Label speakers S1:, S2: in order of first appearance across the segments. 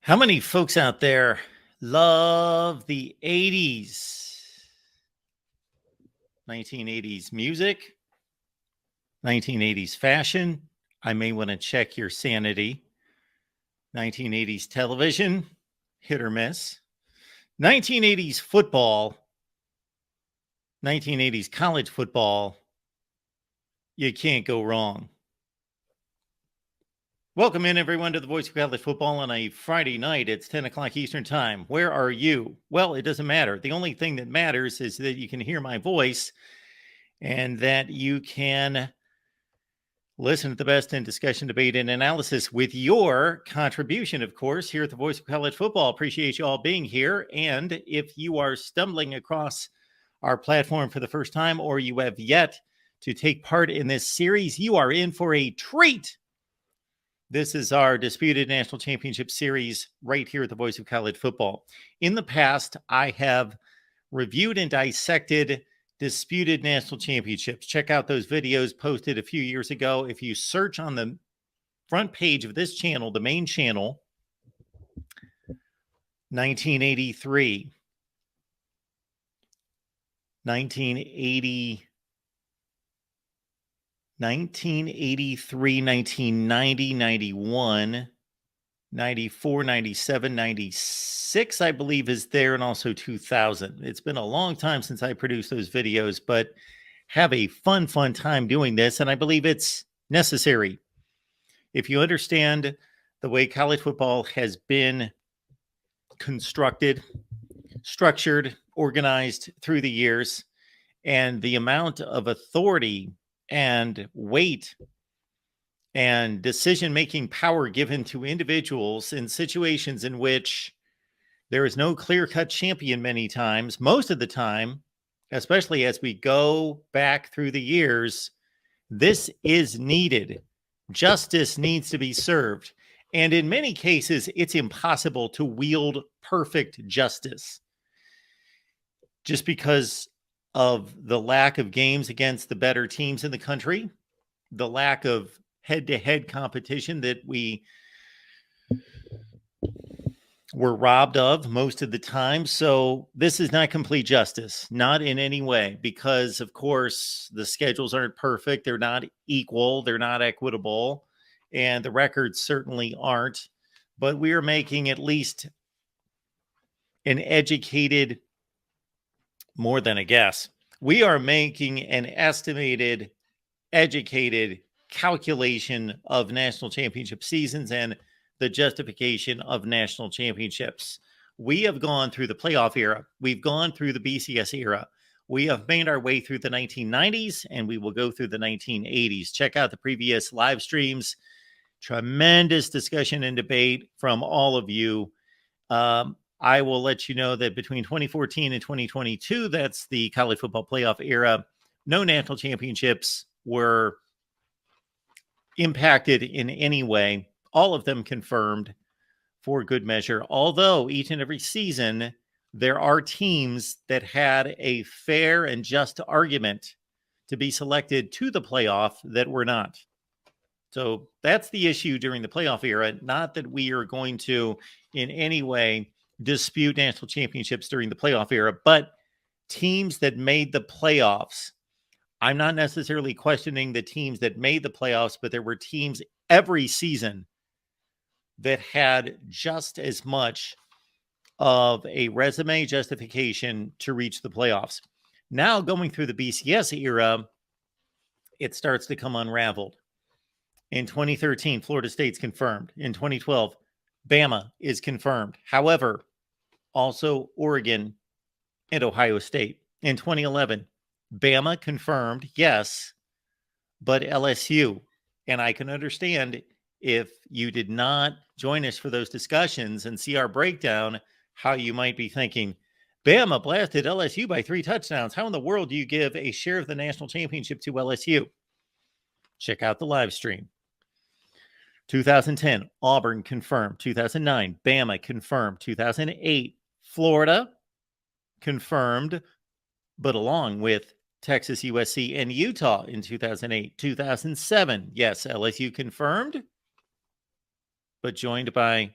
S1: How many folks out there love the 80s? 1980s music, 1980s fashion. I may want to check your sanity. 1980s television, hit or miss. 1980s football, 1980s college football. You can't go wrong. Welcome in, everyone, to the Voice of College Football on a Friday night. It's 10 o'clock Eastern Time. Where are you? Well, it doesn't matter. The only thing that matters is that you can hear my voice and that you can listen to the best in discussion, debate, and analysis with your contribution, of course, here at the Voice of College Football. Appreciate you all being here. And if you are stumbling across our platform for the first time, or you have yet to take part in this series, you are in for a treat. This is our Disputed National Championship Series right here at the Voice of College Football. In the past, I have reviewed and dissected disputed national championships. Check out those videos posted a few years ago. If you search on the front page of this channel, the main channel, 1983, 1980, 1983, 1990, 91, 94, 97, 96, I believe is there, and also 2000. It's been a long time since I produced those videos, but have a fun time doing this, and I believe it's necessary. If you understand the way college football has been constructed, structured, organized through the years, and the amount of authority and weight and decision-making power given to individuals in situations in which there is no clear-cut champion many times, most of the time, especially as we go back through the years, this is needed. Justice needs to be served. And in many cases, it's impossible to wield perfect justice just because of the lack of games against the better teams in the country, the lack of head-to-head competition that we were robbed of most of the time. So this is not complete justice, not in any way, because of course the schedules aren't perfect. They're not equal. They're not equitable. And the records certainly aren't. But we are making at least an educated, more than a guess. We are making an estimated, educated calculation of national championship seasons and the justification of national championships. We have gone through the playoff era. We've gone through the BCS era. We have made our way through the 1990s, and we will go through the 1980s. Check out the previous live streams. Tremendous discussion and debate from all of you. I will let you know that between 2014 and 2022, that's the college football playoff era, no national championships were impacted in any way. All of them confirmed for good measure, although each and every season there are teams that had a fair and just argument to be selected to the playoff that were not. So that's the issue during the playoff era. Not that we are going to in any way dispute national championships during the playoff era, but teams that made the playoffs. I'm not necessarily questioning the teams that made the playoffs, but there were teams every season that had just as much of a resume justification to reach the playoffs. Now, going through the BCS era, it starts to come unraveled. In 2013, Florida State's confirmed. In 2012, Bama is confirmed. However, also Oregon and Ohio State. In 2011, Bama confirmed, yes, but LSU. And I can understand if you did not join us for those discussions and see our breakdown, how you might be thinking, Bama blasted LSU by 3 touchdowns. How in the world do you give a share of the national championship to LSU? Check out the live stream. 2010, Auburn confirmed. 2009, Bama confirmed. 2008, Florida confirmed, but along with Texas, USC, and Utah in 2008. 2007, yes, LSU confirmed, but joined by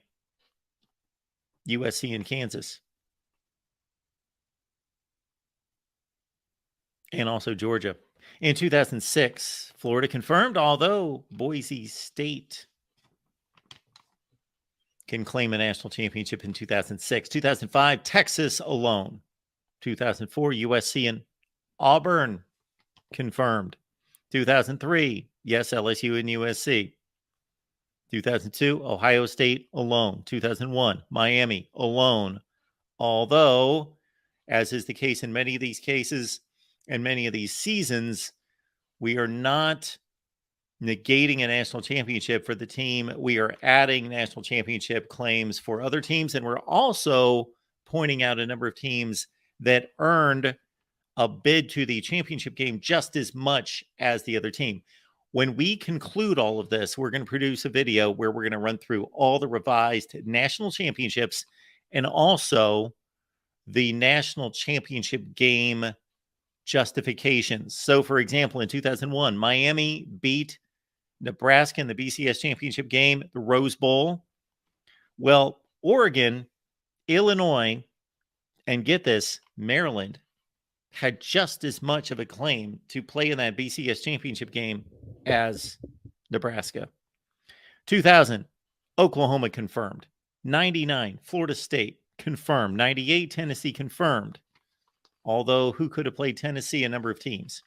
S1: USC and Kansas. And also Georgia. In 2006, Florida confirmed, although Boise State can claim a national championship in 2006. 2005, Texas alone. 2004, USC and Auburn confirmed. 2003, yes, LSU and USC. 2002, Ohio State alone. 2001, Miami alone. Although, as is the case in many of these cases and many of these seasons, we are not negating a national championship for the team. We are adding national championship claims for other teams. And we're also pointing out a number of teams that earned a bid to the championship game just as much as the other team. When we conclude all of this, we're going to produce a video where we're going to run through all the revised national championships and also the national championship game justifications. So, for example, in 2001, Miami beat Nebraska in the BCS championship game, the Rose Bowl. Well, Oregon, Illinois, and get this, Maryland had just as much of a claim to play in that BCS championship game as Nebraska. 2000, Oklahoma confirmed. 99, Florida State confirmed. 98, Tennessee confirmed. Although who could have played Tennessee? A number of teams.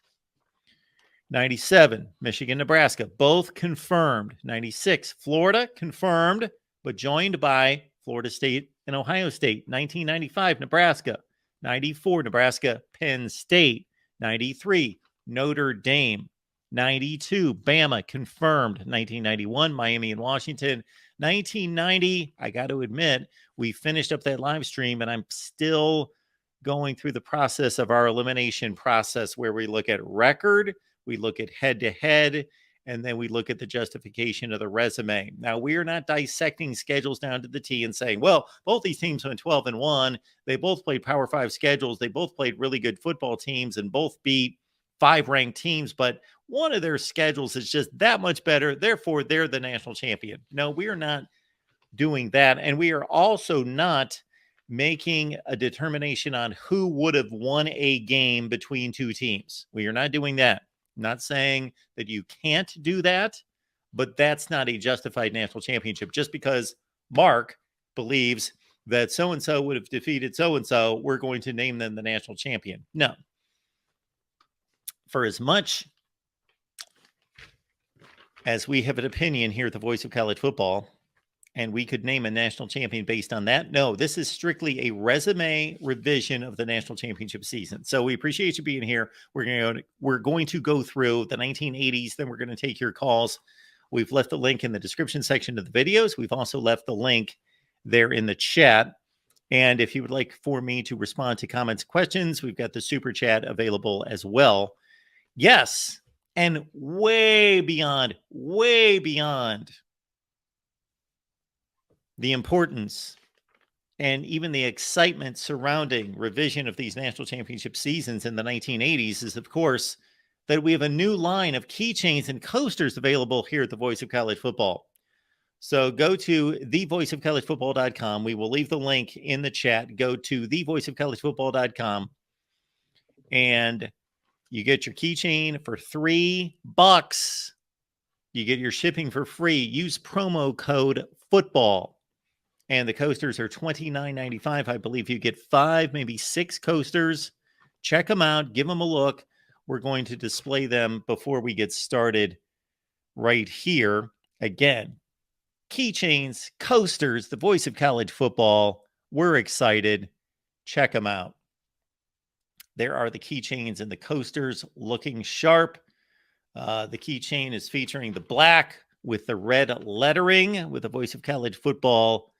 S1: 97, Michigan, Nebraska, both confirmed. 96, Florida confirmed, but joined by Florida State and Ohio State. 1995, Nebraska. 94, Nebraska, Penn State. 93, Notre Dame. 92, Bama confirmed. 1991, Miami and Washington. 1990, I got to admit, we finished up that live stream and I'm still going through the process of our elimination process where we look at record, we look at head-to-head, and then we look at the justification of the resume. Now, we are not dissecting schedules down to the T and saying, well, both these teams went 12-1. They both played Power 5 schedules. They both played really good football teams and both beat 5-ranked teams, but one of their schedules is just that much better. Therefore, they're the national champion. No, we are not doing that. And we are also not making a determination on who would have won a game between two teams. We are not doing that. I'm not saying that you can't do that, but that's not a justified national championship. Just because Mark believes that so-and-so would have defeated so-and-so, we're going to name them the national champion. No. For as much as we have an opinion here at the Voice of College Football, and we could name a national champion based on that. No, this is strictly a resume revision of the national championship season. So we appreciate you being here. We're going to go through the 1980s, then we're going to take your calls. We've left the link in the description section of the videos. We've also left the link there in the chat. And if you would like for me to respond to comments, questions, we've got the super chat available as well. Yes, and way beyond the importance and even the excitement surrounding revision of these national championship seasons in the 1980s is, of course, that we have a new line of keychains and coasters available here at the Voice of College Football. So go to thevoiceofcollegefootball.com. We will leave the link in the chat. Go to thevoiceofcollegefootball.com and you get your keychain for $3. You get your shipping for free. Use promo code FOOTBALL. And the coasters are $29.95. I believe you get 5, maybe 6 coasters. Check them out. Give them a look. We're going to display them before we get started right here. Again, keychains, coasters, the Voice of College Football. We're excited. Check them out. There are the keychains and the coasters looking sharp. The keychain is featuring the black with the red lettering with the Voice of College Football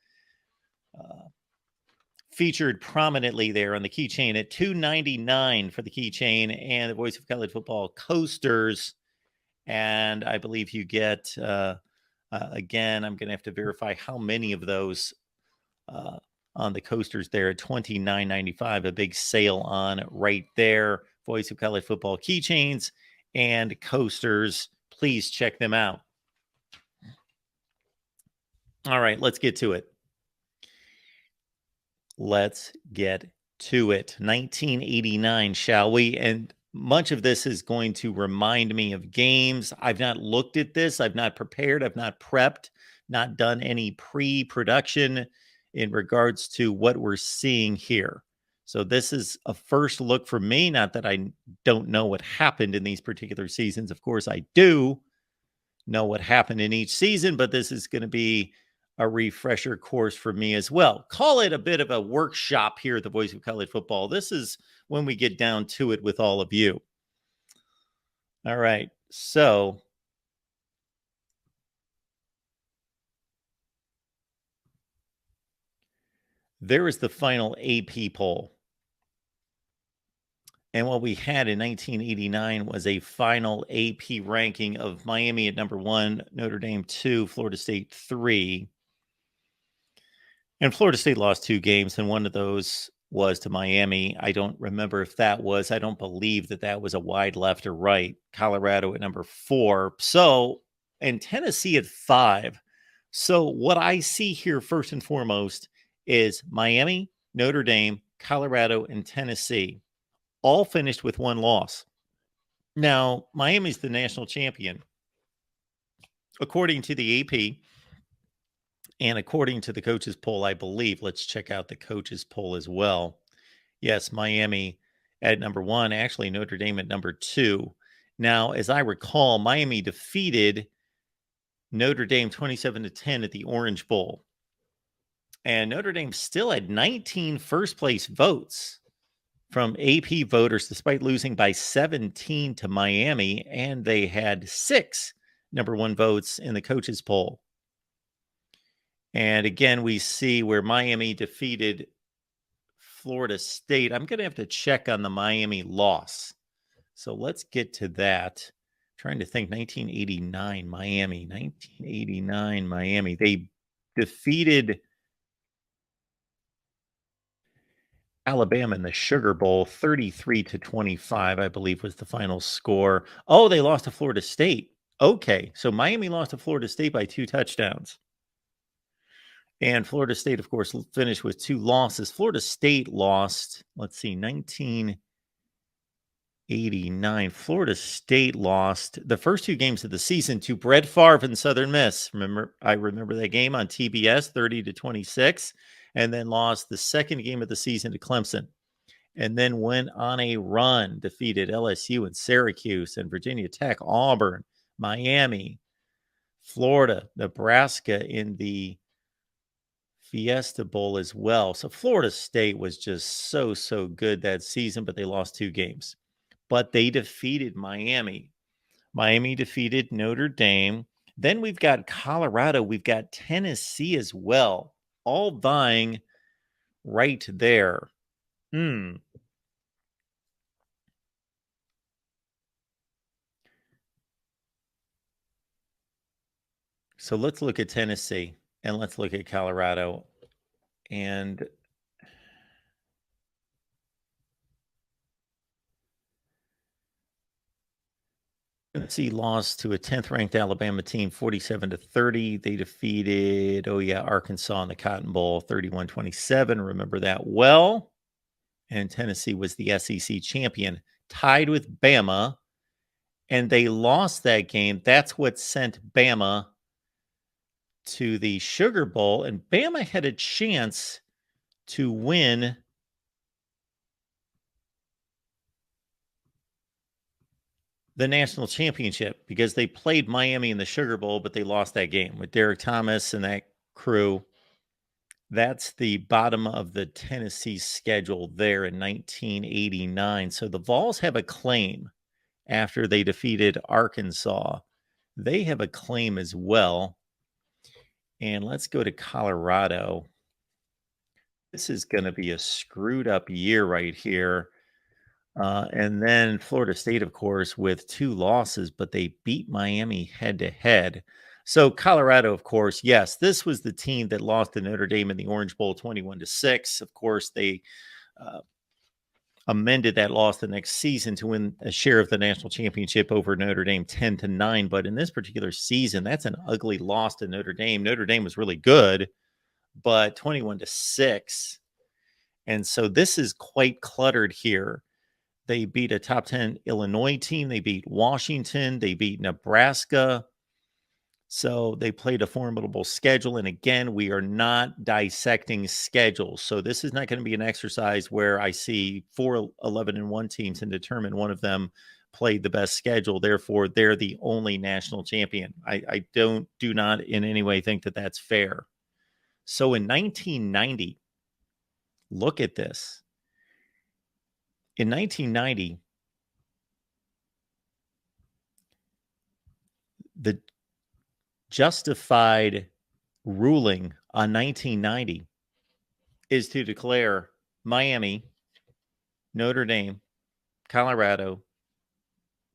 S1: featured prominently there on the keychain at $2.99 for the keychain and the Voice of College Football coasters. And I believe you get, again, I'm going to have to verify how many of those on the coasters there at $29.95. A big sale on right there. Voice of College Football keychains and coasters. Please check them out. All right, let's get to it. Let's get to it. 1989, shall we? And much of this is going to remind me of games. I've not looked at this. I've not prepared. I've not prepped, not done any pre production in regards to what we're seeing here. So, this is a first look for me. Not that I don't know what happened in these particular seasons. Of course, I do know what happened in each season, but this is going to be a refresher course for me as well. Call it a bit of a workshop here at the Voice of College Football. This is when we get down to it with all of you. All right. So there is the final AP poll. And what we had in 1989 was a final AP ranking of Miami at number 1, Notre Dame 2, Florida State 3. And Florida State lost 2 games, and one of those was to Miami. I don't remember if that was, I don't believe that was a wide left or right. Colorado at number 4. So, and Tennessee at 5. So, what I see here first and foremost is Miami, Notre Dame, Colorado, and Tennessee all finished with 1 loss. Now, Miami's the national champion. According to the AP, and according to the coaches poll, I believe, let's check out the coaches poll as well. Yes, Miami at number 1, actually Notre Dame at number 2. Now, as I recall, Miami defeated Notre Dame 27-10 at the Orange Bowl. And Notre Dame still had 19 first place votes from AP voters, despite losing by 17 to Miami. And they had 6 number 1 votes in the coaches poll. And again, we see where Miami defeated Florida State. I'm going to have to check on the Miami loss. So let's get to that. Trying to think 1989 Miami. 1989 Miami. They defeated Alabama in the Sugar Bowl 33-25, I believe was the final score. Oh, they lost to Florida State. Okay, so Miami lost to Florida State by 2 touchdowns. And Florida State, of course, finished with 2 losses. Florida State lost, let's see, 1989. Florida State lost the first 2 games of the season to Brett Favre and Southern Miss. I remember that game on TBS, 30-26, and then lost the second game of the season to Clemson. And then went on a run, defeated LSU and Syracuse and Virginia Tech, Auburn, Miami, Florida, Nebraska in the Fiesta Bowl as well. So Florida State was just so good that season, but they lost 2 games. But they defeated Miami. Miami defeated Notre Dame. Then we've got Colorado. We've got Tennessee as well, all vying right there. So let's look at Tennessee and let's look at Colorado. And Tennessee lost to a 10th ranked Alabama team 47-30. They defeated, Arkansas in the Cotton Bowl 31-27. Remember that well. And Tennessee was the SEC champion, tied with Bama. And they lost that game. That's what sent Bama to the Sugar Bowl. And Bama had a chance to win the national championship because they played Miami in the Sugar Bowl, but they lost that game with Derek Thomas and that crew. That's the bottom of the Tennessee schedule there in 1989. So the Vols have a claim after they defeated Arkansas. They have a claim as well. And let's go to Colorado. This is going to be a screwed up year right here. And then Florida State, of course, with 2 losses, but they beat Miami head to head. So Colorado, of course, yes, this was the team that lost to Notre Dame in the Orange Bowl 21-6. Of course, they amended that loss the next season to win a share of the national championship over Notre Dame 10-9. But in this particular season, that's an ugly loss to Notre Dame. Notre Dame was really good, but 21-6. And so this is quite cluttered here. They beat a top 10 Illinois team. They beat Washington. They beat Nebraska. So they played a formidable schedule. And again, we are not dissecting schedules. So this is not going to be an exercise where I see 4 11-1 teams and determine one of them played the best schedule. Therefore, they're the only national champion. I do not in any way think that that's fair. So in 1990, look at this. In 1990, the justified ruling on 1990 is to declare Miami, Notre Dame, Colorado,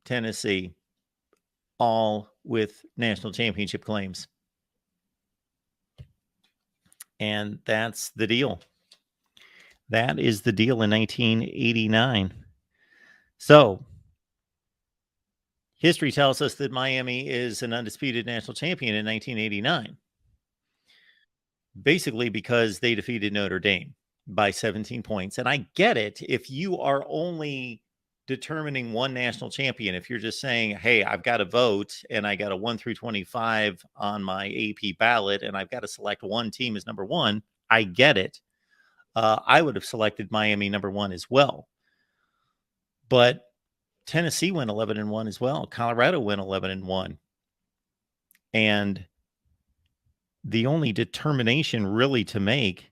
S1: Tennessee, all with national championship claims. And that's the deal. That is the deal in 1989. So history tells us that Miami is an undisputed national champion in 1989, basically because they defeated Notre Dame by 17 points. And I get it if you are only determining one national champion. If you're just saying, hey, I've got a vote and I got a 1 through 25 on my AP ballot and I've got to select one team as number one, I get it. I would have selected Miami number one as well. But Tennessee went 11-1 as well. Colorado went 11-1. And the only determination really to make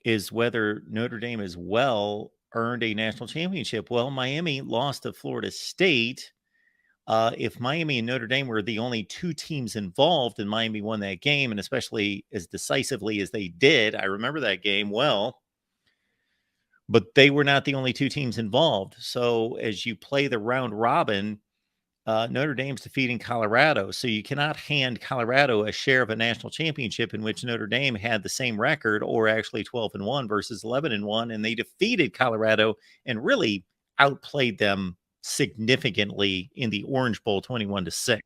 S1: is whether Notre Dame as well earned a national championship. Well, Miami lost to Florida State. If Miami and Notre Dame were the only two teams involved and Miami won that game, and especially as decisively as they did, I remember that game well, but they were not the only two teams involved. So as you play the round robin, Notre Dame's defeating Colorado. So you cannot hand Colorado a share of a national championship in which Notre Dame had the same record, or actually 12-1 versus 11-1. And they defeated Colorado and really outplayed them significantly in the Orange Bowl 21-6.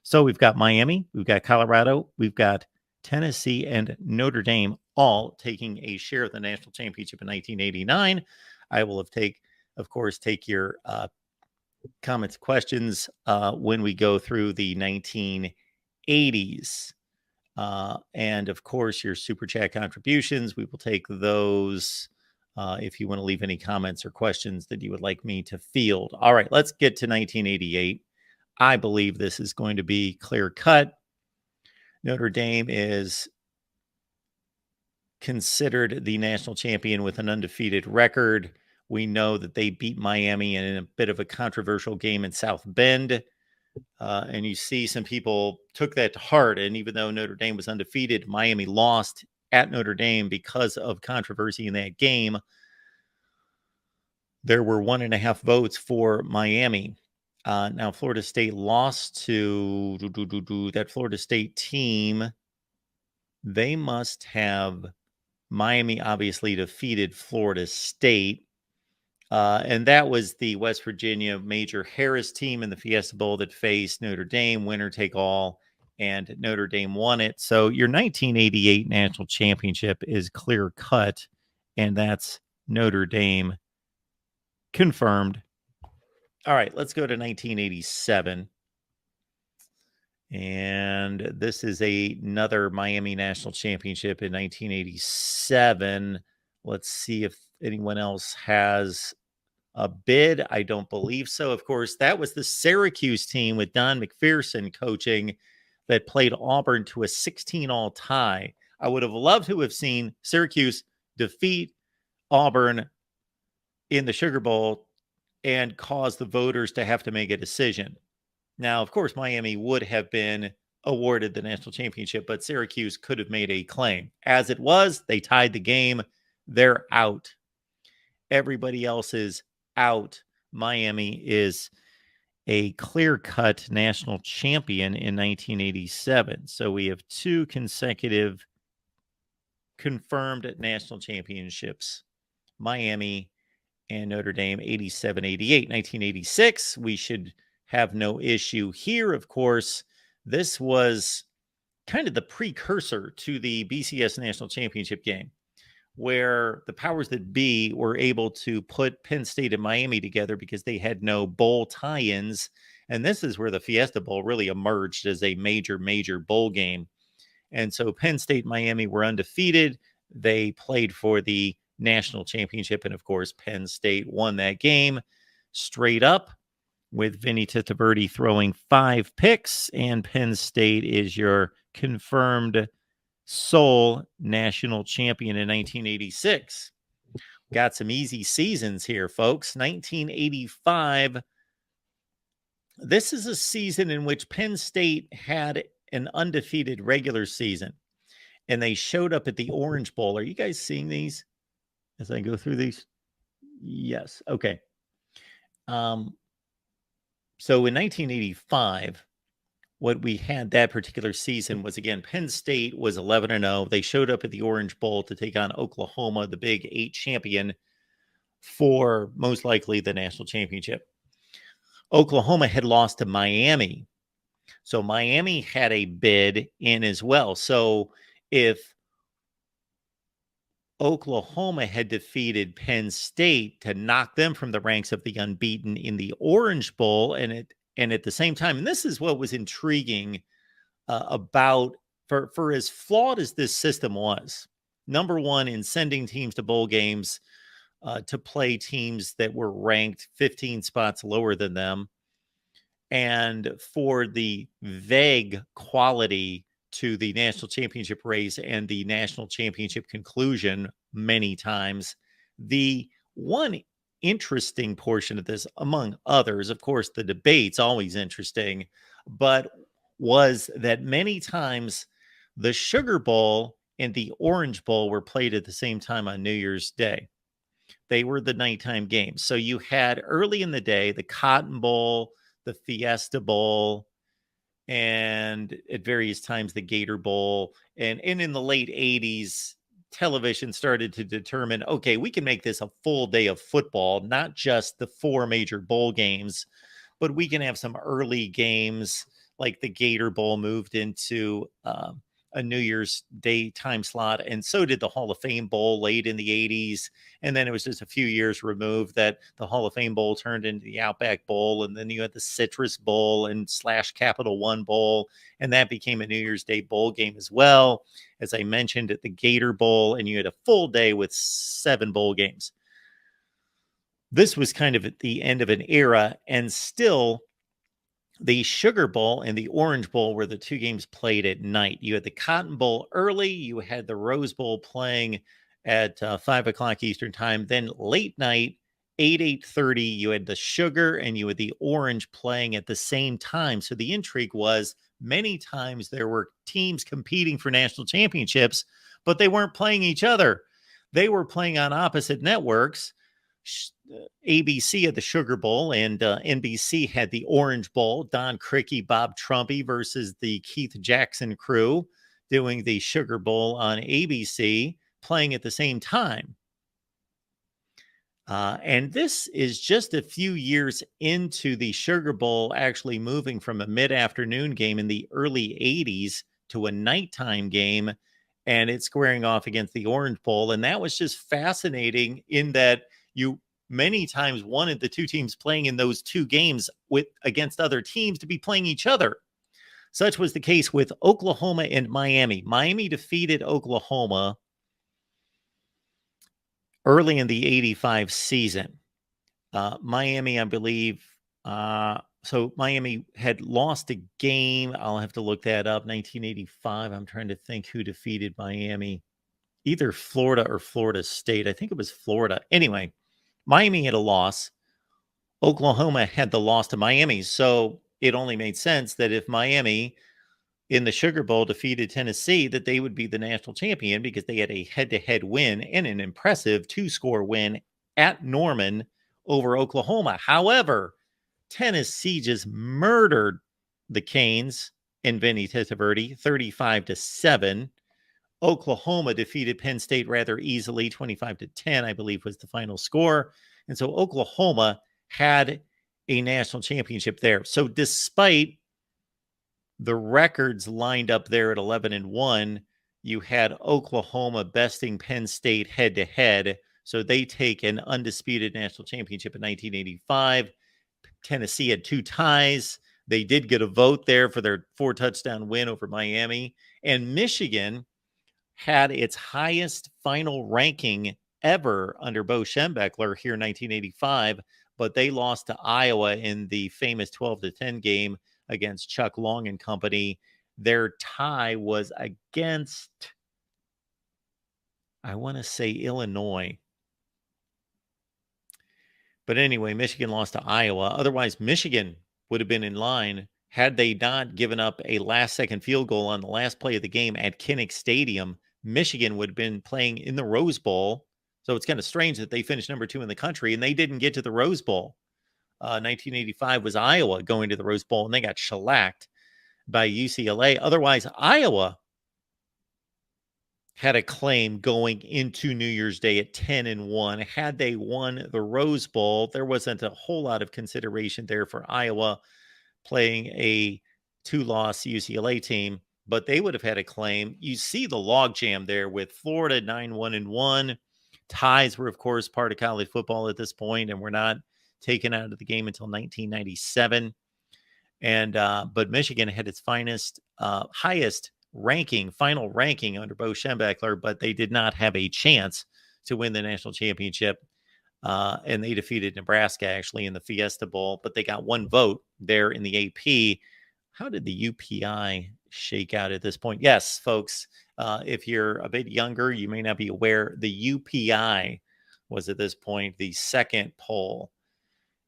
S1: So we've got Miami, we've got Colorado, we've got Tennessee and Notre Dame all taking a share of the national championship in 1989. I will of course, take your comments, questions when we go through the 1980s. And of course, your super chat contributions, we will take those if you want to leave any comments or questions that you would like me to field. All right, let's get to 1988. I believe this is going to be clear cut. Notre Dame is considered the national champion with an undefeated record. We know that they beat Miami in a bit of a controversial game in South Bend. And you see some people took that to heart. And even though Notre Dame was undefeated, Miami lost at Notre Dame because of controversy in that game. There were 1.5 votes for Miami. Now, Florida State lost to that Florida State team. They must have Miami obviously defeated Florida State. And that was the West Virginia Major Harris team in the Fiesta Bowl that faced Notre Dame, winner take all, and Notre Dame won it. So your 1988 national championship is clear cut, and that's Notre Dame confirmed. All right, let's go to 1987. And this is another Miami national championship in 1987. Let's see if anyone else has a bid. I don't believe so. Of course, that was the Syracuse team with Don McPherson coaching that played Auburn to a 16-all tie. I would have loved to have seen Syracuse defeat Auburn in the Sugar Bowl and cause the voters to have to make a decision. Now, of course, Miami would have been awarded the national championship, but Syracuse could have made a claim. As it was, they tied the game. They're out. Everybody else is out. Miami is a clear-cut national champion in 1987. So we have 2 consecutive confirmed national championships. Miami and Notre Dame, 87-88. 1986, we should have no issue here. Of course, this was kind of the precursor to the BCS National Championship game. where the powers that be were able to put Penn State and Miami together because they had no bowl tie-ins. And this is where the Fiesta Bowl really emerged as a major bowl game. And so Penn State and Miami were undefeated. They played for the national championship. And of course, Penn State won that game straight up with Vinny Testaverde throwing 5 picks. And Penn State is your confirmed sole national champion in 1986. Got some easy seasons here, folks. 1985. This is a season in which Penn State had an undefeated regular season, and they showed up at the Orange Bowl. Are you guys seeing these as I go through these? Yes. Okay. So in 1985, what we had that particular season was, again, Penn State was 11-0. They showed up at the Orange Bowl to take on Oklahoma, the Big 8 champion, for most likely the national championship. Oklahoma had lost to Miami. So Miami had a bid in as well. So if Oklahoma had defeated Penn State to knock them from the ranks of the unbeaten in the Orange Bowl, and at the same time, and this is what was intriguing about for as flawed as this system was. Number one, in sending teams to bowl games to play teams that were ranked 15 spots lower than them, and for the vague quality to the national championship race and the national championship conclusion many times. The one interesting portion of this, among others, of course, the debate's always interesting, but was that many times the Sugar Bowl and the Orange Bowl were played at the same time on New Year's Day. They were the nighttime games. So you had early in the day the Cotton Bowl, the Fiesta Bowl, and at various times the Gator Bowl. And in the late 80s, television started to determine, okay, we can make this a full day of football, not just the 4 major bowl games, but we can have some early games like the Gator Bowl moved into a New Year's Day time slot. And so did the Hall of Fame Bowl late in the 80s. And then it was just a few years removed that the Hall of Fame Bowl turned into the Outback Bowl. And then you had the Citrus Bowl and / Capital One Bowl. And that became a New Year's Day bowl game as well. As I mentioned, at the Gator Bowl, and you had a full day with 7 bowl games. This was kind of at the end of an era, and still the Sugar Bowl and the Orange Bowl were the 2 games played at night. You had the Cotton Bowl early. You had the Rose Bowl playing at 5 o'clock Eastern time. Then late night, 8:30, you had the Sugar and you had the Orange playing at the same time. So the intrigue was many times there were teams competing for national championships, but they weren't playing each other. They were playing on opposite networks. ABC had the Sugar Bowl, and NBC had the Orange Bowl. Don Criqui, Bob Trumpy versus the Keith Jackson crew doing the Sugar Bowl on ABC, playing at the same time. And this is just a few years into the Sugar Bowl actually moving from a mid-afternoon game in the early 80s to a nighttime game, and it's squaring off against the Orange Bowl. And that was just fascinating in that you many times wanted the 2 teams playing in those 2 games against other teams to be playing each other. Such was the case with Oklahoma and Miami. Miami defeated Oklahoma early in the 85 season. Miami, I believe, so Miami had lost a game. I'll have to look that up. 1985. I'm trying to think who defeated Miami. Either Florida or Florida State. I think it was Florida. Anyway, Miami had a loss. Oklahoma had the loss to Miami. So it only made sense that if Miami in the Sugar Bowl defeated Tennessee, that they would be the national champion because they had a head-to-head win and an impressive 2-score win at Norman over Oklahoma. However, Tennessee just murdered the Canes and Vinny Testaverde 35-7. Oklahoma defeated Penn State rather easily, 25-10, I believe was the final score. And so Oklahoma had a national championship there. So despite the records lined up there at 11-1, You had Oklahoma besting Penn State head-to-head, so they take an undisputed national championship in 1985. Tennessee had 2 ties. They did get a vote there for their 4-touchdown win over Miami. And Michigan had its highest final ranking ever under Bo Schembechler here in 1985, but they lost to Iowa in the famous 12-10 game against Chuck Long and company. Their tie was against, I want to say, Illinois. But anyway, Michigan lost to Iowa. Otherwise, Michigan would have been in line had they not given up a last-second field goal on the last play of the game at Kinnick Stadium. Michigan would have been playing in the Rose Bowl. So it's kind of strange that they finished number 2 in the country, and they didn't get to the Rose Bowl. 1985 was Iowa going to the Rose Bowl, and they got shellacked by UCLA. Otherwise, Iowa had a claim going into New Year's Day at 10-1. Had they won the Rose Bowl, there wasn't a whole lot of consideration there for Iowa playing a 2-loss UCLA team, but they would have had a claim. You see the logjam there with Florida 9-1-1. Ties were, of course, part of college football at this point, and were not taken out of the game until 1997. And but Michigan had its highest final ranking under Bo Schembechler, but they did not have a chance to win the national championship. And they defeated Nebraska actually in the Fiesta Bowl, but they got 1 vote there in the AP. How did the UPI shake out at this point? Yes, folks, if you're a bit younger, you may not be aware the UPI was at this point the second poll.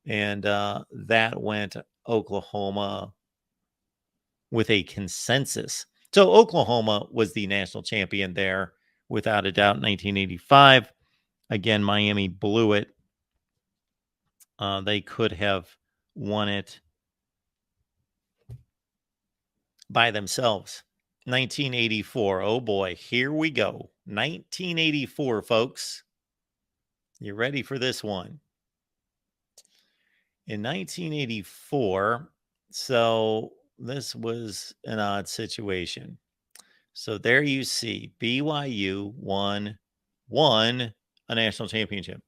S1: And that went Oklahoma with a consensus. So Oklahoma was the national champion there, without a doubt, in 1985. Again, Miami blew it. They could have won it by themselves. 1984. Oh boy, here we go. 1984, folks. You ready for this one? In 1984, so this was an odd situation. So there you see, BYU won a national championship.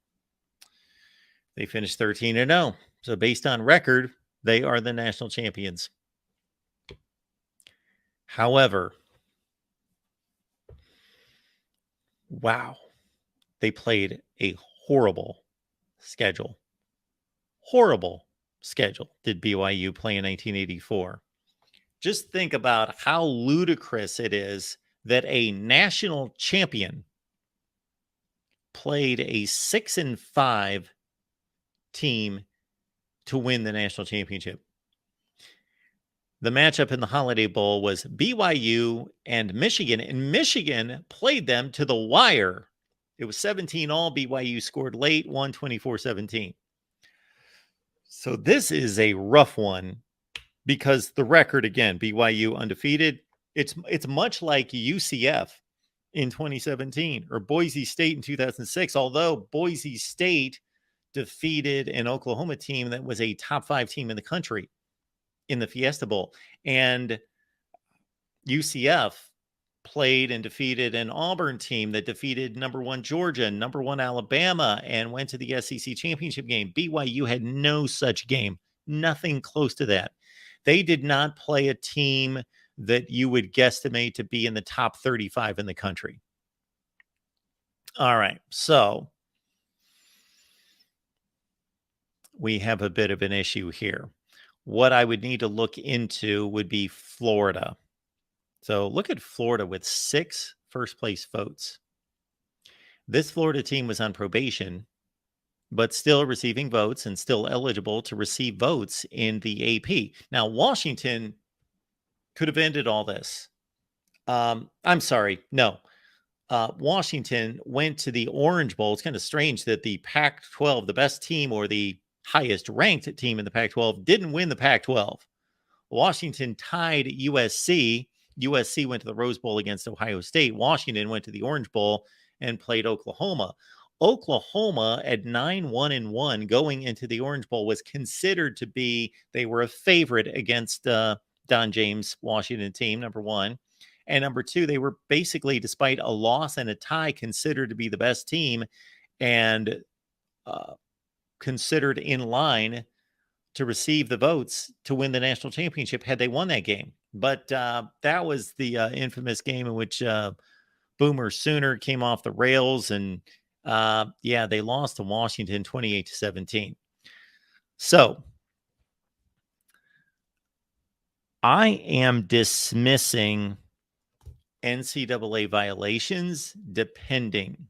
S1: They finished 13-0. So based on record, they are the national champions. However, wow, they played a horrible schedule. Horrible schedule did BYU play in 1984. Just think about how ludicrous it is that a national champion played a 6-5 team to win the national championship. The matchup in the Holiday Bowl was BYU and Michigan, and Michigan played them to the wire. It was 17-all. BYU scored late, won 24-17. So this is a rough one because the record, again, BYU undefeated. It's much like UCF in 2017 or Boise State in 2006, although Boise State defeated an Oklahoma team that was a top 5 team in the country in the Fiesta Bowl. And UCF played and defeated an Auburn team that defeated number 1 Georgia and number 1 Alabama and went to the SEC championship game. BYU had no such game, nothing close to that. They did not play a team that you would guesstimate to be in the top 35 in the country. All right, so we have a bit of an issue here. What I would need to look into would be Florida. So look at Florida with 6 first-place votes. This Florida team was on probation, but still receiving votes and still eligible to receive votes in the AP. Now, Washington could have ended all this. I'm sorry, no. Washington went to the Orange Bowl. It's kind of strange that the Pac-12, the best team or the highest ranked team in the Pac-12, didn't win the Pac-12. Washington tied USC. USC went to the Rose Bowl against Ohio State. Washington went to the Orange Bowl and played Oklahoma. Oklahoma at 9-1-1 going into the Orange Bowl was considered to be, they were a favorite against Don James' Washington team, number 1. And number two, they were basically, despite a loss and a tie, considered to be the best team and considered in line to receive the votes to win the national championship had they won that game. But that was the infamous game in which Boomer Sooner came off the rails, and they lost to Washington 28-17. So I am dismissing NCAA violations depending.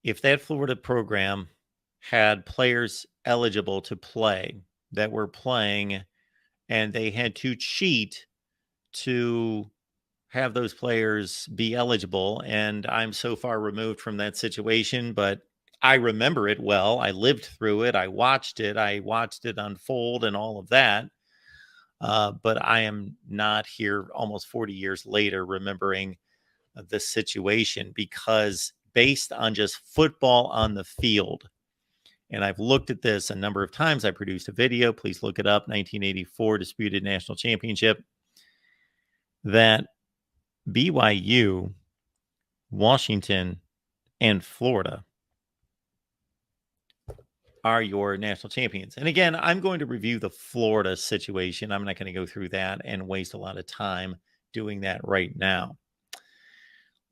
S1: If that Florida program had players eligible to play that were playing and they had to cheat to have those players be eligible, and I'm so far removed from that situation, but I remember it well. I lived through it. I watched it unfold and all of that. But I am not here almost 40 years later remembering the situation, because based on just football on the field, and I've looked at this a number of times. I produced a video. Please look it up. 1984 disputed national championship. That BYU, Washington, and Florida are your national champions. And again, I'm going to review the Florida situation. I'm not going to go through that and waste a lot of time doing that right now.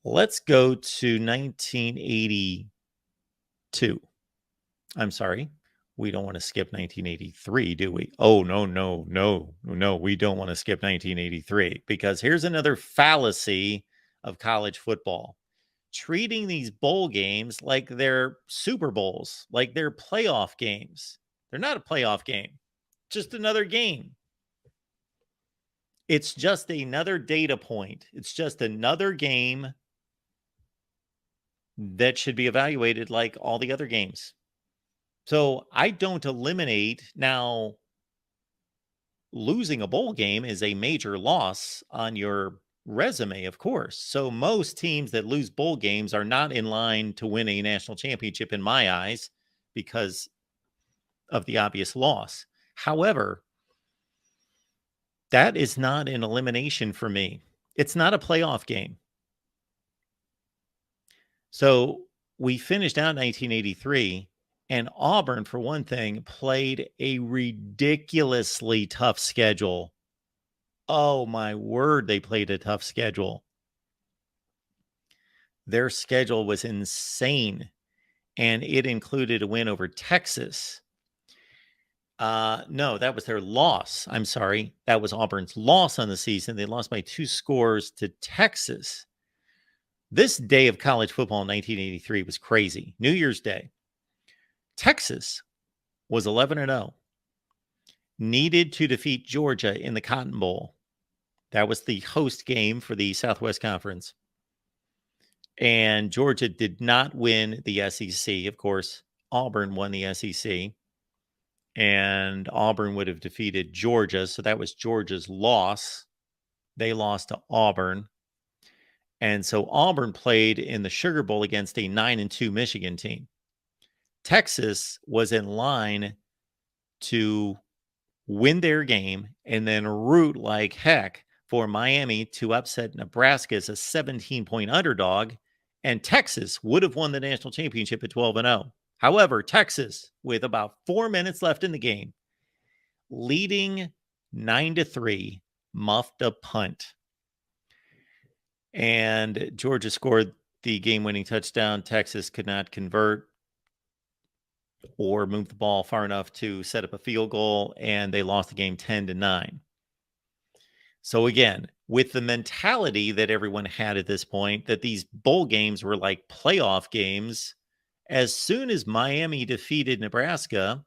S1: Let's go to 1982. I'm sorry. We don't want to skip 1983, do we? Oh, no. We don't want to skip 1983, because here's another fallacy of college football. Treating these bowl games like they're Super Bowls, like they're playoff games. They're not a playoff game, just another game. It's just another data point. It's just another game that should be evaluated like all the other games. So I don't eliminate. Now, losing a bowl game is a major loss on your resume, of course. So most teams that lose bowl games are not in line to win a national championship in my eyes because of the obvious loss. However, that is not an elimination for me. It's not a playoff game. So we finished out 1983, and Auburn, for one thing, played a ridiculously tough schedule. Oh, my word, they played a tough schedule. Their schedule was insane, and it included a win over Texas. No, that was their loss. I'm sorry. That was Auburn's loss on the season. They lost by 2 scores to Texas. This day of college football in 1983 was crazy. New Year's Day. Texas was 11-0. Needed to defeat Georgia in the Cotton Bowl. That was the host game for the Southwest Conference. And Georgia did not win the SEC. Of course, Auburn won the SEC. And Auburn would have defeated Georgia. So that was Georgia's loss. They lost to Auburn. And so Auburn played in the Sugar Bowl against a 9-2 Michigan team. Texas was in line to win their game and then root like heck for Miami to upset Nebraska as a 17-point underdog. And Texas would have won the national championship at 12-0. However, Texas, with about 4 minutes left in the game, leading 9-3, muffed a punt. And Georgia scored the game-winning touchdown. Texas could not convert or move the ball far enough to set up a field goal, and they lost the game 10-9. So again, with the mentality that everyone had at this point, that these bowl games were like playoff games, as soon as Miami defeated Nebraska,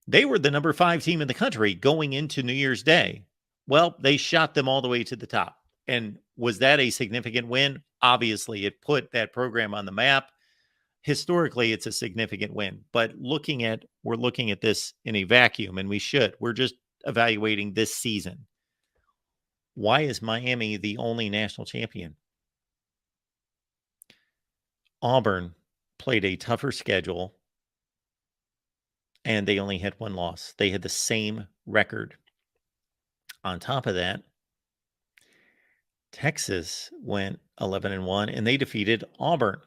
S1: they were the number 5 team in the country going into New Year's Day. Well, they shot them all the way to the top. And was that a significant win? Obviously, it put that program on the map. Historically, it's a significant win. But we're looking at this in a vacuum, and we should. We're just evaluating this season. Why is Miami the only national champion? Auburn played a tougher schedule, and they only had 1 loss. They had the same record. On top of that, Texas went 11-1, and they defeated Auburn.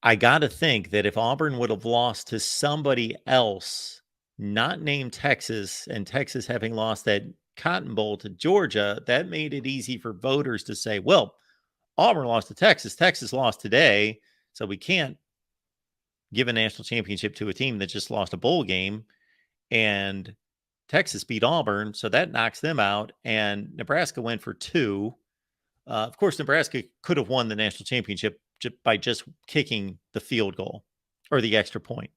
S1: I got to think that if Auburn would have lost to somebody else, not named Texas, and Texas having lost that Cotton Bowl to Georgia, that made it easy for voters to say, well, Auburn lost to Texas. Texas lost today. So we can't give a national championship to a team that just lost a bowl game. And Texas beat Auburn. So that knocks them out. And Nebraska went for 2. Of course, Nebraska could have won the national championship by just kicking the field goal or the extra point.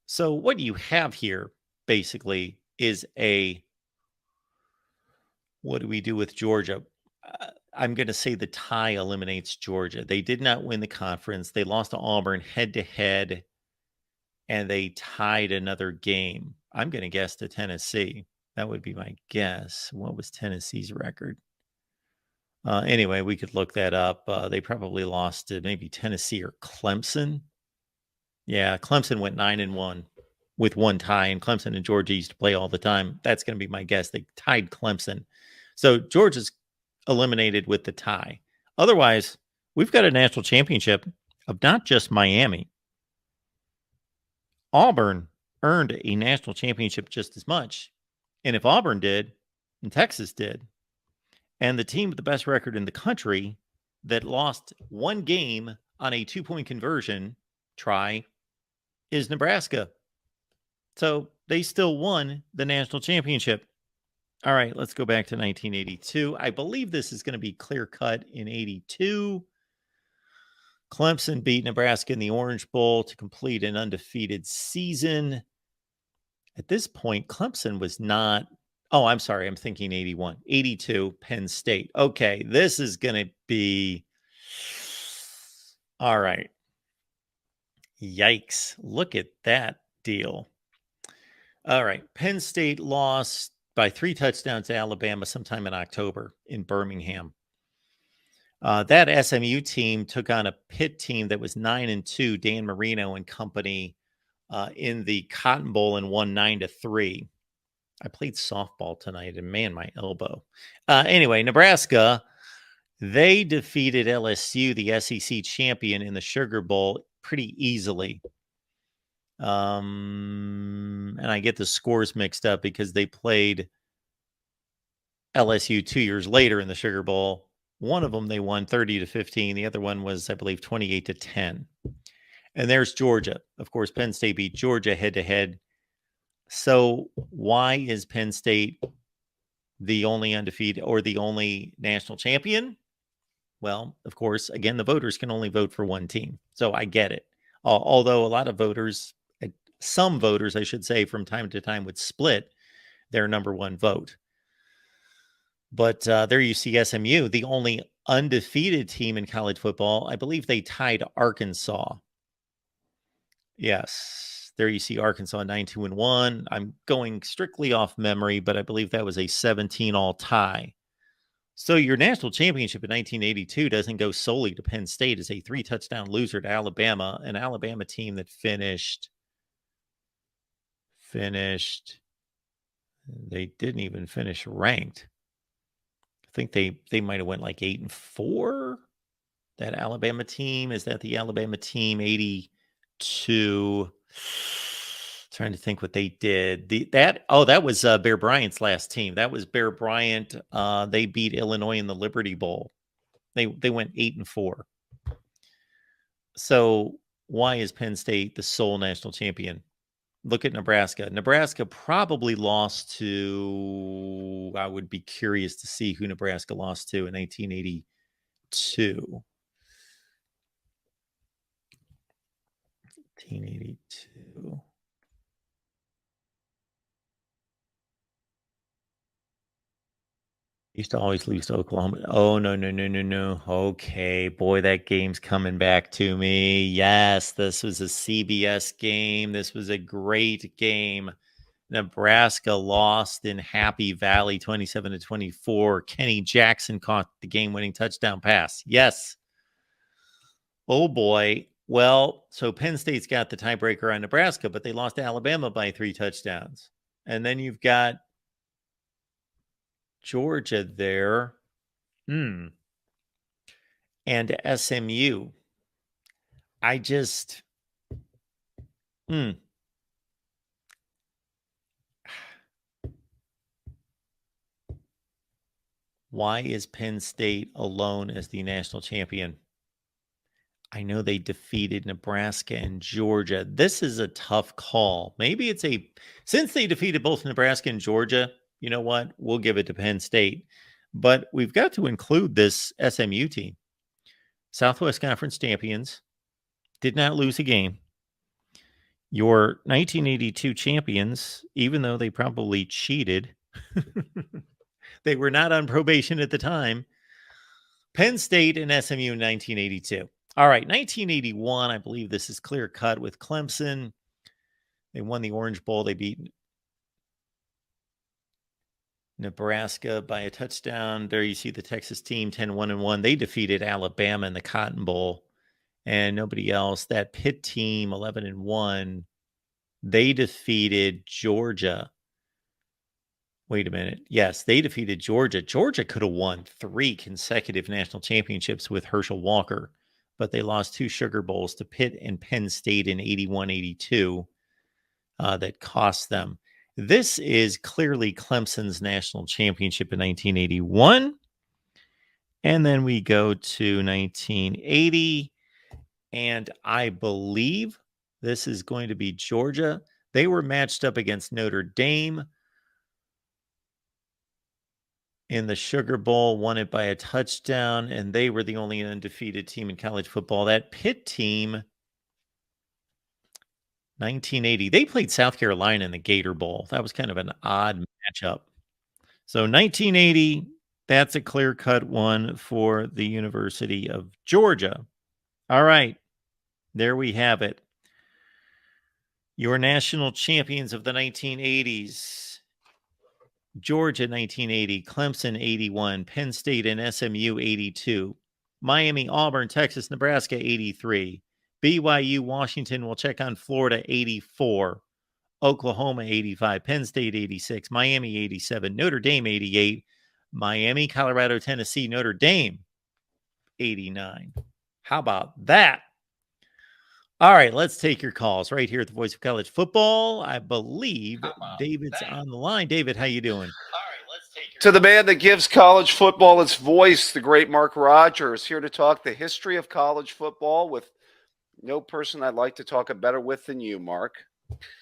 S1: So what you have here basically is what do we do with Georgia? I'm going to say the tie eliminates Georgia. They did not win the conference. They lost to Auburn head to head, and they tied another game. I'm going to guess to Tennessee. That would be my guess. What was Tennessee's record? Anyway, we could look that up. They probably lost to maybe Tennessee or Clemson. Yeah, Clemson went 9-1 with one tie, and Clemson and Georgia used to play all the time. That's going to be my guess. They tied Clemson. So Georgia's eliminated with the tie. Otherwise, we've got a national championship of not just Miami. Auburn earned a national championship just as much. And if Auburn did, and Texas did, and the team with the best record in the country that lost one game on a 2-point conversion try is Nebraska. So they still won the national championship. All right, let's go back to 1982. I believe this is going to be clear cut in 82. Clemson beat Nebraska in the Orange Bowl to complete an undefeated season. At this point, Clemson was not. Oh, I'm sorry. I'm thinking 81. 82, Penn State. Okay, this is going to be. All right. Yikes. Look at that deal. All right. Penn State lost by 3 touchdowns to Alabama sometime in October in Birmingham. That SMU team took on a Pitt team that was 9-2, Dan Marino and company, in the Cotton Bowl and won 9-3. I played softball tonight, and man, my elbow. Anyway, Nebraska, they defeated LSU, the SEC champion, in the Sugar Bowl pretty easily. And I get the scores mixed up because they played LSU 2 years later in the Sugar Bowl. One of them they won 30-15. The other one was, I believe, 28-10. And there's Georgia. Of course, Penn State beat Georgia head to head. So why is Penn State the only undefeated or the only national champion? Well, of course, again, the voters can only vote for one team. So I get it. Although a lot of voters, some voters, I should say, from time to time would split their number one vote. But there you see SMU, the only undefeated team in college football. I believe they tied Arkansas. Yes, there you see Arkansas 9-2-1. I'm going strictly off memory, but I believe that was a 17-all tie. So your national championship in 1982 doesn't go solely to Penn State as a 3-touchdown loser to Alabama, an Alabama team that finished. They didn't even finish ranked. I think they might have went like 8-4. That Alabama team, is that the Alabama team 82? Trying to think what they did. That was Bear Bryant's last team. That was Bear Bryant. They beat Illinois in the Liberty Bowl. They went 8-4. So why is Penn State the sole national champion? Look at Nebraska. Nebraska probably lost to. I would be curious to see who Nebraska lost to in 1982. 1982. Used to always lose to Oklahoma. Oh, no. Okay, boy, that game's coming back to me. Yes, this was a CBS game. This was a great game. Nebraska lost in Happy Valley 27-24. Kenny Jackson caught the game-winning touchdown pass. Yes. Oh, boy. Well, so Penn State's got the tiebreaker on Nebraska, but they lost to Alabama by 3 touchdowns. And then you've got Georgia there. And SMU. I just. Why is Penn State alone as the national champion? I know they defeated Nebraska and Georgia. This is a tough call. Maybe it's since they defeated both Nebraska and Georgia, you know what? We'll give it to Penn State. But we've got to include this SMU team. Southwest Conference champions, did not lose a game. Your 1982 champions, even though they probably cheated, they were not on probation at the time. Penn State and SMU in 1982. All right, 1981, I believe this is clear cut with Clemson. They won the Orange Bowl. They beat Nebraska by a touchdown. There you see the Texas team 10-1-1. They defeated Alabama in the Cotton Bowl and nobody else. That Pitt team 11-1. They defeated Georgia. Wait a minute. Yes, they defeated Georgia. Georgia could have won 3 consecutive national championships with Herschel Walker, but they lost 2 Sugar Bowls to Pitt and Penn State in 81-82 that cost them. This is clearly Clemson's national championship in 1981. And then we go to 1980, and I believe this is going to be Georgia. They were matched up against Notre Dame in the Sugar Bowl, won it by a touchdown, and they were the only undefeated team in college football. That Pitt team, 1980, they played South Carolina in the Gator Bowl. That was kind of an odd matchup. So 1980, that's a clear-cut one for the University of Georgia. All right, there we have it. Your national champions of the 1980s. Georgia 1980, Clemson 81, Penn State and SMU 82, Miami, Auburn, Texas, Nebraska 83, BYU, Washington will check on Florida 84, Oklahoma 85, Penn State 86, Miami 87, Notre Dame 88, Miami, Colorado, Tennessee, Notre Dame 89. How about that? All right, let's take your calls right here at the Voice of College Football. I believe David's on the line. David, how you doing?
S2: To the man that gives college football its voice, the great Mark Rogers, here to talk the history of college football with no person I'd like to talk it better with than you, Mark.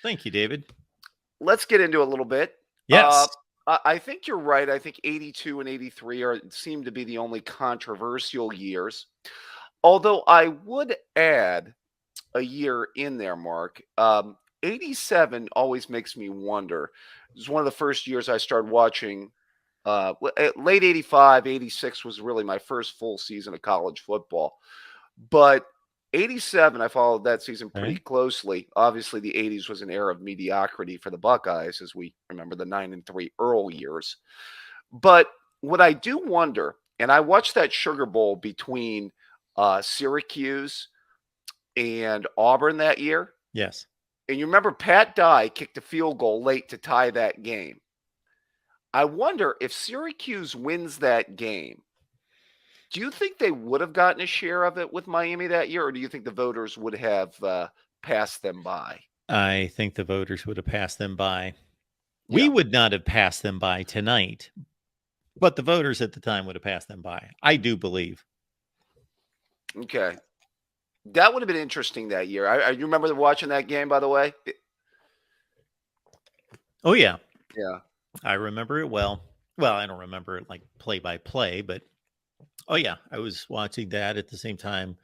S1: Thank you, David.
S2: Let's get into a little bit.
S1: Yes.
S2: I think you're right. I think 82 and 83 seem to be the only controversial years. Although I would add a year in there, Mark. 87 always makes me wonder. It was one of the first years I started watching. Late 85, 86 was really my first full season of college football. But 87, I followed that season pretty closely. Obviously, the 80s was an era of mediocrity for the Buckeyes, as we remember the 9-3 Earl years. But what I do wonder, and I watched that Sugar Bowl between Syracuse and Auburn that year.
S1: Yes.
S2: And you remember Pat Dye kicked a field goal late to tie that game. I wonder if Syracuse wins that game, do you think they would have gotten a share of it with Miami that year, or do you think the voters would have passed them by?
S1: I think the voters would have passed them by.
S2: Yeah.
S1: We would not have passed them by tonight, but the voters at the time would have passed them by. I do believe.
S2: Okay. That would have been interesting that year. You remember watching that game, by the way?
S1: Oh, yeah.
S2: Yeah.
S1: I remember it well. Well, I don't remember it like play by play, but oh, yeah. I was watching that at the same time.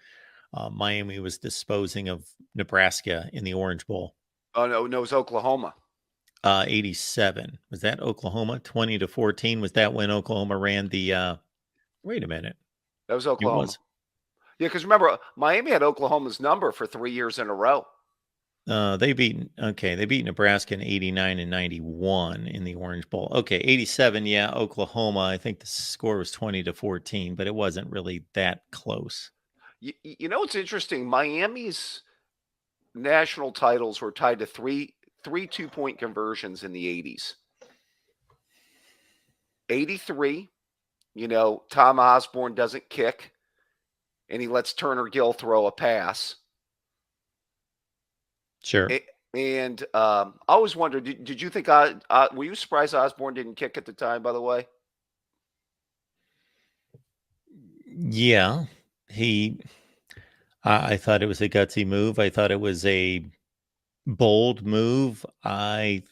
S1: Miami was disposing of Nebraska in the Orange Bowl.
S2: Oh, no, it was Oklahoma.
S1: 87. Was that Oklahoma? 20-14. Was that when Oklahoma ran the wait a minute.
S2: That was Oklahoma. Yeah, because remember, Miami had Oklahoma's number for 3 years in a row.
S1: They beat Nebraska in 89 and 91 in the Orange Bowl. Okay, 87, yeah, Oklahoma. I think the score was 20-14, but it wasn't really that close.
S2: You know what's interesting? Miami's national titles were tied to three 2-point conversions in the 80s. 83, Tom Osborne doesn't kick, and he lets Turner Gill throw a pass.
S1: Sure.
S2: And I always wondered, did you think, were you surprised Osborne didn't kick at the time, by the way?
S1: Yeah. He, I thought it was a gutsy move. I thought it was a bold move. I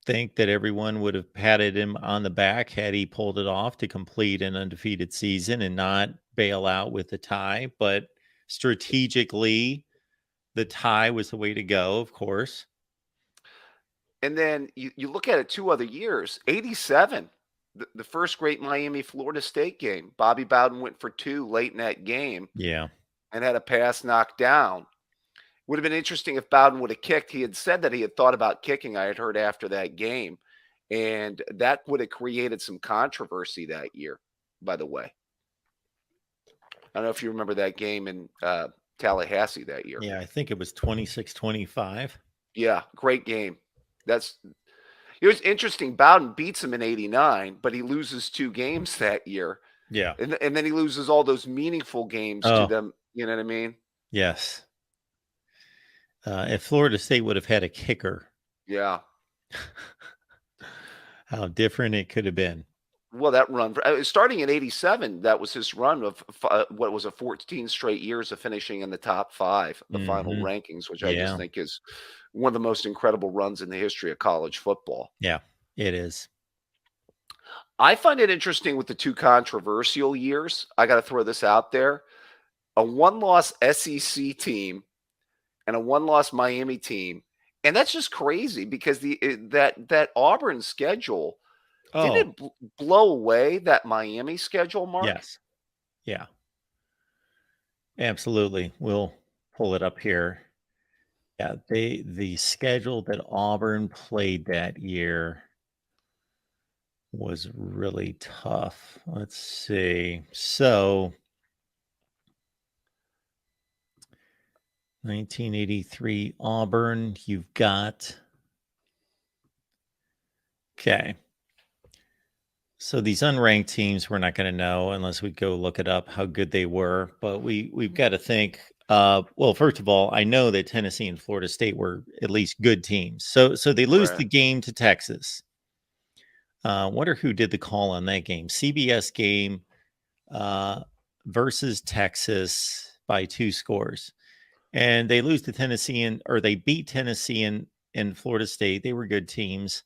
S1: think that everyone would have patted him on the back had he pulled it off to complete an undefeated season and not bail out with the tie. But strategically, the tie was the way to go, of course.
S2: And then you look at it 2 other years, 87, the first great Miami-Florida State game. Bobby Bowden went for 2 late in that game
S1: Yeah.
S2: and had a pass knocked down. Would have been interesting if Bowden would have kicked. He had said that he had thought about kicking, I had heard after that game, and that would have created some controversy that year, by the way. I don't know if you remember that game in Tallahassee that year.
S1: Yeah, I think it was 26-25.
S2: Yeah, great game. It was interesting. Bowden beats him in '89, but he loses 2 games that year.
S1: Yeah.
S2: And then he loses all those meaningful games to
S1: Oh,
S2: them. You know what I mean?
S1: yes. If Florida State would have had a kicker,
S2: Yeah.
S1: how different it could have been.
S2: Well, that run starting in '87, that was his run of what was a 14 straight years of finishing in the top 5, the final
S1: Mhm.
S2: rankings, which I just
S1: Yeah.
S2: think is one of the most incredible runs in the history of college football.
S1: Yeah, it is.
S2: I find it interesting with the 2 controversial years. I got to throw this out there. A one-loss SEC team and a one-loss Miami team, and that's just crazy because that Auburn schedule
S1: Oh,
S2: didn't it blow away that Miami schedule, Mark?
S1: yes. Yeah, absolutely. We'll pull it up here. Yeah, the schedule that Auburn played that year was really tough. Let's see. So 1983 Auburn, you've got okay. So these unranked teams, we're not going to know unless we go look it up how good they were. But we've got to think. Well, first of all, I know that Tennessee and Florida State were at least good teams. So they lose
S2: Right.
S1: the game to Texas. Wonder who did the call on that game? CBS game uh, versus Texas by 2 scores, and they lose to Tennessee or they beat Tennessee and Florida State. They were good teams.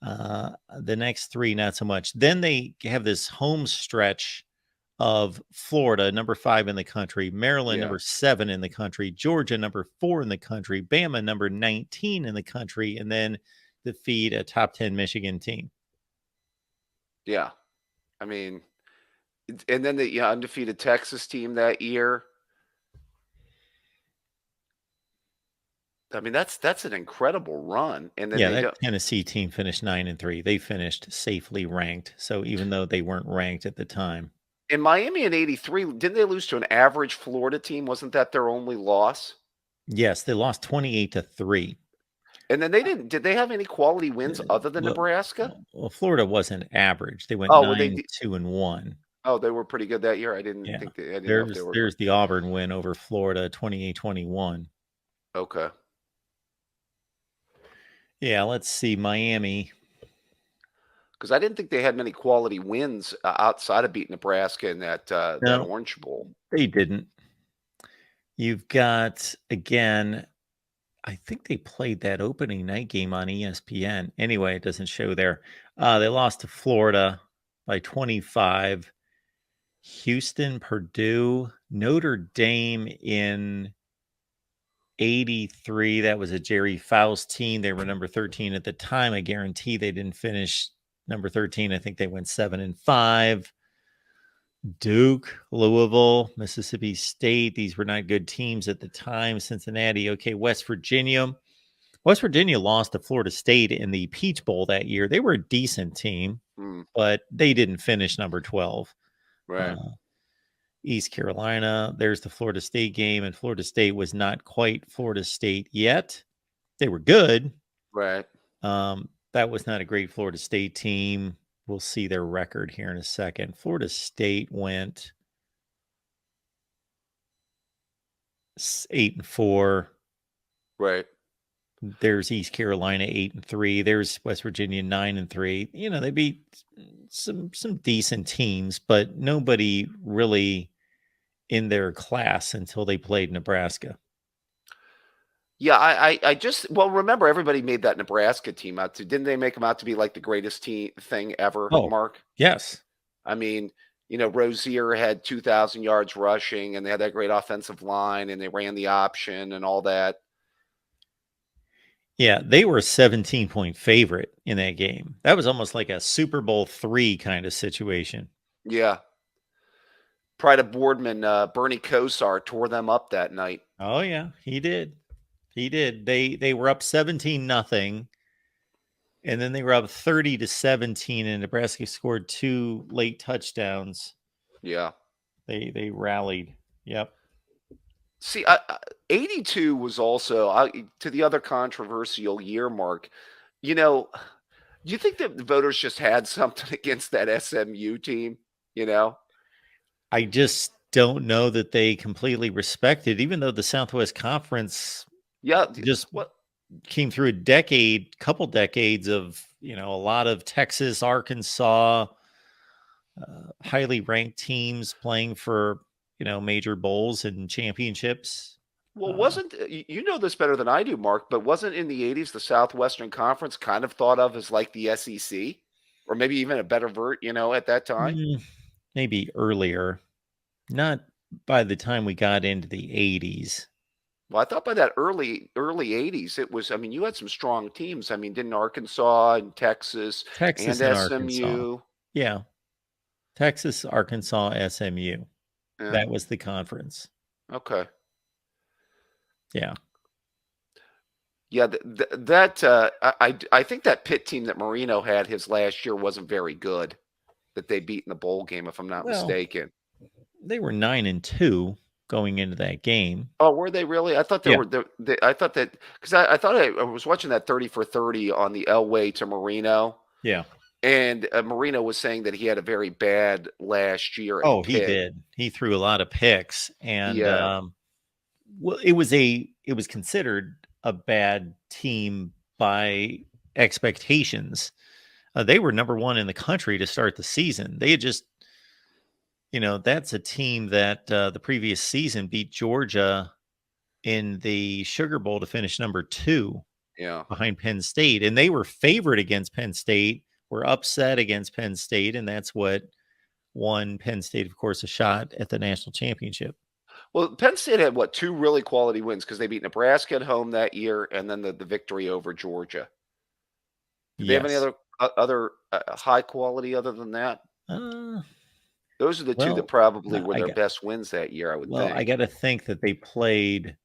S1: The next 3, not so much. Then they have this home stretch of Florida, number 5 in the country, Maryland,
S2: Yeah.
S1: number 7 in the country, Georgia, number 4 in the country, Bama, number 19 in the country, and then defeat a top 10 Michigan team.
S2: Yeah. I mean, and then the undefeated Texas team that year. I mean, that's an incredible run. And then
S1: Yeah,
S2: they
S1: that
S2: don't.
S1: Tennessee team finished 9-3. They finished safely ranked. So even though they weren't ranked at the time.
S2: In Miami in '83, didn't they lose to an average Florida team? Wasn't that their only loss?
S1: Yes, they lost 28-3.
S2: And then they didn't. Did they have any quality wins other than
S1: Well,
S2: Nebraska?
S1: well, Florida wasn't average. They went
S2: Oh, were they?
S1: 9-2-1.
S2: Oh, they were pretty good that year.
S1: Yeah.
S2: I didn't know if they were good.
S1: There's the Auburn win over Florida 28-21.
S2: Okay.
S1: Yeah, let's see Miami.
S2: Because I didn't think they had many quality wins outside of beating Nebraska in that
S1: No,
S2: Orange Bowl.
S1: they didn't. You've got again, I think they played that opening night game on ESPN. Anyway, it doesn't show there. They lost to Florida by 25. Houston, Purdue, Notre Dame in 83. That was a Jerry Faust team. They were number 13 at the time. I guarantee they didn't finish number 13. I think they went 7-5. Duke, Louisville, Mississippi State. These were not good teams at the time. Cincinnati. Okay, West Virginia. West Virginia lost to Florida State in the Peach Bowl that year. They were a decent team, but they didn't finish number 12.
S2: Right.
S1: East Carolina, there's the Florida State game, and Florida State was not quite Florida State yet. They were good.
S2: Right.
S1: That was not a great Florida State team. we'll see their record here in a second. Florida State went 8-4.
S2: Right.
S1: There's East Carolina 8-3. There's West Virginia 9-3. You know, they beat some decent teams, but nobody really in their class until they played Nebraska.
S2: Yeah, I just well, remember everybody made that Nebraska team out to didn't they make them out to be like the greatest team thing ever,
S1: Oh,
S2: Mark?
S1: yes.
S2: I mean, Rozier had 2,000 yards rushing, and they had that great offensive line, and they ran the option and all that.
S1: Yeah, they were a 17-point favorite in that game. That was almost like a Super Bowl III kind of situation.
S2: Yeah. Pride of Boardman, Bernie Kosar tore them up that night.
S1: Oh yeah, he did. He did. They were up 17-0, and then they were up 30-17, and Nebraska scored 2 late touchdowns.
S2: Yeah.
S1: They rallied. Yep.
S2: See, 82 was also to the other controversial year, Mark. You know, do you think that the voters just had something against that SMU team? You know?
S1: I just don't know that they completely respected, even though the Southwest Conference
S2: Yeah.
S1: just
S2: What?
S1: came through couple decades of, a lot of Texas, Arkansas, highly ranked teams playing for, major bowls and championships.
S2: Well, wasn't you know this better than I do, Mark? But wasn't in the '80s the Southwestern Conference kind of thought of as like the SEC, or maybe even a better at that time?
S1: Mm, maybe earlier, not by the time we got into the 80s.
S2: Well, I thought by that early '80s, it was. I mean, you had some strong teams. I mean, didn't Arkansas and Texas and
S1: Texas and Arkansas.
S2: SMU?
S1: Yeah. Texas, Arkansas, SMU.
S2: Yeah.
S1: That was the conference.
S2: Okay.
S1: Yeah.
S2: Yeah. That I think that Pitt team that Marino had his last year wasn't very good. That they beat in the bowl game, if I'm not
S1: Well,
S2: mistaken.
S1: they were 9-2 going into that game.
S2: Oh, were they really? I thought
S1: Yeah.
S2: I thought that because I thought I was watching that 30 for 30 on the Elway to Marino,
S1: Yeah.
S2: and Marino was saying that he had a very bad last year at
S1: Oh, he
S2: Pitt.
S1: did. He threw a lot of picks, and
S2: Yeah,
S1: well, it was considered a bad team by expectations. They were number 1 in the country to start the season. They had just, that's a team that the previous season beat Georgia in the Sugar Bowl to finish number 2
S2: yeah.
S1: behind Penn State, and they were favored against Penn State, were upset against Penn State, and that's what won Penn State, of course, a shot at the national championship.
S2: Well, Penn State had what, two really quality wins because they beat Nebraska at home that year, and then the victory over Georgia. Did they have any
S1: Yes.
S2: other high quality other than that?
S1: Uh,
S2: Those are the two that
S1: well,
S2: probably
S1: no,
S2: were their best wins that year, I would
S1: I
S2: think.
S1: got to think that they played,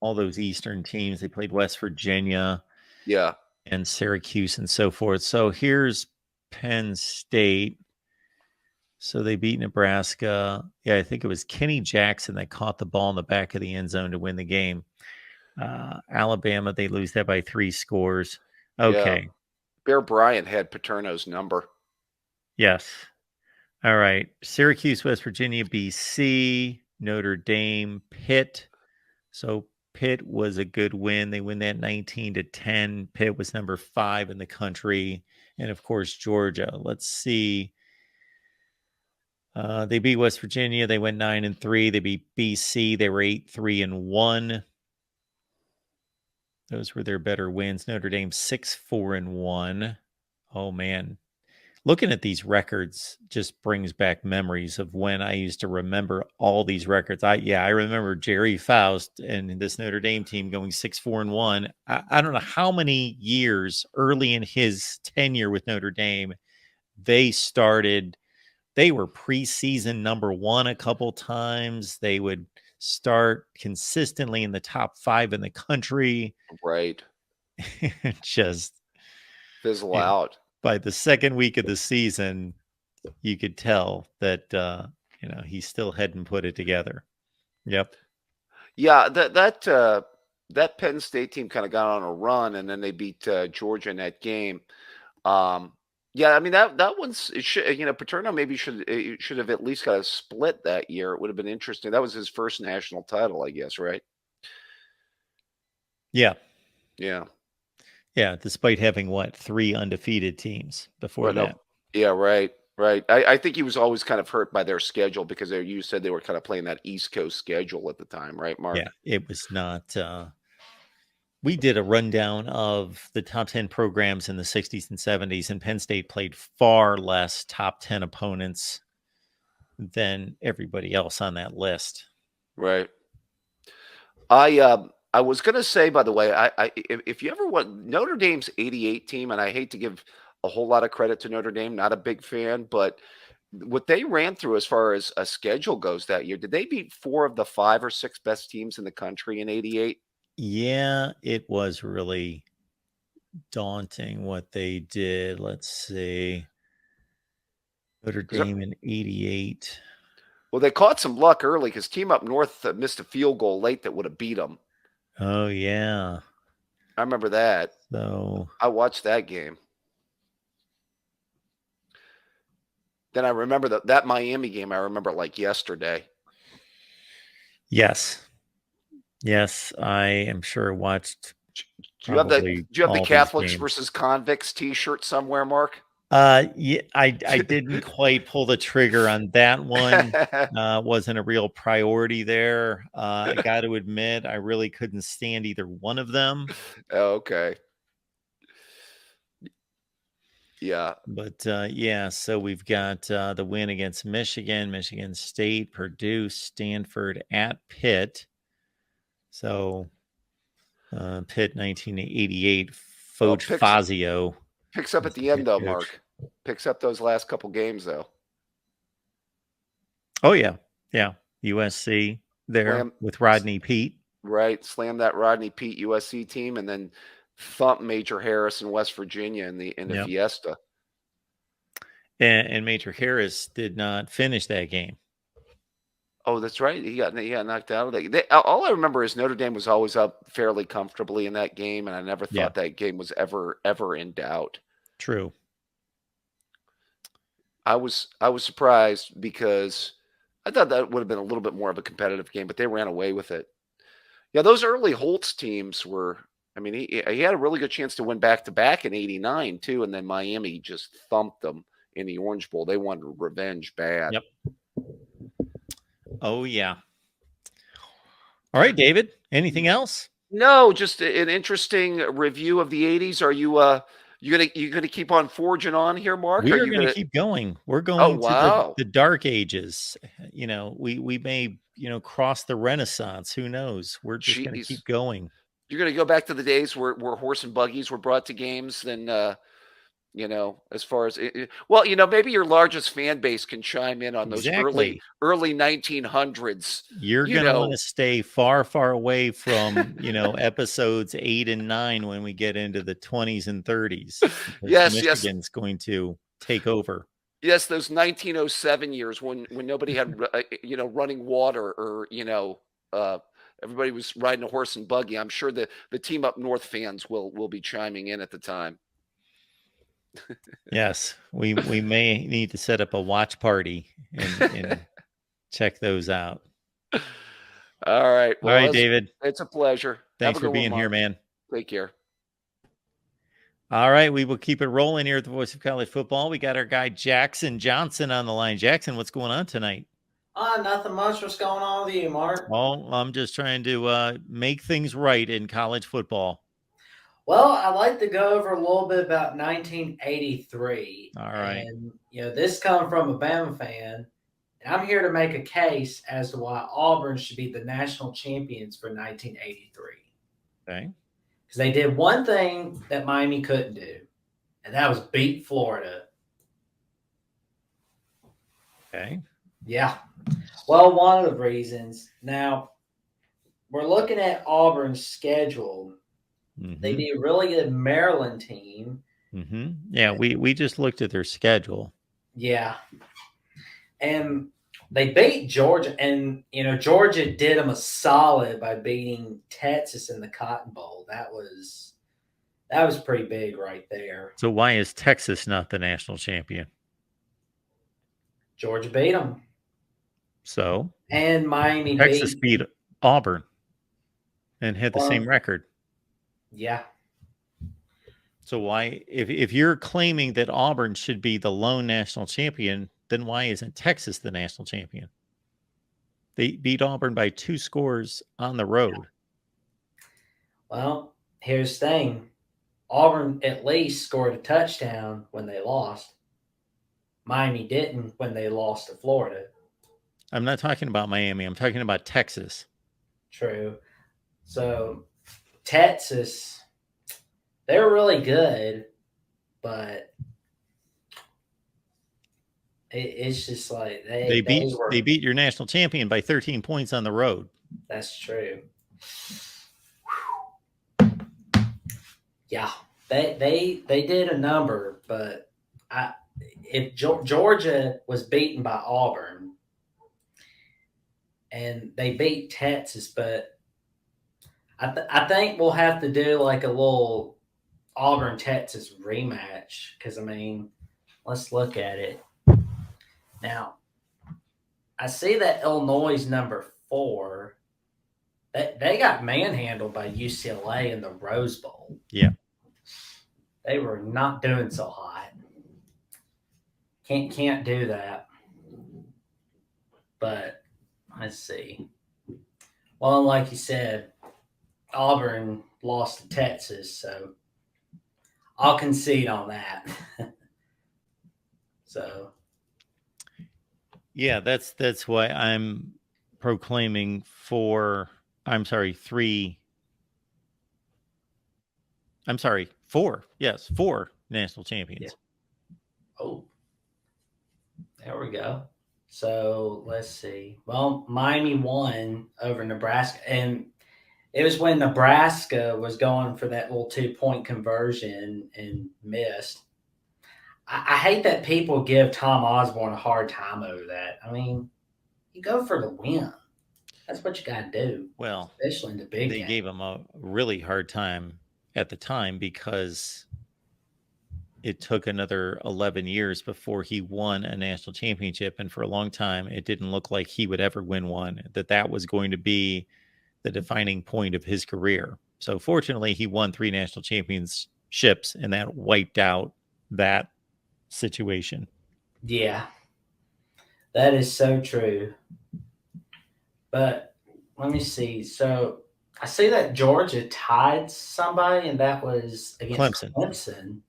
S1: all those Eastern teams. They played West Virginia
S2: Yeah,
S1: and Syracuse and so forth. So here's Penn State. So they beat Nebraska. Yeah, I think it was Kenny Jackson that caught the ball in the back of the end zone to win the game. Alabama, they lose that by 3 scores.
S2: yeah.
S1: Okay.
S2: Bear Bryant had Paterno's number.
S1: Yes. All right. Syracuse, West Virginia, BC, Notre Dame, Pitt. So Pitt was a good win. They win that 19-10. Pitt was number 5 in the country. And of course, Georgia. Let's see. They beat West Virginia. They went 9-3. They beat BC. They were 8-3-1. Those were their better wins. Notre Dame 6-4-1. Oh man, looking at these records just brings back memories of when I used to remember all these records. I remember Jerry Faust and this Notre Dame team going 6-4-1. I don't know how many years early in his tenure with Notre Dame they were preseason number 1 a couple times. They would start consistently in the top 5 in the country.
S2: Right.
S1: Just
S2: Fizzle
S1: yeah,
S2: out.
S1: by the second week of the season, you could tell that he still hadn't put it together. Yep.
S2: Yeah, that Penn State team kind of got on a run, and then they beat Georgia in that game. Yeah, I mean that one's it should Paterno maybe should have at least got a split that year. It would have been interesting. That was his first national title, I guess, right?
S1: Yeah.
S2: Yeah.
S1: Yeah. Despite having what, 3 undefeated teams before
S2: Well, no.
S1: that.
S2: Yeah, right. Right. I think he was always kind of hurt by their schedule because you said they were kind of playing that East Coast schedule at the time, right,
S1: Yeah.
S2: Mark?
S1: It was not. We did a rundown of the top 10 programs in the 60s and 70s, and Penn State played far less top 10 opponents than everybody else on that list.
S2: Right. I was gonna say, by the way, if you ever want Notre Dame's '88 team, and I hate to give a whole lot of credit to Notre Dame, not a big fan, but what they ran through as far as a schedule goes that year, did they beat 4 of the 5 or 6 best teams in the country in '88?
S1: Yeah, it was really daunting what they did. Let's see. Notre
S2: 'Cause
S1: Dame in 88.
S2: well, they caught some luck early because Team Up North missed a field goal late that would have beat them.
S1: Oh, yeah.
S2: I remember that.
S1: So,
S2: I watched that game. Then I remember that Miami game. I remember like yesterday.
S1: yes. Yes, I am sure watched
S2: Do you have the
S1: probably
S2: Do you have the
S1: all these
S2: Catholics
S1: games.
S2: versus convicts T-shirt somewhere, Mark?
S1: Yeah, I didn't quite pull the trigger on that one. Wasn't a real priority there. I got to admit, I really couldn't stand either one of them.
S2: Oh, okay. Yeah.
S1: But yeah, so we've got the win against Michigan, Michigan State, Purdue, Stanford at Pitt. So Pitt 1988,
S2: Well,
S1: Foch Fazio
S2: picks up
S1: was
S2: at
S1: the
S2: the end
S1: head
S2: though,
S1: coach.
S2: Mark. Picks up those last couple games though.
S1: Oh yeah, yeah. USC there
S2: Slam,
S1: with Rodney Pete.
S2: right? Slam that Rodney Pete USC team, and then thump Major Harris in West Virginia in the
S1: Yep.
S2: Fiesta.
S1: And Major Harris did not finish that game.
S2: Oh, that's right. He got knocked out of that. All I remember is Notre Dame was always up fairly comfortably in that game, and I never
S1: Yeah,
S2: thought that game was ever in doubt.
S1: true.
S2: I was surprised because I thought that would have been a little bit more of a competitive game, but they ran away with it. Yeah, those early Holtz teams were. I mean, he had a really good chance to win back to back in '89 too, and then Miami just thumped them in the Orange Bowl. They wanted revenge bad.
S1: Yep. Oh yeah. All right, David. Anything else?
S2: No, just an interesting review of the '80s. Are you gonna keep on forging on here, Mark? Are
S1: We are
S2: you
S1: going to
S2: gonna?
S1: keep going. We're
S2: Oh
S1: going to
S2: wow,
S1: the dark ages. We may, cross the Renaissance. Who knows? We're just going to
S2: jeez,
S1: keep going.
S2: you're gonna go back to the days where horse and buggies were brought to games. Then as far as well, maybe your largest fan base can chime in on those
S1: Exactly.
S2: early 1900s.
S1: You're
S2: You
S1: going to want
S2: know,
S1: to stay far, far away from, episodes 8 and 9 when we get into the 20s and 30s, because
S2: yes, yes,
S1: Michigan's going to take over.
S2: yes, those 1907 years when nobody had running water or uh, everybody was riding a horse and buggy. I'm sure the team up north fans will be chiming in at the time.
S1: Yes, we may need to set up a watch party and check those out.
S2: All right.
S1: All
S2: Well,
S1: right, David.
S2: it's a pleasure. Have
S1: Thanks
S2: a
S1: for
S2: good one,
S1: being here,
S2: Mark.
S1: man.
S2: Take care.
S1: All right, we will keep it rolling here at the Voice of College Football. We got our guy Jackson Johnson on the line. Jackson, what's going on tonight?
S3: Nothing much. What's going on with you, Mark?
S1: Oh, I'm just trying to make things right in college football.
S3: Well, I'd like to go over a little bit about 1983.
S1: All right.
S3: And, this comes from a Bama fan. And I'm here to make a case as to why Auburn should be the national champions for 1983.
S1: Okay.
S3: Because they did one thing that Miami couldn't do, and that was beat Florida.
S1: Okay.
S3: Yeah. Well, one of the reasons. Now, we're looking at Auburn's schedule.
S1: Mm-hmm.
S3: They did a really good Maryland team.
S1: Mm-hmm. Yeah, we just looked at their schedule.
S3: Yeah. And they beat Georgia, and, Georgia did them a solid by beating Texas in the Cotton Bowl. That was That was pretty big right there.
S1: So why is Texas not the national champion?
S3: Georgia beat them.
S1: So
S3: And Miami
S1: Texas beat Auburn and had the same record.
S3: Yeah.
S1: So why, if you're claiming that Auburn should be the lone national champion, then why isn't Texas the national champion? They beat Auburn by 2 scores on the road.
S3: Well, here's the thing. Auburn at least scored a touchdown when they lost. Miami didn't when they lost to Florida.
S1: I'm not talking about Miami. I'm talking about Texas.
S3: True. So Texas, they're really good, but it's just like
S1: they beat your national champion by 13 points on the road.
S3: That's true. Yeah, they did a number, but if Georgia was beaten by Auburn and they beat Texas, but I think we'll have to do like a little Auburn Texas rematch because I mean, let's look at it now. I see that Illinois is number 4. They got manhandled by UCLA in the Rose Bowl.
S1: Yeah.
S3: They were not doing so hot. Can't do that. But let's see. Well, like you said, Auburn lost to Texas, so I'll concede on that. So
S1: yeah, that's why I'm proclaiming 4 Yes, 4 national champions.
S3: Yeah. Oh, there we go. So let's see. Well, Miami won over Nebraska, and it was when Nebraska was going for that little 2-point conversion and missed. I hate that people give Tom Osborne a hard time over that. I mean, you go for the win. That's what you got to do.
S1: Well,
S3: especially in the big game.
S1: They gave him a really hard time at the time because it took another 11 years before he won a national championship. And for a long time, it didn't look like he would ever win one, that was going to be the defining point of his career. So fortunately, he won 3 national championships, and that wiped out that situation.
S3: Yeah, that is so true. But let me see. So I see that Georgia tied somebody, and that was against Clemson.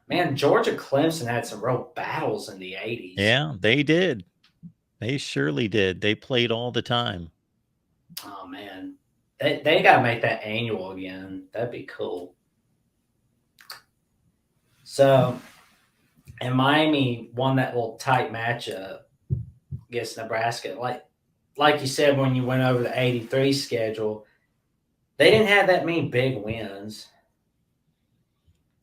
S3: Man, Georgia Clemson had some real battles in the 80s.
S1: Yeah, they did. They surely did. They played all the time.
S3: Oh, man. They got to make that annual again. That'd be cool. So, and Miami won that little tight matchup against Nebraska. Like you said, when you went over the 83 schedule, they didn't have that many big wins.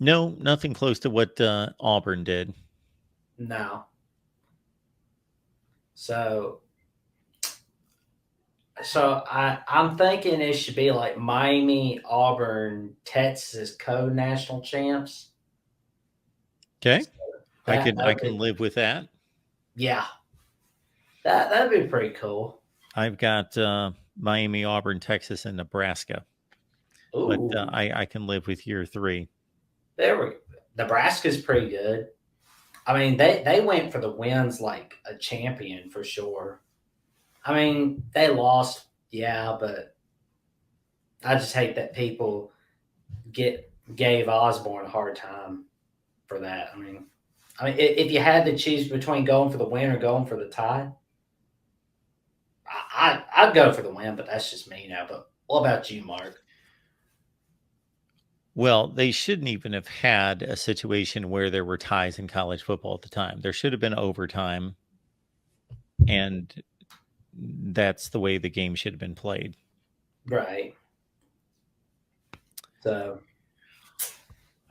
S1: No, nothing close to what Auburn did.
S3: No. So I'm thinking it should be like Miami, Auburn, Texas co-national champs.
S1: Okay. So I can live with that.
S3: Yeah. That'd be pretty cool.
S1: I've got Miami, Auburn, Texas, and Nebraska. Ooh. But I can live with year 3.
S3: Nebraska's pretty good. I mean, they went for the wins like a champion for sure. I mean, they lost, yeah, but I just hate that people gave Osborne a hard time for that. I mean, if you had to choose between going for the win or going for the tie, I'd go for the win, but that's just me now. But what about you, Mark?
S1: Well, they shouldn't even have had a situation where there were ties in college football at the time. There should have been overtime, and that's the way the game should have been played.
S3: Right. So.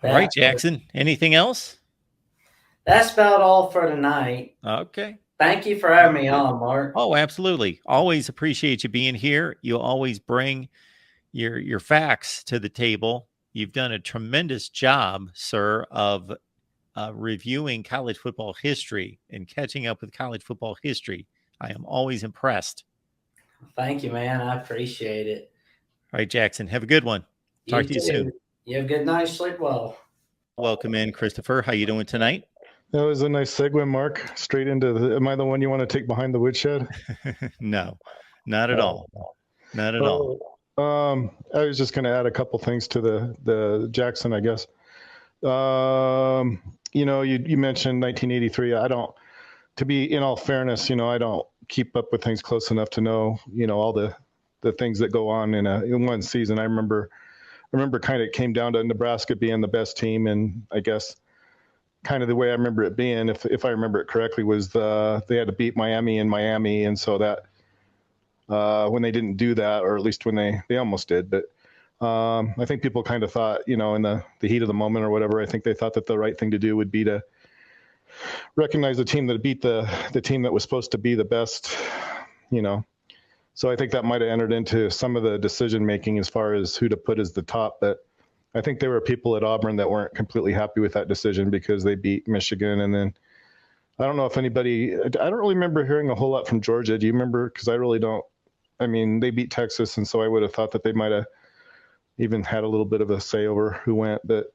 S1: All right, Jackson. Anything else?
S3: That's about all for tonight.
S1: Okay.
S3: Thank you for having me on, Mark.
S1: Oh, absolutely. Always appreciate you being here. You always bring your facts to the table. You've done a tremendous job, sir, of reviewing college football history and catching up with college football history. I am always impressed.
S3: Thank you, man. I appreciate it.
S1: All right, Jackson, have a good one. Talk to you soon.
S3: You have a good night. Sleep well.
S1: Welcome in, Christopher. How you doing tonight?
S4: That was a nice segue, Mark. Straight into am I the one you want to take behind the woodshed?
S1: No, not at all. Not at all.
S4: I was just going to add a couple things to the Jackson, I guess. You mentioned 1983. To be in all fairness, I don't keep up with things close enough to know, all the things that go on in one season. I remember kind of it came down to Nebraska being the best team, and I guess kind of the way I remember it being, if I remember it correctly, was they had to beat Miami in Miami, and so that when they didn't do that, or at least when they almost did, but I think people kind of thought, in the heat of the moment or whatever, I think they thought that the right thing to do would be to recognize the team that beat the team that was supposed to be the best, So I think that might have entered into some of the decision making as far as who to put as the top. But I think there were people at Auburn that weren't completely happy with that decision because they beat Michigan. And then I don't know if I don't really remember hearing a whole lot from Georgia. Do you remember? Because I really don't. I mean, they beat Texas, and so I would have thought that they might have even had a little bit of a say over who went. But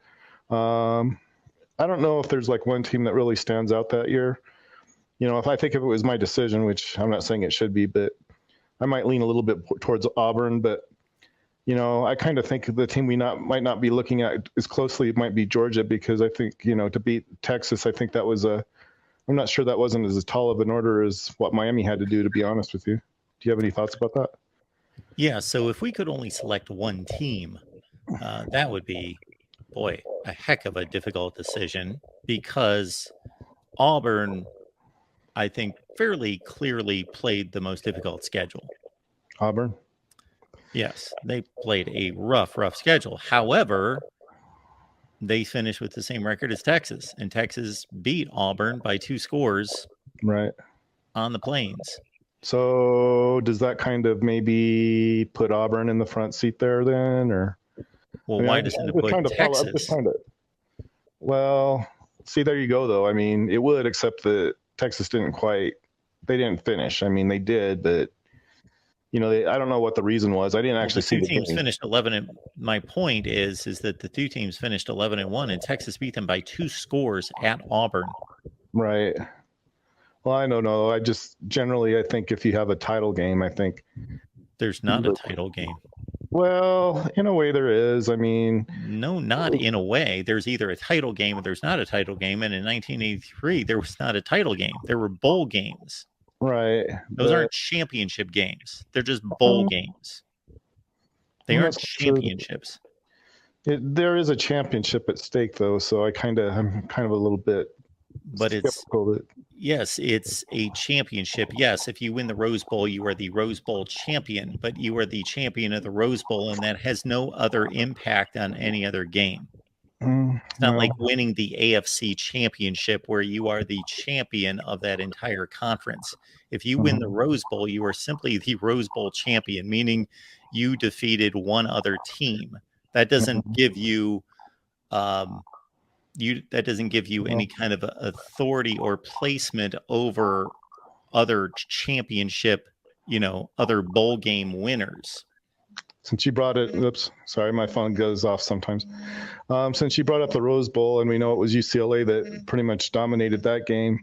S4: I don't know if there's like one team that really stands out that year. If I think if it was my decision, which I'm not saying it should be, but I might lean a little bit towards Auburn. But, I kind of think the team we might not be looking at as closely might be Georgia, because I think, to beat Texas, I think that was I'm not sure that wasn't as tall of an order as what Miami had to do, to be honest with you. Do you have any thoughts about that?
S1: Yeah, so if we could only select one team, that would be, boy, a heck of a difficult decision, because Auburn, I think, fairly clearly played the most difficult schedule.
S4: Auburn?
S1: Yes, they played a rough schedule. However, they finished with the same record as Texas, and Texas beat Auburn by 2 scores
S4: right
S1: on the Plains.
S4: So does that kind of maybe put Auburn in the front seat there then, or?
S1: Well, why doesn't it put Texas?
S4: Well, see, there you go, though. I mean, it would, except that Texas didn't finish. I mean, they did, but, I don't know what the reason was. I didn't actually see the
S1: two teams finished 11. And my point is that the two teams finished 11-1, and Texas beat them by 2 scores at Auburn.
S4: Right. Well, I don't know. I think if you have a title game, I think
S1: there's not a title game.
S4: Well, in a way there is. I mean,
S1: no, not in a way. There's either a title game or there's not a title game. And in 1983, there was not a title game. There were bowl games.
S4: Right.
S1: Those aren't championship games. They're just bowl games. They aren't championships.
S4: There is a championship at stake, though. So I'm kind of a little bit.
S1: But yes, it's a championship. Yes, if you win the Rose Bowl, you are the Rose Bowl champion, but you are the champion of the Rose Bowl, and that has no other impact on any other game. It's not like winning the AFC championship where you are the champion of that entire conference. If you win the Rose Bowl, you are simply the Rose Bowl champion, meaning you defeated one other team. That doesn't give you any kind of authority or placement over other championship, other bowl game winners.
S4: Since you brought it, sorry, my phone goes off sometimes. Since you brought up the Rose Bowl, and we know it was UCLA that pretty much dominated that game,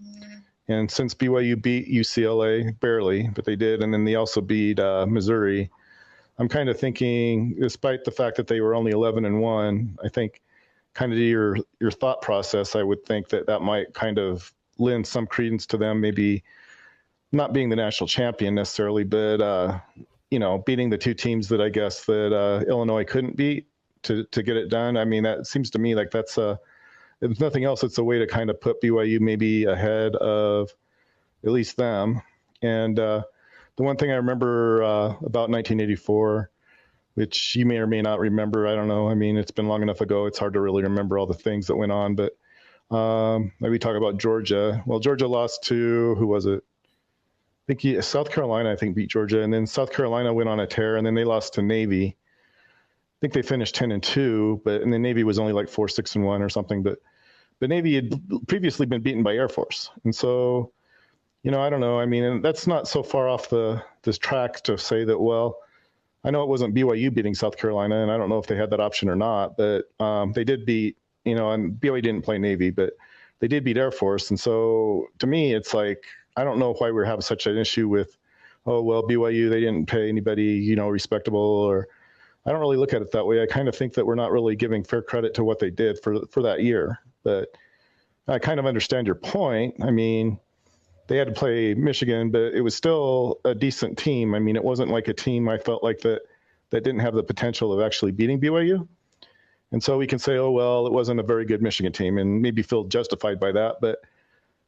S4: and since BYU beat UCLA barely, but they did, and then they also beat Missouri, I'm kind of thinking, despite the fact that they were only 11-1, I think kind of your thought process, I would think that might kind of lend some credence to them, maybe not being the national champion necessarily, but beating the 2 teams that I guess that Illinois couldn't beat to get it done. I mean, that seems to me like that's if nothing else, it's a way to kind of put BYU maybe ahead of at least them. And the one thing I remember about 1984, which you may or may not remember, I don't know. I mean, it's been long enough ago. It's hard to really remember all the things that went on. But maybe talk about Georgia. Well, Georgia lost to, who was it? I think South Carolina, beat Georgia. And then South Carolina went on a tear, and then they lost to Navy. think they finished 10-2, and then Navy was only like 4-6-1 or something. But Navy had previously been beaten by Air Force, and so I don't know. I mean, and that's not so far off this track to say that. Well, I know it wasn't BYU beating South Carolina, and I don't know if they had that option or not, but they did beat, and BYU didn't play Navy, but they did beat Air Force. And so to me, it's like, I don't know why we're having such an issue with, oh, well, BYU, they didn't pay anybody, respectable, or I don't really look at it that way. I kind of think that we're not really giving fair credit to what they did for that year. But I kind of understand your point. I mean, they had to play Michigan, but it was still a decent team. I mean, it wasn't like a team I felt like that didn't have the potential of actually beating BYU. And so we can say, oh, well, it wasn't a very good Michigan team, and maybe feel justified by that. But,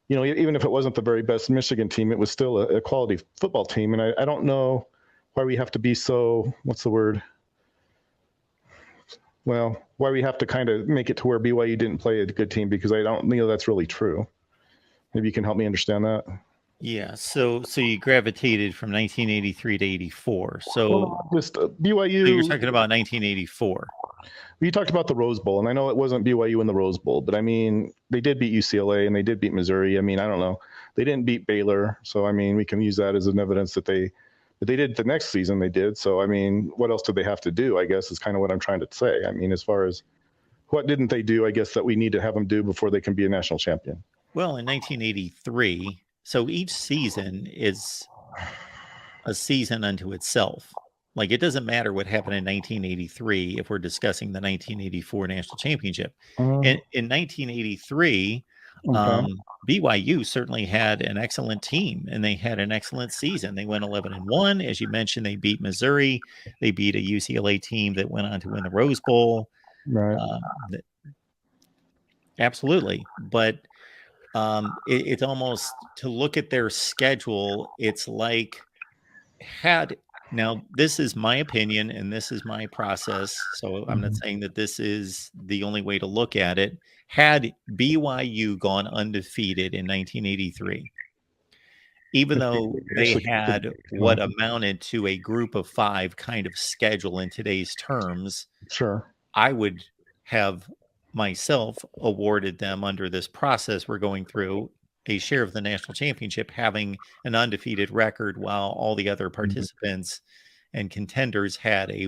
S4: even if it wasn't the very best Michigan team, it was still a quality football team. And I don't know why we have to be so, what's the word? Well, why we have to kind of make it to where BYU didn't play a good team, because I don't know that's really true. Maybe you can help me understand that.
S1: Yeah. So you gravitated from 1983 to 84. So
S4: just BYU.
S1: So you're talking about 1984.
S4: You talked about the Rose Bowl, and I know it wasn't BYU in the Rose Bowl, but I mean, they did beat UCLA and they did beat Missouri. I mean, I don't know. They didn't beat Baylor. So, I mean, we can use that as an evidence that they did the next season they did. So, I mean, what else did they have to do, I guess, is kind of what I'm trying to say. I mean, as far as what didn't they do, I guess, that we need to have them do before they can be a national champion?
S1: Well, in 1983, so each season is a season unto itself. Like, it doesn't matter what happened in 1983 if we're discussing the 1984 national championship. In 1983, BYU certainly had an excellent team, and they had an excellent season. They went 11-1. As you mentioned, they beat Missouri. They beat a UCLA team that went on to win the Rose Bowl.
S4: Right.
S1: Absolutely. But it's almost, to look at their schedule, it's like, now this is my opinion and this is my process, so I'm not saying that this is the only way to look at it. Had BYU gone undefeated in 1983, even though they had what amounted to a group of 5 kind of schedule in today's terms,
S4: sure,
S1: I would have myself awarded them, under this process we're going through, a share of the national championship, having an undefeated record, while all the other participants and contenders had a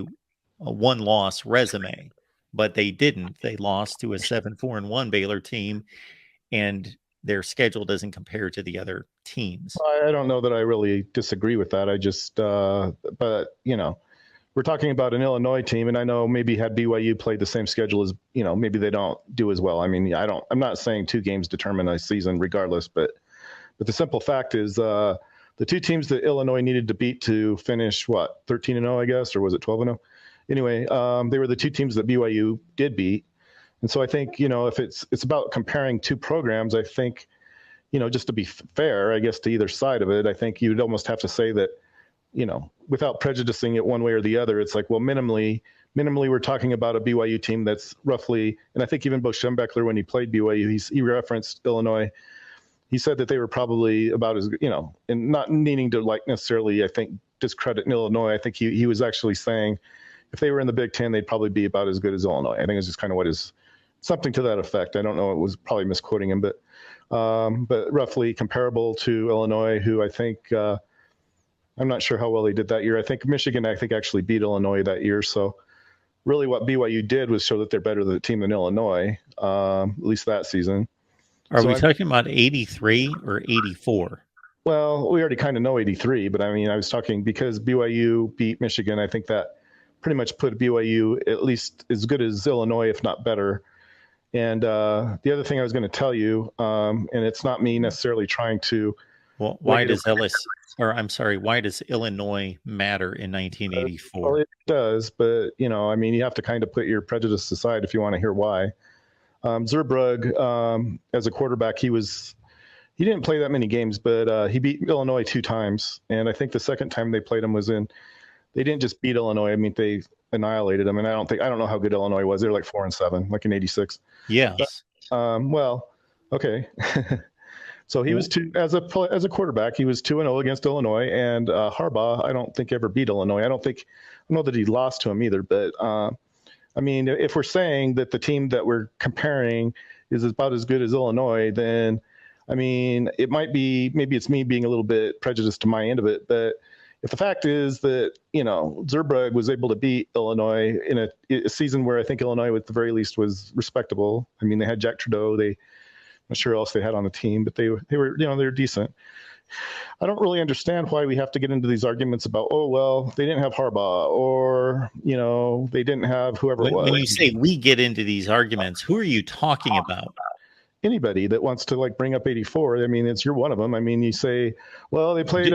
S1: 1-loss resume. But they didn't. They lost to a 7-4-1 Baylor team, and their schedule doesn't compare to the other teams.
S4: I don't know that I really disagree with that. I just, but we're talking about an Illinois team, and I know maybe had BYU played the same schedule as, maybe they don't do as well. I mean, I'm not saying 2 games determine a season regardless, but the simple fact is the 2 teams that Illinois needed to beat to finish, 13-0, I guess, or was it 12-0? Anyway, they were the 2 teams that BYU did beat. And so I think, if it's about comparing 2 programs, I think, just to be fair, I guess, to either side of it, I think you'd almost have to say that, without prejudicing it one way or the other, it's like, well, minimally, we're talking about a BYU team that's roughly, and I think even Bo Schembechler, when he played BYU, he referenced Illinois. He said that they were probably about as, and not needing to necessarily, I think, discredit Illinois. I think he was actually saying if they were in the Big Ten, they'd probably be about as good as Illinois. I think it's just kind of something to that effect. I don't know. It was probably misquoting him, but roughly comparable to Illinois, who I think, I'm not sure how well they did that year. I think Michigan, actually beat Illinois that year. So really what BYU did was show that they're better than the team than Illinois, at least that season.
S1: Are we talking about 83 or 84?
S4: Well, we already kind of know 83, but I mean, I was talking because BYU beat Michigan. I think that pretty much put BYU at least as good as Illinois, if not better. And the other thing I was going to tell you, and it's not me necessarily trying to.
S1: Well, why does Illinois matter in 1984?
S4: Well, it does, but I mean, you have to kind of put your prejudice aside if you want to hear why. Zurbrugg, as a quarterback, he didn't play that many games, but he beat Illinois 2 times, and I think the second time they played him was they didn't just beat Illinois. I mean, they annihilated them, and I don't know how good Illinois was. They were like 4-7, like in '86.
S1: Yes.
S4: Well, okay. So he was as a quarterback, he was 2-0 against Illinois, and Harbaugh, I don't think ever beat Illinois. I don't know that he lost to him either, but I mean, if we're saying that the team that we're comparing is about as good as Illinois, then, I mean, it might be, maybe it's me being a little bit prejudiced to my end of it, but if the fact is that, Zurbrugg was able to beat Illinois in a season where I think Illinois, at the very least, was respectable. I mean, they had Jack Trudeau. I'm not sure who else they had on the team, but they were, they were decent. I don't really understand why we have to get into these arguments about, oh, well, they didn't have Harbaugh, or, they didn't have whoever it was.
S1: When you say we get into these arguments, who are you talking about?
S4: Anybody that wants to bring up 84. I mean, you're one of them. I mean, you say, well, they played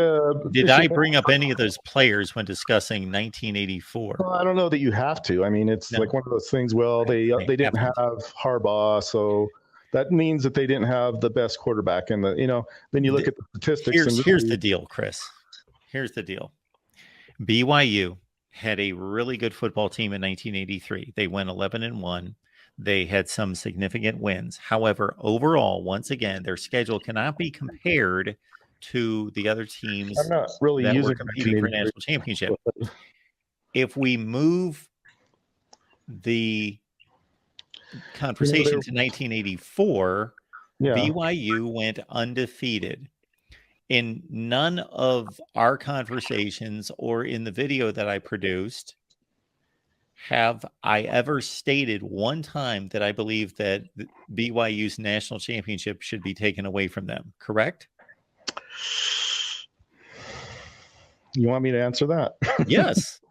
S1: Did I bring up any of those players when discussing 1984?
S4: Well, I don't know that you have to. I mean, it's like one of those things. Well, they didn't have Harbaugh, so that means that they didn't have the best quarterback. And then you look at the statistics.
S1: Here's the deal, Chris. Here's the deal. BYU had a really good football team in 1983. They went 11-1. They had some significant wins. However, overall, once again, their schedule cannot be compared to the other teams
S4: I'm not really
S1: that
S4: using
S1: were competing for a national championship. If we move the conversation to 1984, BYU went undefeated. In none of our conversations or in the video that I produced have I ever stated one time that I believe that BYU's national championship should be taken away from them, correct?
S4: You want me to answer that?
S1: Yes.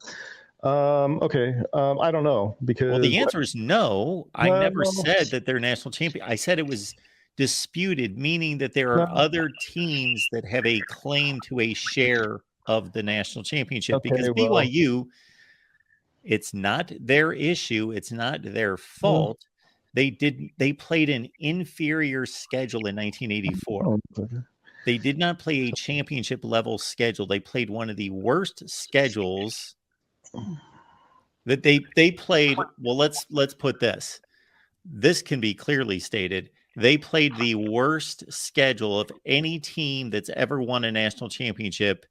S4: Okay. I don't know, because
S1: the answer is no. I never said that they're national champion. I said it was disputed, meaning that there are other teams that have a claim to a share of the national championship, because BYU, it's not their issue. It's not their fault. They played an inferior schedule in 1984. They did not play a championship level schedule. They played one of the worst schedules that they played. Well, let's put this. This can be clearly stated. They played the worst schedule of any team that's ever won a national championship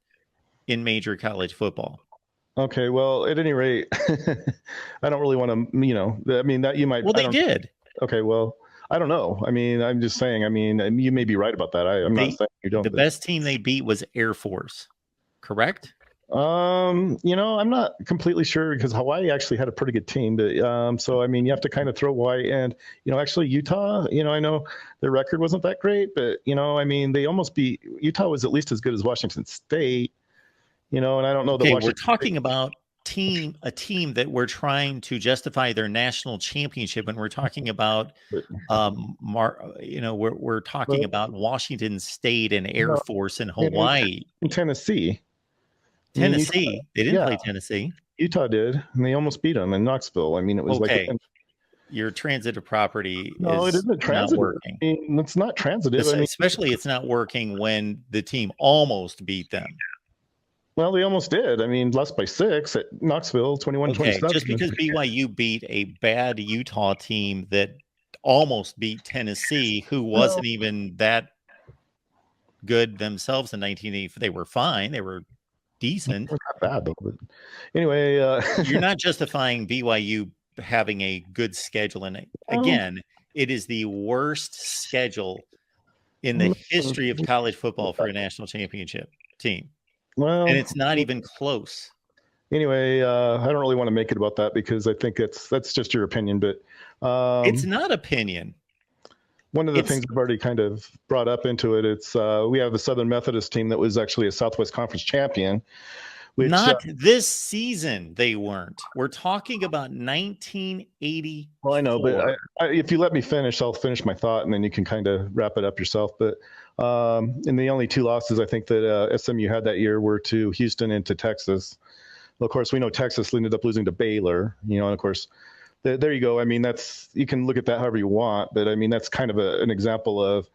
S1: in major college football.
S4: Okay, well, at any rate, I don't really want to, I mean, that you might.
S1: Well, they did.
S4: Okay, well, I don't know. I mean, I'm just saying, I mean, you may be right about that. I'm not saying you don't.
S1: The best team they beat was Air Force, correct?
S4: I'm not completely sure, because Hawaii actually had a pretty good team, but so I mean, you have to kind of throw Hawaii and actually Utah. I know their record wasn't that great, but I mean, they almost beat Utah. Was at least as good as Washington State. And I don't know that
S1: we're talking about a team that we're trying to justify their national championship, and we're talking about we're talking about Washington State and Air Force and Hawaii.
S4: In Tennessee.
S1: They didn't play Tennessee.
S4: Utah did, and they almost beat them in Knoxville. I mean, it was
S1: your transitive property
S4: it isn't transitive.
S1: Not working.
S4: I mean, it's not transitive.
S1: Especially it's not working when the team almost beat them.
S4: Well, they almost did. I mean, lost by 6 at Knoxville, 21-27.
S1: Just because BYU beat a bad Utah team that almost beat Tennessee, who wasn't even that good themselves in 1980. They were fine. They were decent.
S4: Not bad, though. But anyway,
S1: you're not justifying BYU having a good schedule. And again, it is the worst schedule in the history of college football for a national championship team.
S4: Well,
S1: and it's not even close.
S4: Anyway, I don't really want to make it about that, because I think that's just your opinion. But
S1: it's not opinion.
S4: One of the things I've already kind of brought up into it, it's we have a Southern Methodist team that was actually a Southwest Conference champion. Which,
S1: not this season, they weren't. We're talking about 1980.
S4: Well, I know, but if you let me finish, I'll finish my thought, and then you can kind of wrap it up yourself. But and the only 2 losses I think that SMU had that year were to Houston and to Texas. Well, of course, we know Texas ended up losing to Baylor, and of course, there you go. I mean, you can look at that however you want, but I mean, that's kind of an example of,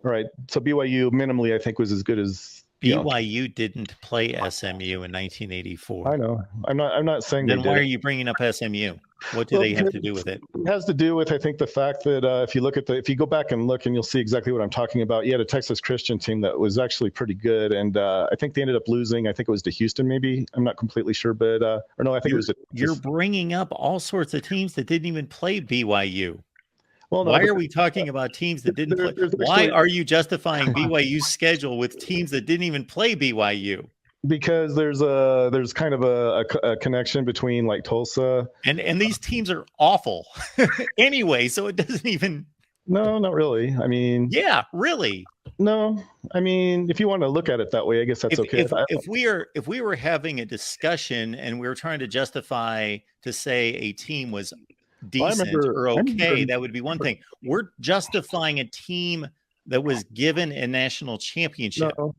S4: all right, so BYU minimally, I think, was as good as
S1: BYU didn't play SMU in 1984.
S4: I know. I'm not saying.
S1: Then why are you bringing up SMU? What do they have to do with it?
S4: It has to do with, I think, the fact that if you go back and look, and you'll see exactly what I'm talking about. You had a Texas Christian team that was actually pretty good, and I think they ended up losing. I think it was to Houston, maybe. I'm not completely sure, but or no, I think it was.
S1: You're bringing up all sorts of teams that didn't even play BYU.
S4: Well, no,
S1: why are we talking about teams that didn't play? Why are you justifying BYU's schedule with teams that didn't even play BYU?
S4: Because there's kind of a connection between like Tulsa
S1: and these teams are awful anyway, so it doesn't even.
S4: No, not really. I mean,
S1: yeah, really.
S4: No, I mean, if you want to look at it that way, I guess that's okay.
S1: If we were having a discussion and we were trying to justify to say a team was decent or okay, that would be one thing. We're justifying a team that was given a national championship.
S4: No.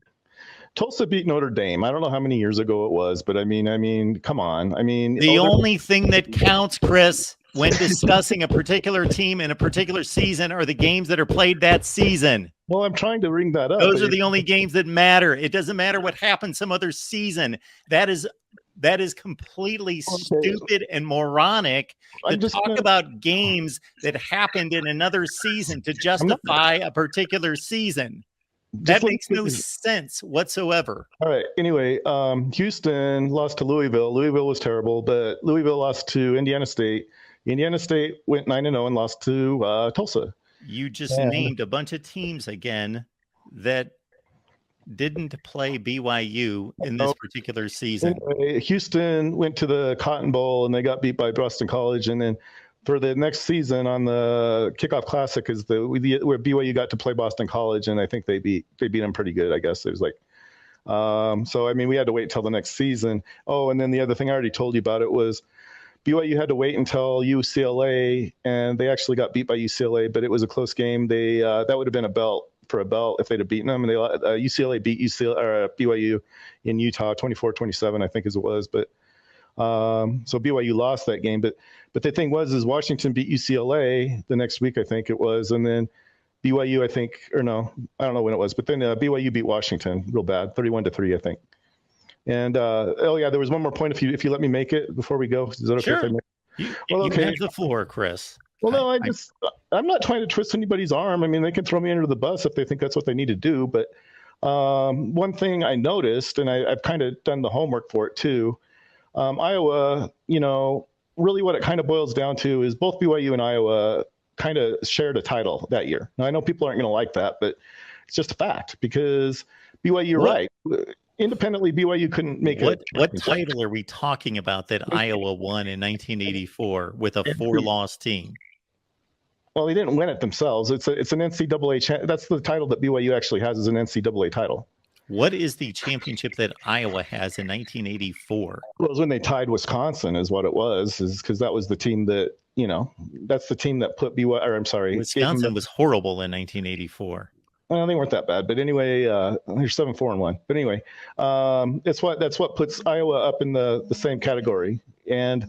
S4: Tulsa beat Notre Dame. I don't know how many years ago it was, but I mean, come on. I mean,
S1: the only thing that counts, Chris, when discussing a particular team in a particular season are the games that are played that season.
S4: Well, I'm trying to bring that up.
S1: Those are the only games that matter. It doesn't matter what happened some other season. That is completely stupid and moronic to talk about games that happened in another season to justify a particular season. That makes no sense whatsoever.
S4: All right. Anyway, Houston lost to Louisville. Louisville was terrible, but Louisville lost to Indiana State. Indiana State went 9-0 and lost to Tulsa.
S1: You just named a bunch of teams again that didn't play BYU in this particular season.
S4: Anyway, Houston went to the Cotton Bowl and they got beat by Boston College, and then for the next season on the Kickoff Classic is where BYU got to play Boston College, and I think they beat them pretty good. I guess it was like, so I mean, we had to wait until the next season. Oh, and then the other thing I already told you about it was BYU had to wait until UCLA, and they actually got beat by UCLA, but it was a close game. They that would have been a belt if they'd have beaten them, and they UCLA beat BYU in Utah 24-27, I think as it was, but. So BYU lost that game, but the thing is Washington beat UCLA the next week, I think it was, and then BYU, I think, or no, I don't know when it was, but then BYU beat Washington real bad, 31-3, I think. And there was one more point if you let me make it before we go. Is that okay?
S1: Sure. You have the floor, Chris.
S4: Well, no, I'm not trying to twist anybody's arm. I mean, they can throw me under the bus if they think that's what they need to do. But one thing I noticed, and I've kind of done the homework for it too. Iowa, really what it kind of boils down to is both BYU and Iowa kind of shared a title that year. Now, I know people aren't going to like that, but it's just a fact because BYU, right. Independently, BYU couldn't make it.
S1: What title are we talking about that Iowa won in 1984 with a 4-loss team?
S4: Well, they didn't win it themselves. It's an NCAA. That's the title that BYU actually has, is an NCAA title.
S1: What is the championship that Iowa has in 1984?
S4: Well, it was when they tied Wisconsin, is what it was, is because that was the team that, that's the team that put BYU, or I'm sorry.
S1: Wisconsin was horrible in 1984.
S4: Well, they weren't that bad, but anyway, they're 7-4-1. But anyway, that's what puts Iowa up in the same category. And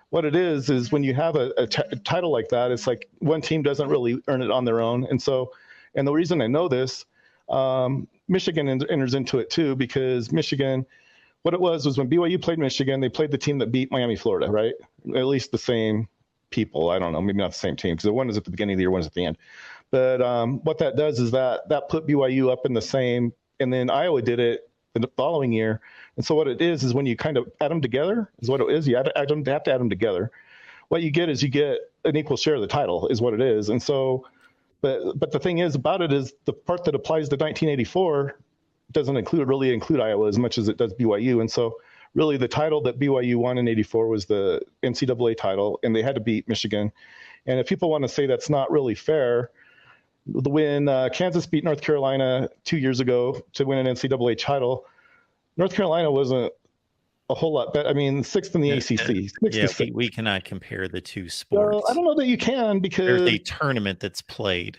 S4: what it is when you have a title like that, it's like one team doesn't really earn it on their own. And the reason I know this, Michigan enters into it too, because Michigan, what it was when BYU played Michigan, they played the team that beat Miami, Florida, right? At least the same people. I don't know, maybe not the same team, because one is at the beginning of the year, one is at the end. But what that does is that put BYU up in the same, and then Iowa did it the following year. And so what it is when you kind of add them together, is what it is. You have to add them together. What you get is an equal share of the title, is what it is. And so, but the thing is about it is the part that applies to 1984 doesn't really include Iowa as much as it does BYU. And so really the title that BYU won in 84 was the NCAA title, and they had to beat Michigan. And if people want to say that's not really fair, when Kansas beat North Carolina 2 years ago to win an NCAA title, North Carolina wasn't a whole lot better. I mean, 6th in the ACC.
S1: We cannot compare the two sports.
S4: Well, I don't know that you can, because
S1: there's a tournament that's played.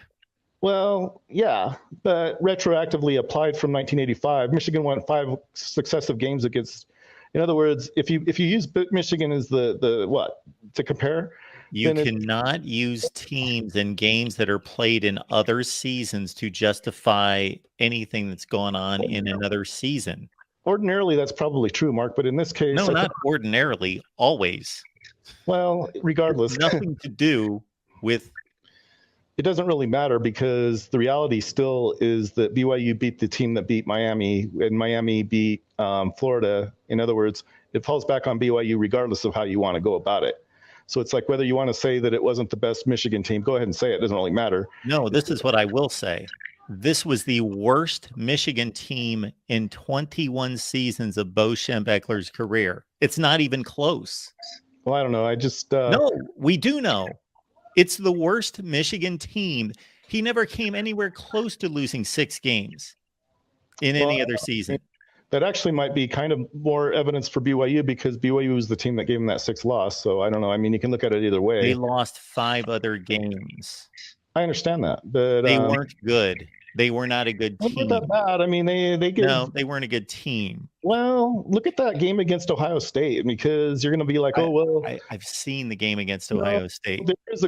S4: Well, yeah, but retroactively applied from 1985, Michigan won 5 successive games against. In other words, if you use Michigan as the what to compare,
S1: you cannot use teams and games that are played in other seasons to justify anything that's going on in another season.
S4: Ordinarily, that's probably true, Mark, but in this case...
S1: No, not ordinarily, always.
S4: Well, regardless,
S1: Nothing to do with.
S4: it doesn't really matter because the reality still is that BYU beat the team that beat Miami, and Miami beat Florida. In other words, it falls back on BYU regardless of how you want to go about it. So it's like whether you want to say that it wasn't the best Michigan team, go ahead and say it. It doesn't really matter.
S1: No, this is what I will say. This was the worst Michigan team in 21 seasons of Bo Schembechler's career. It's not even close.
S4: Well, I don't know. I just
S1: No, we do know. It's the worst Michigan team. He never came anywhere close to losing 6 games in any other season.
S4: That actually might be kind of more evidence for BYU because BYU was the team that gave him that 6th loss. So I don't know. I mean, you can look at it either way.
S1: They lost 5 other games.
S4: I understand that, but
S1: They weren't good. They were not a good team.
S4: Not that bad. I mean, they gave,
S1: No, they weren't a good team.
S4: Well, look at that game against Ohio State because you're going to be like, oh well.
S1: I've seen the game against Ohio State.
S4: There was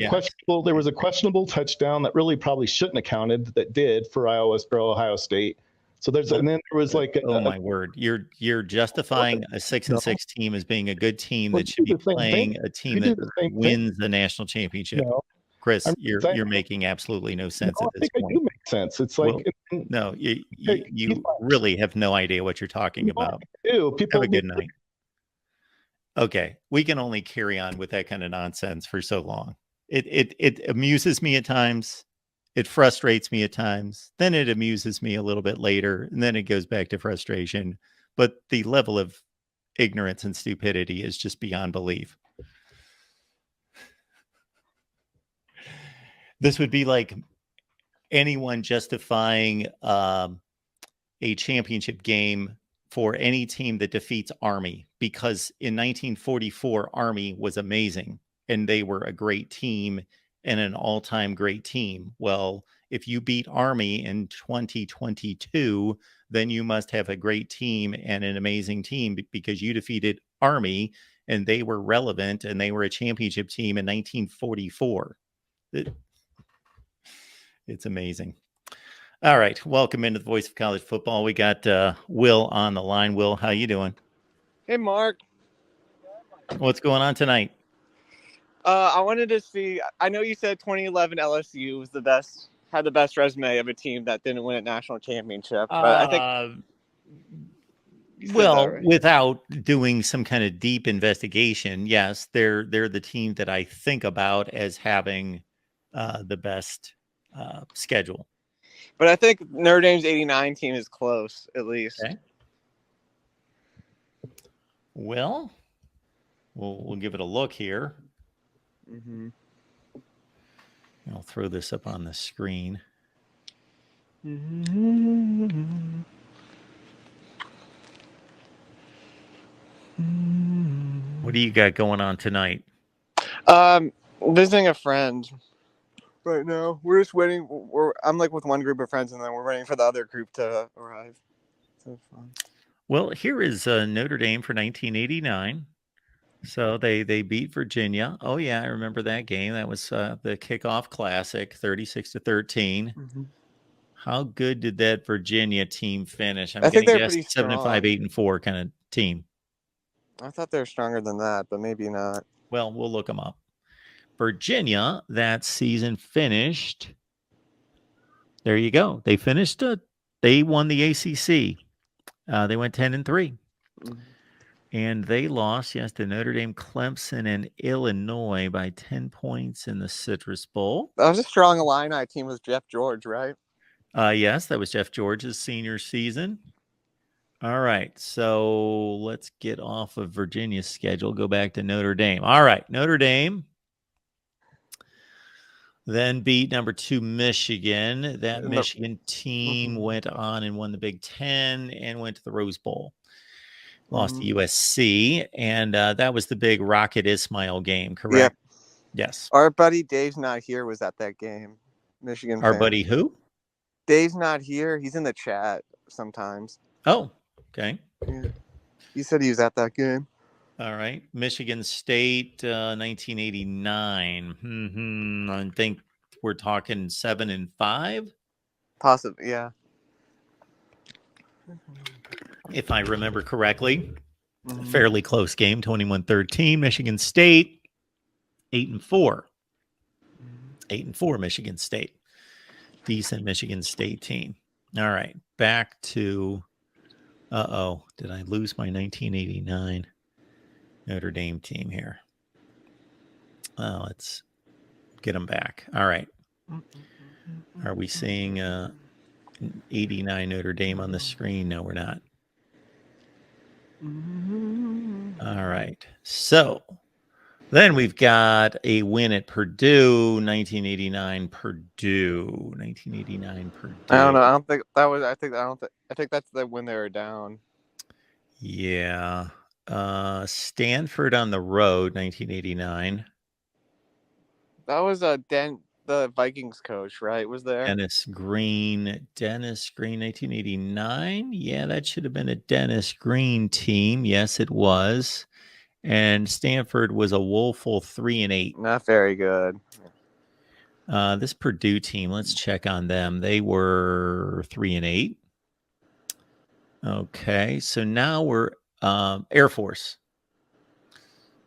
S4: a questionable touchdown that really probably shouldn't have counted that did for Ohio State. So and then there was like,
S1: oh my word, you're justifying a 6-6 team as being a good team that should be playing a team that wins the national championship.
S4: No.
S1: Chris, you're making absolutely no sense at this point.
S4: I do make sense. It's like
S1: no, you really have no idea what you're talking about.
S4: People
S1: have a good night. Okay, we can only carry on with that kind of nonsense for so long. It amuses me at times. It frustrates me at times. Then it amuses me a little bit later, and then it goes back to frustration. But the level of ignorance and stupidity is just beyond belief. This would be like anyone justifying a championship game for any team that defeats Army, because in 1944, Army was amazing and they were a great team and an all-time great team. Well, if you beat Army in 2022, then you must have a great team and an amazing team because you defeated Army and they were relevant and they were a championship team in 1944. It's amazing. All right. Welcome into the Voice of College Football. We got Will on the line. Will, how you doing?
S5: Hey, Mark.
S1: What's going on tonight?
S5: I wanted to see, I know you said 2011 LSU was had the best resume of a team that didn't win a national championship. But I think
S1: right. Without doing some kind of deep investigation, yes, they're the team that I think about as having the best schedule.
S5: But I think Notre Dame's 89 team is close, at least.
S1: Okay. Well, we'll give it a look here.
S5: Mm-hmm.
S1: I'll throw this up on the screen.
S5: Mm-hmm.
S1: What do you got going on tonight?
S5: Visiting a friend right now. We're just waiting. I'm like with one group of friends, and then we're waiting for the other group to arrive. So fun.
S1: Well, here is Notre Dame for 1989. So they beat Virginia. Oh yeah, I remember that game. That was the kickoff classic, 36-13.
S5: Mm-hmm.
S1: How good did that Virginia team finish?
S5: I think they're pretty
S1: 7-5, 8-4 kind of team.
S5: I thought they were stronger than that, but maybe not.
S1: Well, we'll look them up. Virginia that season finished. There you go. They finished. They won the ACC. They went 10-3.
S5: Mm-hmm.
S1: And they lost, yes, to Notre Dame, Clemson, and Illinois by 10 points in the Citrus Bowl.
S5: That was a strong Illini team with Jeff George, right?
S1: Yes, that was Jeff George's senior season. All right, so let's get off of Virginia's schedule, go back to Notre Dame. All right, Notre Dame then beat number 2 Michigan. That Michigan team went on and won the Big Ten and went to the Rose Bowl. Lost to USC, and that was the big Rocket Ismail game, correct?
S5: Yeah.
S1: Yes.
S5: Our buddy Dave's Not Here was at that game. Michigan
S1: Our
S5: fan.
S1: buddy who?
S5: Dave's Not Here. He's in the chat sometimes.
S1: Oh, okay.
S5: Yeah. He said he was at that game.
S1: All right. Michigan State, 1989. I think we're talking 7-5.
S5: Possibly, yeah.
S1: If I remember correctly. Fairly close game, 21-13. Michigan State 8-4. 8-4 Michigan State. Decent Michigan State team. All right, back to did I lose my 1989 Notre Dame team here? Let's get them back. All right. Are we seeing 89 Notre Dame on the screen? No, we're not. All right. So then we've got a win at Purdue, 1989 Purdue. 1989 Purdue.
S5: I don't know. I don't think that was. I think that's the when they were down.
S1: Yeah. Stanford on the road, 1989.
S5: That was the Vikings coach, right? Was there?
S1: Dennis Green, 1989. Yeah, that should have been a Dennis Green team. Yes, it was. And Stanford was a woeful 3-8.
S5: Not very good.
S1: This Purdue team, let's check on them. They were 3-8. Okay, so now we're Air Force.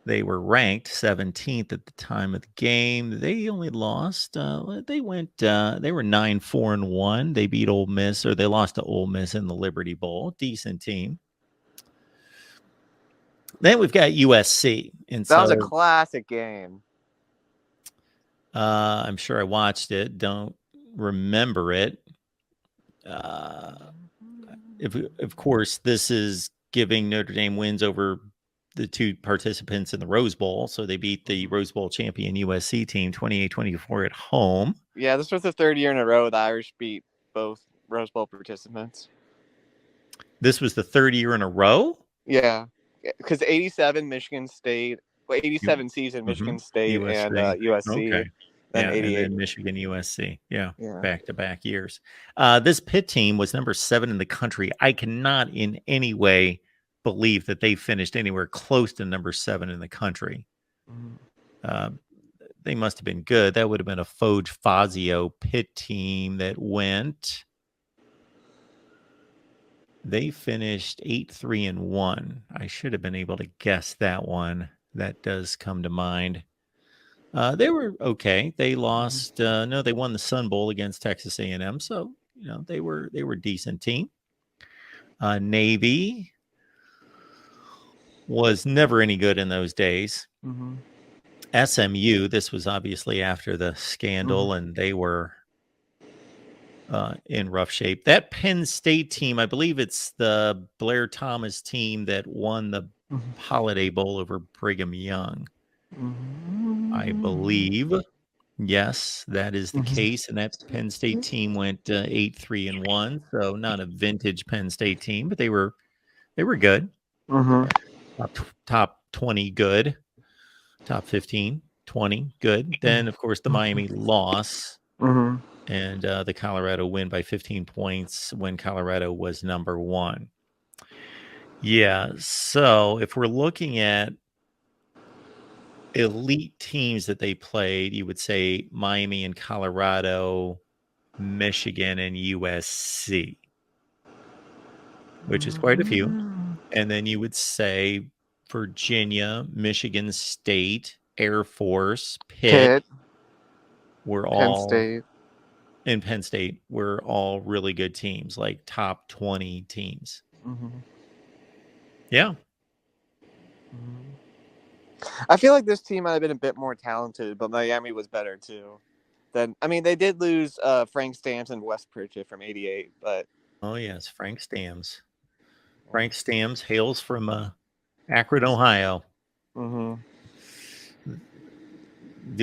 S1: They were ranked 17th at the time of the game. They only lost. They were 9-4-1. They beat Ole Miss, or they lost to Ole Miss in the Liberty Bowl. Decent team. Then we've got USC, and
S5: that was a classic game.
S1: I'm sure I watched it. Don't remember it. Of course, this is giving Notre Dame wins over the two participants in the Rose Bowl. So they beat the Rose Bowl champion USC team 28-24 at home.
S5: Yeah, this was the third year in a row the Irish beat both Rose Bowl participants.
S1: This was the third year in a row?
S5: Yeah, because 87 Michigan State, 87 season Michigan State
S1: USC.
S5: and USC.
S1: Okay.
S5: Then 88.
S1: And then Michigan, USC. Yeah,
S5: Yeah.
S1: back-to-back years. This Pitt team was number 7 in the country. I cannot in any way believe that they finished anywhere close to number 7 in the country. They must have been good. That would have been a Foge Fazio Pitt team that went. They finished 8-3-1. I should have been able to guess that one. That does come to mind. They were okay. They lost. No, they won the Sun Bowl against Texas A&M. So they were a decent team. Navy was never any good in those days. SMU. This was obviously after the scandal, and they were in rough shape. That Penn State team, I believe it's the Blair Thomas team that won the Holiday Bowl over Brigham Young. I believe. Yes, that is the case. And that Penn State team went 8-3-1. So not a vintage Penn State team, but they were good. Top 20 good. Top 15, 20 good. Then, of course, the Miami loss. And the Colorado win by 15 points when Colorado was number 1. Yeah, so if we're looking at elite teams that they played, you would say Miami and Colorado, Michigan and USC, which is quite a few. And then you would say Virginia, Michigan State, Air Force, Pitt were all...
S5: Penn State.
S1: And Penn State were all really good teams, like top 20 teams. Yeah.
S5: I feel like this team might have been a bit more talented, but Miami was better too. They did lose Frank Stamps and Wes Pritchett from '88, but
S1: oh yes, Frank Stamps. Frank Stamps hails from Akron, Ohio. Do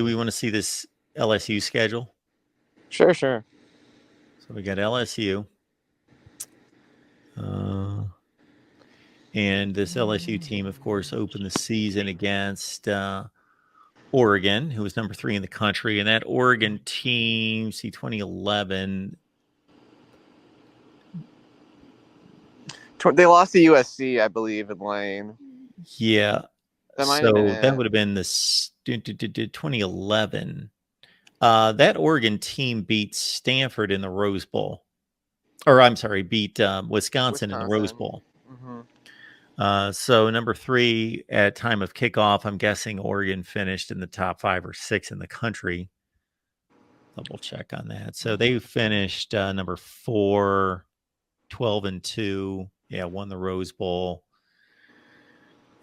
S1: we want to see this LSU schedule?
S5: Sure.
S1: So we got LSU. And this LSU team, of course, opened the season against Oregon, who was number 3 in the country. And that Oregon team, 2011.
S5: They lost to USC, I believe, in Lane.
S1: Yeah. That would have been the 2011. That Oregon team beat Stanford in the Rose Bowl. Or, I'm sorry, beat Wisconsin in the Rose Bowl. So number 3 at time of kickoff, I'm guessing Oregon finished in the top 5 or 6 in the country. Double check on that. So they finished number 4, 12-2. Yeah, won the Rose Bowl.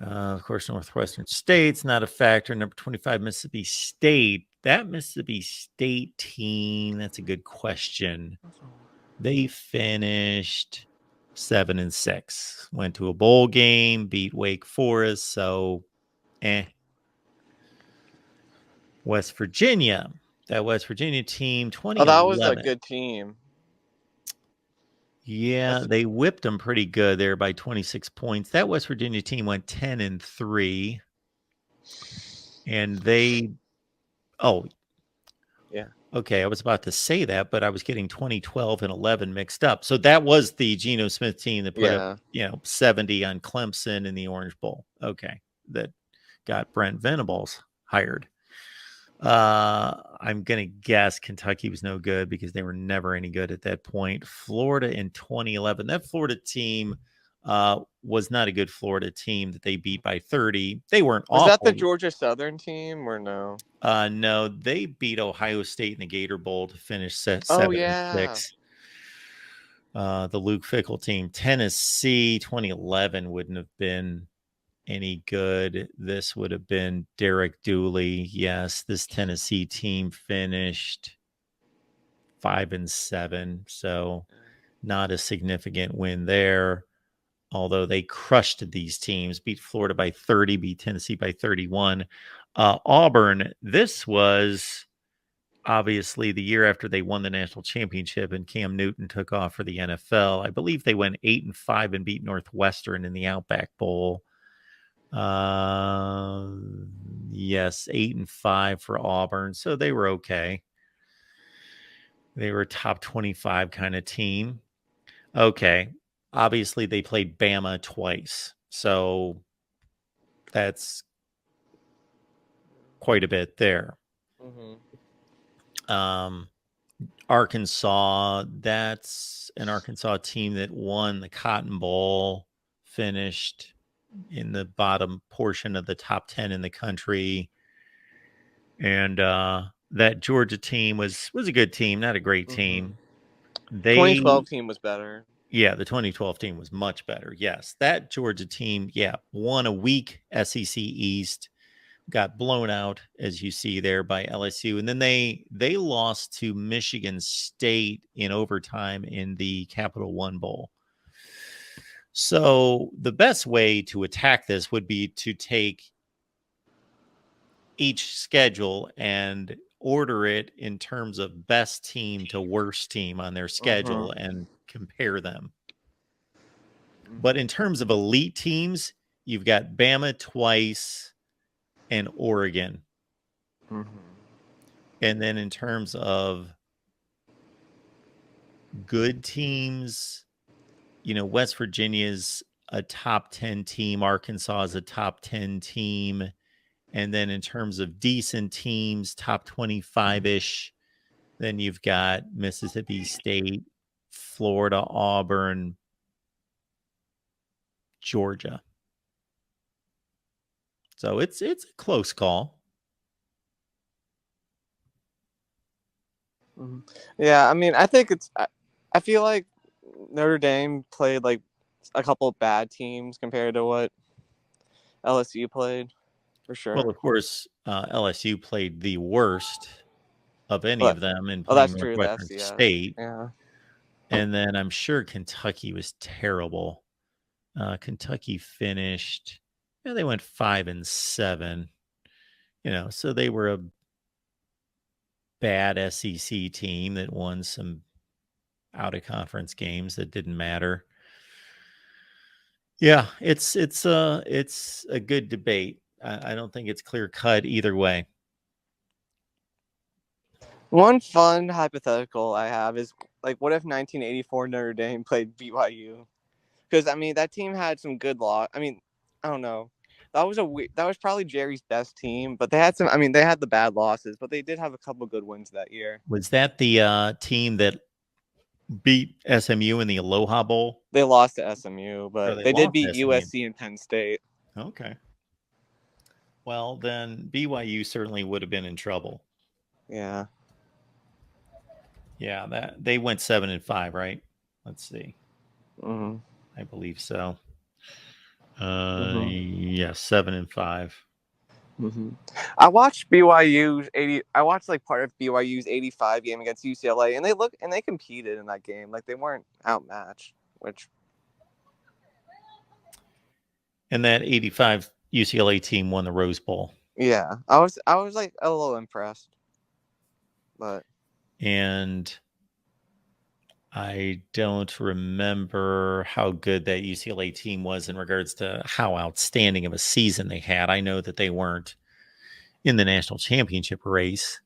S1: Of course, Northwestern State's not a factor. Number 25, Mississippi State. That Mississippi State team, that's a good question. They finished 7-6. Went to a bowl game, beat Wake Forest. So, West Virginia. That West Virginia team, 2011.
S5: Oh, that was a good team.
S1: Yeah, they whipped them pretty good there by 26 points. That West Virginia team went 10-3. And they,
S5: yeah.
S1: Okay, I was about to say that, but I was getting 2012 and 11 mixed up. So that was the Geno Smith team that put up, 70 on Clemson in the Orange Bowl. Okay, that got Brent Venables hired. I'm going to guess Kentucky was no good because they were never any good at that point. Florida in 2011. That Florida team was not a good Florida team that they beat by 30. They weren't awful.
S5: Was that the Georgia Southern team or no?
S1: No, they beat Ohio State in the Gator Bowl to finish 7-6. The Luke Fickell team. Tennessee 2011 wouldn't have been any good. This would have been Derek Dooley. Yes, this Tennessee team finished 5-7, so not a significant win there. Although they crushed these teams, beat Florida by 30, beat Tennessee by 31. Auburn, this was obviously the year after they won the national championship and Cam Newton took off for the NFL. I believe they went 8-5 and beat Northwestern in the Outback Bowl. Yes, 8-5 for Auburn. So they were okay. They were a top 25 kind of team. Okay. Obviously, they played Bama twice. So that's quite a bit there. Arkansas, that's an Arkansas team that won the Cotton Bowl, finished in the bottom portion of the top 10 in the country. And that Georgia team was a good team, not a great team. The
S5: 2012 team was better.
S1: Yeah, the 2012 team was much better. Yes, that Georgia team, won a weak SEC East, got blown out, as you see there, by LSU. And then they lost to Michigan State in overtime in the Capital One Bowl. So the best way to attack this would be to take each schedule and order it in terms of best team to worst team on their schedule and compare them. But in terms of elite teams, you've got Bama twice and Oregon. And then in terms of good teams, West Virginia's a top 10 team. Arkansas is a top 10 team. And then in terms of decent teams, top 25-ish, then you've got Mississippi State, Florida, Auburn, Georgia. So it's a close call.
S5: Yeah, I mean, I think I feel like Notre Dame played like a couple of bad teams compared to what LSU played, for sure.
S1: Well, of course, LSU played the worst of any of them in playing Northwestern State.
S5: Yeah.
S1: And then I'm sure Kentucky was terrible. Kentucky finished, they went 5-7. So they were a bad SEC team that won some out of conference games that didn't matter. Yeah, it's a good debate. I don't think it's clear cut either way.
S5: One fun hypothetical I have is like, what if 1984 Notre Dame played BYU? Because I mean, that team had some good loss. I mean, I don't know. That was probably Jerry's best team, but they had some. I mean, they had the bad losses, but they did have a couple good wins that year.
S1: Was that the team that beat SMU in the Aloha Bowl.
S5: They lost to SMU, but
S1: they
S5: they did
S1: lost
S5: beat
S1: to SMU.
S5: USC and Penn State.
S1: Okay. Well, then BYU certainly would have been in trouble.
S5: Yeah.
S1: Yeah, that they went 7-5, right? Let's see.
S5: Mm-hmm.
S1: I believe so.
S5: Mhm.
S1: Yeah, 7-5.
S5: Mm-hmm. I watched BYU's 80. I watched like part of BYU's 85 game against UCLA, and they competed in that game. Like they weren't outmatched. Which
S1: And that 85 UCLA team won the Rose Bowl.
S5: yeah, I was like a little impressed, but
S1: And I don't remember how good that UCLA team was in regards to how outstanding of a season they had. I know that they weren't in the national championship race.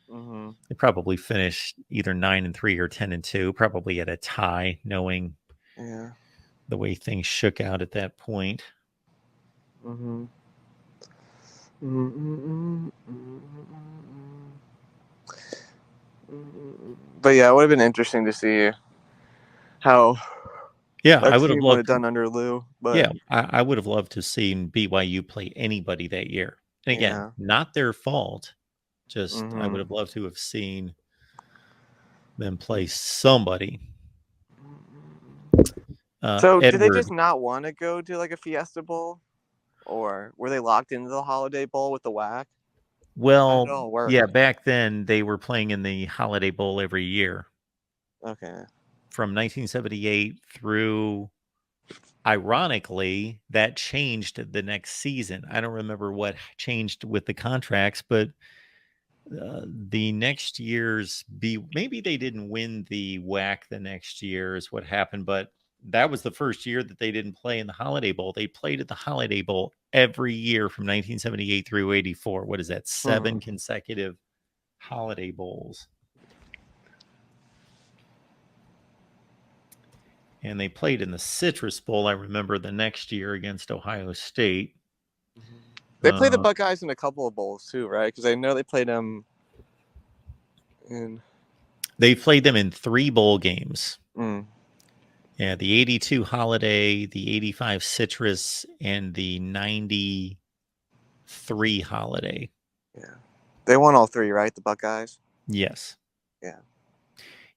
S5: mm-hmm.
S1: They probably finished either 9-3 or 10-2, probably at a tie, knowing the way things shook out at that point.
S5: Mm-hmm. But yeah, it would have been interesting to see how
S1: I
S5: that
S1: would have
S5: team would
S1: loved
S5: have done under Lou. But
S1: Yeah, I would have loved to have seen BYU play anybody that year. And again, not their fault. Just I would have loved to have seen them play somebody.
S5: So did they
S1: Edward,
S5: just not want to go to like a Fiesta Bowl? Or were they locked into the Holiday Bowl with the WAC? How did it all work?
S1: yeah, back then they were playing in the Holiday Bowl every year.
S5: Okay.
S1: From 1978 through, ironically, that changed the next season. I don't remember what changed with the contracts, but the next year's maybe they didn't win the WAC the next year is what happened, but that was the first year that they didn't play in the Holiday Bowl. They played at the Holiday Bowl every year from 1978 through 84. What is that? 7 consecutive Holiday Bowls. And they played in the Citrus Bowl, I remember, the next year against Ohio State.
S5: They played the Buckeyes in a couple of bowls too, right? Because I know they played them in.
S1: They played them in 3 bowl games.
S5: Mm.
S1: Yeah, the 82 Holiday, the 85 Citrus, and the 93 Holiday.
S5: Yeah. They won all 3, right? The Buckeyes?
S1: Yes.
S5: Yeah.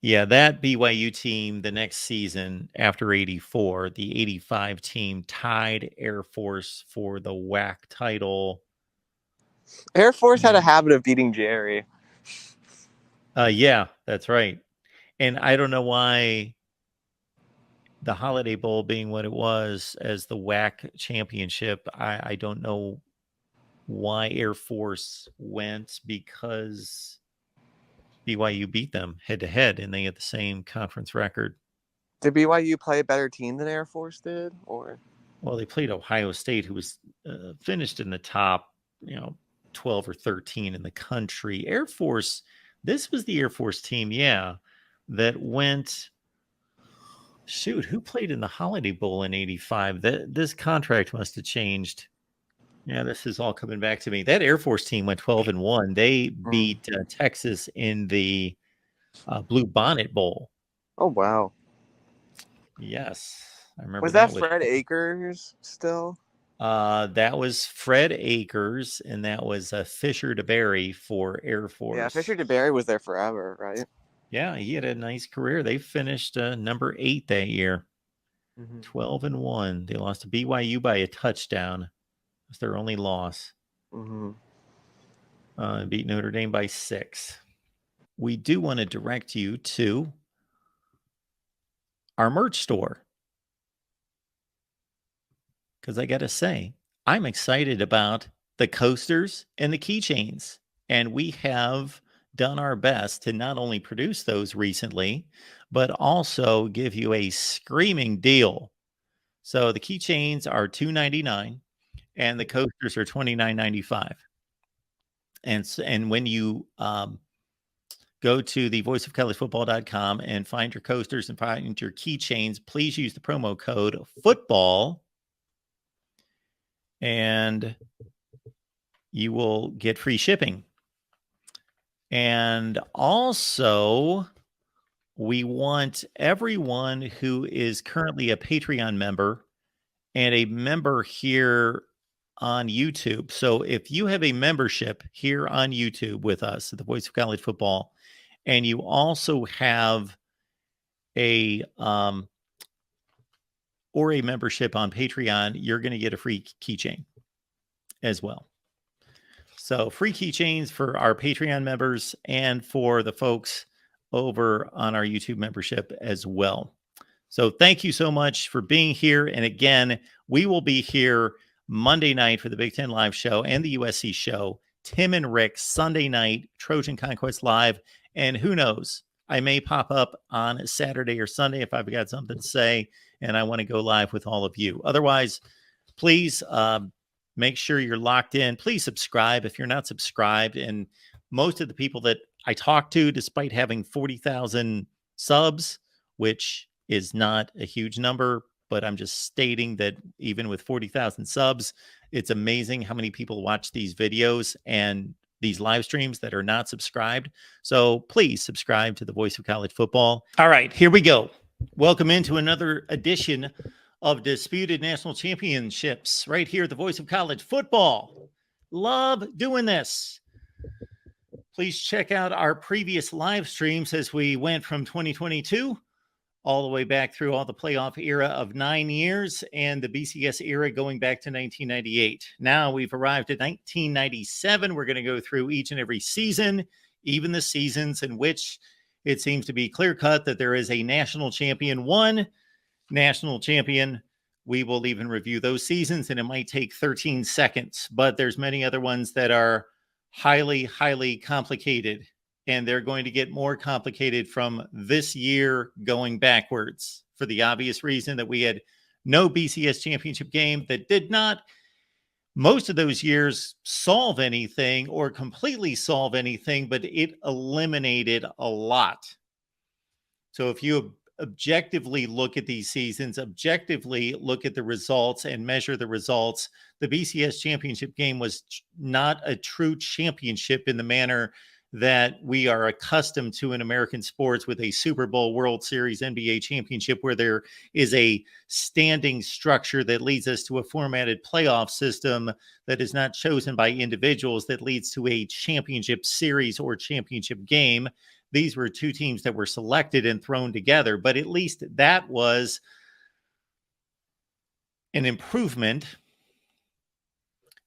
S1: Yeah, that BYU team the next season after 84, the 85 team tied Air Force for the WAC title.
S5: Air Force had a habit of beating Jerry.
S1: Yeah, that's right. And I don't know why the Holiday Bowl being what it was as the WAC championship, I don't know why Air Force went, because BYU beat them head to head and they had the same conference record.
S5: Did BYU play a better team than Air Force did, or?
S1: Well, they played Ohio State, who was finished in the top, 12 or 13 in the country. Air Force, this was the Air Force team, that went. Shoot, who played in the Holiday Bowl in 85? This contract must have changed. Yeah, this is all coming back to me. That Air Force team went 12-1. They beat Texas in the Blue Bonnet Bowl.
S5: Oh, wow.
S1: Yes, I remember.
S5: Was that Fred Akers still?
S1: That was Fred Akers, and that was Fisher DeBerry for Air Force.
S5: Yeah, Fisher DeBerry was there forever, right?
S1: Yeah, he had a nice career. They finished number 8 that year. 12-1. They lost to BYU by a touchdown. It was their only loss. Beat Notre Dame by 6. We do want to direct you to our merch store, because I got to say, I'm excited about the coasters and the keychains. And we have done our best to not only produce those recently, but also give you a screaming deal. So the keychains are $2.99 and the coasters are $29.95. And when you go to the voiceofcollegefootball.com and find your coasters and find your keychains, please use the promo code football, and you will get free shipping. And also, we want everyone who is currently a Patreon member and a member here on YouTube. So if you have a membership here on YouTube with us at the Voice of College Football, and you also have a or a membership on Patreon, you're going to get a free keychain as well. So free keychains for our Patreon members and for the folks over on our YouTube membership as well. So thank you so much for being here. And again, we will be here Monday night for the Big Ten Live show and the USC show. Tim and Rick, Sunday night, Trojan Conquest Live. And who knows, I may pop up on Saturday or Sunday if I've got something to say and I want to go live with all of you. Otherwise, please make sure you're locked in. Please subscribe if you're not subscribed. And most of the people that I talk to, despite having 40,000 subs, which is not a huge number, but I'm just stating that even with 40,000 subs, it's amazing how many people watch these videos and these live streams that are not subscribed. So please subscribe to the Voice of College Football. All right, here we go. Welcome into another edition of Disputed National Championships right here at the Voice of College Football. Love doing this. Please check out our previous live streams as we went from 2022 all the way back through all the playoff era of 9 years and the BCS era going back to 1998. Now we've arrived at 1997. We're going to go through each and every season, even the seasons in which it seems to be clear-cut that there is a national champion, one national champion. We will even review those seasons, and it might take 13 seconds, but there's many other ones that are highly, highly complicated, and they're going to get more complicated from this year going backwards for the obvious reason that we had no BCS championship game that did not, most of those years, solve anything or completely solve anything, but it eliminated a lot. So if you objectively look at these seasons, objectively look at the results and measure the results, the BCS championship game was not a true championship in the manner that we are accustomed to in American sports with a Super Bowl, World Series, NBA championship, where there is a standing structure that leads us to a formatted playoff system that is not chosen by individuals, that leads to a championship series or championship game. These were two teams that were selected and thrown together, but at least that was an improvement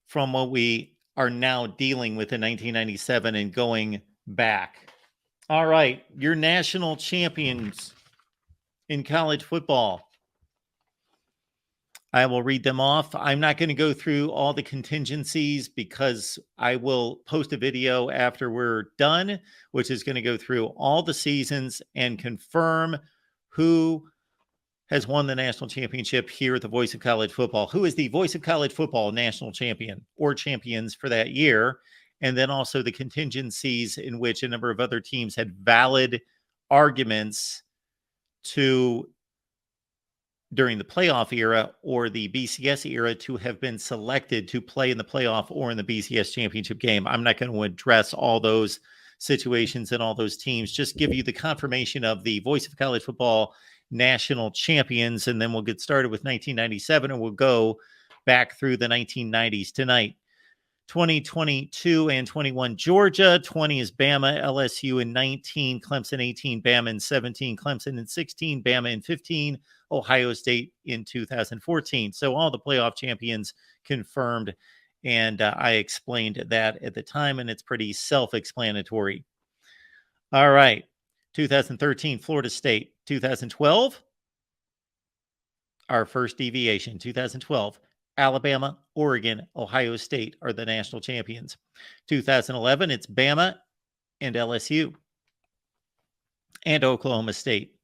S1: from what we are now dealing with in 1997 and going back. All right, your national champions in college football. I will read them off. I'm not going to go through all the contingencies because I will post a video after we're done, which is going to go through all the seasons and confirm who has won the national championship here at the Voice of College Football. Who is the Voice of College Football national champion or champions for that year? And then also the contingencies in which a number of other teams had valid arguments to, during the playoff era or the BCS era, to have been selected to play in the playoff or in the BCS championship game. I'm not going to address all those situations and all those teams, just give you the confirmation of the Voice of College Football national champions, and then we'll get started with 1997 and we'll go back through the 1990s tonight. 2022 and 21 Georgia, 20 is Bama, LSU in 19, Clemson 18, Bama in 17, Clemson in 16, Bama in 15, Ohio State in 2014. So all the playoff champions confirmed, and I explained that at the time, and it's pretty self-explanatory. All right. 2013, Florida State. 2012, our first deviation. 2012, Alabama, Oregon, Ohio State are the national champions. 2011, it's Bama and LSU and Oklahoma State.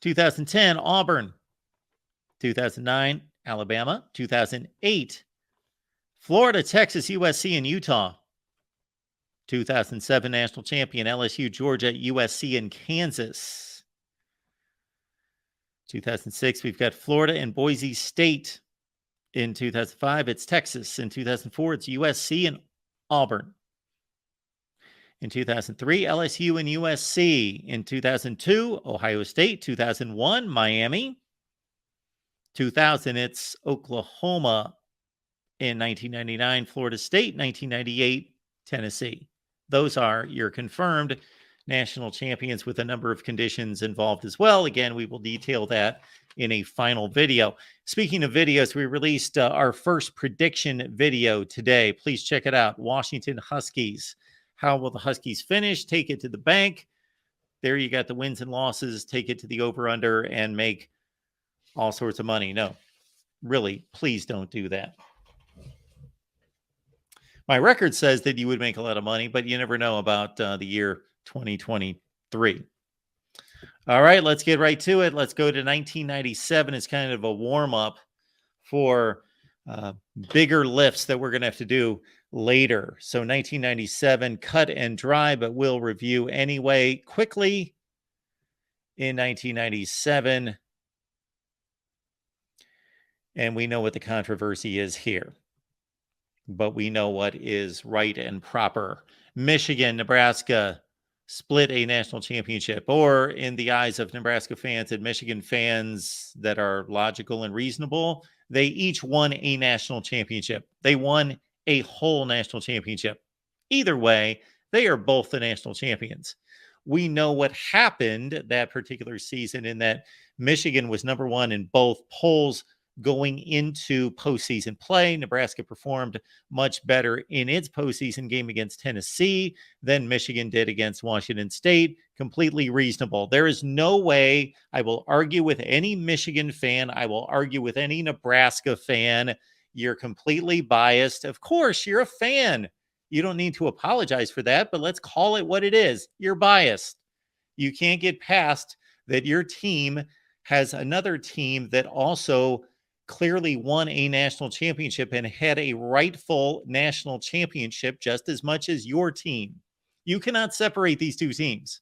S1: 2010, Auburn. 2009, Alabama. 2008, Florida, Texas, USC, and Utah. 2007 national champion LSU, Georgia, USC, and Kansas. 2006, we've got Florida and Boise State. In 2005, it's Texas. In 2004, it's USC and Auburn. In 2003, LSU and USC. In 2002, Ohio State. 2001, Miami. 2000, it's Oklahoma. In 1999, Florida State. 1998, Tennessee. Those are your confirmed national champions with a number of conditions involved as well. Again, we will detail that in a final video. Speaking of videos, we released our first prediction video today. Please check it out. Washington Huskies. How will the Huskies finish? Take it to the bank. There you got the wins and losses. Take it to the over-under and make all sorts of money. No, really, please don't do that. My record says that you would make a lot of money, but you never know about the year 2023. All right, let's get right to it. Let's go to 1997. It's kind of a warm-up for bigger lifts that we're going to have to do later. So 1997, cut and dry, but we'll review anyway quickly. In 1997, and we know what the controversy is here, but we know what is right and proper. Michigan, Nebraska split a national championship, or in the eyes of Nebraska fans and Michigan fans that are logical and reasonable, they each won a national championship. They won a whole national championship. Either way, they are both the national champions. We know what happened that particular season in that Michigan was number one in both polls going into postseason play. Nebraska performed much better in its postseason game against Tennessee than Michigan did against Washington State. Completely reasonable. There is no way I will argue with any Michigan fan. I will argue with any Nebraska fan. You're completely biased. Of course, you're a fan. You don't need to apologize for that, but let's call it what it is. You're biased. You can't get past that your team has another team that also clearly won a national championship and had a rightful national championship just as much as your team. You cannot separate these two teams.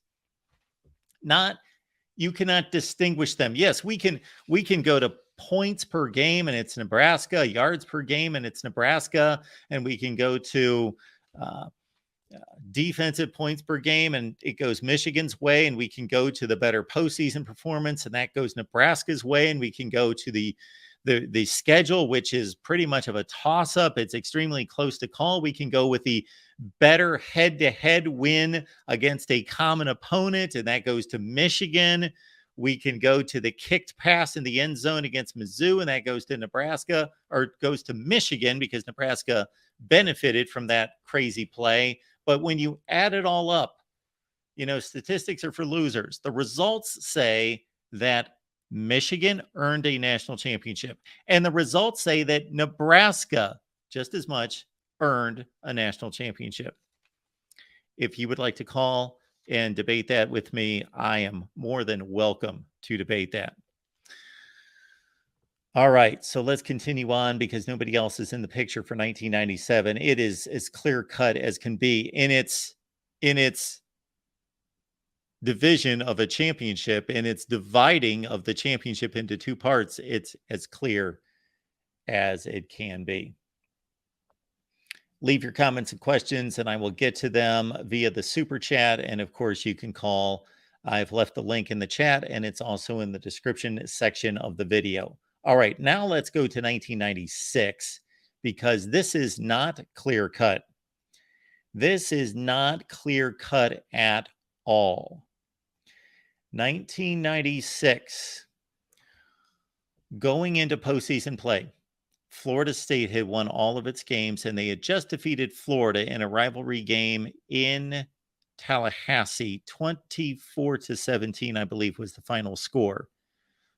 S1: You cannot distinguish them. Yes, we can go to points per game and it's Nebraska, yards per game and it's Nebraska, and we can go to defensive points per game and it goes Michigan's way, and we can go to the better postseason performance and that goes Nebraska's way, and we can go to the schedule, which is pretty much of a toss-up. It's extremely close to call. We can go with the better head-to-head win against a common opponent, and that goes to Michigan. We can go to the kicked pass in the end zone against Mizzou, and that goes to Nebraska, or goes to Michigan because Nebraska benefited from that crazy play. But when you add it all up, statistics are for losers. The results say that Michigan earned a national championship, and the results say that Nebraska just as much earned a national championship. If you would like to call and debate that with me, I am more than welcome to debate that. All right, so let's continue on because nobody else is in the picture for 1997. It is as clear cut as can be in its division of a championship, and its dividing of the championship into two parts. It's as clear as it can be. Leave your comments and questions, and I will get to them via the super chat. And of course, you can call. I've left the link in the chat, and it's also in the description section of the video. All right, now let's go to 1996 because this is not clear cut. This is not clear cut at all. 1996, going into postseason play, Florida State had won all of its games, and they had just defeated Florida in a rivalry game in Tallahassee. 24-17, I believe, was the final score.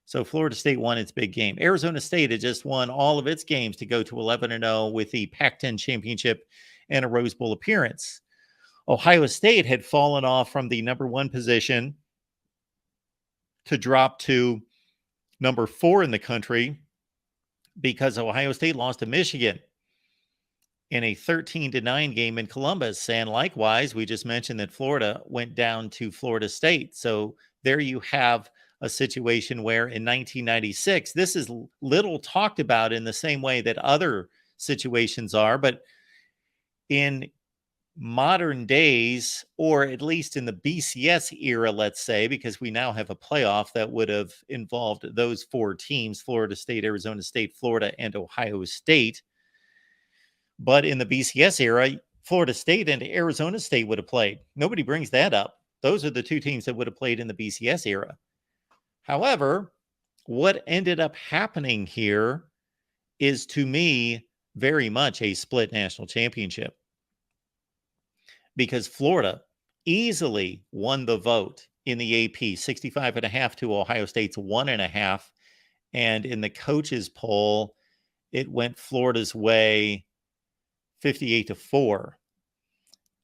S1: So Florida State won its big game. Arizona State had just won all of its games to go to 11-0 with the Pac-10 championship and a Rose Bowl appearance. Ohio State had fallen off from the number one position to drop to number 4 in the country because Ohio State lost to Michigan in a 13-9 game in Columbus. And likewise, we just mentioned that Florida went down to Florida State. So there you have a situation where in 1996, this is little talked about in the same way that other situations are, but in modern days, or at least in the BCS era, let's say, because we now have a playoff that would have involved those 4 teams, Florida State, Arizona State, Florida, and Ohio State. But in the BCS era, Florida State and Arizona State would have played. Nobody brings that up. Those are the 2 teams that would have played in the BCS era. However, what ended up happening here is, to me, very much a split national championship, because Florida easily won the vote in the AP, 65.5 to Ohio State's 1.5. And in the coaches poll, it went Florida's way 58-4.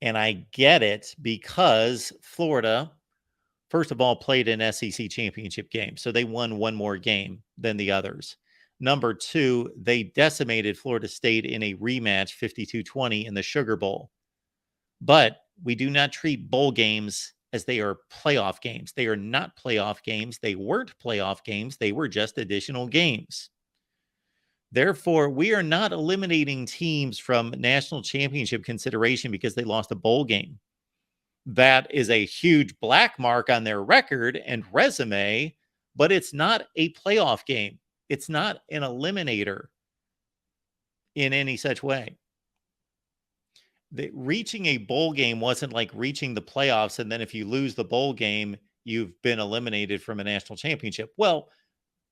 S1: And I get it, because Florida, first of all, played an SEC championship game. So they won one more game than the others. Number 2, they decimated Florida State in a rematch 52-20 in the Sugar Bowl. But we do not treat bowl games as they are playoff games. They are not playoff games. They weren't playoff games. They were just additional games. Therefore, we are not eliminating teams from national championship consideration because they lost a bowl game. That is a huge black mark on their record and resume, but it's not a playoff game. It's not an eliminator in any such way. Reaching a bowl game wasn't like reaching the playoffs, and then if you lose the bowl game, you've been eliminated from a national championship. Well,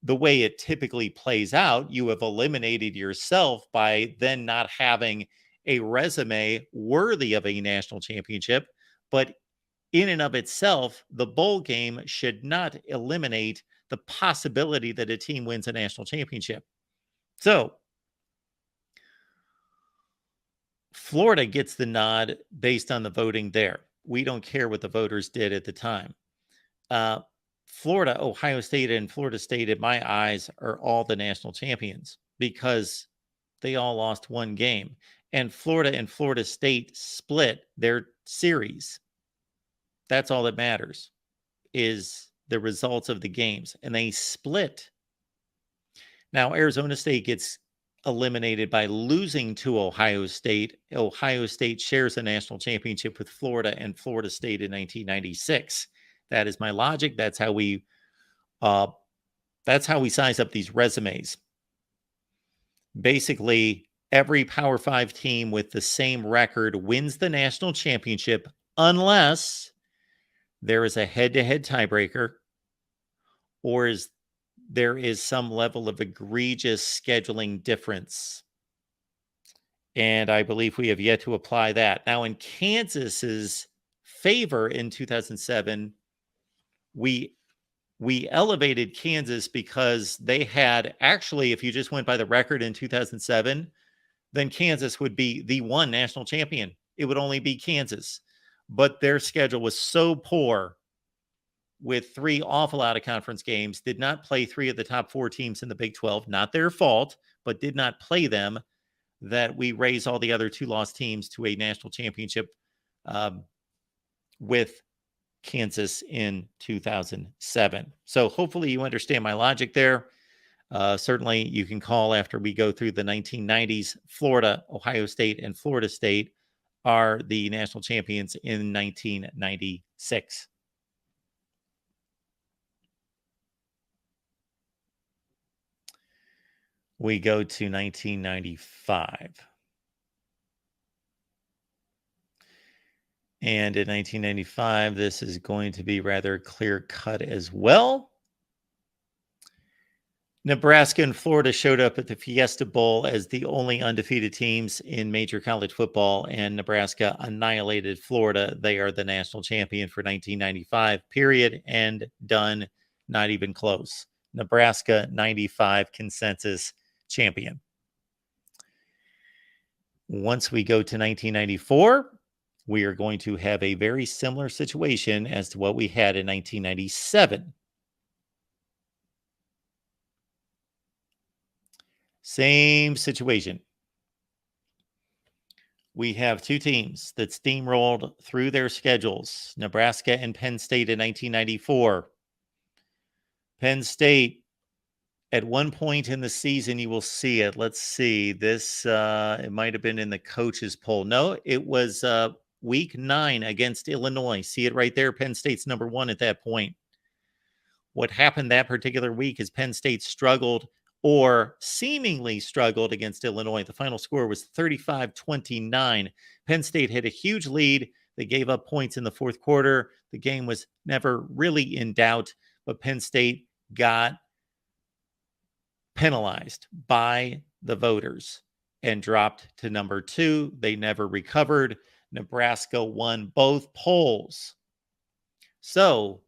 S1: the way it typically plays out, you have eliminated yourself by then not having a resume worthy of a national championship. But in and of itself, the bowl game should not eliminate the possibility that a team wins a national championship. So Florida gets the nod based on the voting there. We don't care what the voters did at the time. Florida, Ohio State, and Florida State, in my eyes, are all the national champions because they all lost one game. And Florida and Florida State split their series. That's all that matters, is the results of the games. And they split. Now, Arizona State gets eliminated by losing to Ohio State. Ohio State shares a national championship with Florida and Florida State in 1996. That is my logic. That's how we size up these resumes. Basically, every Power 5 team with the same record wins the national championship unless there is a head-to-head tiebreaker, or there is some level of egregious scheduling difference. And I believe we have yet to apply that. Now, in Kansas's favor in 2007, we elevated Kansas because they had, actually, if you just went by the record in 2007, then Kansas would be the one national champion. It would only be Kansas. But their schedule was so poor, with 3 awful out-of-conference games, did not play 3 of the top 4 teams in the Big 12. Not their fault, but did not play them, that we raise all the other 2-loss teams to a national championship with Kansas in 2007. So hopefully you understand my logic there. Certainly you can call after we go through the 1990s. Florida, Ohio State, and Florida State are the national champions in 1996. We go to 1995. And in 1995, this is going to be rather clear-cut as well. Nebraska and Florida showed up at the Fiesta Bowl as the only undefeated teams in major college football, and Nebraska annihilated Florida. They are the national champion for 1995, period, and done, not even close. Nebraska 95 consensus champion. Once we go to 1994, we are going to have a very similar situation as to what we had in 1997. Same situation. We have 2 teams that steamrolled through their schedules, Nebraska and Penn State in 1994. Penn State, at one point in the season, you will see it. Let's see. This, it might have been in the coaches poll. No, it was Week 9 against Illinois. See it right there. Penn State's number 1 at that point. What happened that particular week is Penn State struggled or seemingly struggled against Illinois. The final score was 35-29. Penn State had a huge lead. They gave up points in the fourth quarter. The game was never really in doubt, but Penn State got penalized by the voters and dropped to number 2. They never recovered. Nebraska won both polls. So,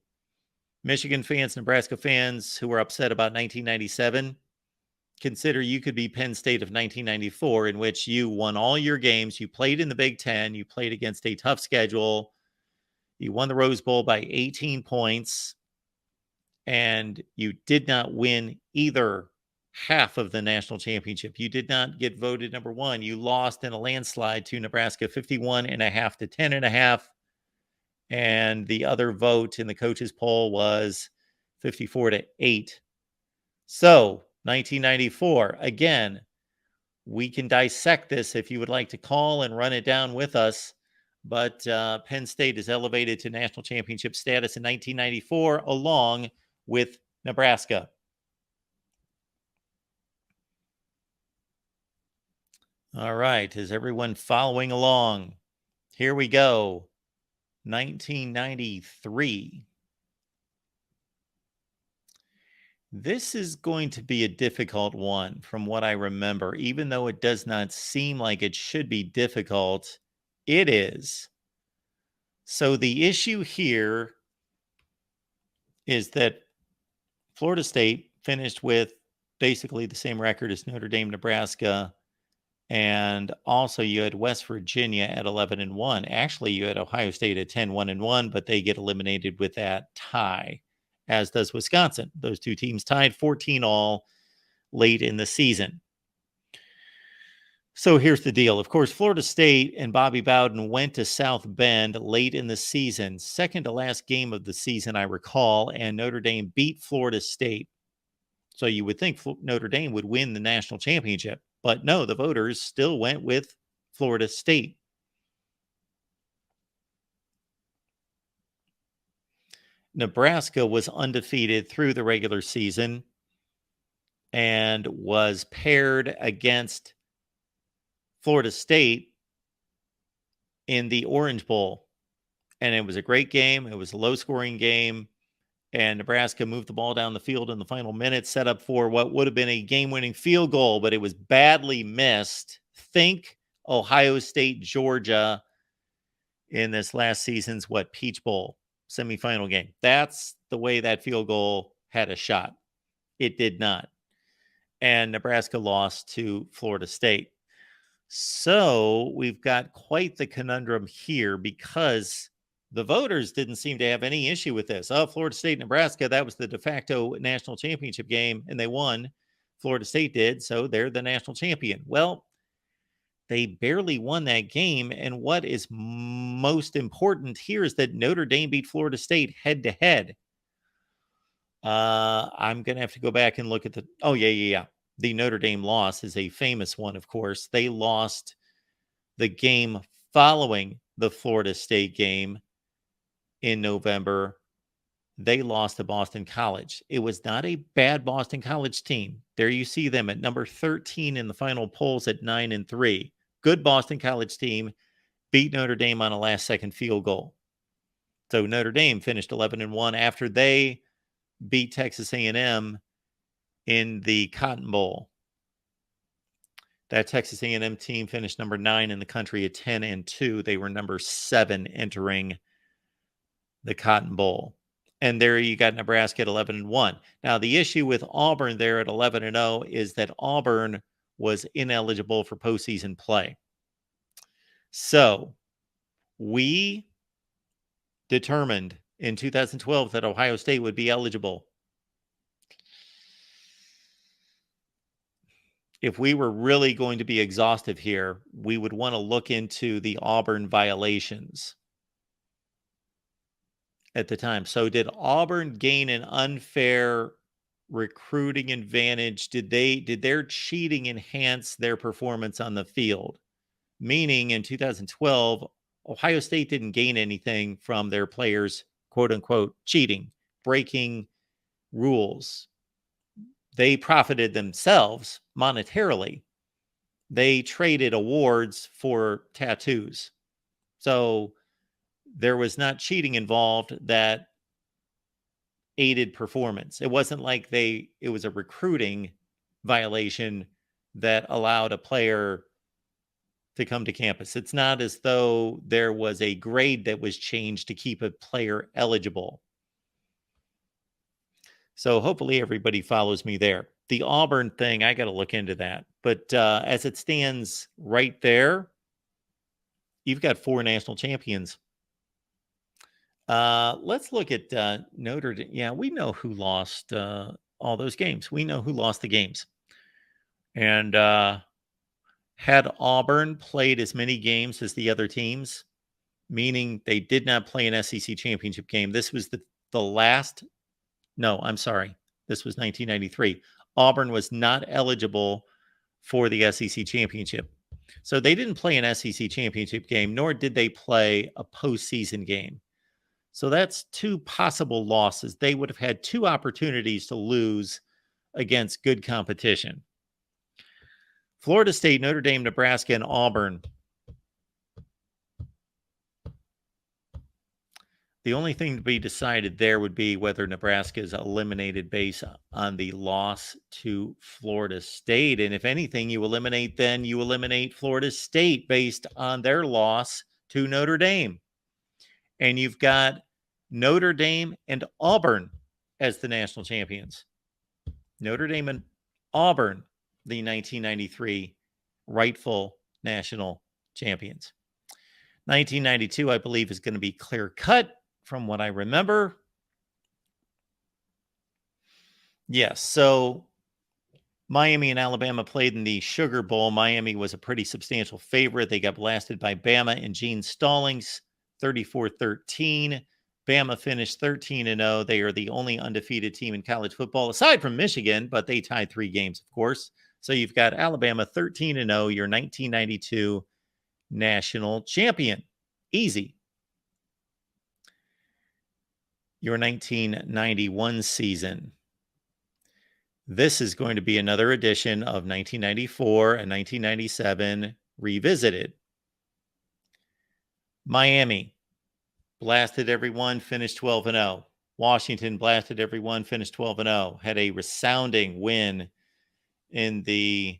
S1: Michigan fans, Nebraska fans who were upset about 1997, consider you could be Penn State of 1994, in which you won all your games. You played in the Big Ten. You played against a tough schedule. You won the Rose Bowl by 18 points, and you did not win either half of the national championship. You did not get voted number 1. You lost in a landslide to Nebraska, 51.5 to 10.5. And the other vote in the coaches poll was 54-8. So 1994, again, we can dissect this if you would like to call and run it down with us. But Penn State is elevated to national championship status in 1994, along with Nebraska. All right. Is everyone following along? Here we go. 1993. This is going to be a difficult one from what I remember. Even though it does not seem like it should be difficult, it is. So the issue here is that Florida State finished with basically the same record as Notre Dame, Nebraska. And also you had West Virginia at 11-1. Actually, you had Ohio State at 10-1-1, but they get eliminated with that tie, as does Wisconsin. Those two teams tied 14 all late in the season. So here's the deal. Of course, Florida State and Bobby Bowden went to South Bend late in the season, second to last game of the season, I recall, and Notre Dame beat Florida State. So you would think Notre Dame would win the national championship. But no, the voters still went with Florida State. Nebraska was undefeated through the regular season and was paired against Florida State in the Orange Bowl. And it was a great game. It was a low-scoring game. And Nebraska moved the ball down the field in the final minutes, set up for what would have been a game-winning field goal, but it was badly missed. Think Ohio State, Georgia in this last season's, Peach Bowl semifinal game. That's the way that field goal had a shot. It did not. And Nebraska lost to Florida State. So we've got quite the conundrum here because the voters didn't seem to have any issue with this. Oh, Florida State, Nebraska, that was the de facto national championship game, and they won. Florida State did, so they're the national champion. Well, they barely won that game, and what is most important here is that Notre Dame beat Florida State head-to-head. I'm going to have to go back and look at the... Oh, yeah. The Notre Dame loss is a famous one, of course. They lost the game following the Florida State game in November. They lost to Boston College. It was not a bad Boston College team. There you see them at number 13 in the final polls at 9-3. Good Boston College team beat Notre Dame on a last-second field goal. So Notre Dame finished 11-1 after they beat Texas A&M in the Cotton Bowl. That Texas A&M team finished number 9 in the country at 10-2. They were number 7 entering the Cotton Bowl. And there you got Nebraska at 11-1. Now, the issue with Auburn there at 11-0 is that Auburn was ineligible for postseason play. So we determined in 2012 that Ohio State would be eligible. If we were really going to be exhaustive here, we would want to look into the Auburn violations at the time. So did Auburn gain an unfair recruiting advantage? Did their cheating enhance their performance on the field? Meaning in 2012, Ohio State didn't gain anything from their players, quote unquote, cheating, breaking rules. They profited themselves monetarily. They traded awards for tattoos. So there was not cheating involved that aided performance. It wasn't like it was a recruiting violation that allowed a player to come to campus. It's not as though there was a grade that was changed to keep a player eligible. So hopefully everybody follows me there. The Auburn thing, I got to look into that. But as it stands right there, you've got 4 national champions. Let's look at Notre Dame. Yeah, we know who lost all those games. We know who lost the games. And had Auburn played as many games as the other teams, meaning they did not play an SEC championship game. This was the last. No, I'm sorry. This was 1993. Auburn was not eligible for the SEC championship. So they didn't play an SEC championship game, nor did they play a postseason game. So that's 2 possible losses. They would have had 2 opportunities to lose against good competition. Florida State, Notre Dame, Nebraska, and Auburn. The only thing to be decided there would be whether Nebraska is eliminated based on the loss to Florida State. And if anything, you eliminate Florida State based on their loss to Notre Dame. And you've got Notre Dame and Auburn as the national champions. Notre Dame and Auburn, the 1993 rightful national champions. 1992, I believe, is going to be clear cut from what I remember. Yes, so Miami and Alabama played in the Sugar Bowl. Miami was a pretty substantial favorite. They got blasted by Bama and Gene Stallings, 34-13. Bama finished 13-0. They are the only undefeated team in college football, aside from Michigan, but they tied 3 games, of course. So you've got Alabama 13-0, your 1992 national champion. Easy. Your 1991 season. This is going to be another edition of 1994 and 1997 revisited. Miami blasted everyone, finished 12-0. Washington blasted everyone, finished 12-0. Had a resounding win in the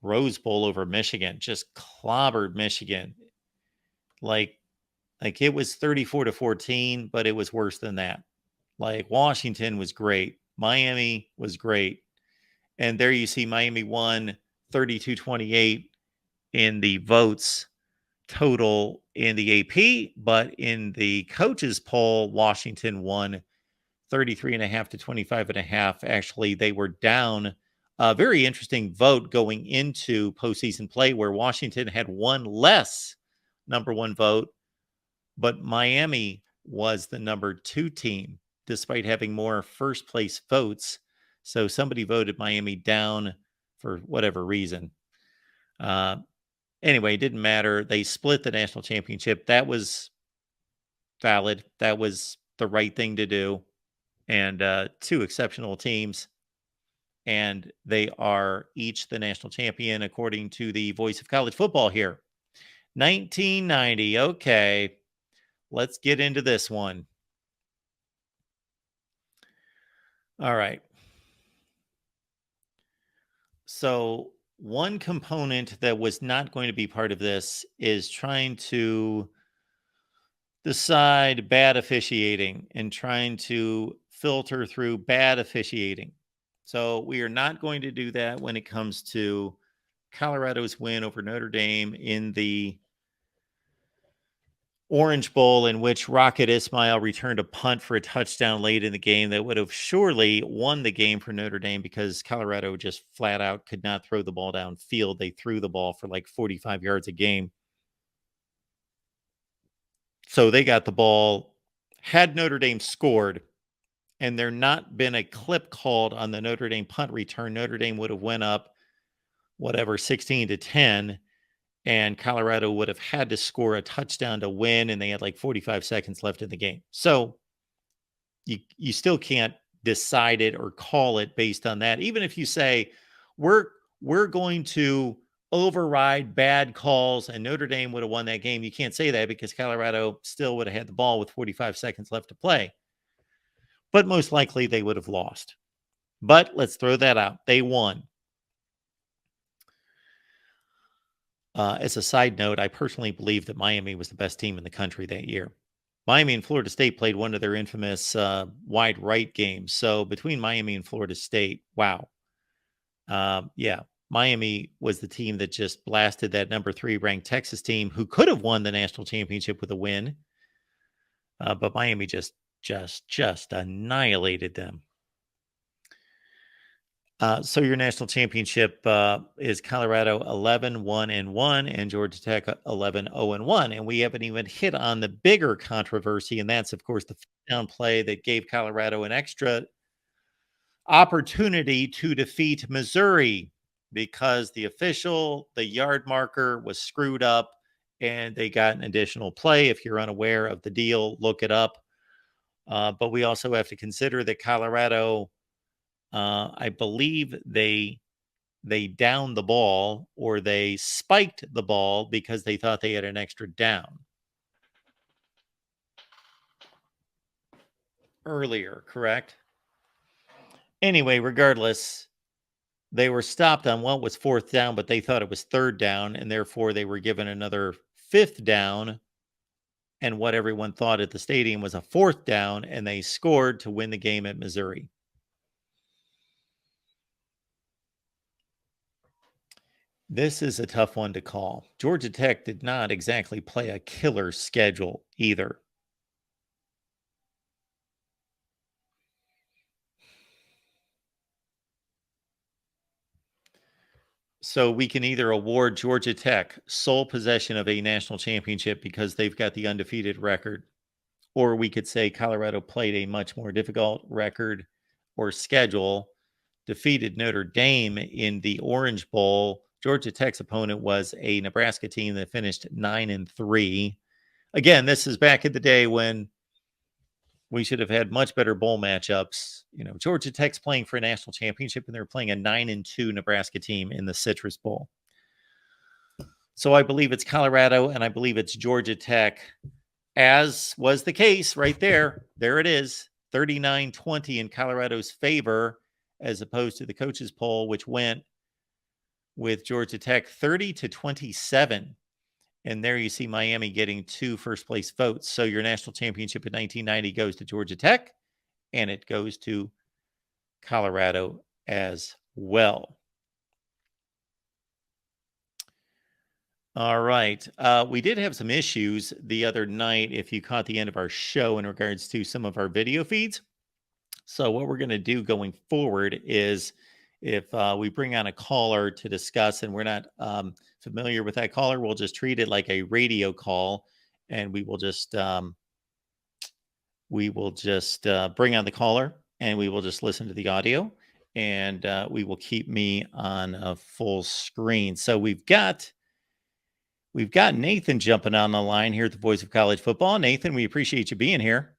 S1: Rose Bowl over Michigan. Just clobbered Michigan. Like it was 34-14, but it was worse than that. Like Washington was great. Miami was great. And there you see Miami won 32-28 in the votes total in the AP, but in the coaches poll, Washington won 33.5 to 25.5. Actually, they were down. A very interesting vote going into postseason play where Washington had one less number 1 vote, but Miami was the number 2 team despite having more first place votes. So somebody voted Miami down for whatever reason. Anyway, it didn't matter. They split the national championship. That was valid. That was the right thing to do. And 2 exceptional teams. And they are each the national champion according to the Voice of College Football here. 1990. Okay. Let's get into this one. All right. So one component that was not going to be part of this is trying to decide bad officiating and trying to filter through bad officiating. So we are not going to do that when it comes to Colorado's win over Notre Dame in the Orange Bowl, in which Rocket Ismail returned a punt for a touchdown late in the game that would have surely won the game for Notre Dame because Colorado just flat out could not throw the ball downfield. They threw the ball for like 45 yards a game. So they got the ball. Had Notre Dame scored and there not been a clip called on the Notre Dame punt return, Notre Dame would have went up, 16-10. and Colorado would have had to score a touchdown to win, and they had like 45 seconds left in the game. So you still can't decide it or call it based on that. Even if you say we're going to override bad calls and Notre Dame would have won that game, you can't say that because Colorado still would have had the ball with 45 seconds left to play. But most likely they would have lost. But let's throw that out. They won. As a side note, I personally believe that Miami was the best team in the country that year. Miami and Florida State played one of their infamous wide right games. So between Miami and Florida State, wow. Yeah, Miami was the team that just blasted that number 3 ranked Texas team who could have won the national championship with a win. But Miami just annihilated them. So your national championship is Colorado 11-1-1 and Georgia Tech 11-0-1. And we haven't even hit on the bigger controversy, and that's, of course, the down play that gave Colorado an extra opportunity to defeat Missouri because the yard marker was screwed up and they got an additional play. If you're unaware of the deal, look it up. But we also have to consider that Colorado, I believe they downed the ball or they spiked the ball because they thought they had an extra down earlier, correct? Anyway, regardless, they were stopped on what was 4th down, but they thought it was 3rd down, and therefore they were given another 5th down, and what everyone thought at the stadium was a 4th down, and they scored to win the game at Missouri. This is a tough one to call. Georgia Tech did not exactly play a killer schedule either. So we can either award Georgia Tech sole possession of a national championship because they've got the undefeated record, or we could say Colorado played a much more difficult record or schedule, defeated Notre Dame in the Orange Bowl. Georgia Tech's opponent was a Nebraska team that finished 9-3. Again, this is back in the day when we should have had much better bowl matchups. You know, Georgia Tech's playing for a national championship, and they're playing a 9-2 Nebraska team in the Citrus Bowl. So I believe it's Colorado, and I believe it's Georgia Tech, as was the case right there. There it is, 39-20 in Colorado's favor, as opposed to the coaches' poll, which went with Georgia Tech 30-27. And there you see Miami getting 2 first-place votes. So your national championship in 1990 goes to Georgia Tech, and it goes to Colorado as well. All right. We did have some issues the other night, if you caught the end of our show, in regards to some of our video feeds. So what we're going to do going forward is if we bring on a caller to discuss and we're not familiar with that caller, we'll just treat it like a radio call, and we will just bring on the caller and we will just listen to the audio, and we will keep me on a full screen. So we've got Nathan jumping on the line here at the Voice of College Football. Nathan, we appreciate you being here.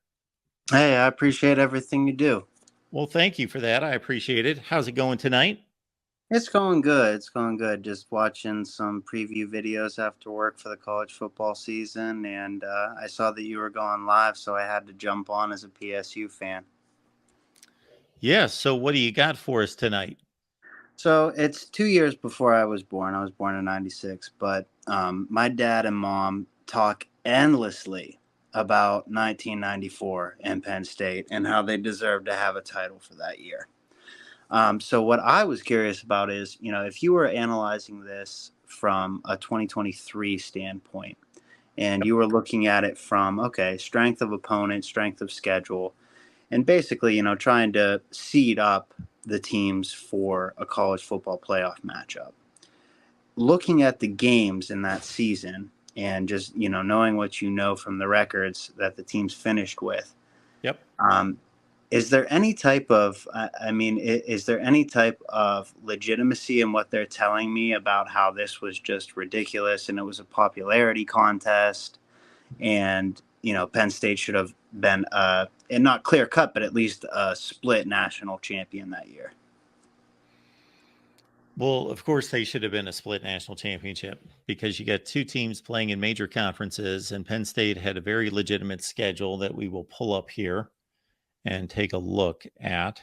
S6: Hey, I appreciate everything you do.
S1: Well, thank you for that. I appreciate it. How's it going tonight?
S6: It's going good. It's going good. Just watching some preview videos after work for the college football season, and I saw that you were going live, so I had to jump on as a PSU fan.
S1: Yeah, so what do you got for us tonight?
S6: So it's 2 years before I was born. I was born in 96, but my dad and mom talk endlessly about 1994 and Penn State and how they deserve to have a title for that year. So what I was curious about is, if you were analyzing this from a 2023 standpoint and you were looking at it from, okay, strength of opponent, strength of schedule, and basically, trying to seed up the teams for a college football playoff matchup. Looking at the games in that season and just, knowing what you know from the records that the teams finished with.
S1: Yep.
S6: is there any type of I mean, is there any type of legitimacy in what they're telling me about how this was just ridiculous and it was a popularity contest, and Penn State should have been and not clear cut, but at least a split national champion that year?
S1: Well, of course, they should have been a split national championship because you got two teams playing in major conferences, and Penn State had a very legitimate schedule that we will pull up here and take a look at.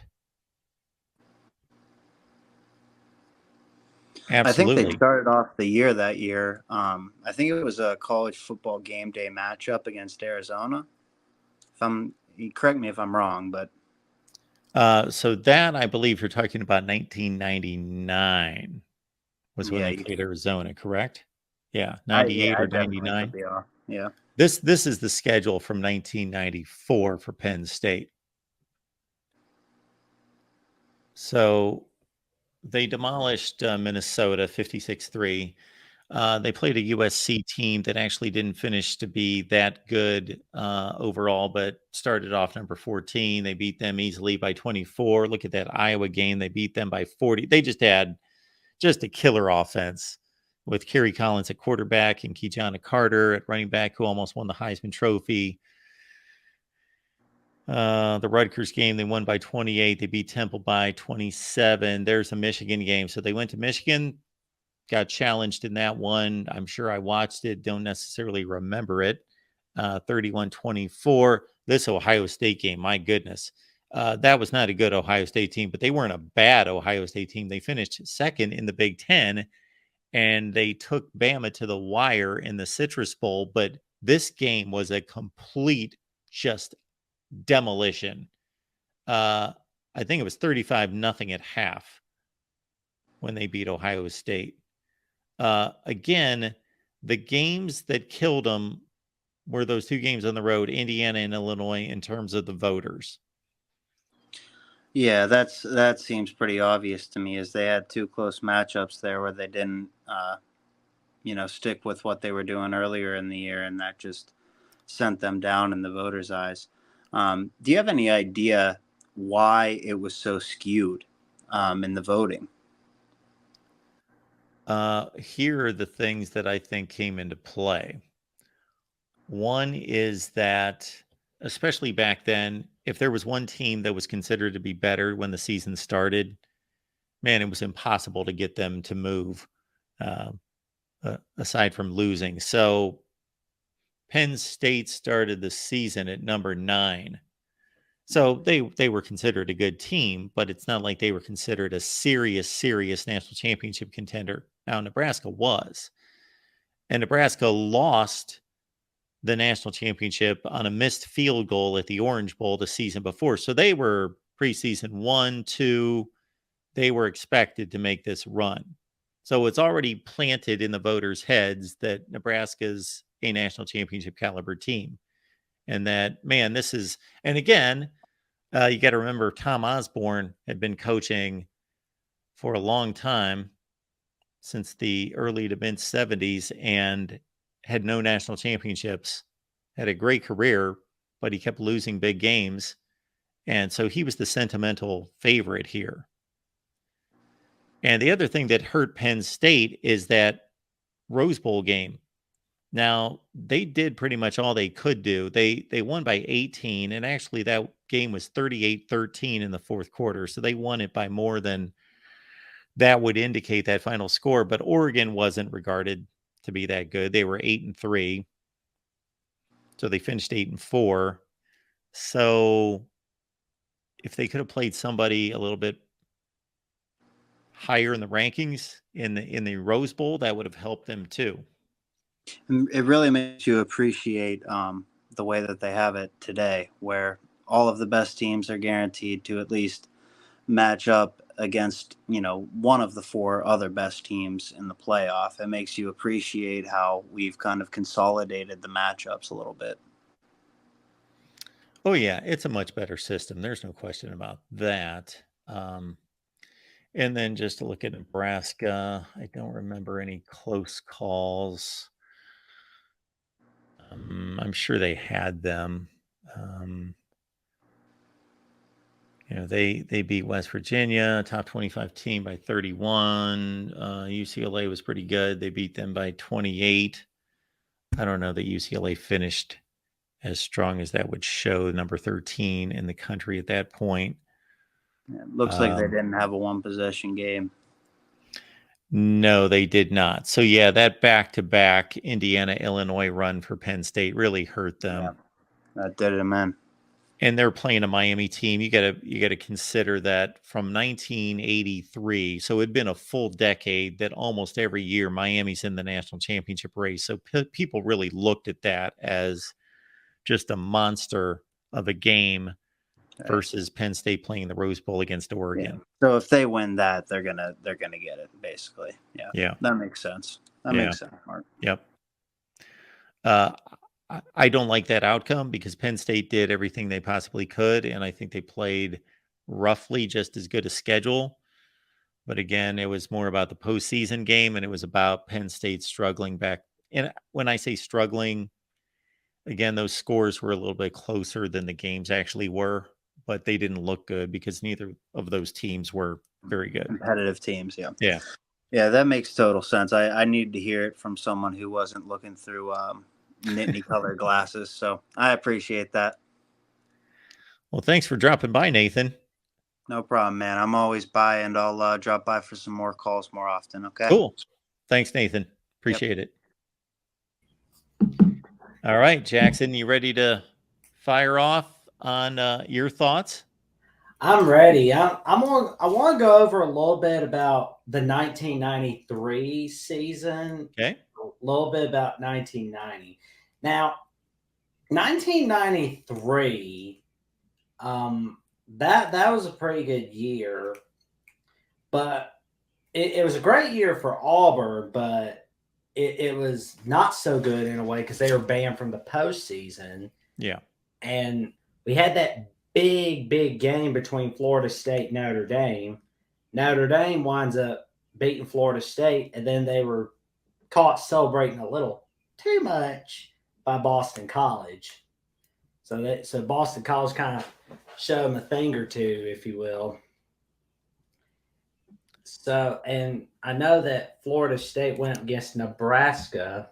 S6: I think they
S1: Absolutely.
S6: started off the year that year. I think it was a college football game day matchup against Arizona. Correct me if I'm wrong, but
S1: So that, I believe you're talking about 1999 was when
S6: yeah,
S1: they played Arizona, correct? Yeah, 98
S6: I
S1: or
S6: definitely
S1: 99.
S6: could be off. Yeah.
S1: This is the schedule from 1994 for Penn State. So they demolished Minnesota 56-3. They played a USC team that actually didn't finish to be that good overall, but started off number 14. They beat them easily by 24. Look at that Iowa game. They beat them by 40. They just had a killer offense with Kerry Collins at quarterback and Keyjana Carter at running back, who almost won the Heisman Trophy. The Rutgers game, they won by 28. They beat Temple by 27. There's a Michigan game. So they went to Michigan, got challenged in that one. I'm sure I watched it, don't necessarily remember it. 31-24. This Ohio State game, my goodness. That was not a good Ohio State team, but they weren't a bad Ohio State team. They finished second in the Big Ten, and they took Bama to the wire in the Citrus Bowl. But this game was a complete just demolition. I think it was 35-0 at half when they beat Ohio State. Again, the games that killed them were those two games on the road, Indiana and Illinois, in terms of the voters.
S6: Yeah, that seems pretty obvious to me, as they had two close matchups there where they didn't, stick with what they were doing earlier in the year, and that just sent them down in the voters' eyes. Do you have any idea why it was so skewed in the voting?
S1: Here are the things that I think came into play. One is that, especially back then, if there was one team that was considered to be better when the season started, man, it was impossible to get them to move, aside from losing. So Penn State started the season at number 9. So they were considered a good team, but it's not like they were considered a serious national championship contender. Now, Nebraska was. And Nebraska lost the national championship on a missed field goal at the Orange Bowl the season before. So they were preseason 1, 2. They were expected to make this run. So it's already planted in the voters' heads that Nebraska's a national championship caliber team. And that, man, this is, and again, you got to remember Tom Osborne had been coaching for a long time, since the early to mid 70s, and had no national championships, had a great career, but he kept losing big games. And so he was the sentimental favorite here. And the other thing that hurt Penn State is that Rose Bowl game. Now, they did pretty much all they could do. They won by 18, and actually that game was 38-13 in the fourth quarter. So they won it by more than that would indicate that final score. But Oregon wasn't regarded to be that good. They were 8-3. So they finished 8-4. So if they could have played somebody a little bit higher in the rankings in the Rose Bowl, that would have helped them too.
S6: It really makes you appreciate the way that they have it today, where all of the best teams are guaranteed to at least match up against, one of the 4 other best teams in the playoff. It makes you appreciate how we've kind of consolidated the matchups a little bit.
S1: Oh yeah, it's a much better system. There's no question about that. And then just to look at Nebraska, I don't remember any close calls. I'm sure they had them. They beat West Virginia, top 25 team, by 31. UCLA was pretty good. They beat them by 28. I don't know that UCLA finished as strong as that would show, number 13 in the country at that point.
S6: Yeah, looks like they didn't have a one-possession game.
S1: No, they did not. So yeah, that back-to-back Indiana-Illinois run for Penn State really hurt them.
S6: Yeah, that did them in.
S1: And they're playing a Miami team. You gotta consider that from 1983. So it'd been a full decade that almost every year Miami's in the national championship race. So people really looked at that as just a monster of a game versus Penn State playing the Rose Bowl against Oregon.
S6: Yeah. So if they win that, they're gonna get it, basically. Yeah. That makes sense. That makes sense, Mark.
S1: Yep. I don't like that outcome because Penn State did everything they possibly could, and I think they played roughly just as good a schedule. But again, it was more about the postseason game, and it was about Penn State struggling back. And when I say struggling, again, those scores were a little bit closer than the games actually were, but they didn't look good because neither of those teams were very good.
S6: Competitive teams, yeah.
S1: Yeah.
S6: Yeah, that makes total sense. I need to hear it from someone who wasn't looking through Nittany colored glasses. So I appreciate that.
S1: Well, thanks for dropping by, Nathan.
S6: No problem, man. I'm always by, and I'll drop by for some more calls more often. Okay.
S1: Cool. Thanks, Nathan. Appreciate it. All right, Jackson, you ready to fire off on your thoughts?
S3: I'm ready. I want to go over a little bit about the 1993 season.
S1: Okay.
S3: A little bit about 1990. Now, 1993, that was a pretty good year, but it was a great year for Auburn, but it was not so good in a way because they were banned from the postseason.
S1: Yeah.
S3: And we had that big game between Florida State and Notre Dame. Notre Dame winds up beating Florida State, and then they were caught celebrating a little too much by Boston College. So Boston College kind of showed them a thing or two, if you will. So, and I know that Florida State went up against Nebraska.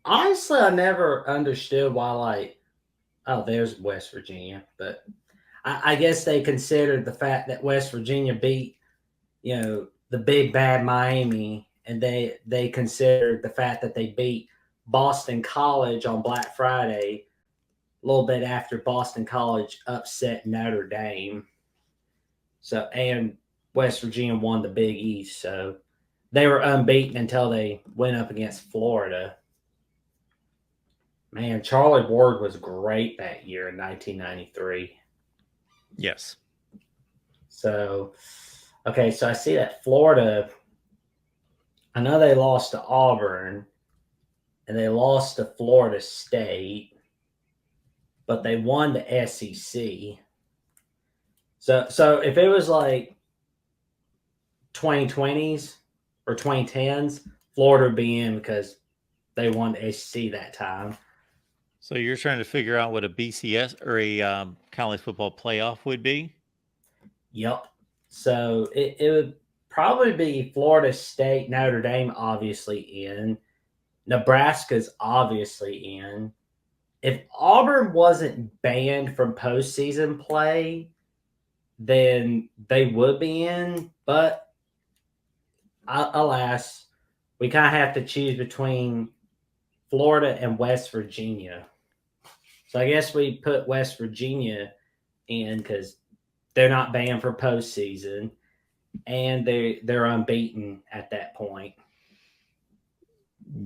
S3: Honestly, I never understood why, there's West Virginia, but I guess they considered the fact that West Virginia beat, the big bad Miami, and they considered the fact that they beat Boston College on Black Friday a little bit after Boston College upset Notre Dame. So, and West Virginia won the Big East, so they were unbeaten until they went up against Florida. Man, Charlie Ward was great that year in 1993.
S1: Yes.
S3: So, okay, so I see that Florida, I know they lost to Auburn and they lost to Florida State, but they won the SEC. So if it was like 2020s or 2010s, Florida would be in because they won the SEC that time.
S1: So you're trying to figure out what a BCS or a college football playoff would be?
S3: Yep. So it would probably be Florida State, Notre Dame obviously in. Nebraska's obviously in. If Auburn wasn't banned from postseason play, then they would be in. But alas, we kind of have to choose between Florida and West Virginia. So I guess we put West Virginia in because they're not banned for postseason, and they're unbeaten at that point.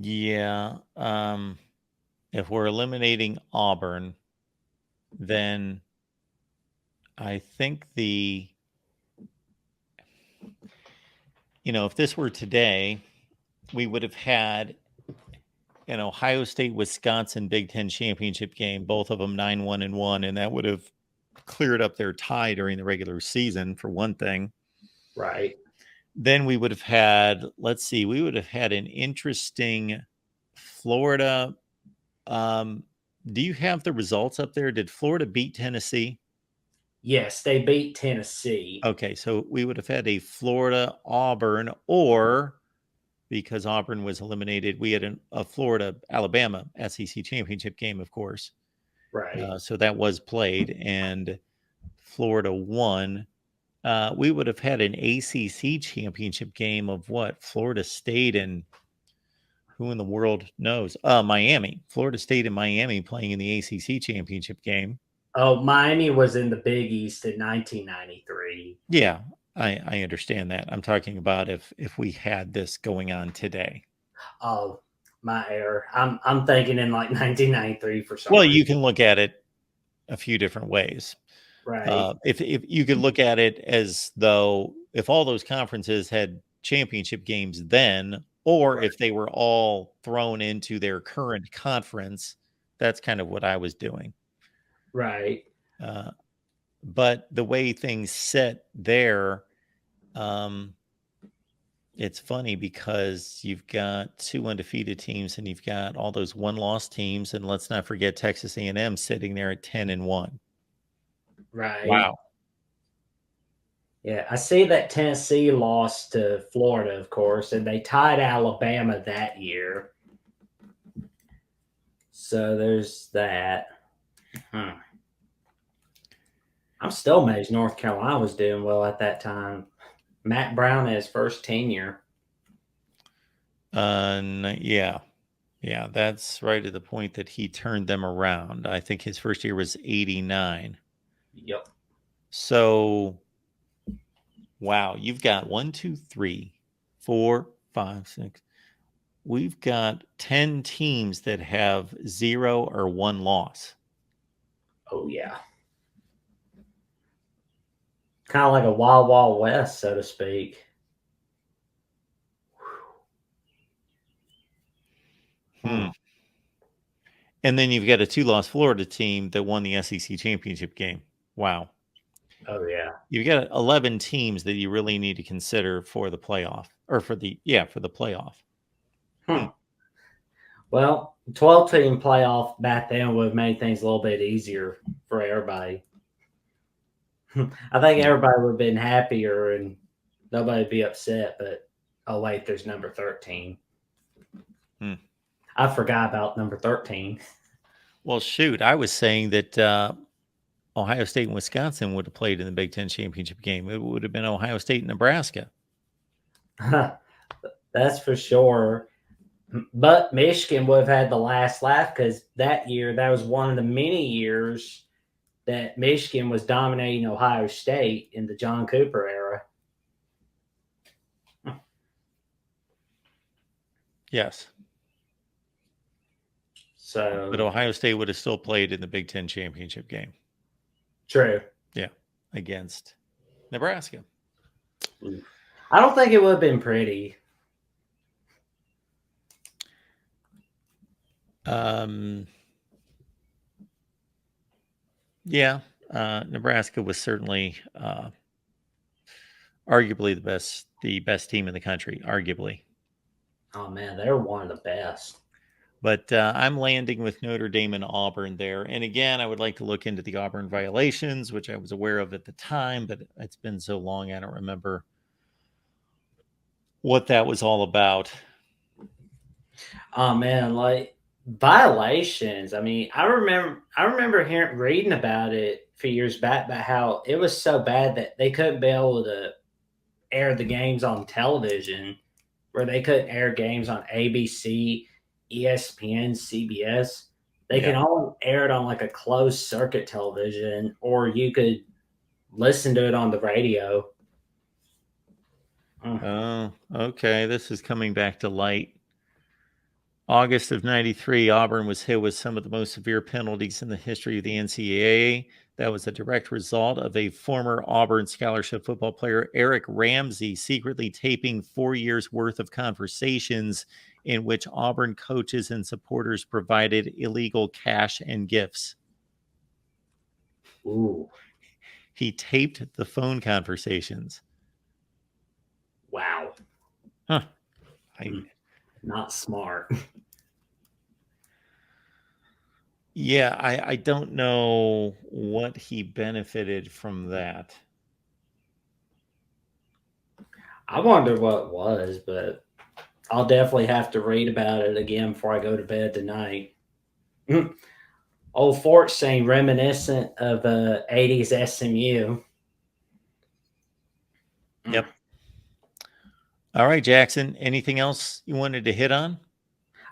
S1: Yeah. If we're eliminating Auburn, then I think if this were today, we would have had an Ohio State, Wisconsin Big Ten championship game, both of them 9-1-1, and that would have cleared up their tie during the regular season, for one thing.
S3: Right.
S1: Then we would have had, we would have had an interesting Florida Do you have the results up there? Did Florida beat Tennessee?
S3: Yes, they beat Tennessee.
S1: Okay, so we would have had a Florida Auburn, or because Auburn was eliminated, we had a Florida Alabama SEC championship game, of course.
S3: Right.
S1: So that was played, and Florida won. We would have had an ACC championship game of what? Florida State and who in the world knows? Miami. Florida State and Miami playing in the ACC championship game.
S3: Oh, Miami was in the Big East in 1993.
S1: Yeah, I understand that. I'm talking about if we had this going on today.
S3: Oh, my error. I'm thinking in like 1993 for some
S1: Well,
S3: reason.
S1: you can look at it a few different ways.
S3: Right.
S1: If you could look at it as though if all those conferences had championship games then, or
S3: Right.
S1: if they were all thrown into their current conference, that's kind of what I was doing.
S3: Right.
S1: But the way things sit there, it's funny because you've got 2 undefeated teams and you've got all those 1-loss teams, and let's not forget Texas A&M sitting there at 10-1.
S3: Right.
S1: Wow.
S3: Yeah, I see that Tennessee lost to Florida, of course, and they tied Alabama that year. So there's that. I'm still amazed North Carolina was doing well at that time. Matt Brown in his first tenure.
S1: Yeah, that's right at the point that he turned them around. I think his first year was 89.
S3: Yep.
S1: So, wow, you've got 1, 2, 3, 4, 5, 6. We've got 10 teams that have 0 or 1 loss.
S3: Oh, yeah. Kind of like a Wild Wild West, so to speak.
S1: And then you've got a 2-loss Florida team that won the SEC championship game. Wow.
S3: Oh, yeah.
S1: You've got 11 teams that you really need to consider for the playoff, or for the playoff.
S3: Well, 12-team playoff back then would have made things a little bit easier for everybody. I think everybody would have been happier and nobody would be upset, but oh, wait, there's number 13. I forgot about number 13.
S1: Well, shoot, I was saying that Ohio State and Wisconsin would have played in the Big Ten championship game. It would have been Ohio State and Nebraska.
S3: That's for sure. But Michigan would have had the last laugh because that year, that was one of the many years that Michigan was dominating Ohio State in the John Cooper era.
S1: Yes. But Ohio State would have still played in the Big Ten championship game.
S3: True.
S1: Yeah, against Nebraska.
S3: I don't think it would have been pretty.
S1: Yeah, Nebraska was certainly arguably the best team in the country, arguably.
S3: Oh, man, they were one of the best.
S1: But I'm landing with Notre Dame and Auburn there. And again, I would like to look into the Auburn violations, which I was aware of at the time, but it's been so long, I don't remember what that was all about.
S3: Oh, man, like violations. I mean, I remember reading about it a few years back about how it was so bad that they couldn't be able to air the games on television, where they couldn't air games on ABC, ESPN, CBS. They can all air it on like a closed circuit television, or you could listen to it on the radio.
S1: Oh, okay. This is coming back to light. August of 93, Auburn was hit with some of the most severe penalties in the history of the NCAA. That was a direct result of a former Auburn scholarship football player, Eric Ramsey, secretly taping 4 years' worth of conversations in which Auburn coaches and supporters provided illegal cash and gifts.
S3: Ooh.
S1: He taped the phone conversations.
S3: Wow.
S1: Huh.
S3: Not smart.
S1: Yeah, I don't know what he benefited from that.
S3: I wonder what it was, but I'll definitely have to read about it again before I go to bed tonight. Old Fort saying reminiscent of 80s SMU.
S1: Yep. All right, Jackson. Anything else you wanted to hit on?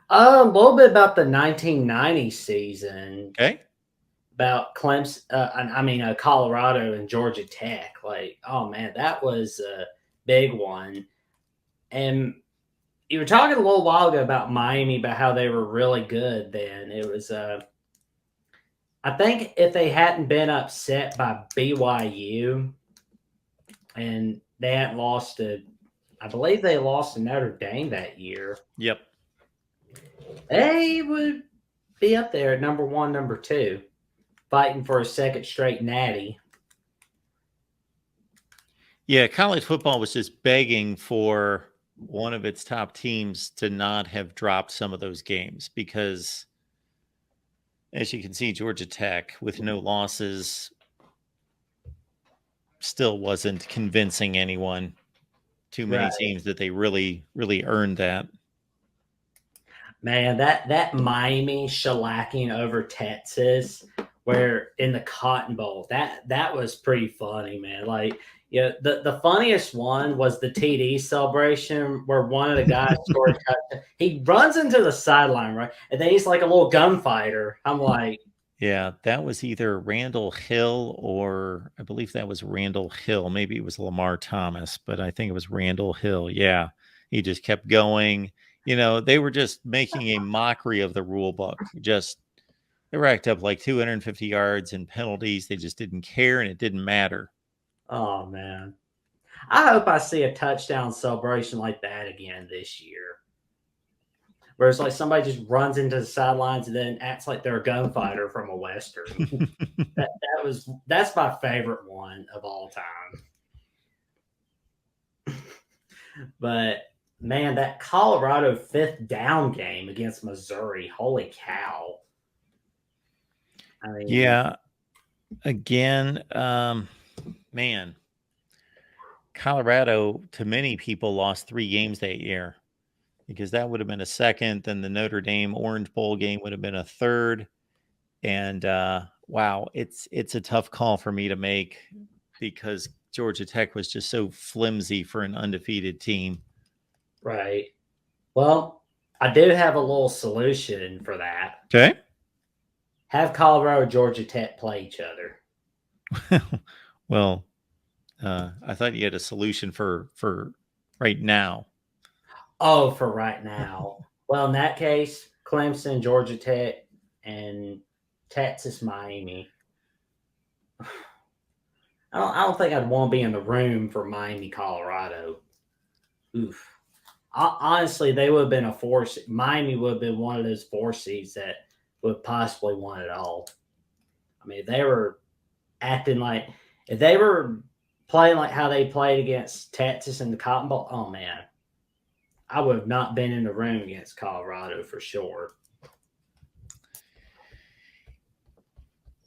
S3: A little bit about the 1990 season.
S1: Okay.
S3: About Clemson, Colorado and Georgia Tech. Like, oh man, that was a big one. And you were talking a little while ago about Miami, about how they were really good then. It was, I think if they hadn't been upset by BYU and they hadn't lost to, I believe they lost to Notre Dame that year.
S1: Yep.
S3: They would be up there at number one, number two, fighting for a second straight natty.
S1: Yeah, college football was just begging for one of its top teams to not have dropped some of those games because, as you can see, Georgia Tech, with no losses, still wasn't convincing anyone, too many teams, that they really, really earned that.
S3: Man, that Miami shellacking over Texas, where in the Cotton Bowl, that was pretty funny, man. Like, yeah, the funniest one was the TD celebration where one of the guys scored a touchdown. He runs into the sideline, right? And then he's like a little gunfighter. I'm like,
S1: yeah, that was either Randall Hill or I believe that was Randall Hill. Maybe it was Lamar Thomas, but I think it was Randall Hill. Yeah, he just kept going. They were just making a mockery of the rule book. They racked up like 250 yards and penalties. They just didn't care, and it didn't matter.
S3: oh man. I hope I see a touchdown celebration like that again this year. Where it's like somebody just runs into the sidelines and then acts like they're a gunfighter from a Western. That's my favorite one of all time. But man, that Colorado 5th down game against Missouri, holy cow. I mean,
S1: yeah. Again, man, Colorado, to many people, lost 3 games that year because that would have been a second. Then the Notre Dame Orange Bowl game would have been a third. And wow, it's a tough call for me to make because Georgia Tech was just so flimsy for an undefeated team.
S3: right. Well, I do have a little solution for that.
S1: Okay.
S3: Have Colorado and Georgia Tech play each other.
S1: Well, I thought you had a solution for right now.
S3: Oh, for right now. Well, in that case, Clemson, Georgia Tech, and Texas, Miami. I don't think I'd want to be in the room for Miami, Colorado. Oof. Honestly, they would have been a 4 seed. Miami would have been one of those 4 seeds that would possibly won it all. I mean, they were acting like, if they were playing like how they played against Texas in the Cotton Bowl, oh man, I would have not been in the room against Colorado for sure.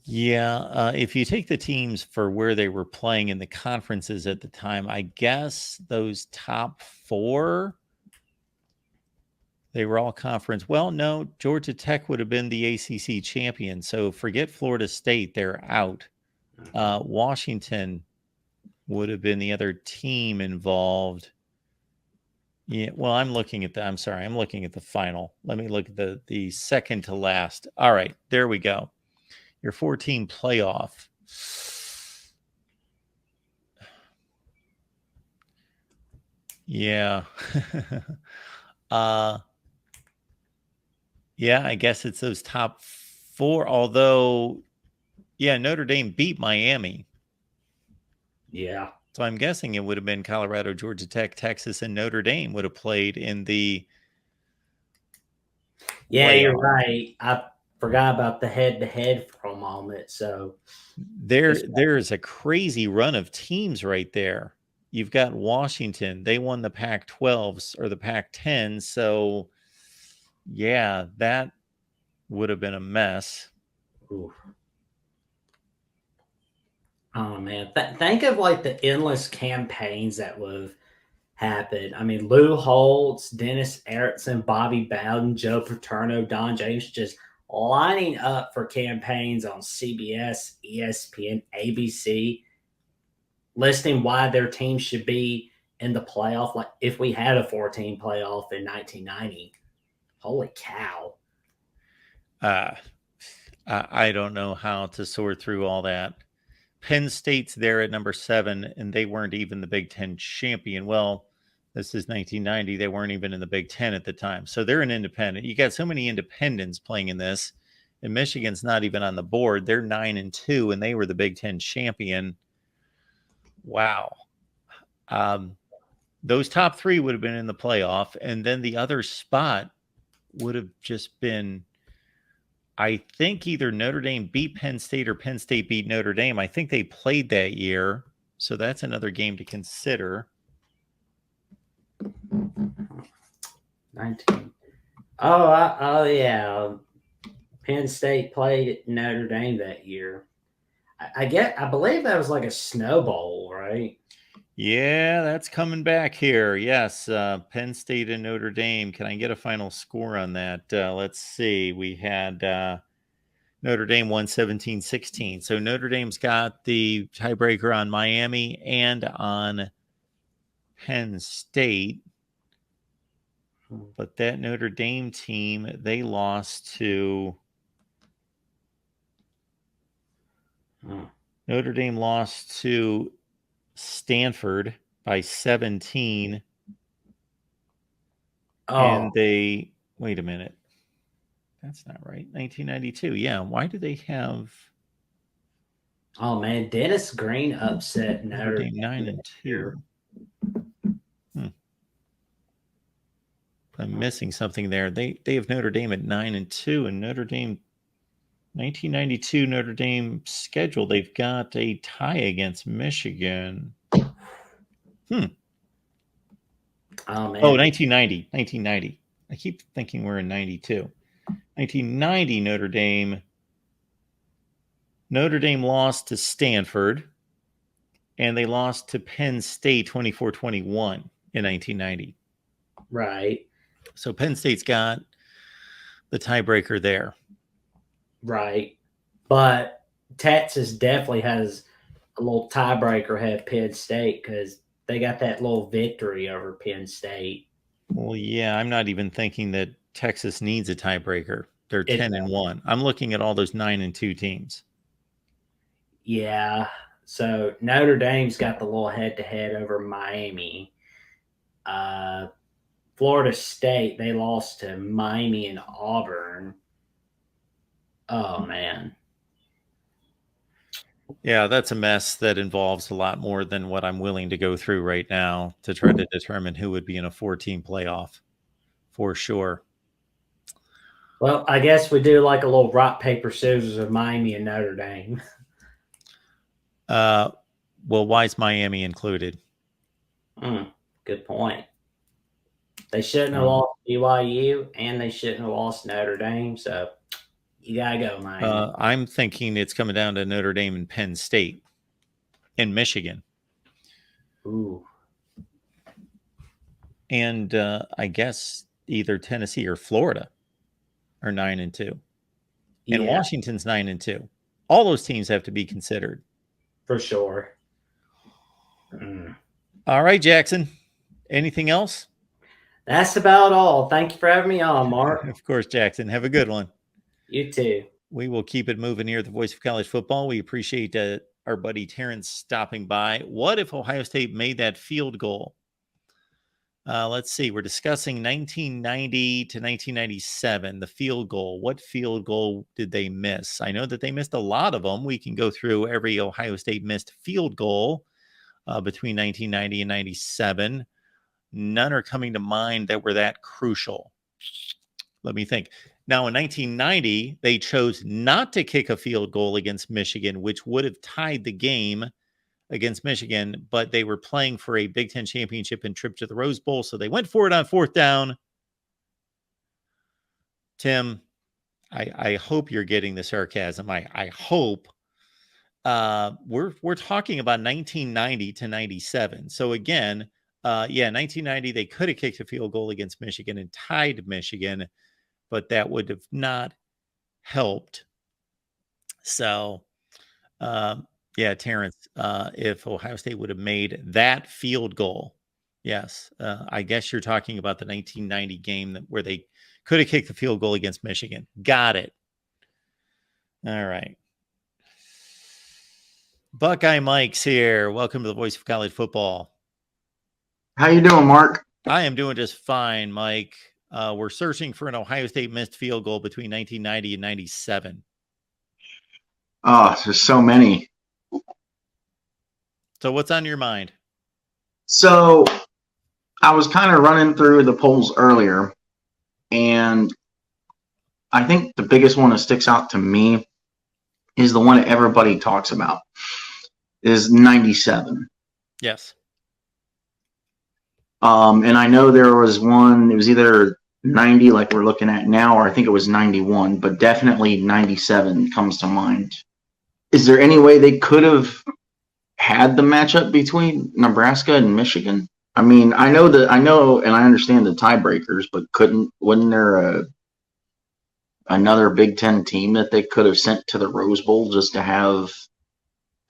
S1: Yeah, if you take the teams for where they were playing in the conferences at the time, I guess those top 4, they were all conference. Well, no, Georgia Tech would have been the ACC champion. So forget Florida State, they're out. Washington would have been the other team involved. Yeah, well, I'm looking at the final. Let me look at the second to last. All right, there we go. Your 4-team playoff. Yeah. Yeah, I guess it's those top 4, although yeah, Notre Dame beat Miami.
S3: Yeah.
S1: So I'm guessing it would have been Colorado, Georgia Tech, Texas, and Notre Dame would have played in the
S3: Yeah, you're right. I forgot about the head-to-head for a moment. So
S1: there's a crazy run of teams right there. You've got Washington. They won the Pac-12s or the Pac-10. So yeah, that would have been a mess.
S3: Ooh. Oh man, think of like the endless campaigns that would have happened. I mean, Lou Holtz, Dennis Erickson, Bobby Bowden, Joe Paterno, Don James just lining up for campaigns on CBS, ESPN, ABC, listing why their team should be in the playoff. Like if we had a 14 playoff in 1990, holy cow!
S1: I don't know how to sort through all that. Penn State's there at number 7, and they weren't even the Big Ten champion. Well, this is 1990. They weren't even in the Big Ten at the time. So they're an independent. You got so many independents playing in this, and Michigan's not even on the board. They're 9-2, and they were the Big Ten champion. Wow. Those top 3 would have been in the playoff, and then the other spot would have just been, I think, either Notre Dame beat Penn State or Penn State beat Notre Dame. I think they played that year. So that's another game to consider.
S3: 19. Oh yeah. Penn State played Notre Dame that year. I believe that was like a snowball, right?
S1: Yeah, that's coming back here. Yes, Penn State and Notre Dame. Can I get a final score on that? Let's see. We had Notre Dame won 17-16. So Notre Dame's got the tiebreaker on Miami and on Penn State. But that Notre Dame team, they lost to... Notre Dame lost to Stanford by 17. And they... Wait a minute. That's not right. 1992. Yeah. Why do they have...
S3: Oh, man. Dennis Green upset Notre Dame
S1: 9-2. I'm missing something there. They have Notre Dame at 9-2, and Notre Dame 1992 Notre Dame schedule. They've got a tie against Michigan.
S3: Oh, man.
S1: Oh, 1990. I keep thinking we're in 92. 1990 Notre Dame. Notre Dame lost to Stanford, and they lost to Penn State 24-21 in 1990.
S3: Right.
S1: So Penn State's got the tiebreaker there.
S3: Right. But Texas definitely has a little tiebreaker ahead of Penn State because they got that little victory over Penn State.
S1: Well, yeah, I'm not even thinking that Texas needs a tiebreaker. They're 10-1. I'm looking at all those 9-2 teams.
S3: Yeah. So Notre Dame's got the little head-to-head over Miami. Florida State, they lost to Miami and Auburn. Oh, man.
S1: Yeah, that's a mess that involves a lot more than what I'm willing to go through right now to try to determine who would be in a 4-team playoff, for sure.
S3: Well, I guess we do like a little rock, paper, scissors of Miami and Notre Dame.
S1: Well, why is Miami included?
S3: Good point. They shouldn't have lost BYU, and they shouldn't have lost Notre Dame, so you got to go, Miami.
S1: I'm thinking it's coming down to Notre Dame and Penn State and Michigan.
S3: Ooh.
S1: And I guess either Tennessee or Florida are 9-2. And Washington's 9-2. All those teams have to be considered.
S3: For sure.
S1: All right, Jackson. Anything else?
S3: That's about all. Thank you for having me on, Mark.
S1: Of course, Jackson. Have a good one.
S3: You too.
S1: We will keep it moving here at the Voice of College Football. We appreciate our buddy Terrence stopping by. What if Ohio State made that field goal? Let's see. We're discussing 1990 to 1997, the field goal. What field goal did they miss? I know that they missed a lot of them. We can go through every Ohio State missed field goal between 1990 and 97. None are coming to mind that were that crucial. Let me think. Now, in 1990, they chose not to kick a field goal against Michigan, which would have tied the game against Michigan, but they were playing for a Big Ten championship and trip to the Rose Bowl, so they went for it on 4th down. Tim, I hope you're getting the sarcasm. I hope we're talking about 1990 to 97. So again, 1990 they could have kicked a field goal against Michigan and tied Michigan, but that would have not helped. So Terrence, if Ohio State would have made that field goal, yes, I guess you're talking about the 1990 game where they could have kicked the field goal against Michigan. Got it. All right. Buckeye Mike's here. Welcome to the Voice of College Football.
S7: How you doing, Mark?
S1: I am doing just fine, Mike. We're searching for an Ohio State missed field goal between 1990 and 97.
S7: Oh, there's so many.
S1: So what's on your mind?
S7: So I was kind of running through the polls earlier, and I think the biggest one that sticks out to me is the one that everybody talks about, is 97.
S1: Yes.
S7: And I know there was one, it was either 90 like we're looking at now, or I think it was 91, but definitely 97 comes to mind. Is there any way they could have had the matchup between Nebraska and Michigan? I mean, I know and I understand the tiebreakers, but wasn't there another Big Ten team that they could have sent to the Rose Bowl just to have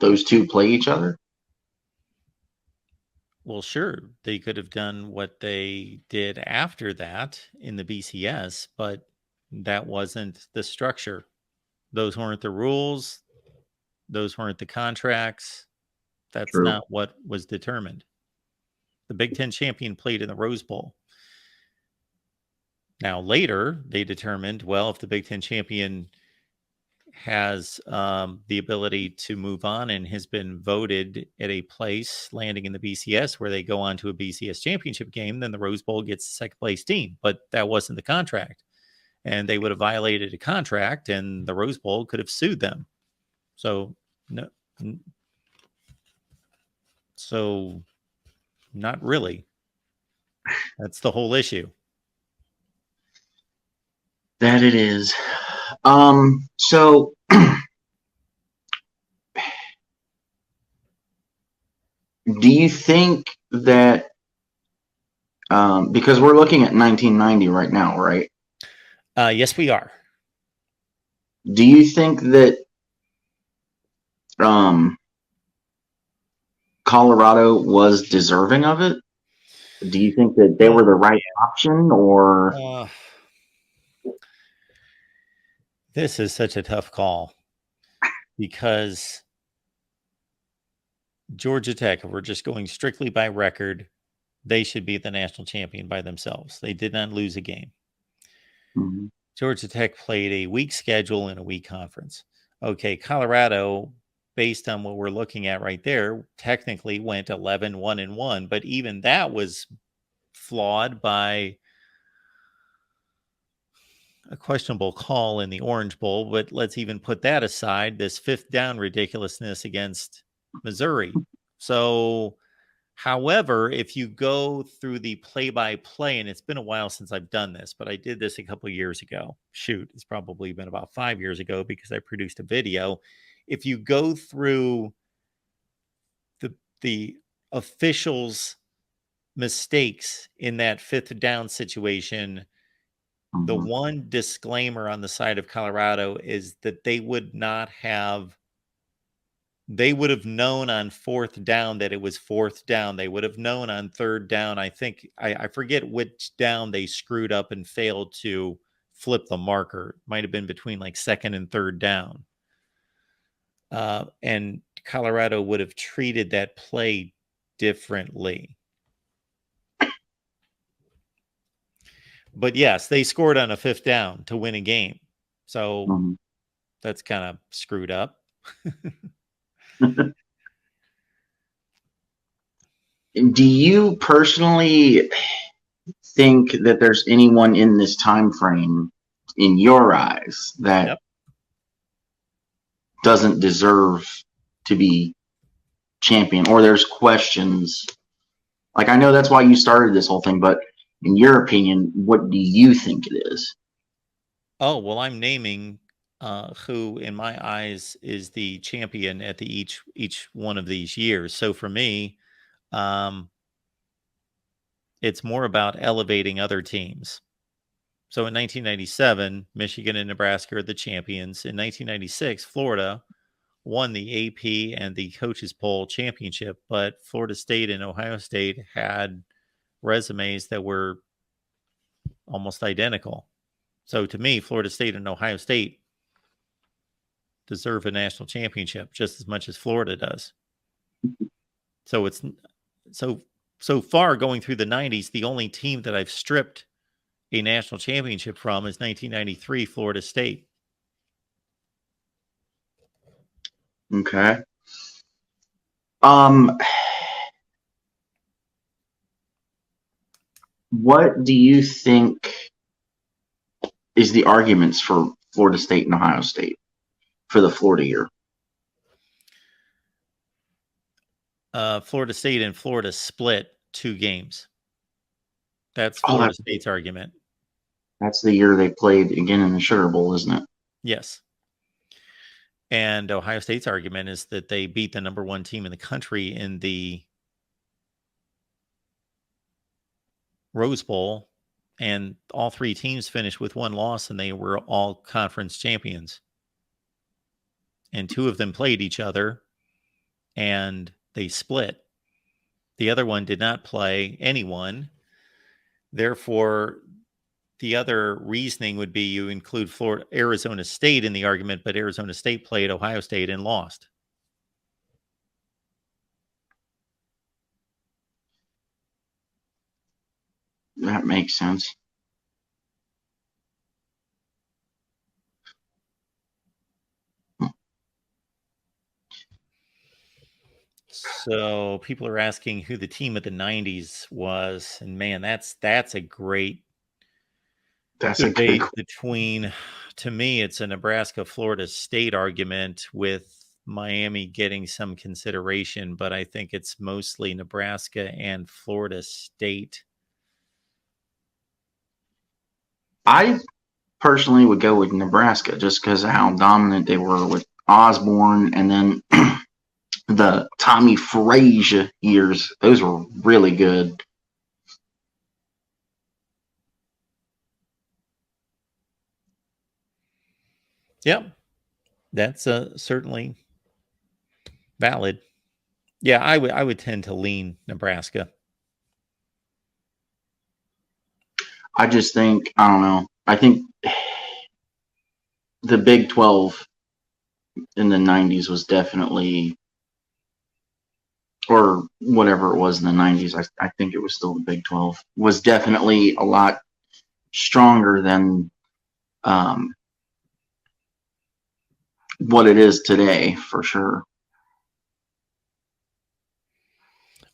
S7: those two play each other?
S1: Well, sure. They could have done what they did after that in the BCS, but that wasn't the structure. Those weren't the rules. Those weren't the contracts. That's
S7: True.
S1: not what was determined. The Big Ten champion played in the Rose Bowl. Now, later, they determined, well, if the Big Ten champion has the ability to move on and has been voted at a place landing in the BCS where they go on to a BCS championship game, then the Rose Bowl gets the second place team. But that wasn't the contract. And they would have violated a contract, and the Rose Bowl could have sued them. So, no. So, not really. That's the whole issue.
S7: That it is. So do you think that because we're looking at 1990 right now, right?
S1: Yes, we are.
S7: Do you think that Colorado was deserving of it? Do you think that they were the right option, or
S1: this is such a tough call because Georgia Tech, if we're just going strictly by record, they should be the national champion by themselves. They did not lose a game.
S7: Mm-hmm.
S1: Georgia Tech played a weak schedule in a weak conference. Okay, Colorado, based on what we're looking at right there, technically went 11-1-1, but even that was flawed by a questionable call in the Orange Bowl. But let's even put that aside, this fifth down ridiculousness against Missouri. So, however, if you go through the play-by-play, and it's been a while since I've done this, but I did this a couple of years ago. Shoot, it's probably been about 5 years ago because I produced a video. If you go through the officials' mistakes in that fifth down situation, the one disclaimer on the side of Colorado is that they would have known on fourth down that it was fourth down. They would have known on third down. I think I forget which down they screwed up and failed to flip the marker. It might have been between like second and third down. And Colorado would have treated that play differently. But yes, they scored on a fifth down to win a game. So that's kind of screwed up.
S7: Do you personally think that there's anyone in this time frame, in your eyes, that doesn't deserve to be champion, or there's questions? Like, I know that's why you started this whole thing, but in your opinion, what do you think it is?
S1: Oh, well, I'm naming who, in my eyes, is the champion at each one of these years. So for me, it's more about elevating other teams. So in 1997, Michigan and Nebraska are the champions. In 1996, Florida won the AP and the Coaches Poll championship, but Florida State and Ohio State had resumes that were almost identical. So to me, Florida State and Ohio State deserve a national championship just as much as Florida does. So it's so far going through the 90s, the only team that I've stripped a national championship from is 1993 Florida State.
S7: Okay. What do you think is the arguments for Florida State and Ohio State for the Florida year?
S1: Florida State and Florida split 2 games. That's
S7: Oh,
S1: Florida State's argument.
S7: That's the year they played again in the Sugar Bowl, isn't it?
S1: Yes. And Ohio State's argument is that they beat the number 1 team in the country in the Rose Bowl, and all 3 teams finished with 1 loss, and they were all conference champions. And 2 of them played each other, and they split. The other one did not play anyone. Therefore, the other reasoning would be you include Arizona State in the argument, but Arizona State played Ohio State and lost.
S7: That makes sense.
S1: So people are asking who the team of the 90s was, and man, that's a great debate between, to me, it's a Nebraska Florida State argument with Miami getting some consideration, but I think it's mostly Nebraska and Florida State.
S7: I personally would go with Nebraska just because of how dominant they were with Osborne, and then the Tommy Frazier years. Those were really good.
S1: Yep. That's certainly valid. Yeah, I would tend to lean Nebraska.
S7: I just think, I don't know. I think the Big 12 in the 90s was definitely, or whatever it was in the 90s, I think it was still the Big 12, was definitely a lot stronger than what it is today, for sure.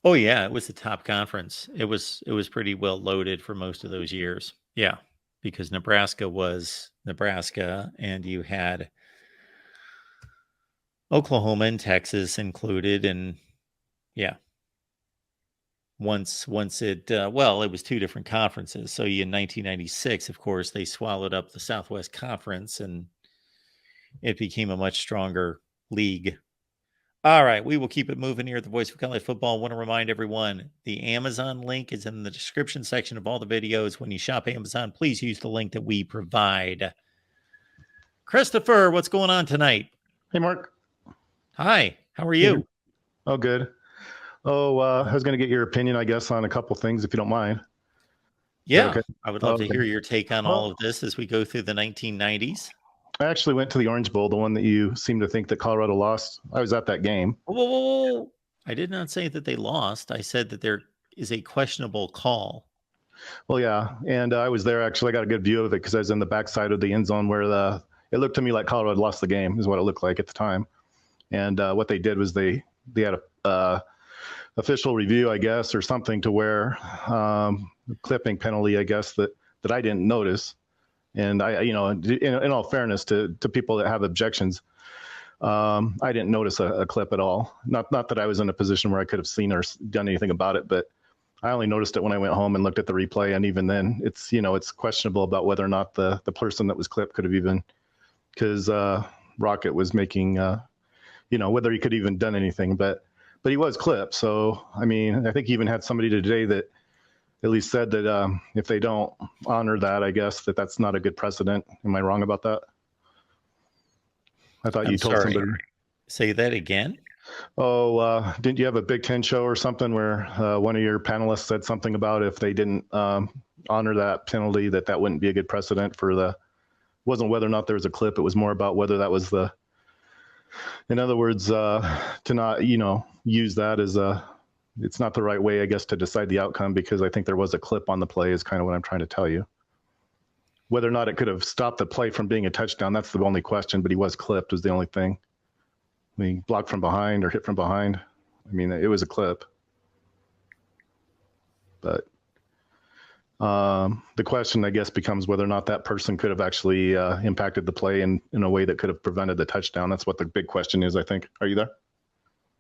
S1: Oh yeah, it was the top conference. It was pretty well loaded for most of those years. Yeah, because Nebraska was Nebraska, and you had Oklahoma and Texas included, and yeah. Once it well, it was 2 different conferences. So in 1996, of course, they swallowed up the Southwest Conference, and it became a much stronger league. All right, we will keep it moving here at the Voice of College Football. I want to remind everyone, the Amazon link is in the description section of all the videos. When you shop Amazon, please use the link that we provide. Christopher, what's going on tonight?
S4: Hey, Mark.
S1: Hi, how are you?
S4: Oh, good. Oh, I was going to get your opinion, I guess, on a couple things, if you don't mind.
S1: Yeah,
S4: okay?
S1: I would love to hear your take on all of this as we go through the 1990s.
S4: I actually went to the Orange Bowl, the one that you seem to think that Colorado lost. I was at that game.
S1: Whoa. I did not say that they lost. I said that there is a questionable call.
S4: Well, yeah, and I was there, actually. I got a good view of it because I was in the backside of the end zone where it looked to me like Colorado had lost the game, is what it looked like at the time. And what they did was they had a official review, I guess, or something to where clipping penalty, I guess, that I didn't notice. And I, in all fairness to people that have objections, I didn't notice a clip at all. Not that I was in a position where I could have seen or done anything about it, but I only noticed it when I went home and looked at the replay, and even then, it's it's questionable about whether or not the person that was clipped could have even, because Rocket was making whether he could have even done anything, but he was clipped. So I mean, I think he even had somebody today that at least said that if they don't honor that, I guess that's not a good precedent. Am I wrong about that? I thought you told somebody.
S1: Say that again.
S4: Oh, didn't you have a Big Ten show or something where one of your panelists said something about if they didn't honor that penalty, that wouldn't be a good precedent for wasn't whether or not there was a clip. It was more about whether that was in other words, to not, use that as it's not the right way, I guess, to decide the outcome, because I think there was a clip on the play is kind of what I'm trying to tell you. Whether or not it could have stopped the play from being a touchdown, that's the only question, but he was clipped was the only thing. I mean, blocked from behind or hit from behind. I mean, it was a clip. But the question, I guess, becomes whether or not that person could have actually impacted the play in a way that could have prevented the touchdown. That's what the big question is, I think. Are you there?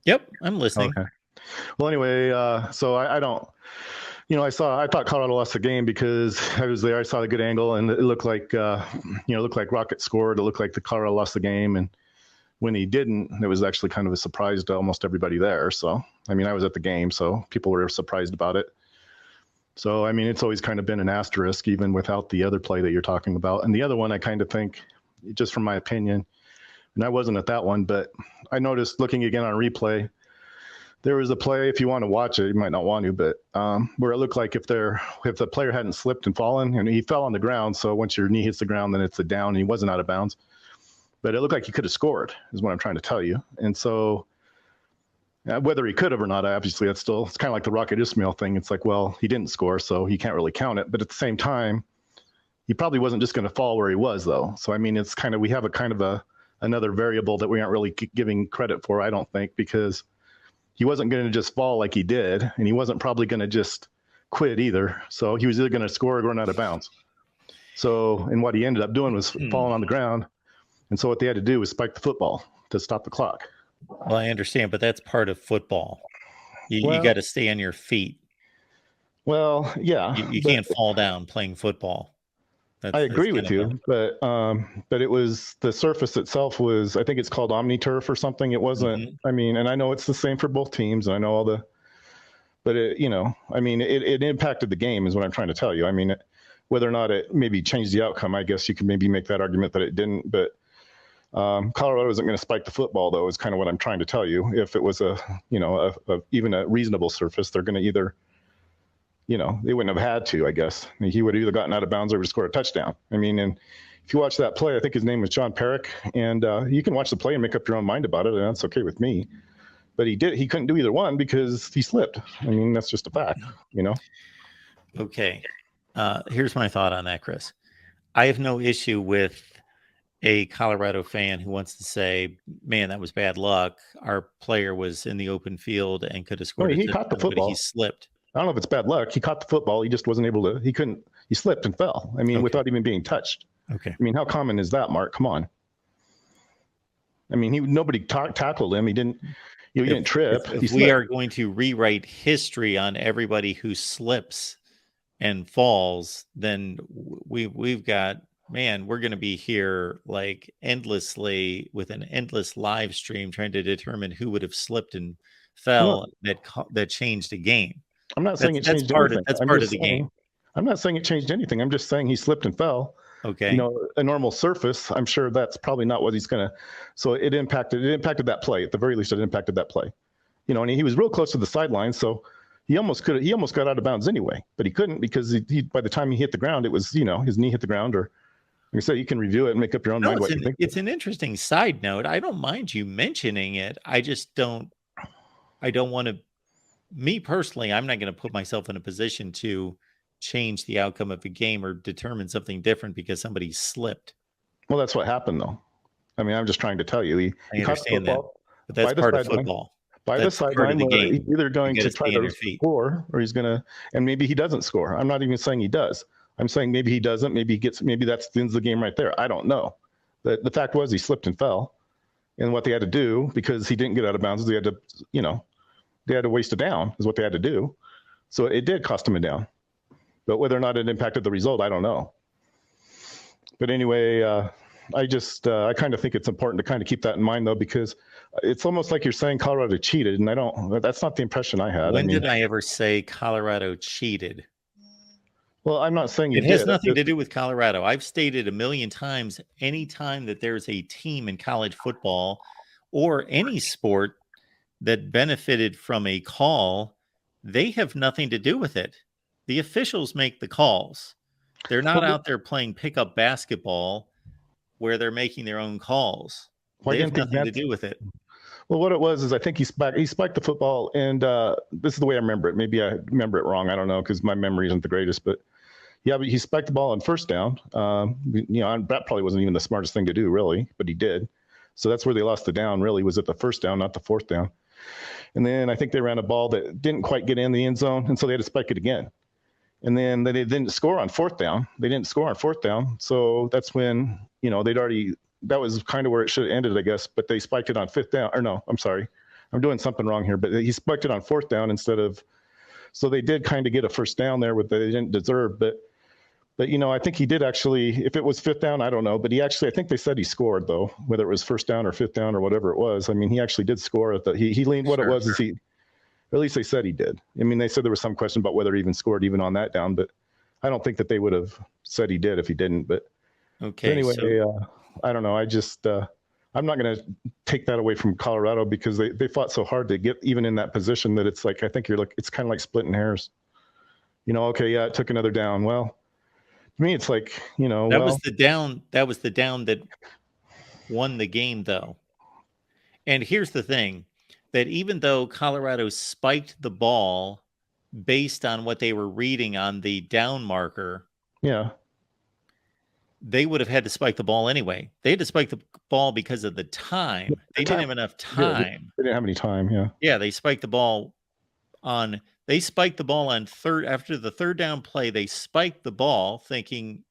S1: Yep, I'm listening.
S4: Okay. Well, anyway, so I don't, I thought Colorado lost the game because I was there. I saw the good angle, and it looked like, Rocket scored. It looked like the Colorado lost the game, and when he didn't, it was actually kind of a surprise to almost everybody there. So, I mean, I was at the game, so people were surprised about it. So, I mean, it's always kind of been an asterisk, even without the other play that you're talking about. And the other one, I kind of think, just from my opinion, and I wasn't at that one, but I noticed looking again on replay, there was a play, if you want to watch it, you might not want to, but where it looked like if the player hadn't slipped and fallen, and he fell on the ground, so once your knee hits the ground, then it's a down, and he wasn't out of bounds. But it looked like he could have scored, is what I'm trying to tell you. And so whether he could have or not, obviously, it's kind of like the Rocket Ismail thing. It's like, well, he didn't score, so he can't really count it. But at the same time, he probably wasn't just going to fall where he was, though. So, I mean, it's kind of, we have a kind of another variable that we aren't really giving credit for, I don't think, because he wasn't going to just fall like he did, and he wasn't probably going to just quit either. So he was either going to score or going out of bounds. So, and what he ended up doing was falling on the ground. And so what they had to do was spike the football to stop the clock.
S1: Well, I understand, but that's part of football. You got to stay on your feet.
S4: Well, yeah.
S1: You can't fall down playing football.
S4: I agree with you, but it was, the surface itself was, I think it's called OmniTurf or something. It wasn't, I mean, and I know it's the same for both teams. And I know but it, I mean, it impacted the game is what I'm trying to tell you. I mean, whether or not it maybe changed the outcome, I guess you could maybe make that argument that it didn't, but Colorado isn't going to spike the football, though, is kind of what I'm trying to tell you. If it was even a reasonable surface, they're going to either, they wouldn't have had to, I guess. I mean, he would have either gotten out of bounds or would have scored a touchdown. I mean, and if you watch that play, I think his name was John Perrick, and you can watch the play and make up your own mind about it, and that's okay with me. But he couldn't do either one because he slipped. I mean, that's just a fact,
S1: Okay. Here's my thought on that, Chris. I have no issue with a Colorado fan who wants to say, man, that was bad luck. Our player was in the open field and could have scored.
S4: He caught the football.
S1: He slipped.
S4: I don't know if it's bad luck. He caught the football. He just wasn't able to, he slipped and fell. I mean, without even being touched.
S1: Okay.
S4: I mean, how common is that, Mark? Come on. I mean, nobody tackled him. He didn't, he didn't trip.
S1: If we are going to rewrite history on everybody who slips and falls, then we've got, man, we're going to be here like endlessly with an endless live stream trying to determine who would have slipped and fell that changed a game.
S4: I'm not saying it changed anything.
S1: That's part of the game.
S4: I'm not saying it changed anything. I'm just saying he slipped and fell.
S1: Okay.
S4: A normal surface, I'm sure that's probably not what he's going to. So it impacted that play. At the very least, it impacted that play. And he was real close to the sideline, so he almost got out of bounds anyway, but he couldn't because he by the time he hit the ground, it was, his knee hit the ground, or like I said, you can review it and make up your own mind what you think.
S1: It's an interesting side note. I don't mind you mentioning it. I don't want to, me personally, I'm not going to put myself in a position to change the outcome of a game or determine something different because somebody slipped.
S4: Well, that's what happened, though. I mean, I'm just trying to tell you.
S1: I understand that, but that's part of football.
S4: By the sideline, he's either going to try to score or he's going to, and maybe he doesn't score. I'm not even saying he does. I'm saying maybe he doesn't. Maybe that's the end of the game right there. I don't know. The fact was he slipped and fell, and what they had to do, because he didn't get out of bounds, they had to waste a down is what they had to do. So it did cost him a down. But whether or not it impacted the result, I don't know. But anyway, I kind of think it's important to kind of keep that in mind, though, because it's almost like you're saying Colorado cheated, and that's not the impression I had.
S1: When did I ever say Colorado cheated?
S4: Well, I'm not saying you
S1: It
S4: did.
S1: has nothing to do with Colorado. I've stated a million times, anytime that there's a team in college football or any sport that benefited from a call, they have nothing to do with it. The officials make the calls. They're not out there playing pickup basketball where they're making their own calls. They have nothing to do with it.
S4: Well, what it was is I think he spiked the football, and this is the way I remember it. Maybe I remember it wrong. I don't know because my memory isn't the greatest. But yeah, but he spiked the ball on first down. That probably wasn't even the smartest thing to do, really, but he did. So that's where they lost the down, really, was at the first down, not the fourth down. And then I think they ran a ball that didn't quite get in the end zone, and so they had to spike it again. And then they didn't score on fourth down. So that's when, that was kind of where it should have ended, I guess. But they spiked it on fifth down. Or no, I'm sorry. I'm doing something wrong here. But he spiked it on fourth down instead of. So they did kind of get a first down there, what they didn't deserve. But I think he did actually, if it was fifth down, I don't know. But I think they said he scored, though, whether it was first down or fifth down or whatever it was. I mean, he actually did score at he leaned. What it was is at least they said he did. I mean, they said there was some question about whether he even scored even on that down, but I don't think that they would have said he did if he didn't. But
S1: okay.
S4: Anyway, I don't know. I just I'm not going to take that away from Colorado because they fought so hard to get even in that position that it's like I think it's kind of like splitting hairs. Okay, yeah, it took another down. Well, to me, it's like
S1: that was the down. That was the down that won the game, though. And here's the thing. That even though Colorado spiked the ball based on what they were reading on the down marker,
S4: yeah,
S1: they would have had to spike the ball anyway. They had to spike the ball because of the time. They didn't have enough time.
S4: They didn't have any time. Yeah.
S1: Yeah, they spiked the ball on third after the third down play. They spiked the ball thinking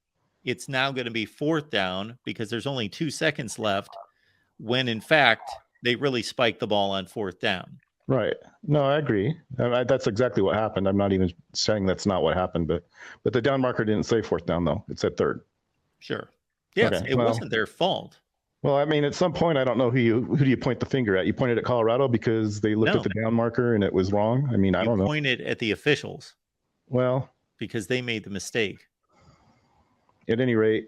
S1: it's now going to be fourth down because there's only 2 seconds left, when in fact they really spiked the ball on fourth down.
S4: Right. No, I agree. That's exactly what happened. I'm not even saying that's not what happened, but the down marker didn't say fourth down, though. It said third.
S1: Sure. Yes,
S4: okay.
S1: It wasn't their fault.
S4: Well, I mean, at some point, I don't know who do you point the finger at? You pointed at Colorado because they looked at the down marker and it was wrong? I mean, I don't know. You
S1: pointed at the officials.
S4: Well.
S1: Because they made the mistake.
S4: At any rate,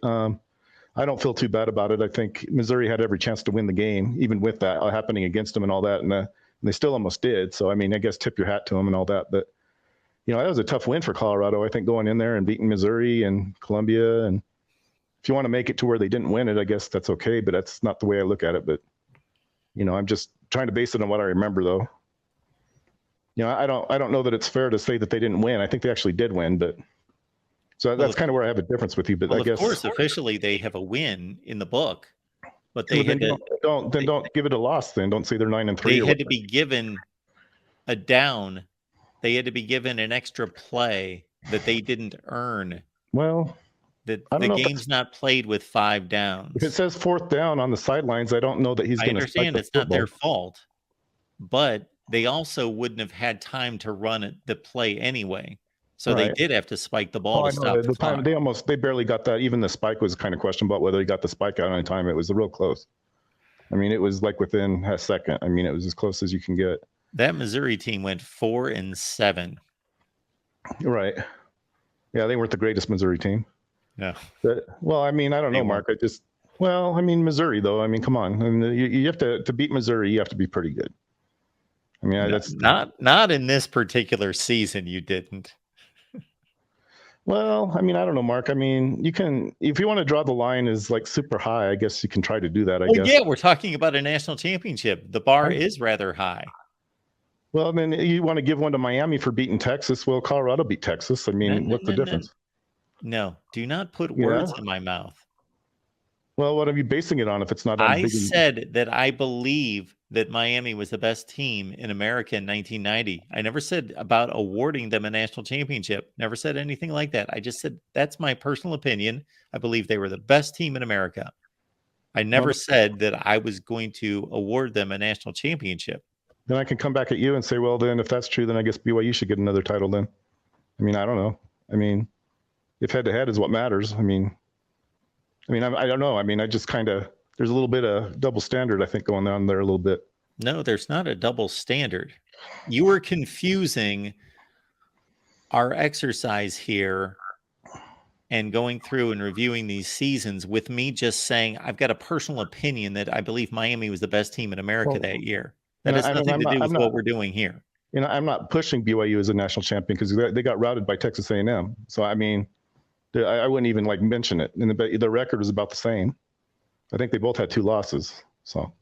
S4: I don't feel too bad about it. I think Missouri had every chance to win the game, even with that happening against them and all that. And they still almost did. So, I mean, I guess tip your hat to them and all that. But, that was a tough win for Colorado, I think, going in there and beating Missouri and Columbia. And if you want to make it to where they didn't win it, I guess that's okay. But that's not the way I look at it. But, I'm just trying to base it on what I remember, though. I don't know that it's fair to say that they didn't win. I think they actually did win, but. So that's kind of where I have a difference with you, but I guess.
S1: Of course, officially they have a win in the book, but they
S4: don't give it a loss. Then don't say they're 9-3.
S1: They had to be given a down. They had to be given an extra play that they didn't earn.
S4: Well,
S1: the game's not played with 5 downs.
S4: If it says fourth down on the sidelines, I don't know that he's going to. I
S1: understand it's not their fault, but they also wouldn't have had time to run the play anyway. So they did have to spike the ball to stop the clock.
S4: They barely got that. Even the spike was kind of questionable about whether he got the spike out on time. It was real close. I mean, it was like within a second. I mean, it was as close as you can get.
S1: That Missouri team went 4-7.
S4: Right. Yeah, they weren't the greatest Missouri team.
S1: No.
S4: Well, I mean, I don't know, Mark. Missouri, though. I mean, come on. I mean, you have to beat Missouri. You have to be pretty good. I mean, that's
S1: not in this particular season. You didn't.
S4: Well, I mean, I don't know, Mark. I mean, you can, if you want to draw the line as like super high, I guess you can try to do that. I guess.
S1: Yeah, we're talking about a national championship. The bar is rather high.
S4: Well, then you want to give one to Miami for beating Texas. Well, Colorado beat Texas. I mean, what's the difference?
S1: No, do not put words in my mouth.
S4: Well, what are you basing it on if it's not?
S1: I said that I believe that Miami was the best team in America in 1990. I never said about awarding them a national championship. Never said anything like that. I just said that's my personal opinion. I believe they were the best team in America. I never said that I was going to award them a national championship.
S4: then I can come back at you and say, well, then if that's true, then I guess BYU should get another title then. I mean, I don't know. I mean, if head to head is what matters, I don't know. I mean, I just kind of, there's a little bit of double standard, I think, going on there a little bit.
S1: No, there's not a double standard. You are confusing our exercise here and going through and reviewing these seasons with me just saying I've got a personal opinion that I believe Miami was the best team in America that year. That has nothing to do with what we're doing here.
S4: You know, I'm not pushing BYU as a national champion because they got routed by Texas A&M. So, I mean, I wouldn't even like mention it. And the record was about the same. I think they both had 2 losses. So,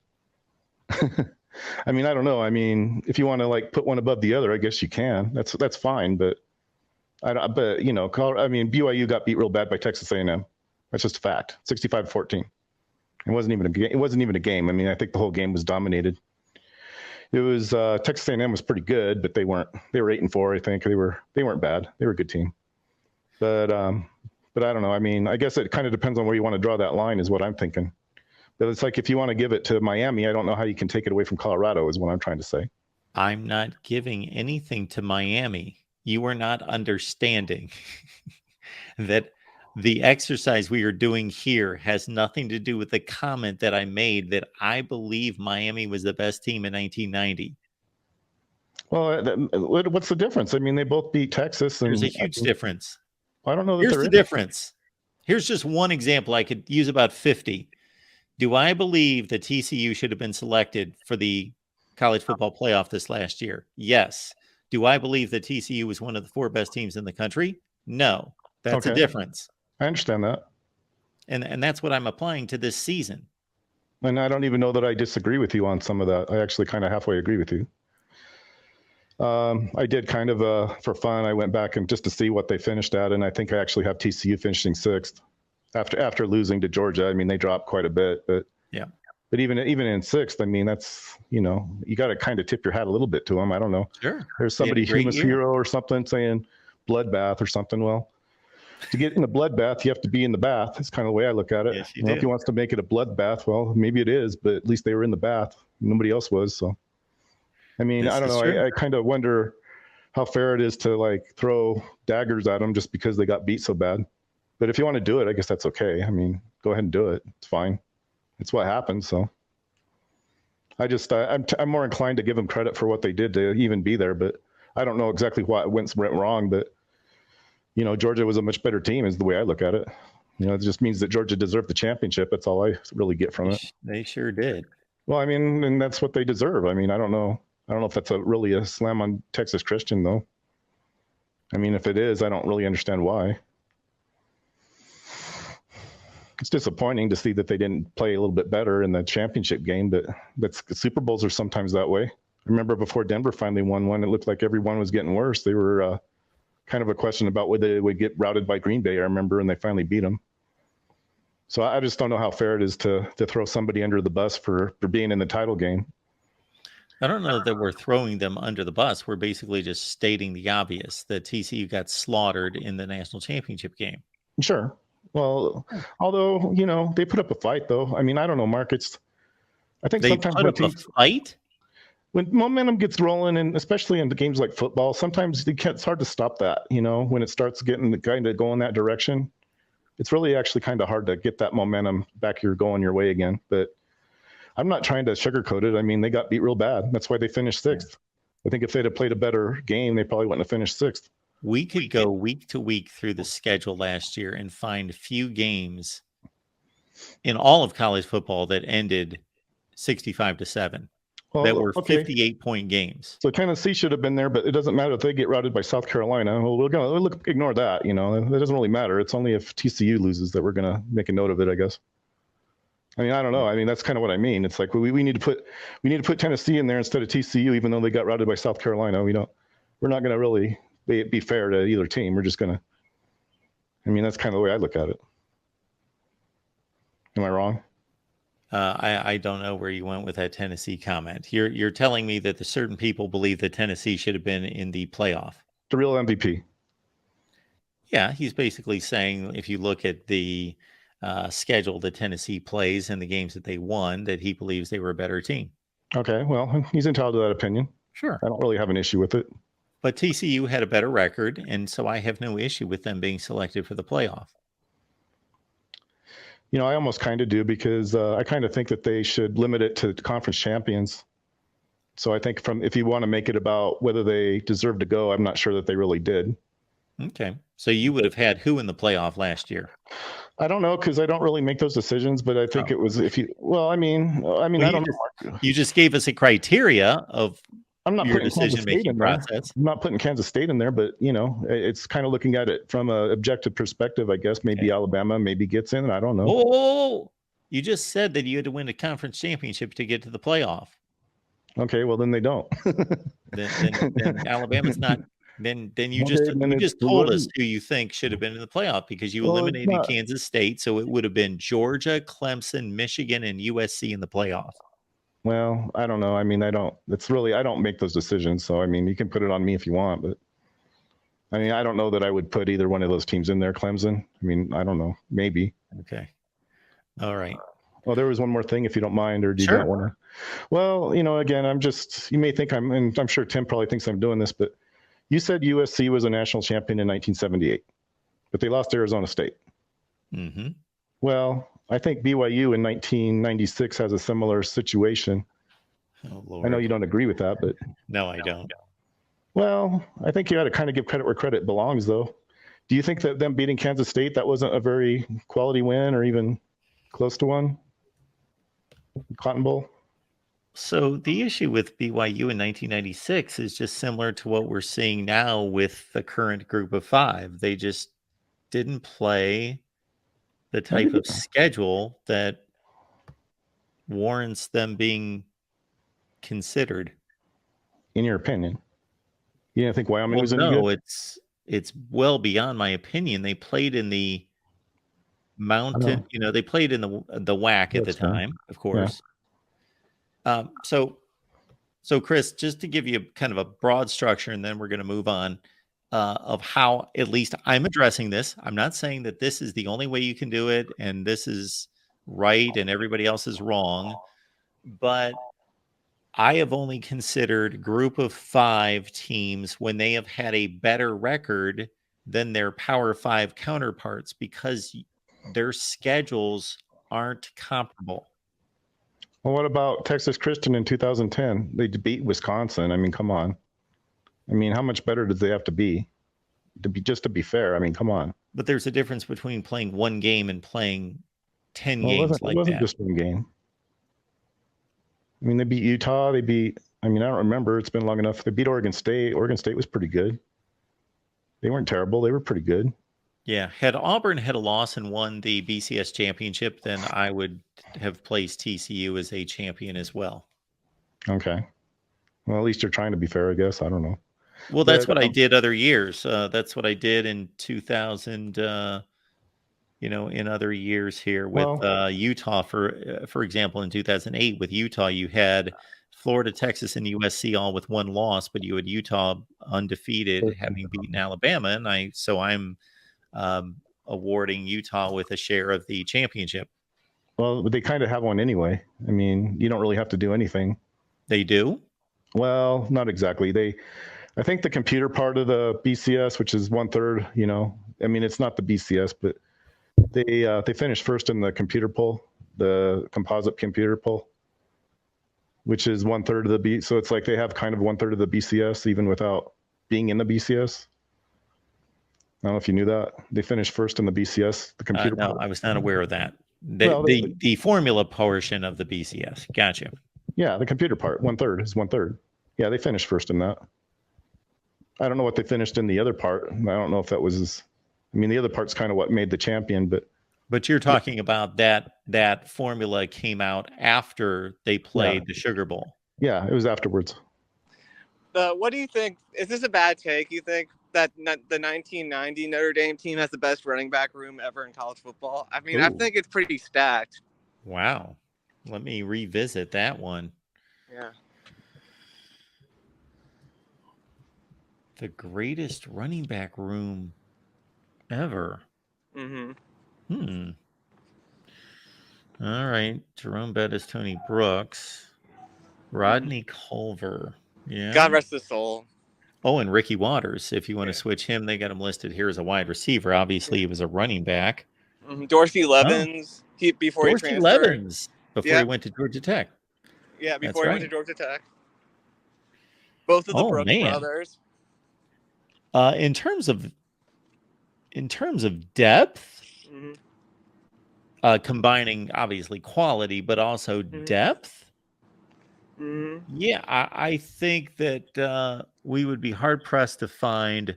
S4: I mean, I don't know. I mean, if you want to like put one above the other, I guess you can. That's fine. But you know, BYU got beat real bad by Texas A&M. That's just a fact. 65-14. It wasn't even a game. I mean, I think the whole game was dominated. It was Texas A&M was pretty good, but they were 8-4. I think they weren't bad. They were a good team. But I don't know. I mean, I guess it kind of depends on where you want to draw that line, is what I'm thinking. But it's like if you want to give it to Miami, I don't know how you can take it away from Colorado, is what I'm trying to say.
S1: I'm not giving anything to Miami. You are not understanding that the exercise we are doing here has nothing to do with the comment that I made that I believe Miami was the best team in 1990.
S4: Well, what's the difference? I mean, they both beat Texas.
S1: There's a huge difference.
S4: I don't know.
S1: Here's the difference. Here's just one example. I could use about 50. Do I believe that TCU should have been selected for the college football playoff this last year? Yes. Do I believe that TCU was one of the 4 best teams in the country? No. That's a difference.
S4: I understand that.
S1: And that's what I'm applying to this season.
S4: And I don't even know that I disagree with you on some of that. I actually kind of halfway agree with you. I did kind of for fun. I went back and just to see what they finished at, and I think I actually have TCU finishing 6th after losing to Georgia. I mean, they dropped quite a bit, but
S1: yeah.
S4: But even in 6th, I mean, that's, you know, you got to kind of tip your hat a little bit to them. I don't know.
S1: Sure.
S4: There's somebody famous hero or something saying bloodbath or something. Well, to get in a bloodbath, you have to be in the bath. That's kind of the way I look at it.
S1: Yes,
S4: you know, if he wants to make it a bloodbath, well, maybe it is, but at least they were in the bath. Nobody else was. So, I mean, I don't know. I kind of wonder how fair it is to like throw daggers at them just because they got beat so bad. But if you want to do it, I guess that's okay. I mean, go ahead and do it. It's fine. It's what happened. So I'm more inclined to give them credit for what they did to even be there, but I don't know exactly what went wrong. But, you know, Georgia was a much better team is the way I look at it. You know, it just means that Georgia deserved the championship. That's all I really get from it.
S1: They sure did.
S4: Well, I mean, and that's what they deserve. I mean, I don't know if that's really a slam on Texas Christian, though. I mean, if it is, I don't really understand why. It's disappointing to see that they didn't play a little bit better in the championship game, but Super Bowls are sometimes that way. I remember before Denver finally won one, it looked like everyone was getting worse. They were kind of a question about whether they would get routed by Green Bay, I remember, and they finally beat them. So I just don't know how fair it is to throw somebody under the bus for being in the title game.
S1: I don't know that we're throwing them under the bus. We're basically just stating the obvious that TCU got slaughtered in the national championship game.
S4: Sure. Well, although, you know, they put up a fight, though. I mean, I don't know, Mark. I think
S1: they
S4: sometimes
S1: put up a fight?
S4: When momentum gets rolling, and especially in the games like football, sometimes it's hard to stop that, you know, when it starts getting kind of going that direction. It's really actually kind of hard to get that momentum back here going your way again. But I'm not trying to sugarcoat it. I mean, they got beat real bad. That's why they finished 6th. I think if they'd have played a better game, they probably wouldn't have finished 6th.
S1: We could go week to week through the schedule last year and find few games in all of college football that ended 65-7. That were 58-point games.
S4: So Tennessee should have been there, but it doesn't matter if they get routed by South Carolina. Well, we'll ignore that. You know, it doesn't really matter. It's only if TCU loses that we're going to make a note of it, I guess. I mean, I don't know. I mean, that's kind of what I mean. It's like we need to put Tennessee in there instead of TCU, even though they got routed by South Carolina. We're not going to really be fair to either team. We're just going to. I mean, that's kind of the way I look at it. Am I wrong?
S1: I don't know where you went with that Tennessee comment. You're telling me that the certain people believe that Tennessee should have been in the playoff.
S4: The real MVP.
S1: Yeah, he's basically saying if you look at the schedule that Tennessee plays and the games that they won, that he believes they were a better team.
S4: Okay, well, he's entitled to that opinion.
S1: Sure.
S4: I don't really have an issue with it.
S1: But TCU had a better record, and so I have no issue with them being selected for the playoff.
S4: I almost kind of do because I kind of think that they should limit it to conference champions. So I think if you want to make it about whether they deserve to go, I'm not sure that they really did.
S1: Okay. So you would have had who in the playoff last year?
S4: I don't know because I don't really make those decisions, but I think it was I don't know.
S1: You just gave us a criteria of
S4: I'm not
S1: your
S4: putting Kansas State
S1: decision-making
S4: in there.
S1: process.
S4: I'm not putting Kansas State in there, but it's kind of looking at it from an objective perspective. I guess maybe Alabama maybe gets in. I don't know.
S1: Whoa. You just said that you had to win a conference championship to get to the playoff.
S4: Okay, well then they don't.
S1: then Alabama's not. Then you just told us who you think should have been in the playoff because you eliminated Kansas State, so it would have been Georgia, Clemson, Michigan, and USC in the playoff.
S4: Well, I don't know. I mean, I don't make those decisions. So, I mean, you can put it on me if you want, but I mean, I don't know that I would put either one of those teams in there, Clemson. I mean, I don't know. Maybe.
S1: Okay. All right.
S4: Well, there was one more thing, if you don't mind, or do you not want to? Well, again, you may think and I'm sure Tim probably thinks I'm doing this, but you said USC was a national champion in 1978, but they lost to Arizona State.
S1: Mm-hmm.
S4: Well, I think BYU in 1996 has a similar situation.
S1: Oh, Lord.
S4: I know you don't agree with that, but
S1: no, I don't.
S4: Well, I think you got to kind of give credit where credit belongs, though. Do you think that them beating Kansas State, that wasn't a very quality win or even close to one? Cotton Bowl?
S1: So the issue with BYU in 1996 is just similar to what we're seeing now with the current group of five. They just didn't play the type of schedule that warrants them being considered.
S4: In your opinion? You didn't think Wyoming was any good?
S1: No, it's well beyond my opinion. They played in the mountain, they played in the WAC at the time, of course. Yeah. So Chris, just to give you kind of a broad structure, and then we're going to move on of how at least I'm addressing this. I'm not saying that this is the only way you can do it, and this is right, and everybody else is wrong, but I have only considered group of five teams when they have had a better record than their Power Five counterparts because their schedules aren't comparable.
S4: Well, what about Texas Christian in 2010? They beat Wisconsin. I mean, come on. I mean, how much better did they have to be to be fair? I mean, come on.
S1: But there's a difference between playing one game and playing 10 games like that. It wasn't
S4: just one game. I mean, they beat Utah. I don't remember. It's been long enough. They beat Oregon State. Oregon State was pretty good. They weren't terrible. They were pretty good.
S1: Yeah. Had Auburn had a loss and won the BCS championship, then I would have placed TCU as a champion as well.
S4: Okay. Well, at least you're trying to be fair, I guess. I don't know.
S1: Well, that's what I did other years. That's what I did in 2000, in other years here with Utah. For example, in 2008 with Utah, you had Florida, Texas, and USC all with one loss, but you had Utah undefeated, having beaten Alabama, and I'm awarding Utah with a share of the championship.
S4: Well, but they kind of have one anyway. I mean, you don't really have to do anything.
S1: They do?
S4: Well, not exactly. I think the computer part of the BCS, which is 1/3, I mean, it's not the BCS, but they finished first in the computer poll, the composite computer poll, which is 1/3 of the B. So it's like they have kind of 1/3 of the BCS even without being in the BCS. I don't know if you knew that. They finished first in the BCS, the computer poll.
S1: No, I was not aware of that. The formula portion of the BCS. Gotcha.
S4: Yeah, the computer part, 1/3 is 1/3. Yeah, they finished first in that. I don't know what they finished in the other part. I don't know if that was, the other part's kind of what made the champion,
S1: but you're talking about that formula came out after they played the Sugar Bowl.
S4: Yeah, it was afterwards.
S5: What do you think? Is this a bad take? You think that the 1990 Notre Dame team has the best running back room ever in college football? I mean, I think it's pretty stacked.
S1: Wow. Let me revisit that one.
S5: Yeah.
S1: The greatest running back room ever.
S5: Mm-hmm.
S1: All right. Jerome Bettis, Tony Brooks. Rodney Culver. Yeah.
S5: God rest his soul.
S1: Oh, and Ricky Waters. If you want to switch him, they got him listed here as a wide receiver. Obviously, he was a running back.
S5: Dorsey Levens. Before he
S1: Dorsey
S5: transferred.
S1: Levens before he went to Georgia Tech.
S5: Yeah, before
S1: That's
S5: he
S1: right.
S5: went to Georgia Tech. Both of the Brooks brothers.
S1: In terms of depth, combining obviously quality, but also depth. Yeah, I think that we would be hard pressed to find,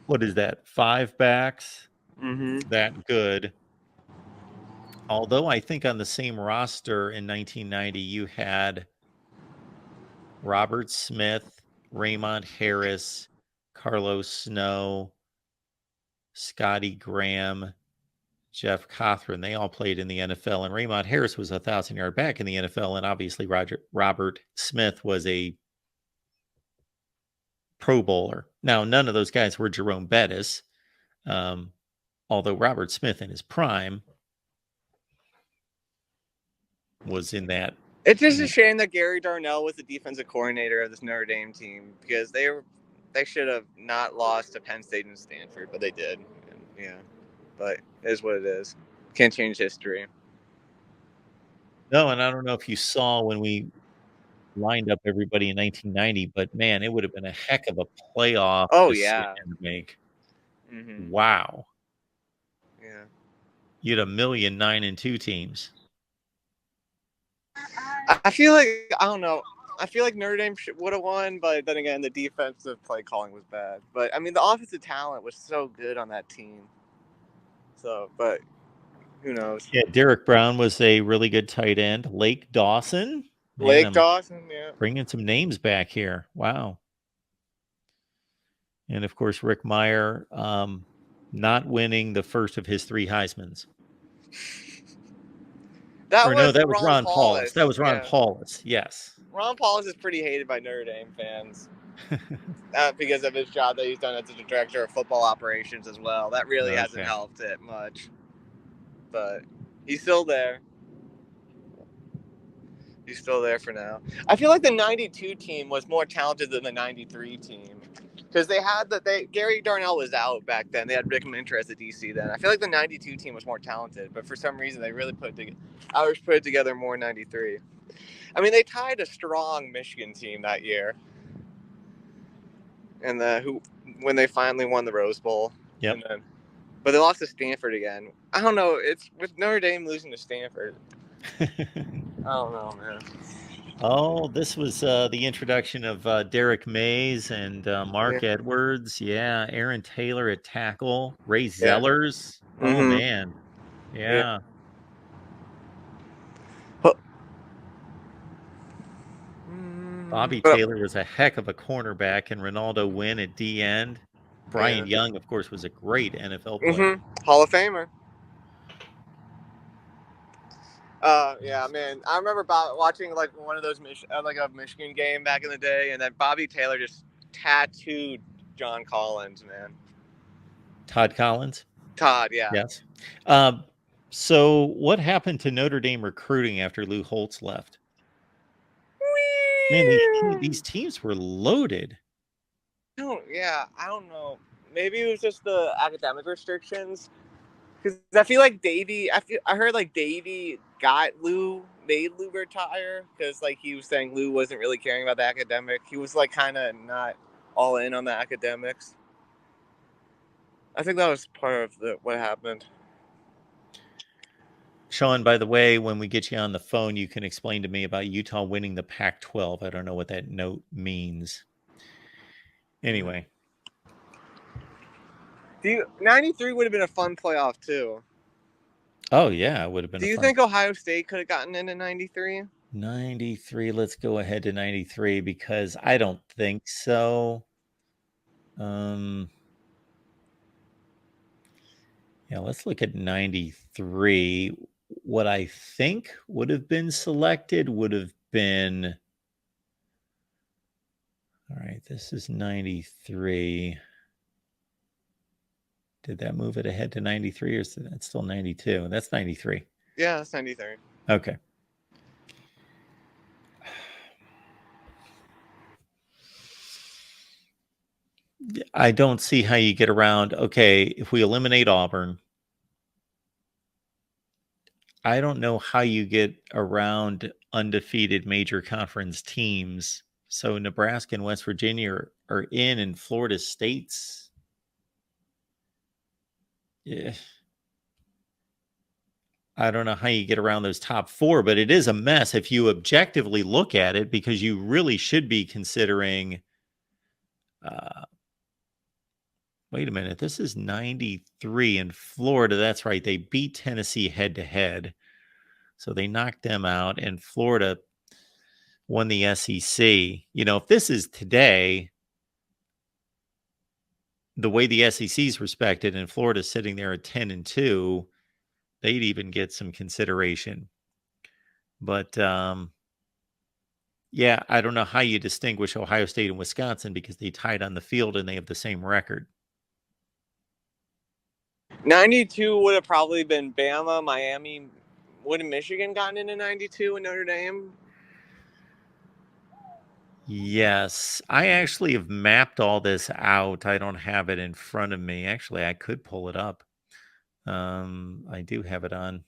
S1: what is that, 5 backs that good. Although I think on the same roster in 1990, you had Robert Smith, Raymond Harris, Carlos Snow, Scotty Graham, Jeff Cothran. They all played in the NFL, and Raymond Harris was a 1,000-yard back in the NFL, and obviously Robert Smith was a Pro Bowler. Now, none of those guys were Jerome Bettis, although Robert Smith in his prime was in that.
S5: It's just a shame that Gary Darnell was the defensive coordinator of this Notre Dame team, because they should have not lost to Penn State and Stanford, but they did. And, yeah, but it is what it is. Can't change history.
S1: No, and I don't know if you saw when we lined up everybody in 1990, but man, it would have been a heck of a playoff decision to make. Wow.
S5: Yeah.
S1: You had 1,000,009-2 teams.
S5: I feel like, I don't know. I feel like Notre Dame would have won, but then again, the defensive play calling was bad. But I mean, the offensive talent was so good on that team. So, but who knows?
S1: Yeah, Derek Brown was a really good tight end. Lake Dawson.
S5: Dawson, yeah.
S1: Bringing some names back here. Wow. And of course, Rick Meyer not winning the first of his 3 Heismans.
S5: That was
S1: Ron Paulus. That was Ron Paulus. Yes.
S5: Ron Paulus is pretty hated by Notre Dame fans because of his job that he's done as the director of football operations as well. That really hasn't helped it much. But he's still there. He's still there for now. I feel like the 92 team was more talented than the 93 team. Because Gary Darnell was out back then. They had Rick Minter as the DC then. I feel like the 92 team was more talented, but for some reason they really put it together more in 93. I mean, they tied a strong Michigan team that year. And when they finally won the Rose Bowl.
S1: Yep.
S5: But they lost to Stanford again. I don't know. It's with Notre Dame losing to Stanford. I don't know, man.
S1: Oh, this was the introduction of Derek Mays and Mark Edwards. Yeah, Aaron Taylor at tackle. Ray Zellers. Oh, man. Yeah. Bobby Taylor was a heck of a cornerback, and Ronaldo Wynn at D end. Brian Young, of course, was a great NFL player.
S5: Hall of Famer. Yeah, man. I remember watching like one of those a Michigan game back in the day, and then Bobby Taylor just tattooed John Collins, man.
S1: Todd Collins?
S5: Todd, yeah.
S1: Yes. So what happened to Notre Dame recruiting after Lou Holtz left? Man, these teams were loaded.
S5: I don't know. Maybe it was just the academic restrictions. Because I feel like I heard like Davey made Lou retire because like he was saying Lou wasn't really caring about the academic. He was like kind of not all in on the academics. I think that was part of what happened.
S1: Sean, by the way, when we get you on the phone, you can explain to me about Utah winning the Pac-12. I don't know what that note means. Anyway.
S5: 93 would have been a fun playoff, too.
S1: Oh, yeah, it would have been.
S5: Do you think Ohio State could have gotten into 93?
S1: 93, let's go ahead to 93 because I don't think so. Yeah, let's look at 93. What I think would have been selected would have been. All right, this is 93. Did that move it ahead to 93 or is that still 92? That's 93.
S5: Yeah, that's 93.
S1: Okay. I don't see how you get around. Okay, if we eliminate Auburn, I don't know how you get around undefeated major conference teams. So Nebraska and West Virginia are in, and Florida State's. Yeah. I don't know how you get around those top four, but it is a mess if you objectively look at it, because you really should be considering. Wait a minute, this is 93 in Florida. That's right. They beat Tennessee head to head. So they knocked them out, and Florida won the SEC. If this is today, the way the SEC is respected, and Florida's sitting there at 10-2, they'd even get some consideration. But yeah, I don't know how you distinguish Ohio State and Wisconsin, because they tied on the field and they have the same record.
S5: 92 would have probably been Bama, Miami. Would have Michigan gotten into 92 and Notre Dame?
S1: Yes, I actually have mapped all this out. I don't have it in front of me. Actually, I could pull it up. I do have it on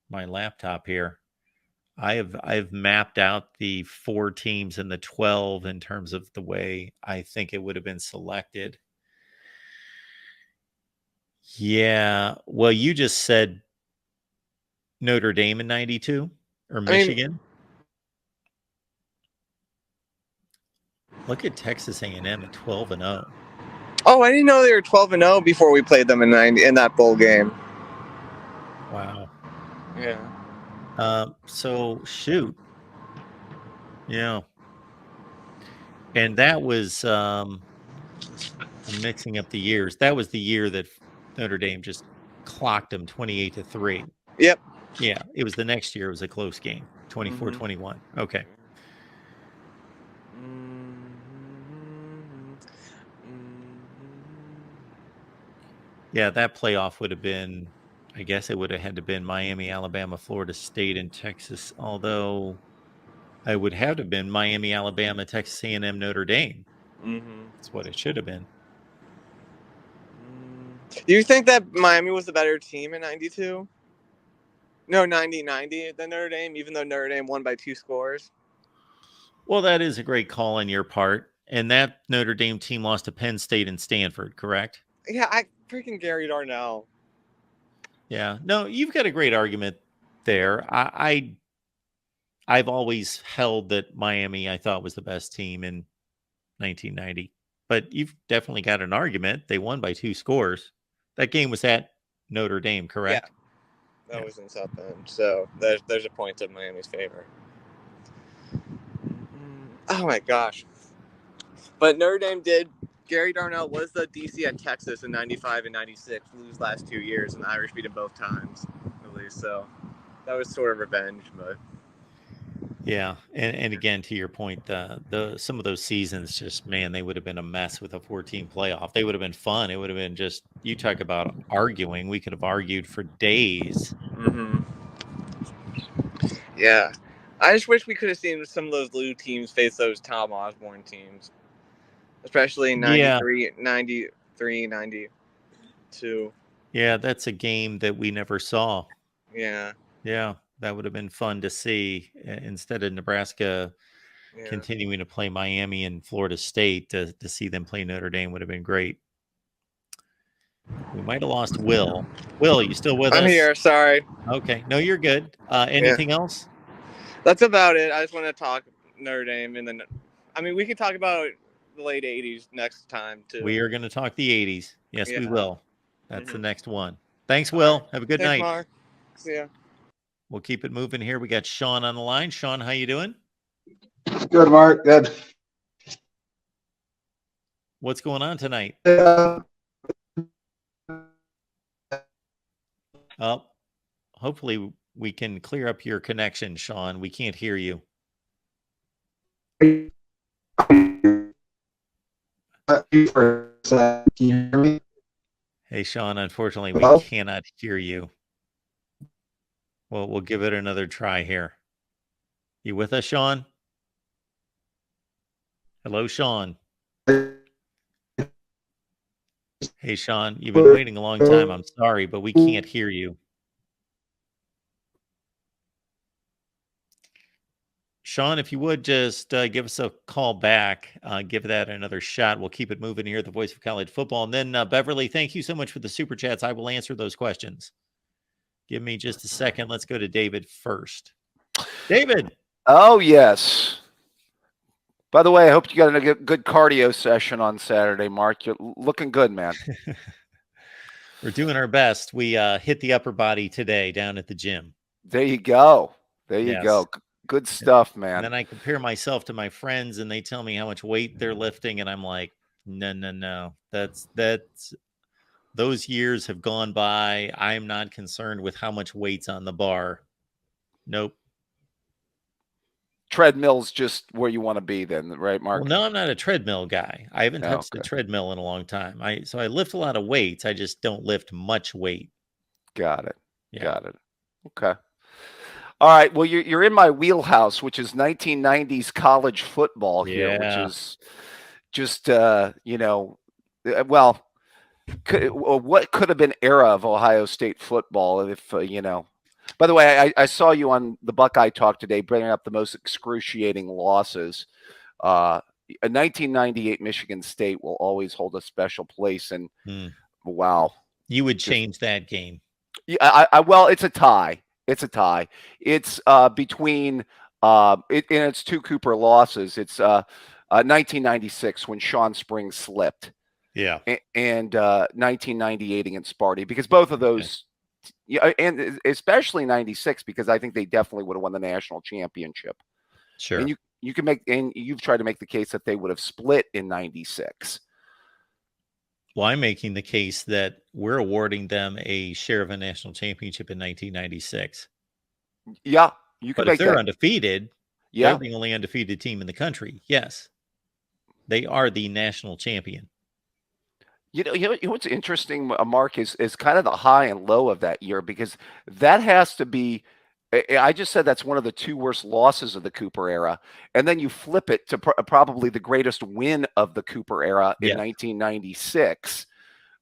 S1: my laptop here. I've mapped out the 4 teams in the 12 in terms of the way I think it would have been selected. Yeah, well, you just said Notre Dame in 92 or Michigan. Look at Texas A&M at 12-0.
S5: Oh, I didn't know they were 12-0 before we played them in that bowl game.
S1: Wow.
S5: Yeah.
S1: So shoot. Yeah. And that was I'm mixing up the years. That was the year that Notre Dame just clocked them 28-3.
S5: Yep.
S1: Yeah, it was the next year. It was a close game, 24-21. Okay. Yeah, that playoff would have been, I guess it would have had to been Miami, Alabama, Florida State, and Texas. Although it would have to have been Miami, Alabama, Texas A&M, Notre Dame. That's what it should have been.
S5: Do you think that Miami was the better team in 92? No, 90 than Notre Dame, even though Notre Dame won by 2 scores?
S1: Well, that is a great call on your part. And that Notre Dame team lost to Penn State and Stanford, correct?
S5: Yeah, I freaking Gary Darnell.
S1: Yeah. No, you've got a great argument there. I've always held that Miami, I thought, was the best team in 1990. But you've definitely got an argument. They won by 2 scores. That game was at Notre Dame, correct?
S5: Yeah. That was in South Bend. So there's a point in Miami's favor. Oh my gosh. But Notre Dame did. Gary Darnell was the DC at Texas in 95 and 96, lose last 2 years, and the Irish beat him both times, at least. So that was sort of revenge, but.
S1: Yeah, and again, to your point, some of those seasons, just man, they would have been a mess with a 14 playoff. They would have been fun. It would have been just, you talk about arguing. We could have argued for days.
S5: Yeah, I just wish we could have seen some of those Lou teams face those Tom Osborne teams, especially in 93, 92.
S1: Yeah, that's a game that we never saw.
S5: Yeah.
S1: That would have been fun to see, instead of Nebraska continuing to play Miami and Florida State. To see them play Notre Dame would have been great. We might have lost Will. Will, you still with us?
S5: I'm here. Sorry.
S1: Okay. No, you're good. Anything else?
S5: That's about it. I just want to talk Notre Dame, and then, we can talk about the late 80s next time, too.
S1: We are going to talk the 80s. Yes, we will. That's the next one. Thanks, Will. Have a good night.
S5: Mark. See ya.
S1: We'll keep it moving here. We got Sean on the line. Sean, how you doing?
S8: Good, Mark. Good.
S1: What's going on tonight? Hopefully we can clear up your connection, Sean. We can't hear you.
S8: Can you hear me?
S1: Hey, Sean, unfortunately, we cannot hear you. Well, we'll give it another try here. You with us, Sean? Hello, Sean. Hey, Sean, you've been waiting a long time. I'm sorry, but we can't hear you. Sean, if you would just give us a call back, give that another shot. We'll keep it moving here, the voice of college football. And then, Beverly, thank you so much for the super chats. I will answer those questions. Give me just a second. Let's go to David first. David.
S2: Oh, yes. By the way, I hope you got a good cardio session on Saturday, Mark. You're looking good, man.
S1: We're doing our best. We hit the upper body today down at the gym.
S2: There you go. There you
S1: Yes.
S2: go. Good stuff, man.
S1: And then I compare myself to my friends and they tell me how much weight they're lifting. And I'm like, no. That's those years have gone by. I'm not concerned with how much weight's on the bar. Nope.
S2: Treadmill's just where you want to be then, right, Mark?
S1: Well, no, I'm not a treadmill guy. I haven't touched a treadmill in a long time. So I lift a lot of weights. I just don't lift much weight.
S2: Got it.
S1: Yeah.
S2: Got it. Okay. All right. Well, you're in my wheelhouse, which is 1990s college football here, which is just what could have been era of Ohio State football if By the way, I saw you on the Buckeye Talk today bringing up the most excruciating losses. A 1998 Michigan State will always hold a special place, and wow,
S1: you would change that game.
S2: Yeah, well, it's a tie. It's a tie. It's between and it's two Cooper losses. It's 1996 when Sean Springs slipped.
S1: Yeah,
S2: and 1998 against Sparty, because both of those. Yeah, and especially 96, because I think they definitely would have won the national championship.
S1: Sure.
S2: And you can you've tried to make the case that they would have split in 96.
S1: Well, I'm making the case that we're awarding them a share of a national championship in 1996.
S2: Yeah, you can
S1: but
S2: make
S1: if they're
S2: that.
S1: Undefeated,
S2: yeah,
S1: they're the only undefeated team in the country. Yes, they are the national champion.
S2: You know what's interesting, Mark, is kind of the high and low of that year, because that has to be. I just said that's one of the two worst losses of the Cooper era, and then you flip it to probably the greatest win of the Cooper era in 1996,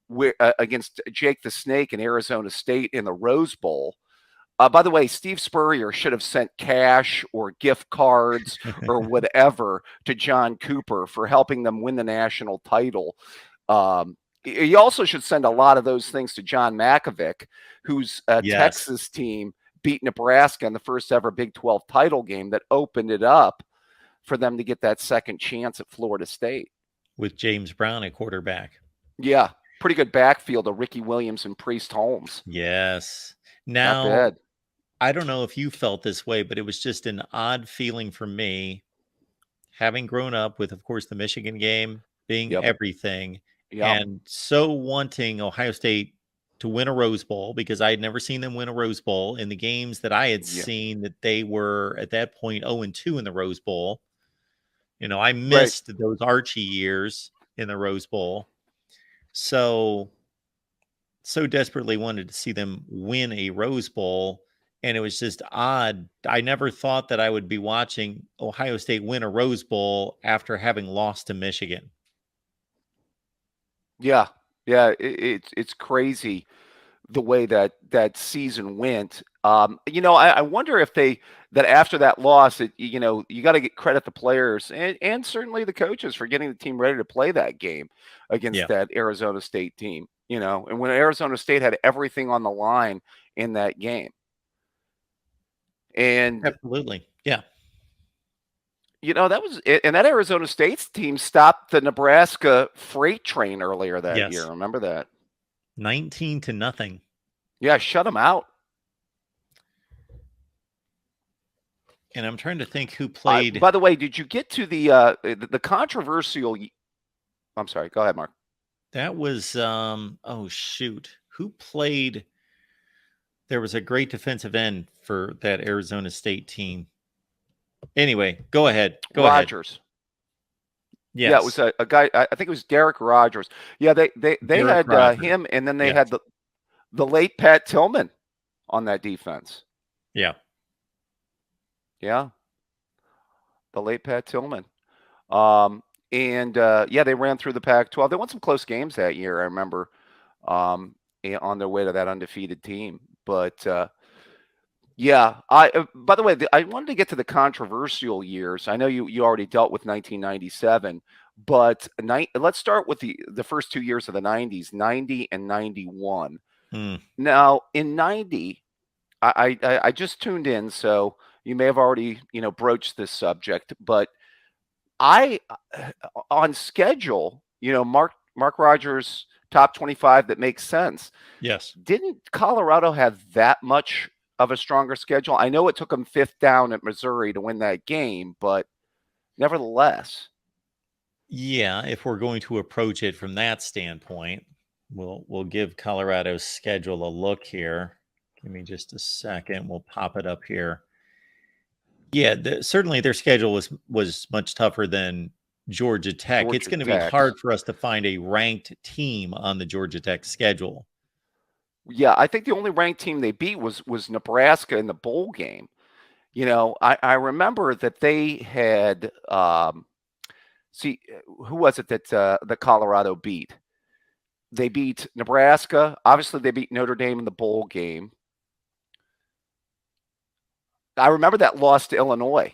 S2: where against Jake the Snake and Arizona State in the Rose Bowl. By the way, Steve Spurrier should have sent cash or gift cards or whatever to John Cooper for helping them win the national title. He also should send a lot of those things to John Makovic, whose Texas team beat Nebraska in the first ever Big 12 title game that opened it up for them to get that second chance at Florida State.
S1: With James Brown at quarterback.
S2: Yeah, pretty good backfield of Ricky Williams and Priest Holmes.
S1: Yes.
S2: Not
S1: Now,
S2: bad.
S1: I don't know if you felt this way, but it was just an odd feeling for me, having grown up with, of course, the Michigan game being everything. And so wanting Ohio State to win a Rose Bowl, because I had never seen them win a Rose Bowl in the games that I had seen, that they were at that point 0-2 in the Rose Bowl. I missed those Archie years in the Rose Bowl. So desperately wanted to see them win a Rose Bowl. And it was just odd. I never thought that I would be watching Ohio State win a Rose Bowl after having lost to Michigan.
S2: Yeah, it's crazy the way that season went. I wonder if that after that loss, you got to get credit to players and certainly the coaches for getting the team ready to play that game against that Arizona State team. And when Arizona State had everything on the line in that game. And
S1: absolutely, yeah.
S2: That was it. And that Arizona State's team stopped the Nebraska freight train earlier that year. Remember that?
S1: 19-0.
S2: Yeah, shut them out.
S1: And I'm trying to think who played.
S2: By the way, did you get to the controversial? I'm sorry. Go ahead, Mark.
S1: That was oh shoot, who played? There was a great defensive end for that Arizona State team. Anyway, go ahead.
S2: Rogers.
S1: Yes.
S2: Yeah, it was a guy. I think it was Derek Rogers. Yeah, they
S1: Derek
S2: had him, and then they had the late Pat Tillman on that defense.
S1: Yeah.
S2: Yeah. The late Pat Tillman. And yeah, they ran through the Pac-12. They won some close games that year, I remember, on their way to that undefeated team. But yeah, by the way, I wanted to get to the controversial years. I know you already dealt with 1997, but let's start with the first 2 years of the 90s, 90 and 91.
S1: Hmm.
S2: Now, in 90, I just tuned in, so you may have already, broached this subject, but I on schedule, Mark Rogers top 25 that makes sense.
S1: Yes.
S2: Didn't Colorado have that much of a stronger schedule? I know it took them 5th down at Missouri to win that game, but nevertheless.
S1: Yeah, if we're going to approach it from that standpoint, we'll give Colorado's schedule a look here. Give me just a second. We'll pop it up here. Yeah, certainly their schedule was much tougher than Georgia Tech. It's
S2: Georgia
S1: going to be
S2: Tech's.
S1: hard for us to find a ranked team on the Georgia Tech schedule.
S2: Yeah, I think the only ranked team they beat was Nebraska in the bowl game. I remember that they had who was it that Colorado beat? They beat Nebraska. Obviously, they beat Notre Dame in the bowl game. I remember that loss to Illinois.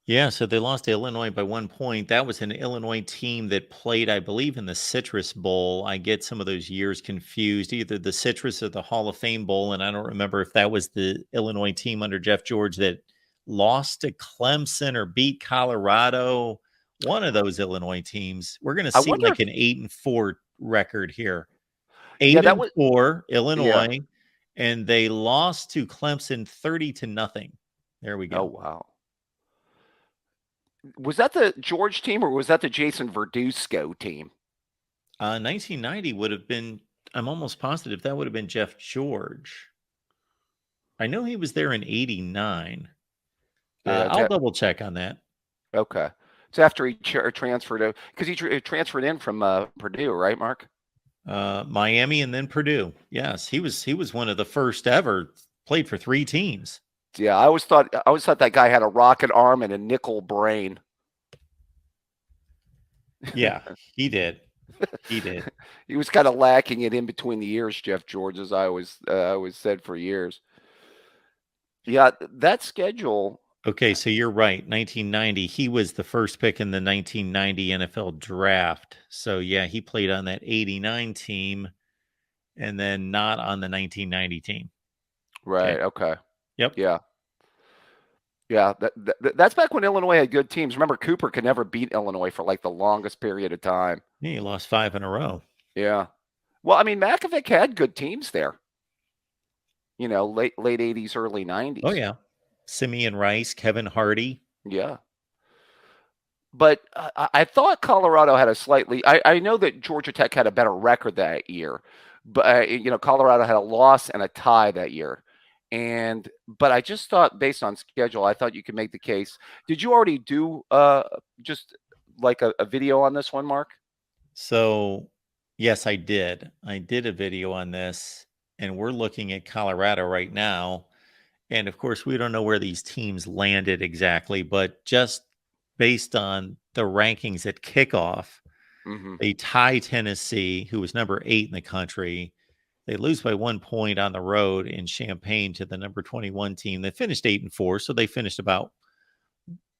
S1: Yeah, so they lost to Illinois by 1 point. That was an Illinois team that played, I believe, in the Citrus Bowl. I get some of those years confused, either the Citrus or the Hall of Fame Bowl, and I don't remember if that was the Illinois team under Jeff George that lost to Clemson or beat Colorado. One of those Illinois teams. We're going to see like an 8-4 record here. 8-4 Illinois,
S2: yeah.
S1: and they lost to Clemson 30-0. There we go.
S2: Oh wow. Was that the George team or was that the Jason Verduzco team?
S1: 1990 would have been, I'm almost positive that would have been Jeff George. I know he was there in 89.
S2: Yeah,
S1: I'll double check on that.
S2: Okay. It's after he transferred, because he transferred in from Purdue, right, Mark?
S1: Miami and then Purdue. Yes, he was one of the first ever, played for 3 teams.
S2: Yeah, I always thought that guy had a rocket arm and a nickel brain.
S1: Yeah, he did. He did.
S2: He was kind of lacking it in between the ears, Jeff George, as I always said for years. Yeah, that schedule.
S1: Okay, so you're right. 1990, he was the first pick in the 1990 NFL draft. So yeah, he played on that 89 team and then not on the 1990 team.
S2: Right. Okay.
S1: Yep.
S2: Yeah. Yeah. That's back when Illinois had good teams. Remember, Cooper could never beat Illinois for like the longest period of time.
S1: Yeah, he lost 5 in a row.
S2: Yeah. Well, I mean, Makovic had good teams there. Late 80s, early 90s.
S1: Oh yeah. Simeon Rice, Kevin Hardy.
S2: Yeah. But I thought Colorado had a slightly. I know that Georgia Tech had a better record that year, but Colorado had a loss and a tie that year, but I just thought based on schedule, I thought you could make the case. Did you already do just like a video on this one, Mark?
S1: So yes, I did. I did a video on this, and we're looking at Colorado right now, and of course we don't know where these teams landed exactly, but just based on the rankings at kickoff, they tie Tennessee, who was number 8 in the country. They lose by 1 point on the road in Champaign to the number 21 team. They finished 8-4, so they finished about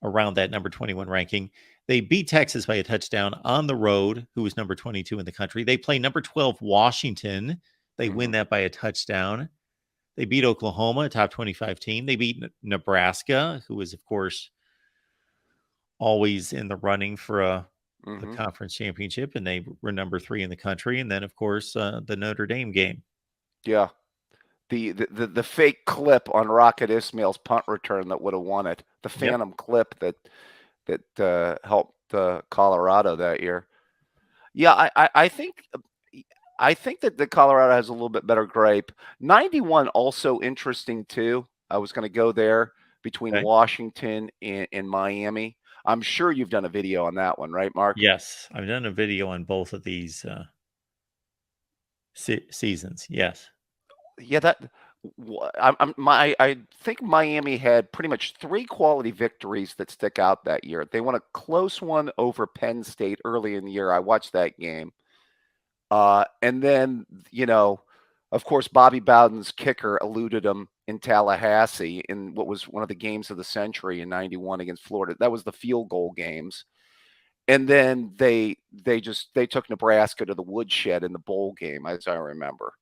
S1: around that number 21 ranking. They beat Texas by a touchdown on the road, who was number 22 in the country. They play number 12 Washington. They win that by a touchdown. They beat Oklahoma, a top 25 team. They beat Nebraska, who was, of course, always in the running for the conference championship, and they were number 3 in the country. And then, of course, the Notre Dame game.
S2: Yeah, the fake clip on Rocket Ismail's punt return that would have won it. The phantom clip that helped Colorado that year. Yeah, I think that the Colorado has a little bit better grape. 91 also interesting too. I was going to go there between Washington and Miami. I'm sure you've done a video on that one, right, Mark?
S1: Yes, I've done a video on both of these seasons. Yes.
S2: Yeah, that I think Miami had pretty much 3 quality victories that stick out that year. They won a close one over Penn State early in the year. I watched that game. And then, of course, Bobby Bowden's kicker eluded him in Tallahassee in what was one of the games of the century in 91 against Florida. That was the field goal games. And then they took Nebraska to the woodshed in the bowl game, as I remember.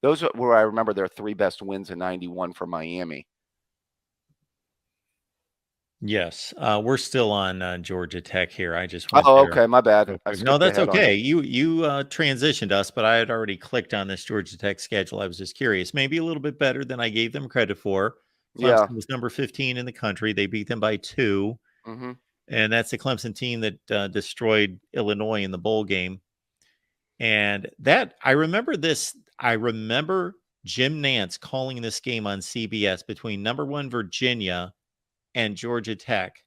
S2: Those are where I remember their 3 best wins in 91 for Miami.
S1: Yes, we're still on Georgia Tech here. I just went
S2: Oh,
S1: there.
S2: okay, my bad.
S1: real
S2: I
S1: quick. No,
S2: skipped
S1: that's
S2: ahead on you.
S1: okay. You transitioned us, but I had already clicked on this Georgia Tech schedule. I was just curious. Maybe a little bit better than I gave them credit for.
S2: Yeah.
S1: Clemson was number 15 in the country. They beat them by 2,
S2: Mhm.
S1: and that's the Clemson team that destroyed Illinois in the bowl game. And that I remember this. I remember Jim Nance calling this game on CBS between number 1 Virginia and Georgia Tech.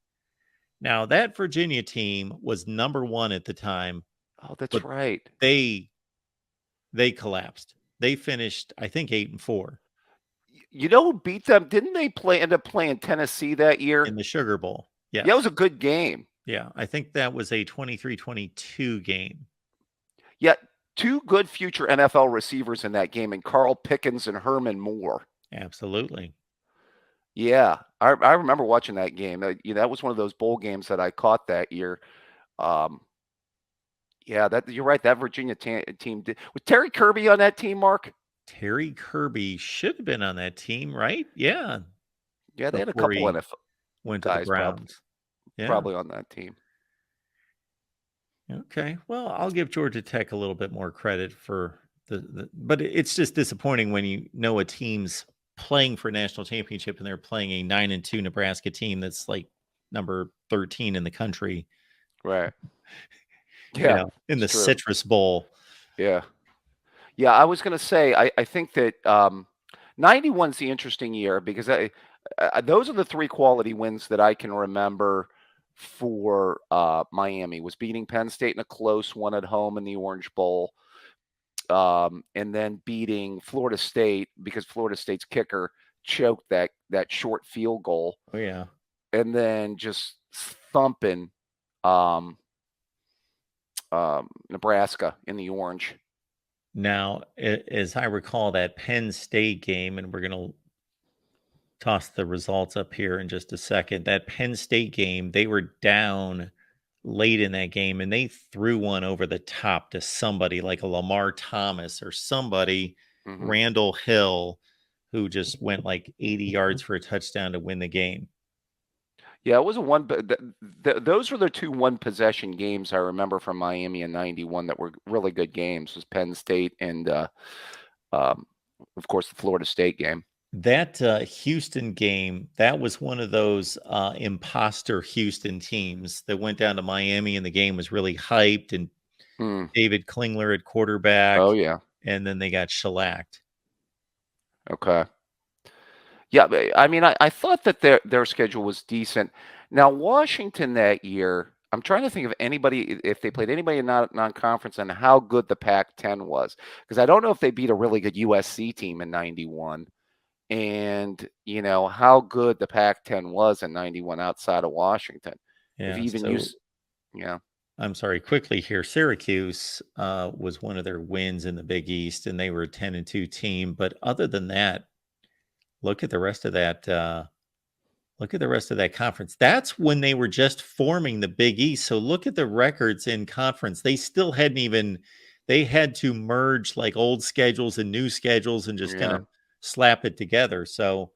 S1: Now, that Virginia team was number 1 at the time,
S2: Oh, that's
S1: but
S2: right.
S1: they collapsed. They finished, I think, 8-4
S2: You know who beat them? Didn't they end up playing Tennessee that year?
S1: in the Sugar Bowl.
S2: Yeah, it was a good game.
S1: Yeah, I think that was a 23-22 game.
S2: Yeah, 2 good future NFL receivers in that game, and Carl Pickens and Herman Moore.
S1: Absolutely.
S2: Yeah, I remember watching that game. That was one of those bowl games that I caught that year. Yeah, you're right. That Virginia team was Terry Kirby on that team, Mark?
S1: Terry Kirby should have been on that team, right? Yeah.
S2: Yeah, they had a
S1: Before
S2: couple
S1: he
S2: NFL
S1: went to the
S2: guys
S1: Browns. Yeah.
S2: probably on that team.
S1: Okay. Well, I'll give Georgia Tech a little bit more credit for but it's just disappointing when you know a team's playing for a national championship and they're playing a 9-2 Nebraska team that's like number 13 in the country.
S2: Right. Yeah.
S1: In the
S2: it's true.
S1: Citrus Bowl.
S2: Yeah. Yeah, I was going to say, I think that 91's the interesting year because those are the 3 quality wins that I can remember for Miami. Was beating Penn State in a close one at home in the Orange Bowl, and then beating Florida State because Florida State's kicker choked that short field goal.
S1: Oh, yeah.
S2: And then just thumping Nebraska in the Orange.
S1: Now, as I recall, that Penn State game, and we're going to toss the results up here in just a second. That Penn State game, they were down late in that game, and they threw one over the top to somebody like a Lamar Thomas or somebody, Randall Hill, who just went like 80 yards for a touchdown to win the game.
S2: Yeah, it was those were the 2 one-possession games I remember from Miami in 91 that were really good games. Was Penn State and, of course, the Florida State game.
S1: That Houston game, that was one of those imposter Houston teams that went down to Miami, and the game was really hyped, and David Klingler at quarterback.
S2: Oh, yeah.
S1: And then they got shellacked.
S2: Okay. Yeah, I mean, I thought that their schedule was decent. Now, Washington that year, I'm trying to think of anybody, if they played anybody in non-conference and how good the Pac-10 was. Because I don't know if they beat a really good USC team in 91. And, how good the Pac-10 was in 91 outside of Washington.
S1: Yeah.
S2: Yeah.
S1: I'm sorry, quickly here. Syracuse was one of their wins in the Big East, and they were a 10-2 team. But other than that, look at the rest of that. Look at the rest of that conference. That's when they were just forming the Big East. So look at the records in conference. They still hadn't even. They had to merge like old schedules and new schedules and just kind of slap it together. So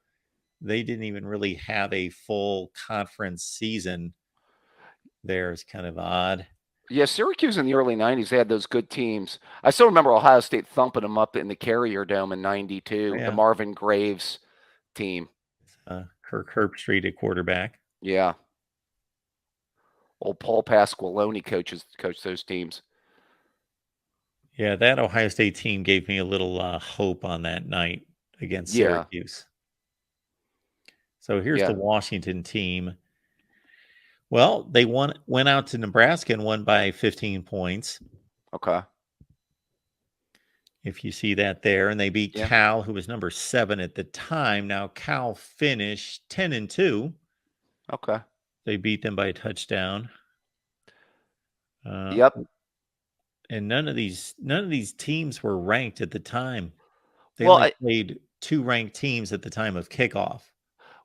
S1: they didn't even really have a full conference season. There is kind of odd.
S2: Yeah, Syracuse in the early 90s, they had those good teams. I still remember Ohio State thumping them up in the Carrier Dome in 92, the Marvin Graves team.
S1: Kirk Herbstreit at quarterback.
S2: Yeah. Old Paul Pasqualoni coached those teams.
S1: Yeah, that Ohio State team gave me a little hope on that night against Syracuse. So here's the Washington team. Well, they went out to Nebraska and won by 15 points.
S2: Okay.
S1: if you see that there. And they beat
S2: Yeah.
S1: Cal, who was number 7 at the time. Now Cal finished 10-2.
S2: Okay.
S1: They beat them by a touchdown.
S2: Yep.
S1: And none of these teams were ranked at the time. They
S2: Well,
S1: only played 2 ranked teams at the time of kickoff.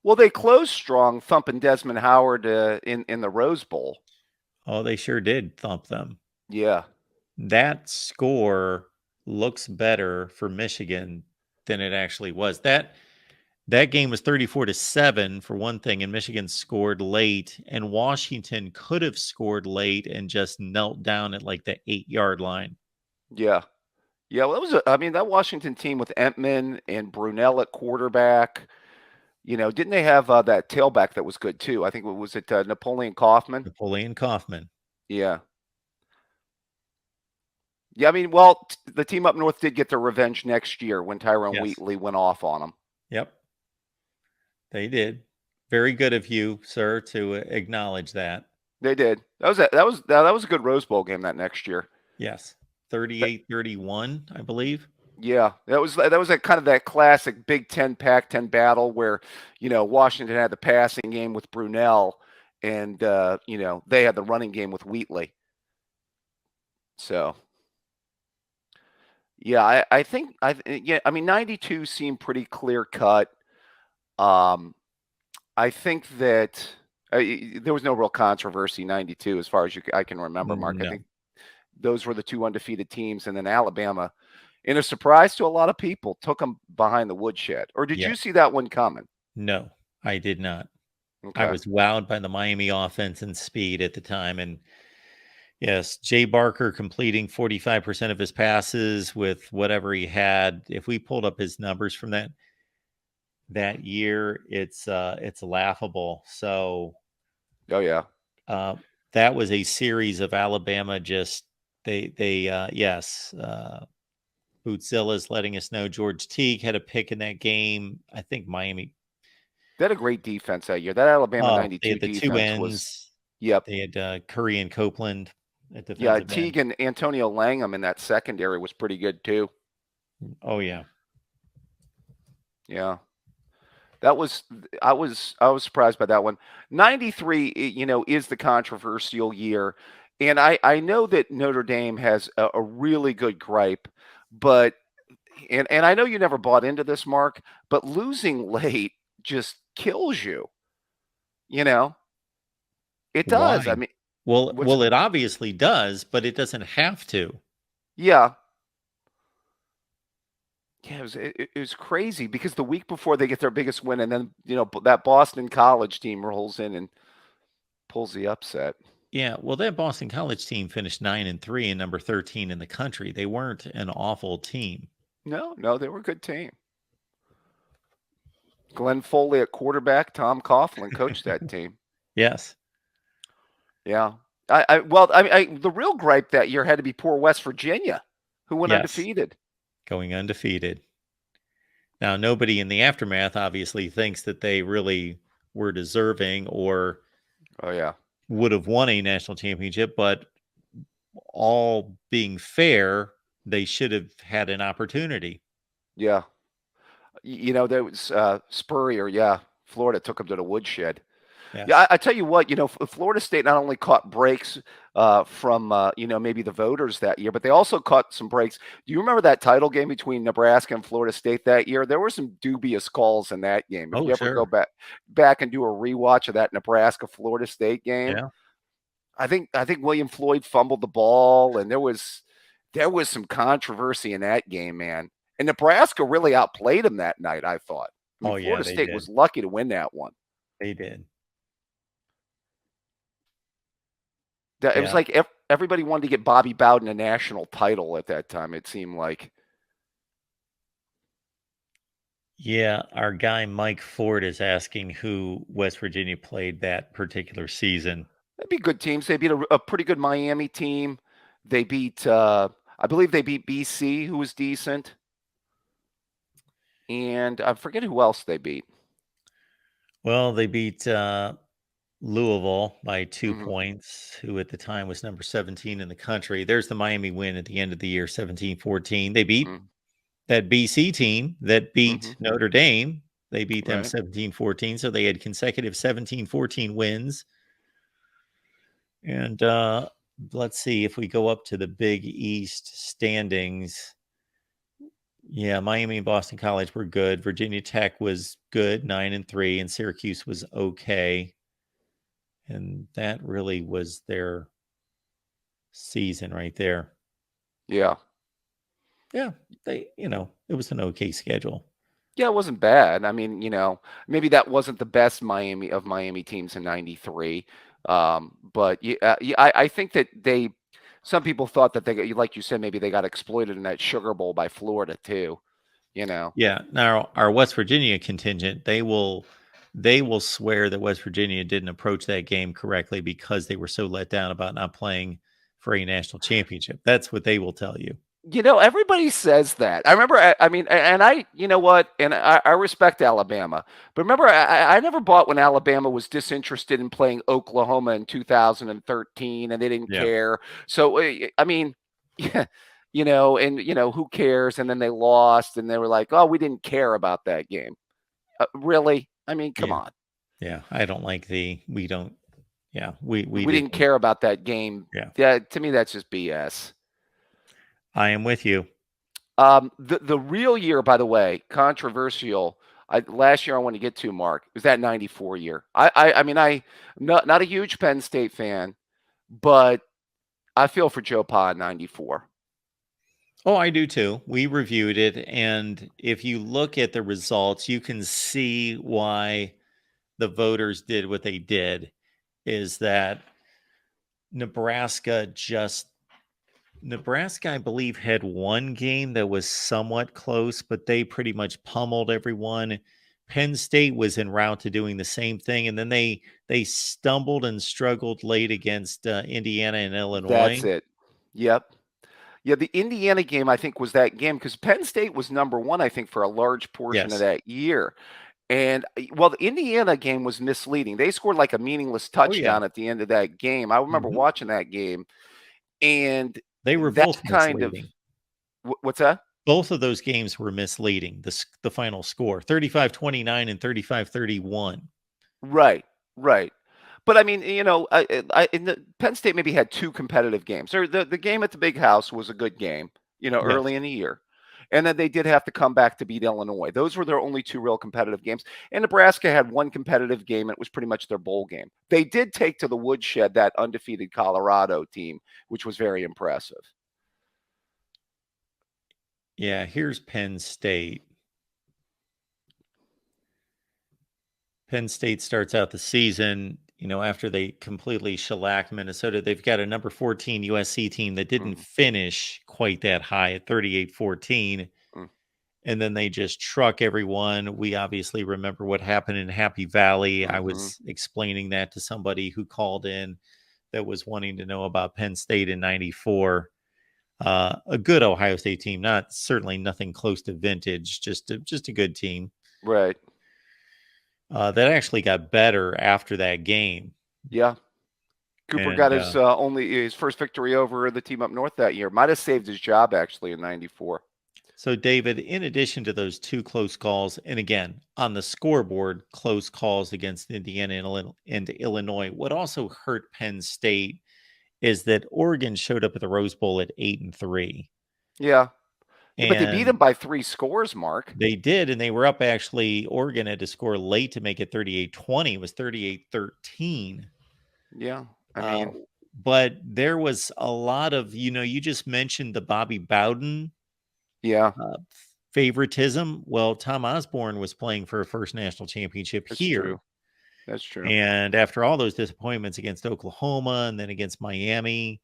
S2: Well, they closed strong, thumping Desmond Howard in the Rose Bowl.
S1: Oh, they sure did thump them.
S2: Yeah.
S1: That score looks better for Michigan than it actually was. That game was 34-7 for one thing, and Michigan scored late, and Washington could have scored late and just knelt down at like the 8-yard line.
S2: Yeah. Yeah, well, that Washington team with Entman and Brunell at quarterback, didn't they have that tailback that was good too? I think was it Napoleon Kaufman?
S1: Napoleon Kaufman.
S2: Yeah. Yeah, the team up north did get their revenge next year when Tyrone Wheatley went off on them.
S1: Yep. They did. Very good of you, sir, to acknowledge that.
S2: They did. That was a good Rose Bowl game that next year.
S1: Yes. 38-31, I believe.
S2: Yeah, that was a kind of that classic Big Ten, Pac-10 battle where, Washington had the passing game with Brunell, and they had the running game with Wheatley. So, yeah, I think 92 seemed pretty clear cut. I think that there was no real controversy 92 as far as I can remember, Mark.
S1: No.
S2: I think those were the 2 undefeated teams, and then Alabama, in a surprise to a lot of people, took them behind the woodshed. Or did you see that one coming?
S1: No, I did not.
S2: Okay.
S1: I was wowed by the Miami offense and speed at the time. And yes, Jay Barker completing 45% of his passes with whatever he had. If we pulled up his numbers from that year, it's laughable. So,
S2: oh yeah,
S1: that was a series of Alabama. Just Bootzilla's letting us know George Teague had a pick in that game. I think Miami.
S2: They had a great defense that year. That Alabama 92
S1: they had the
S2: defense
S1: 2 ends.
S2: was. Yep.
S1: They had Curry and Copeland at defensive
S2: Yeah,
S1: end.
S2: Teague and Antonio Langham in that secondary was pretty good too.
S1: Oh yeah.
S2: Yeah. I was surprised by that one. 93, is the controversial year. And I know that Notre Dame has a really good gripe, but and I know you never bought into this, Mark, but losing late just kills you. It does.
S1: Why?
S2: I mean,
S1: well, it obviously does, but it doesn't have to.
S2: Yeah. Yeah, it was crazy because the week before they get their biggest win, and then that Boston College team rolls in and pulls the upset.
S1: Yeah, well, that Boston College team finished 9-3 and number 13 in the country. They weren't an awful team.
S2: No, they were a good team. Glenn Foley at quarterback, Tom Coughlin coached that team.
S1: Yes.
S2: Yeah. The real gripe that year had to be poor West Virginia, who went undefeated.
S1: Going undefeated. Now, nobody in the aftermath obviously thinks that they really were deserving or would have won a national championship, but all being fair, they should have had an opportunity.
S2: Yeah. There was Spurrier. Yeah. Florida took him to the woodshed. Yes. Yeah, I tell you what, Florida State not only caught breaks from, maybe the voters that year, but they also caught some breaks. Do you remember that title game between Nebraska and Florida State that year? There were some dubious calls in that game. If you ever go back and do a rewatch of that Nebraska-Florida State game, I think William Floyd fumbled the ball, and there was some controversy in that game, man. And Nebraska really outplayed them that night, I thought. Florida State was lucky to win that one.
S1: They did.
S2: It was like everybody wanted to get Bobby Bowden a national title at that time, it seemed like.
S1: Yeah, our guy Mike Ford is asking who West Virginia played that particular season.
S2: They'd be good teams. They beat a pretty good Miami team. They beat, I believe they beat BC, who was decent. And I forget who else they beat.
S1: Well, they beat Louisville by 2 points, who at the time was number 17 in the country. There's the Miami win at the end of the year, 17-14. They beat that BC team that beat
S2: Mhm.
S1: Notre Dame. They beat them
S2: Right.
S1: 17-14, so they had consecutive 17-14 wins. And let's see if we go up to the Big East standings. Yeah, Miami and Boston College were good. Virginia Tech was good, 9-3, and Syracuse was okay. And that really was their season right there.
S2: Yeah.
S1: Yeah, it was an okay schedule.
S2: Yeah, it wasn't bad. I mean, maybe that wasn't the best Miami teams in '93, but yeah, I think that some people thought that like you said, maybe they got exploited in that Sugar Bowl by Florida too.
S1: Yeah. Now our West Virginia contingent, they will swear that West Virginia didn't approach that game correctly because they were so let down about not playing for a national championship. That's what they will tell you.
S2: Everybody says that. I remember, I mean, and you know what? And I respect Alabama, but remember, I never bought when Alabama was disinterested in playing Oklahoma in 2013 and they didn't
S1: Yeah.
S2: care. So, I mean, yeah, and, who cares? And then they lost and they were like, oh, we didn't care about that game. Really? I mean, come
S1: Yeah.
S2: on.
S1: Yeah. I don't like we don't. Yeah. We
S2: didn't care about that game.
S1: Yeah.
S2: To me, that's just BS.
S1: I am with you.
S2: The real year, by the way, controversial. Last year I want to get to, Mark, was that '94 year. I mean, I'm not a huge Penn State fan, but I feel for Joe Pa in '94.
S1: Oh, I do too. We reviewed it, and if you look at the results, you can see why the voters did what they did. Is that Nebraska, I believe, had one game that was somewhat close, but they pretty much pummeled everyone. Penn State was en route to doing the same thing, and then they stumbled and struggled late against Indiana and Illinois.
S2: That's it. Yep. Yeah, the Indiana game, I think, was that game because Penn State was number one, I think, for a large portion of that year. And, well, the Indiana game was misleading. They scored like a meaningless touchdown at the end of that game. I remember watching that game, and
S1: they were
S2: that
S1: both
S2: kind
S1: misleading.
S2: Of what's that?
S1: Both of those games were misleading. The final score, 35-29 and 35-31.
S2: Right. But I mean, in the Penn State maybe had two competitive games. Or the game at the Big House was a good game, early in the year. And then they did have to come back to beat Illinois. Those were their only two real competitive games. And Nebraska had one competitive game, and it was pretty much their bowl game. They did take to the woodshed that undefeated Colorado team, which was very impressive.
S1: Yeah, here's Penn State. Penn State starts out the season, after they completely shellacked Minnesota. They've got a number 14 USC team that didn't finish quite that high at 38-14. And then they just truck everyone. We obviously remember what happened in Happy Valley. I was explaining that to somebody who called in that was wanting to know about Penn State in '94. A good Ohio State team, certainly nothing close to vintage, just a good team.
S2: Right.
S1: That actually got better after that game.
S2: Yeah. Cooper got his first victory over the team up north that year. Might have saved his job actually in '94.
S1: So, David, in addition to those two close calls, and again, on the scoreboard, close calls against Indiana and Illinois, what also hurt Penn State is that Oregon showed up at the Rose Bowl at 8-3.
S2: Yeah. But they beat them by 3 scores, Mark.
S1: They did, and they were up actually. Oregon had to score late to make it 38-20. It was 38-13.
S2: Yeah. I mean,
S1: but there was a lot of, you just mentioned the Bobby Bowden favoritism. Well, Tom Osborne was playing for a first national championship here.
S2: True. That's true.
S1: And after all those disappointments against Oklahoma and then against Miami,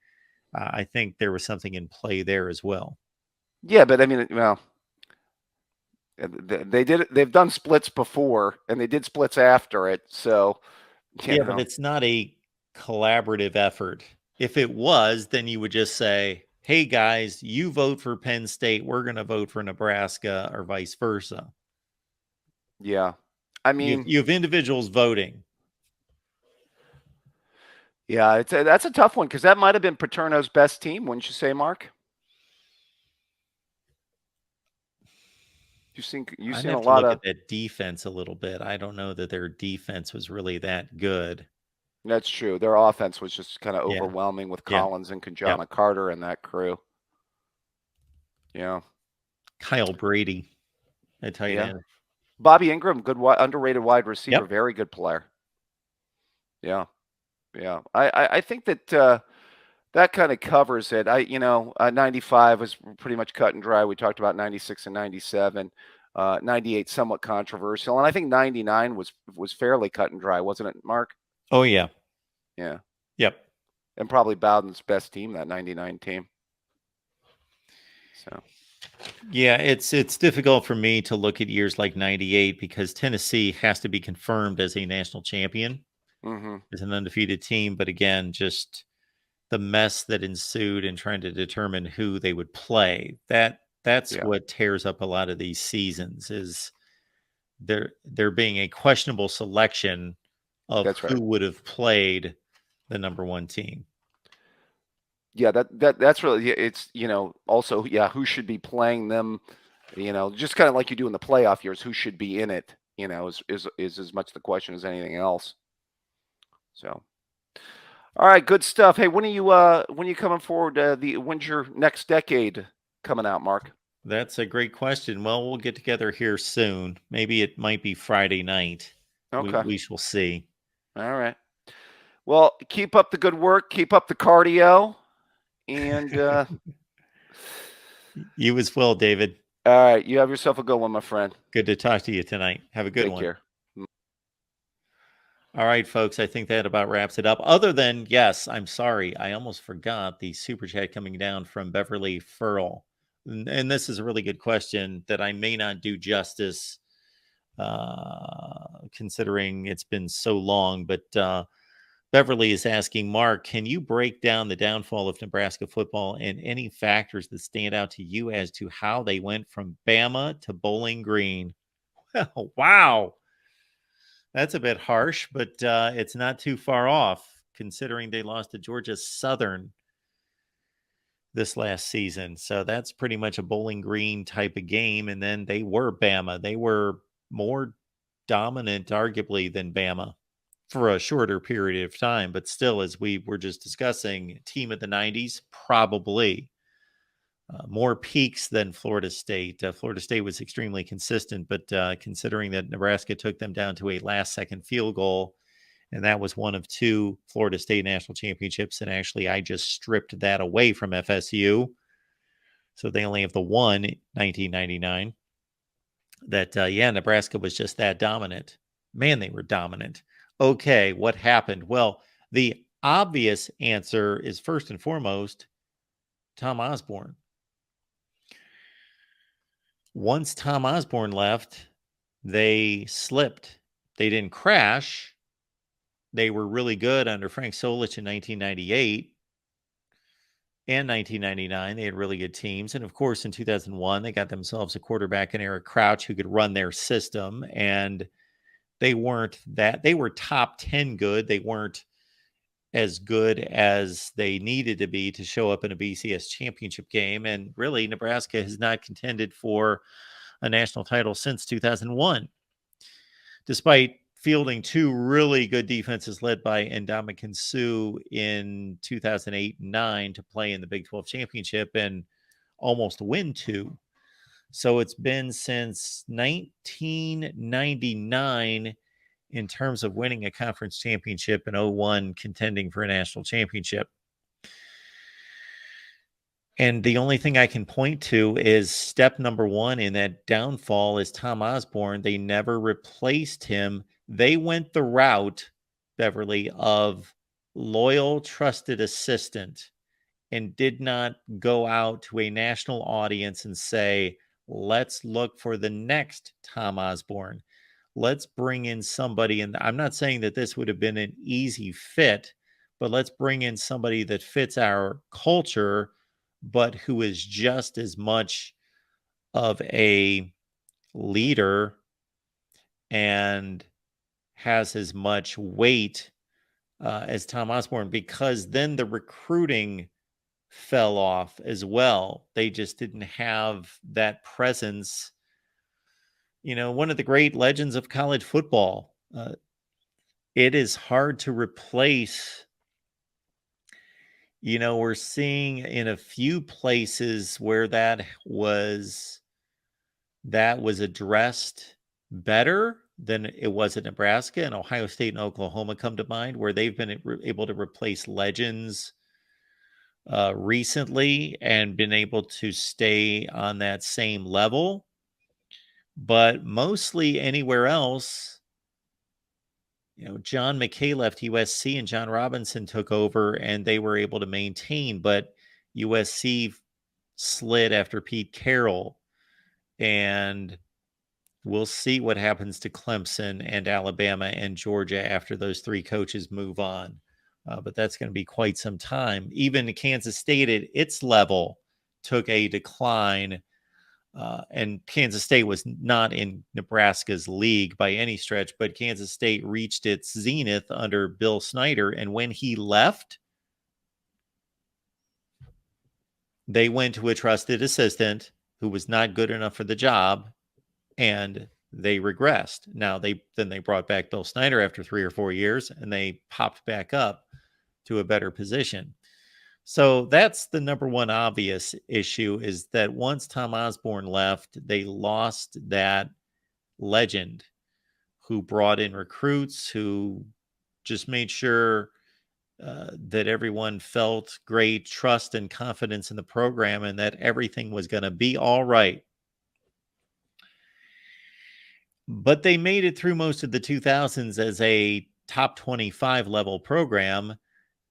S1: I think there was something in play there as well.
S2: Yeah, but I mean, well, they've done splits before, and they did splits after it. So,
S1: but it's not a collaborative effort. If it was, then you would just say, hey guys, you vote for Penn State, we're going to vote for Nebraska, or vice versa.
S2: Yeah. I mean,
S1: you have individuals voting.
S2: Yeah, that's a tough one because that might have been Paterno's best team, wouldn't you say, Mark? You've seen
S1: I'd
S2: a
S1: have to
S2: lot
S1: look
S2: of.
S1: at that defense a little bit. I don't know that their defense was really that good.
S2: That's true. Their offense was just kind of
S1: Yeah.
S2: overwhelming with
S1: Yeah.
S2: Collins and Kanjana Carter and that crew. Yeah.
S1: Kyle Brady, I tell you
S2: Yeah.
S1: that.
S2: Bobby Ingram, good underrated wide receiver,
S1: Yep.
S2: very good player. Yeah. Yeah. I think that that kind of covers it. 95 was pretty much cut and dry. We talked about 96 and 97. 98 somewhat controversial, and I think 99 was fairly cut and dry, wasn't it, Mark?
S1: Oh yeah.
S2: Yeah.
S1: Yep.
S2: And probably Bowden's best team, that 99 team. So.
S1: Yeah, it's difficult for me to look at years like 98 because Tennessee has to be confirmed as a national champion, as an undefeated team. But again, just the mess that ensued in trying to determine who they would play. That's what tears up a lot of these seasons, is there being a questionable selection of who would have played the number one team.
S2: Yeah, that's really, it's, also, who should be playing them, just kind of like you do in the playoff years, who should be in it, is as much the question as anything else. So, all right, good stuff. Hey, when are you coming forward? When's your next decade coming out, Mark?
S1: That's a great question. Well, we'll get together here soon. Maybe it might be Friday night.
S2: Okay.
S1: We shall see.
S2: All right. Well, keep up the good work. Keep up the cardio. And
S1: you as well, David.
S2: All right. You have yourself a good one, my friend.
S1: Good to talk to you tonight. Have a good one.
S2: Take care.
S1: All right, folks. I think that about wraps it up. Other than, yes, I'm sorry. I almost forgot the super chat coming down from Beverly Furl. And this is a really good question that I may not do justice considering it's been so long. But Beverly is asking, Mark, can you break down the downfall of Nebraska football and any factors that stand out to you as to how they went from Bama to Bowling Green? Well, wow. That's a bit harsh, but it's not too far off considering they lost to Georgia Southern this last season. So that's pretty much a Bowling Green type of game. And then they were Bama. They were more dominant, arguably, than Bama for a shorter period of time. But still, as we were just discussing, team of the 90s, probably. More peaks than Florida State. Florida State was extremely consistent, but considering that Nebraska took them down to a last-second field goal, and that was one of two Florida State national championships, and actually I just stripped that away from FSU, so they only have the one, 1999, that, Nebraska was just that dominant. Man, they were dominant. Okay, what happened? Well, the obvious answer is, first and foremost, Tom Osborne. Once Tom Osborne left, they slipped. They didn't crash. They were really good under Frank Solich in 1998 and 1999. They had really good teams. And of course, in 2001, they got themselves a quarterback in Eric Crouch who could run their system. And they weren't that. They were top 10 good. They weren't as good as they needed to be to show up in a BCS championship game. And really, Nebraska has not contended for a national title since 2001, despite fielding two really good defenses led by Ndamukong Suh in 2008 and 9 to play in the Big 12 championship and almost win two. So it's been since 1999 in terms of winning a conference championship, and 01 contending for a national championship. And the only thing I can point to is step number one in that downfall is Tom Osborne. They never replaced him. They went the route, Beverly, of loyal, trusted assistant and did not go out to a national audience and say, let's look for the next Tom Osborne. Let's bring in somebody. And I'm not saying that this would have been an easy fit, but let's bring in somebody that fits our culture, but who is just as much of a leader and has as much weight as Tom Osborne, because then the recruiting fell off as well. They just didn't have that presence one of the great legends of college football. It is hard to replace. We're seeing in a few places where that was addressed better than it was at Nebraska, and Ohio State and Oklahoma come to mind, where they've been able to replace legends recently and been able to stay on that same level. But mostly anywhere else, John McKay left USC and John Robinson took over, and they were able to maintain. But USC slid after Pete Carroll, and we'll see what happens to Clemson and Alabama and Georgia after those three coaches move on. But that's going to be quite some time. Even Kansas State at its level took a decline. And Kansas State was not in Nebraska's league by any stretch, but Kansas State reached its zenith under Bill Snyder. And when he left, they went to a trusted assistant who was not good enough for the job, and they regressed. Now they brought back Bill Snyder after 3 or 4 years, and they popped back up to a better position. So that's the number one obvious issue, is that once Tom Osborne left, they lost that legend who brought in recruits, who just made sure that everyone felt great trust and confidence in the program and that everything was going to be all right. But they made it through most of the 2000s as a top 25 level program.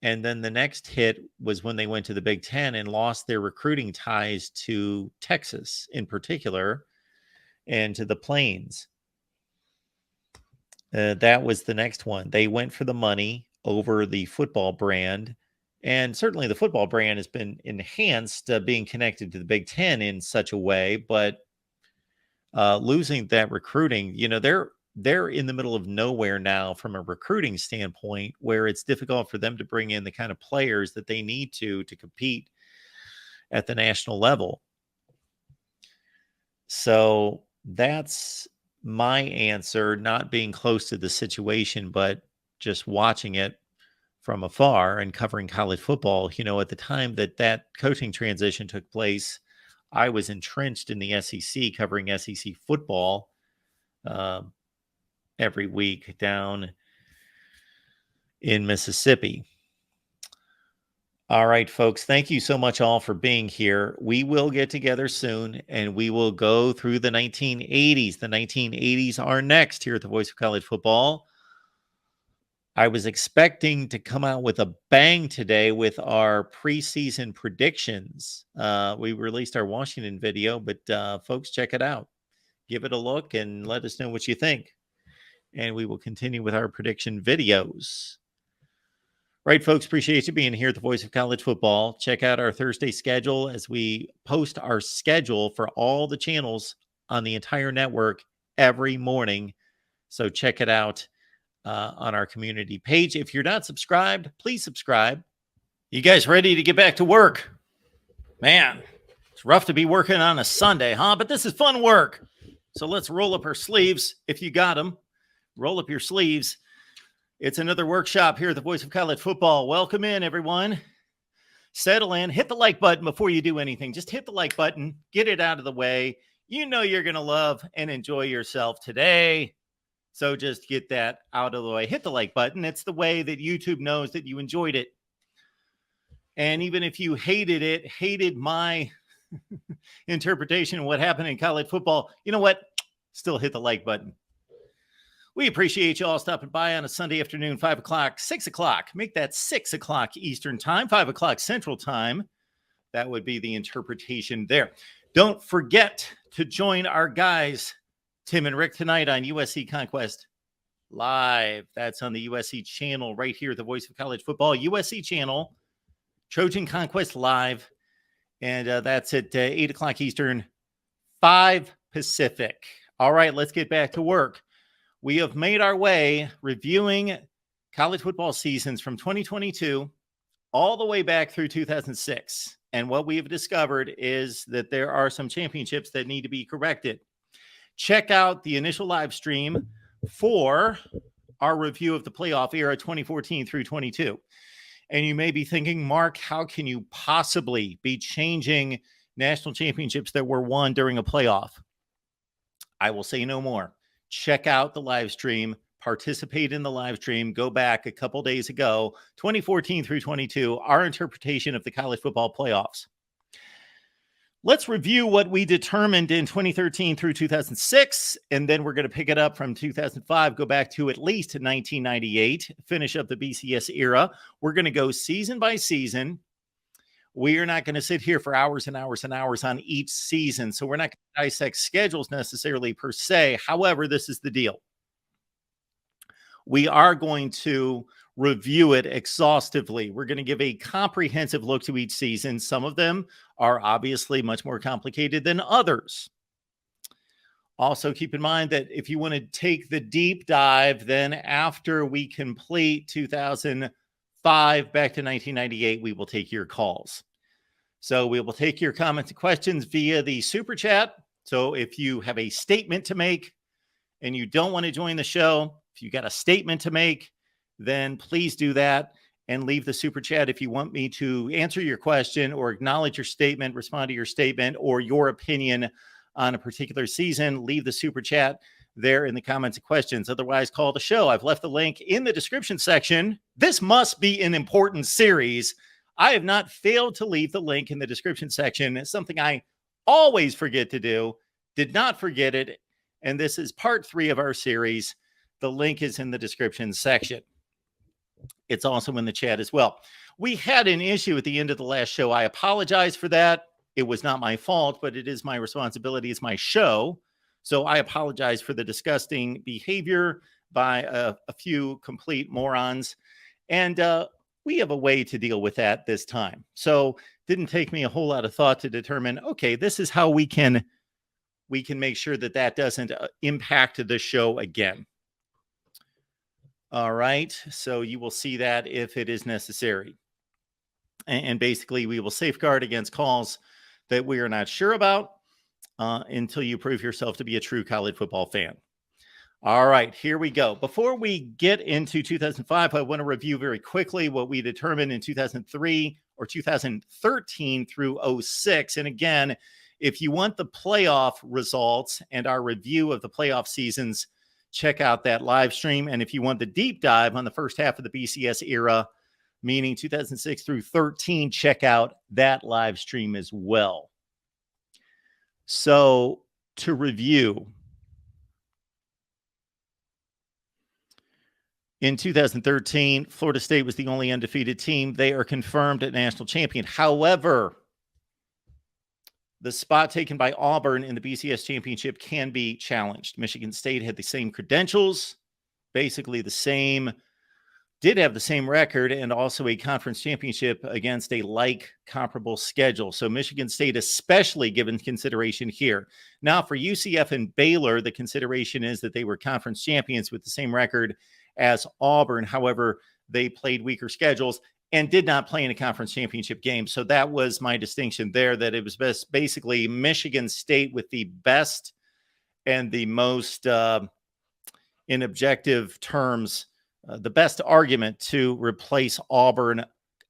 S1: And then the next hit was when they went to the Big Ten and lost their recruiting ties to Texas in particular and to the Plains. That was the next one. They went for the money over the football brand. And certainly the football brand has been enhanced, being connected to the Big Ten in such a way. But losing that recruiting, they're in the middle of nowhere now from a recruiting standpoint, where it's difficult for them to bring in the kind of players that they need to compete at the national level. So that's my answer, not being close to the situation, but just watching it from afar and covering college football. At the time that coaching transition took place, I was entrenched in the SEC, covering SEC football every week down in Mississippi. All right, folks, thank you so much all for being here. We will get together soon, and we will go through the 1980s. The 1980s are next here at the Voice of College Football. I was expecting to come out with a bang today with our preseason predictions. We released our Washington video, but folks, check it out. Give it a look and let us know what you think. And we will continue with our prediction videos. Right, folks, appreciate you being here at the Voice of College Football. Check out our Thursday schedule as we post our schedule for all the channels on the entire network every morning. So check it out on our community page. If you're not subscribed, please subscribe. You guys ready to get back to work? Man, it's rough to be working on a Sunday, huh? But this is fun work. So let's roll up our sleeves. If you got them, roll up your sleeves. It's another workshop here at the Voice of College Football. Welcome in, everyone. Settle in. Hit the like button before you do anything. Just hit the like button. Get it out of the way. You know you're going to love and enjoy yourself today. So just get that out of the way. Hit the like button. It's the way that YouTube knows that you enjoyed it. And even if you hated my interpretation of what happened in college football, you know what? Still hit the like button. We appreciate you all stopping by on a Sunday afternoon, 5 o'clock, 6 o'clock. Make that 6 o'clock Eastern time, 5 o'clock Central time. That would be the interpretation there. Don't forget to join our guys, Tim and Rick, tonight on USC Conquest Live. That's on the USC channel right here, the Voice of College Football, USC channel, Trojan Conquest Live. And that's at 8 o'clock Eastern, 5 Pacific. All right, let's get back to work. We have made our way reviewing college football seasons from 2022 all the way back through 2006. And what we have discovered is that there are some championships that need to be corrected. check out the initial live stream for our review of the playoff era 2014 through 22. And you may be thinking, Mark, how can you possibly be changing national championships that were won during a playoff? I will say no more. Check out the live stream, participate in the live stream, go back a couple days ago, 2014 through 22, our interpretation of the college football playoffs. Let's review what we determined in 2013 through 2006, and then we're going to pick it up from 2005, go back to at least 1998, finish up the BCS era. We're going to go season by season. We are not going to sit here for hours and hours and hours on each season, so we're not going to dissect schedules necessarily per se. However, this is the deal. We are going to review it exhaustively. We're going to give a comprehensive look to each season. Some of them are obviously much more complicated than others. Also, keep in mind that if you want to take the deep dive, then after we complete 2005 back to 1998, we will take your calls. So we will take your comments and questions via the super chat. So if you have a statement to make and you don't want to join the show, if you got a statement to make, then please do that and leave the super chat. If you want me to answer your question or acknowledge your statement, respond to your statement or your opinion on a particular season, leave the super chat there in the comments and questions. Otherwise, call the show. I've left the link in the description section. This must be an important series. I have not failed to leave the link in the description section. It's something I always forget to do. Did not forget it. And this is part 3 of our series. The link is in the description section. It's also in the chat as well. We had an issue at the end of the last show. I apologize for that. It was not my fault, but it is my responsibility. It's my show. So I apologize for the disgusting behavior by a few complete morons. And we have a way to deal with that this time. So didn't take me a whole lot of thought to determine, okay, this is how we can make sure that that doesn't impact the show again. All right. So you will see that if it is necessary. And basically, we will safeguard against calls that we are not sure about until you prove yourself to be a true college football fan. All right, here we go. Before we get into 2005, I want to review very quickly what we determined in 2003 or 2013 through 06. And again, if you want the playoff results and our review of the playoff seasons, check out that live stream. And if you want the deep dive on the first half of the BCS era, meaning 2006 through 13, check out that live stream as well. So to review, in 2013, Florida State was the only undefeated team. They are confirmed a national champion. However, the spot taken by Auburn in the BCS championship can be challenged. Michigan State had the same credentials, basically the same, did have the same record, and also a conference championship against a like comparable schedule. So Michigan State especially given consideration here. Now for UCF and Baylor, the consideration is that they were conference champions with the same record as Auburn. However, they played weaker schedules and did not play in a conference championship game. So that was my distinction there, that it was basically Michigan State with the best and the most, in objective terms, the best argument to replace Auburn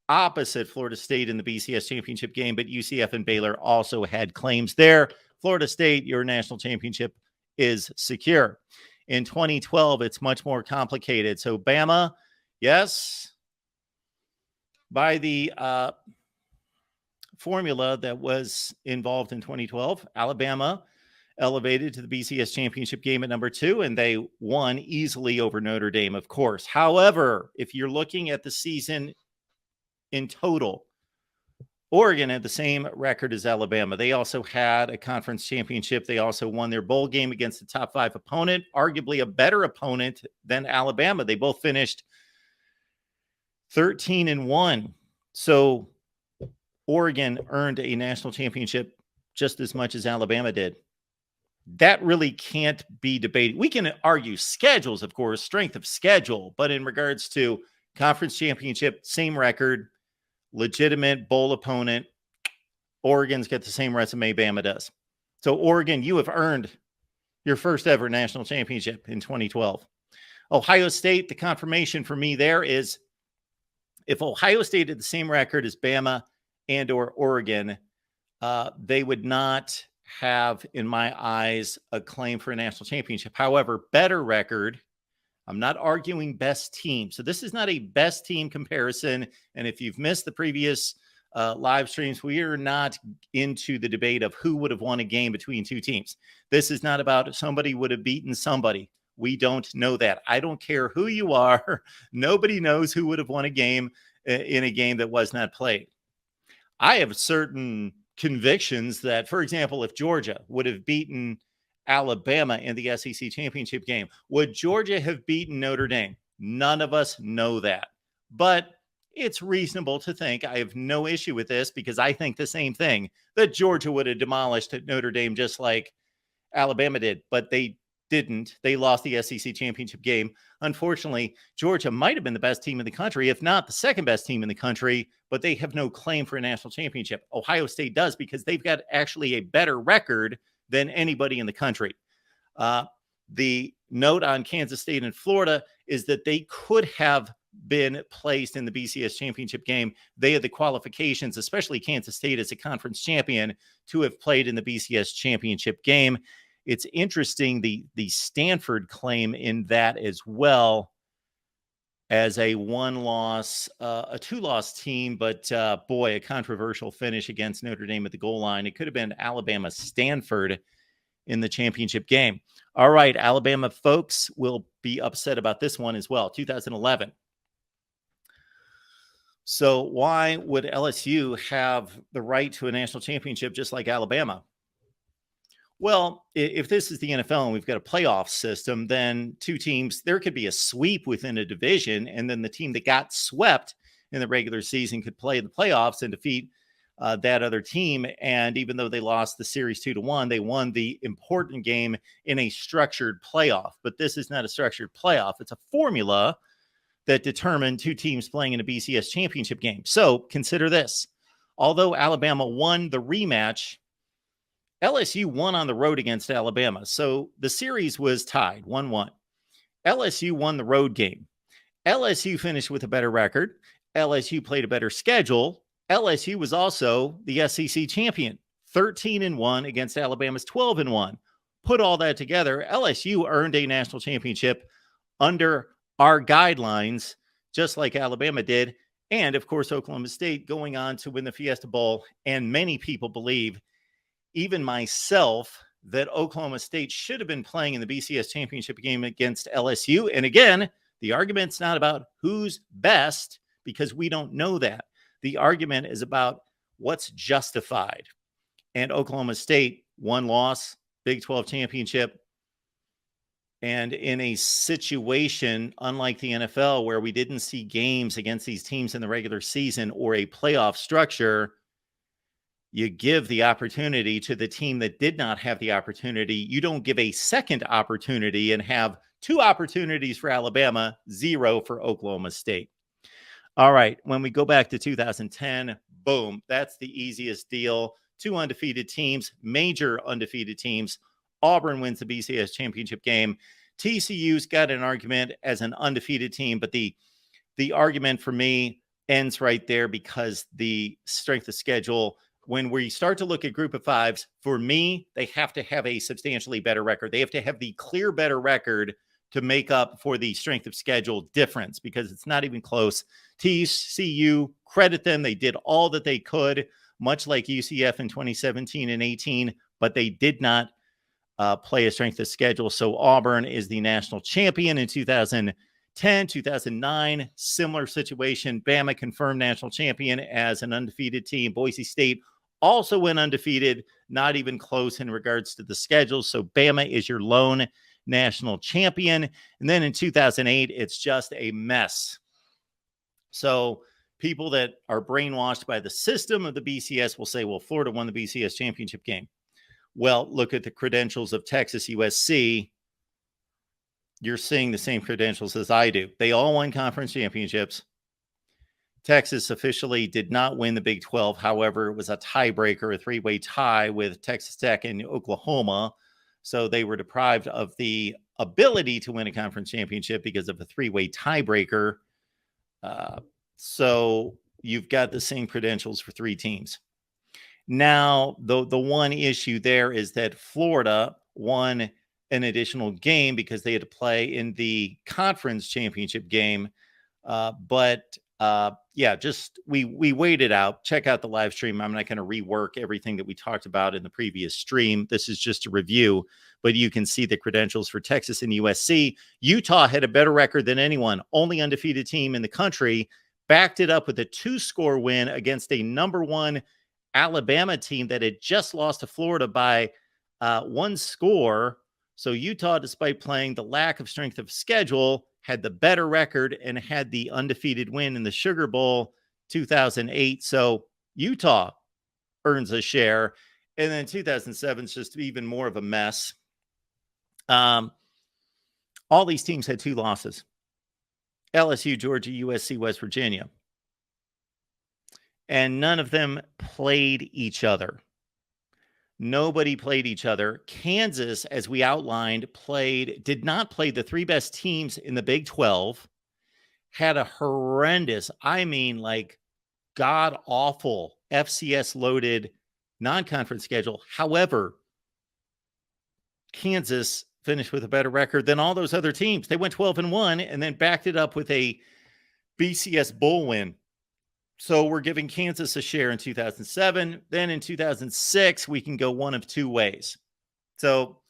S1: opposite Florida State in the BCS championship game. But UCF and Baylor also had claims there. Florida State, your national championship is secure. In 2012, it's much more complicated. So Bama, yes, by the formula that was involved in 2012, Alabama elevated to the BCS championship game at number 2, and they won easily over Notre Dame, of course. However, if you're looking at the season in total, Oregon had the same record as Alabama. They also had a conference championship. They also won their bowl game against a top 5 opponent, arguably a better opponent than Alabama. They both finished 13-1. So Oregon earned a national championship just as much as Alabama did. That really can't be debated. We can argue schedules, of course, strength of schedule, but in regards to conference championship, same record, legitimate bowl opponent, Oregon's got the same resume Bama does. So Oregon, you have earned your first ever national championship in 2012. Ohio State, the confirmation for me there is if Ohio State had the same record as Bama and or Oregon, they would not have, in my eyes, a claim for a national championship. However, better record. I'm not arguing best team. So this is not a best team comparison. And if you've missed the previous live streams, we are not into the debate of who would have won a game between two teams. This is not about somebody would have beaten somebody. We don't know that. I don't care who you are. Nobody knows who would have won a game in a game that was not played. I have certain convictions that, for example, if Georgia would have beaten Alabama in the SEC championship game, would Georgia have beaten Notre Dame? None of us know that. But it's reasonable to think, I have no issue with this because I think the same thing, that Georgia would have demolished Notre Dame just like Alabama did, but they didn't. They lost the SEC championship game. Unfortunately, Georgia might have been the best team in the country, if not the second best team in the country, but they have no claim for a national championship. Ohio State does because they've got actually a better record than anybody in the country. The note on Kansas State and Florida is that they could have been placed in the BCS championship game. They had the qualifications, especially Kansas State as a conference champion, to have played in the BCS championship game. It's interesting, the Stanford claim in that as well as a a two-loss team, but boy, a controversial finish against Notre Dame at the goal line. It could have been Alabama-Stanford in the championship game. All right, Alabama folks will be upset about this one as well, 2011. So why would LSU have the right to a national championship just like Alabama? Well, if this is the NFL and we've got a playoff system, then two teams, there could be a sweep within a division, and then the team that got swept in the regular season could play in the playoffs and defeat that other team. And even though they lost the series 2-1, they won the important game in a structured playoff. But this is not a structured playoff. It's a formula that determined two teams playing in a BCS championship game. So consider this. Although Alabama won the rematch, LSU won on the road against Alabama. So the series was tied 1-1. LSU won the road game. LSU finished with a better record. LSU played a better schedule. LSU was also the SEC champion, 13-1 against Alabama's 12-1. Put all that together, LSU earned a national championship under our guidelines, just like Alabama did. And of course, Oklahoma State going on to win the Fiesta Bowl. And many people believe, even myself, that Oklahoma State should have been playing in the BCS championship game against LSU. And again, the argument's not about who's best because we don't know that. The argument is about what's justified. And Oklahoma State, one loss, Big 12 championship. And in a situation unlike the NFL where we didn't see games against these teams in the regular season or a playoff structure, you give the opportunity to the team that did not have the opportunity. You don't give a second opportunity and have two opportunities for Alabama, 0 for Oklahoma State. All right, when we go back to 2010, boom, that's the easiest deal. Two undefeated teams, major undefeated teams. Auburn wins the BCS championship game. TCU's got an argument as an undefeated team, but the argument for me ends right there because the strength of schedule, when we start to look at group of fives, for me, they have to have a substantially better record. They have to have the clear better record to make up for the strength of schedule difference because it's not even close. TCU, credit them. They did all that they could, much like UCF in 2017 and 18, but they did not play a strength of schedule. So Auburn is the national champion in 2010, 2009, similar situation. Bama confirmed national champion as an undefeated team. Boise State also went undefeated, not even close in regards to the schedule. So Bama is your lone national champion. And then in 2008, it's just a mess. So people that are brainwashed by the system of the BCS will say, well, Florida won the BCS championship game. Well, look at the credentials of Texas USC. You're seeing the same credentials as I do. They all won conference championships. Texas officially did not win the Big 12. However, it was a tiebreaker, a three-way tie with Texas Tech and Oklahoma. So they were deprived of the ability to win a conference championship because of a three-way tiebreaker. So you've got the same credentials for three teams. Now, the one issue there is that Florida won an additional game because they had to play in the conference championship game. Just we waited out. Check out the live stream. I'm not going to rework everything that we talked about in the previous stream. This is just a review, but you can see the credentials for Texas and USC. Utah had a better record than anyone, only undefeated team in the country, backed it up with a 2-score win against a number 1 Alabama team that had just lost to Florida by 1 score. So Utah, despite playing the lack of strength of schedule, had the better record and had the undefeated win in the Sugar Bowl 2008. So Utah earns a share. And then 2007 is just even more of a mess. All these teams had 2 losses. LSU, Georgia, USC, West Virginia. And none of them played each other. Nobody played each other. Kansas, as we outlined, did not play the 3 best teams in the Big 12, had a horrendous, god-awful FCS-loaded non-conference schedule. However, Kansas finished with a better record than all those other teams. They went 12-1 and then backed it up with a BCS bowl win. So we're giving Kansas a share in 2007. Then in 2006, we can go one of 2 ways. So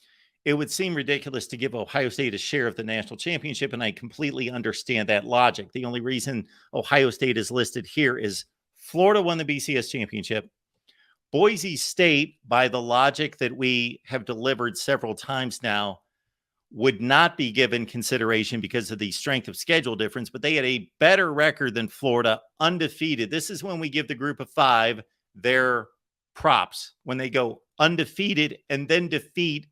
S1: it would seem ridiculous to give Ohio State a share of the national championship, and I completely understand that logic. The only reason Ohio State is listed here is Florida won the BCS championship. Boise State, by the logic that we have delivered several times now, would not be given consideration because of the strength of schedule difference, but they had a better record than Florida, undefeated. This is when we give the group of 5 their props, when they go undefeated and then defeat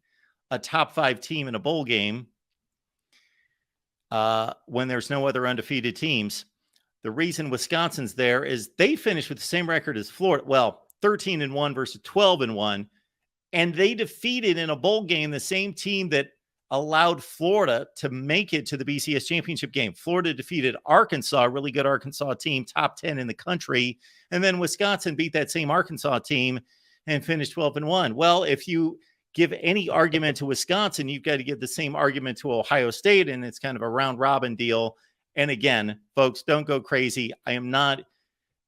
S1: a top 5 team in a bowl game when there's no other undefeated teams. The reason Wisconsin's there is they finished with the same record as Florida. Well, 13-1 versus 12-1. And they defeated in a bowl game the same team that allowed Florida to make it to the BCS championship game. Florida defeated Arkansas, a really good Arkansas team, top 10 in the country. And then Wisconsin beat that same Arkansas team and finished 12-1. Well, if you give any argument to Wisconsin, you've got to give the same argument to Ohio State, and it's kind of a round robin deal. And again, folks, don't go crazy. I am not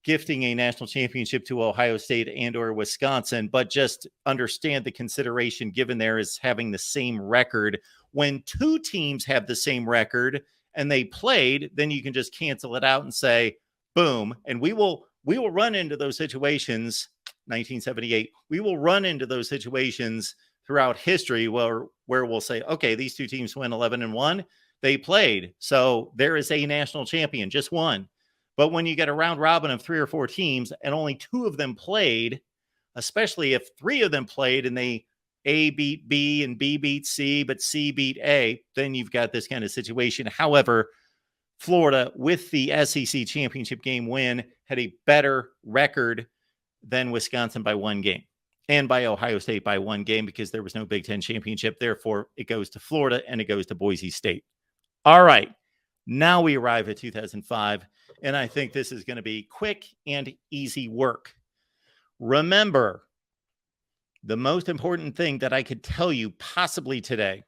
S1: gifting a national championship to Ohio State and or Wisconsin, but just understand the consideration given there is having the same record. When 2 teams have the same record and they played, then you can just cancel it out and say, boom. And we will run into those situations, 1978, we will run into those situations throughout history where we'll say, okay, these 2 teams went 11-1, they played. So there is a national champion, just one. But when you get a round robin of 3 or 4 teams and only 2 of them played, especially if 3 of them played and A beat B and B beat C, but C beat A, then you've got this kind of situation. However, Florida, with the SEC championship game win, had a better record than Wisconsin by 1 game and by Ohio State by 1 game because there was no Big Ten championship. Therefore, it goes to Florida and it goes to Boise State. All right. Now we arrive at 2005. And I think this is going to be quick and easy work. Remember, the most important thing that I could tell you possibly today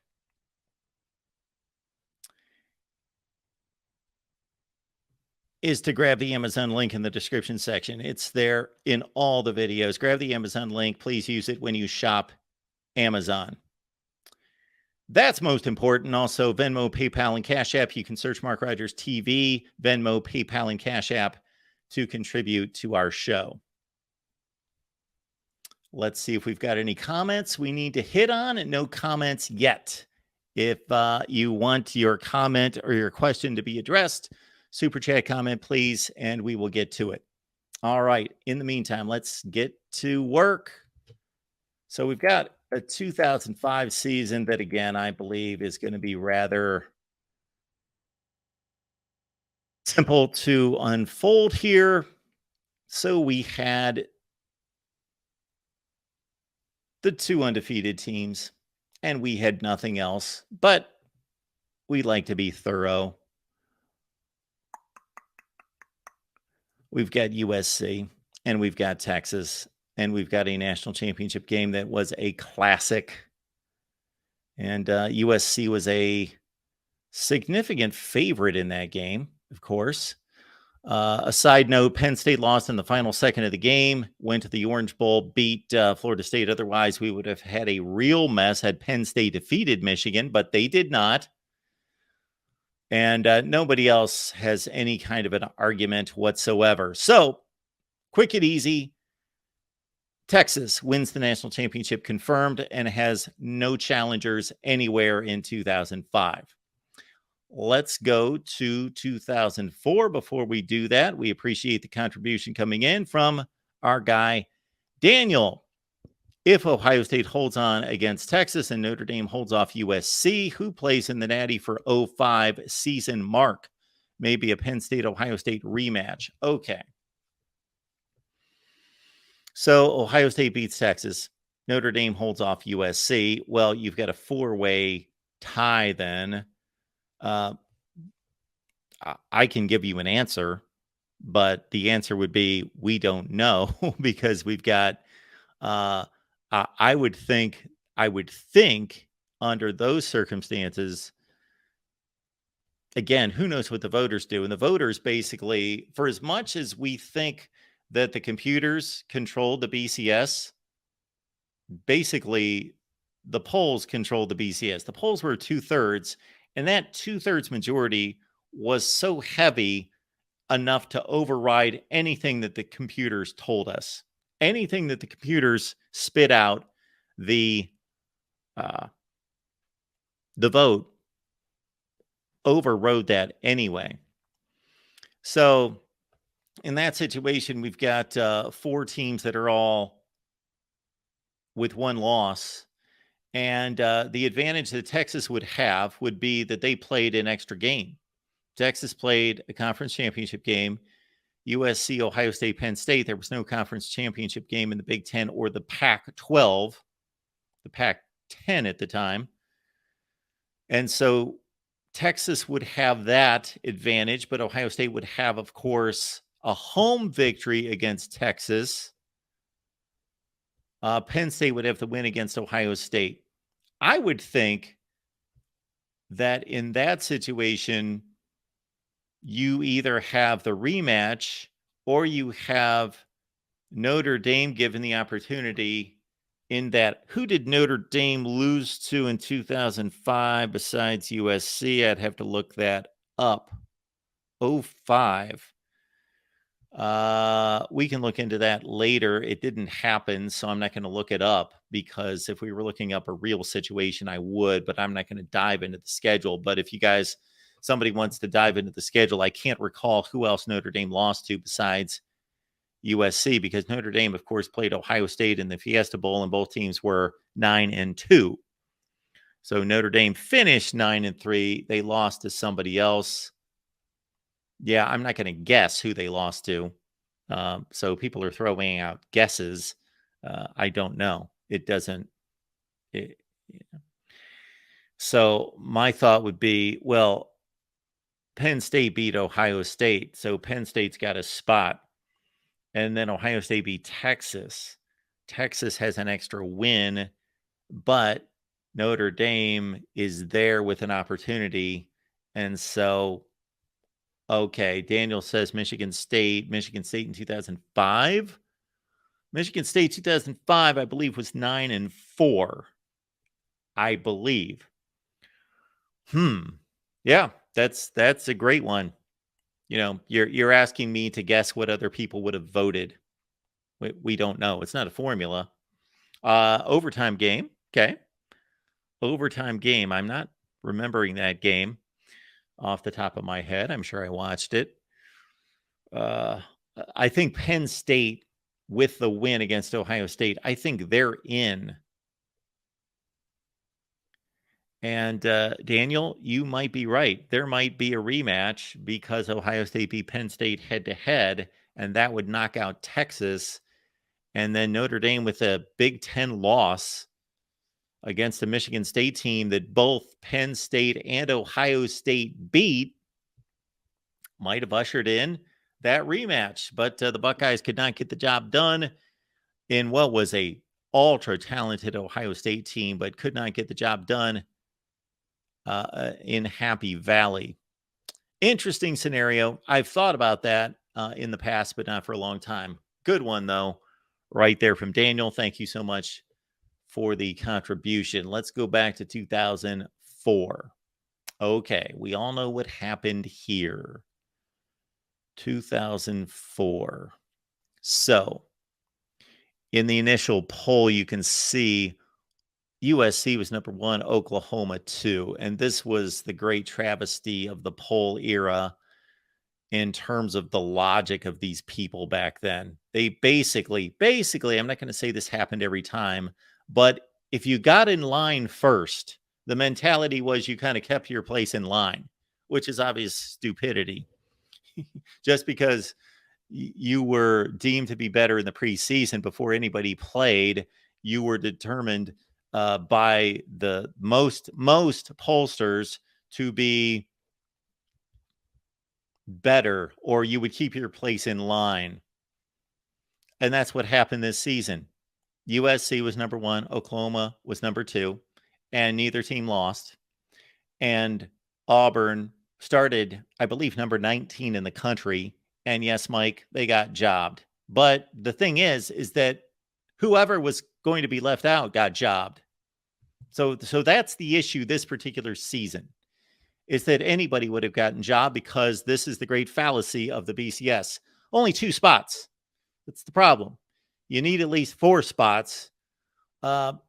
S1: is to grab the Amazon link in the description section. It's there in all the videos. Grab the Amazon link. Please use it when you shop Amazon. That's most important. Also, Venmo, PayPal, and Cash App. You can search Mark Rogers TV, Venmo, PayPal, and Cash App to contribute to our show. Let's see if we've got any comments we need to hit on, and no comments yet. If you want your comment or your question to be addressed, super chat comment, please, and we will get to it. All right. In the meantime, let's get to work. So we've got a 2005 season that, again, I believe is going to be rather simple to unfold here. So we had the 2 undefeated teams, and we had nothing else, but we like to be thorough. We've got USC, and we've got Texas, and we've got a national championship game that was a classic. And USC was a significant favorite in that game, of course. A side note, Penn State lost in the final second of the game, went to the Orange Bowl, beat Florida State. Otherwise, we would have had a real mess had Penn State defeated Michigan, but they did not. And nobody else has any kind of an argument whatsoever. So, quick and easy. Texas wins the national championship confirmed and has no challengers anywhere in 2005. Let's go to 2004. Before we do that, we appreciate the contribution coming in from our guy, Daniel. If Ohio State holds on against Texas and Notre Dame holds off USC, who plays in the Natty for 05 season, Mark? Maybe a Penn State-Ohio State rematch. Okay. So Ohio State beats Texas. Notre Dame holds off USC. Well, you've got a four-way tie then. I can give you an answer, but the answer would be we don't know because we've got I would think under those circumstances, again, who knows what the voters do? And the voters basically, for as much as we think that the computers controlled the BCS, basically the polls controlled the BCS. The polls were 2/3, and that 2/3 majority was so heavy enough to override anything that the computers told us. Anything that the computers spit out, the vote overrode that anyway. So in that situation, we've got 4 teams that are all with one loss. And the advantage that Texas would have would be that they played an extra game. Texas played a conference championship game. USC, Ohio State, Penn State, there was no conference championship game in the Big Ten or the Pac-12, the Pac-10 at the time. And so Texas would have that advantage, but Ohio State would have, of course, a home victory against Texas. Penn State would have the win against Ohio State. I would think that in that situation, you either have the rematch or you have Notre Dame given the opportunity in that. Who did Notre Dame lose to in 2005 besides USC? I'd have to look that up. 05. We can look into that later. It didn't happen, so I'm not going to look it up because if we were looking up a real situation, I would, but I'm not going to dive into the schedule. But if you guys, somebody wants to dive into the schedule, I can't recall who else Notre Dame lost to besides USC because Notre Dame, of course, played Ohio State in the Fiesta Bowl, and both teams were 9-2. So Notre Dame finished 9-3. They lost to somebody else. Yeah, I'm not going to guess who they lost to. So people are throwing out guesses. I don't know. It doesn't. So my thought would be, well, Penn State beat Ohio State. So Penn State's got a spot. And then Ohio State beat Texas. Texas has an extra win, but Notre Dame is there with an opportunity. And so, okay, Daniel says Michigan State in 2005. Michigan State 2005, I believe, was 9-4. I believe. Yeah, that's a great one. You know, you're asking me to guess what other people would have voted. We don't know. It's not a formula. Overtime game. Okay. Overtime game. I'm not remembering that game off the top of my head. I'm sure I watched it. I think Penn State with the win against Ohio State, I think they're in. And Daniel, you might be right. There might be a rematch because Ohio State beat Penn State head-to-head, and that would knock out Texas. And then Notre Dame with a Big Ten loss against a Michigan State team that both Penn State and Ohio State beat might have ushered in that rematch. But the Buckeyes could not get the job done in what was a ultra-talented Ohio State team, but could not get the job done in Happy Valley. Interesting scenario. I've thought about that in the past, but not for a long time. Good one, though, right there from Daniel. Thank you so much for the contribution. Let's go back to 2004. Okay, we all know what happened here. 2004. So, in the initial poll, you can see USC was number 1, Oklahoma 2. And this was the great travesty of the poll era in terms of the logic of these people back then. They basically, I'm not going to say this happened every time, but if you got in line first, the mentality was you kind of kept your place in line, which is obvious stupidity. Just because you were deemed to be better in the preseason before anybody played, you were determined by the most pollsters to be better, or you would keep your place in line. And that's what happened this season. USC was number 1, Oklahoma was number 2, and neither team lost. And Auburn started, I believe, number 19 in the country. And yes, Mike, they got jobbed. But the thing is that whoever was going to be left out got jobbed. So that's the issue this particular season, is that anybody would have gotten jobbed, because this is the great fallacy of the BCS. Only 2 spots. That's the problem. You need at least 4 spots. So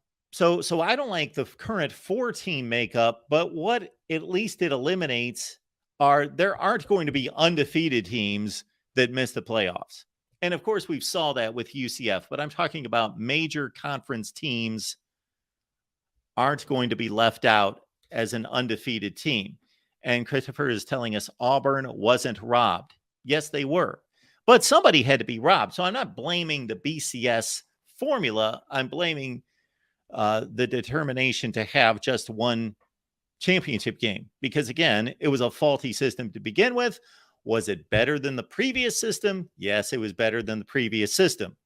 S1: I don't like the current 4-team makeup, but what at least it eliminates are there aren't going to be undefeated teams that miss the playoffs. And of course, we've saw that with UCF, but I'm talking about major conference teams aren't going to be left out as an undefeated team. And Christopher is telling us Auburn wasn't robbed. Yes, they were. But somebody had to be robbed. So I'm not blaming the BCS formula. I'm blaming the determination to have just one championship game. Because again, it was a faulty system to begin with. Was it better than the previous system? Yes, it was better than the previous system.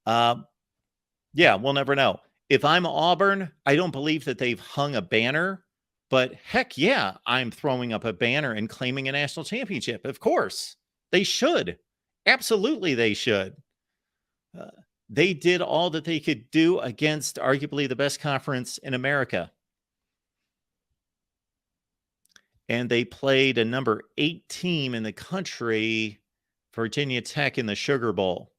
S1: Yeah, we'll never know. If I'm Auburn, I don't believe that they've hung a banner. But heck yeah, I'm throwing up a banner and claiming a national championship. Of course, they should. Absolutely, they should. They did all that they could do against arguably the best conference in America. And they played a number 8 team in the country, Virginia Tech, in the Sugar Bowl.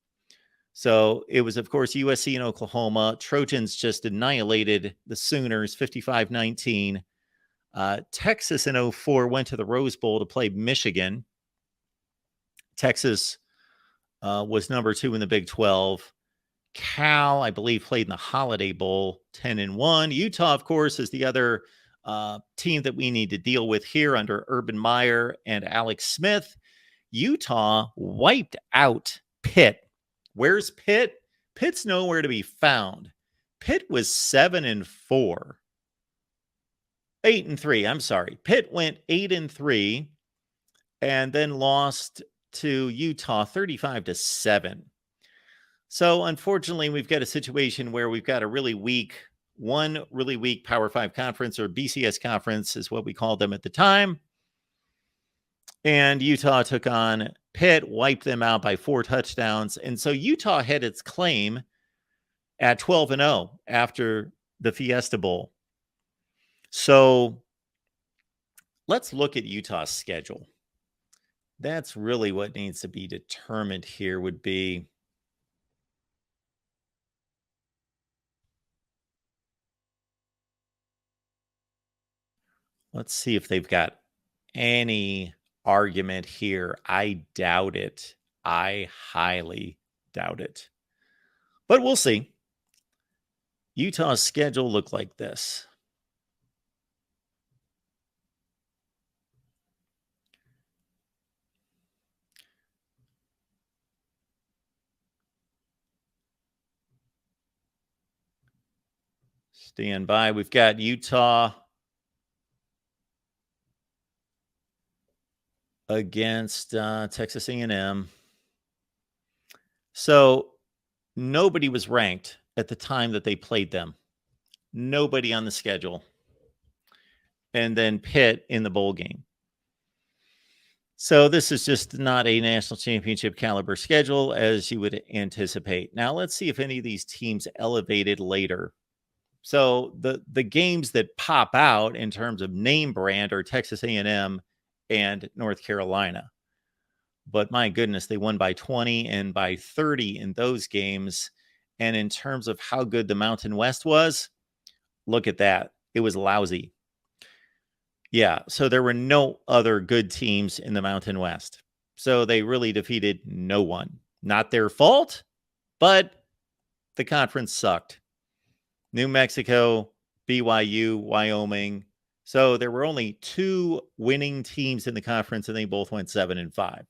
S1: So it was, of course, USC and Oklahoma. Trojans just annihilated the Sooners 55-19. Texas in 2004 went to the Rose Bowl to play Michigan. Texas was number 2 in the Big 12. Cal, I believe, played in the Holiday Bowl 10-1. Utah, of course, is the other team that we need to deal with here under Urban Meyer and Alex Smith. Utah wiped out Pitt. Where's Pitt? Pitt's nowhere to be found. Pitt was 7-4. 8-3. I'm sorry. Pitt went 8-3 and then lost to Utah 35-7. So unfortunately, we've got a situation where we've got one really weak Power 5 conference, or BCS conference is what we called them at the time. And Utah took on Pitt, wiped them out by 4 touchdowns. And so Utah had its claim at 12-0 after the Fiesta Bowl. So let's look at Utah's schedule. That's really what needs to be determined here would be let's see if they've got any argument here. I doubt it. I highly doubt it. But we'll see. Utah's schedule looked like this. Stand by. We've got Utah against Texas A&M. So nobody was ranked at the time that they played them. Nobody on the schedule. And then Pitt in the bowl game. So this is just not a national championship caliber schedule as you would anticipate. Now let's see if any of these teams elevated later. So the games that pop out in terms of name brand are Texas A&M and North Carolina. But my goodness, they won by 20 and by 30 in those games. And in terms of how good the Mountain West was, look at that. It was lousy. Yeah, so there were no other good teams in the Mountain West. So they really defeated no one. Not their fault, but the conference sucked. New Mexico, BYU, Wyoming. So there were only 2 winning teams in the conference, and they both went 7-5.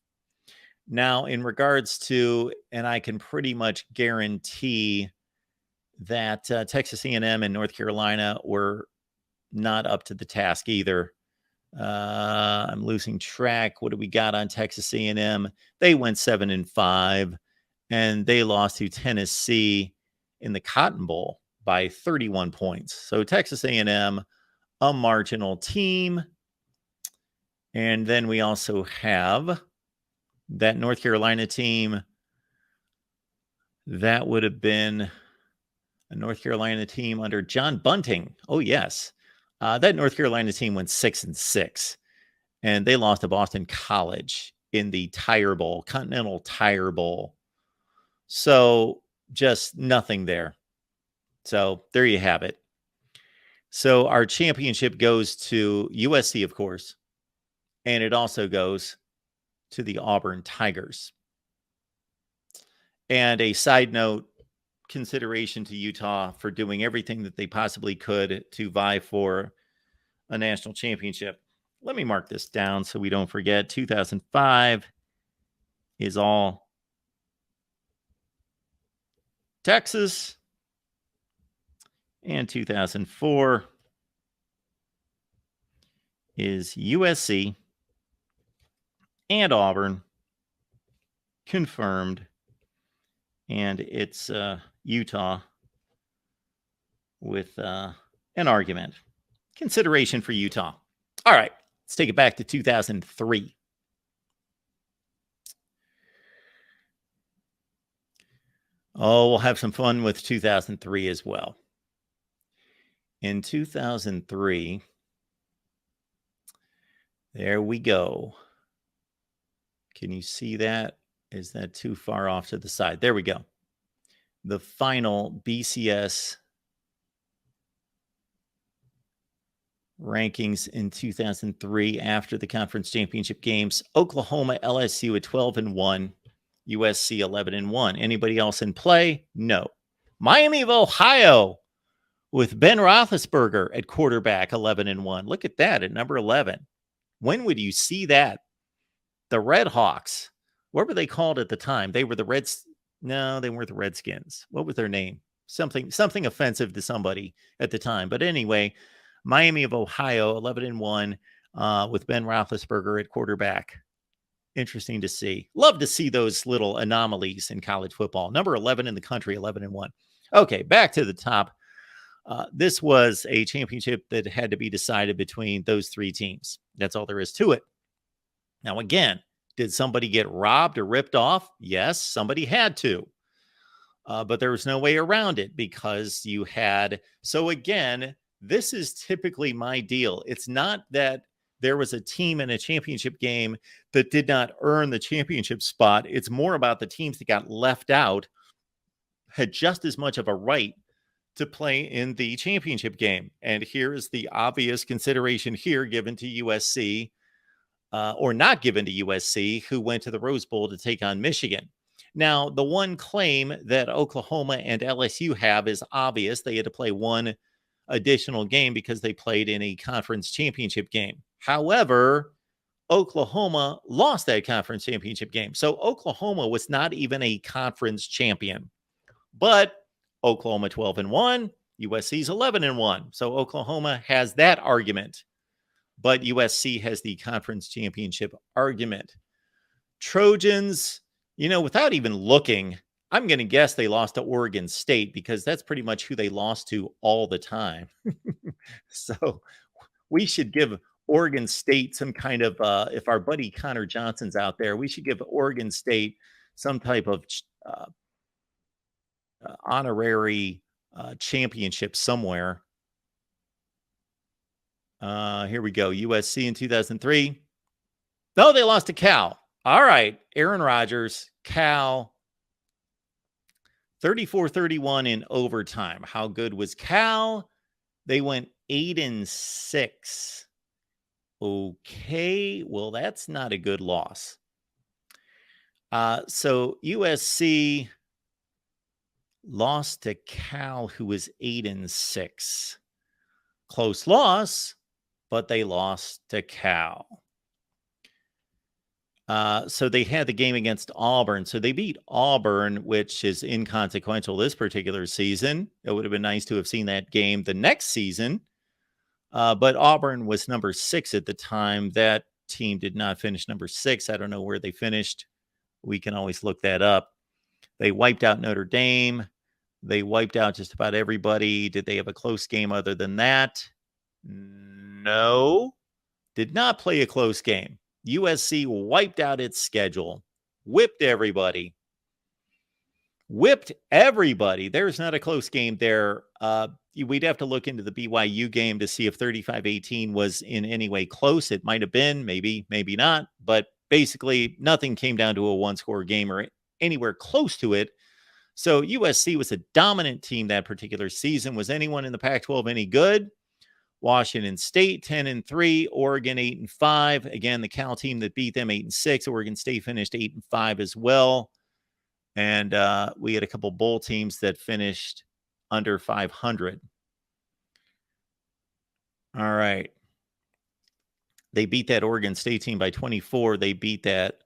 S1: Now, in regards to, and I can pretty much guarantee that Texas A&M and North Carolina were not up to the task either. I'm losing track. What do we got on Texas A&M? They went 7-5, and they lost to Tennessee in the Cotton Bowl by 31 points. So Texas A&M, a marginal team. And then we also have that North Carolina team. That would have been a North Carolina team under John Bunting. Oh, yes. That North Carolina team went 6-6, and they lost to Boston College in the Tire Bowl, Continental Tire Bowl. So just nothing there. So there you have it. So our championship goes to USC, of course, and it also goes to the Auburn Tigers. And a side note, consideration to Utah for doing everything that they possibly could to vie for a national championship. Let me mark this down so we don't forget. 2005 is all Texas, and 2004 is USC and Auburn, confirmed, and it's Utah with an argument. Consideration for Utah. All right, let's take it back to 2003. Oh, we'll have some fun with 2003 as well. In 2003, there we go. Can you see that? Is that too far off to the side? There we go. The final BCS rankings in 2003 after the conference championship games. Oklahoma, LSU at 12-1, USC 11-1. Anybody else in play? No. Miami of Ohio with Ben Roethlisberger at quarterback 11-1. Look at that at number 11. When would you see that? The Red Hawks. What were they called at the time? They were the Reds. No, they weren't the Redskins. What was their name? Something offensive to somebody at the time. But anyway, Miami of Ohio, 11-1, with Ben Roethlisberger at quarterback. Interesting to see. Love to see those little anomalies in college football. Number 11 in the country, 11-1. Okay, back to the top. This was a championship that had to be decided between those 3 teams. That's all there is to it. Now, again, did somebody get robbed or ripped off? Yes, somebody had to. But there was no way around it because you had... So again, this is typically my deal. It's not that there was a team in a championship game that did not earn the championship spot. It's more about the teams that got left out had just as much of a right to play in the championship game. And here is the obvious consideration here given to USC, or not given to USC, who went to the Rose Bowl to take on Michigan. Now, the one claim that Oklahoma and LSU have is obvious. They had to play one additional game because they played in a conference championship game. However, Oklahoma lost that conference championship game. So Oklahoma was not even a conference champion. But Oklahoma 12-1, USC's 11-1. So Oklahoma has that argument, but USC has the conference championship argument. Trojans, without even looking, I'm going to guess they lost to Oregon State because that's pretty much who they lost to all the time. So we should give Oregon State some kind of, if our buddy Connor Johnson's out there, we should give Oregon State some type of honorary championship somewhere. Here we go. USC in 2003. No, they lost to Cal. All right. Aaron Rodgers, Cal, 34-31 in overtime. How good was Cal? They went 8-6. Okay. Well, that's not a good loss. So USC lost to Cal, who was 8-6. Close loss, but they lost to Cal. So they had the game against Auburn. So they beat Auburn, which is inconsequential this particular season. It would have been nice to have seen that game the next season. But Auburn was number 6 at the time. That team did not finish number 6. I don't know where they finished. We can always look that up. They wiped out Notre Dame. They wiped out just about everybody. Did they have a close game other than that? No. Did not play a close game. USC wiped out its schedule. Whipped everybody. There's not a close game there. We'd have to look into the BYU game to see if 35-18 was in any way close. It might have been, maybe not. But basically, nothing came down to a one-score game or anywhere close to it. So USC was a dominant team that particular season. Was anyone in the Pac-12 any good? Washington State 10-3, Oregon 8-5. Again, the Cal team that beat them 8-6. Oregon State finished 8-5 as well. And we had a couple bowl teams that finished under 500. All right. They beat that Oregon State team by 24. They beat that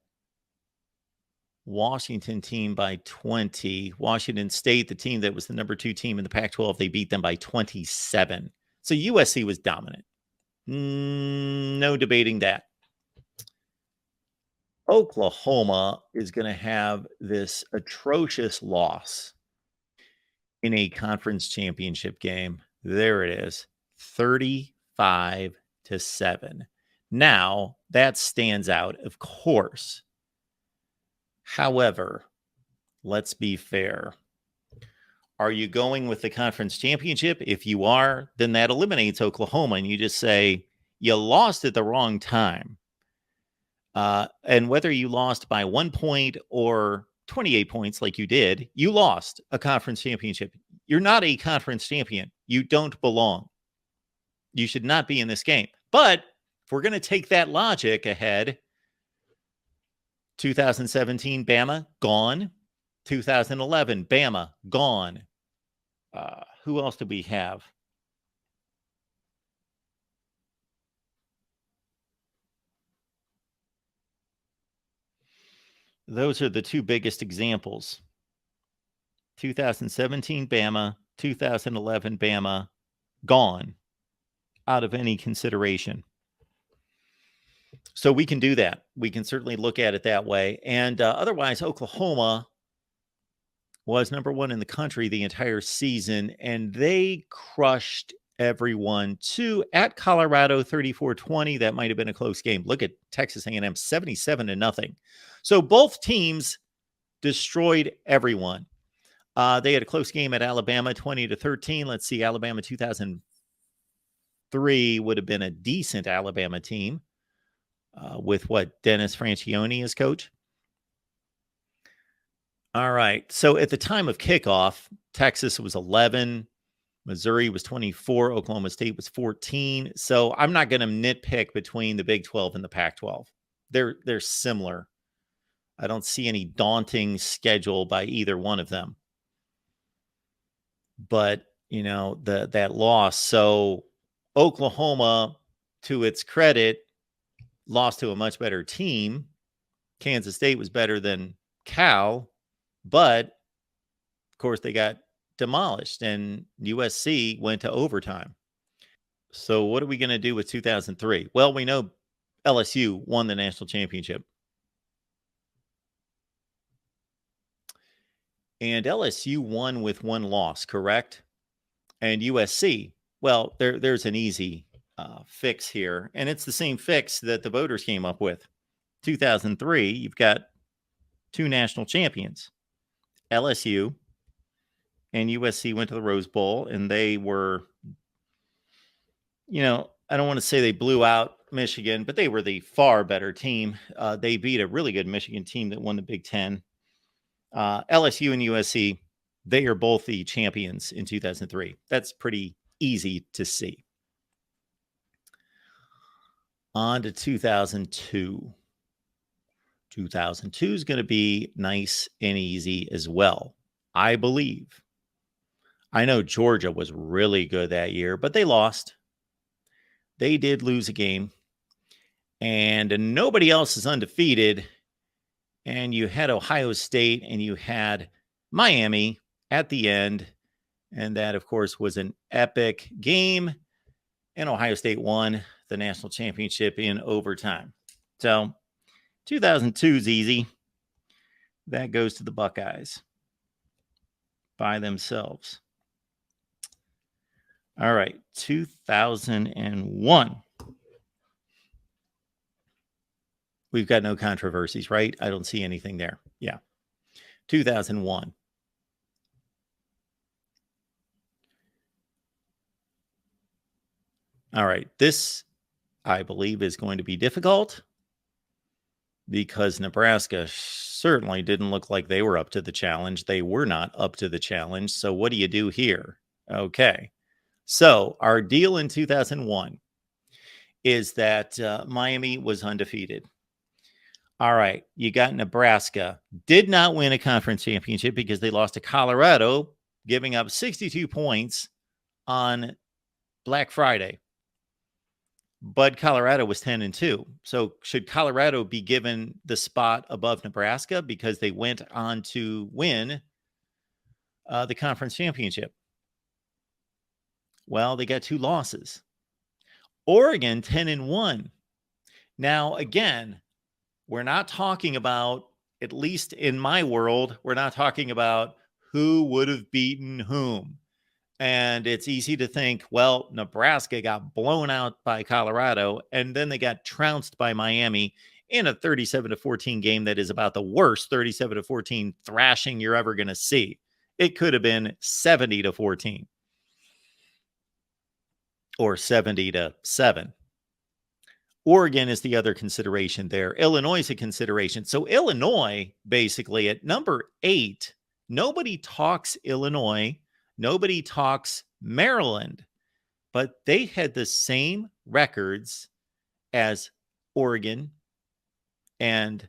S1: Washington team by 20. Washington State, the team that was the number 2 team in the Pac-12, they beat them by 27. So USC was dominant. No debating that. Oklahoma is going to have this atrocious loss in a conference championship game. There it is, 35-7. Now, that stands out, of course. However, let's be fair. Are you going with the conference championship? If you are, then that eliminates Oklahoma, and you just say you lost at the wrong time. And whether you lost by 1 point or 28 points like you did, you lost a conference championship. You're not a conference champion. You don't belong. You should not be in this game. But if we're going to take that logic ahead, 2017, Bama, gone. 2011, Bama, gone. Who else did we have? Those are the 2 biggest examples. 2017, Bama. 2011, Bama, gone out of any consideration. So we can do that. We can certainly look at it that way. And otherwise, Oklahoma was number 1 in the country the entire season, and they crushed everyone too. At Colorado, 34-20. That might have been a close game. Look at Texas A&M, 77-0. So both teams destroyed everyone. They had a close game at Alabama, 20-13. Let's see, Alabama 2003 would have been a decent Alabama team with Dennis Francione as coach. All right. So at the time of kickoff, Texas was 11, Missouri was 24, Oklahoma State was 14. So I'm not going to nitpick between the Big 12 and the Pac-12. They're similar. I don't see any daunting schedule by either one of them. But, that loss. So Oklahoma, to its credit, lost to a much better team. Kansas State was better than Cal, but of course they got demolished, and USC went to overtime. So what are we going to do with 2003? Well, we know LSU won the national championship. And LSU won with one loss, correct? And USC, well, there's an easy fix here. And it's the same fix that the voters came up with. 2003, you've got two national champions. LSU and USC went to the Rose Bowl, and they were, I don't want to say they blew out Michigan, but they were the far better team. They beat a really good Michigan team that won the Big Ten. LSU and USC, they are both the champions in 2003. That's pretty easy to see. On to 2002. 2002 is going to be nice and easy as well, I believe. I know Georgia was really good that year, but they lost. They did lose a game, and nobody else is undefeated. And you had Ohio State and you had Miami at the end. And that, of course, was an epic game. And Ohio State won the national championship in overtime. So 2002 is easy. That goes to the Buckeyes by themselves. All right, 2001. We've got no controversies, right? I don't see anything there. Yeah. 2001. All right. This, I believe, is going to be difficult because Nebraska certainly didn't look like they were up to the challenge. They were not up to the challenge. So what do you do here? Okay. So our deal in 2001 is that Miami was undefeated. All right, you got Nebraska. Did not win a conference championship because they lost to Colorado, giving up 62 points on Black Friday. But Colorado was 10-2. So should Colorado be given the spot above Nebraska because they went on to win the conference championship? Well, they got two losses. Oregon 10-1. Now, again, we're not talking about, at least in my world, we're not talking about who would have beaten whom. And it's easy to think, well, Nebraska got blown out by Colorado, and then they got trounced by Miami in a 37-14 game that is about the worst 37-14 thrashing you're ever going to see. It could have been 70-14 or 70-7. Oregon is the other consideration there. Illinois is a consideration. So Illinois, basically at number 8, nobody talks Illinois. Nobody talks Maryland. But they had the same records as Oregon and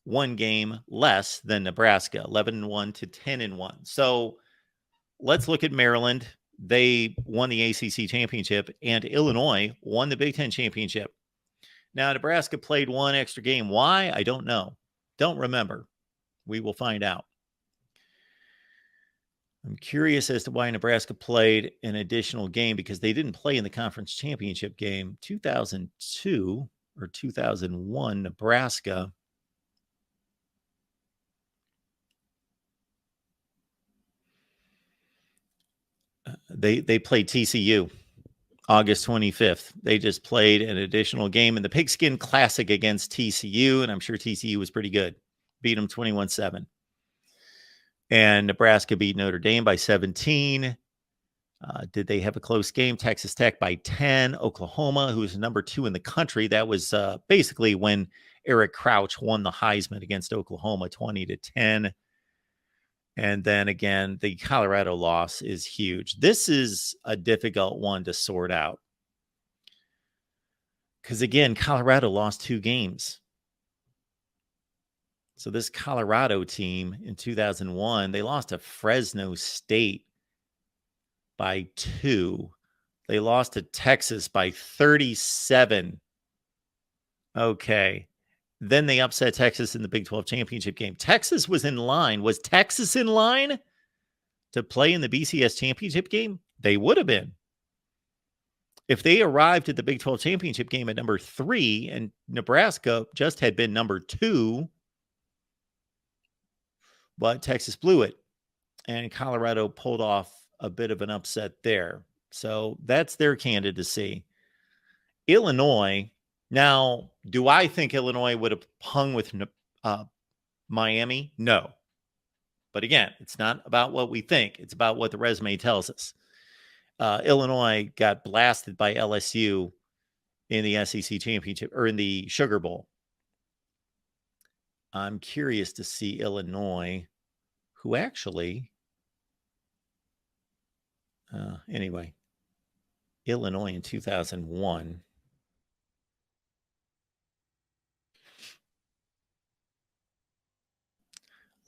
S1: one game less than Nebraska, 11-1 to 10-1. So let's look at Maryland. They won the ACC championship, and Illinois won the Big Ten championship. Now, Nebraska played one extra game. Why? I don't know. Don't remember. We will find out. I'm curious as to why Nebraska played an additional game because they didn't play in the conference championship game. 2002 or 2001, Nebraska. They played TCU. August 25th. They just played an additional game in the Pigskin Classic against TCU, and I'm sure TCU was pretty good. Beat them 21-7. And Nebraska beat Notre Dame by 17. Did they have a close game? Texas Tech by 10. Oklahoma, who is number 2 in the country. That was basically when Eric Crouch won the Heisman against Oklahoma, 20-10. And then again, the Colorado loss is huge. This is a difficult one to sort out. Because again, Colorado lost 2 games. So this Colorado team in 2001, they lost to Fresno State by 2. They lost to Texas by 37. Okay. Then they upset Texas in the Big 12 championship game. Texas was in line. Was Texas in line to play in the BCS championship game, they would have been. If they arrived at the Big 12 championship game at number 3 and Nebraska just had been number 2, but Texas blew it and Colorado pulled off a bit of an upset there. So that's their candidacy. Illinois. Now, do I think Illinois would have hung with Miami? No. But again, it's not about what we think. It's about what the resume tells us. Illinois got blasted by LSU in the SEC championship or in the Sugar Bowl. I'm curious to see Illinois, who actually, anyway, Illinois in 2001.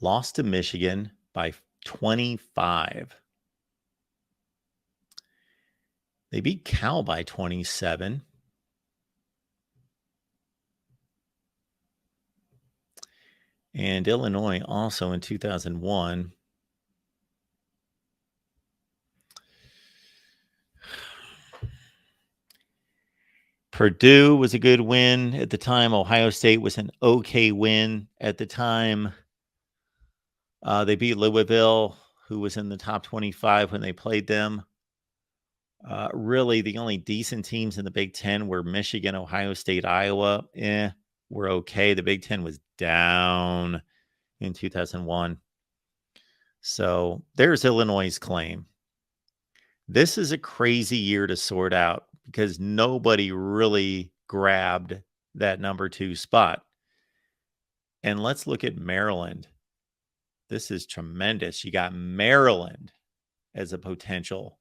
S1: Lost to Michigan by 25. They beat Cal by 27. And Illinois also in 2001. Purdue was a good win at the time. Ohio State was an okay win at the time. They beat Louisville, who was in the top 25 when they played them. Really, the only decent teams in the Big Ten were Michigan, Ohio State, Iowa. Were okay. The Big Ten was down in 2001. So there's Illinois' claim. This is a crazy year to sort out because nobody really grabbed that number 2 spot. And let's look at Maryland. This is tremendous. You got Maryland as a potential.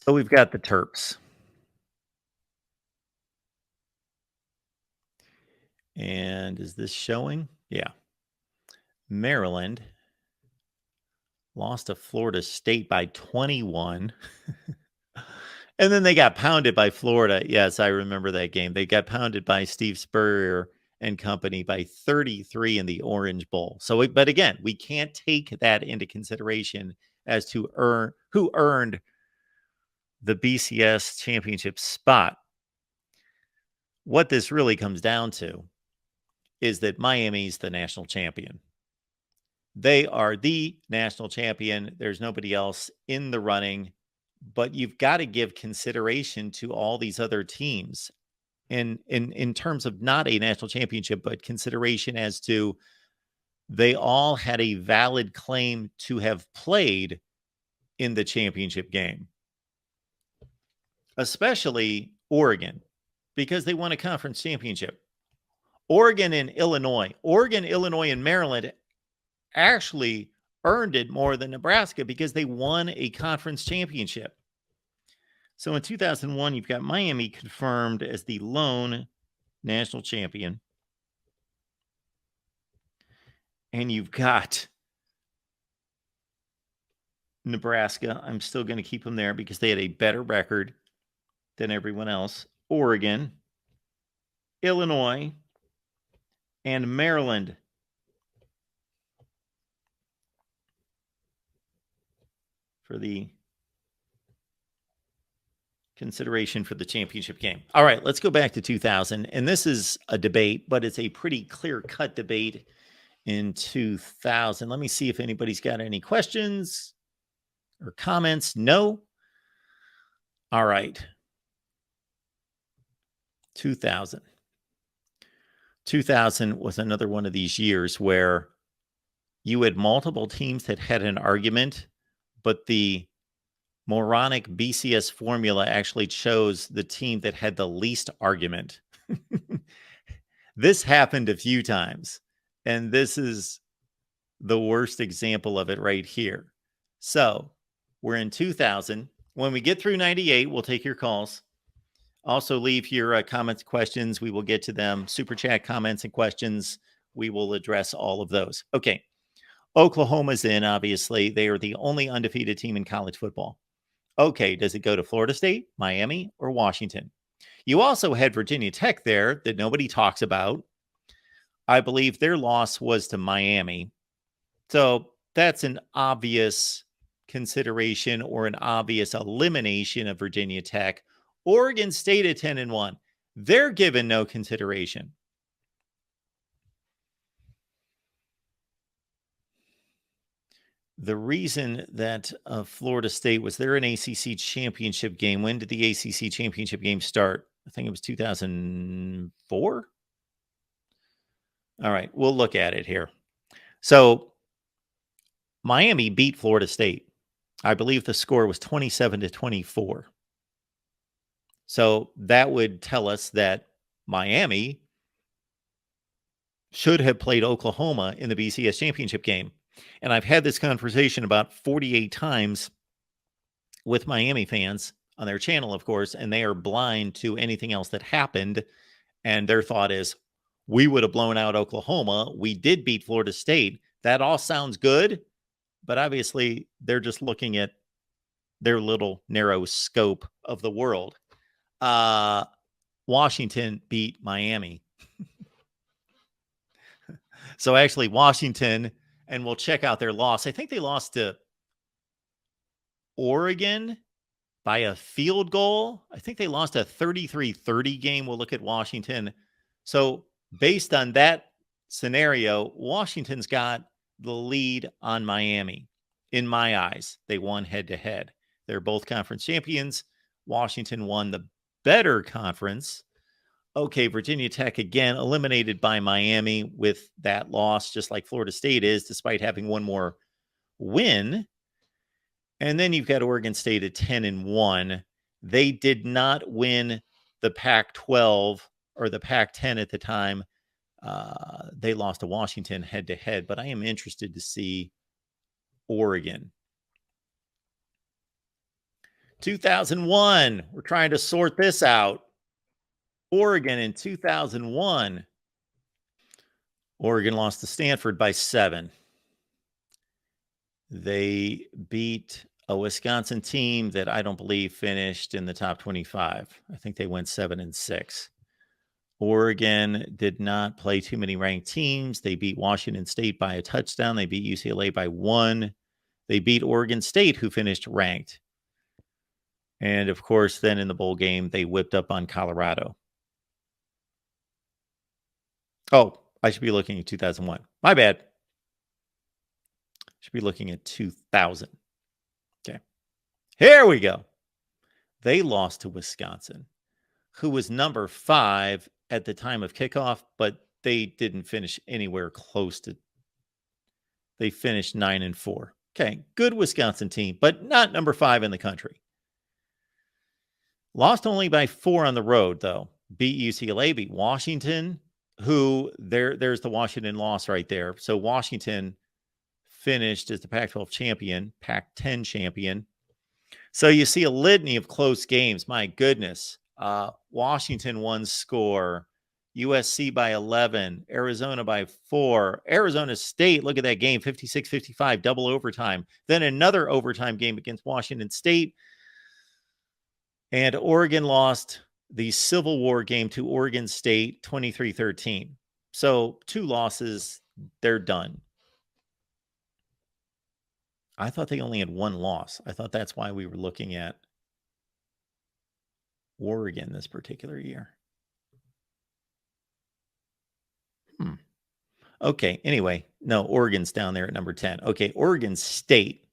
S1: So we've got the Terps. And is this showing? Yeah. Maryland lost to Florida State by 21. And then they got pounded by Florida. Yes, I remember that game. They got pounded by Steve Spurrier and company by 33 in the Orange Bowl. So, but again, we can't take that into consideration as to who earned the BCS championship spot. What this really comes down to is that Miami's the national champion. They are the national champion. There's nobody else in the running, but you've got to give consideration to all these other teams. And in terms of not a national championship, but consideration as to they all had a valid claim to have played in the championship game. Especially Oregon, because they won a conference championship. Oregon, Illinois, and Maryland actually earned it more than Nebraska because they won a conference championship. So in 2001, you've got Miami confirmed as the lone national champion. And you've got Nebraska. I'm still going to keep them there because they had a better record than everyone else. Oregon, Illinois, and Maryland. For the consideration for the championship game. All right, let's go back to 2000. And this is a debate, but it's a pretty clear-cut debate in 2000. Let me see if anybody's got any questions or comments. No? All right. 2000. 2000 was another one of these years where you had multiple teams that had an argument, but the moronic BCS formula actually chose the team that had the least argument. This happened a few times, and this is the worst example of it right here. So we're in 2000. When we get through 98, we'll take your calls. Also, leave your comments, questions. We will get to them. Super chat comments and questions. We will address all of those. Okay. Oklahoma's in, obviously. They are the only undefeated team in college football. Okay, does it go to Florida State, Miami, or Washington? You also had Virginia Tech there that nobody talks about. I believe their loss was to Miami. So that's an obvious consideration or an obvious elimination of Virginia Tech. Oregon State at 10-1. They're given no consideration. The reason that Florida State was there an ACC championship game. When did the ACC championship game start? I think it was 2004. All right, we'll look at it here. So Miami beat Florida State. I believe the score was 27-24. So that would tell us that Miami should have played Oklahoma in the BCS championship game. And I've had this conversation about 48 times with Miami fans on their channel, of course, and they are blind to anything else that happened. And their thought is, we would have blown out Oklahoma. We did beat Florida State. That all sounds good, but obviously they're just looking at their little narrow scope of the world. Washington beat Miami. So actually Washington, and we'll check out their loss. I think they lost to Oregon by a field goal. I think they lost a 33-30 game. We'll look at Washington. So based on that scenario, Washington's got the lead on Miami. In my eyes, they won head-to-head. They're both conference champions. Washington won the better conference. Okay, Virginia Tech again eliminated by Miami with that loss, just like Florida State is, despite having one more win. And then you've got Oregon State at 10-1. They did not win the Pac-12 or the Pac-10 at the time. They lost to Washington head-to-head, but I am interested to see Oregon. 2001, we're trying to sort this out. Oregon in 2001. Oregon lost to Stanford by 7. They beat a Wisconsin team that I don't believe finished in the top 25. I think they went 7-6. Oregon did not play too many ranked teams. They beat Washington State by a touchdown. They beat UCLA by 1. They beat Oregon State, who finished ranked. And, of course, then in the bowl game, they whipped up on Colorado. Oh, I should be looking at 2001. My bad. Should be looking at 2000. Okay. Here we go. They lost to Wisconsin, who was number 5 at the time of kickoff, but they didn't finish anywhere close to. They finished 9-4. Okay, good Wisconsin team, but not number 5 in the country. Lost only by 4 on the road, though. Beat UCLA, beat Washington, who there's the Washington loss right there. So Washington finished as the Pac-12 champion, Pac-10 champion. So you see a litany of close games. My goodness. Washington one score, USC by 11, Arizona by 4, Arizona State, look at that game, 56-55, double overtime. Then another overtime game against Washington State. And Oregon lost the Civil War game to Oregon State, 23-13. So 2 losses, they're done. I thought they only had 1 loss. I thought that's why we were looking at Oregon this particular year. Okay, anyway, no, Oregon's down there at number 10. Okay, Oregon State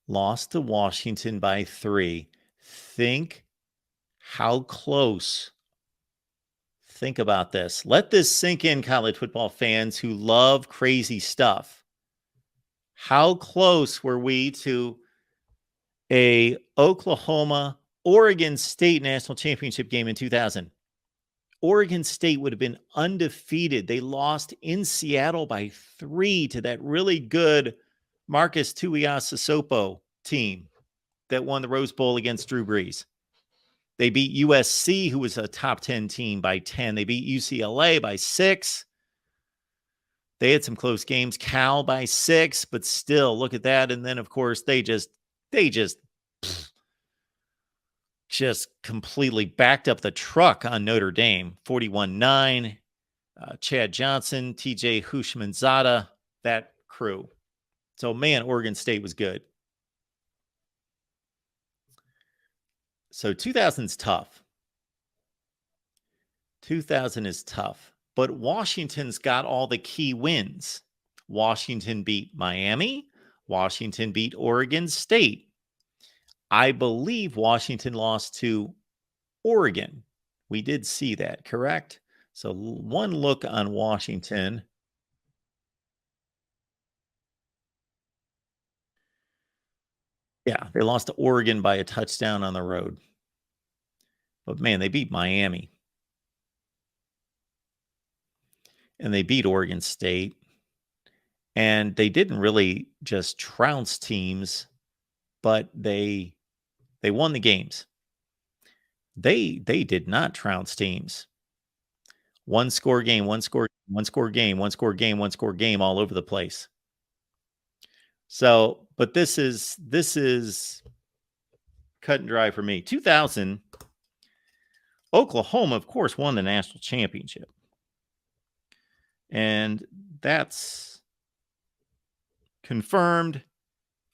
S1: lost to Washington by 3. Think how close. Think about this. Let this sink in, college football fans who love crazy stuff. How close were we to a Oklahoma-Oregon State national championship game in 2000? Oregon State would have been undefeated. They lost in Seattle by 3 to that really good Marcus Tuiasosopo team that won the Rose Bowl against Drew Brees. They beat USC, who was a top 10 team, by 10. They beat UCLA by 6. They had some close games. Cal by 6, but still, look at that. And then, of course, they just just completely backed up the truck on Notre Dame. 41-9. Chad Johnson, TJ Hushmanzada, that crew. So, man, Oregon State was good. So 2000's tough. 2000 is tough. But Washington's got all the key wins. Washington beat Miami. Washington beat Oregon State. I believe Washington lost to Oregon. We did see that, correct? So one look on Washington. Yeah, they lost to Oregon by a touchdown on the road. But, man, they beat Miami. And they beat Oregon State. And they didn't really just trounce teams, but they won the games. They did not trounce teams. One score game all over the place. So, but this is cut and dry for me. 2000, Oklahoma, of course, won the national championship. And that's confirmed,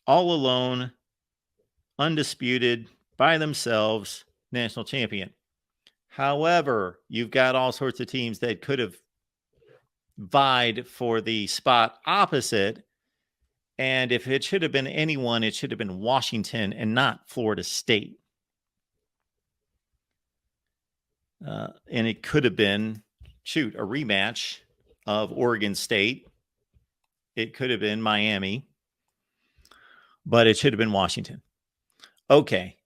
S1: all alone, undisputed, by themselves, national champion. However, you've got all sorts of teams that could have vied for the spot opposite. And if it should have been anyone, it should have been Washington and not Florida State. And it could have been, a rematch of Oregon State. It could have been Miami. But it should have been Washington. Okay,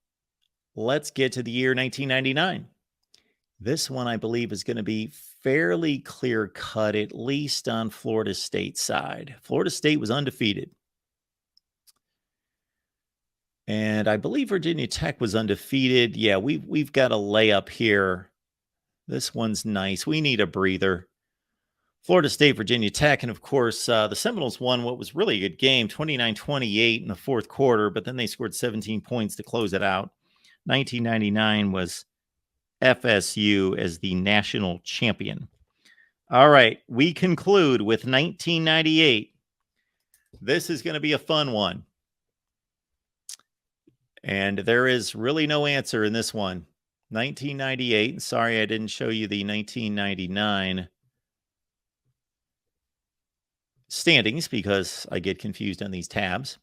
S1: let's get to the year 1999. This one, I believe, is going to be fairly clear-cut, at least on Florida State's side. Florida State was undefeated. And I believe Virginia Tech was undefeated. Yeah, we've got a layup here. This one's nice. We need a breather. Florida State, Virginia Tech, and of course, the Seminoles won what was really a good game, 29-28 in the fourth quarter, but then they scored 17 points to close it out. 1999 was FSU as the national champion. All right, we conclude with 1998. This is going to be a fun one. And there is really no answer in this one. 1998. Sorry, I didn't show you the 1999 standings because I get confused on these tabs.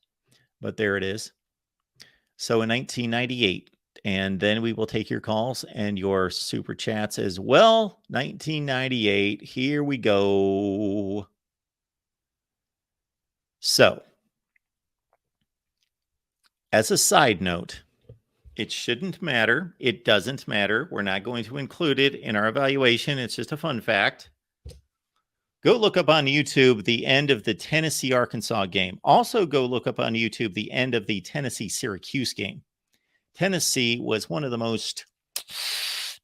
S1: But there it is. So in 1998, and then we will take your calls and your super chats as well. 1998, here we go. So, as a side note, it shouldn't matter. It doesn't matter. We're not going to include it in our evaluation. It's just a fun fact. Go look up on YouTube the end of the Tennessee-Arkansas game. Also, go look up on YouTube the end of the Tennessee-Syracuse game. Tennessee was one of the most,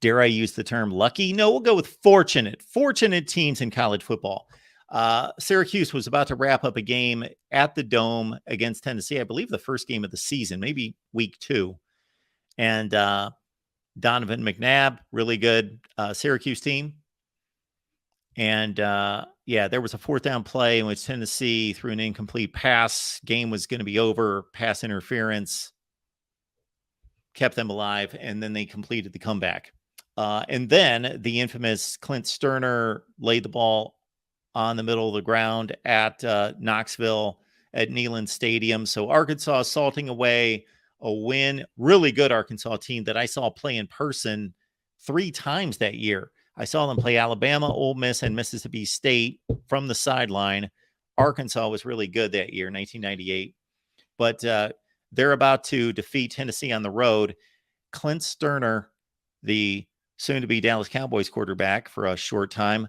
S1: dare I use the term lucky? No, we'll go with fortunate teams in college football. Syracuse was about to wrap up a game at the Dome against Tennessee. I believe the first game of the season, maybe week 2. And Donovan McNabb, really good Syracuse team. And there was a fourth down play in which Tennessee threw an incomplete pass. Game was going to be over. Pass interference kept them alive, and then they completed the comeback. And then the infamous Clint Sterner laid the ball on the middle of the ground at Knoxville at Neyland Stadium. So Arkansas assaulting away a win. Really good Arkansas team that I saw play in person 3 times that year. I saw them play Alabama, Ole Miss, and Mississippi State from the sideline. Arkansas was really good that year, 1998. But they're about to defeat Tennessee on the road. Clint Sterner, the soon-to-be Dallas Cowboys quarterback for a short time,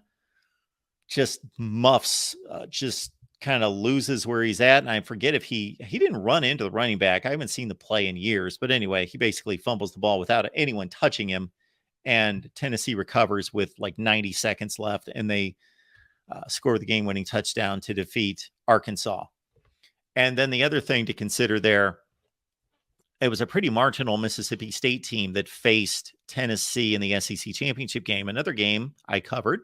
S1: just muffs, just kind of loses where he's at. And I forget if he didn't run into the running back. I haven't seen the play in years. But anyway, he basically fumbles the ball without anyone touching him. And Tennessee recovers with like 90 seconds left. And they score the game-winning touchdown to defeat Arkansas. And then the other thing to consider there, it was a pretty marginal Mississippi State team that faced Tennessee in the SEC championship game. Another game I covered.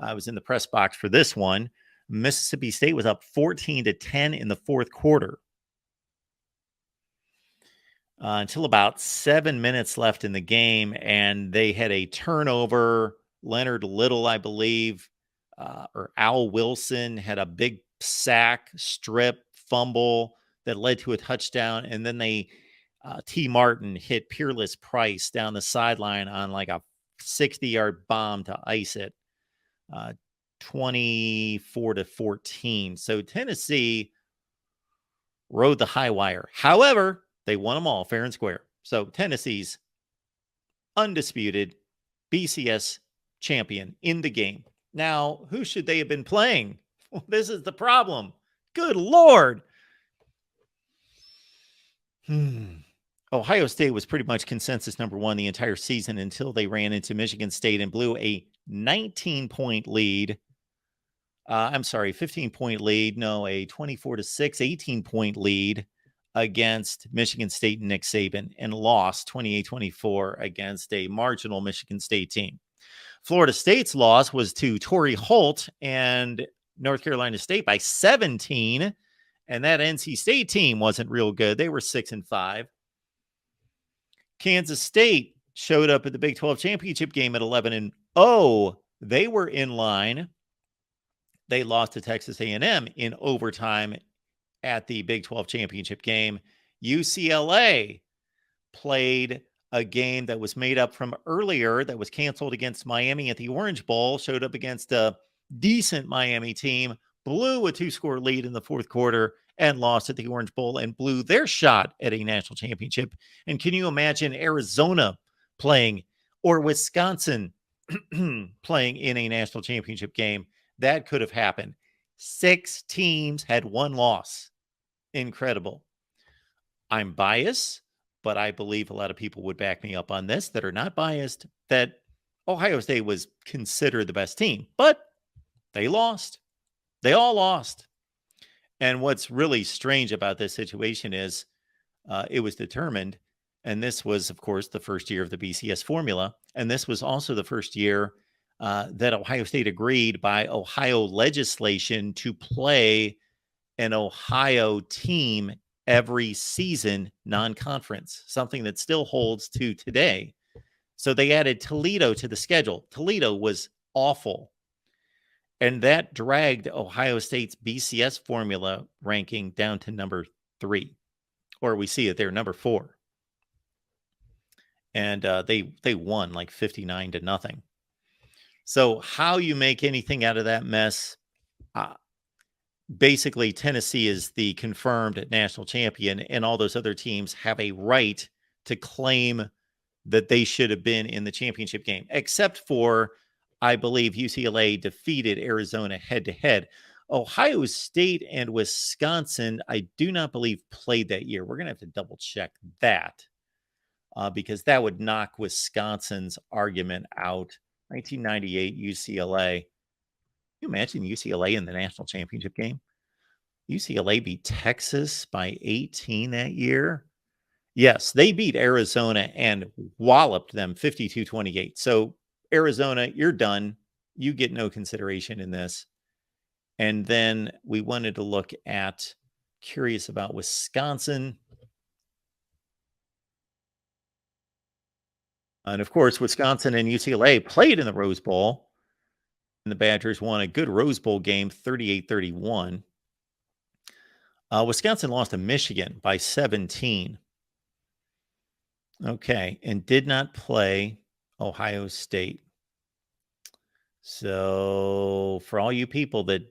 S1: I was in the press box for this one. Mississippi State was up 14-10 in the fourth quarter. Until about 7 minutes left in the game, and they had a turnover. Leonard Little, I believe, or Al Wilson had a big sack, strip, fumble that led to a touchdown, and then T. Martin hit Peerless Price down the sideline on like a 60-yard bomb to ice it, 24-14. So Tennessee rode the high wire. However, they won them all fair and square. So Tennessee's undisputed BCS champion in the game. Now, who should they have been playing? Well, this is the problem. Good Lord. Ohio State was pretty much consensus number one the entire season until they ran into Michigan State and blew a 19-point lead. 15-point lead. No, a 24-6, 18-point lead against Michigan State and Nick Saban, and lost 28-24 against a marginal Michigan State team. Florida State's loss was to Torrey Holt and North Carolina State by 17, and that NC State team wasn't real good. They were 6-5. Kansas State showed up at the Big 12 championship game at 11-0. They were in line. They lost to Texas A&M in overtime at the Big 12 championship game. UCLA played a game that was made up from earlier that was canceled against Miami at the Orange Bowl, showed up against a decent Miami team, blew a 2-score lead in the fourth quarter, and lost at the Orange Bowl and blew their shot at a national championship. And can you imagine Arizona playing or Wisconsin playing in a national championship game? That could have happened. 6 teams had 1 loss. Incredible. I'm biased, but I believe a lot of people would back me up on this that are not biased, that Ohio State was considered the best team, but they lost. They all lost. And what's really strange about this situation is it was determined, and this was, of course, the first year of the BCS formula, and this was also the first year that Ohio State agreed by Ohio legislation to play an Ohio team every season, non-conference, something that still holds to today. So they added Toledo to the schedule. Toledo was awful. And that dragged Ohio State's BCS formula ranking down to number 3. Or we see it there, number 4. And they won like 59-0. So how you make anything out of that mess, basically Tennessee is the confirmed national champion, and all those other teams have a right to claim that they should have been in the championship game, except for, I believe, UCLA defeated Arizona head-to-head. Ohio State and Wisconsin, I do not believe played that year. We're going to have to double-check that because that would knock Wisconsin's argument out. 1998 UCLA. Can you imagine UCLA in the national championship game? UCLA beat Texas by 18 that year. Yes, they beat Arizona and walloped them 52-28. So Arizona, you're done. You get no consideration in this. And then we wanted to look at, curious about Wisconsin. And of course, Wisconsin and UCLA played in the Rose Bowl. And the Badgers won a good Rose Bowl game, 38-31. Wisconsin lost to Michigan by 17. Okay, and did not play Ohio State. So for all you people that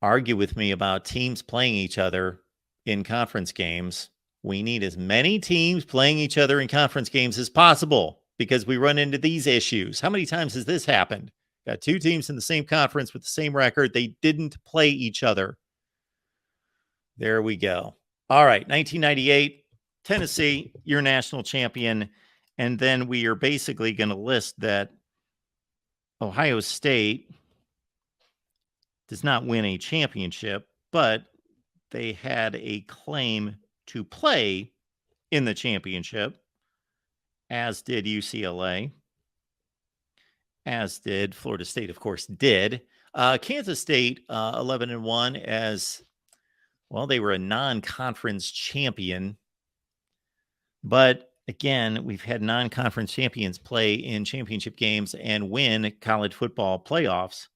S1: argue with me about teams playing each other in conference games, we need as many teams playing each other in conference games as possible because we run into these issues. How many times has this happened? Got 2 teams in the same conference with the same record. They didn't play each other. There we go. All right, 1998, Tennessee, your national champion. And then we are basically going to list that Ohio State does not win a championship, but they had a claim to play in the championship, as did UCLA, as did Florida State, of course, did. Kansas State, 11-1, as well, they were a non-conference champion. But again, we've had non-conference champions play in championship games and win college football playoffs.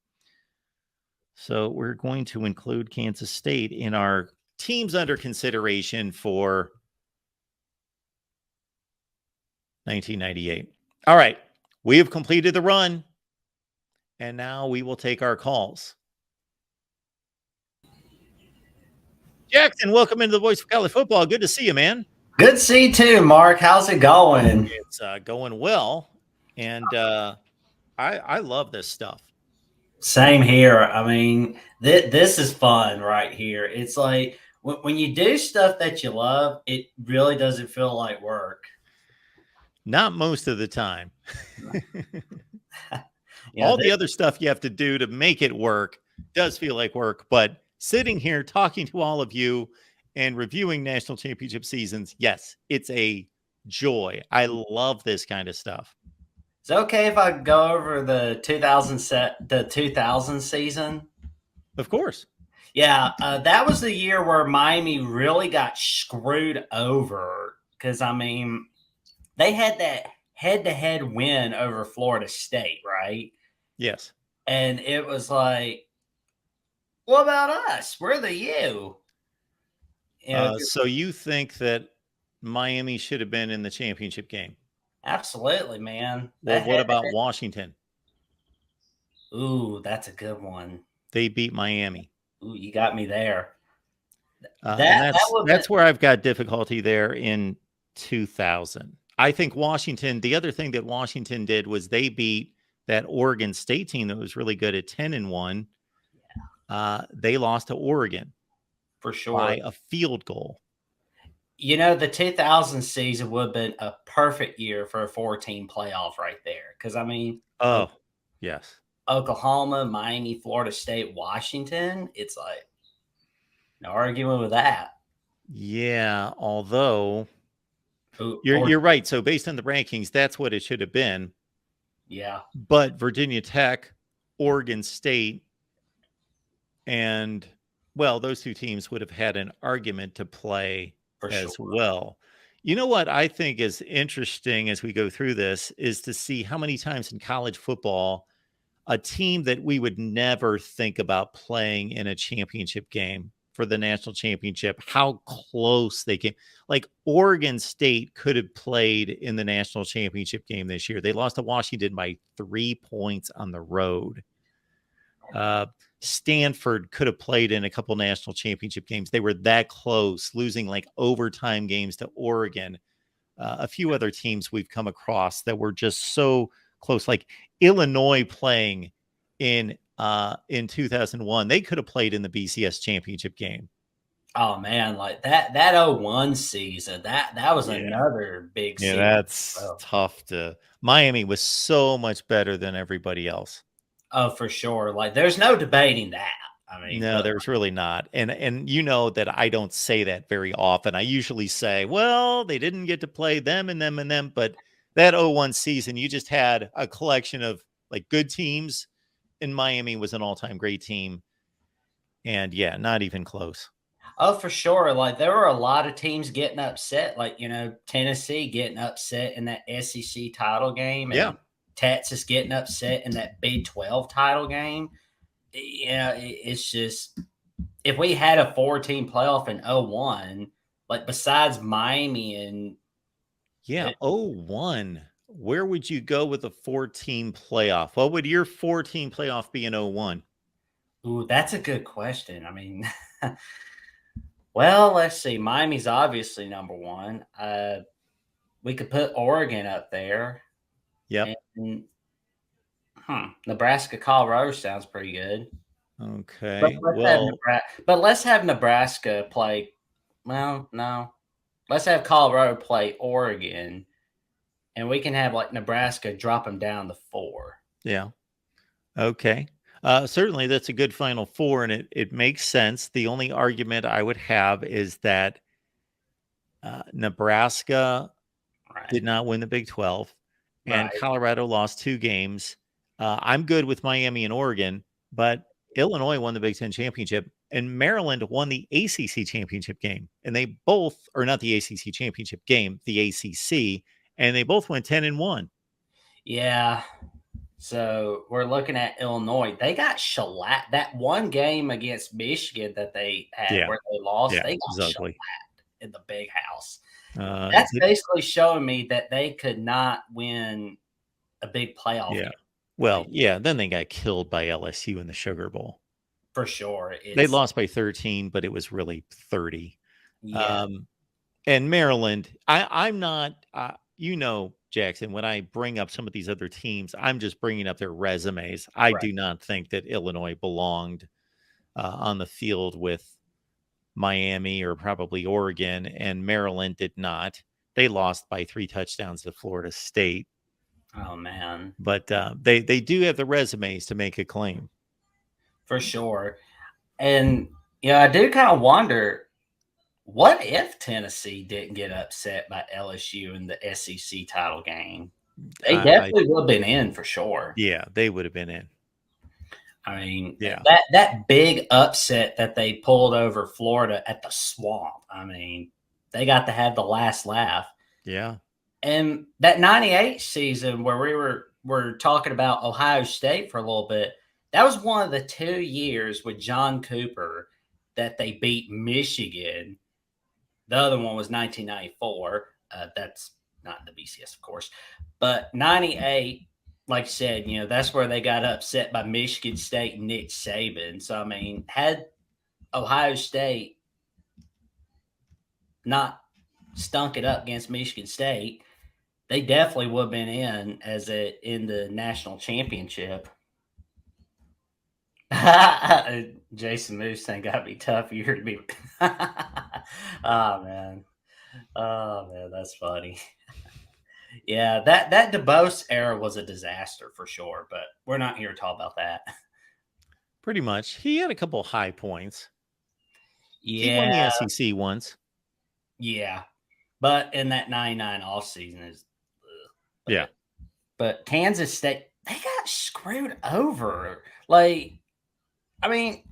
S1: So we're going to include Kansas State in our teams under consideration for 1998. All right. We have completed the run. And now we will take our calls. Jackson, welcome into the Voice of College Football. Good to see you, man.
S3: Good to see you too, Mark. How's it going?
S1: It's going well. And I love this stuff.
S3: Same here. I mean, this is fun right here. It's like when you do stuff that you love, it really doesn't feel like work.
S1: Not most of the time. All the other stuff you have to do to make it work does feel like work. But sitting here talking to all of you and reviewing national championship seasons, yes, it's a joy. I love this kind of stuff.
S3: Is it okay if I go over the 2000 season?
S1: Of course.
S3: Yeah, that was the year where Miami really got screwed over because, I mean, they had that head-to-head win over Florida State, right?
S1: Yes.
S3: And it was like, what about us? We're the U.
S1: So you think that Miami should have been in the championship game?
S3: Absolutely, man.
S1: Well, what about Washington?
S3: Ooh, that's a good one.
S1: They beat Miami.
S3: Ooh, you got me there.
S1: That's where I've got difficulty there in 2000. I think Washington, the other thing that Washington did was they beat that Oregon State team that was really good at 10-1. They lost to Oregon
S3: for sure
S1: by a field goal.
S3: You know, the 2000 season would have been a perfect year for a 4-team playoff right there. Because, I mean,
S1: yes,
S3: Oklahoma, Miami, Florida State, Washington. It's like no argument with that.
S1: Yeah, although you're right. So based on the rankings, that's what it should have been.
S3: Yeah.
S1: But Virginia Tech, Oregon State, and, well, those two teams would have had an argument to play as well. You know what I think is interesting as we go through this is to see how many times in college football a team that we would never think about playing in a championship game for the national championship, how close they came. Like Oregon State could have played in the national championship game this year. They lost to Washington by 3 points on the road. Stanford could have played in a couple national championship games. They were that close, losing like overtime games to Oregon. A few other teams we've come across that were just so close, like Illinois playing in 2001. They could have played in the BCS championship game.
S3: Oh man, like that 01 season, that was another big season.
S1: That's tough to. Miami was so much better than everybody else.
S3: Oh, for sure. Like there's no debating that. I mean,
S1: no, there's really not. And you know that I don't say that very often. I usually say, well, they didn't get to play them and them and them, but that 01 season, you just had a collection of like good teams, and Miami was an all-time great team. And yeah, not even close.
S3: Oh, for sure. Like there were a lot of teams getting upset, like, you know, Tennessee getting upset in that SEC title game. And Texas getting upset in that Big 12 title game. Yeah, it's just, if we had a 4-team playoff in 01, like besides Miami and
S1: 01, where would you go with a 4-team playoff? What would your 4-team playoff be in 01?
S3: Ooh, that's a good question. I mean, well, let's see. Miami's obviously number one. We could put Oregon up there.
S1: Yep.
S3: And, Nebraska, Colorado sounds pretty good.
S1: Okay.
S3: But let's have Nebraska play. Well, no. Let's have Colorado play Oregon, and we can have like Nebraska drop them down to 4.
S1: Yeah. Okay. Certainly that's a good Final Four, and it makes sense. The only argument I would have is that Nebraska
S3: Right.
S1: did not win the Big 12, and
S3: Right.
S1: Colorado lost 2 games. I'm good with Miami and Oregon, but Illinois won the Big 10 championship, and Maryland won the ACC championship game. And they both, or not the ACC championship game, the ACC, and they both went 10-1.
S3: Yeah. So we're looking at Illinois. They got shellacked. That one game against Michigan that they had
S1: Yeah.
S3: where they lost,
S1: Yeah,
S3: they
S1: it
S3: got
S1: was ugly.
S3: shellacked in the big house.
S1: Uh,
S3: That's
S1: it-
S3: basically showing me that they could not win a big playoff
S1: Yeah.
S3: game.
S1: Well, yeah, then they got killed by LSU in the Sugar Bowl.
S3: For sure.
S1: They lost by 13, but it was really 30.
S3: Yeah.
S1: And Maryland, I'm not, Jackson, when I bring up some of these other teams, I'm just bringing up their resumes. I
S3: Right.
S1: do not think that Illinois belonged on the field with Miami or probably Oregon, and Maryland did not. They lost by 3 touchdowns to Florida State,
S3: Oh, man.
S1: but they do have the resumes to make a claim.
S3: For sure. And, I do kind of wonder, what if Tennessee didn't get upset by LSU in the SEC title game? They definitely would have been in for sure.
S1: Yeah, they would have been in.
S3: I mean,
S1: Yeah.
S3: that big upset that they pulled over Florida at the Swamp. I mean, they got to have the last laugh.
S1: Yeah.
S3: And that 98 season where we were talking about Ohio State for a little bit, that was one of the 2 years with John Cooper that they beat Michigan. The other one was 1994. That's not in the BCS, of course. But 98, like I said, that's where they got upset by Michigan State and Nick Saban. So, I mean, had Ohio State not stunk it up against Michigan State, they definitely would have been in the national championship. Jason Moose saying gotta be tough year to be. Oh man, that's funny. Yeah, that DeBose era was a disaster for sure, but we're not here to talk about that.
S1: Pretty much. He had a couple high points.
S3: Yeah,
S1: He won the SEC once.
S3: yeah, but in that 99 off season is,
S1: Yeah.
S3: But Kansas State, they got screwed over. Like, I mean,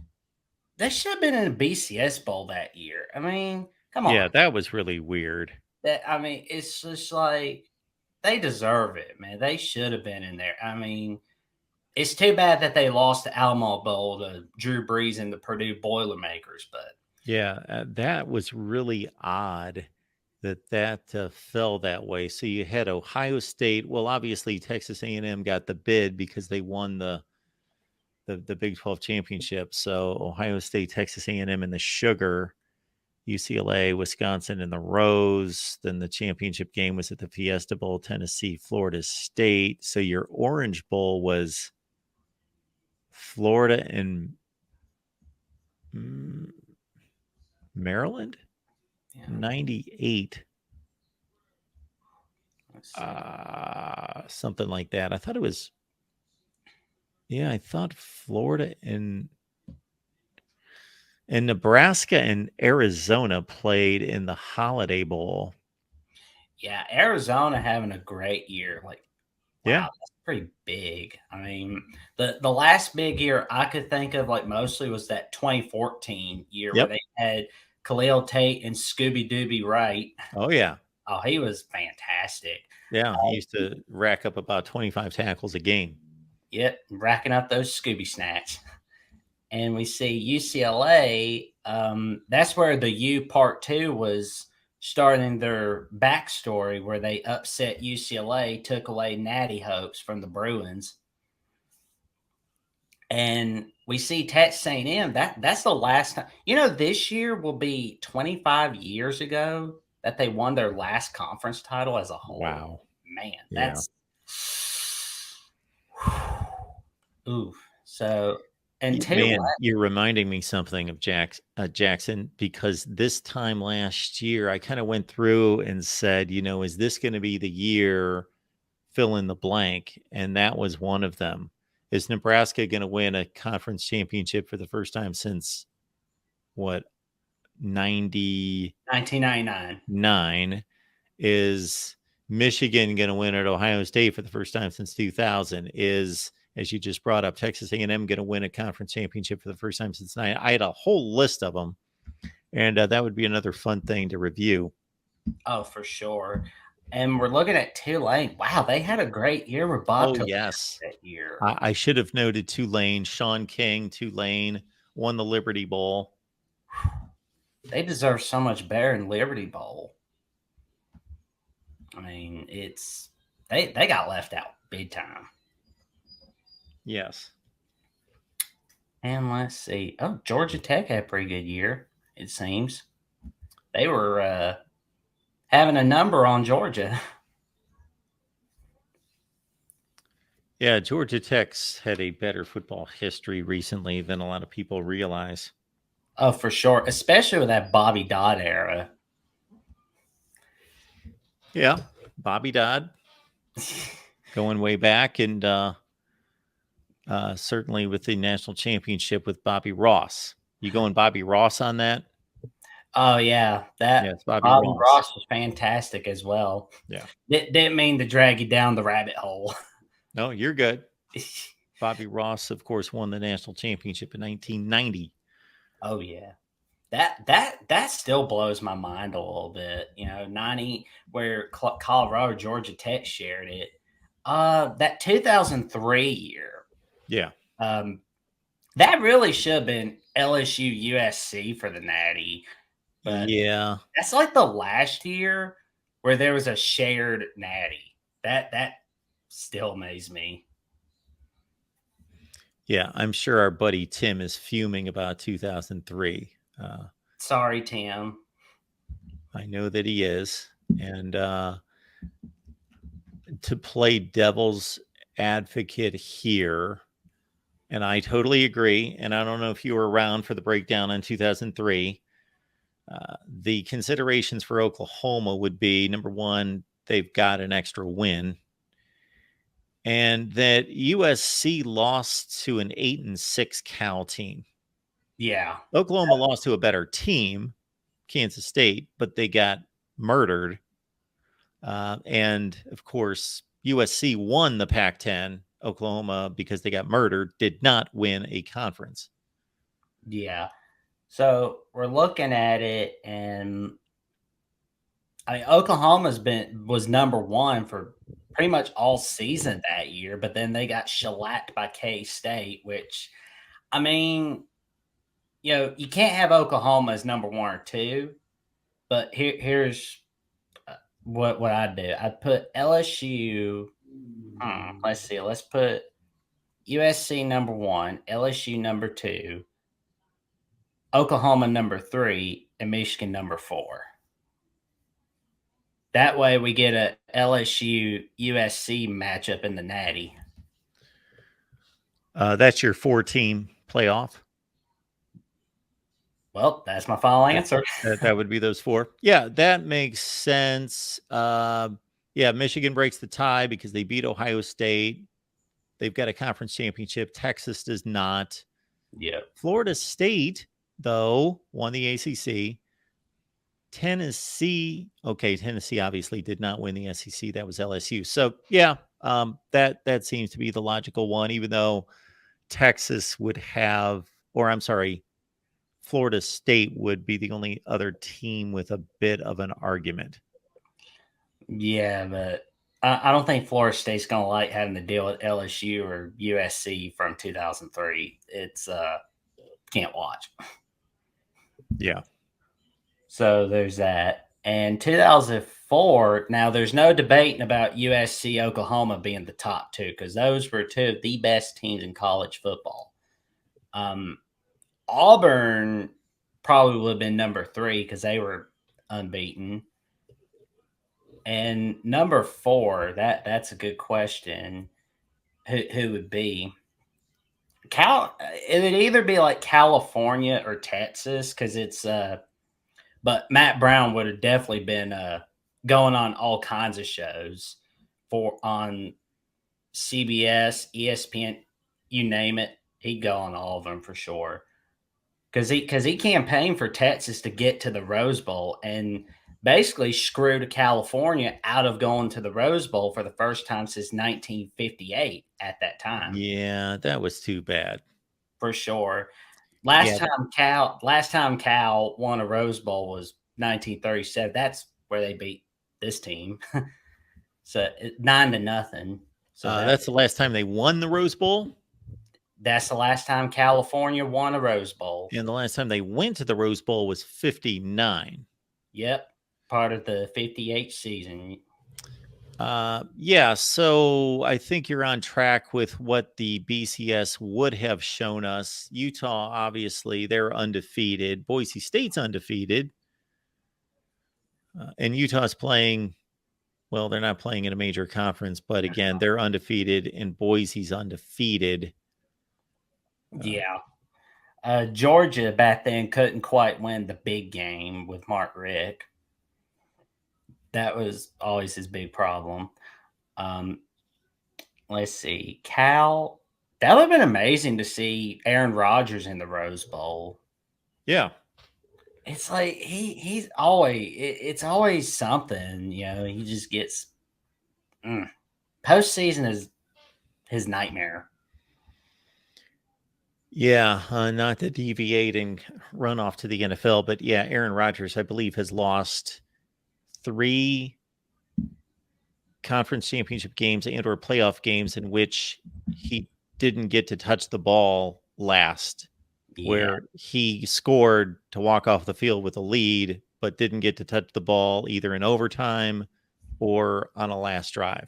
S3: they should have been in a BCS bowl that year. I mean, come on.
S1: Yeah, that was really weird.
S3: It's just like they deserve it, man. They should have been in there. I mean, it's too bad that they lost the Alamo Bowl to Drew Brees and the Purdue Boilermakers, but
S1: Yeah, that was really odd that fell that way. So you had Ohio State. Well, obviously Texas A&M got the bid because they won the Big 12 championship. So Ohio State, Texas A&M in the Sugar, UCLA, Wisconsin in the Rose. Then the championship game was at the Fiesta Bowl, Tennessee, Florida State. So your Orange Bowl was Florida and Maryland.
S3: yeah.
S1: 98.
S3: Let's see.
S1: Something like that. I thought it was, I thought Florida and Nebraska and Arizona played in the Holiday Bowl.
S3: Yeah, Arizona having a great year. Like, wow,
S1: Yeah.
S3: that's pretty big. I mean, the last big year I could think of, like, mostly was that 2014 year where
S1: Yep.
S3: they had Khalil Tate and Scooby Dooby Wright.
S1: Oh, yeah.
S3: Oh, he was fantastic.
S1: Yeah. He used to rack up about 25 tackles a game.
S3: Yep, racking up those Scooby snacks. And we see UCLA. That's where the U Part 2 was starting their backstory, where they upset UCLA, took away Natty hopes from the Bruins. And we see Texas A&M. That's the last time. This year will be 25 years ago that they won their last conference title as a whole.
S1: Wow.
S3: Man,
S1: Yeah.
S3: that's ooh. So
S1: Man, you're reminding me something of Jackson, because this time last year, I kind of went through and said, is this going to be the year, fill in the blank? And that was one of them. Is Nebraska going to win a conference championship for the first time since what,
S3: 1999.
S1: Is Michigan going to win at Ohio State for the first time since 2000? Is, as you just brought up, Texas A&M going to win a conference championship for the first time since 9? I had a whole list of them, and that would be another fun thing to review.
S3: Oh, for sure. And we're looking at Tulane. Wow, they had a great year with Bob.
S1: Oh, yes.
S3: That year.
S1: I should have noted Tulane. Sean King, Tulane won the Liberty Bowl.
S3: They deserve so much better in Liberty Bowl. I mean, they got left out big time.
S1: Yes.
S3: And let's see. Oh, Georgia Tech had a pretty good year, it seems. They were having a number on Georgia.
S1: Yeah, Georgia Tech's had a better football history recently than a lot of people realize.
S3: Oh, for sure. Especially with that Bobby Dodd era.
S1: Yeah, Bobby Dodd going way back, and certainly with the national championship with Bobby Ross. You going Bobby Ross on that?
S3: Oh, yeah.
S1: Yes,
S3: Bobby Ross was fantastic as well.
S1: Yeah.
S3: Didn't mean to drag you down the rabbit hole.
S1: No, you're good. Bobby Ross, of course, won the national championship in 1990.
S3: Oh, yeah. That still blows my mind a little bit. 90, where Colorado, Georgia Tech shared it. That 2003 year.
S1: Yeah.
S3: That really should have been LSU USC for the Natty. But
S1: yeah.
S3: That's like the last year where there was a shared Natty. That still amazed me.
S1: Yeah, I'm sure our buddy Tim is fuming about 2003.
S3: Sorry, Tim.
S1: I know that he is. And to play devil's advocate here, and I totally agree, and I don't know if you were around for the breakdown on 2003, the considerations for Oklahoma would be, number one, they've got an extra win, and that USC lost to an 8-6 Cal team.
S3: Yeah.
S1: Oklahoma lost to a better team, Kansas State, but they got murdered. And of course, USC won the Pac-10. Oklahoma, because they got murdered, did not win a conference.
S3: Yeah. So we're looking at it, and I mean, Oklahoma's was number one for pretty much all season that year, but then they got shellacked by K-State, which, I mean, you can't have Oklahoma as number one or two, but here's what I'd do. I'd put LSU. Let's see. Let's put USC number one, LSU number two, Oklahoma number three, and Michigan number four. That way we get a LSU USC matchup in the Natty.
S1: That's your 4-team playoff.
S3: Well, that's my final answer.
S1: That would be those four. Yeah, that makes sense. Yeah, Michigan breaks the tie because they beat Ohio State. They've got a conference championship. Texas does not.
S3: Yeah.
S1: Florida State, though, won the ACC. Tennessee obviously did not win the SEC. That was LSU. So, yeah, that seems to be the logical one, even though Texas would have, Florida State would be the only other team with a bit of an argument.
S3: Yeah, but I don't think Florida State's going to like having to deal with LSU or USC from 2003. It's can't watch.
S1: Yeah.
S3: So there's that. And 2004, now there's no debating about USC, Oklahoma being the top two, because those were two of the best teams in college football. Auburn probably would have been number three because they were unbeaten. And number four, that's a good question. Who would be? It would either be like California or Texas, because it's but Matt Brown would have definitely been going on all kinds of shows on CBS, ESPN, you name it. He'd go on all of them for sure. because he campaigned for Texas to get to the Rose Bowl and basically screwed California out of going to the Rose Bowl for the first time since 1958 at that time.
S1: Yeah, that was too bad.
S3: For sure. Last
S1: Yeah.
S3: time Cal won a Rose Bowl was 1937. That's where they beat this team. So 9-0. So
S1: That's the last time they won the Rose Bowl.
S3: That's the last time California won a Rose Bowl.
S1: And the last time they went to the Rose Bowl was 59.
S3: Yep. Part of the 58 season.
S1: Yeah, so I think you're on track with what the BCS would have shown us. Utah, obviously, they're undefeated. Boise State's undefeated. And Utah's playing, well, they're not playing in a major conference, but again, they're undefeated, and Boise's undefeated.
S3: Yeah. Georgia back then couldn't quite win the big game with Mark Richt. That was always his big problem. Let's see. Cal, that would have been amazing to see Aaron Rodgers in the Rose Bowl.
S1: Yeah.
S3: It's like he's always it's always something, you know. He just gets postseason is his nightmare.
S1: Yeah, not to deviate and run off to the NFL, but yeah, Aaron Rodgers, I believe, has lost 3 conference championship games and or playoff games in which he didn't get to touch the ball last, where he scored to walk off the field with a lead, but didn't get to touch the ball either in overtime or on a last drive.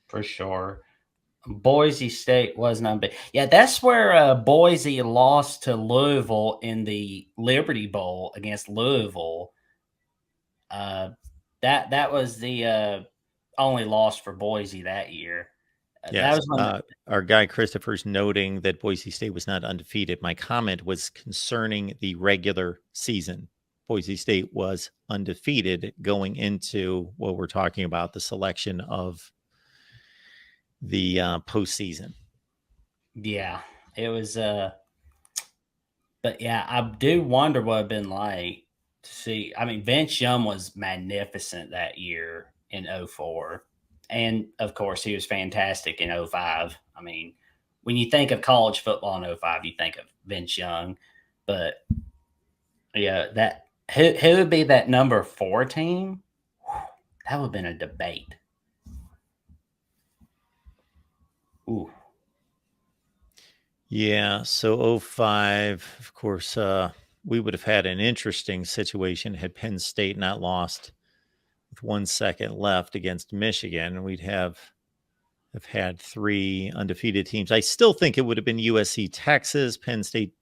S3: For sure. Boise State wasn't unbeaten. Yeah, that's where Boise lost to Louisville in the Liberty Bowl against Louisville. That was the only loss for Boise that year.
S1: Yes.
S3: That was when
S1: our guy Christopher's noting that Boise State was not undefeated. My comment was concerning the regular season. Boise State was undefeated going into what we're talking about, the selection of the postseason.
S3: Yeah, it was. But yeah, I do wonder what it'd been like to see. I mean, Vince Young was magnificent that year in 04. And of course, he was fantastic in 05. I mean, when you think of college football in 05, you think of Vince Young. But yeah, that who would be that number 4 team? That would have been a debate. Ooh.
S1: Yeah, so 05, of course, we would have had an interesting situation had Penn State not lost with 1 second left against Michigan. We'd have had 3 undefeated teams. I still think it would have been USC, Texas. Penn State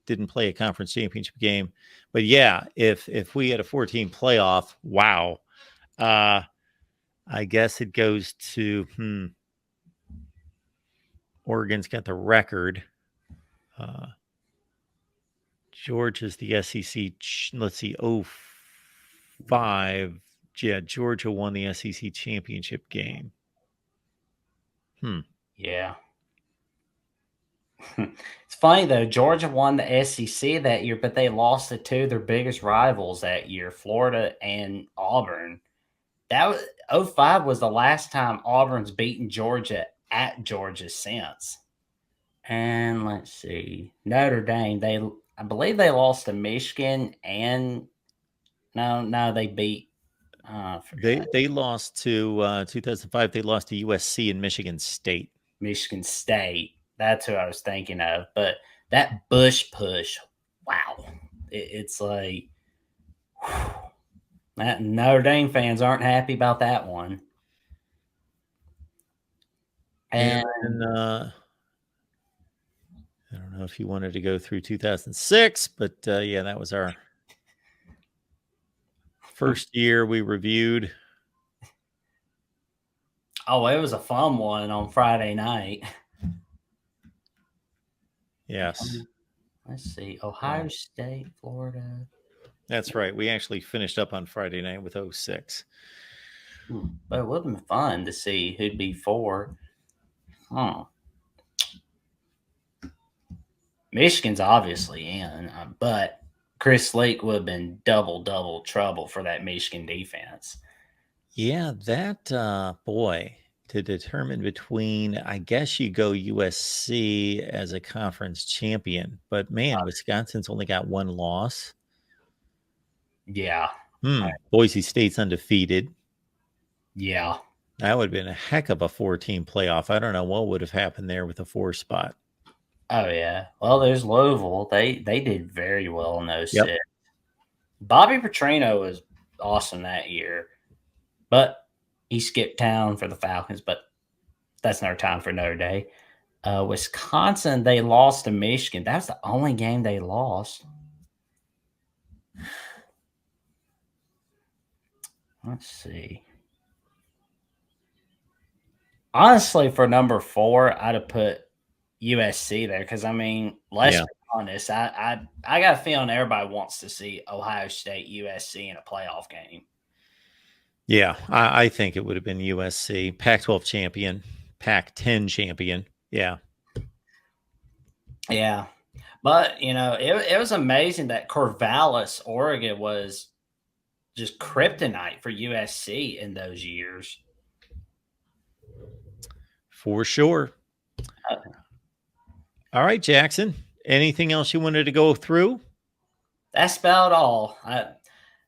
S1: didn't play a conference championship game. But yeah, if we had a 14 playoff, wow. I guess it goes to Oregon's got the record. Georgia's the SEC. Let's see, 05. Yeah, Georgia won the SEC championship game.
S3: Yeah. It's funny, though. Georgia won the SEC that year, but they lost to 2 of their biggest rivals that year, Florida and Auburn. That was 05 was the last time Auburn's beaten Georgia at Georgia since. And let's see, Notre Dame. I believe they lost to Michigan, and no, they beat.
S1: They lost to 2005. They lost to USC and Michigan State.
S3: Michigan State. That's who I was thinking of. But that Bush push, wow! It's like that Notre Dame fans aren't happy about that one. And
S1: I don't know if you wanted to go through 2006, but yeah, that was our first year we reviewed.
S3: Oh, it was a fun one on Friday night.
S1: Yes.
S3: Let's see. Ohio State, Florida.
S1: That's right. We actually finished up on Friday night with 06.
S3: But it would have been fun to see who'd be 4. Huh. Michigan's obviously in, but Chris Lake would have been double trouble for that Michigan defense.
S1: Yeah, that boy, to determine between, I guess you go USC as a conference champion, but man, Wisconsin's only got one loss.
S3: Yeah.
S1: Boise State's undefeated.
S3: Yeah.
S1: That would have been a heck of a 4-team playoff. I don't know what would have happened there with a 4 spot.
S3: Oh yeah. Well, there's Louisville. They did very well in those
S1: Yep.
S3: 6. Bobby Petrino was awesome that year, but he skipped town for the Falcons. But that's another time for another day. Wisconsin, they lost to Michigan. That's the only game they lost. Let's see. Honestly, for number 4, I'd have put USC there because I mean, let's be honest. I got a feeling everybody wants to see Ohio State USC in a playoff game.
S1: Yeah, I think it would have been USC, Pac-12 champion, Pac-10 champion. Yeah.
S3: Yeah. But, you know, it was amazing that Corvallis, Oregon was just kryptonite for USC in those years.
S1: For sure. All right, Jackson. Anything else you wanted to go through?
S3: That's about all.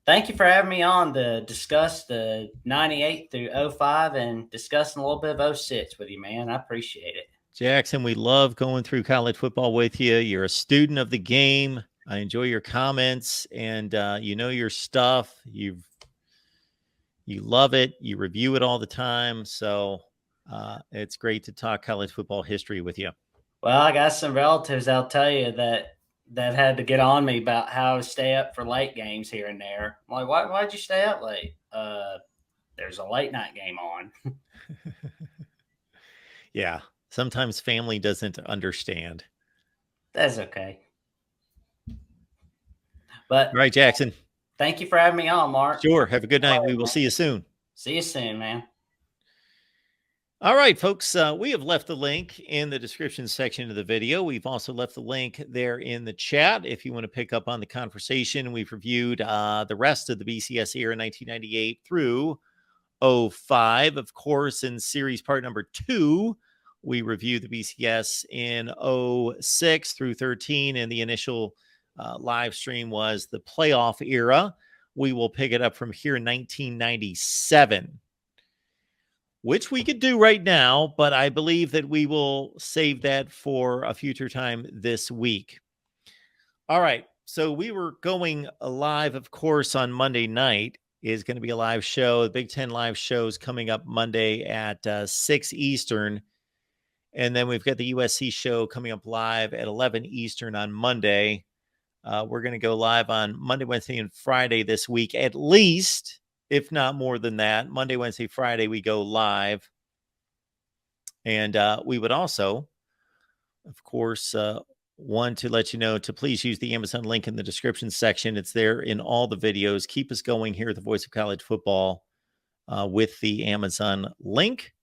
S3: Thank you for having me on to discuss the 98 through 05 and discussing a little bit of 06 with you, man. I appreciate it.
S1: Jackson, we love going through college football with you. You're a student of the game. I enjoy your comments, and you know your stuff. You love it. You review it all the time. So it's great to talk college football history with you.
S3: Well, I got some relatives, I'll tell you, that had to get on me about how to stay up for late games here and there. I'm like, why'd you stay up late? There's a late night game on.
S1: Yeah. Sometimes family doesn't understand.
S3: That's okay. But
S1: all right, Jackson.
S3: Thank you for having me on, Mark.
S1: Sure. Have a good night. We will see you soon.
S3: See you soon, man.
S1: All right, folks, we have left the link in the description section of the video. We've also left the link there in the chat if you want to pick up on the conversation. We've reviewed the rest of the BCS era 1998 through 05. Of course, in series part number 2, we reviewed the BCS in 06 through 13, and the initial live stream was the playoff era. We will pick it up from here in 1997. Which we could do right now, but I believe that we will save that for a future time this week. All right. So we were going live, of course, on Monday night is going to be a live show. The Big Ten live shows coming up Monday at 6 Eastern. And then we've got the USC show coming up live at 11 Eastern on Monday. We're going to go live on Monday, Wednesday, and Friday this week, at least. If not more than that. Monday, Wednesday, Friday, we go live. And we would also, of course, want to let you know to please use the Amazon link in the description section. It's there in all the videos. Keep us going here at the Voice of College Football with the Amazon link.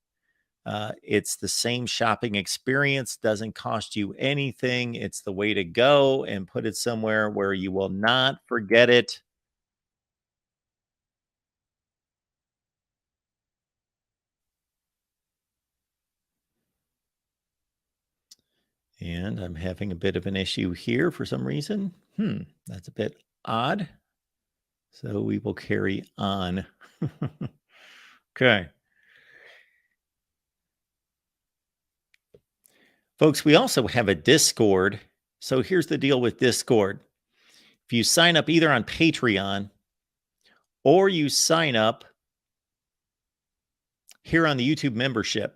S1: It's the same shopping experience. Doesn't cost you anything. It's the way to go, and put it somewhere where you will not forget it. And I'm having a bit of an issue here for some reason. That's a bit odd. So we will carry on. Okay. Folks, we also have a Discord. So here's the deal with Discord. If you sign up either on Patreon or you sign up here on the YouTube membership,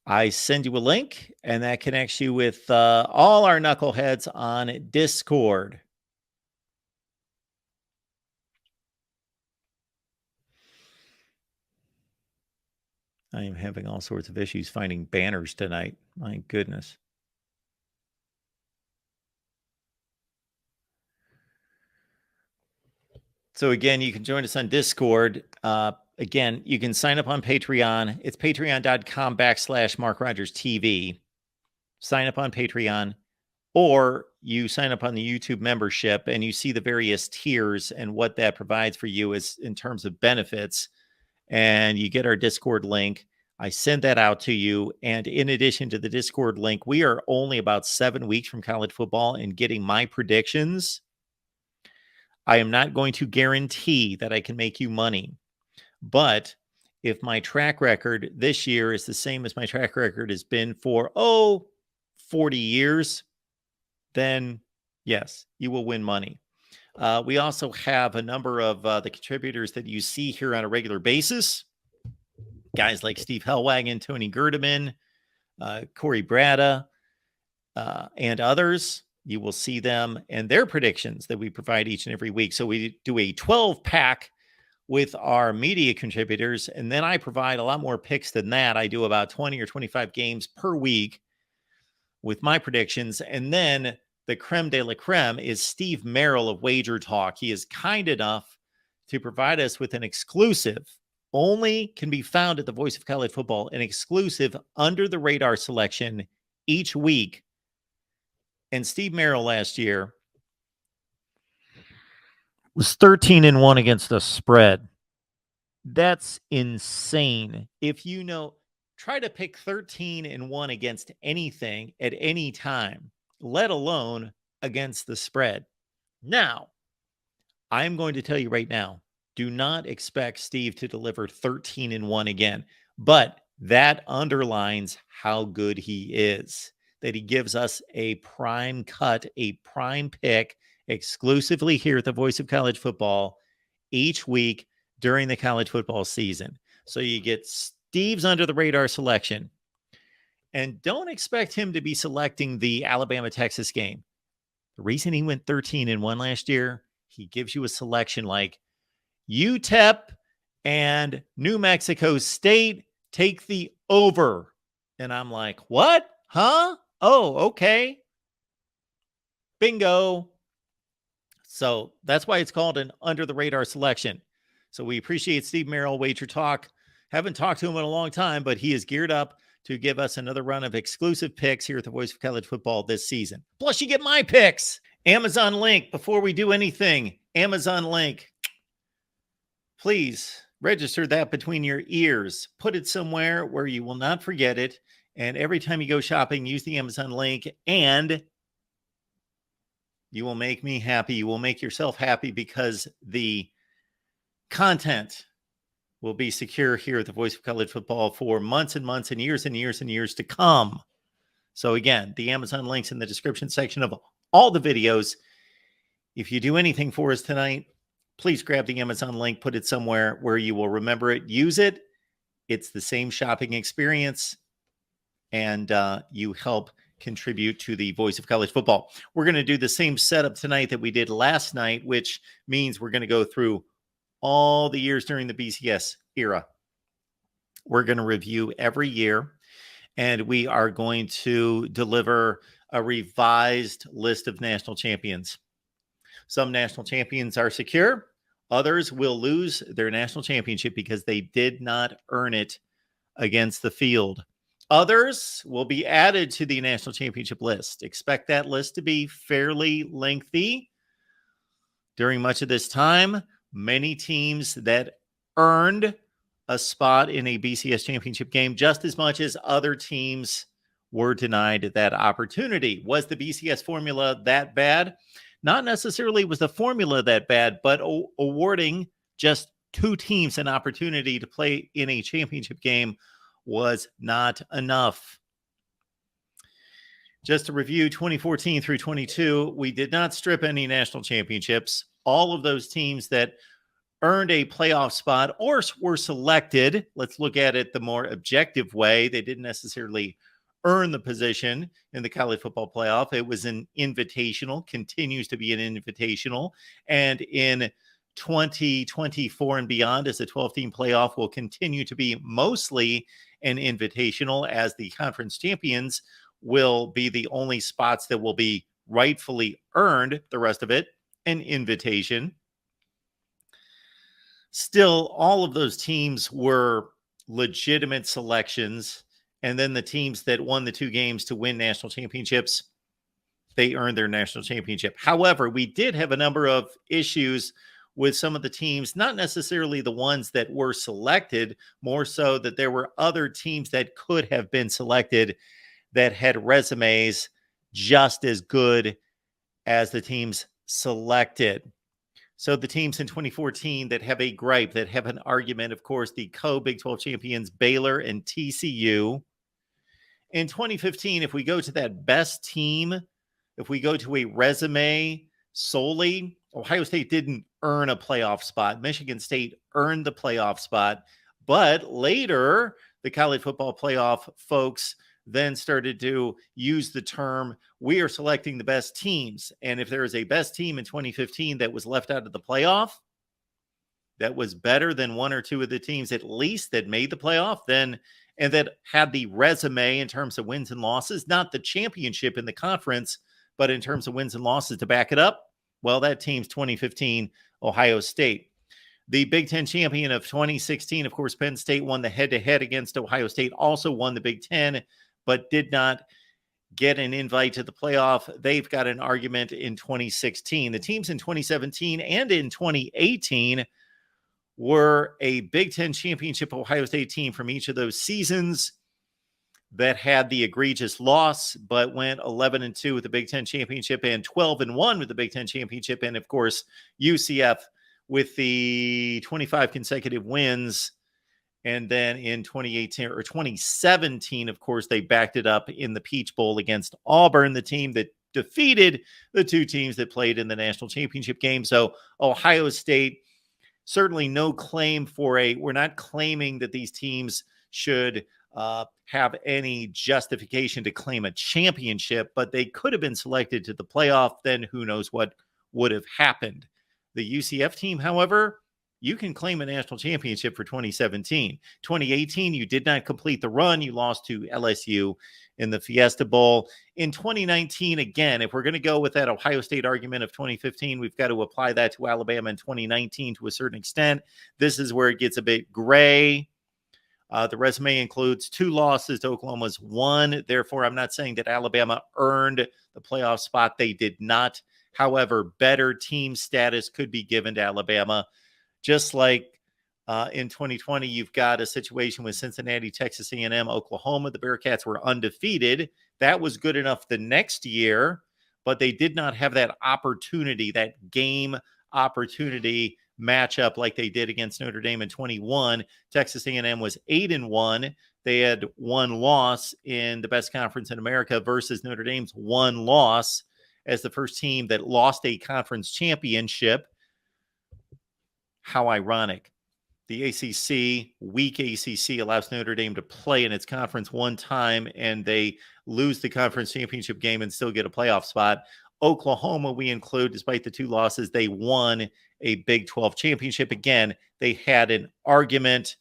S1: I send you a link, and that connects you with all our knuckleheads on Discord. I am having all sorts of issues finding banners tonight. My goodness. So again, you can join us on Discord. Again, you can sign up on Patreon. It's patreon.com/MarkRogersTV. Sign up on Patreon. or you sign up on the YouTube membership and you see the various tiers and what that provides for you is in terms of benefits. And you get our Discord link. I send that out to you. And in addition to the Discord link, we are only about 7 weeks from college football and getting my predictions. I am not going to guarantee that I can make you money, but if my track record this year is the same as my track record has been for, 40 years, then yes, you will win money. We also have a number of the contributors that you see here on a regular basis. Guys like Steve Hellwagon, Tony Gerdeman, Corey Brada, and others. You will see them and their predictions that we provide each and every week. So we do a 12-pack with our media contributors, and then I provide a lot more picks than that. I do about 20 or 25 games per week with my predictions, and then the creme de la creme is Steve Merrill of Wager Talk. He is kind enough to provide us with an exclusive, only can be found at the Voice of College Football, an exclusive under-the-radar selection each week. And Steve Merrill last year was 13-1 against the spread. That's insane. If you know, try to pick 13-1 against anything at any time, let alone against the spread. Now, I'm going to tell you right now, do not expect Steve to deliver 13-1 again, but that underlines how good he is, that he gives us a prime cut, a prime pick exclusively here at the Voice of College Football each week during the college football season. So you get Steve's under the radar selection, and don't expect him to be selecting the Alabama-Texas game. The reason he went 13-1 last year, he gives you a selection like UTEP and New Mexico State take the over. And I'm like, what? Huh? Oh, okay. Bingo. So that's why it's called an under the radar selection. So we appreciate Steve Merrill, Wager Talk. Haven't talked to him in a long time, but he is geared up to give us another run of exclusive picks here at the Voice of College Football this season. Plus, you get my picks. Amazon link. Before we do anything, Amazon link. Please register that between your ears. Put it somewhere where you will not forget it. And every time you go shopping, use the Amazon link, and you will make me happy. You will make yourself happy because the content will be secure here at the Voice of College Football for months and months and years and years and years to come. So again, the Amazon links in the description section of all the videos. If you do anything for us tonight, please grab the Amazon link, put it somewhere where you will remember it, use it. It's the same shopping experience, and you help contribute to the Voice of College Football. We're going to do the same setup tonight that we did last night, which means we're going to go through all the years during the BCS era. We're going to review every year, and we are going to deliver a revised list of national champions. Some national champions are secure. Others will lose their national championship because they did not earn it against the field. Others will be added to the national championship list. Expect that list to be fairly lengthy. During much of this time, many teams that earned a spot in a BCS championship game just as much as other teams were denied that opportunity. Was the BCS formula that bad? Not necessarily was the formula that bad, but awarding just two teams an opportunity to play in a championship game was not enough. Just to review 2014 through 22, we did not strip any national championships. All of those teams that earned a playoff spot or were selected, let's look at it the more objective way. They didn't necessarily earn the position in the college football playoff. It was an invitational, continues to be an invitational. And in 2024 and beyond, as the 12-team playoff will continue to be mostly an invitational, as the conference champions will be the only spots that will be rightfully earned. The rest of it, an invitation. Still, all of those teams were legitimate selections. And then the teams that won the two games to win national championships, they earned their national championship. However, we did have a number of issues with some of the teams, not necessarily the ones that were selected, more so that there were other teams that could have been selected that had resumes just as good as the teams selected. So the teams in 2014 that have a gripe, that have an argument, of course, the co-Big 12 champions, Baylor and TCU. In 2015, if we go to that best team, if we go to a resume solely, Ohio State didn't earn a playoff spot. Michigan State earned the playoff spot. But later, the college football playoff folks then started to use the term, we are selecting the best teams. And if there is a best team in 2015 that was left out of the playoff, that was better than one or two of the teams at least that made the playoff, then and that had the resume in terms of wins and losses, not the championship in the conference, but in terms of wins and losses to back it up, well, that team's 2015 Ohio State. The Big Ten champion of 2016, of course, Penn State won the head-to-head against Ohio State, also won the Big Ten, but did not get an invite to the playoff. They've got an argument in 2016. The teams in 2017 and in 2018 were a Big Ten championship Ohio State team from each of those seasons that had the egregious loss, but went 11-2 with the Big Ten championship and 12-1 with the Big Ten championship. And of course, UCF with the 25 consecutive wins. And then in 2018 or 2017, of course, they backed it up in the Peach Bowl against Auburn, the team that defeated the two teams that played in the national championship game. So Ohio State, certainly no claim for we're not claiming that these teams should have any justification to claim a championship, but they could have been selected to the playoff. Then who knows what would have happened. The UCF team, however, you can claim a national championship for 2017. 2018, you did not complete the run. You lost to LSU in the Fiesta Bowl. In 2019, again, if we're going to go with that Ohio State argument of 2015, we've got to apply that to Alabama in 2019 to a certain extent. This is where it gets a bit gray. The resume includes 2 losses to Oklahoma's 1. Therefore, I'm not saying that Alabama earned the playoff spot. They did not. However, better team status could be given to Alabama. Just like in 2020, you've got a situation with Cincinnati, Texas A&M, Oklahoma. The Bearcats were undefeated. That was good enough the next year, but they did not have that opportunity, that game opportunity matchup like they did against Notre Dame in 21. Texas A&M was 8-1. They had 1 loss in the best conference in America versus Notre Dame's 1 loss as the first team that lost a conference championship. How ironic. The ACC, weak ACC, allows Notre Dame to play in its conference one time, and they lose the conference championship game and still get a playoff spot. Oklahoma, we include, despite the 2 losses, they won a Big 12 championship. Again, they had an argument.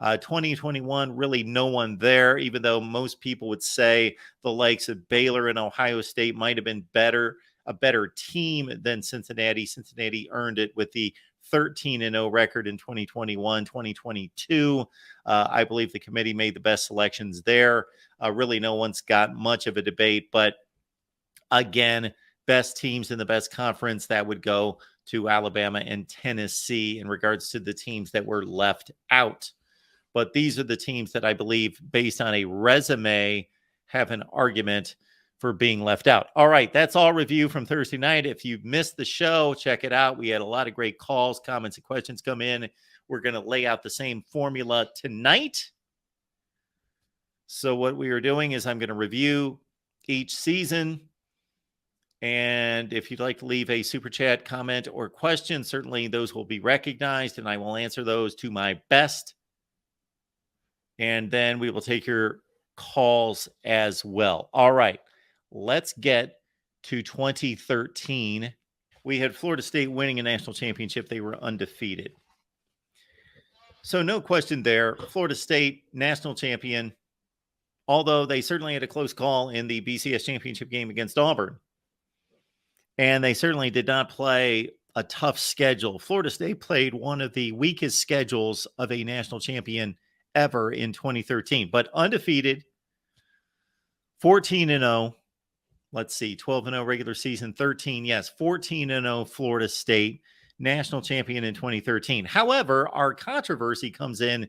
S1: 2021, really no one there, even though most people would say the likes of Baylor and Ohio State might have been a better team than Cincinnati. Cincinnati earned it with the 13-0 record in 2021, 2022. I believe the committee made the best selections there. Really, no one's got much of a debate, but again, best teams in the best conference, that would go to Alabama and Tennessee in regards to the teams that were left out. But these are the teams that I believe, based on a resume, have an argument for being left out. All right, that's all review from Thursday night. If you missed the show, check it out. We had a lot of great calls, comments, and questions come in. We're going to lay out the same formula tonight. So what we are doing is I'm going to review each season. And if you'd like to leave a super chat, comment, or question, certainly those will be recognized, and I will answer those to my best. And then we will take your calls as well. All right, let's get to 2013. We had Florida State winning a national championship. They were undefeated. So no question there. Florida State, national champion, although they certainly had a close call in the BCS championship game against Auburn. And they certainly did not play a tough schedule. Florida State played one of the weakest schedules of a national champion ever in 2013, but undefeated, 14-0, let's see, 12-0 regular season, 13, yes, 14-0 Florida State, national champion in 2013. However, our controversy comes in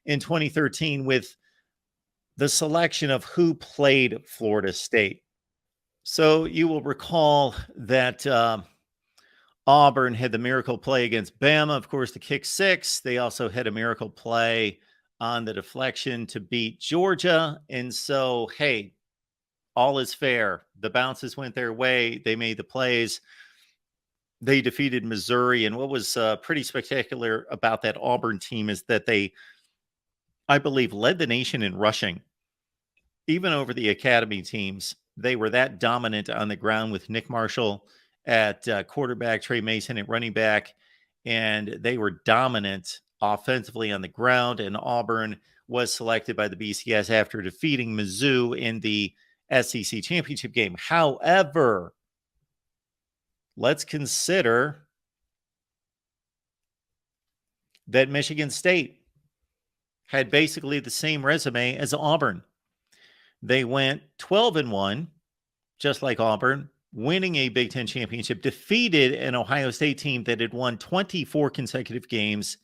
S1: 2013 with the selection of who played Florida State. So you will recall that Auburn had the miracle play against Bama, of course, the kick six. They also had a miracle play on the deflection to beat Georgia. And so, hey, all is fair. The bounces went their way. They made the plays. They defeated Missouri. And what was pretty spectacular about that Auburn team is that they, I believe, led the nation in rushing. Even over the academy teams, they were that dominant on the ground with Nick Marshall at quarterback, Trey Mason at running back, and they were dominant offensively on the ground. And Auburn was selected by the BCS after defeating Mizzou in the SEC championship game. However, let's consider that Michigan State had basically the same resume as Auburn. They went 12-1, just like Auburn, winning a Big Ten championship, defeated an Ohio State team that had won 24 consecutive games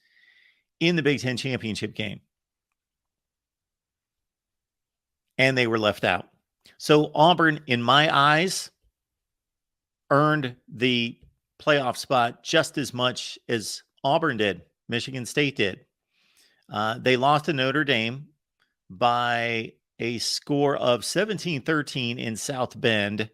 S1: in the Big Ten championship game. And they were left out. So Auburn, in my eyes, earned the playoff spot just as much as Auburn did, Michigan State did. They lost to Notre Dame by a score of 17-13 in South Bend,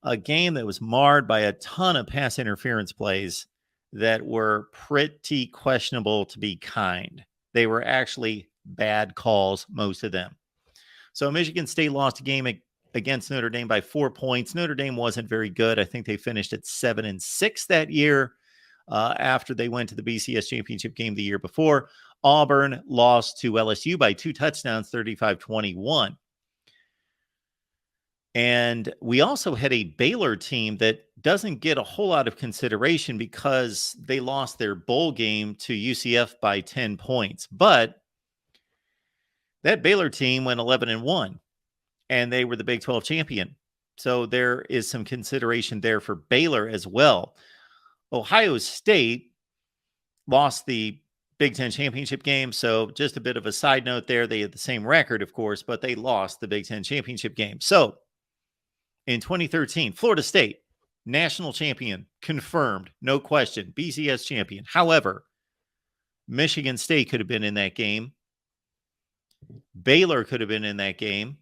S1: a game that was marred by a ton of pass interference plays that were pretty questionable, to be kind. They were actually bad calls, most of them. So Michigan State lost a game against Notre Dame by 4 points. Notre Dame wasn't very good. I think they finished at 7-6 that year after they went to the BCS championship game the year before. Auburn lost to LSU by 2 touchdowns, 35-21. And we also had a Baylor team that doesn't get a whole lot of consideration because they lost their bowl game to UCF by 10 points. But that Baylor team went 11-1, and they were the Big 12 champion. So there is some consideration there for Baylor as well. Ohio State lost the Big Ten championship game. So just a bit of a side note there. They had the same record, of course, but they lost the Big Ten championship game. So in 2013, Florida State, national champion, confirmed, no question, BCS champion. However, Michigan State could have been in that game. Baylor could have been in that game.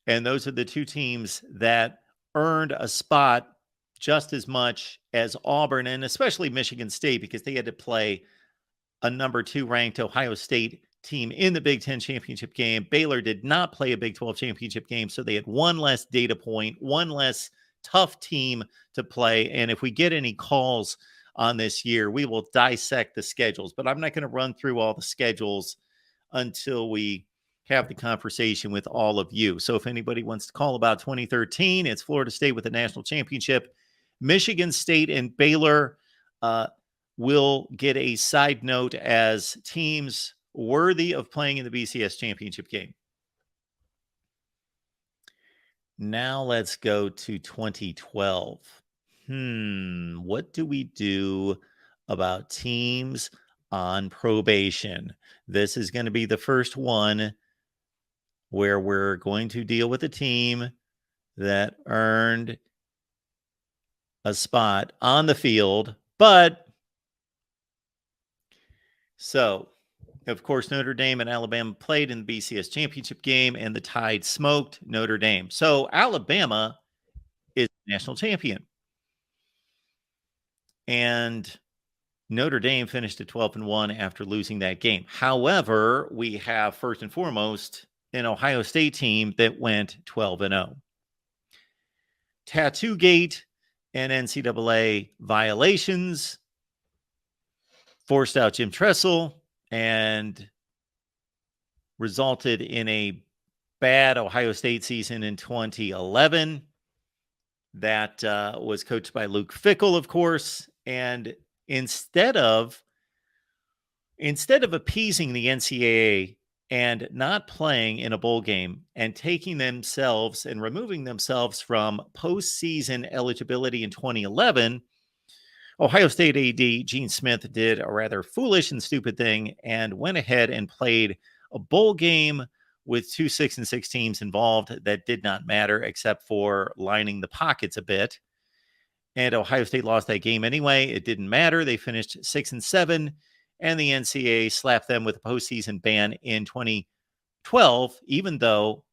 S1: And those are the two teams that earned a spot just as much as Auburn, and especially Michigan State, because they had to play a number 2 ranked Ohio State team in the Big Ten championship game. Baylor did not play a Big 12 championship game, so they had one less data point, one less tough team to play. And if we get any calls on this year, we will dissect the schedules. But I'm not going to run through all the schedules until we have the conversation with all of you. So if anybody wants to call about 2013, it's Florida State with the national championship. Michigan State and Baylor will get a side note as teams worthy of playing in the BCS championship game. Now let's go to 2012. What do we do about teams on probation? This is going to be the first one where we're going to deal with a team that earned a spot on the field, but so, of course, Notre Dame and Alabama played in the BCS championship game, and the Tide smoked Notre Dame. So Alabama is national champion. And Notre Dame finished at 12-1 after losing that game. However, we have first and foremost an Ohio State team that went 12-0. Tattoo Gate and NCAA violations forced out Jim Tressel and resulted in a bad Ohio State season in 2011. That was coached by Luke Fickell, of course. And instead of appeasing the NCAA and not playing in a bowl game and taking themselves and removing themselves from postseason eligibility in 2011, Ohio State AD Gene Smith did a rather foolish and stupid thing and went ahead and played a bowl game with 2 6-6 teams involved that did not matter except for lining the pockets a bit. And Ohio State lost that game anyway. It didn't matter. They finished 6-7, and the NCAA slapped them with a postseason ban in 2012, even though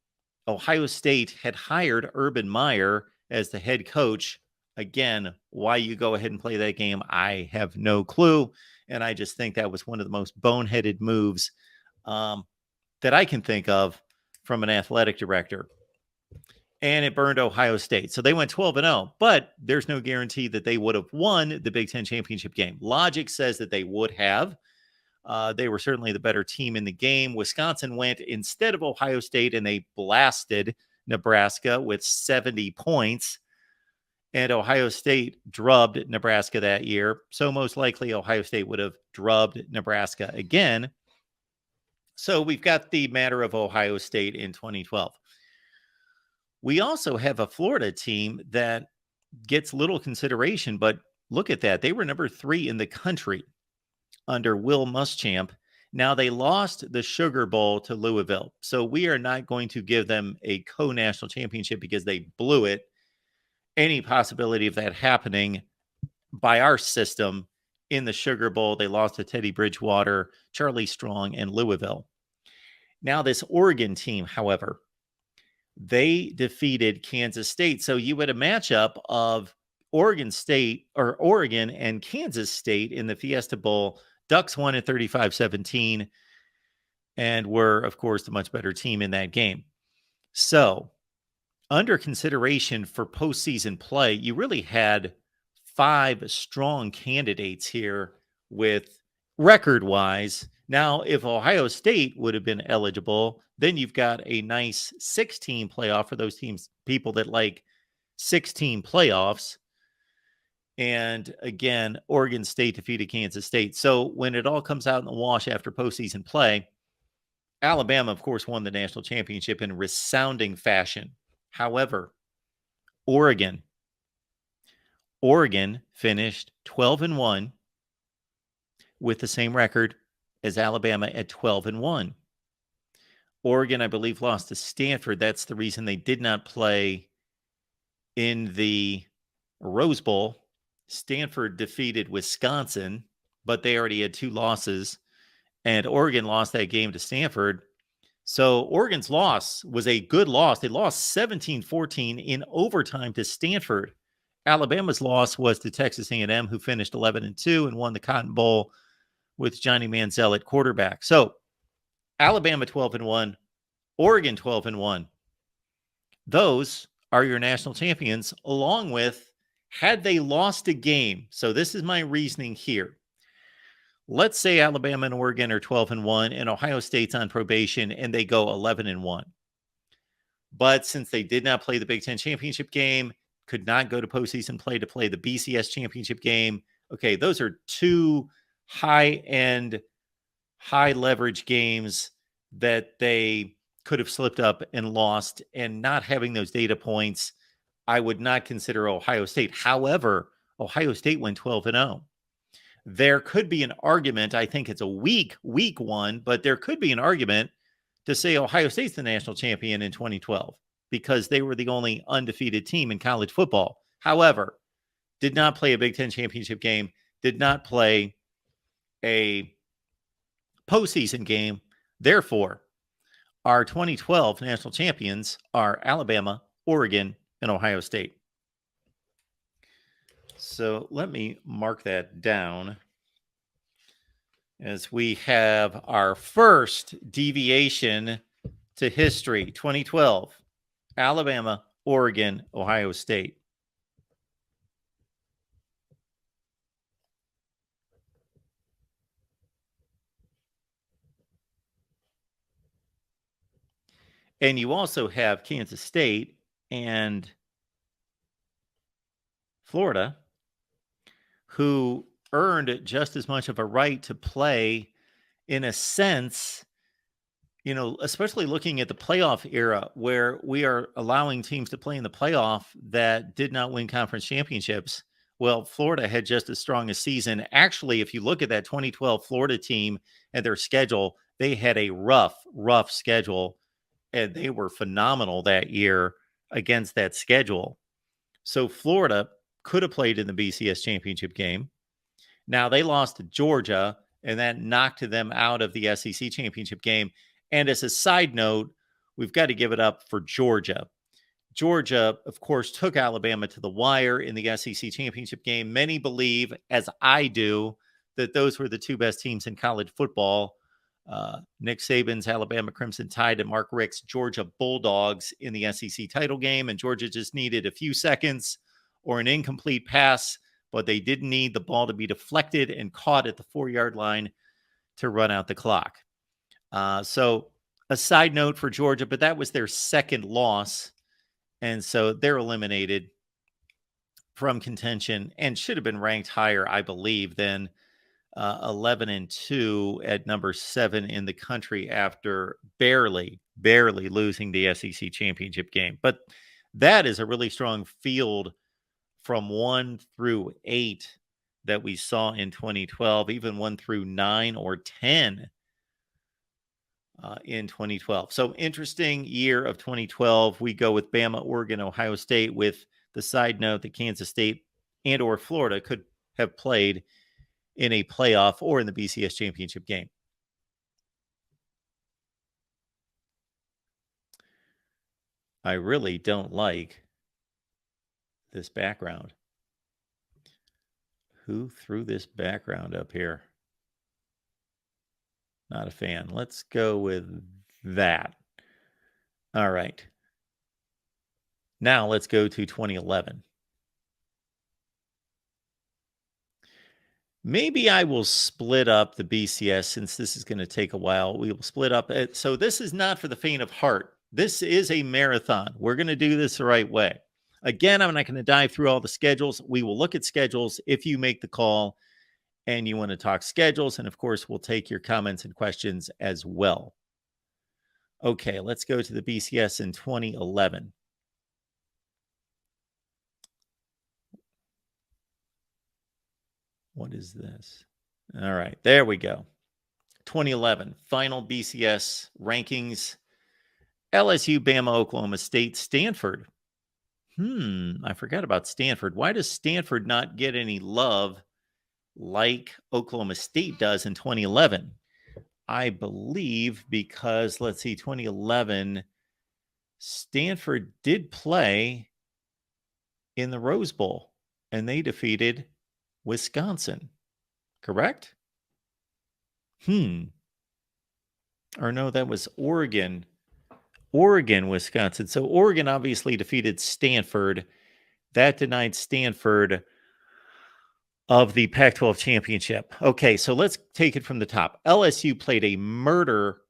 S1: Ohio State had hired Urban Meyer as the head coach. Again, why you go ahead and play that game, I have no clue. And I just think that was one of the most boneheaded moves that I can think of from an athletic director. And it burned Ohio State. So they went 12-0, but there's no guarantee that they would have won the Big Ten championship game. Logic says that they would have. They were certainly the better team in the game. Wisconsin went instead of Ohio State, and they blasted Nebraska with 70 points. And Ohio State drubbed Nebraska that year. So most likely Ohio State would have drubbed Nebraska again. So we've got the matter of Ohio State in 2012. We also have a Florida team that gets little consideration, but look at that. They were number 3 in the country under Will Muschamp. Now they lost the Sugar Bowl to Louisville. So we are not going to give them a co-national championship because they blew it. Any possibility of that happening by our system in the Sugar Bowl, they lost to Teddy Bridgewater, Charlie Strong, and Louisville. Now this Oregon team, however, they defeated Kansas State. So you had a matchup of Oregon and Kansas State in the Fiesta Bowl. Ducks won at 35-17 and were, of course, the much better team in that game. So under consideration for postseason play, you really had 5 strong candidates here with record-wise. Now, if Ohio State would have been eligible, then you've got a nice 6-team playoff for those people that like 6-team playoffs. And again, Oregon State defeated Kansas State. So when it all comes out in the wash after postseason play, Alabama, of course, won the national championship in resounding fashion. However, Oregon finished 12-1 with the same record as Alabama at 12-1. Oregon, I believe, lost to Stanford. That's the reason they did not play in the Rose Bowl. Stanford defeated Wisconsin, but they already had 2 losses, and Oregon lost that game to Stanford. So Oregon's loss was a good loss. They lost 17-14 in overtime to Stanford. Alabama's loss was to Texas A&M, who finished 11-2 and won the Cotton Bowl with Johnny Manziel at quarterback. So Alabama 12-1, Oregon 12-1. Those are your national champions, along with, had they lost a game. So this is my reasoning here. Let's say Alabama and Oregon are 12-1 and Ohio State's on probation and they go 11-1. But since they did not play the Big Ten championship game, could not go to postseason play to play the BCS championship game. Okay, those are 2 high-end, high-leverage games that they could have slipped up and lost, and not having those data points, I would not consider Ohio State. However, Ohio State went 12-0. There could be an argument, I think it's a weak one, but there could be an argument to say Ohio State's the national champion in 2012 because they were the only undefeated team in college football. However, did not play a Big Ten championship game, did not play a postseason game. Therefore, our 2012 national champions are Alabama, Oregon, and Ohio State. So let me mark that down as we have our first deviation to history, 2012, Alabama, Oregon, Ohio State. And you also have Kansas State and Florida, who earned just as much of a right to play, in a sense, especially looking at the playoff era where we are allowing teams to play in the playoff that did not win conference championships. Well, Florida had just as strong a season. Actually, if you look at that 2012 Florida team and their schedule, they had a rough schedule, and they were phenomenal that year against that schedule. So Florida could have played in the BCS championship game. Now they lost to Georgia, and that knocked them out of the SEC championship game. And as a side note, we've got to give it up for Georgia. Georgia, of course, took Alabama to the wire in the SEC championship game. Many believe, as I do, that those were the two best teams in college football. Nick Saban's Alabama Crimson Tide and Mark Richt's Georgia Bulldogs in the SEC title game. And Georgia just needed a few seconds or an incomplete pass, but they didn't need the ball to be deflected and caught at the 4-yard line to run out the clock. So a side note for Georgia, but that was their second loss. And so they're eliminated from contention and should have been ranked higher, I believe, than 11-2 at number 7 in the country after barely losing the SEC championship game. But that is a really strong field from 1 through 8 that we saw in 2012, even 1 through 9 or 10 in 2012. So interesting year of 2012. We go with Bama, Oregon, Ohio State, with the side note that Kansas State and or Florida could have played in a playoff or in the BCS championship game. I really don't like this background. Who threw this background up here? Not a fan. Let's go with that. All right. Now let's go to 2011. Maybe I will split up the BCS since this is going to take a while. We will split up. So this is not for the faint of heart. This is a marathon. We're going to do this the right way. Again, I'm not going to dive through all the schedules. We will look at schedules if you make the call and you want to talk schedules. And of course, we'll take your comments and questions as well. Okay, let's go to the BCS in 2011. What is this? All right, there we go. 2011, final BCS rankings. LSU, Bama, Oklahoma State, Stanford. I forgot about Stanford. Why does Stanford not get any love like Oklahoma State does in 2011? I believe because, let's see, 2011, Stanford did play in the Rose Bowl, and they defeated Wisconsin, correct? Or no, that was Oregon, Wisconsin. So Oregon obviously defeated Stanford. That denied Stanford of the Pac-12 championship. Okay, so let's take it from the top. LSU played a murder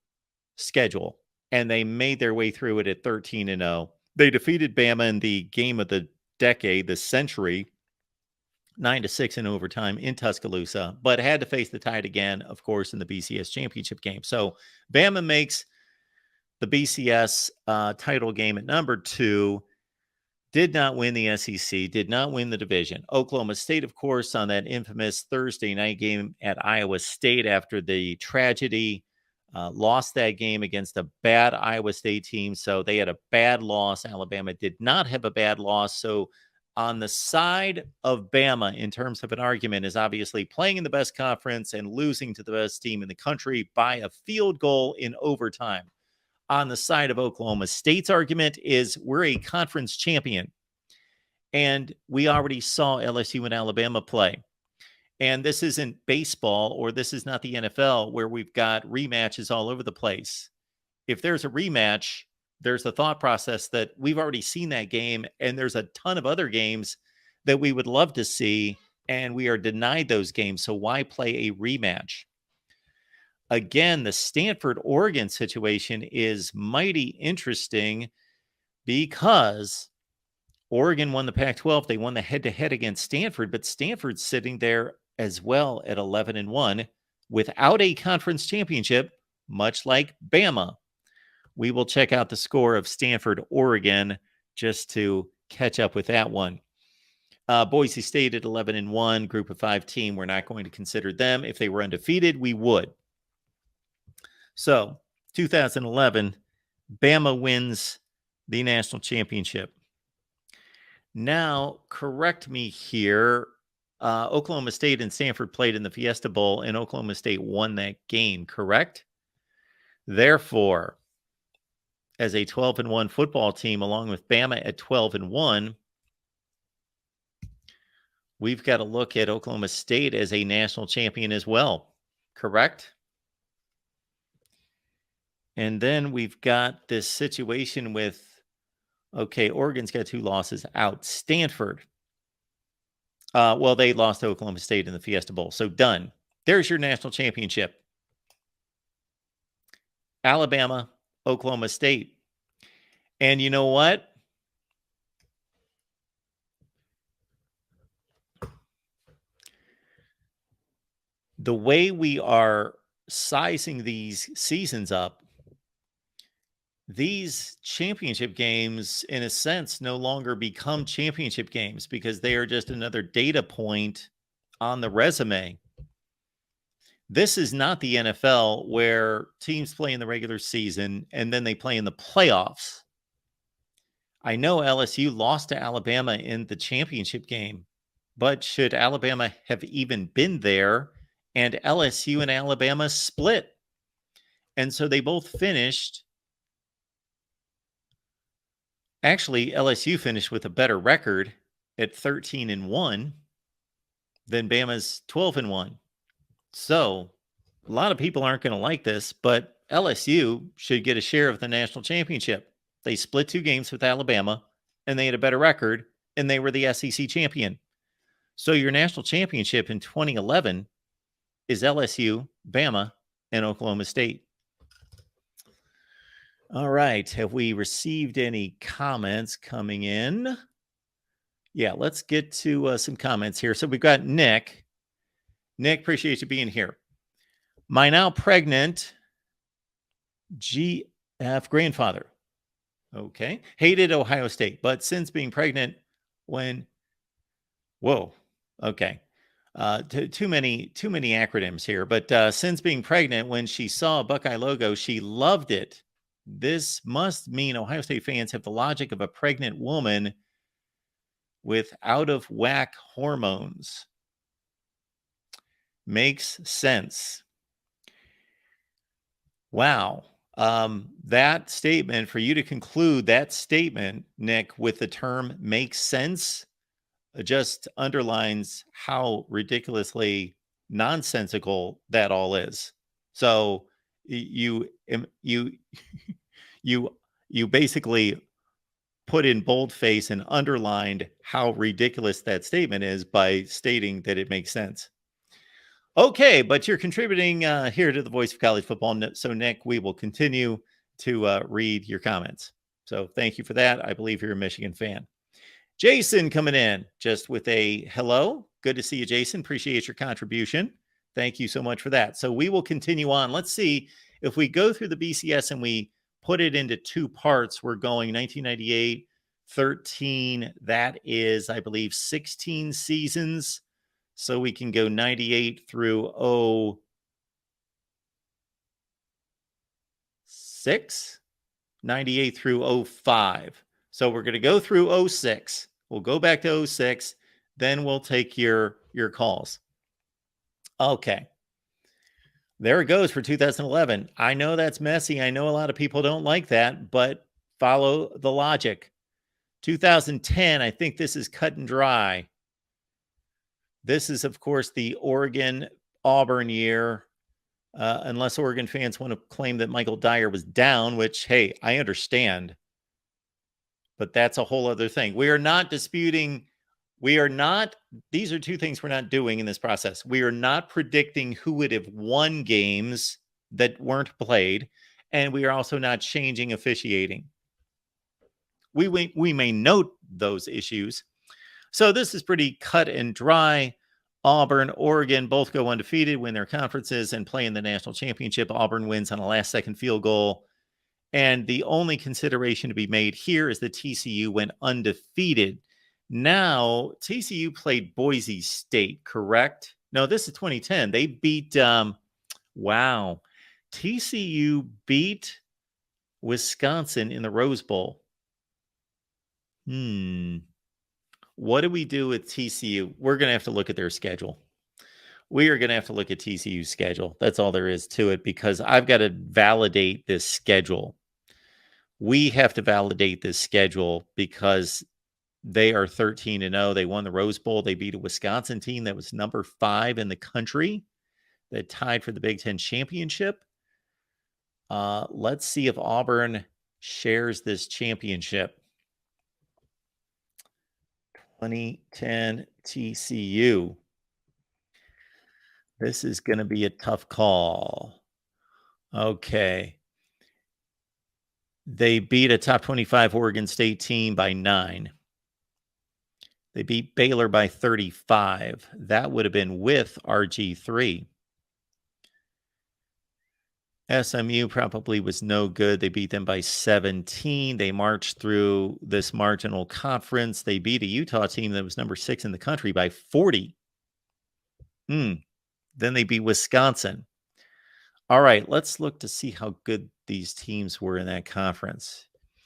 S1: schedule, and they made their way through it at 13-0. They defeated Bama in the game of the decade, the century, 9-6 in overtime in Tuscaloosa, but had to face the Tide again, of course, in the BCS championship game. So Bama makes the BCS title game at number 2, did not win the SEC, did not win the division. Oklahoma State, of course, on that infamous Thursday night game at Iowa State after the tragedy, lost that game against a bad Iowa State team. So they had a bad loss. Alabama did not have a bad loss. So on the side of Bama, in terms of an argument, is obviously playing in the best conference and losing to the best team in the country by a field goal in overtime. On the side of Oklahoma State's argument is we're a conference champion. And we already saw LSU and Alabama play. And this isn't baseball, or this is not the NFL where we've got rematches all over the place. If there's a rematch, there's a thought process that we've already seen that game, and there's a ton of other games that we would love to see, and we are denied those games. So why play a rematch? Again, the Stanford-Oregon situation is mighty interesting because Oregon won the Pac-12. They won the head-to-head against Stanford, but Stanford's sitting there as well at 11-1 without a conference championship, much like Bama we will check out the score of Stanford, Oregon, just to catch up with that one. Boise State at 11-1, group of 5 team. We're not going to consider them. If they were undefeated, we would. So 2011, Bama wins the national championship. Now, correct me here. Oklahoma State and Stanford played in the Fiesta Bowl, and Oklahoma State won that game, correct? Therefore, as a 12-1 football team, along with Bama at 12-1, we've got to look at Oklahoma State as a national champion as well, correct? And then we've got this situation with, okay, Oregon's got 2 losses out. Stanford, well, they lost to Oklahoma State in the Fiesta Bowl, so done. There's your national championship. Alabama, Oklahoma State. And you know what? The way we are sizing these seasons up, these championship games, in a sense, no longer become championship games because they are just another data point on the resume. This is not the NFL where teams play in the regular season and then they play in the playoffs. I know LSU lost to Alabama in the championship game, but should Alabama have even been there? And LSU and Alabama split. And so they both finished. Actually, LSU finished with a better record at 13-1 than Bama's 12-1. So a lot of people aren't going to like this, but LSU should get a share of the national championship. They split 2 games with Alabama, and they had a better record, and they were the SEC champion. So your national championship in 2011 is LSU, Bama, and Oklahoma State. All right. Have we received any comments coming in? Yeah, let's get to some comments here. So we've got Nick. Nick, appreciate you being here. My now pregnant GF grandfather. Okay. Hated Ohio State, but since being pregnant when, whoa, okay. Too many acronyms here, but since being pregnant, when she saw a Buckeye logo, she loved it. This must mean Ohio State fans have the logic of a pregnant woman with out of whack hormones. Makes sense. Wow. That statement, for you to conclude that statement, Nick, with the term makes sense, just underlines how ridiculously nonsensical that all is. So you basically put in boldface and underlined how ridiculous that statement is by stating that it makes sense. Okay, but you're contributing here to the Voice of College Football. So, Nick, we will continue to read your comments. So thank you for that. I believe you're a Michigan fan. Jason coming in just with a hello. Good to see you, Jason. Appreciate your contribution. Thank you so much for that. So we will continue on. Let's see if we go through the BCS and we put it into 2 parts. We're going 1998, 13. That is, I believe, 16 seasons. So we can go 98 through 06, 98 through 05. So we're going to go through 06. We'll go back to 06. Then we'll take your calls. Okay. There it goes for 2011. I know that's messy. I know a lot of people don't like that, but follow the logic. 2010, I think this is cut and dry. This is, of course, the Oregon-Auburn year, unless Oregon fans want to claim that Michael Dyer was down, which, hey, I understand. But that's a whole other thing. We are not disputing. These are 2 things we're not doing in this process. We are not predicting who would have won games that weren't played. And we are also not changing officiating. We may note those issues. So this is pretty cut and dry. Auburn, Oregon both go undefeated, win their conferences, and play in the national championship. Auburn wins on a last-second field goal. And the only consideration to be made here is that TCU went undefeated. Now, TCU played Boise State, correct? No, this is 2010. They beat, wow. TCU beat Wisconsin in the Rose Bowl. What do we do with TCU? We're going to have to look at their schedule. We are going to have to look at TCU's schedule. That's all there is to it, because I've got to validate this schedule. We have to validate this schedule because they are 13-0. They won the Rose Bowl. They beat a Wisconsin team that was number 5 in the country that tied for the Big Ten championship. Let's see if Auburn shares this championship. 2010 TCU. This is going to be a tough call. Okay. They beat a top 25 Oregon State team by 9. They beat Baylor by 35. That would have been with RG3. SMU probably was no good. They beat them by 17. They marched through this marginal conference. They beat a Utah team that was number 6 in the country by 40. Then they beat Wisconsin. All right, let's look to see how good these teams were in that conference.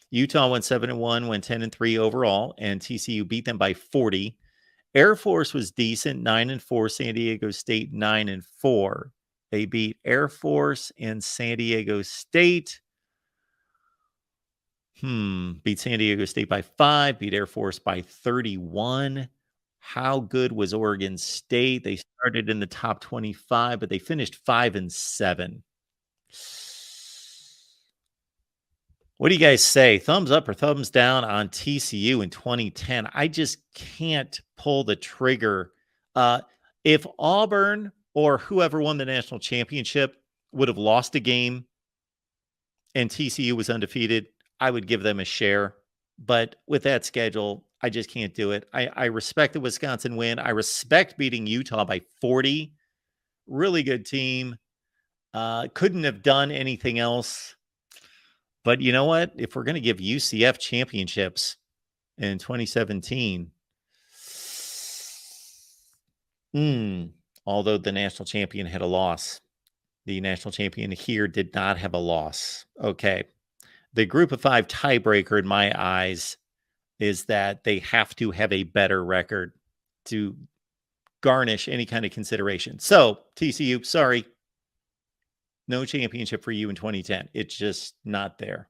S1: Utah went 7-1, went 10-3 overall, and TCU beat them by 40. Air Force was decent, 9-4. San Diego State 9-4. They beat Air Force and San Diego State. Beat San Diego State by 5. Beat Air Force by 31. How good was Oregon State? They started in the top 25, but they finished 5-7. What do you guys say? Thumbs up or thumbs down on TCU in 2010? I just can't pull the trigger. If Auburn or whoever won the national championship would have lost a game and TCU was undefeated, I would give them a share. But with that schedule, I just can't do it. I respect the Wisconsin win. I respect beating Utah by 40. Really good team. Couldn't have done anything else. But you know what? If we're going to give UCF championships in 2017, although the national champion had a loss, the national champion here did not have a loss. Okay. The group of 5 tiebreaker in my eyes is that they have to have a better record to garnish any kind of consideration. So, TCU, sorry. No championship for you in 2010. It's just not there.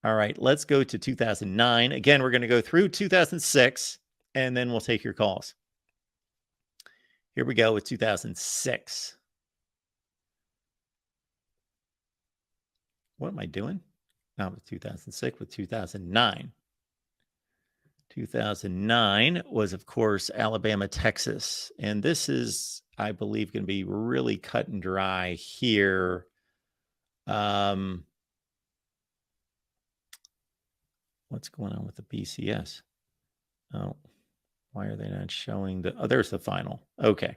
S1: All right, let's go to 2009. Again, we're going to go through 2006, and then we'll take your calls. Here we go with 2006. What am I doing? Not with 2006, with 2009. 2009 was, of course, Alabama, Texas. And this is, I believe, going to be really cut and dry here. What's going on with the BCS? Oh, why are they not showing the... Oh, there's the final. Okay.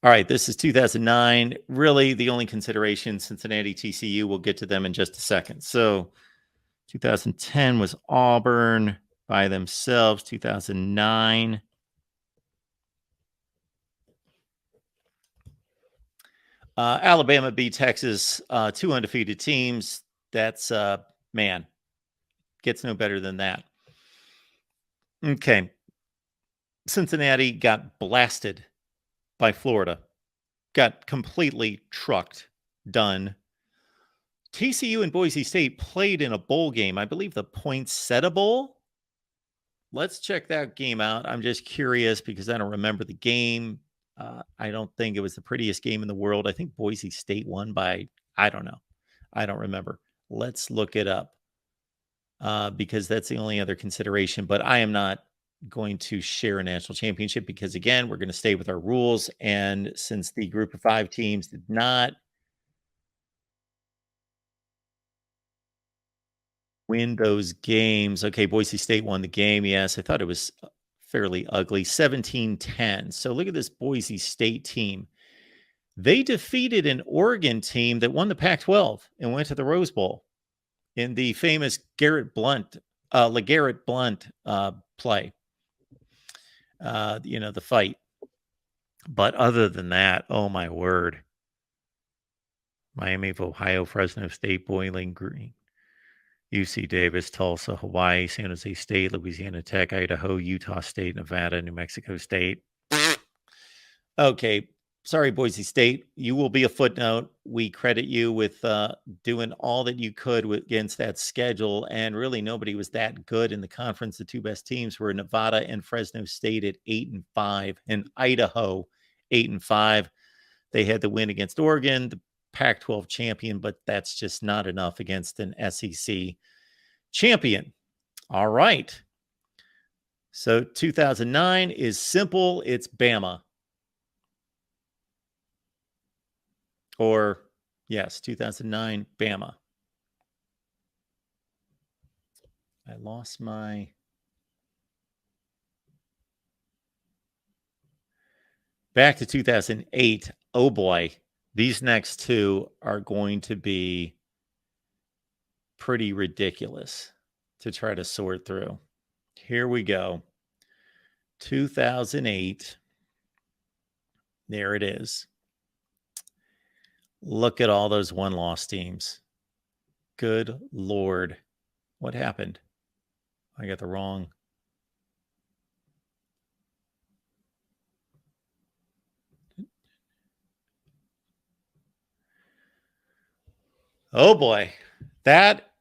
S1: All right, this is 2009. Really, the only consideration, Cincinnati, TCU. We'll get to them in just a second. So 2010 was Auburn by themselves. 2009. Alabama beat Texas, 2 undefeated teams. That's, man, gets no better than that. Okay. Cincinnati got blasted by Florida. Got completely trucked. Done. TCU and Boise State played in a bowl game. I believe the Poinsettia Bowl. Let's check that game out. I'm just curious because I don't remember the game. I don't think it was the prettiest game in the world. I think Boise State won by, I don't know. I don't remember. Let's look it up because that's the only other consideration. But I am not going to share a national championship because, again, we're going to stay with our rules. And since the group of 5 teams did not win those games. Okay, Boise State won the game. Yes, I thought it was fairly ugly. 17-10. So look at this Boise State team. They defeated an Oregon team that won the Pac-12 and went to the Rose Bowl in the famous LeGarrette Blount play. The fight. But other than that, oh my word. Miami of Ohio, Fresno State, Bowling Green, UC Davis, Tulsa, Hawaii, San Jose State, Louisiana Tech, Idaho, Utah State, Nevada, New Mexico State. Okay. Sorry, Boise State. You will be a footnote. We credit you with doing all that you could against that schedule. And really, nobody was that good in the conference. The two best teams were Nevada and Fresno State at 8-5, and Idaho 8-5. They had the win against Oregon, the Pac-12 champion, but that's just not enough against an SEC champion. All right. So 2009 is simple. It's Bama. Or, yes, 2009, Bama. I lost my... Back to 2008. Oh, boy. These next two are going to be pretty ridiculous to try to sort through. Here we go. 2008. There it is. Look at all those one-loss teams. Good Lord. What happened? I got the wrong. Oh, boy. That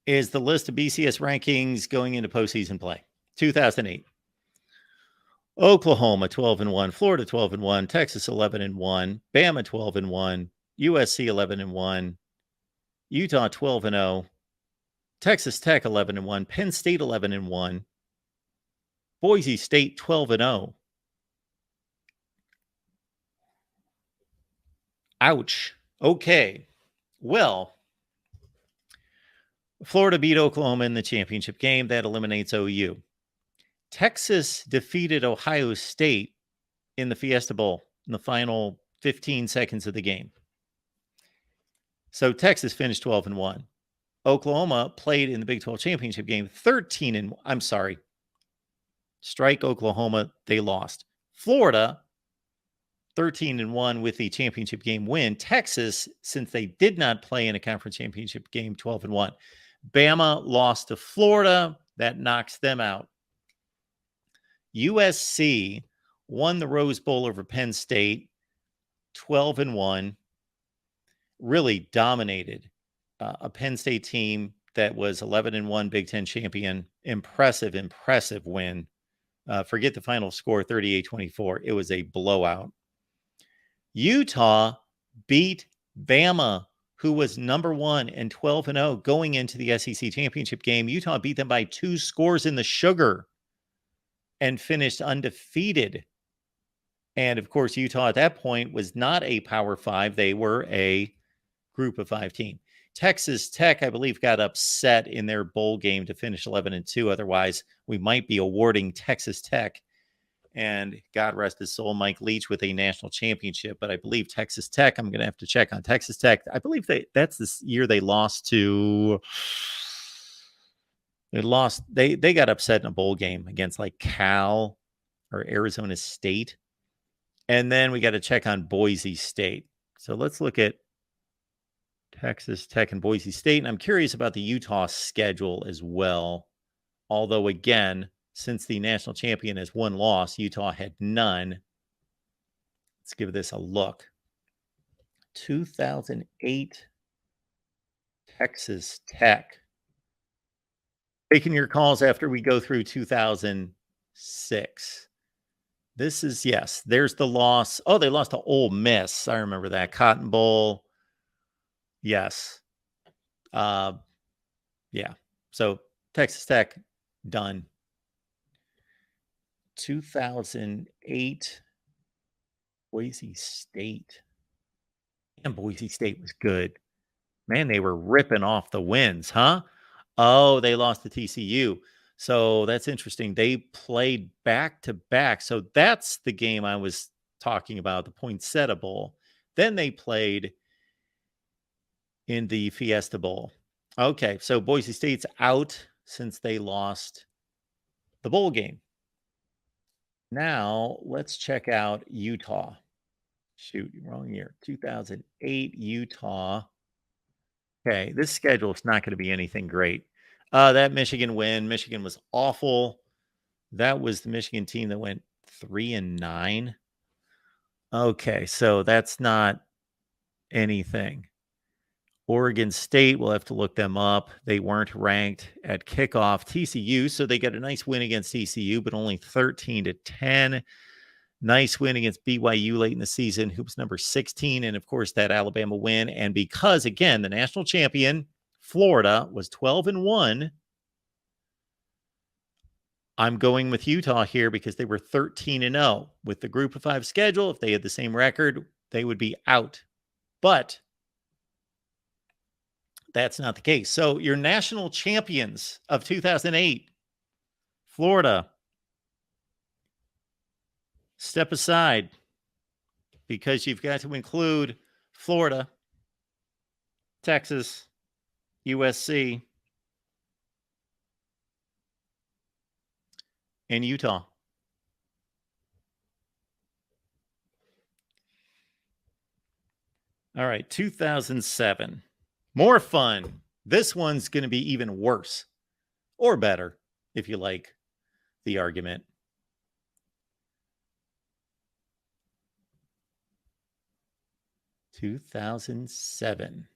S1: is the list of BCS rankings going into postseason play. 2008. Oklahoma 12-1, Florida 12-1, Texas 11-1, Bama 12-1, USC 11-1, Utah 12-0, Texas Tech 11-1, Penn State 11-1, Boise State 12-0. Ouch. Okay. Well, Florida beat Oklahoma in the championship game. That eliminates OU. Texas defeated Ohio State in the Fiesta Bowl in the final 15 seconds of the game. So Texas finished 12-1. Oklahoma played in the Big 12 championship game 13-1. I'm sorry. Strike Oklahoma. They lost. Florida 13-1 with the championship game win. Texas, since they did not play in a conference championship game, 12-1. Bama lost to Florida. That knocks them out. USC won the Rose Bowl over Penn State, 12-1. Really dominated a Penn State team that was 11-1 Big Ten champion. Impressive win. Forget the final score, 38-24. It was a blowout. Utah beat Bama, who was number 1 and 12-0 going into the SEC championship game. Utah beat them by 2 scores in the sugar and finished undefeated. And of course, Utah at that point was not a Power 5. They were a Group of 5 team. Texas Tech, I believe, got upset in their bowl game to finish 11-2. Otherwise, we might be awarding Texas Tech, and God rest his soul, Mike Leach, with a national championship. But I believe Texas Tech, I'm going to have to check on Texas Tech. I believe that's this year they lost to... They got upset in a bowl game against like Cal or Arizona State. And then we got to check on Boise State. So let's look at Texas Tech and Boise State. And I'm curious about the Utah schedule as well. Although, again, since the national champion has 1 loss, Utah had none. Let's give this a look. 2008 Texas Tech. Taking your calls after we go through 2006. This is, yes, there's the loss. Oh, they lost to Ole Miss. I remember that. Cotton Bowl. Yes. Yeah. So Texas Tech, done. 2008 Boise State. And Boise State was good. Man, they were ripping off the wins, huh? Oh, they lost to TCU. So that's interesting. They played back to back. So that's the game I was talking about the Poinsettia Bowl. Then they played in the Fiesta Bowl. Okay, so Boise State's out since they lost the bowl game. Now let's check out Utah. Shoot, wrong year. 2008 Utah. Okay, this schedule is not going to be anything great. That Michigan win, Michigan was awful. That was the Michigan team that went 3-9. Okay, so that's not anything. Oregon State, we'll have to look them up. They weren't ranked at kickoff. TCU, so they got a nice win against TCU, but only 13-10. Nice win against BYU late in the season, Hoops number 16, and of course that Alabama win. And because, again, the national champion, Florida, was 12-1, I'm going with Utah here because they were 13-0. With the Group of 5 schedule, if they had the same record, they would be out. But that's not the case. So your national champions of 2008, Florida, step aside because you've got to include Florida, Texas, USC, and Utah. All right, 2007. More fun. This one's going to be even worse or better if you like the argument. 2007.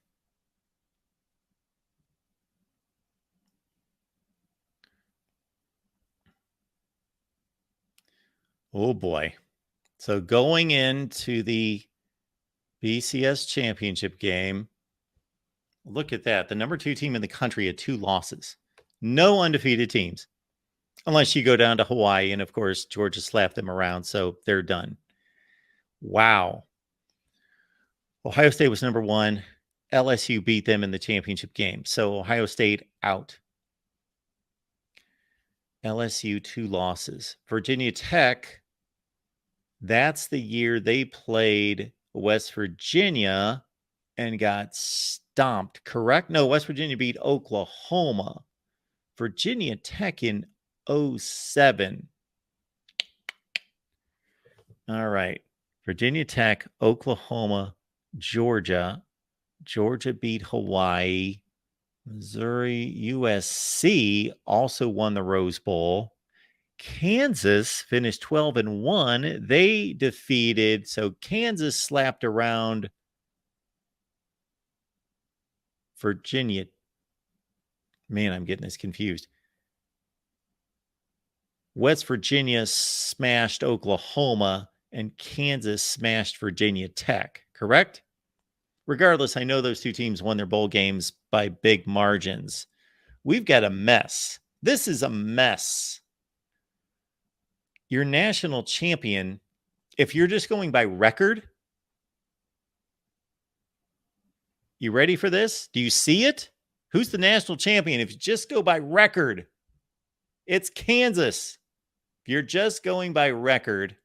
S1: Oh boy. So going into the BCS championship game, look at that. The number 2 team in the country had 2 losses. No undefeated teams. Unless you go down to Hawaii, and of course, Georgia slapped them around, so they're done. Wow. Ohio State was number 1. LSU beat them in the championship game. So Ohio State out. LSU 2 losses. Virginia Tech, that's the year they played West Virginia and got stomped, correct? No, West Virginia beat Oklahoma. Virginia Tech in 07. All right. Virginia Tech, Oklahoma, Georgia. Georgia beat Hawaii. Missouri, USC also won the Rose Bowl. Kansas finished 12-1. They defeated, so Kansas slapped around Virginia. Man, I'm getting this confused. West Virginia smashed Oklahoma, and Kansas smashed Virginia Tech, correct? Regardless, I know those 2 teams won their bowl games by big margins. We've got a mess. This is a mess. Your national champion, if you're just going by record, you ready for this? Do you see it? Who's the national champion? If you just go by record, it's Kansas. If you're just going by record,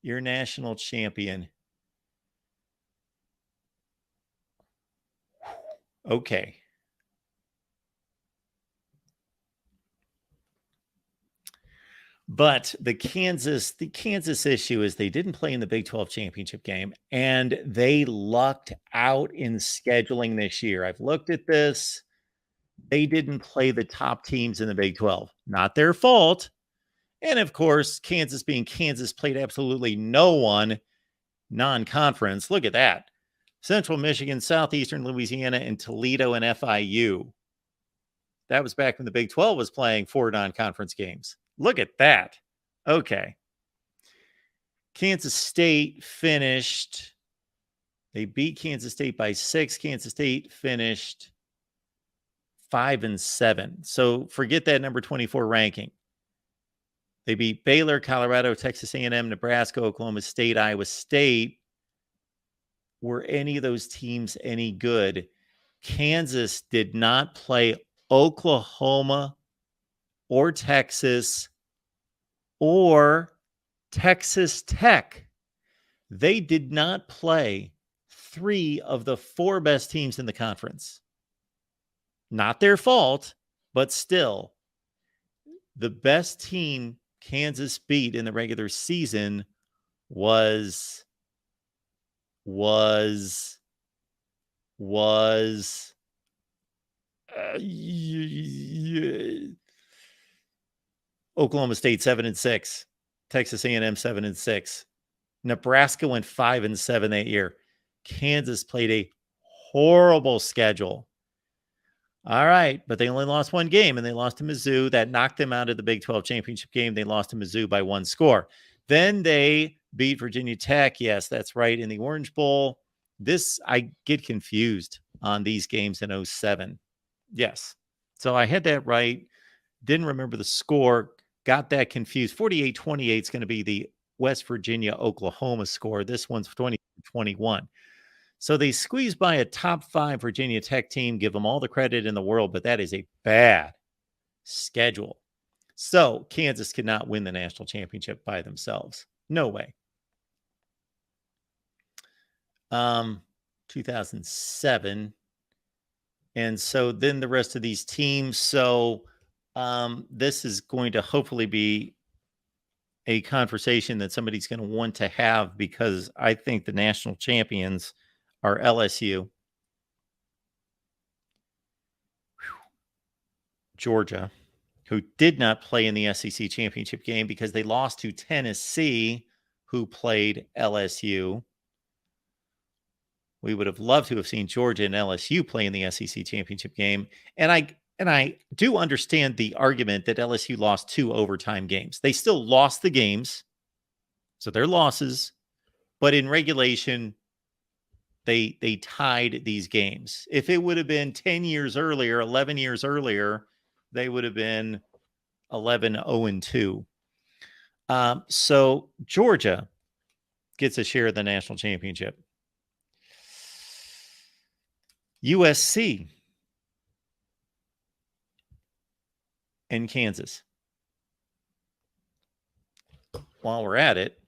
S1: your national champion. Okay. But the Kansas issue is they didn't play in the Big 12 championship game, and they lucked out in scheduling this year. I've looked at this. They didn't play the top teams in the Big 12. Not their fault. And of course, Kansas being Kansas played absolutely no one non-conference. Look at that. Central Michigan, Southeastern Louisiana, and Toledo and FIU. That was back when the Big 12 was playing 4 non-conference games. Look at that. Okay. Kansas State finished. They beat Kansas State by 6. Kansas State finished 5-7. So forget that number 24 ranking. They beat Baylor, Colorado, Texas A&M, Nebraska, Oklahoma State, Iowa State. Were any of those teams any good? Kansas did not play Oklahoma or Texas or Texas Tech. They did not play 3 of the 4 best teams in the conference. Not their fault, but still, the best team Kansas beat in the regular season was Oklahoma State 7-6, Texas A&M 7-6. Nebraska went 5-7 that year. Kansas played a horrible schedule. All right, but they only lost 1 game, and they lost to Mizzou. That knocked them out of the Big 12 championship game. They lost to Mizzou by 1 score. Then they beat Virginia Tech. Yes, that's right, in the Orange Bowl. I get confused on these games in 07. Yes. So I had that right. Didn't remember the score. Got that confused. 48-28 is going to be the West Virginia-Oklahoma score. This one's 20-21. So they squeezed by a top 5 Virginia Tech team. Give them all the credit in the world, but that is a bad schedule. So Kansas cannot win the national championship by themselves. No way. 2007. And so then the rest of these teams. So this is going to hopefully be a conversation that somebody's going to want to have, because I think the national champions are LSU, Georgia, who did not play in the SEC championship game because they lost to Tennessee, who played LSU. We would have loved to have seen Georgia and LSU play in the SEC championship game. And I do understand the argument that LSU lost 2 overtime games. They still lost the games, so they're losses. But in regulation, they tied these games. If it would have been 10 years earlier, 11 years earlier, they would have been 11-0-2. So Georgia gets a share of the national championship. USC and Kansas. While we're at it,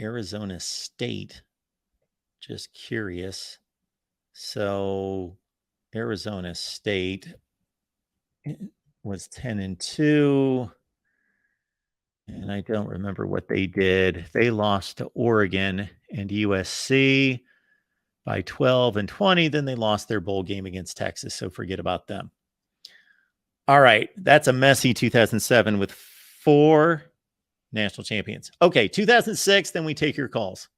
S1: Arizona State, just curious. So Arizona State was 10-2, and I don't remember what they did. They lost to Oregon and USC by 12-20. Then they lost their bowl game against Texas, so forget about them. All right, that's a messy 2007 with 4 national champions. Okay, 2006, then we take your calls.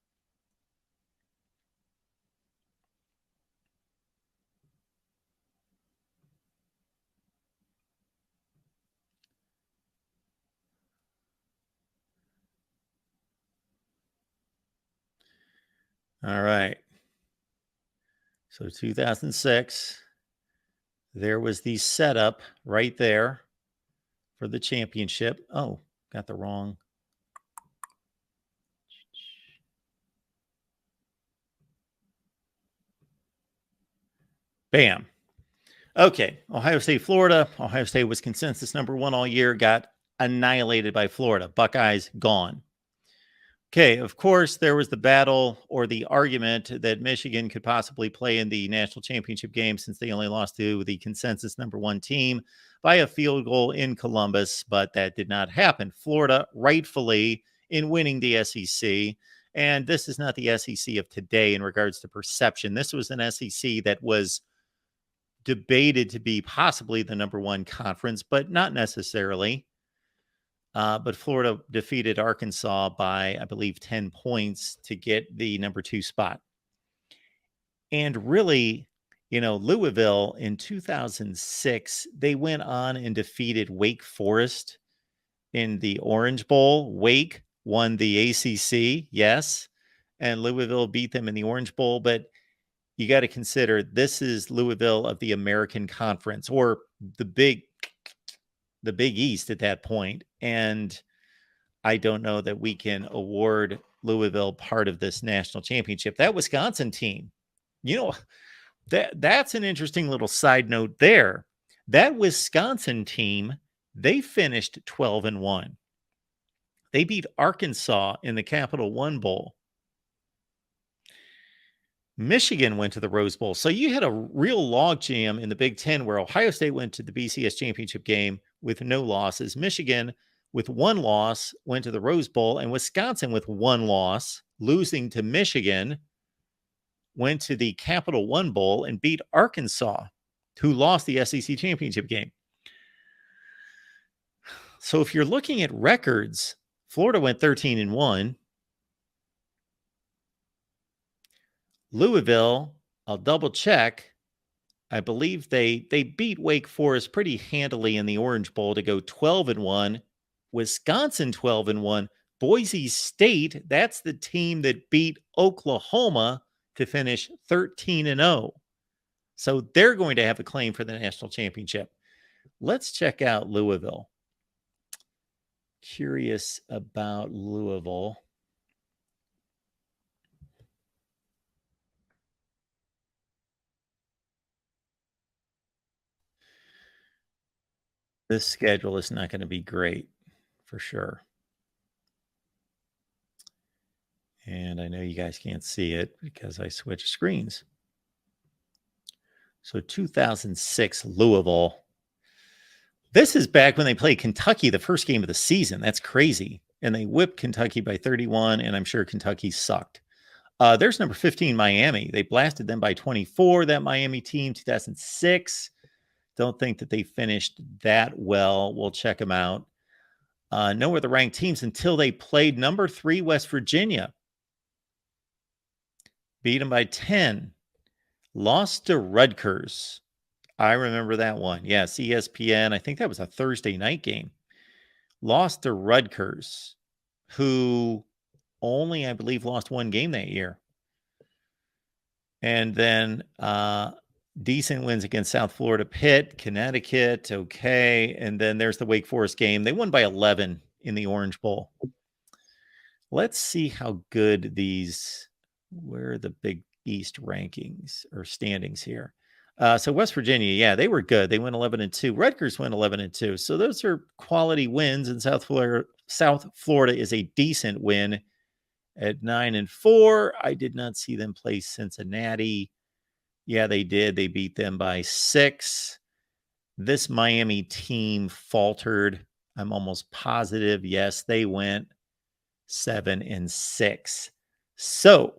S1: All right. So 2006, there was the setup right there for the championship. Oh, got the wrong. Bam. Okay. Ohio State, Florida. Ohio State was consensus number 1 all year, got annihilated by Florida. Buckeyes gone. Okay, of course, there was the battle or the argument that Michigan could possibly play in the national championship game since they only lost to the consensus number 1 team by a field goal in Columbus, but that did not happen. Florida rightfully in winning the SEC, and this is not the SEC of today in regards to perception. This was an SEC that was debated to be possibly the number 1 conference, but not necessarily. But Florida defeated Arkansas by, I believe, 10 points to get the number 2 spot. And really, Louisville in 2006, they went on and defeated Wake Forest in the Orange Bowl. Wake won the ACC, yes, and Louisville beat them in the Orange Bowl. But you got to consider this is Louisville of the American Conference, or the Big East at that point. And I don't know that we can award Louisville part of this national championship. That Wisconsin team, that's an interesting little side note there. That Wisconsin team, they finished 12-1. They beat Arkansas in the Capital One Bowl. Michigan went to the Rose Bowl. So you had a real logjam in the Big Ten where Ohio State went to the BCS championship game with no losses. Michigan, with one loss, went to the Rose Bowl. And Wisconsin, with one loss, losing to Michigan, went to the Capital One Bowl and beat Arkansas, who lost the SEC championship game. So if you're looking at records, Florida went 13-1. Louisville, I'll double check. I believe they beat Wake Forest pretty handily in the Orange Bowl to go 12-1. Wisconsin 12-1. Boise State, that's the team that beat Oklahoma to finish 13-0. So they're going to have a claim for the national championship. Let's check out Louisville. Curious about Louisville. This schedule is not going to be great for sure. And I know you guys can't see it because I switched screens. So 2006 Louisville. This is back when they played Kentucky the first game of the season. That's crazy. And they whipped Kentucky by 31, and I'm sure Kentucky sucked. There's number 15, Miami. They blasted them by 24, that Miami team, 2006. Don't think that they finished that well. We'll check them out. No other ranked teams until they played number 3, West Virginia. Beat them by 10. Lost to Rutgers. I remember that one. Yes, ESPN. I think that was a Thursday night game. Lost to Rutgers, who only, I believe, lost one game that year. And then decent wins against South Florida, Pitt, Connecticut. Okay. And then there's the Wake Forest game. They won by 11 in the Orange Bowl. Let's see how good these, where are the Big East rankings or standings here? So West Virginia, yeah, they were good. They went 11-2. Rutgers went 11-2. So those are quality wins. And South Florida is a decent win at 9-4. I did not see them play Cincinnati. Yeah, they did. They beat them by 6. This Miami team faltered. I'm almost positive. Yes, they went 7-6. So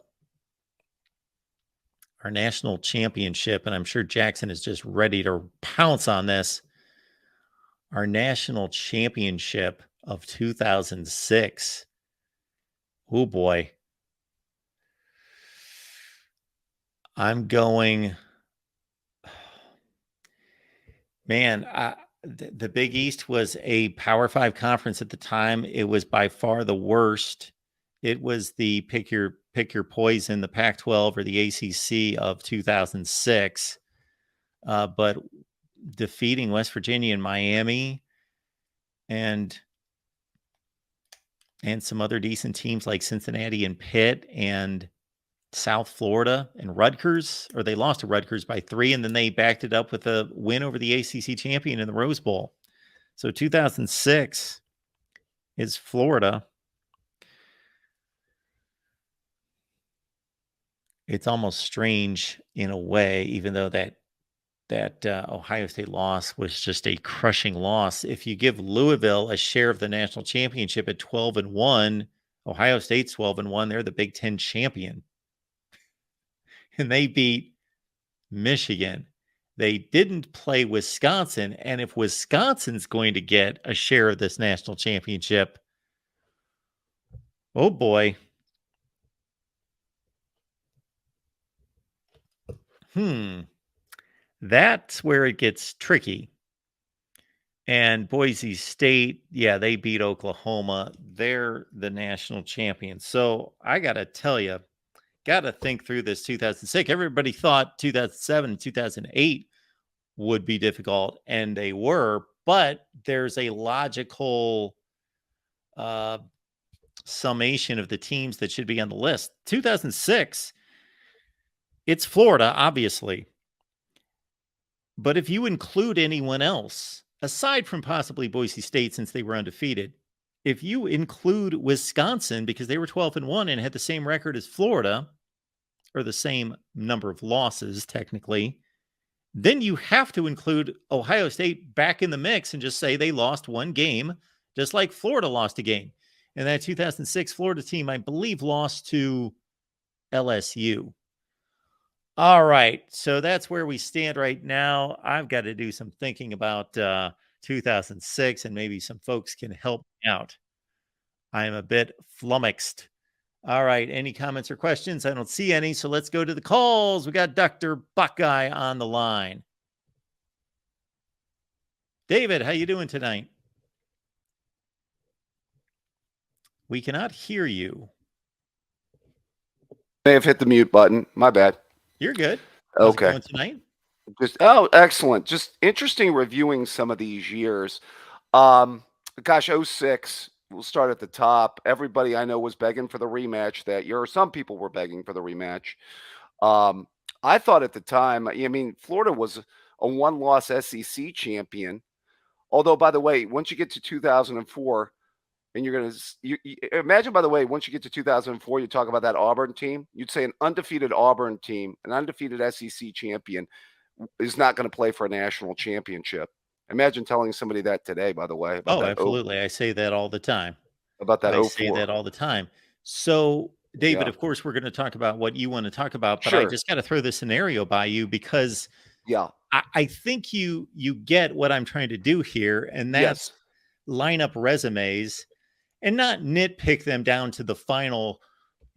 S1: our national championship, and I'm sure Jackson is just ready to pounce on this. Our national championship of 2006. Oh boy. I'm going, man, the Big East was a Power 5 conference at the time. It was by far the worst. It was the pick your poison, the Pac-12 or the ACC of 2006. But defeating West Virginia and Miami and some other decent teams like Cincinnati and Pitt and South Florida and Rutgers, or they lost to Rutgers by 3, and then they backed it up with a win over the ACC champion in the Rose Bowl. So 2006 is Florida. It's almost strange in a way, even though that Ohio State loss was just a crushing loss. If you give Louisville a share of the national championship at 12-1, Ohio State's 12-1, they're the Big Ten champion. And they beat Michigan. They didn't play Wisconsin. And if Wisconsin's going to get a share of this national championship, oh boy. That's where it gets tricky. And Boise State, yeah, they beat Oklahoma. They're the national champions. So I got to tell you, got to think through this 2006. Everybody thought 2007 and 2008 would be difficult, and they were, but there's a logical summation of the teams that should be on the list. 2006, it's Florida, obviously. But if you include anyone else, aside from possibly Boise State, since they were undefeated, if you include Wisconsin, because they were 12-1 and had the same record as Florida, or the same number of losses technically, then you have to include Ohio State back in the mix and just say they lost one game, just like Florida lost a game. And that 2006 Florida team, I believe, lost to LSU. All right. So that's where we stand right now. I've got to do some thinking about 2006, and maybe some folks can help me out. I am a bit flummoxed. All right. Any comments or questions? I don't see any. So let's go to the calls. We got Dr. Buckeye on the line. David, how you doing tonight? We cannot hear you.
S2: May have hit the mute button. My bad.
S1: You're good. How's
S2: Okay.
S1: it going tonight?
S2: Excellent. Just interesting reviewing some of these years. Gosh, 06, we'll start at the top. Everybody I know was begging for the rematch that year, or some people were begging for the rematch. I thought at the time, I mean, Florida was a one-loss SEC champion. Although, by the way, once you get to 2004, and you're going to imagine, by the way, once you get to 2004, you talk about that Auburn team, you'd say an undefeated Auburn team, an undefeated SEC champion is not going to play for a national championship. Imagine telling somebody that today, by the way. About
S1: Oh,
S2: that
S1: absolutely. I say that all the time.
S2: About that
S1: I
S2: 04.
S1: say that all the time. So, David,
S2: Yeah.
S1: of course, we're going to talk about what you want to talk about, but
S2: Sure.
S1: I just got to throw the scenario by you, because
S2: Yeah.
S1: I think you get what I'm trying to do here, and that's line up resumes and not nitpick them down to the final.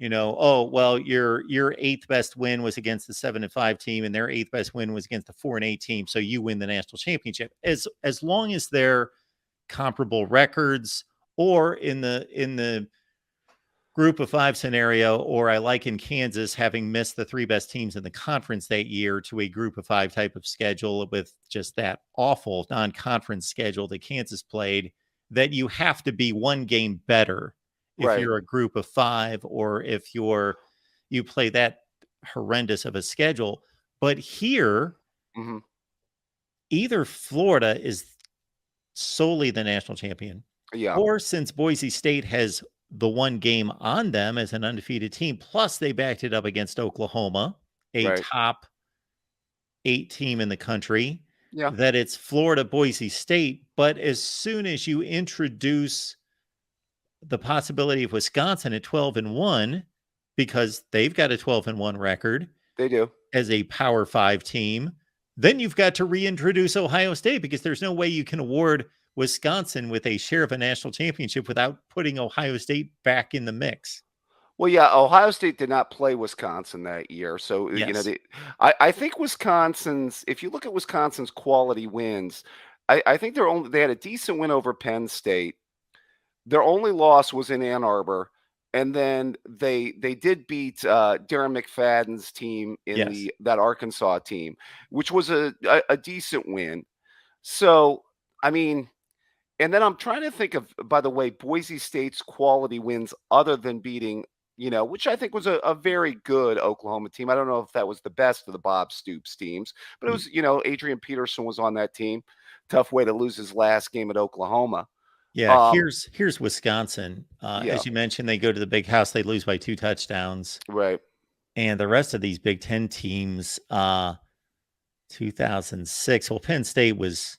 S1: Oh, well, your eighth best win was against the 7-5 team, and their eighth best win was against the 4-8 team, so you win the national championship. As long as they're comparable records, or in the group of 5 scenario, or I like in Kansas having missed the 3 best teams in the conference that year to a group of 5 type of schedule, with just that awful non-conference schedule that Kansas played, that you have to be one game better if
S2: Right.
S1: you're a group of 5, or if you play that horrendous of a schedule. But here, either Florida is solely the national champion,
S2: Yeah.
S1: or since Boise State has the one game on them as an undefeated team, plus they backed it up against Oklahoma, a
S2: Right.
S1: top 8 team in the country,
S2: Yeah.
S1: that it's Florida, Boise State. But as soon as you introduce the possibility of Wisconsin at 12-1, because they've got a 12-1 record,
S2: They do,
S1: as a Power 5 team, then you've got to reintroduce Ohio State, because there's no way you can award Wisconsin with a share of a national championship without putting Ohio State back in the mix.
S2: Well, yeah, Ohio State did not play Wisconsin that year. So,
S1: Yes.
S2: I think Wisconsin's, if you look at Wisconsin's quality wins, I think they had a decent win over Penn State. Their only loss was in Ann Arbor. And then they did beat Darren McFadden's team in
S1: Yes.
S2: that Arkansas team, which was a decent win. So, I mean, and then I'm trying to think of, by the way, Boise State's quality wins other than beating, which I think was a very good Oklahoma team. I don't know if that was the best of the Bob Stoops teams, but it was, Adrian Peterson was on that team. Tough way to lose his last game at Oklahoma.
S1: Yeah, here's Wisconsin.
S2: Yeah.
S1: As you mentioned, they go to the Big House, they lose by 2 touchdowns.
S2: Right.
S1: And the rest of these Big Ten teams, 2006, well, Penn State was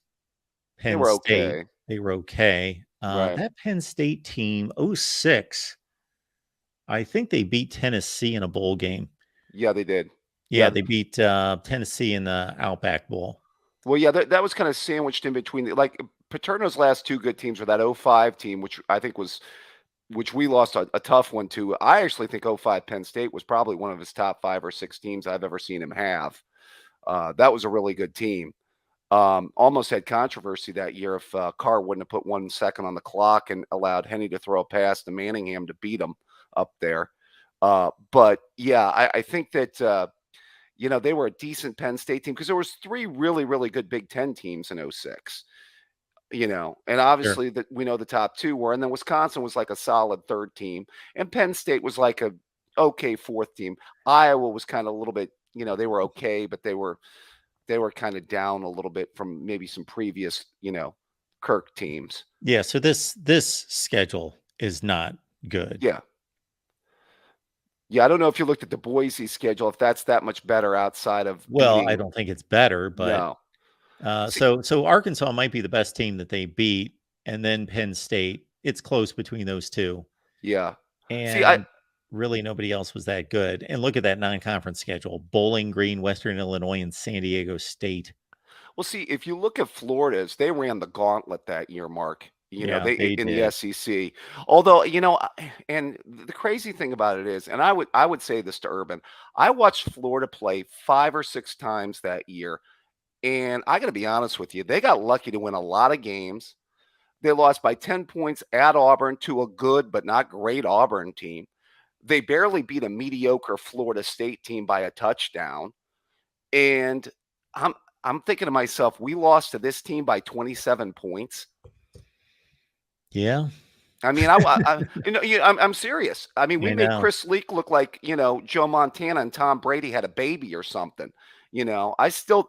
S1: Penn
S2: were
S1: State.
S2: okay.
S1: They were okay.
S2: Right.
S1: That Penn State team, 06, I think they beat Tennessee in a bowl game.
S2: Yeah, they did.
S1: Yeah, they beat Tennessee in the Outback Bowl.
S2: Well, yeah, that was kind of sandwiched in between. Like Paterno's last 2 good teams were that 05 team, which I think which we lost a tough one to. I actually think 05 Penn State was probably one of his top 5 or 6 teams I've ever seen him have. That was a really good team. Almost had controversy that year if Carr wouldn't have put 1 second on the clock and allowed Henny to throw a pass to Manningham to beat him up there. But yeah, I think that they were a decent Penn State team, because there was 3 really, really good Big Ten teams in 06. And obviously that we know the top 2 were, and then Wisconsin was like a solid 3rd team, and Penn State was like a okay 4th team. Iowa was kind of a little bit, they were okay, but they were kind of down a little bit from maybe some previous, Kirk teams.
S1: Yeah, so this schedule is not good.
S2: Yeah. Yeah, I don't know if you looked at the Boise schedule, if that's that much better outside of
S1: Well, I
S2: beating.
S1: don't think it's better, but
S2: No. See,
S1: so Arkansas might be the best team that they beat, and then Penn State. It's close between those two,
S2: yeah. See,
S1: and really nobody else was that good. And look at that non-conference schedule: Bowling Green, Western Illinois, and San Diego State.
S2: well, see, if you look at Florida's, they ran the gauntlet that year, Mark.
S1: Yeah,
S2: They
S1: they
S2: in
S1: did.
S2: the SEC. Although, and the crazy thing about it is, and I would say this to Urban, I watched Florida play 5 or 6 times that year, and I got to be honest with you, they got lucky to win a lot of games. They lost by 10 points at Auburn to a good but not great Auburn team. They barely beat a mediocre Florida State team by a touchdown. And I'm thinking to myself, we lost to this team by 27 points.
S1: Yeah,
S2: I mean, I'm serious. I mean, we
S1: I
S2: made
S1: know.
S2: Chris Leak look like, Joe Montana and Tom Brady had a baby or something. I still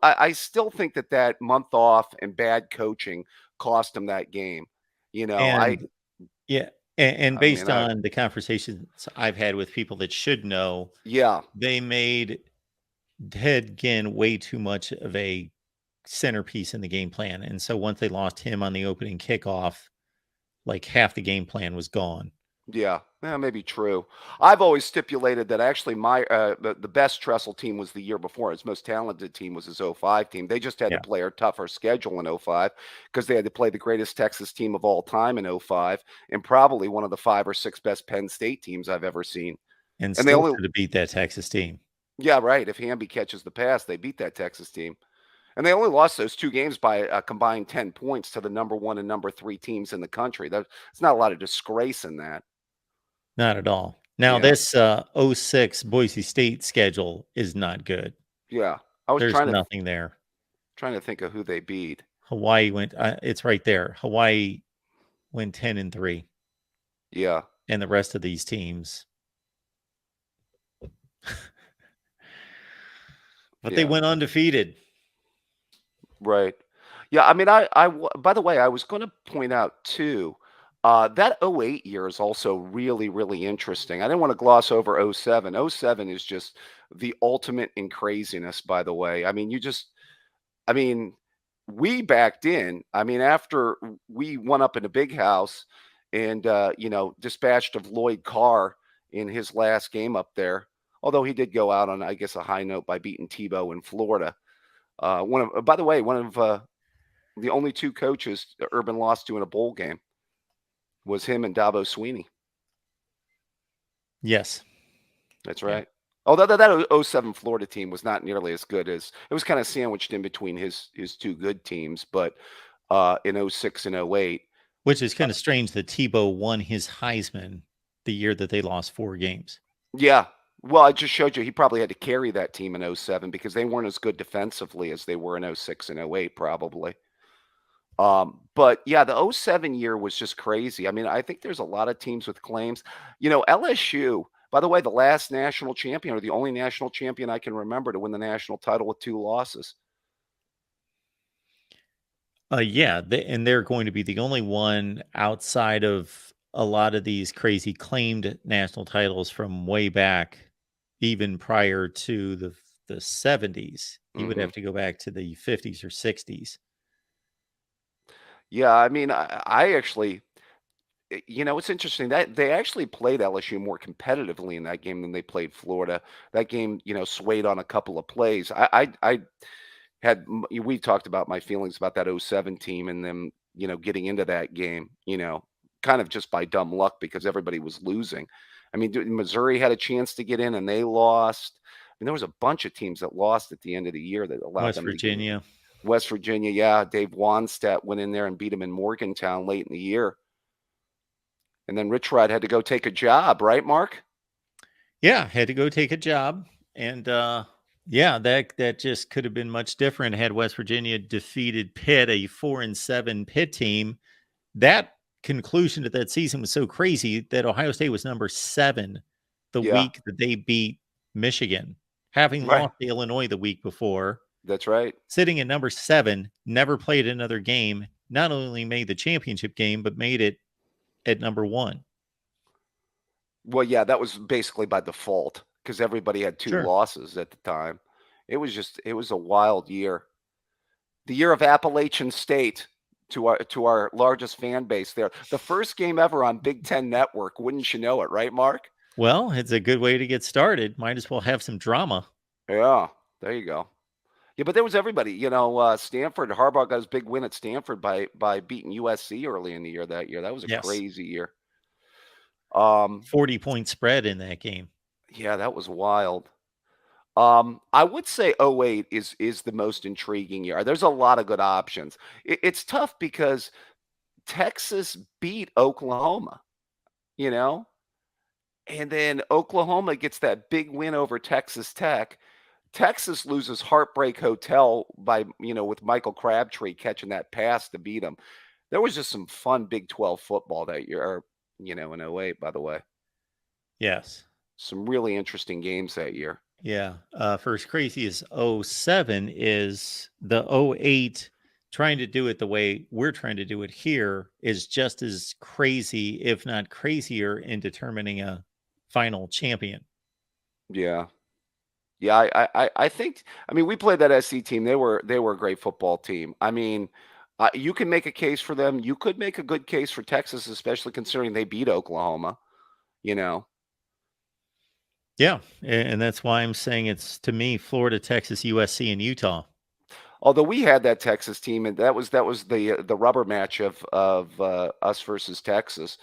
S2: think that month off and bad coaching cost him that game.
S1: And yeah, and
S2: I mean,
S1: based on the conversations I've had with people that should know,
S2: yeah,
S1: they made Ted Ginn way too much of a centerpiece in the game plan. And so once they lost him on the opening kickoff, like half the game plan was gone.
S2: yeah, maybe true. I've always stipulated that actually the best Tressel team was the year before. His most talented team was his 05 team. They just had
S1: Yeah.
S2: to play a tougher schedule in 05 because they had to play the greatest Texas team of all time in 05 and probably one of the 5 or 6 best Penn State teams I've ever seen.
S1: And
S2: And they
S1: still
S2: only
S1: should have beat that Texas team.
S2: Yeah, right. If Hamby catches the pass, they beat that Texas team. And they only lost those 2 games by a combined 10 points to the number 1 and number 3 teams in the country. There's not a lot of disgrace in that.
S1: Not at all. Now,
S2: Yeah.
S1: this 06 Boise State schedule is not good.
S2: Yeah. I was
S1: There's
S2: trying
S1: nothing there.
S2: to think of who they beat.
S1: Hawaii went, it's right there. Hawaii went 10-3,
S2: Yeah.
S1: and the rest of these teams. But they
S2: Yeah.
S1: went undefeated.
S2: Right. Yeah, I mean, by the way, I was going to point out too, that 08 year is also really, really interesting. I didn't want to gloss over 07. 07 is just the ultimate in craziness, by the way. I mean, we backed in. I mean, after we won up in the big house and, dispatched of Lloyd Carr in his last game up there, although he did go out on, I guess, a high note by beating Tebow in Florida. By the way, one of the only 2 coaches Urban lost to in a bowl game was him and Dabo Sweeney.
S1: Yes.
S2: That's
S1: Yeah.
S2: right. Although that 07 Florida team was not nearly as good as it was kind of sandwiched in between his 2 good teams, but in 06 and 08.
S1: Which is kind of strange that Tebow won his Heisman the year that they lost 4 games.
S2: Yeah. Well, I just showed you he probably had to carry that team in 07 because they weren't as good defensively as they were in 06 and 08 probably. But yeah, the 07 year was just crazy. I mean, I think there's a lot of teams with claims. LSU, by the way, the last national champion or the only national champion I can remember to win the national title with 2 losses.
S1: Yeah, and they're going to be the only one outside of a lot of these crazy claimed national titles from way back, even prior to the 70s. You would
S2: Mhm.
S1: have to go back to the 50s or 60s.
S2: Yeah, I mean, I actually, it's interesting that they actually played LSU more competitively in that game than they played Florida. That game, swayed on a couple of plays. We talked about my feelings about that 07 team and them, getting into that game, kind of just by dumb luck because everybody was losing. I mean, Missouri had a chance to get in and they lost. And there was a bunch of teams that lost at the end of the year that allowed
S1: West
S2: them to get in.
S1: Virginia.
S2: West Virginia, yeah. Dave Wanstedt went in there and beat him in Morgantown late in the year. And then Rich Rod had to go take a job, right, Mark?
S1: Yeah, had to go take a job. And yeah, that just could have been much different had West Virginia defeated Pitt, a 4-7 Pitt team. That conclusion to that season was so crazy that Ohio State was number 7 the
S2: Yeah.
S1: week that they beat Michigan, having
S2: Right.
S1: lost to Illinois the week before.
S2: That's right.
S1: Sitting at number 7, never played another game, not only made the championship game, but made it at number 1.
S2: Well, yeah, that was basically by default because everybody had 2
S1: Sure.
S2: losses at the time. It was a wild year. The year of Appalachian State to our largest fan base there. The first game ever on Big Ten Network, wouldn't you know it, right, Mark?
S1: Well, it's a good way to get started. Might as well have some drama.
S2: Yeah, there you go. Yeah, but there was everybody. Stanford, Harbaugh got his big win at Stanford by beating USC early in the year that year. That was a
S1: Yes.
S2: crazy year.
S1: 40-point spread in that game.
S2: Yeah, that was wild. I would say '08 is the most intriguing year. There's a lot of good options. It's tough because Texas beat Oklahoma, you know, and then Oklahoma gets that big win over Texas Tech. Texas loses Heartbreak Hotel with Michael Crabtree catching that pass to beat them. There was just some fun Big 12 football that year, in '08, by the way.
S1: Yes.
S2: Some really interesting games that year.
S1: Yeah. First crazy is 07 is the 08 trying to do it the way we're trying to do it here is just as crazy, if not crazier, in determining a final champion.
S2: Yeah. Yeah, I think we played that SC team. They were a great football team. You can make a case for them. You could make a good case for Texas, especially considering they beat Oklahoma,
S1: Yeah, and that's why I'm saying it's, to me, Florida, Texas, USC, and Utah.
S2: Although we had that Texas team, and that was the rubber match of us versus Texas.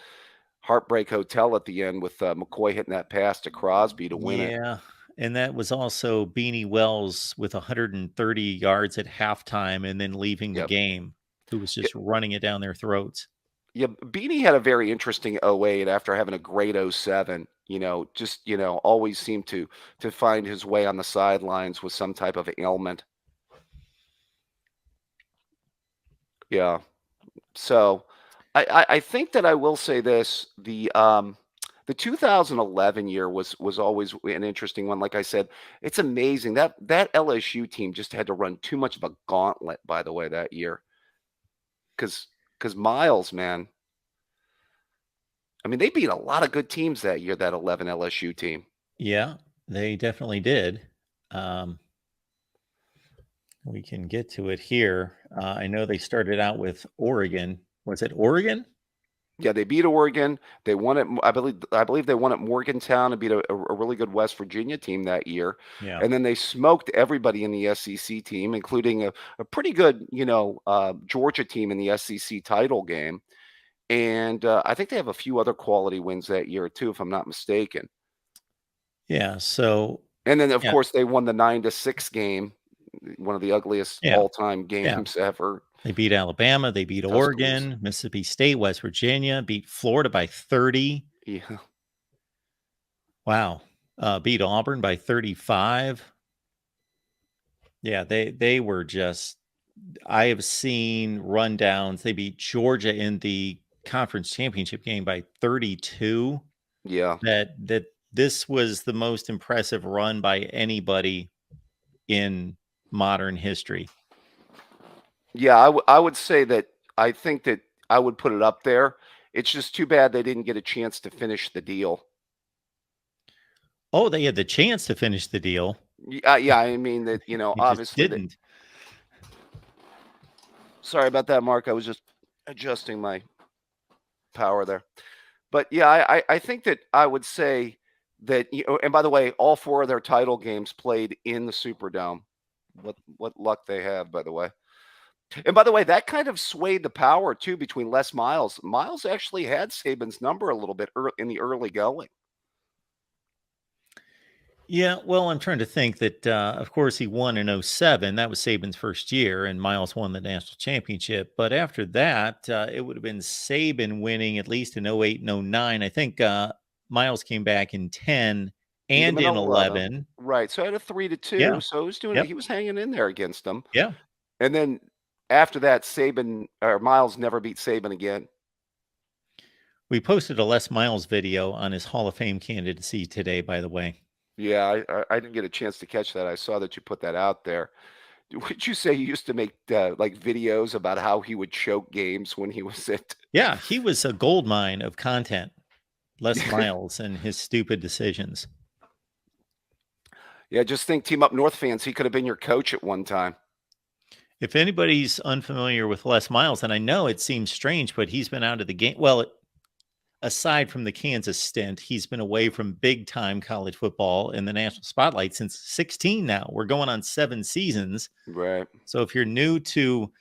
S2: Heartbreak Hotel at the end with McCoy hitting that pass to Crosby to win it.
S1: Yeah, and that was also Beanie Wells with 130 yards at halftime and then leaving the
S2: Yep.
S1: game, who was just running it down their throats.
S2: Yeah, Beanie had a very interesting '08 after having a great '07. Always seemed to find his way on the sidelines with some type of ailment. Yeah. So I think that I will say this: the 2011 year was always an interesting one. Like I said, it's amazing that LSU team just had to run too much of a gauntlet. By the way, that year, because Miles, man, they beat a lot of good teams that year. That 11 LSU team.
S1: Yeah, they definitely did. We can get to it here. I know they started out with Oregon. Was it Oregon?
S2: Yeah, they beat Oregon. They won it. I believe they won at Morgantown and beat a really good West Virginia team that year.
S1: Yeah.
S2: And then they smoked everybody in the SEC team, including a pretty good, Georgia team in the SEC title game. And I think they have a few other quality wins that year too, if I'm not mistaken.
S1: Yeah. So.
S2: And then of course they won the 9-6 game, one of the ugliest all-time games ever.
S1: They beat Alabama. They beat Oregon, Mississippi State, West Virginia, beat Florida by 30.
S2: Yeah.
S1: Wow. Beat Auburn by 35. Yeah, they were just, I have seen rundowns. They beat Georgia in the conference championship game by 32.
S2: Yeah.
S1: That this was the most impressive run by anybody in modern history.
S2: Yeah, I would say that I think that I would put it up there. It's just too bad they didn't get a chance to finish the deal.
S1: Oh, they had the chance to finish the deal.
S2: Yeah, I mean that, obviously
S1: didn't.
S2: Sorry about that, Mark. I was just adjusting my power there. But yeah, I think that I would say that, and by the way, all 4 of their title games played in the Superdome. What luck they have, by the way. And by the way, that kind of swayed the power too between Les Miles. Miles actually had Saban's number a little bit in the early going.
S1: Yeah, well, I'm trying to think that, of course, he won in 07. That was Saban's first year, and Miles won the national championship. But after that, it would have been Saban winning at least in 08 and 09. I think Miles came back in 10 and in 11.
S2: Right. So I had a 3-2.
S1: Yeah.
S2: So he was doing it. He was hanging in there against them.
S1: Yeah.
S2: And then after that, Miles never beat Saban again.
S1: We posted a Les Miles video on his Hall of Fame candidacy today, by the way.
S2: Yeah, I didn't get a chance to catch that. I saw that you put that out there. Would you say he used to make like videos about how he would choke games when he was at?
S1: Yeah, he was a gold mine of content. Les Miles and his stupid decisions.
S2: Yeah, just think, Team Up North fans, he could have been your coach at one time.
S1: If anybody's unfamiliar with Les Miles, and I know it seems strange, but he's been out of the game. Well, aside from the Kansas stint, he's been away from big time college football in the national spotlight since 16 now. We're going on 7 seasons.
S2: Right.
S1: So if you're new to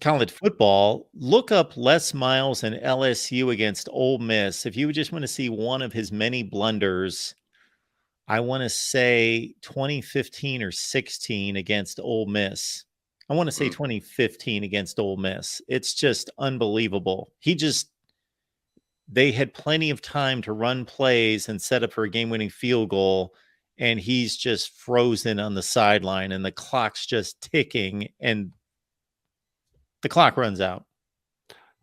S1: college football, look up Les Miles and LSU against Ole Miss. If you just want to see one of his many blunders, I want to say 2015 or 16 against Ole Miss. I want to say 2015 against Ole Miss. It's just unbelievable. They had plenty of time to run plays and set up for a game-winning field goal, and he's just frozen on the sideline, and the clock's just ticking, and the clock runs out.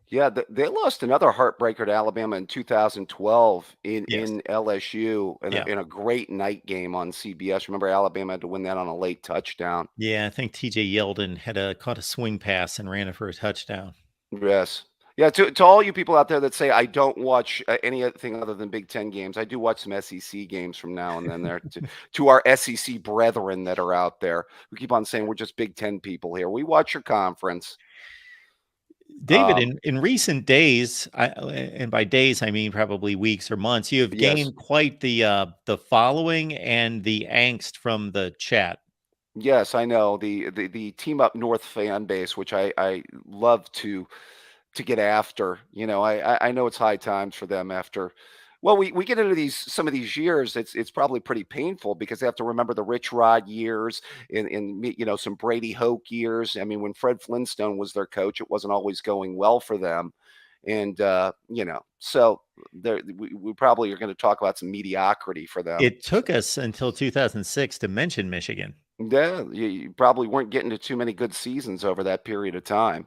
S2: Yeah, they lost another heartbreaker to Alabama in 2012 in LSU in a great night game on CBS. Remember, Alabama had to win that on a late touchdown.
S1: Yeah, I think TJ Yeldon caught a swing pass and ran it for a touchdown.
S2: Yes. Yeah, to all you people out there that say I don't watch anything other than Big Ten games, I do watch some SEC games from now and then. There to our SEC brethren that are out there who keep on saying we're just Big Ten people here. We watch your conference.
S1: David, in recent days, and by days I mean probably weeks or months, you have gained quite the following and the angst from the chat.
S2: Yes, I know the Team Up North fan base, which I love to get after. You know, I know it's high times for them after. Well, we get into some of these years. It's probably pretty painful because they have to remember the Rich Rod years and some Brady Hoke years. I mean, when Fred Flintstone was their coach, it wasn't always going well for them, and so we probably are going to talk about some mediocrity for them.
S1: It took us until 2006 to mention Michigan.
S2: Yeah, you probably weren't getting to too many good seasons over that period of time.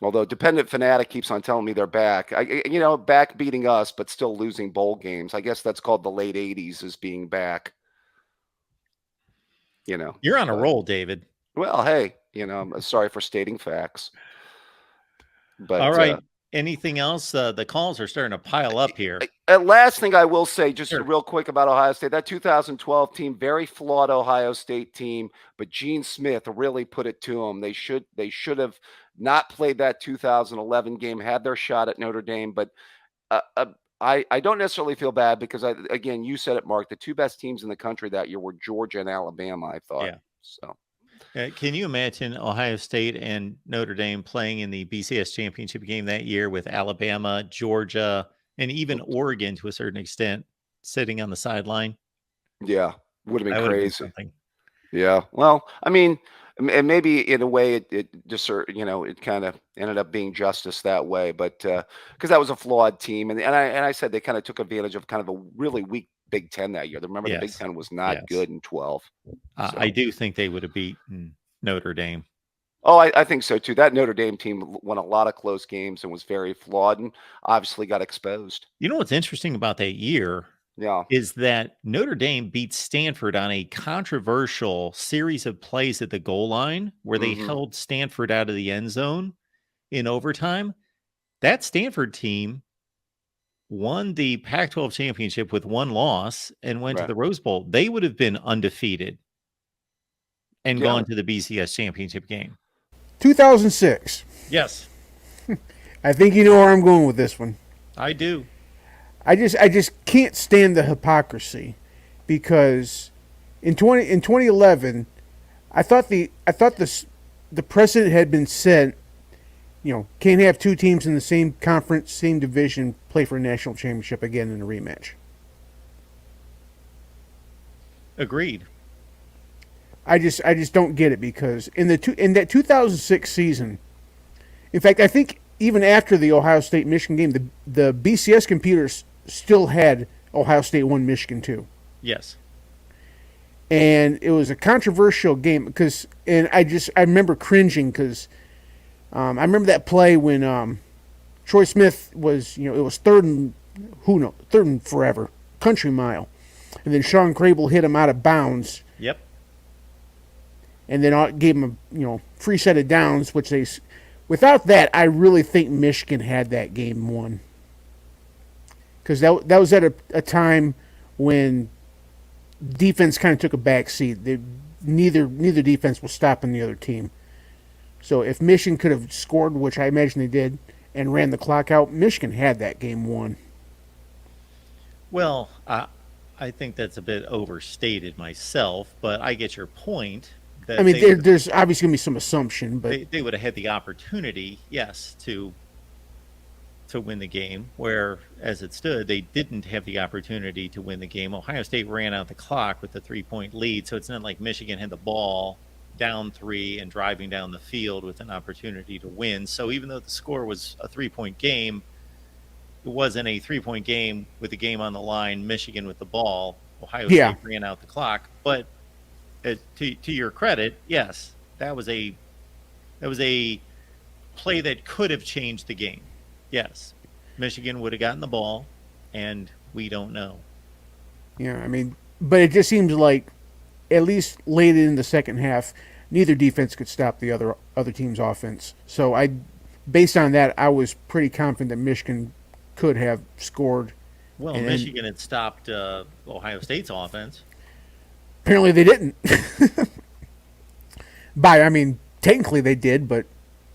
S2: Although Dependent Fanatic keeps on telling me they're back. Back beating us, but still losing bowl games. I guess that's called the late 80s as being back.
S1: You're on a roll, David.
S2: Well, hey, I'm sorry for stating facts. But
S1: all right. Anything else? The calls are starting to pile up here.
S2: Last thing I will say, just real quick about Ohio State, that 2012 team, very flawed Ohio State team, but Gene Smith really put it to them. They should have not played that 2011 game, had their shot at Notre Dame, but I don't necessarily feel bad because again, you said it, Mark, the two best teams in the country that year were Georgia and Alabama, I thought.
S1: Yeah.
S2: So.
S1: Can you imagine Ohio State and Notre Dame playing in the BCS championship game that year with Alabama, Georgia, and even Oregon to a certain extent sitting on the sideline?
S2: Yeah, would have been crazy.
S1: Something.
S2: Yeah, well, I mean, and maybe in a way it just it kind of ended up being justice that way, but because that was a flawed team, and I said they kind of took advantage of kind of a really weak Big Ten that year. Remember, the Big Ten was not good in 12. So.
S1: I do think they would have beaten Notre Dame.
S2: Oh, I think so too. That Notre Dame team won a lot of close games and was very flawed and obviously got exposed.
S1: You know what's interesting about that year?
S2: Yeah.
S1: Is that Notre Dame beat Stanford on a controversial series of plays at the goal line where they held Stanford out of the end zone in overtime. That Stanford team won the Pac-12 championship with one loss and went to the Rose Bowl. They would have been undefeated and gone to the BCS championship game.
S9: 2006.
S1: Yes.
S9: I think you know where I'm going with this one.
S1: I do.
S9: I just can't stand the hypocrisy because in 2011 I thought the precedent had been set, can't have two teams in the same conference, same division play for a national championship again in a rematch.
S1: Agreed.
S9: I just don't get it because in that 2006 season, in fact, I think even after the Ohio State Michigan game, the BCS computers still had Ohio State won Michigan 2.
S1: Yes.
S9: And it was a controversial game I remember cringing because I remember that play when Troy Smith was, it was third and forever, country mile. and then Sean Crable hit him out of bounds,
S1: Yep.
S9: and then gave him a free set of downs, which they. Without that, I really think Michigan had that game won. Because that was at a time when defense kind of took a back seat. Neither defense was stopping the other team. So if Michigan could have scored, which I imagine they did, and ran the clock out, Michigan had that game won.
S1: Well, I think that's a bit overstated myself, but I get your point. That
S9: I mean, there's obviously going to be some assumption, but
S1: they would have had the opportunity, yes, to win the game, where as it stood, they didn't have the opportunity to win the game. Ohio State ran out the clock with the 3-point lead, so it's not like Michigan had the ball down 3 and driving down the field with an opportunity to win. So even though the score was a 3-point game, it wasn't a 3-point game with the game on the line, Michigan with the ball. Ohio State ran out the clock. But to your credit, yes, that was a play that could have changed the game. Yes, Michigan would have gotten the ball, and we don't know.
S9: Yeah, I mean, but it just seems like at least late in the second half, neither defense could stop the other team's offense. So based on that, I was pretty confident that Michigan could have scored.
S1: Well, Michigan had stopped Ohio State's offense.
S9: Apparently they didn't. Technically they did, but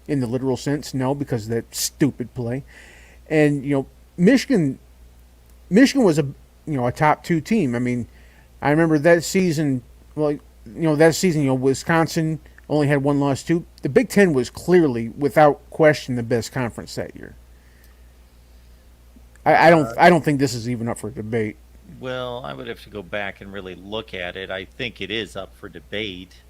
S9: in the literal sense, no, because of that stupid play. And Michigan was a top 2 team. I mean, I remember that season. Well, Wisconsin only had 1 loss too. The Big Ten was clearly, without question, the best conference that year. I don't think this is even up for debate.
S1: Well, I would have to go back and really look at it. I think it is up for debate.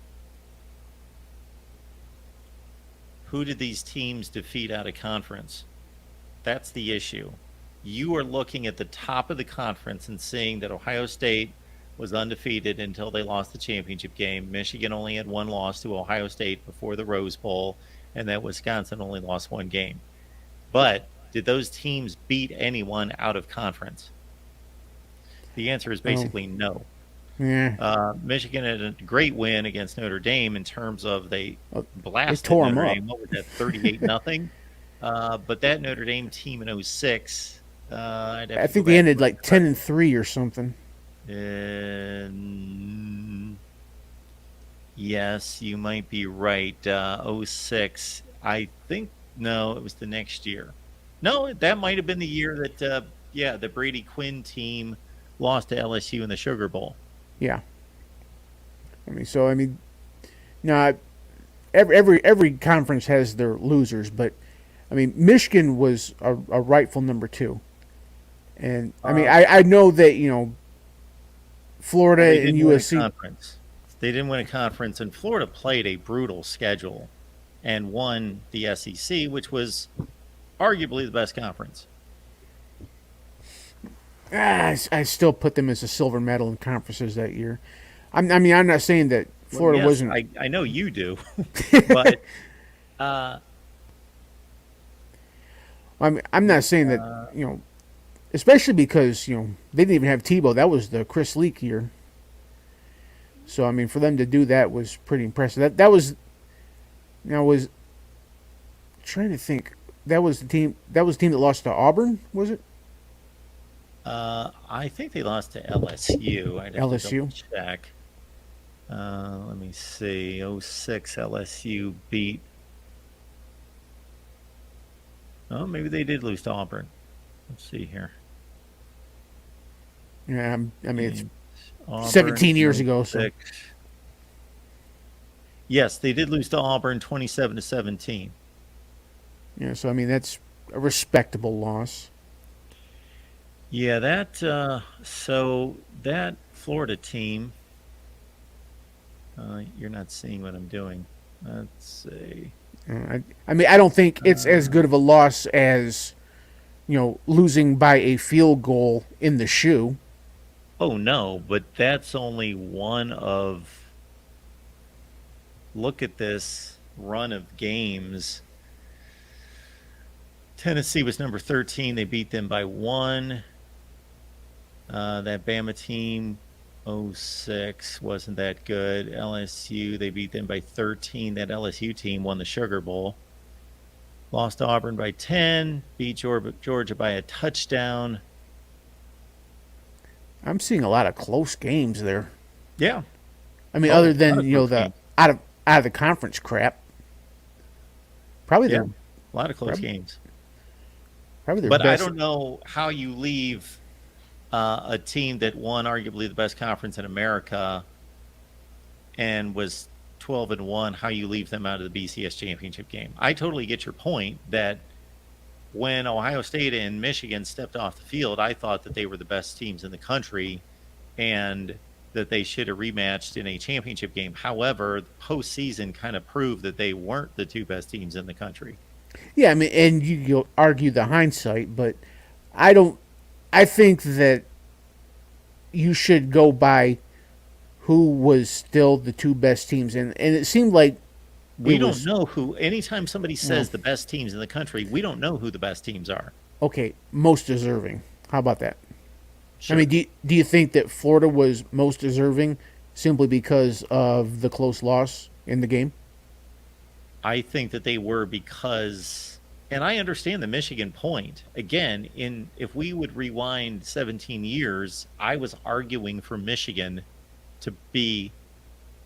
S1: Who did these teams defeat out of conference? That's the issue. You are looking at the top of the conference and seeing that Ohio State was undefeated until they lost the championship game. Michigan only had 1 loss to Ohio State before the Rose Bowl, and that Wisconsin only lost 1 game. But did those teams beat anyone out of conference? The answer is basically no.
S9: Yeah.
S1: Michigan had a great win against Notre Dame in terms of they blasted
S9: tore
S1: Notre
S9: them
S1: Dame. What was that, 38-0? But that Notre Dame team in 06,
S9: I think they ended like 10-3 or something.
S1: Yes, you might be right. 06, I think. No, it was the next year. No, that might have been the year that the Brady Quinn team lost to LSU in the Sugar Bowl.
S9: Yeah. Now every conference has their losers, but Michigan was a rightful number 2, and I know that Florida and USC.
S1: They didn't win a conference, and Florida played a brutal schedule and won the SEC, which was arguably the best conference.
S9: I still put them as a silver medal in conferences that year. I'm not saying that Florida wasn't.
S1: I know you do, but
S9: I'm not saying that especially because they didn't even have Tebow. That was the Chris Leak year. So for them to do that was pretty impressive. That was. I was trying to think. That was the team. That was the team that lost to Auburn. Was it?
S1: I think they lost to LSU. I'd have
S9: LSU?
S1: to double check. Let me see. 06 LSU beat. Oh, maybe they did lose to Auburn. Let's see here.
S9: Yeah, it's
S1: Auburn,
S9: 17 years ago.
S1: 06.
S9: So
S1: yes, they did lose to Auburn 27-17.
S9: yeah, so that's a respectable loss.
S1: Yeah, so that Florida team, you're not seeing what I'm doing. Let's see.
S9: I don't think it's as good of a loss as, losing by a field goal in the shoe.
S1: Oh, no, but that's only one of, look at this run of games. Tennessee was number 13. They beat them by 1. That Bama team, 06, wasn't that good. LSU, they beat them by 13. That LSU team won the Sugar Bowl. Lost to Auburn by 10. Beat Georgia by a touchdown.
S9: I'm seeing a lot of close games there.
S1: Yeah.
S9: I mean,
S1: Oh,
S9: other
S1: a lot
S9: than
S1: of
S9: you know
S1: close
S9: the
S1: games.
S9: out of the conference crap. Probably
S1: Yeah,
S9: their
S1: a lot of close games.
S9: probably their
S1: But I
S9: best.
S1: don't know how you leave a team that won arguably the best conference in America and was 12-1, how you leave them out of the BCS championship game. I totally get your point that when Ohio State and Michigan stepped off the field, I thought that they were the best teams in the country and that they should have rematched in a championship game. However, the postseason kind of proved that they weren't the two best teams in the country.
S9: Yeah, I mean, and you'll argue the hindsight, but I don't. I think that you should go by who was still the two best teams, and it seemed like
S1: We
S9: it
S1: don't
S9: was
S1: know who, anytime somebody says
S9: well,
S1: the best teams in the country, we don't know who the best teams are.
S9: okay, most deserving. How about that?
S1: Sure.
S9: I mean, do you think that Florida was most deserving simply because of the close loss in the game?
S1: I think that they were because, and I understand the Michigan point. Again, if we would rewind 17 years, I was arguing for Michigan to be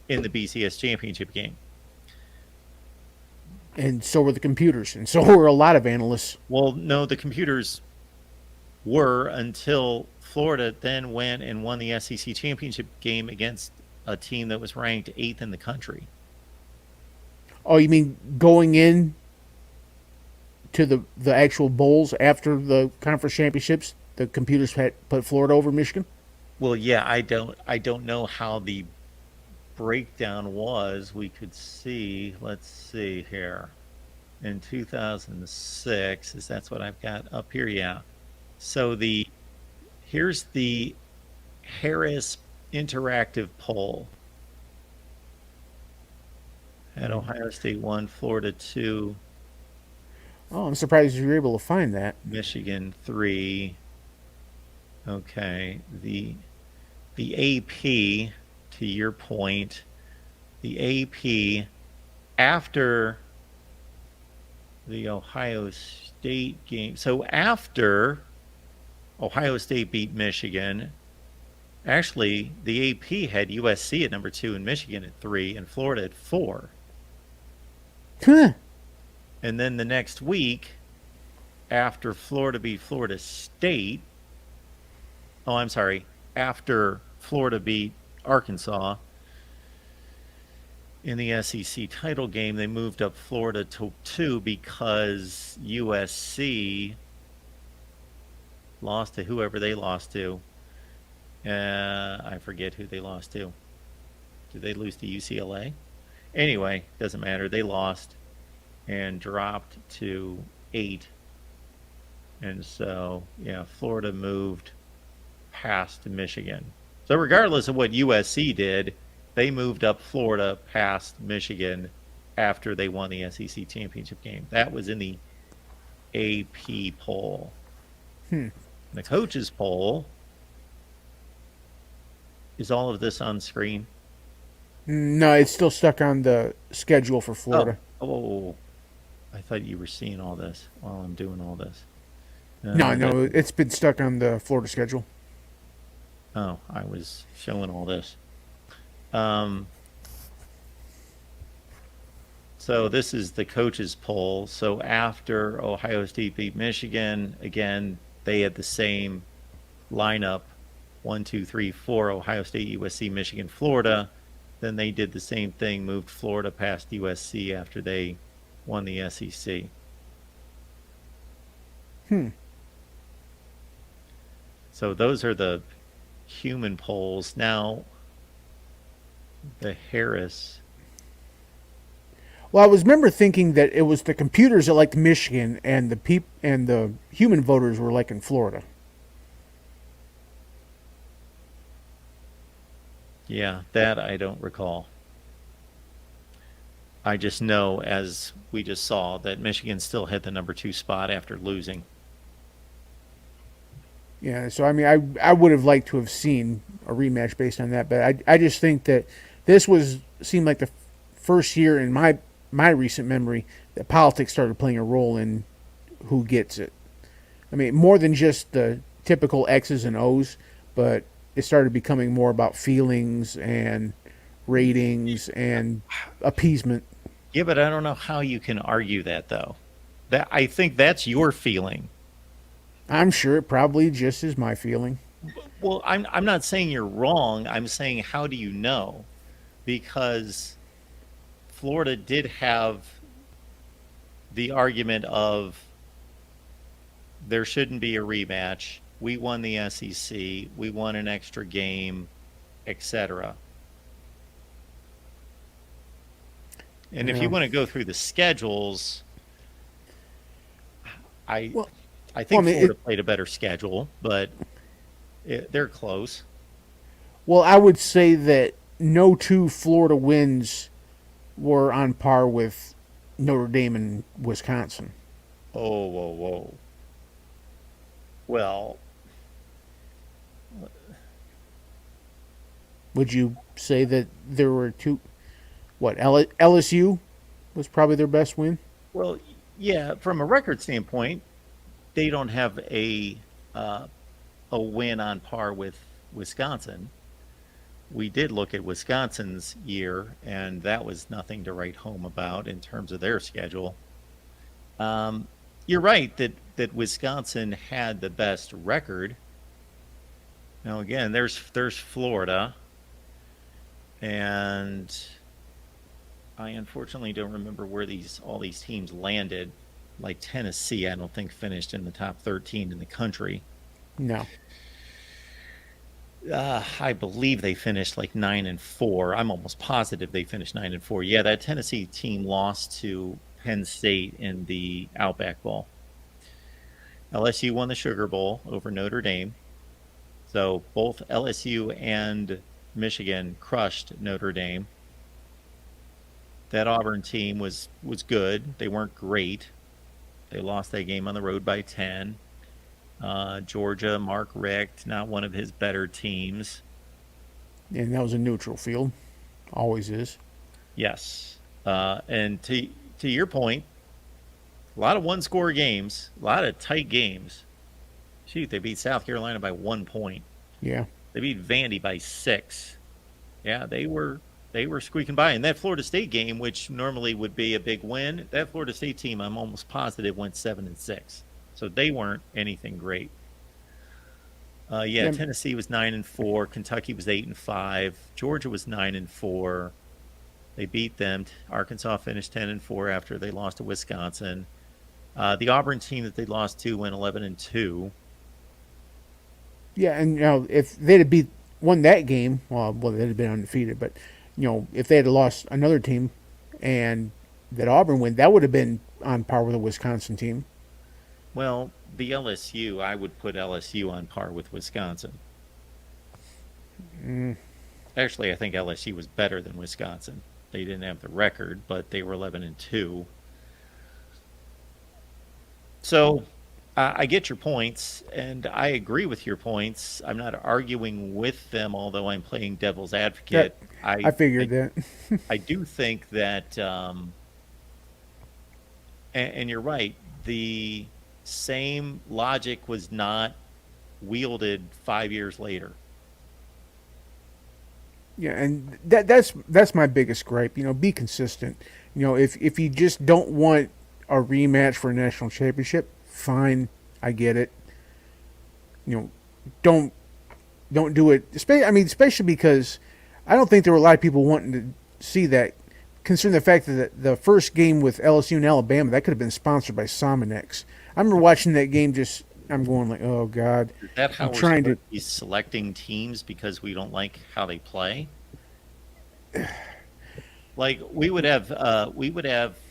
S1: in the BCS championship game.
S9: And so were the computers, and so were a lot of analysts.
S1: Well, no, the computers were until Florida then went and won the SEC championship game against a team that was ranked 8th in the country.
S9: Oh, you mean going in to the actual bowls after the conference championships? The computers had put Florida over Michigan.
S1: Well, yeah, I don't know how the breakdown was. We could see, let's see here. In 2006, is that's what I've got up here, yeah. So here's the Harris interactive poll. Had Ohio State 1, Florida 2,
S9: Oh, I'm surprised you were able to find that.
S1: Michigan 3. Okay, the AP, to your point, the AP after the Ohio State game. So after Ohio State beat Michigan, actually the AP had USC at number 2 and Michigan at 3 and Florida at 4.
S9: Huh.
S1: And then the next week, after Florida beat Florida State, oh, I'm sorry, after Florida beat Arkansas in the SEC title game, they moved up Florida to 2 because USC lost to whoever they lost to. I forget who they lost to. Did they lose to UCLA? Anyway, doesn't matter. They lost and dropped to 8. And so, yeah, Florida moved past Michigan. So regardless of what USC did, they moved up Florida past Michigan after they won the SEC championship game. That was in the AP poll. The coaches poll, is all of this on screen?
S9: No, it's still stuck on the schedule for Florida.
S1: Oh, I thought you were seeing all this while I'm doing all this.
S9: No, it's been stuck on the Florida schedule.
S1: Oh, I was showing all this. So this is the coaches poll. So after Ohio State beat Michigan, again, they had the same lineup, 1, 2, 3, 4, Ohio State, USC, Michigan, Florida. Then they did the same thing, moved Florida past USC after they won the SEC. So those are the human polls. Now, the Harris.
S9: Well, I was remember thinking that it was the computers that liked Michigan, and the human voters were like in Florida.
S1: Yeah, that I don't recall. I just know, as we just saw, that Michigan still had the number 2 spot after losing.
S9: Yeah, so I mean, I would have liked to have seen a rematch based on that, but I just think that this seemed like the first year in my recent memory that politics started playing a role in who gets it. I mean, more than just the typical X's and O's, but it started becoming more about feelings and ratings and appeasement.
S1: Yeah, but I don't know how you can argue that though. That I think that's your feeling.
S9: I'm sure it probably just is my feeling.
S1: Well, I'm not saying you're wrong. I'm saying how do you know? Because Florida did have the argument of there shouldn't be a rematch. We won the SEC. We won an extra game, etc. And if you
S9: Yeah.
S1: want to go through the schedules, I
S9: Well,
S1: I think
S9: I mean,
S1: Florida played a better schedule, but they're close.
S9: well, I would say that no two Florida wins were on par with Notre Dame and Wisconsin.
S1: Oh, whoa, whoa. Well,
S9: Would you say that there were two? What LSU was probably their best win?
S1: well, yeah. From a record standpoint, they don't have uh, a win on par with Wisconsin. We did look at Wisconsin's year, and that was nothing to write home about in terms of their schedule. Um, you're right that Wisconsin had the best record. Now again, there's Florida, and I unfortunately don't remember where all these teams landed. Like Tennessee, I don't think finished in the top 13 in the country.
S9: No.
S1: I believe they finished like 9-4. I'm almost positive they finished 9-4. Yeah, that Tennessee team lost to Penn State in the Outback Bowl. LSU won the Sugar Bowl over Notre Dame. So both LSU and Michigan crushed Notre Dame. That Auburn team was good. They weren't great. They lost that game on the road by 10. Georgia, Mark Richt, not one of his better teams.
S9: And that was a neutral field. Always is.
S1: Yes. And to your point, a lot of one-score games, a lot of tight games. Shoot, they beat South Carolina by 1 point.
S9: Yeah.
S1: They beat Vandy by 6. Yeah, they were squeaking by. And that Florida State game, which normally would be a big win, that Florida State team, I'm almost positive, went 7-6. So they weren't anything great.
S9: Yeah.
S1: Tennessee was 9-4. Kentucky was 8-5. Georgia was 9-4. They beat them. Arkansas finished 10-4 after they lost to Wisconsin. The Auburn team that they lost to went 11-2.
S9: Yeah, and if they'd have won that game, well, they'd have been undefeated. But if they had lost another team, and that Auburn win, that would have been on par with the Wisconsin team.
S1: Well, the LSU, I would put LSU on par with Wisconsin. Actually, I think LSU was better than Wisconsin. They didn't have the record, but they were 11-2. So I get your points, and I agree with your points. I'm not arguing with them, although I'm playing devil's advocate.
S9: I figured that.
S1: I do think that, and you're right, the same logic was not wielded 5 years later.
S9: Yeah, and that's my biggest gripe. Be consistent. If you just don't want a rematch for a national championship, fine, I get it. Don't do it. Especially because I don't think there were a lot of people wanting to see that. Considering the fact that the first game with LSU and Alabama, that could have been sponsored by Sominex. I remember watching that game. I'm going like, oh God.
S1: Is that how
S9: I'm
S1: we're
S9: trying
S1: supposed to be selecting teams because we don't like how they play? Like we would have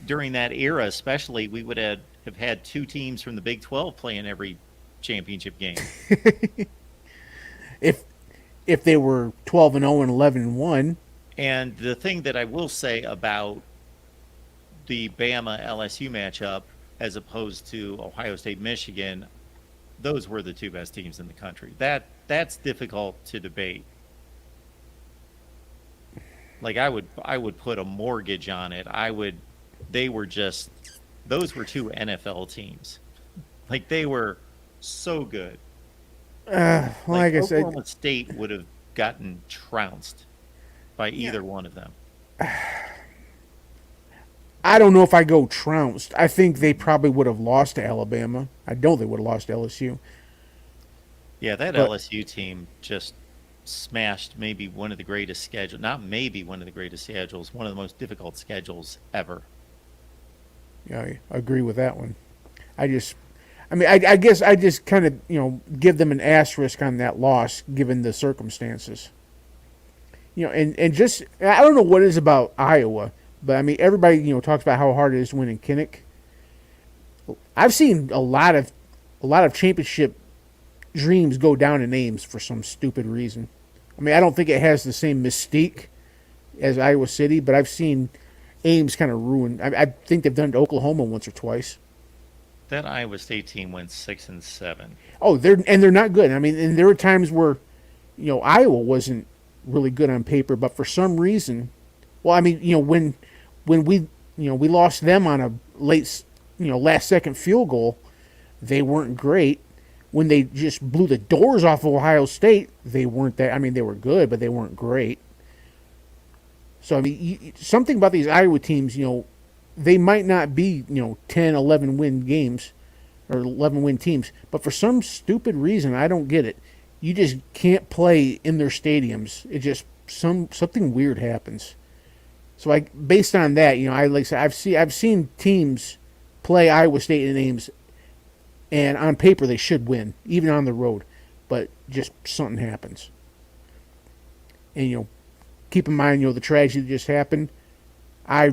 S1: during that era, especially, we would have had 2 teams from the Big 12 playing every championship game.
S9: if they were 12-0 and 11-1.
S1: And the thing that I will say about the Bama LSU matchup, as opposed to Ohio State Michigan, those were the two best teams in the country. That's difficult to debate. Like I would put a mortgage on it. They were just those were two NFL teams. Like they were so good.
S9: Like I said,
S1: Oklahoma State would have gotten trounced by either one of them.
S9: I don't know if I go trounced. I think they probably would have lost to Alabama. I know they would have lost to LSU.
S1: Yeah, that
S9: But-
S1: LSU team just smashed maybe one of the greatest schedules. Not maybe one of the greatest schedules, one of the most difficult schedules ever.
S9: Yeah, I agree with that one. I guess I just kind of, give them an asterisk on that loss given the circumstances. And just, I don't know what it is about Iowa, but I mean, everybody, talks about how hard it is to win in Kinnick. I've seen a lot of championship dreams go down in Ames for some stupid reason. I mean, I don't think it has the same mystique as Iowa City, but I've seen Ames kind of ruined. I think they've done it to Oklahoma once or twice.
S1: That Iowa State team went 6-7.
S9: Oh, they're not good. I mean, and there were times where, Iowa wasn't really good on paper, but for some reason, well, I mean, when we we lost them on a late last second field goal, they weren't great. When they just blew the doors off of Ohio State, they weren't that. I mean, they were good, but they weren't great. So I mean, something about these Iowa teams, they might not be 10, 11 win games or 11 win teams, but for some stupid reason, I don't get it. You just can't play in their stadiums. It just something weird happens. So based on that, I've seen teams play Iowa State in Ames, and on paper they should win, even on the road, but just something happens. And keep in mind, the tragedy that just happened. I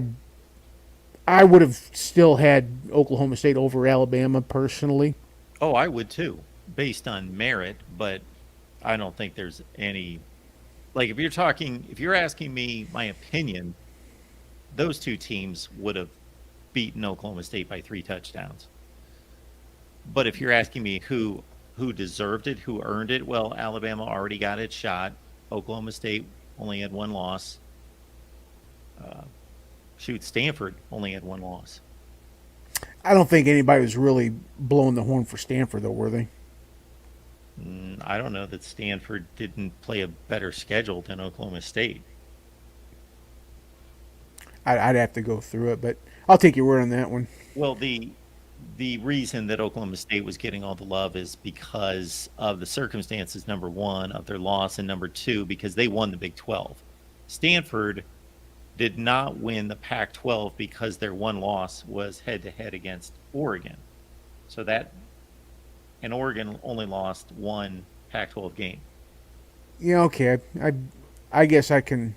S9: would have still had Oklahoma State over Alabama personally.
S1: Oh, I would too, based on merit, but I don't think there's any. Like if you're asking me my opinion, those two teams would have beaten Oklahoma State by 3 touchdowns. But if you're asking me who deserved it, who earned it, well, Alabama already got its shot. Oklahoma State only had 1 loss. Stanford only had 1 loss.
S9: I don't think anybody was really blowing the horn for Stanford, though, were they?
S1: I don't know that Stanford didn't play a better schedule than Oklahoma State.
S9: I'd have to go through it, but I'll take your word on that one.
S1: Well, the reason that Oklahoma State was getting all the love is because of the circumstances, number one, of their loss, and number two, because they won the Big 12. Stanford did not win the Pac-12 because their 1 loss was head-to-head against Oregon. And Oregon only lost 1 Pac-12 game.
S9: Yeah, okay. I guess I can.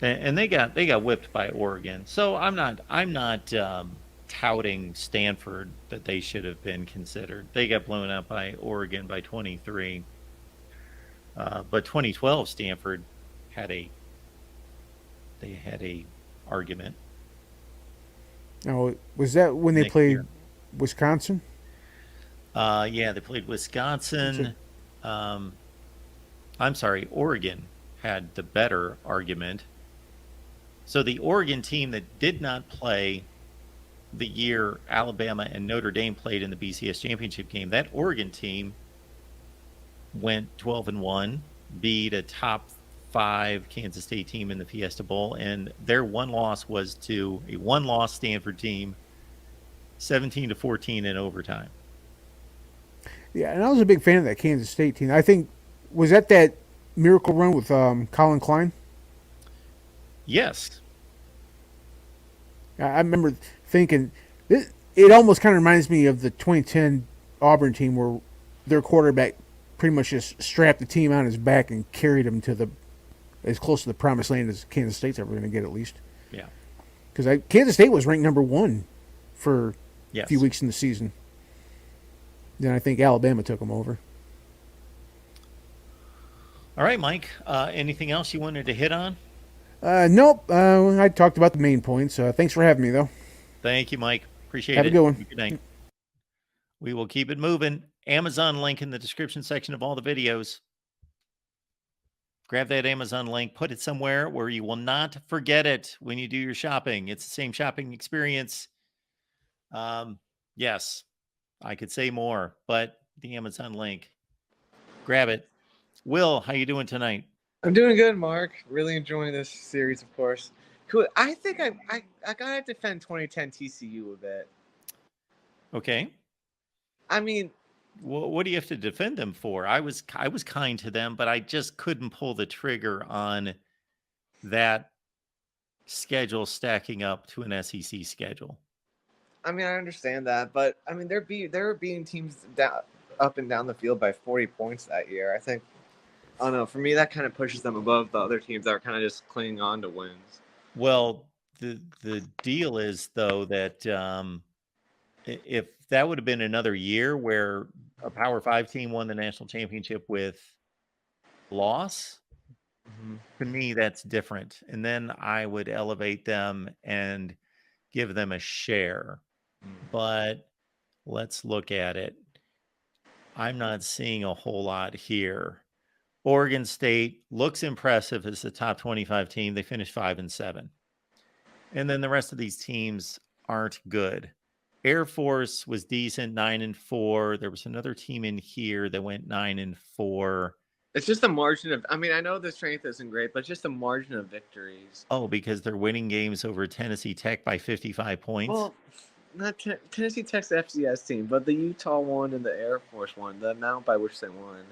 S1: And they got whipped by Oregon. So I'm not touting Stanford that they should have been considered. They got blown out by Oregon by 23. But 2012 Stanford had a argument.
S9: Oh, was that when they
S1: Next
S9: played
S1: year.
S9: Wisconsin?
S1: Yeah, they played Wisconsin. I'm sorry, Oregon had the better argument. So the Oregon team that did not play the year Alabama and Notre Dame played in the BCS championship game, that Oregon team went 12-1, beat a top 5 Kansas State team in the Fiesta Bowl, and their 1 loss was to a 1-loss Stanford team, 17-14 in overtime.
S9: Yeah, and I was a big fan of that Kansas State team. I think, was that miracle run with Colin Klein?
S1: Yes.
S9: I remember thinking, it almost kind of reminds me of the 2010 Auburn team where their quarterback pretty much just strapped the team on his back and carried them to as close to the promised land as Kansas State's ever going to get, at least.
S1: Yeah.
S9: Because Kansas State was ranked number 1 for
S1: Yes.
S9: a few weeks in the season. Then I think Alabama took them over.
S1: All right, Mike. Anything else you wanted to hit on?
S9: Nope. I talked about the main points. Thanks for having me, though.
S1: Thank you, Mike. Appreciate it.
S9: Have a good one.
S1: Good night. We will keep it moving. Amazon link in the description section of all the videos. Grab that Amazon link, put it somewhere where you will not forget it when you do your shopping. It's the same shopping experience. Yes, I could say more, but the Amazon link. Grab it. Will, how you doing tonight?
S5: I'm doing good, Mark. Really enjoying this series, of course. Cool. I think I gotta defend 2010 TCU a bit.
S1: Okay.
S5: I mean,
S1: What do you have to defend them for? I was kind to them, but I just couldn't pull the trigger on that schedule stacking up to an SEC schedule.
S5: I understand that, but I mean they're beating teams down, up and down the field by 40 points that year. I think, I don't know. For me, that kind of pushes them above the other teams that are kind of just clinging on to wins.
S1: Well, the deal is though that if that would have been another year where a Power 5 team won the national championship with loss, to me that's different. And then I would elevate them and give them a share. But let's look at it. I'm not seeing a whole lot here. Oregon State looks impressive as the top 25 team. They finished 5-7. And then the rest of these teams aren't good. Air Force was decent, 9-4. There was another team in here that went 9-4.
S5: It's just the margin of. I mean, I know the strength isn't great, but just the margin of victories.
S1: Oh, because they're winning games over Tennessee Tech by 55 points.
S5: Well, not Tennessee Tech's the FCS team, but the Utah one and the Air Force one, the amount by which they won.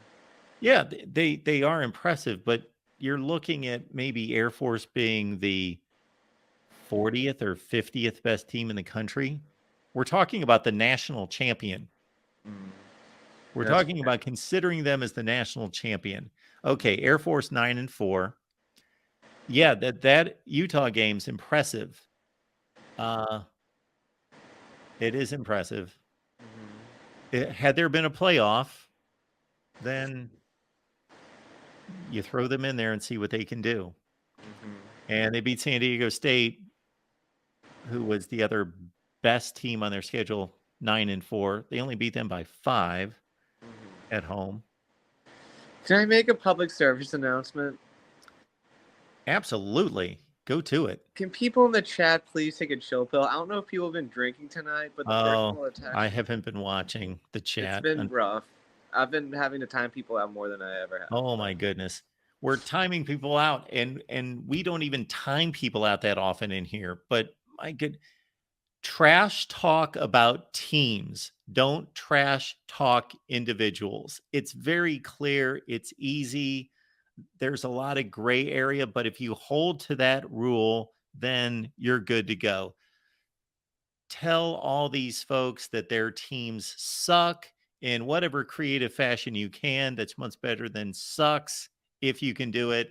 S1: Yeah, they are impressive, but you're looking at maybe Air Force being the 40th or 50th best team in the country. We're talking about the national champion. We're talking about considering them as the national champion. Okay, Air Force 9-4. Yeah, that Utah game's impressive. It is impressive. Had there been a playoff, then you throw them in there and see what they can do. And they beat San Diego State, who was the other best team on their schedule, 9-4. They only beat them by 5 at home.
S5: Can I make a public service announcement?
S1: Absolutely. Go to it.
S5: Can people in the chat please take a chill pill? I don't know if people have been drinking tonight, but the personal attacks.
S1: I haven't been watching the chat.
S5: It's been rough. I've been having to time people out more than I ever have.
S1: Oh my goodness. We're timing people out, and we don't even time people out that often in here. But my good, trash talk about teams. Don't trash talk individuals. It's very clear. It's easy. There's a lot of gray area, but if you hold to that rule, then you're good to go. Tell all these folks that their teams suck in whatever creative fashion you can. That's much better than sucks if you can do it,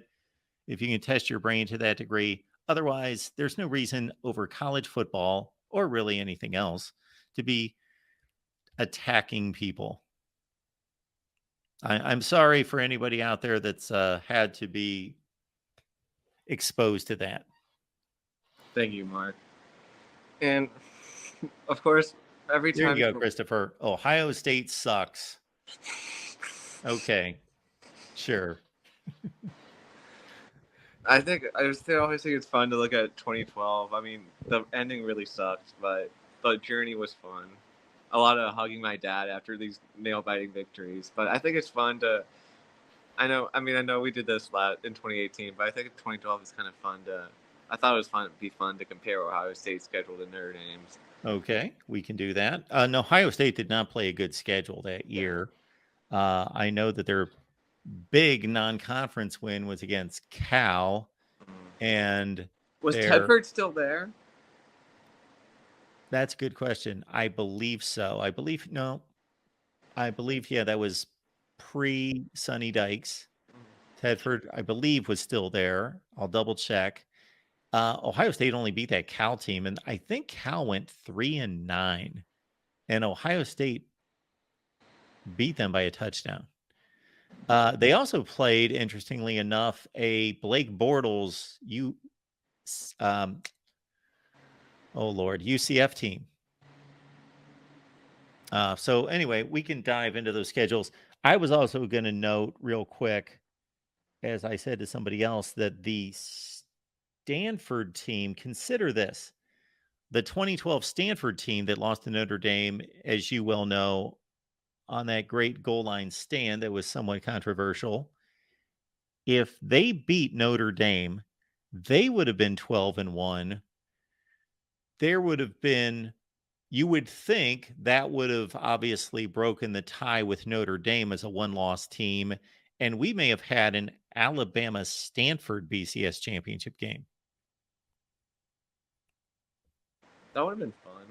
S1: if you can test your brain to that degree. Otherwise, there's no reason over college football or really anything else to be attacking people. I'm sorry for anybody out there that's had to be exposed to that.
S5: Thank you, Mark. And of course, every time.
S1: There you go, Christopher. Ohio State sucks. Okay, sure.
S5: I always think it's fun to look at 2012. I mean, the ending really sucked, but the journey was fun. A lot of hugging my dad after these nail-biting victories. But I think it's fun to. I know we did this in 2018, but I think 2012 is kind of fun to. I thought it was fun to compare Ohio State's schedule to Notre Dame's.
S1: Okay, we can do that. No, Ohio State did not play a good schedule that year. I know that their big non-conference win was against Cal, and
S5: was Tedford still there?
S1: That's a good question. I believe so. I believe that was pre-Sonny Dykes. Tedford, I believe, was still there. I'll double check. Ohio State only beat that Cal team, and I think Cal went 3-9, and Ohio State beat them by a touchdown. They also played, interestingly enough, a Blake Bortles UCF team. So anyway, we can dive into those schedules. I was also going to note real quick, as I said to somebody else, that the Stanford team, consider this, the 2012 Stanford team that lost to Notre Dame, as you well know, on that great goal line stand that was somewhat controversial. If they beat Notre Dame, they would have been 12-1. There would have been, you would think that would have obviously broken the tie with Notre Dame as a one-loss team, and we may have had an Alabama-Stanford BCS championship game.
S5: That would have been fun.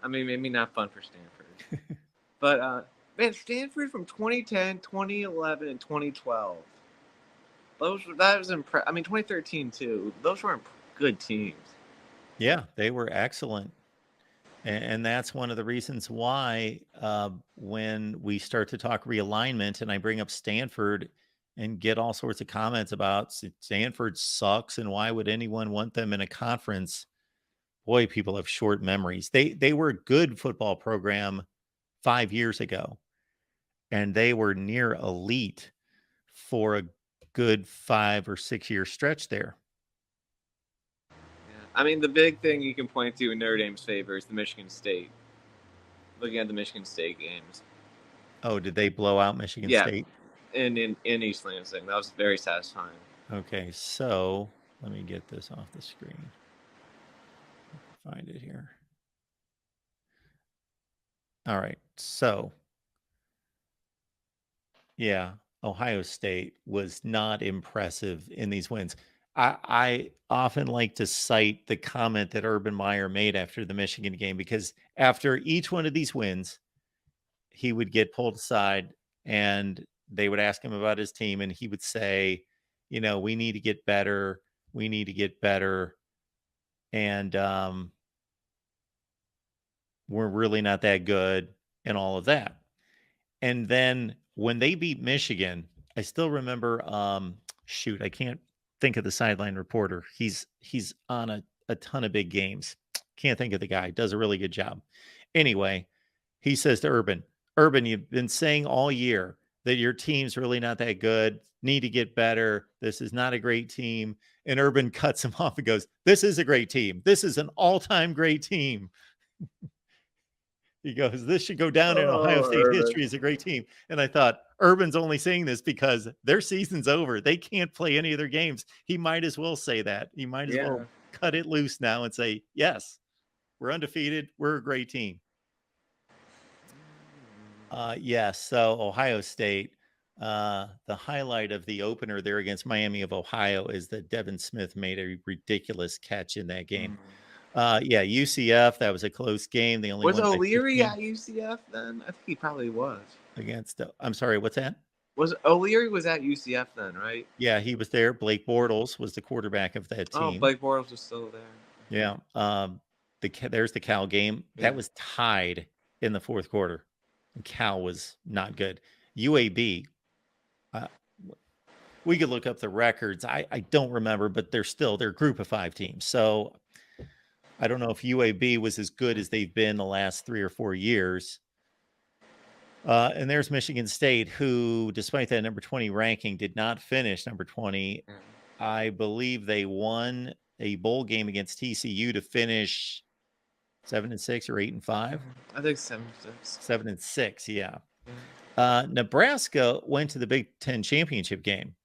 S5: I mean, maybe not fun for Stanford. But, man, Stanford from 2010, 2011, and 2012. That was impressive. I mean, 2013, too. Those were good teams.
S1: Yeah, they were excellent. And that's one of the reasons why when we start to talk realignment and I bring up Stanford and get all sorts of comments about Stanford sucks and why would anyone want them in a conference? Boy, people have short memories. They were a good football program 5 years ago, and they were near elite for a good 5 or 6 year stretch there.
S5: Yeah. I mean, the big thing you can point to in Notre Dame's favor is the Michigan State. Looking at the Michigan State games.
S1: Oh, did they blow out Michigan State?
S5: In East Lansing. That was very satisfying.
S1: Okay, so let me get this off the screen. Find it here. All right, so yeah, Ohio State was not impressive in these wins. I often like to cite the comment that Urban Meyer made after the Michigan game, because after each one of these wins, he would get pulled aside and they would ask him about his team, and he would say, you know, we need to get better. We need to get better. And we're really not that good and all of that. And then when they beat Michigan, I still remember, I can't think of the sideline reporter. He's on a ton of big games. Can't think of the guy. Does a really good job. Anyway, he says to Urban, you've been saying all year that your team's really not that good, need to get better. This is not a great team. And Urban cuts him off and goes, this is a great team. This is an all-time great team. He goes, this should go down in Ohio State history as a great team. And I thought, Urban's only saying this because their season's over. They can't play any of their games. He might as well say that. He might as well cut it loose now and say, yes, we're undefeated. We're a great team. Yes. So Ohio State, the highlight of the opener there against Miami of Ohio is that Devin Smith made a ridiculous catch in that game. Yeah, UCF, that was a close game. They only
S5: was
S1: won by
S5: O'Leary
S1: 15
S5: at UCF then? I think he probably was.
S1: against. I'm sorry, what's that?
S5: Was O'Leary was at UCF then, right?
S1: Yeah, he was there. Blake Bortles was the quarterback of that team.
S5: Oh, Blake Bortles was still there.
S1: Yeah. There's the Cal game. That was tied in the fourth quarter. Cal was not good. UAB, we could look up the records. I don't remember, but they're a group of 5 teams. So I don't know if UAB was as good as they've been the last 3 or 4 years. And there's Michigan State, who, despite that number 20 ranking, did not finish number 20. I believe they won a bowl game against TCU to finish 7-6 or 8-5.
S5: I think 7-6.
S1: 7-6, yeah. Nebraska went to the Big Ten championship game,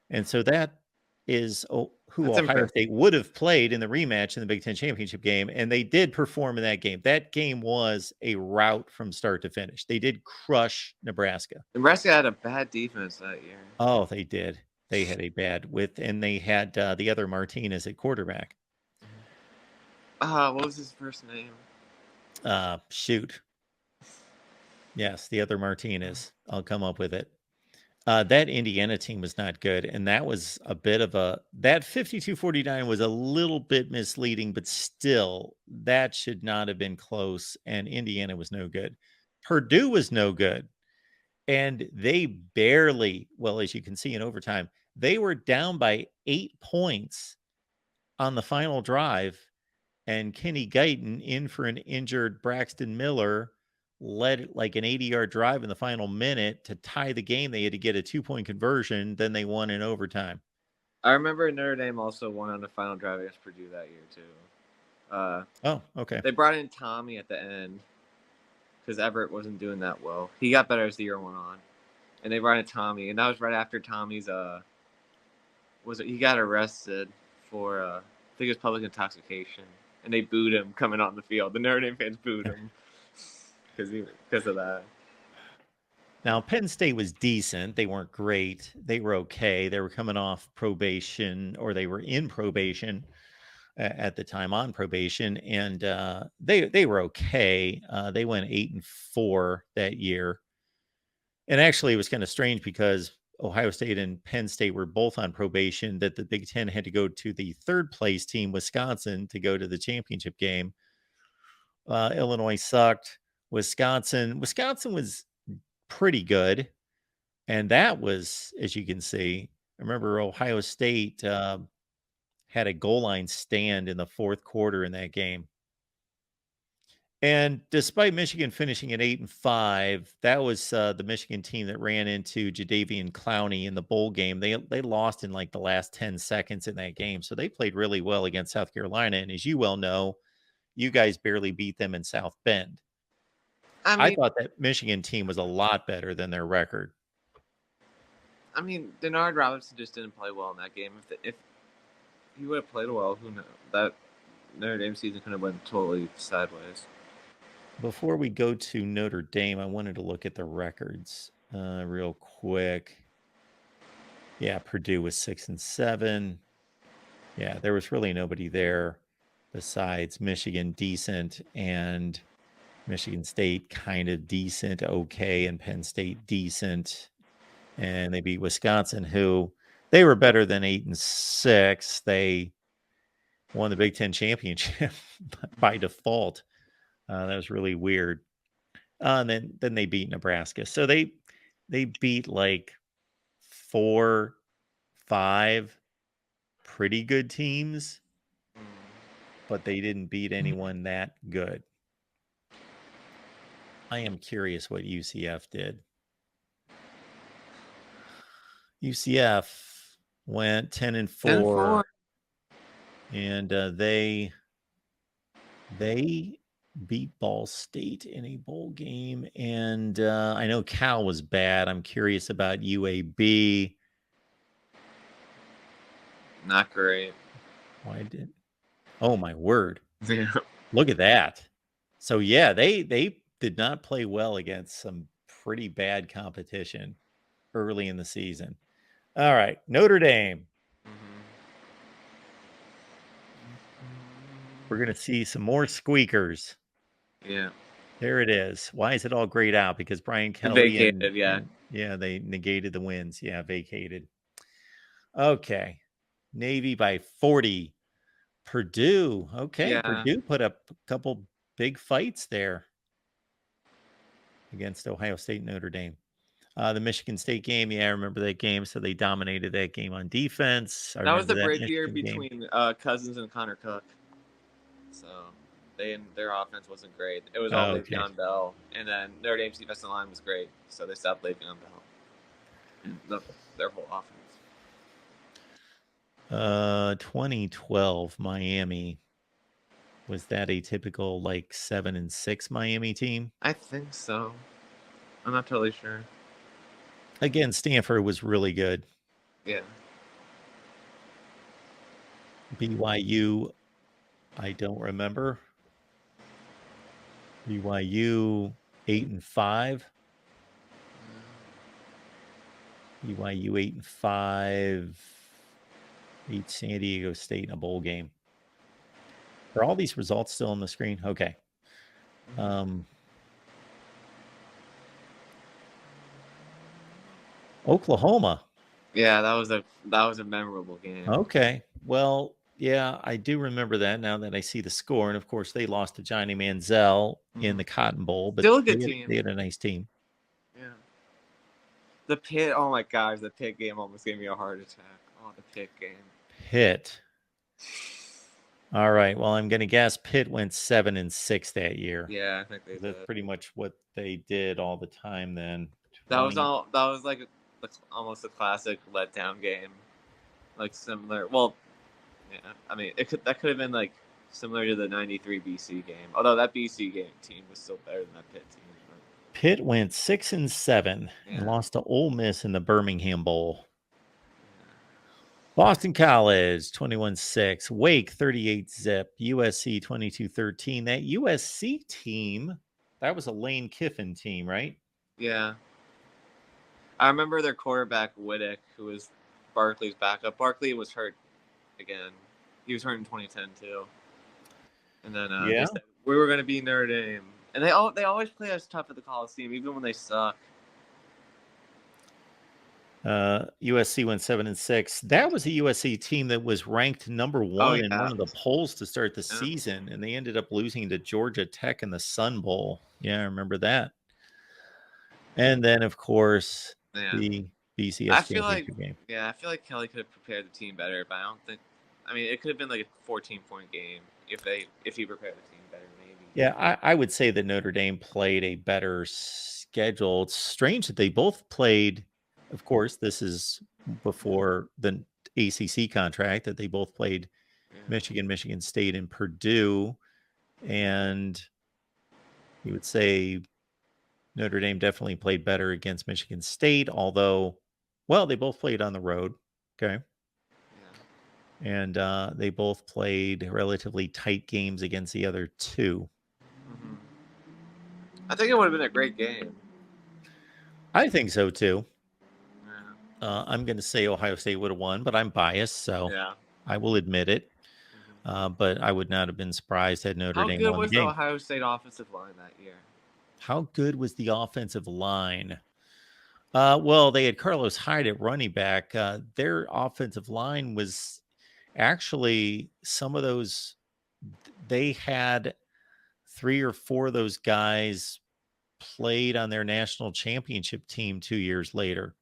S1: and so that is who Ohio State would have played in the rematch in the Big Ten championship game, and they did perform in that game. That game was a rout from start to finish. They did crush Nebraska.
S5: Nebraska had a bad defense that year.
S1: Oh, they did. They had a bad and they had the other Martinez at quarterback.
S5: What was his first name?
S1: Yes, the other Martinez. I'll come up with it. That Indiana team was not good, and that was a bit of that 52-49 was a little bit misleading, but still, that should not have been close, and Indiana was no good. Purdue was no good, and they barely, well, as you can see in overtime, they were down by 8 points on the final drive, and Kenny Guyton, in for an injured Braxton Miller, led like an 80-yard drive in the final minute to tie the game. They had to get a 2-point conversion. Then they won in overtime.
S10: I remember Notre Dame also won on the final drive against Purdue that year too.
S1: Oh, okay.
S10: They brought in Tommy at the end because Everett wasn't doing that well. He got better as the year went on, and they brought in Tommy, and that was right after Tommy's he got arrested for I think it was public intoxication, and they booed him coming on the field. The Notre Dame fans booed him because of that.
S1: Now, Penn State was decent. They weren't great. They were okay. They were coming off probation, or they were in probation at the time, on probation, and they were okay. They went 8-4 that year. And actually, it was kind of strange because Ohio State and Penn State were both on probation, that the Big Ten had to go to the third place team, Wisconsin, to go to the championship game. Illinois sucked. Wisconsin was pretty good. And that was, as you can see, I remember Ohio State had a goal line stand in the fourth quarter in that game. And despite Michigan finishing at 8-5, that was the Michigan team that ran into Jadeveon Clowney in the bowl game. They lost in like the last 10 seconds in that game. So they played really well against South Carolina. And as you well know, you guys barely beat them in South Bend. I thought that Michigan team was a lot better than their record.
S10: I mean, Denard Robinson just didn't play well in that game. If he would have played well, who knows? That Notre Dame season could have went totally sideways.
S1: Before we go to Notre Dame, I wanted to look at the records real quick. Yeah, Purdue was 6-7. Yeah, there was really nobody there besides Michigan, decent, and Michigan State kind of decent, okay, and Penn State decent. And they beat Wisconsin, who they were better than 8-6. They won the Big Ten championship by default. That was really weird. And then they beat Nebraska. So they beat like 4-5 pretty good teams, but they didn't beat anyone that good. I am curious what UCF did. UCF went 10-4, and they beat Ball State in a bowl game. And I know Cal was bad. I'm curious about UAB.
S10: Not great.
S1: Oh my word.
S10: Yeah.
S1: Look at that. So yeah, they did not play well against some pretty bad competition early in the season. All right, Notre Dame. We're going to see some more squeakers.
S10: Yeah.
S1: There it is. Why is it all grayed out? Because Brian Kelly
S10: vacated,
S1: yeah, they negated the wins. Yeah, vacated. Okay. Navy by 40. Purdue. Okay.
S10: Yeah.
S1: Purdue put up a couple big fights there against Ohio State and Notre Dame. The Michigan State game, I remember that game. So they dominated that game on defense.
S10: That was the break year between Cousins and Connor Cook. So their offense wasn't great. It was all Le'Veon Bell, and then Notre Dame's defensive line was great, so they stopped Le'Veon Bell and their whole offense.
S1: 2012 Miami. Was that a typical like 7-6 Miami team?
S10: I think so. I'm not totally sure.
S1: Again, Stanford was really good.
S10: Yeah.
S1: BYU, I don't remember. BYU 8-5. BYU 8-5. Beat San Diego State in a bowl game. Are all these results still on the screen? Okay. Oklahoma.
S10: Yeah, that was a memorable game.
S1: Okay. Well, yeah, I do remember that now that I see the score. And of course, they lost to Johnny Manziel in the Cotton Bowl, but
S10: still a good team.
S1: They had a nice team.
S10: Yeah. The Pitt, oh my gosh, the Pitt game almost gave me a heart attack. Oh, the Pitt game.
S1: Pitt. All right. Well, I'm going to guess Pitt went 7-6 that year.
S10: Yeah, I think they
S1: That's
S10: did.
S1: pretty much what they did all the time then.
S10: That was
S1: 20
S10: all. That was like almost a classic letdown game, like similar. Well, yeah. I mean, that could have been like similar to the '93 BC game. Although that BC game team was still better than that Pitt team.
S1: Pitt went 6-7
S10: Yeah.
S1: and lost to Ole Miss in the Birmingham Bowl. Boston College 21-6, Wake 38-zip, USC 22-13. That USC team, that was a Lane Kiffin team, right?
S10: Yeah. I remember their quarterback Whittick, who was Barkley's backup. Barkley was hurt again. He was hurt in 2010 too. And then
S1: Yeah.
S10: they said we were going to be Notre Dame, and they always play us tough at the Coliseum, even when they suck.
S1: USC went 7-6. That was a USC team that was ranked number one in one of the polls to start the season, and they ended up losing to Georgia Tech in the Sun Bowl. Yeah, I remember that. And then, of course, the BCS championship game.
S10: Yeah, I feel like Kelly could have prepared the team better, but I don't think. I mean, it could have been like a 14-point game if he prepared the team better, maybe.
S1: Yeah, I would say that Notre Dame played a better schedule. It's strange that they both played. Of course, this is before the ACC contract, that they both played Michigan, Michigan State, and Purdue. And you would say Notre Dame definitely played better against Michigan State, although, well, they both played on the road. Okay. And they both played relatively tight games against the other two.
S10: Mm-hmm. I think it would have been a great game.
S1: I think so, too. I'm going to say Ohio State would have won, but I'm biased, so I will admit it. But I would not have been surprised had Notre Dame won the game.
S10: How good was the Ohio State offensive line that year?
S1: How good was the offensive line? Well, they had Carlos Hyde at running back. Their offensive line was actually some of those. They had 3 or 4 of those guys played on their national championship team 2 years later.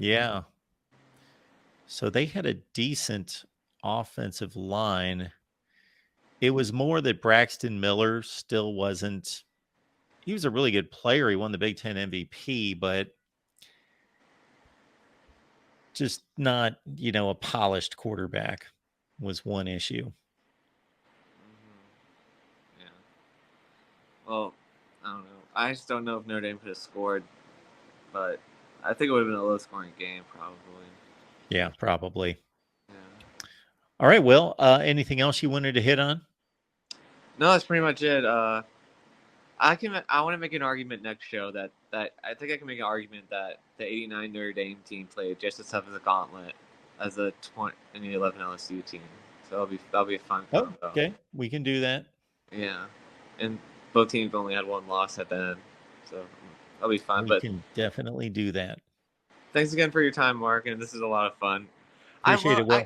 S1: Yeah. So they had a decent offensive line. It was more that Braxton Miller still wasn't. He was a really good player. He won the Big Ten MVP, but just not, a polished quarterback was one issue.
S10: Yeah. Well, I don't know. I just don't know if Notre Dame could have scored, but I think it would have been a low-scoring game, probably.
S1: Yeah, probably. Yeah. All right, Will, anything else you wanted to hit on?
S10: No, that's pretty much it. I want to make an argument next show that I think I can make an argument that the '89 Notre Dame team played just as tough as a gauntlet as the 2011 LSU team. So that'll be a fun.
S1: Oh, okay, we can do that.
S10: Yeah, and both teams only had one loss at the end, so that'll be fun.
S1: We can definitely do that.
S10: Thanks again for your time, Mark, and this is a lot of fun.
S1: Appreciate it, Will.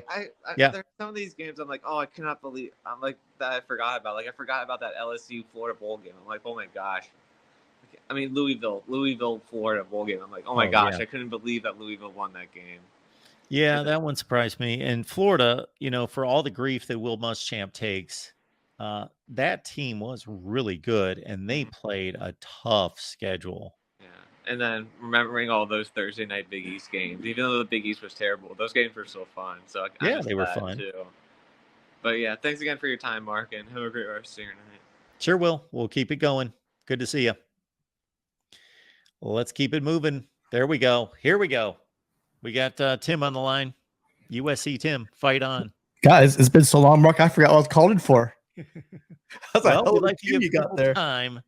S10: There's some of these games I'm like, oh, I cannot believe. I'm like that I forgot about. Like I forgot about that LSU Florida bowl game. I'm like, oh my gosh. I mean Louisville Florida bowl game. I'm like, oh my gosh, I couldn't believe that Louisville won that game.
S1: Yeah, that one surprised me. And Florida, for all the grief that Will Muschamp takes, that team was really good, and they played a tough schedule.
S10: Yeah. And then remembering all those Thursday night Big East games, even though the Big East was terrible, those games were so fun. So
S1: yeah, they were fun
S10: too. But yeah, thanks again for your time, Mark, and have a great rest of your night.
S1: Sure will. We'll keep it going. Good to see you. Let's keep it moving. There we go. Here we go. We got Tim on the line. USC Tim, fight on.
S11: Guys, it's been so long, Mark. I forgot what I was calling for.
S1: Well, we'd like to give you got there. Time.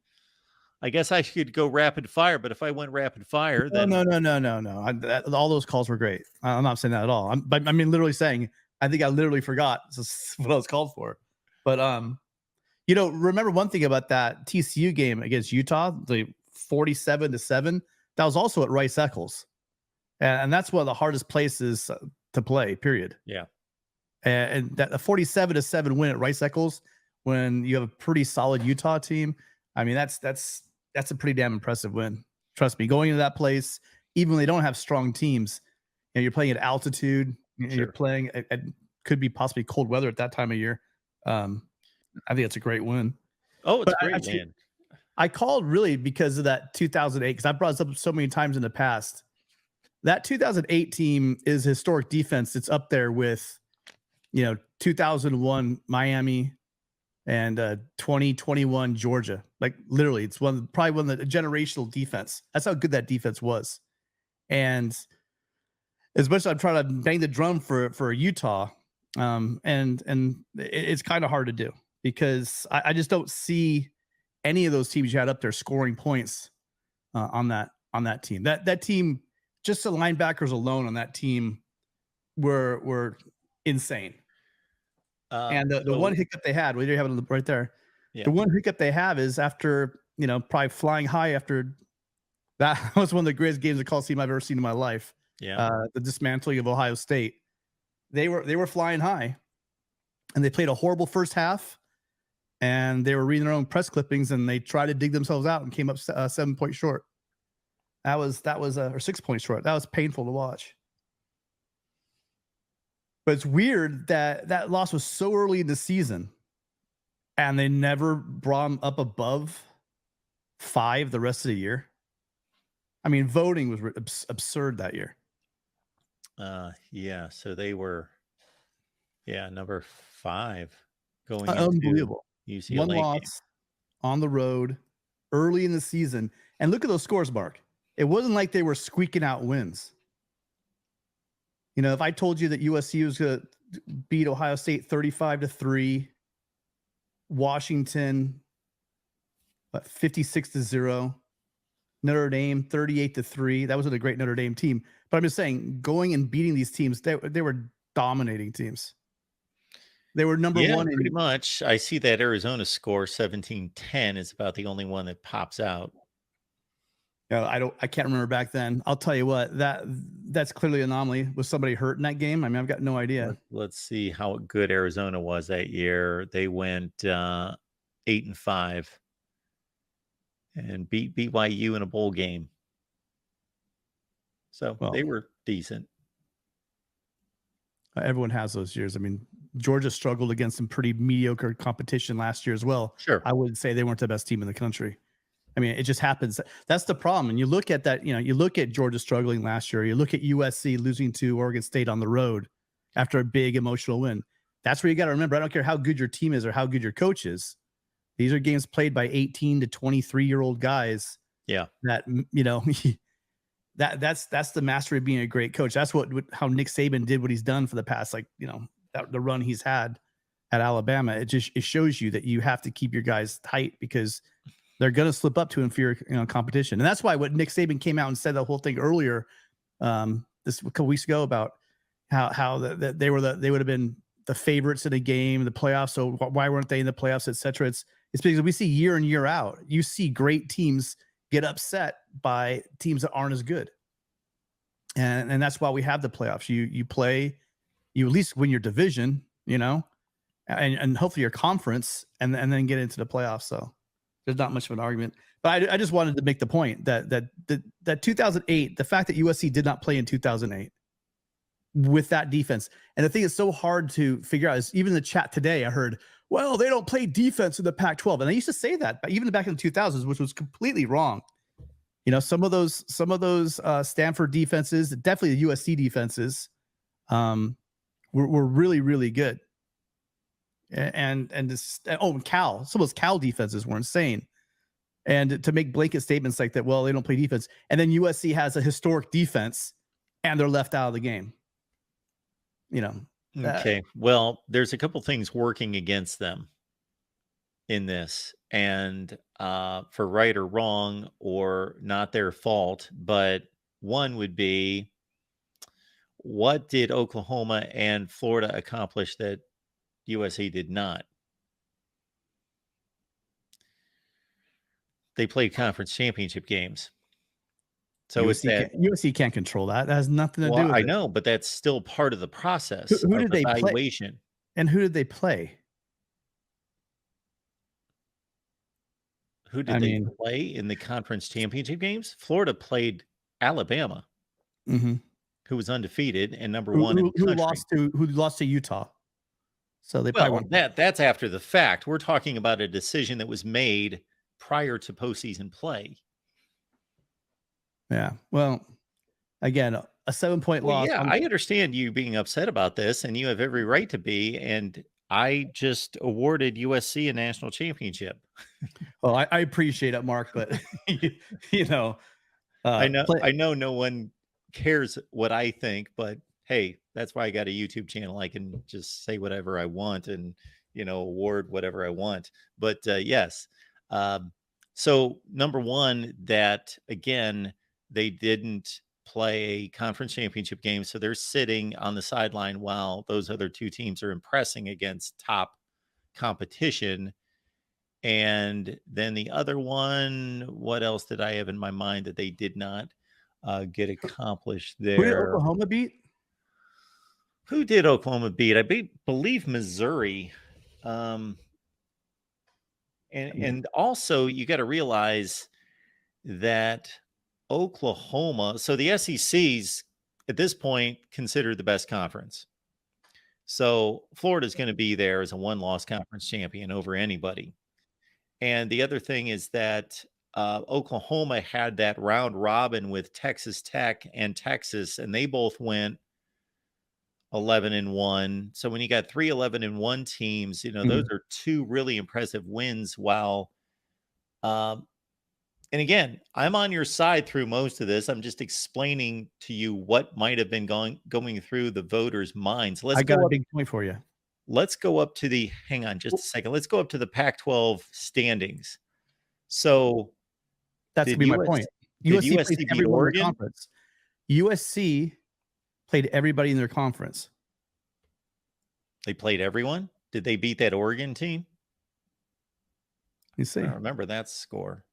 S1: I guess I should go rapid fire, but if I went rapid fire, then
S11: no. All those calls were great. I'm not saying that at all. But I mean, literally saying, I think I literally forgot what I was called for. But remember one thing about that TCU game against Utah, the 47-7. That was also at Rice Eccles, and that's one of the hardest places to play. Period.
S1: Yeah.
S11: And that a 47-7 win at Rice Eccles when you have a pretty solid Utah team. I mean, that's a pretty damn impressive win. Trust me, going into that place, even when they don't have strong teams, you're playing at altitude. You're playing at could be possibly cold weather at that time of year. I think it's a great win.
S1: Oh, it's
S11: But
S1: a great win.
S11: I called really because of that 2008, because I brought this up so many times in the past. That 2008 team is historic defense. It's up there with, 2001 Miami and 2021 Georgia. Like literally, it's probably one of the generational defense. That's how good that defense was. And as much as I'm trying to bang the drum for Utah, and it's kind of hard to do because I just don't see any of those teams you had up there scoring points on that team. That team, just the linebackers alone on that team were insane. And the one hiccup they had, we do have it right there.
S1: Yeah.
S11: The one hiccup they have is after, probably flying high after that was one of the greatest games of Coliseum I've ever seen in my life.
S1: Yeah.
S11: The dismantling of Ohio State. They were flying high, and they played a horrible first half, and they were reading their own press clippings, and they tried to dig themselves out and came up 7 points short. That was or 6 points short. That was painful to watch. But it's weird that loss was so early in the season, and they never brought them up above 5 the rest of the year. I mean, voting was absurd that year.
S1: Yeah. So they were, number 5 going
S11: unbelievable.
S1: into UCLA.
S11: One loss on the road early in the season, and look at those scores, Mark. It wasn't like they were squeaking out wins. If I told you that USC was going to beat Ohio State 35-3, Washington 56-0, Notre Dame 38-3, that wasn't a great Notre Dame team. But I'm just saying, going and beating these teams, they were dominating teams. They were number one.
S1: Pretty much. I see that Arizona score 17-10 is about the only one that pops out.
S11: I can't remember back then. I'll tell you what, that's clearly an anomaly. Was somebody hurt in that game? I mean, I've got no idea.
S1: Let's see how good Arizona was that year. They went 8-5 and beat BYU in a bowl game. So they were decent.
S11: Everyone has those years. I mean, Georgia struggled against some pretty mediocre competition last year as well.
S1: Sure.
S11: I wouldn't say they weren't the best team in the country. I mean, it just happens. That's the problem. And you look at that, you look at Georgia struggling last year. You look at USC losing to Oregon State on the road after a big emotional win. That's where you got to remember, I don't care how good your team is or how good your coach is. These are games played by 18 to 23-year-old guys.
S1: Yeah.
S11: That, that's the mastery of being a great coach. That's how Nick Saban did what he's done for the past, the run he's had at Alabama. It shows you that you have to keep your guys tight because they're going to slip up to inferior competition. And that's why what Nick Saban came out and said the whole thing earlier, this a couple weeks ago about how they would have been the favorites in a game, the playoffs. So why weren't they in the playoffs, et cetera? It's because we see year in, year out, you see great teams get upset by teams that aren't as good. And that's why we have the playoffs. You at least win your division, and hopefully your conference and then get into the playoffs. So there's not much of an argument, but I just wanted to make the point that 2008, the fact that USC did not play in 2008 with that defense. And the thing that's so hard to figure out is even in the chat today, I heard, well, they don't play defense in the Pac-12. And I used to say that, but even back in the 2000s, which was completely wrong. Some of those Stanford defenses, definitely the USC defenses, were really, really good. And Cal, some of those Cal defenses were insane. And to make blanket statements like that, well, they don't play defense. And then USC has a historic defense and they're left out of the game.
S1: Okay. Well, there's a couple things working against them in this, and for right or wrong or not their fault, but one would be, what did Oklahoma and Florida accomplish that USC did not? They played conference championship games. So
S11: USC can't control that. That has nothing to do with it.
S1: I know, but that's still part of the process.
S11: Who did they
S1: evaluation.
S11: play? And who did they play?
S1: Who did they play in the conference championship games? Florida played Alabama.
S11: Mm-hmm.
S1: who was undefeated and number
S11: Who,
S1: one in
S11: who,
S1: the country.
S11: who lost to Utah. So they probably
S1: Well,
S11: won.
S1: that's after the fact. We're talking about a decision that was made prior to postseason play.
S11: Yeah. Well, again, a 7-point
S1: Well,
S11: loss.
S1: yeah, I understand you being upset about this, and you have every right to be. And I just awarded USC a national championship.
S11: Well, I appreciate it, Mark, but you know,
S1: I know no one cares what I think, but hey, that's why I got a YouTube channel. I can just say whatever I want and, award whatever I want. But yes. So number one, that again, they didn't play a conference championship game. So they're sitting on the sideline while those other two teams are impressing against top competition. And then the other one, what else did I have in my mind that they did not get accomplished there?
S11: Who did Oklahoma beat?
S1: Who did Oklahoma beat? I believe Missouri. And also you got to realize that Oklahoma, so the SEC's at this point considered the best conference. So Florida's going to be there as a one-loss conference champion over anybody. And the other thing is that Oklahoma had that round robin with Texas Tech and Texas, and they both went 11-1. So when you got 3 11-1 teams, those are two really impressive wins. While, and again, I'm on your side through most of this. I'm just explaining to you what might have been going through the voters' minds.
S11: I got a big point for you.
S1: Let's go up to the, hang on just a second. Let's go up to the Pac-12 standings. So
S11: that's going to be my point. USC played everyone in their conference. USC played everybody in their conference.
S1: They played everyone? Did they beat that Oregon team?
S11: You see.
S1: I don't remember that score.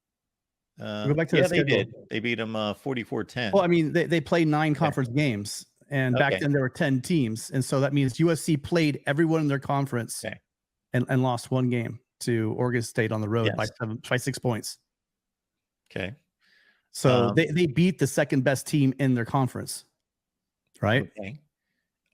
S11: Go back to
S1: yeah, they did. They beat them 44-10.
S11: Well, I mean, they played 9 conference games. And back then there were 10 teams. And so that means USC played everyone in their conference and lost 1 game to Oregon State on the road by 6 points.
S1: Okay.
S11: So they beat the second best team in their conference. Right.
S1: Okay.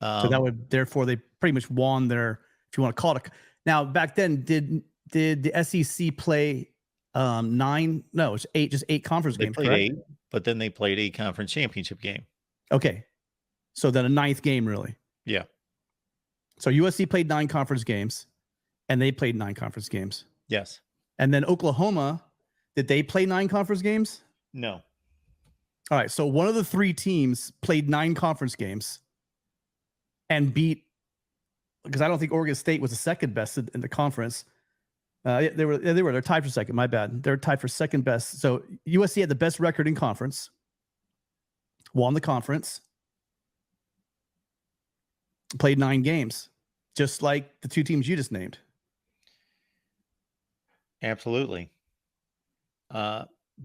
S11: So that would, therefore, they pretty much won their, if you want to call it. Now, back then, did the SEC play 9? No, it's 8, just 8 conference games.
S1: They played 8, but then they played a conference championship game.
S11: Okay. So then a 9th game, really.
S1: Yeah.
S11: So USC played 9 conference games, and they played 9 conference games.
S1: Yes.
S11: And then Oklahoma, did they play 9 conference games?
S1: No.
S11: All right. So one of the 3 teams played 9 conference games and beat, because I don't think Oregon State was the second best in the conference. They're tied for second. My bad. They're tied for second best. So USC had the best record in conference, won the conference, played 9 games, just like the 2 teams you just named.
S1: Absolutely.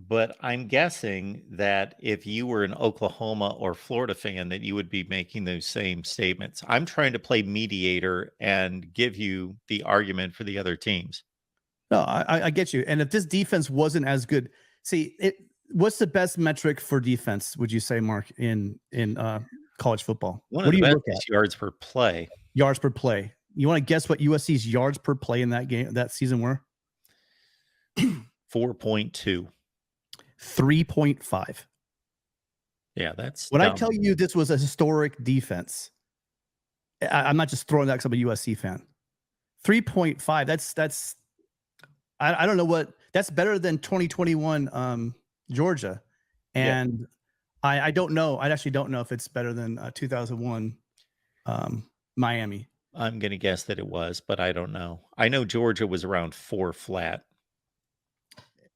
S1: But I'm guessing that if you were an Oklahoma or Florida fan, that you would be making those same statements. I'm trying to play mediator and give you the argument for the other teams.
S11: No, I get you. And if this defense wasn't as good, what's the best metric for defense, would you say, Mark, in college football?
S1: One of the best is yards per play.
S11: Yards per play. You want to guess what USC's yards per play in that game, that season were?
S1: 4.2.
S11: 3.5.
S1: Yeah, that's
S11: when
S1: dumb.
S11: I tell you this was a historic defense. I'm not just throwing that because I'm a USC fan. 3.5. That's I don't know what that's better than 2021 Georgia, and I don't know. I actually don't know if it's better than 2001 Miami.
S1: I'm going to guess that it was, but I don't know. I know Georgia was around 4 flat.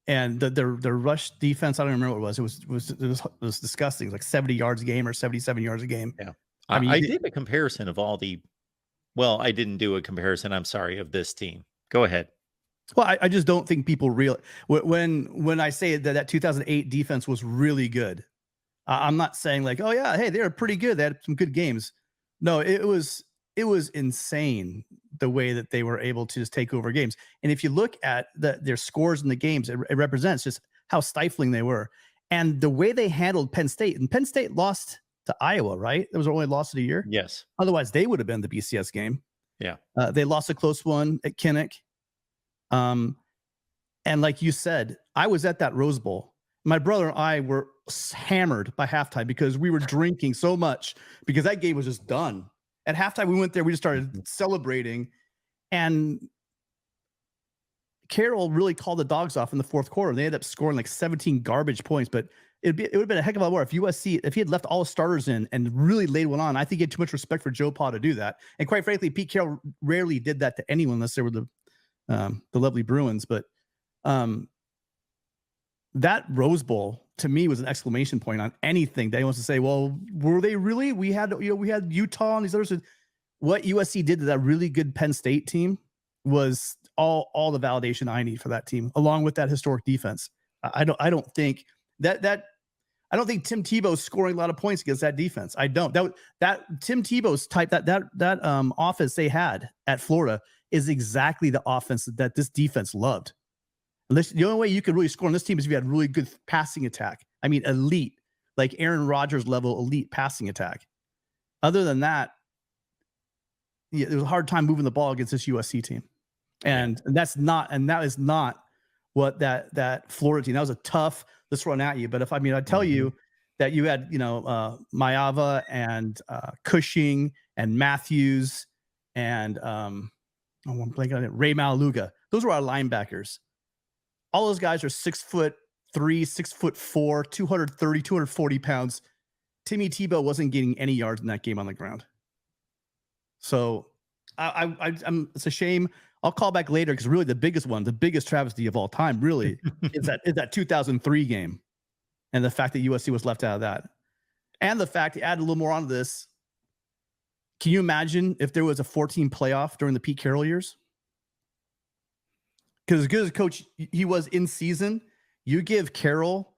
S11: And the rush defense, I don't remember what it was. It was disgusting. It was like 70 yards a game or 77 yards a game.
S1: Yeah. I mean, I did a comparison of all the, well, I didn't do a comparison. I'm sorry, of this team. Go ahead.
S11: Well, I just don't think people when I say that 2008 defense was really good, I'm not saying like, oh yeah, hey, they were pretty good. They had some good games. No, it was insane the way that they were able to just take over games. And if you look at their scores in the games, it represents just how stifling they were. And the way they handled Penn State, and Penn State lost to Iowa, right? That was their only loss of the year.
S1: Yes.
S11: Otherwise, they would have been the BCS game.
S1: Yeah.
S11: They lost a close one at Kinnick. And like you said, I was at that Rose Bowl. My brother and I were hammered by halftime because we were drinking so much because that game was just done. At halftime, we went there, we just started celebrating. And Carroll really called the dogs off in the fourth quarter. They ended up scoring like 17 garbage points, but it would have been a heck of a lot more if USC, if he had left all the starters in and really laid one on. I think he had too much respect for Joe Pa to do that. And quite frankly, Pete Carroll rarely did that to anyone unless they were the lovely Bruins. But that Rose Bowl to me was an exclamation point on anything that he wants to say. Well, were they really? We had Utah and these others. What USC did to that really good Penn State team was all the validation I need for that team, along with that historic defense. I don't think Tim Tebow's scoring a lot of points against that defense. I don't. That Tim Tebow's type, that offense they had at Florida is exactly the offense that this defense loved. The only way you could really score on this team is if you had really good passing attack. I mean, elite, like Aaron Rodgers level elite passing attack. Other than that, it was a hard time moving the ball against this USC team. And that is not what that Florida team. That was a tough, let's run at you. But I tell you that you had, Mayava and Cushing and Matthews and I'm blanking on it, Ray Malaluga. Those were our linebackers. All those guys are 6'3", 6'4", 230, 240 pounds. Timmy Tebow wasn't getting any yards in that game on the ground. So it's a shame. I'll call back later because really the biggest travesty of all time really is that 2003 game and the fact that USC was left out of that. And the fact, to add a little more onto this, can you imagine if there was a 14 playoff during the Pete Carroll years? Because as good as a coach he was in season, you give Carroll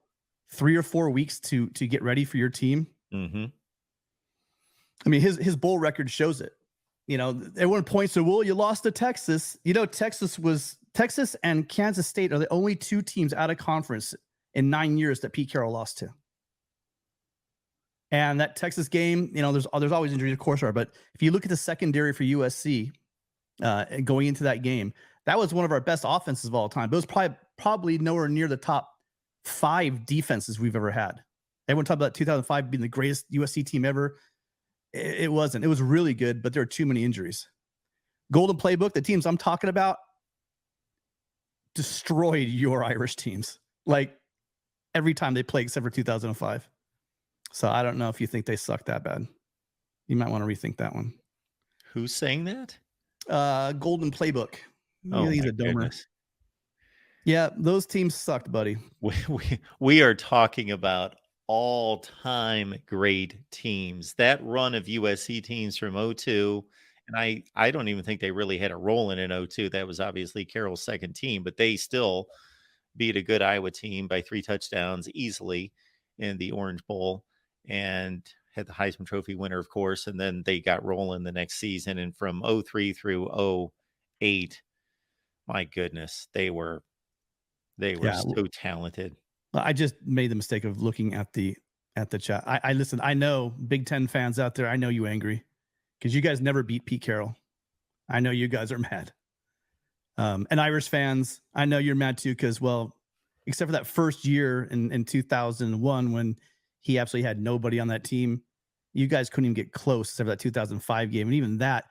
S11: 3 or 4 weeks to get ready for your team.
S1: Mm-hmm.
S11: I mean, his bowl record shows it. Everyone points to, well, you lost to Texas. Texas and Kansas State are the only two teams out of conference in 9 years that Pete Carroll lost to. And that Texas game, there's always injuries, of course, but if you look at the secondary for USC going into that game, that was one of our best offenses of all time. But it was probably nowhere near the top 5 defenses we've ever had. Everyone talked about 2005 being the greatest USC team ever. It wasn't. It was really good, but there are too many injuries. Golden Playbook, the teams I'm talking about, destroyed your Irish teams. Like every time they played, except for 2005. So I don't know if you think they suck that bad. You might want to rethink that one.
S1: Who's saying that?
S11: Golden Playbook.
S1: Oh,
S11: he's a domer.
S1: Goodness.
S11: Yeah, those teams sucked, buddy.
S1: We are talking about all-time great teams. That run of USC teams from 2002, and I don't even think they really had a role in 2002. That was obviously Carroll's second team, but they still beat a good Iowa team by 3 touchdowns easily in the Orange Bowl and had the Heisman Trophy winner, of course, and then they got rolling the next season. And from 2003 through 2008, my goodness, they were so talented.
S11: I just made the mistake of looking at the chat. I listen. I know Big Ten fans out there. I know you angry because you guys never beat Pete Carroll. I know you guys are mad. And Irish fans, I know you're mad too because, well, except for that first year in 2001 when he absolutely had nobody on that team, you guys couldn't even get close except for that 2005 game. And even that,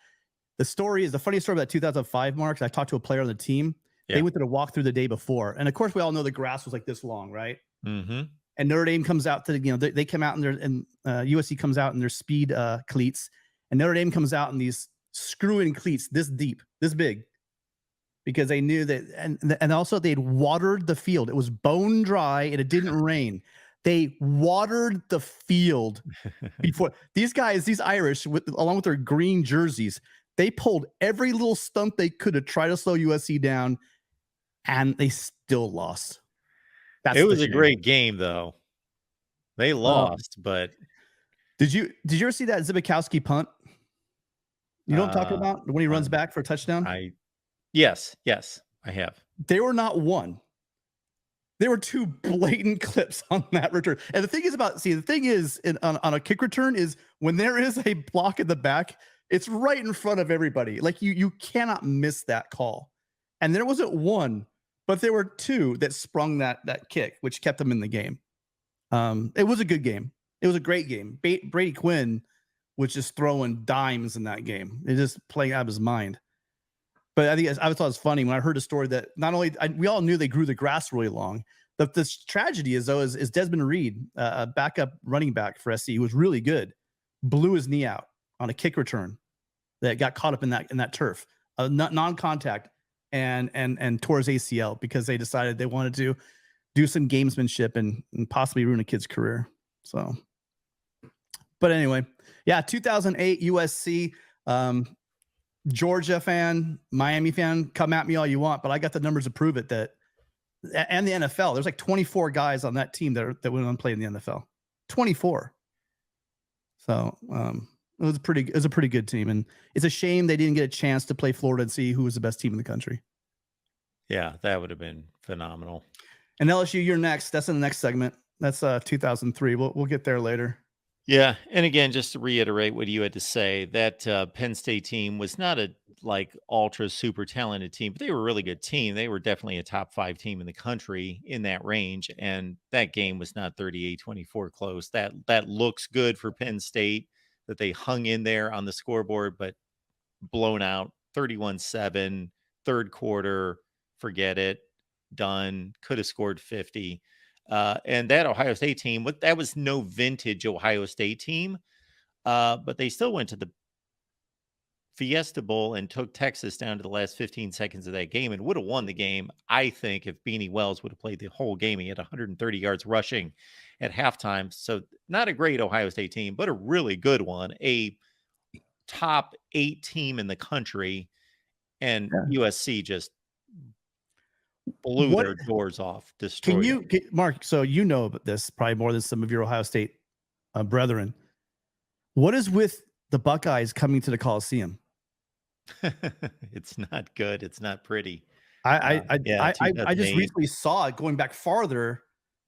S11: the funny story about that 2005 marks. I talked to a player on the team. Yeah. They went to the walkthrough the day before. And of course, we all know the grass was like this long, right?
S1: Mm-hmm.
S11: And Notre Dame comes out to they come out and USC comes out in their speed cleats. And Notre Dame comes out in these screw-in cleats this deep, this big. Because they knew that, and also they'd watered the field. It was bone dry and it didn't rain. They watered the field before. These guys, these Irish, along with their green jerseys, they pulled every little stunt they could to try to slow USC down, and they still lost.
S1: It was a great game, though. They lost, but
S11: did you ever see that Zibikowski punt? You know what I'm talking about? When he runs back for a touchdown?
S1: Yes, I have.
S11: They were not one. There were two blatant clips on that return. And the thing is on a kick return is when there is a block in the back, it's right in front of everybody. Like you cannot miss that call. And there wasn't one, but there were two that sprung that kick, which kept them in the game. It was a good game. It was a great game. Brady Quinn was just throwing dimes in that game. It just playing out of his mind. But I thought it was funny when I heard a story that not only we all knew they grew the grass really long. But the tragedy is Desmond Reed, a backup running back for SC, who was really good, blew his knee out on a kick return that got caught up in that turf, non-contact, and tore his ACL because they decided they wanted to do some gamesmanship and possibly ruin a kid's career. So, but anyway, yeah, 2008 USC. Georgia fan, Miami fan, come at me all you want, but I got the numbers to prove it. That and the NFL, there's like 24 guys on that team that went on to play in the NFL. 24. So it was a pretty good team, and it's a shame they didn't get a chance to play Florida and see who was the best team in the country.
S1: Yeah, that would have been phenomenal.
S11: And LSU, you're next. That's in the next segment. That's 2003. We'll get there later.
S1: Yeah, and again, just to reiterate what you had to say, that Penn State team was not a ultra super talented team, but they were a really good team. They were definitely a top 5 team in the country in that range, and that game was not 38-24 close. That looks good for Penn State, that they hung in there on the scoreboard, but blown out 31-7, third quarter, forget it, done. Could have scored 50. And that Ohio State team, that was no vintage Ohio State team, but they still went to the Fiesta Bowl and took Texas down to the last 15 seconds of that game and would have won the game, I think, if Beanie Wells would have played the whole game. He had 130 yards rushing at halftime. So not a great Ohio State team, but a really good one, a top 8 team in the country, and USC just blew their doors off. Destroyed.
S11: Mark? So you know about this probably more than some of your Ohio State brethren. What is with the Buckeyes coming to the Coliseum?
S1: It's not good. It's not pretty.
S11: I just recently saw it going back farther.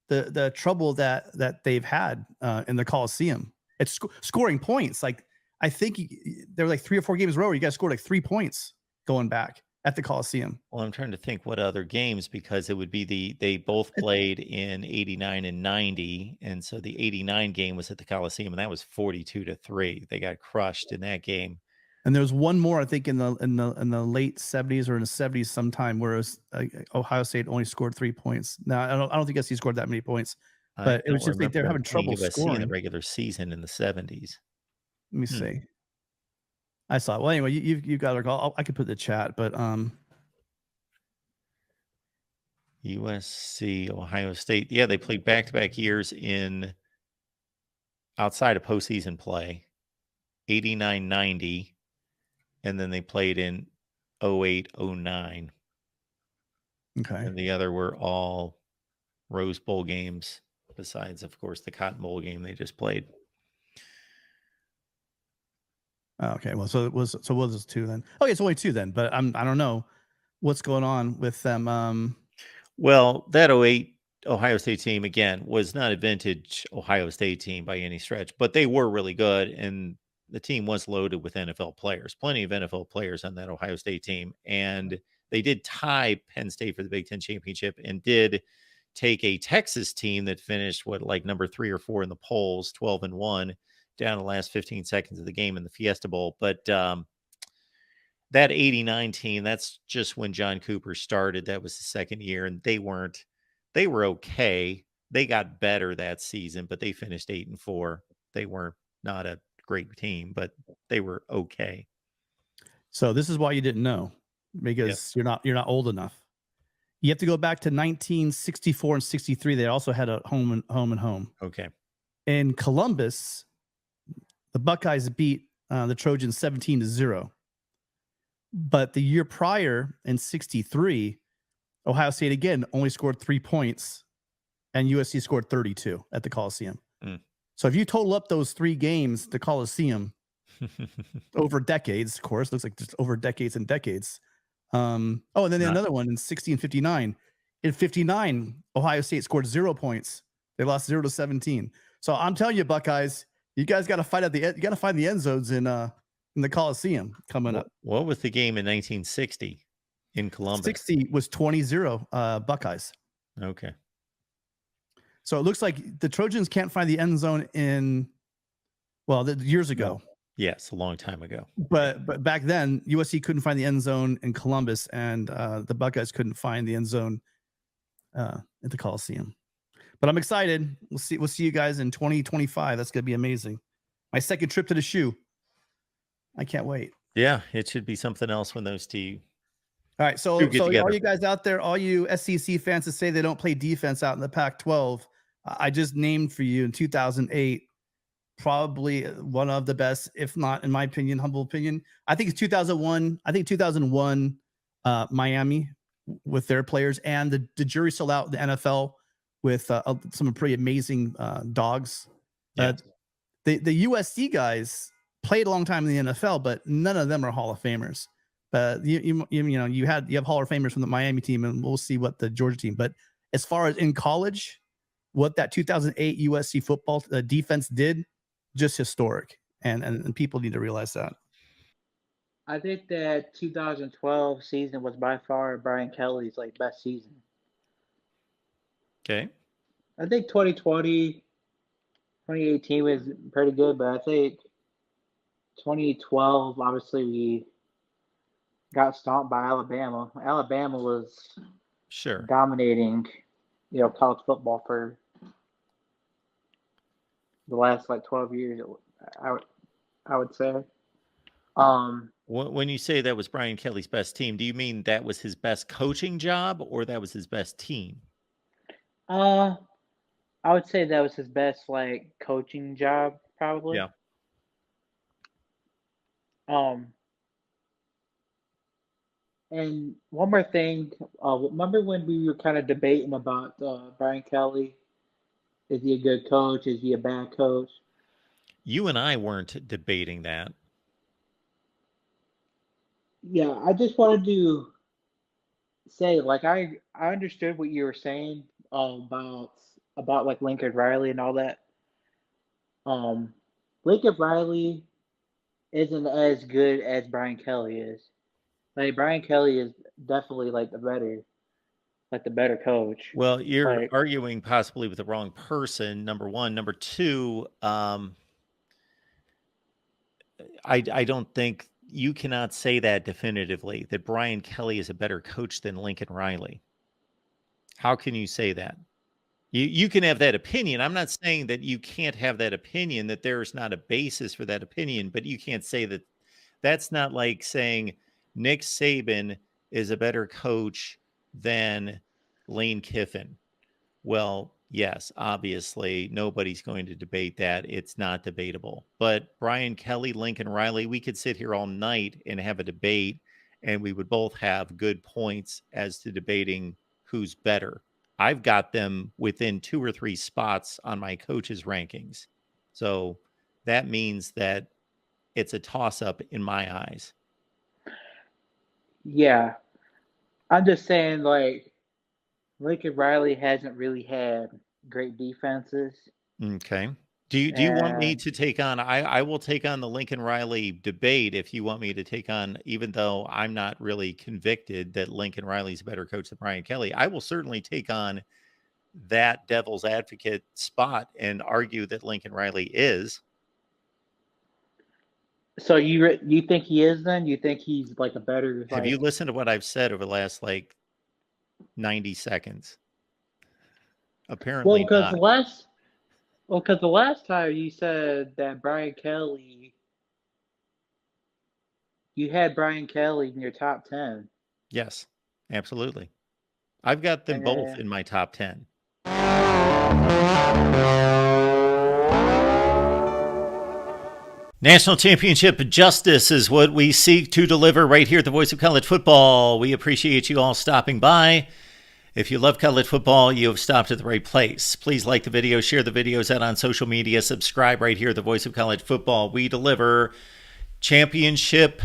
S11: The trouble that they've had in the Coliseum. It's scoring points. Like I think there were like 3 or 4 games in a row where you guys scored like 3 points going back at the Coliseum.
S1: Well, I'm trying to think what other games, because it would be they both played in 89 and 90. And so the 89 game was at the Coliseum, and that was 42-3. They got crushed in that game.
S11: And there was one more, I think, in the late 70s or in the 70s sometime, where it was Ohio State only scored 3 points. Now I don't think SC scored that many points, but it was just they're having trouble scoring
S1: in the regular season in the 70s.
S11: Let me see. I saw it. Well, anyway, you got our call. I could put the chat, but
S1: USC, Ohio State. Yeah, they played back-to-back years in outside of postseason play, 89-90, and then they played in 08-09.
S11: Okay.
S1: And the other were all Rose Bowl games, besides, of course, the Cotton Bowl game they just played.
S11: Okay, well, so it was 2 then. Okay, it's only 2 then, but I don't know what's going on with them.
S1: Well, that 08 Ohio State team, again, was not a vintage Ohio State team by any stretch, but they were really good, and the team was loaded with NFL players, plenty of NFL players on that Ohio State team, and they did tie Penn State for the Big Ten championship and did take a Texas team that finished number 3 or 4 in the polls, 12-1, down the last 15 seconds of the game in the Fiesta Bowl. But that 89 team, that's just when John Cooper started. That was the second year, and they were okay. They got better that season, but they finished 8-4. They were not a great team, but they were okay.
S11: So this is why you didn't know, because you're not old enough. You have to go back to 1964 and 63. They also had a home and home.
S1: Okay.
S11: In Columbus, the Buckeyes beat the Trojans 17-0. But the year prior, in 63, Ohio State again only scored 3 points, and USC scored 32 at the Coliseum. So if you total up those 3 games, the Coliseum, over decades, of course, looks like just over decades and decades. And then another one in 60 and 59, In 59, Ohio State scored 0 points. They lost 0-17. So I'm telling you, Buckeyes, you guys got to fight at the end. You got to find the end zones in the Coliseum coming up.
S1: What was the game in 1960 in Columbus?
S11: 60 was 20-0 Buckeyes.
S1: Okay.
S11: So it looks like the Trojans can't find the end zone years ago.
S1: No. Yes, a long time ago.
S11: But back then, USC couldn't find the end zone in Columbus, and the Buckeyes couldn't find the end zone at the Coliseum. But I'm excited. We'll see you guys in 2025. That's gonna be amazing. My second trip to the shoe. I can't wait.
S1: Yeah, it should be something else when those two.
S11: All right, so all you guys out there, all you SEC fans that say they don't play defense out in the Pac-12, I just named for you in 2008. Probably one of the best, if not, in my opinion, humble opinion. I think it's 2001. I think 2001, Miami with their players, and the jury sold out the NFL with some pretty amazing dogs.
S1: Yes.
S11: The USC guys played a long time in the NFL, but none of them are Hall of Famers. You have Hall of Famers from the Miami team, and we'll see what the Georgia team. But as far as in college, what that 2008 USC football defense did. Just historic, and people need to realize that.
S12: I think that 2012 season was by far Brian Kelly's best season.
S1: Okay.
S12: I think 2020, 2018 was pretty good, but I think 2012, obviously we got stomped by Alabama. Alabama was dominating, college football for the last 12 years, I would say.
S1: When you say that was Brian Kelly's best team, do you mean that was his best coaching job or that was his best team?
S12: I would say that was his best coaching job, probably.
S1: Yeah.
S12: And one more thing, remember when we were kind of debating about Brian Kelly? Is he a good coach? Is he a bad coach?
S1: You and I weren't debating that.
S12: Yeah, I just wanted to say, I understood what you were saying about Lincoln Riley and all that. Lincoln Riley isn't as good as Brian Kelly is. Brian Kelly is definitely the better coach.
S1: Well, you're arguing possibly with the wrong person, number one. Number two, I don't think you cannot say that definitively, that Brian Kelly is a better coach than Lincoln Riley. How can you say that? You can have that opinion. I'm not saying that you can't have that opinion, that there's not a basis for that opinion, but you can't say that. That's not like saying Nick Saban is a better coach than Lane Kiffin. Well, yes, obviously, nobody's going to debate that. It's not debatable. But Brian Kelly, Lincoln Riley, we could sit here all night and have a debate, and we would both have good points as to debating who's better. I've got them within 2 or 3 spots on my coaches' rankings. So that means that it's a toss-up in my eyes.
S12: Yeah. I'm just saying, Lincoln Riley hasn't really had great defenses.
S1: Okay. Do you want me to take on? I will take on the Lincoln Riley debate if you want me to take on, even though I'm not really convicted that Lincoln Riley's a better coach than Brian Kelly. I will certainly take on that devil's advocate spot and argue that Lincoln Riley is.
S12: So you think he is then? You think he's a better?
S1: Have you listened to what I've said over the last 90 seconds? Apparently not.
S12: Because the last time you said that Brian Kelly, you had Brian Kelly in your top 10.
S1: Yes, absolutely. I've got them both in my top 10. National championship justice is what we seek to deliver right here at the Voice of College Football. We appreciate you all stopping by. If you love college football, you have stopped at the right place. Please like the video, share the videos out on social media, subscribe right here at the Voice of College Football. We deliver championship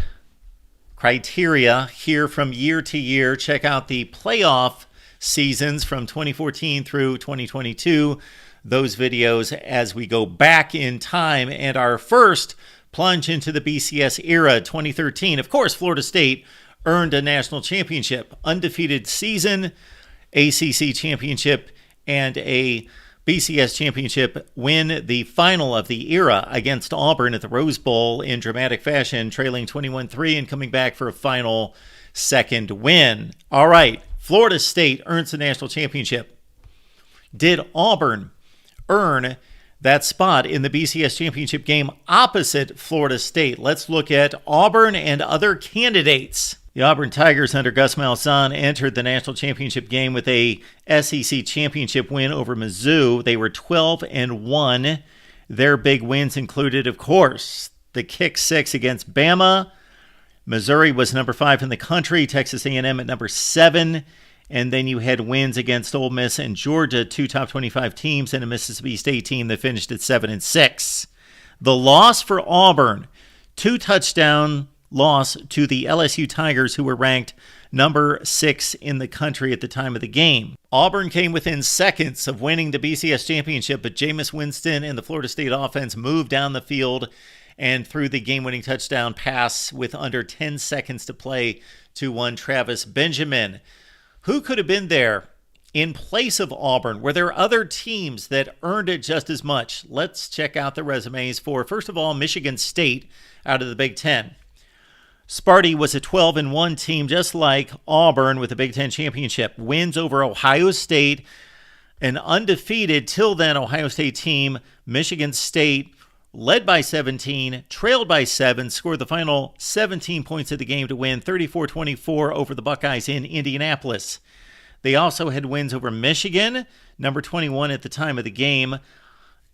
S1: criteria here from year to year. Check out the playoff seasons from 2014 through 2022. Those videos as we go back in time, and our first plunge into the BCS era, 2013. Of course, Florida State earned a national championship, undefeated season, ACC championship, and a BCS championship win, the final of the era against Auburn at the Rose Bowl in dramatic fashion, trailing 21-3 and coming back for a final second win. All right, Florida State earns the national championship. Did Auburn earn that spot in the BCS championship game opposite Florida State? Let's look at Auburn and other candidates. The Auburn Tigers under Gus Malzahn entered the national championship game with a SEC championship win over Mizzou. They were 12-1. Their big wins included, of course, the kick six against Bama. Missouri was number 5 in the country, Texas A&M at number 7. And then you had wins against Ole Miss and Georgia, 2 top 25 teams, and a Mississippi State team that finished at 7-6. The loss for Auburn, 2-touchdown loss to the LSU Tigers, who were ranked number 6 in the country at the time of the game. Auburn came within seconds of winning the BCS championship, but Jameis Winston and the Florida State offense moved down the field and threw the game-winning touchdown pass with under 10 seconds to play to one Travis Benjamin. Who could have been there in place of Auburn? Were there other teams that earned it just as much? Let's check out the resumes for, first of all, Michigan State out of the Big Ten. Sparty was a 12-1 team, just like Auburn, with a Big Ten championship. Wins over Ohio State, an undefeated till then Ohio State team. Michigan State led by 17, trailed by 7, scored the final 17 points of the game to win 34-24 over the Buckeyes in Indianapolis. They also had wins over Michigan, number 21 at the time of the game,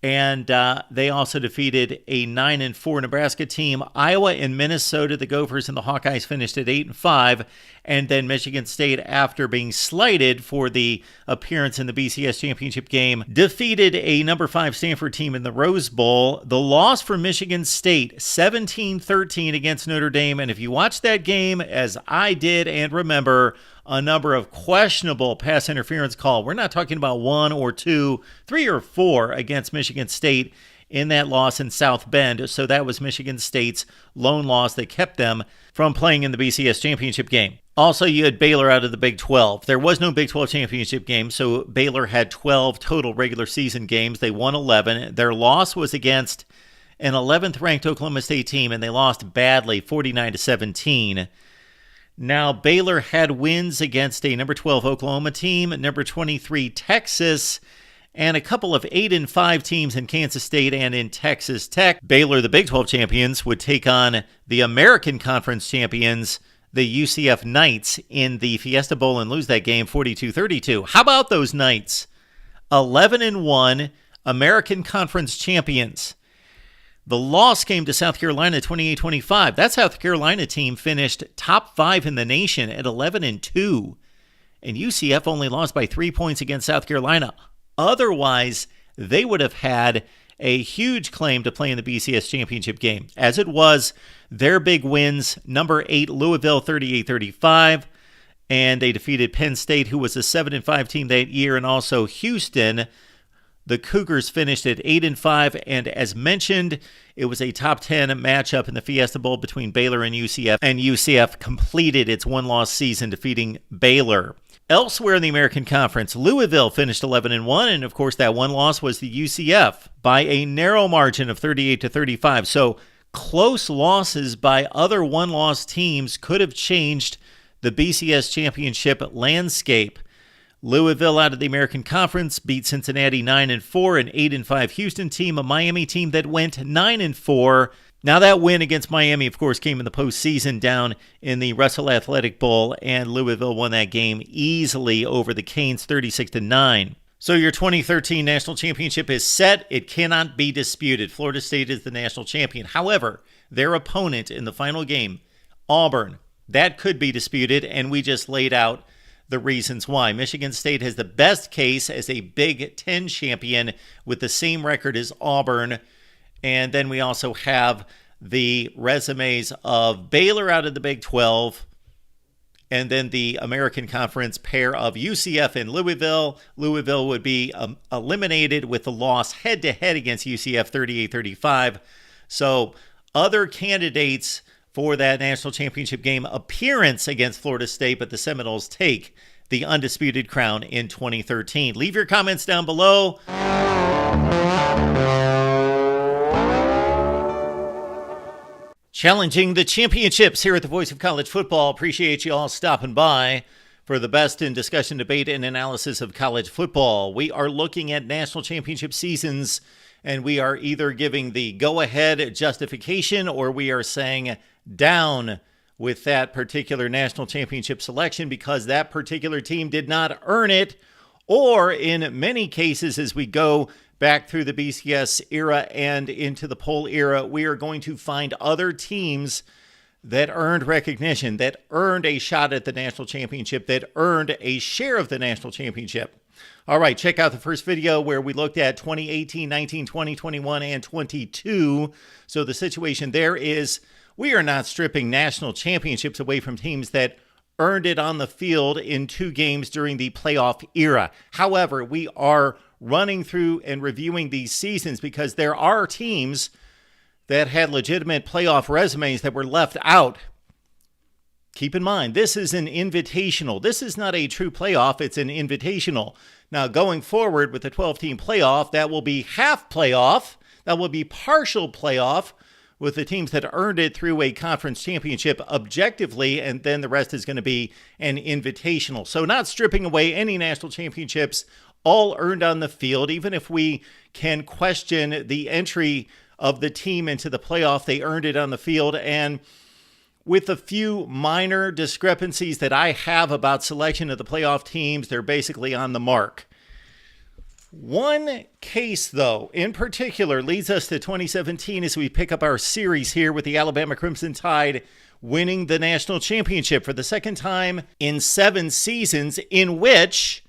S1: and they also defeated a 9-4 Nebraska team. Iowa and Minnesota, the Gophers and the Hawkeyes finished at 8-5, and then Michigan State, after being slighted for the appearance in the BCS championship game, defeated a number 5 Stanford team in the Rose Bowl. The loss for Michigan State, 17-13 against Notre Dame, and if you watch that game, as I did and remember, a number of questionable pass interference call. We're not talking about 1 or 2, 3 or 4 against Michigan State in that loss in South Bend. So that was Michigan State's lone loss that kept them from playing in the BCS championship game. Also, you had Baylor out of the Big 12. There was no Big 12 championship game, so Baylor had 12 total regular season games. They won 11. Their loss was against an 11th ranked Oklahoma State team, and they lost badly, 49-17. Now, Baylor had wins against a number 12 Oklahoma team, number 23 Texas, and a couple of 8-5 teams in Kansas State and in Texas Tech. Baylor, the Big 12 champions, would take on the American Conference champions, the UCF Knights, in the Fiesta Bowl and lose that game 42-32. How about those Knights? 11-1 American Conference champions. The loss came to South Carolina 28-25. That South Carolina team finished top 5 in the nation at 11-2. And UCF only lost by 3 points against South Carolina. Otherwise, they would have had a huge claim to play in the BCS championship game. As it was, their big wins, number 8 Louisville 38-35, and they defeated Penn State, who was a 7-5 team that year, and also Houston. The Cougars finished at 8-5, and as mentioned, it was a top 10 matchup in the Fiesta Bowl between Baylor and UCF completed its one-loss season, defeating Baylor. Elsewhere in the American Conference, Louisville finished 11-1, and of course that one loss was the UCF by a narrow margin of 38-35. So close losses by other one-loss teams could have changed the BCS championship landscape. Louisville out of the American Conference beat Cincinnati 9-4, an 8-5 Houston team, a Miami team that went 9-4. Now that win against Miami, of course, came in the postseason down in the Russell Athletic Bowl, and Louisville won that game easily over the Canes 36-9. So your 2013 national championship is set. It cannot be disputed. Florida State is the national champion. However, their opponent in the final game, Auburn, that could be disputed, and we just laid out the reasons why. Michigan State has the best case as a Big Ten champion with the same record as Auburn. And then we also have the resumes of Baylor out of the Big 12 And then the American Conference pair of UCF and Louisville. Louisville would be eliminated with the loss head-to-head against UCF 38-35. So other candidates for that national championship game appearance against Florida State, but the Seminoles take the undisputed crown in 2013. Leave your comments down below. Challenging the championships here at the Voice of College Football. Appreciate you all stopping by for the best in discussion, debate, and analysis of college football. We are looking at national championship seasons, and we are either giving the go-ahead justification or we are saying down with that particular national championship selection because that particular team did not earn it, or in many cases as we go back through the BCS era and into the poll era, we are going to find other teams that earned recognition, that earned a shot at the national championship, that earned a share of the national championship. All right, check out the first video where we looked at 2018, 19, 20, 21, and 22. So the situation there is we are not stripping national championships away from teams that earned it on the field in 2 games during the playoff era. However, we are running through and reviewing these seasons because there are teams that had legitimate playoff resumes that were left out. Keep in mind, this is an invitational. This is not a true playoff. It's an invitational. Now, going forward with the 12-team playoff, that will be half playoff. That will be partial playoff with the teams that earned it through a conference championship objectively, and then the rest is going to be an invitational. So not stripping away any national championships, all earned on the field, even if we can question the entry of the team into the playoff, they earned it on the field. And with a few minor discrepancies that I have about selection of the playoff teams, they're basically on the mark. One case, though, in particular, leads us to 2017 as we pick up our series here with the Alabama Crimson Tide winning the national championship for the second time in 7 seasons, in which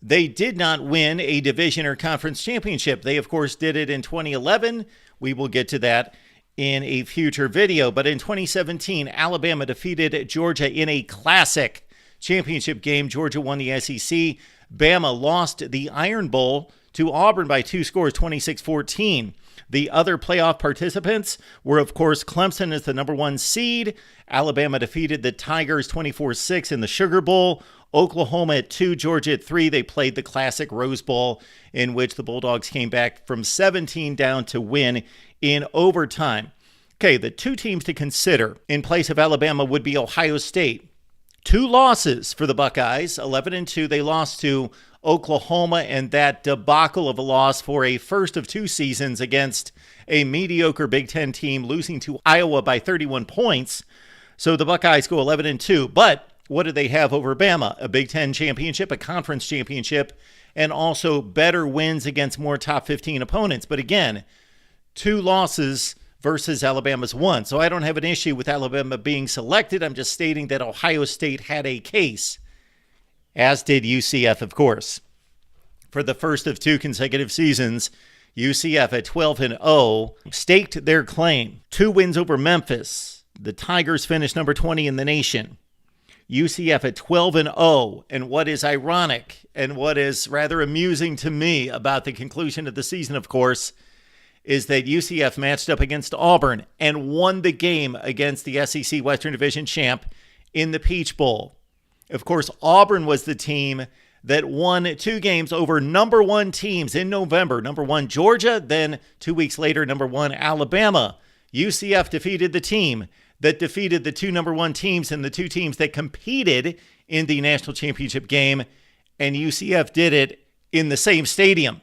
S1: they did not win a division or conference championship. They, of course, did it in 2011. We will get to that in a future video. But in 2017, Alabama defeated Georgia in a classic championship game. Georgia won the SEC. Bama lost the Iron Bowl to Auburn by 2 scores, 26-14. The other playoff participants were, of course, Clemson as the number 1 seed. Alabama defeated the Tigers 24-6 in the Sugar Bowl. Oklahoma at 2, Georgia at 3. They played the classic Rose Bowl in which the Bulldogs came back from 17 down to win in overtime. Okay, the 2 teams to consider in place of Alabama would be Ohio State. 2 losses for the Buckeyes, 11-2. They lost to Oklahoma, and that debacle of a loss for a first of 2 seasons against a mediocre Big Ten team, losing to Iowa by 31 points. So the Buckeyes go 11-2. But what do they have over Bama? A Big Ten championship, a conference championship, and also better wins against more top 15 opponents. But again, 2 losses versus Alabama's 1. So I don't have an issue with Alabama being selected. I'm just stating that Ohio State had a case, as did UCF, of course. For the first of 2 consecutive seasons, UCF at 12-0 staked their claim. 2 wins over Memphis. The Tigers finished number 20 in the nation. UCF at 12-0. And what is ironic and what is rather amusing to me about the conclusion of the season, of course, is that UCF matched up against Auburn and won the game against the SEC Western Division champ in the Peach Bowl. Of course, Auburn was the team that won 2 games over number 1 teams in November. Number 1, Georgia, then 2 weeks later, number 1, Alabama. UCF defeated the team that defeated the 2 number 1 teams and the 2 teams that competed in the national championship game, and UCF did it in the same stadium.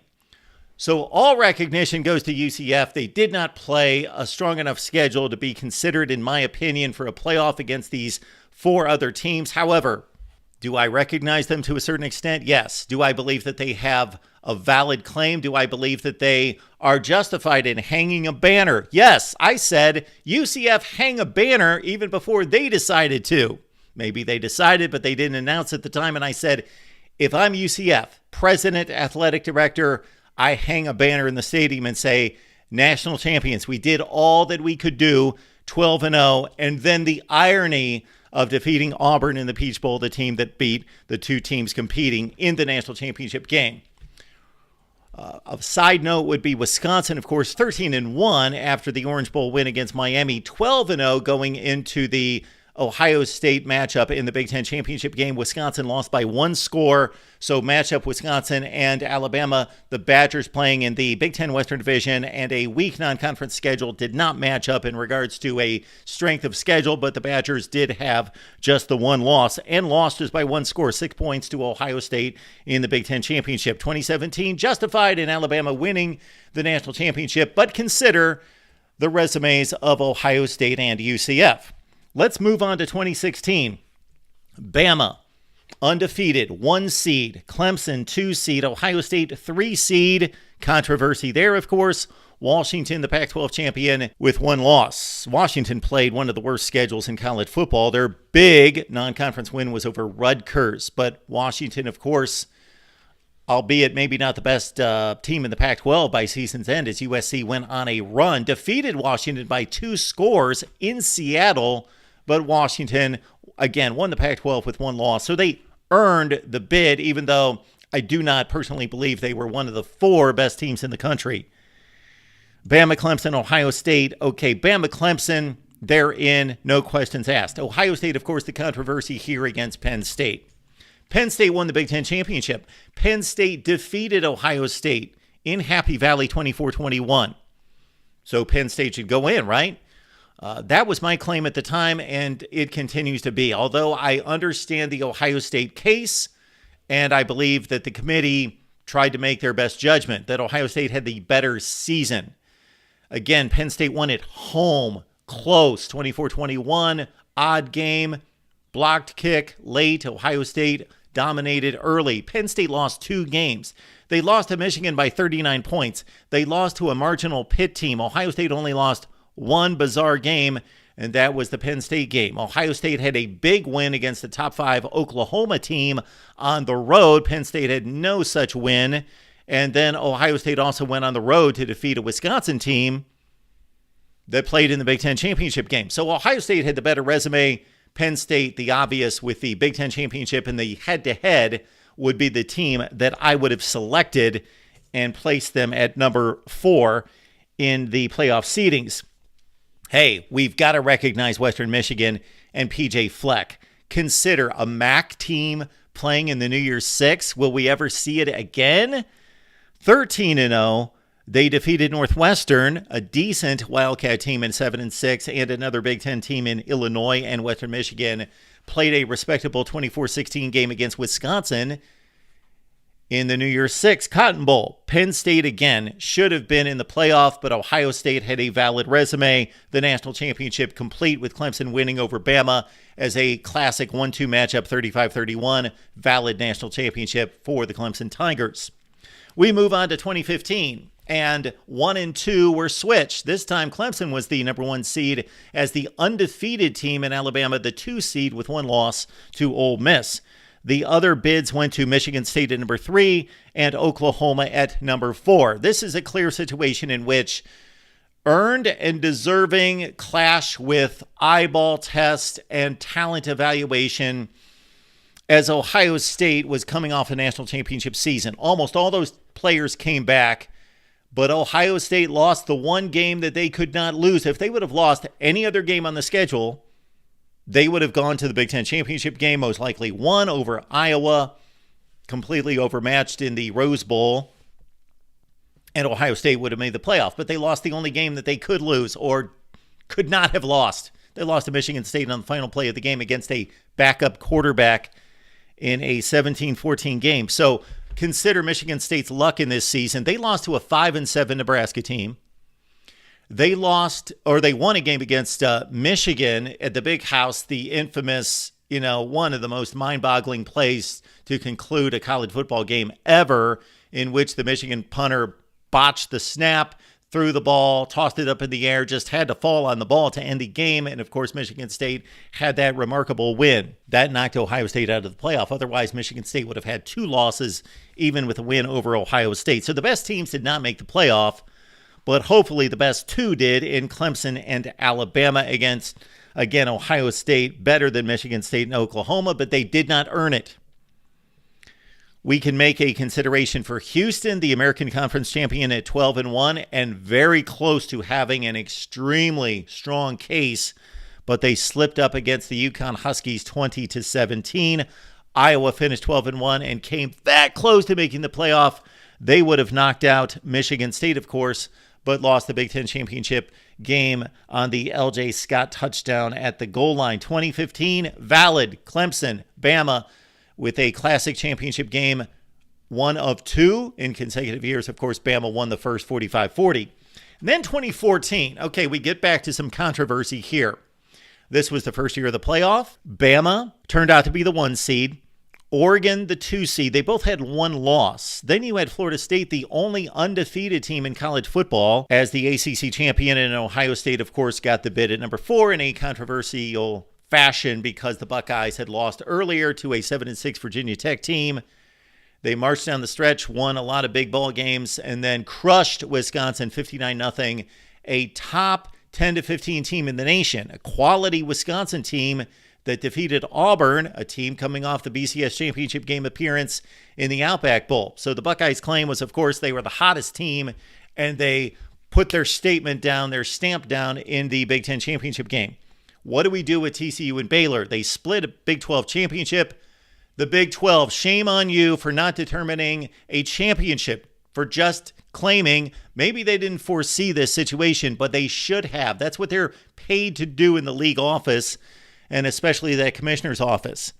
S1: So all recognition goes to UCF. They did not play a strong enough schedule to be considered, in my opinion, for a playoff against these 4 other teams. However, do I recognize them to a certain extent? Yes. Do I believe that they have a valid claim? Do I believe that they are justified in hanging a banner? Yes. I said UCF hang a banner even before they decided to. Maybe they decided, but they didn't announce at the time. And I said, if I'm UCF, president, athletic director, I hang a banner in the stadium and say, national champions, we did all that we could do, 12-0. And then the irony of defeating Auburn in the Peach Bowl, the team that beat the two teams competing in the national championship game. A side note would be Wisconsin, of course, 13-1 after the Orange Bowl win against Miami, 12-0 going into the Ohio State matchup in the Big Ten championship game. Wisconsin lost by 1 score. So matchup Wisconsin and Alabama, the Badgers playing in the Big Ten Western Division, and a weak non-conference schedule did not match up in regards to a strength of schedule, but the Badgers did have just the 1 loss and lost just by 1 score, 6 points to Ohio State in the Big Ten championship. 2017 justified in Alabama winning the national championship, but consider the resumes of Ohio State and UCF. Let's move on to 2016. Bama, undefeated, 1 seed. Clemson, 2 seed. Ohio State, 3 seed. Controversy there, of course. Washington, the Pac-12 champion, with 1 loss. Washington played one of the worst schedules in college football. Their big non-conference win was over Rutgers. But Washington, of course, albeit maybe not the best team in the Pac-12 by season's end, as USC went on a run, defeated Washington by 2 scores in Seattle. But Washington, again, won the Pac-12 with 1 loss. So they earned the bid, even though I do not personally believe they were one of the 4 best teams in the country. Bama, Clemson, Ohio State. Okay, Bama, Clemson, they're in, no questions asked. Ohio State, of course, the controversy here against Penn State. Penn State won the Big Ten championship. Penn State defeated Ohio State in Happy Valley 24-21. So Penn State should go in, right? That was my claim at the time, and it continues to be. Although I understand the Ohio State case, and I believe that the committee tried to make their best judgment, that Ohio State had the better season. Again, Penn State won at home, close, 24-21, odd game, blocked kick, late. Ohio State dominated early. Penn State lost 2 games. They lost to Michigan by 39 points. They lost to a marginal Pitt team. Ohio State only lost 1 bizarre game, and that was the Penn State game. Ohio State had a big win against the top 5 Oklahoma team on the road. Penn State had no such win. And then Ohio State also went on the road to defeat a Wisconsin team that played in the Big Ten championship game. So Ohio State had the better resume. Penn State, the obvious, with the Big Ten championship, and the head-to-head would be the team that I would have selected and placed them at number 4 in the playoff seedings. Hey, we've got to recognize Western Michigan and PJ Fleck. Consider a MAC team playing in the New Year's Six. Will we ever see it again? 13-0. They defeated Northwestern, a decent Wildcat team in 7-6, and another Big Ten team in Illinois, and Western Michigan played a respectable 24-16 game against Wisconsin in the New Year's Six Cotton Bowl. Penn State, again, should have been in the playoff, but Ohio State had a valid resume. The national championship complete with Clemson winning over Bama as a classic 1-2 matchup, 35-31, valid national championship for the Clemson Tigers. We move on to 2015, and 1 and 2 were switched. This time, Clemson was the number 1 seed as the undefeated team, in Alabama, the 2 seed with 1 loss to Ole Miss. The other bids went to Michigan State at number 3 and Oklahoma at number 4. This is a clear situation in which earned and deserving clash with eyeball test and talent evaluation, as Ohio State was coming off a national championship season. Almost all those players came back, but Ohio State lost the one game that they could not lose. If they would have lost any other game on the schedule, they would have gone to the Big Ten championship game, most likely won over Iowa, completely overmatched in the Rose Bowl, and Ohio State would have made the playoff. But they lost the only game that they could lose or could not have lost. They lost to Michigan State on the final play of the game against a backup quarterback in a 17-14 game. So consider Michigan State's luck in this season. They lost to a 5-7 Nebraska team. They lost, or they won a game against Michigan at the Big House, the infamous, one of the most mind-boggling plays to conclude a college football game ever, in which the Michigan punter botched the snap, threw the ball, tossed it up in the air, just had to fall on the ball to end the game. And of course, Michigan State had that remarkable win. That knocked Ohio State out of the playoff. Otherwise, Michigan State would have had 2 losses, even with a win over Ohio State. So the best teams did not make the playoff, but hopefully the best 2 did in Clemson and Alabama against Again, Ohio State better than Michigan State and Oklahoma, but they did not earn it. We can make a consideration for Houston, the American Conference champion at 12-1, and very close to having an extremely strong case, but they slipped up against the UConn Huskies 20-17. Iowa finished 12-1 and came that close to making the playoff. They would have knocked out Michigan State, of course, but lost the Big Ten championship game on the L.J. Scott touchdown at the goal line. 2015, valid. Clemson, Bama, with a classic championship game, one of two in consecutive years. Of course, Bama won the first 45-40. And then 2014, okay, we get back to some controversy here. This was the first year of the playoff. Bama turned out to be the 1 seed. Oregon, the 2 seed. They both had 1 loss. Then you had Florida State, the only undefeated team in college football, as the ACC champion. And Ohio State, of course, got the bid at number 4 in a controversial fashion because the Buckeyes had lost earlier to a 7-6 Virginia Tech team. They marched down the stretch, won a lot of big ball games, and then crushed Wisconsin 59-0, a top 10 to 15 team in the nation, a quality Wisconsin team that defeated Auburn, a team coming off the BCS championship game appearance in the Outback Bowl. So the Buckeyes' claim was, of course, they were the hottest team, and they put their statement down, their stamp down in the Big Ten championship game. What do we do with TCU and Baylor? They split a Big 12 championship. The Big 12, shame on you for not determining a championship, for just claiming maybe they didn't foresee this situation, but they should have. That's what they're paid to do in the league office, and especially that commissioner's office,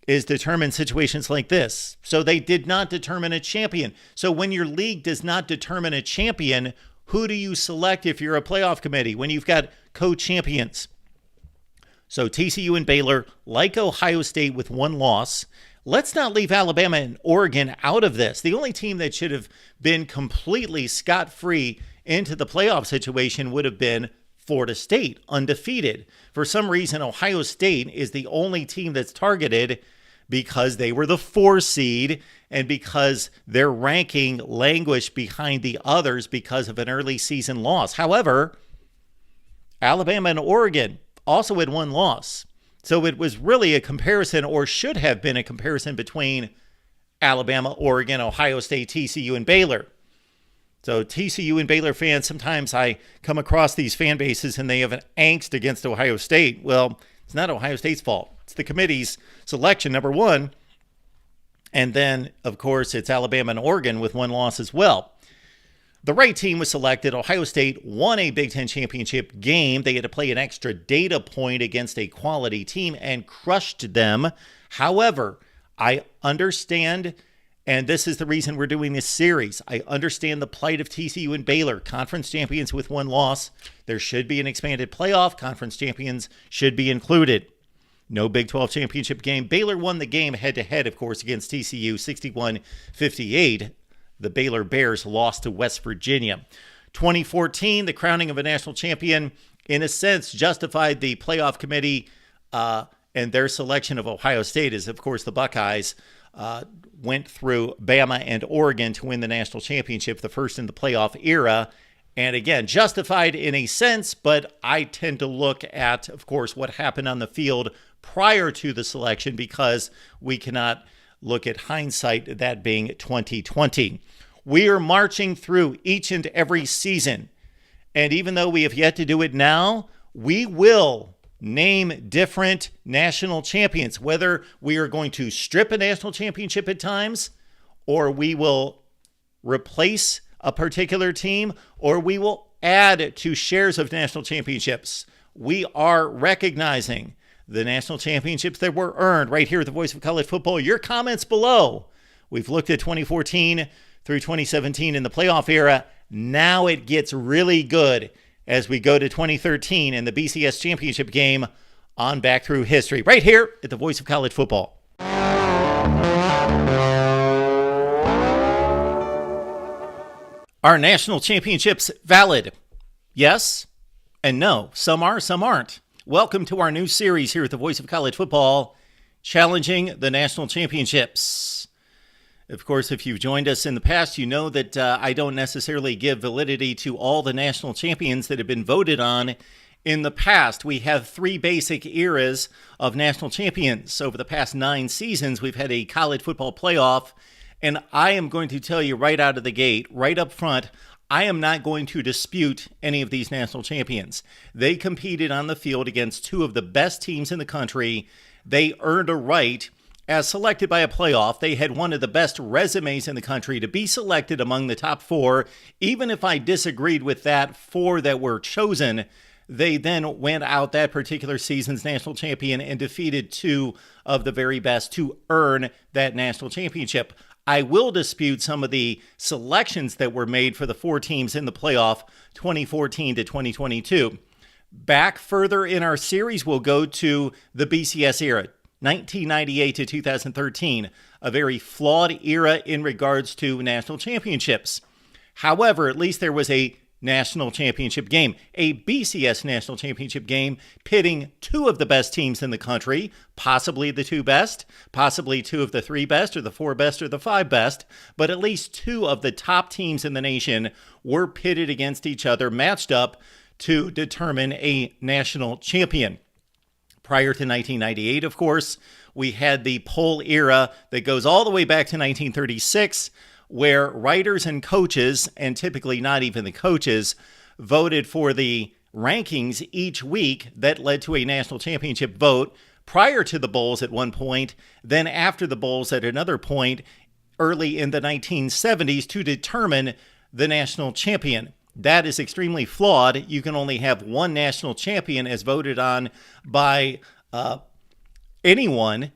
S1: is determine situations like this. So they did not determine a champion. So when your league does not determine a champion, who do you select if you're a playoff committee when you've got co-champions? So TCU and Baylor, like Ohio State with 1 loss. Let's not leave Alabama and Oregon out of this. The only team that should have been completely scot-free into the playoff situation would have been Florida State, undefeated. For some reason, Ohio State is the only team that's targeted because they were the 4 seed and because their ranking languished behind the others because of an early season loss. However, Alabama and Oregon also had 1 loss. So it was really a comparison, or should have been a comparison, between Alabama, Oregon, Ohio State, TCU, and Baylor. So TCU and Baylor fans, sometimes I come across these fan bases and they have an angst against Ohio State. Well, it's not Ohio State's fault. It's the committee's selection, number 1. And then, of course, it's Alabama and Oregon with 1 loss as well. The right team was selected. Ohio State won a Big Ten championship game. They had to play an extra data point against a quality team and crushed them. However, I understand, and this is the reason we're doing this series, I understand the plight of TCU and Baylor, conference champions with 1 loss. There should be an expanded playoff. Conference champions should be included. No Big 12 championship game. Baylor won the game head-to-head, of course, against TCU, 61-58. The Baylor Bears lost to West Virginia. 2014, the crowning of a national champion, in a sense, justified the playoff committee and their selection of Ohio State, as, of course, the Buckeyes went through Bama and Oregon to win the national championship, the first in the playoff era. And again, justified in a sense, but I tend to look at, of course, what happened on the field prior to the selection, because we cannot look at hindsight, that being 2020. We are marching through each and every season. And even though we have yet to do it now, we will name different national champions, whether we are going to strip a national championship at times, or we will replace a particular team, or we will add to shares of national championships. We are recognizing the national championships that were earned right here at the Voice of College Football. Your comments below. We've looked at 2014 through 2017 in the playoff era. Now it gets really good as we go to 2013 and the BCS championship game on back through history right here at the Voice of College Football. Are national championships valid? Yes and no. Some are, some aren't. Welcome to our new series here at the Voice of College Football, challenging the national championships. Of course, if you've joined us in the past, you know that I don't necessarily give validity to all the national champions that have been voted on In the past, we have 3 basic eras of national champions. Over the past 9 seasons, we've had a college football playoff. And I am going to tell you right out of the gate, right up front, I am not going to dispute any of these national champions. They competed on the field against 2 of the best teams in the country. They earned a right, as selected by a playoff. They had one of the best resumes in the country to be selected among the top 4. Even if I disagreed with that 4 that were chosen, they then went out that particular season's national champion and defeated 2 of the very best to earn that national championship. I will dispute some of the selections that were made for the 4 teams in the playoff 2014 to 2022. Back further in our series, we'll go to the BCS era, 1998 to 2013, a very flawed era in regards to national championships. However, at least there was a national championship game, a BCS national championship game pitting 2 of the best teams in the country, possibly the 2 best, possibly 2 of the 3 best or the 4 best or the 5 best, but at least 2 of the top teams in the nation were pitted against each other, matched up to determine a national champion. Prior to 1998, of course, we had the poll era that goes all the way back to 1936, where writers and coaches, and typically not even the coaches, voted for the rankings each week that led to a national championship vote prior to the bowls at one point, then after the bowls at another point early in the 1970s to determine the national champion. That is extremely flawed. You can only have one national champion as voted on by anyone.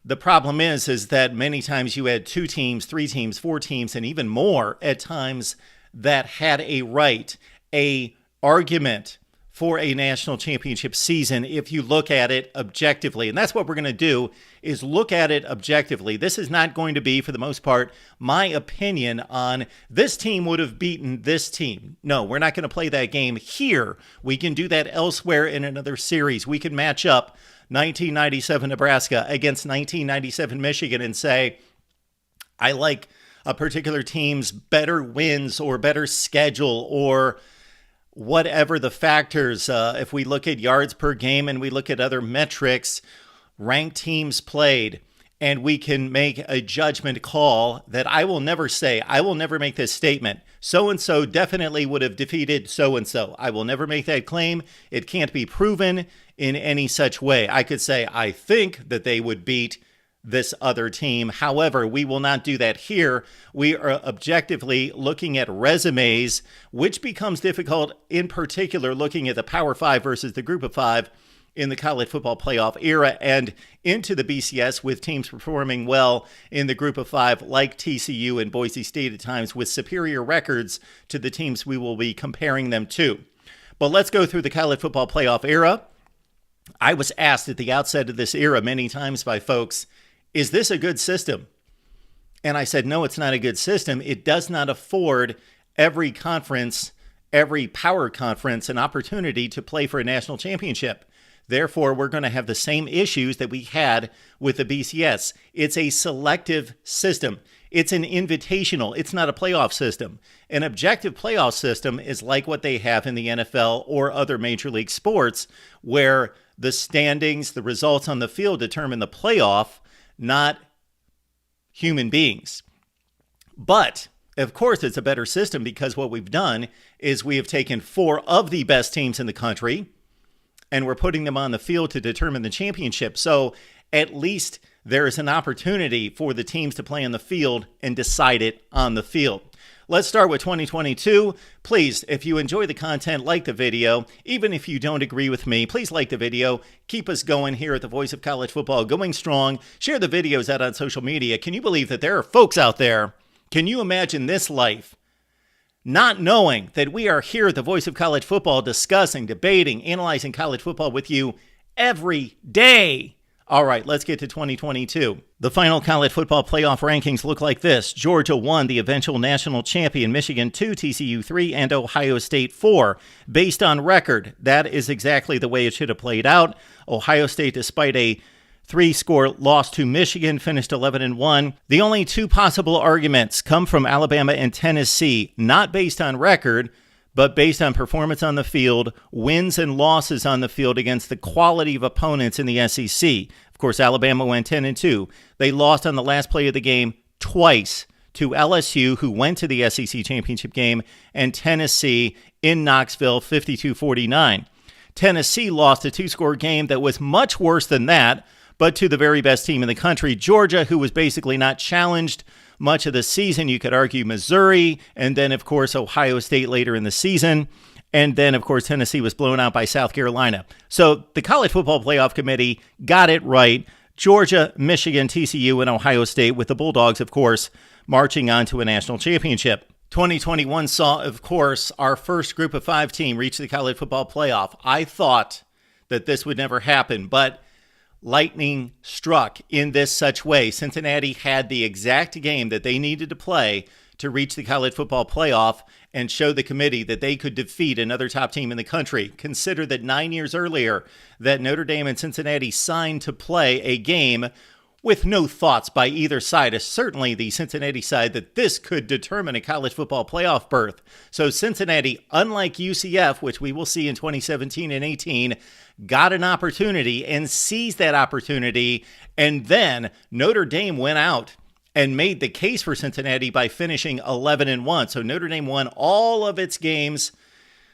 S1: The problem is that many times you had 2 teams, 3 teams, 4 teams, and even more at times that had a right, a argument for a national championship season if you look at it objectively. And that's what we're going to do, is look at it objectively. This is not going to be, for the most part, my opinion on this team would have beaten this team. No, we're not going to play that game here. We can do that elsewhere in another series. We can match up 1997 Nebraska against 1997 Michigan and say, I like a particular team's better wins or better schedule or whatever the factors. If we look at yards per game and we look at other metrics, ranked teams played, and we can make a judgment call that I will never say. I will never make this statement. So-and-so definitely would have defeated so-and-so. I will never make that claim. It can't be proven in any such way. I could say, I think that they would beat this other team. However, we will not do that here. We are objectively looking at resumes, which becomes difficult, in particular looking at the Power 5 versus the Group of 5 in the college football playoff era and into the BCS, with teams performing well in the Group of 5 like TCU and Boise State at times with superior records to the teams we will be comparing them to. But let's go through the college football playoff era. I was asked at the outset of this era many times by folks, is this a good system? And I said, no, it's not a good system. It does not afford every conference, every power conference, an opportunity to play for a national championship. Therefore, we're going to have the same issues that we had with the BCS. It's a selective system. It's an invitational. It's not a playoff system. An objective playoff system is like what they have in the NFL or other major league sports, where the standings, the results on the field determine the playoff, not human beings. But, of course, it's a better system because what we've done is we have taken 4 of the best teams in the country and we're putting them on the field to determine the championship. So at least there is an opportunity for the teams to play on the field and decide it on the field. Let's start with 2022. Please, if you enjoy the content, like the video. Even if you don't agree with me, please like the video. Keep us going here at the Voice of College Football, going strong. Share the videos out on social media. Can you believe that there are folks out there? Can you imagine this life? Not knowing that we are here at the Voice of College Football discussing, debating, analyzing college football with you every day. All right, let's get to 2022. The final college football playoff rankings look like this. Georgia 1, the eventual national champion. Michigan 2, TCU 3, and Ohio State 4. Based on record, that is exactly the way it should have played out. Ohio State, despite a 3-score loss to Michigan, finished 11-1. The only 2 possible arguments come from Alabama and Tennessee, not based on record, but based on performance on the field, wins and losses on the field against the quality of opponents in the SEC. Of course, Alabama went 10-2. They lost on the last play of the game twice to LSU, who went to the SEC championship game, and Tennessee in Knoxville, 52-49. Tennessee lost a 2-score game that was much worse than that, but to the very best team in the country, Georgia, who was basically not challenged much of the season. You could argue Missouri, and then, of course, Ohio State later in the season. And then, of course, Tennessee was blown out by South Carolina. So the College Football Playoff Committee got it right. Georgia, Michigan, TCU, and Ohio State, with the Bulldogs, of course, marching on to a national championship. 2021 saw, of course, our first group of 5 team reach the College Football Playoff. I thought that this would never happen, but lightning struck in this such way. Cincinnati had the exact game that they needed to play to reach the College Football Playoff and show the committee that they could defeat another top team in the country. Consider that 9 years earlier that Notre Dame and Cincinnati signed to play a game with no thoughts by either side, certainly the Cincinnati side, that this could determine a college football playoff berth. So Cincinnati, unlike UCF, which we will see in 2017 and 18, got an opportunity and seized that opportunity. And then Notre Dame went out and made the case for Cincinnati by finishing 11-1. So Notre Dame won all of its games,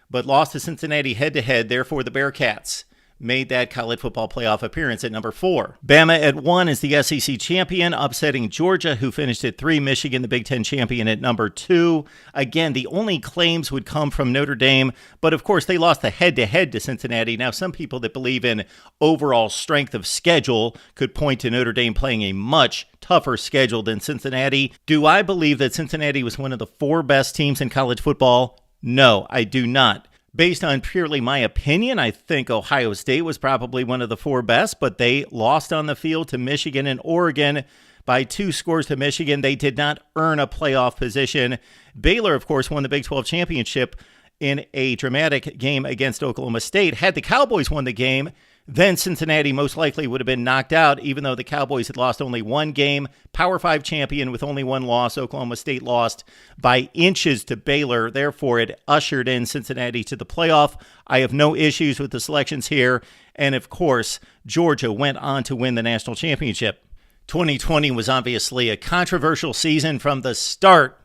S1: but lost to Cincinnati head-to-head. Therefore, the Bearcats made that college football playoff appearance at number 4. Bama at 1 is the SEC champion, upsetting Georgia, who finished at 3. Michigan, the Big Ten champion, at number 2. Again, the only claims would come from Notre Dame, but of course they lost the head-to-head to Cincinnati. Now, some people that believe in overall strength of schedule could point to Notre Dame playing a much tougher schedule than Cincinnati. Do I believe that Cincinnati was one of the 4 best teams in college football? No, I do not. Based on purely my opinion, I think Ohio State was probably one of the 4 best, but they lost on the field to Michigan and Oregon by 2 scores to Michigan. They did not earn a playoff position. Baylor, of course, won the Big 12 championship in a dramatic game against Oklahoma State. Had the Cowboys won the game, then Cincinnati most likely would have been knocked out, even though the Cowboys had lost only 1 game. Power 5 champion with only 1 loss. Oklahoma State lost by inches to Baylor. Therefore, it ushered in Cincinnati to the playoff. I have no issues with the selections here. And, of course, Georgia went on to win the national championship. 2020 was obviously a controversial season from the start,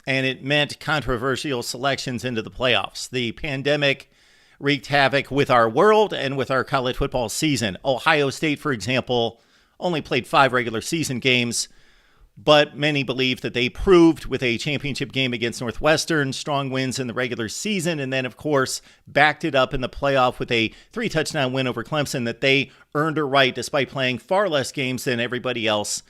S1: and it meant controversial selections into the playoffs. The pandemic wreaked havoc with our world and with our college football season. Ohio State, for example, only played 5 regular season games, but many believe that they proved with a championship game against Northwestern, strong wins in the regular season, and then, of course, backed it up in the playoff with a 3-touchdown win over Clemson, that they earned a right despite playing far less games than everybody else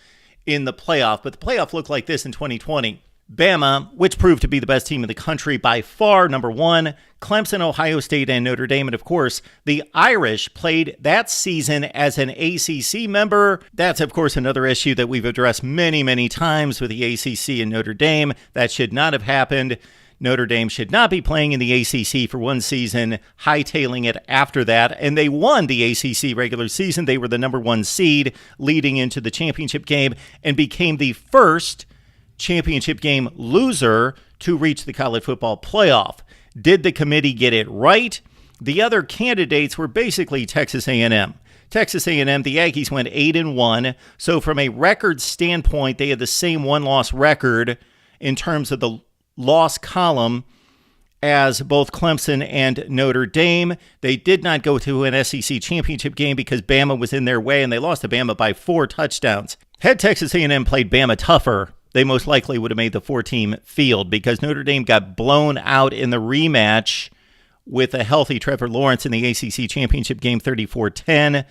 S1: in the playoff. But the playoff looked like this in 2020. Bama, which proved to be the best team in the country by far, number 1, Clemson, Ohio State, and Notre Dame. And of course, the Irish played that season as an ACC member. That's, of course, another issue that we've addressed many, many times with the ACC and Notre Dame. That should not have happened. Notre Dame should not be playing in the ACC for 1 season, hightailing it after that. And they won the ACC regular season. They were the number 1 seed leading into the championship game and became the first championship game loser to reach the college football playoff. Did the committee get it right? The other candidates were basically Texas A&M. Texas A&M, the Aggies went 8-1. So from a record standpoint, they had the same 1-loss record in terms of the loss column as both Clemson and Notre Dame. They did not go to an SEC championship game because Bama was in their way, and they lost to Bama by 4 touchdowns. Had Texas A&M played Bama tougher, they most likely would have made the 4-team field, because Notre Dame got blown out in the rematch with a healthy Trevor Lawrence in the ACC championship game, 34-10.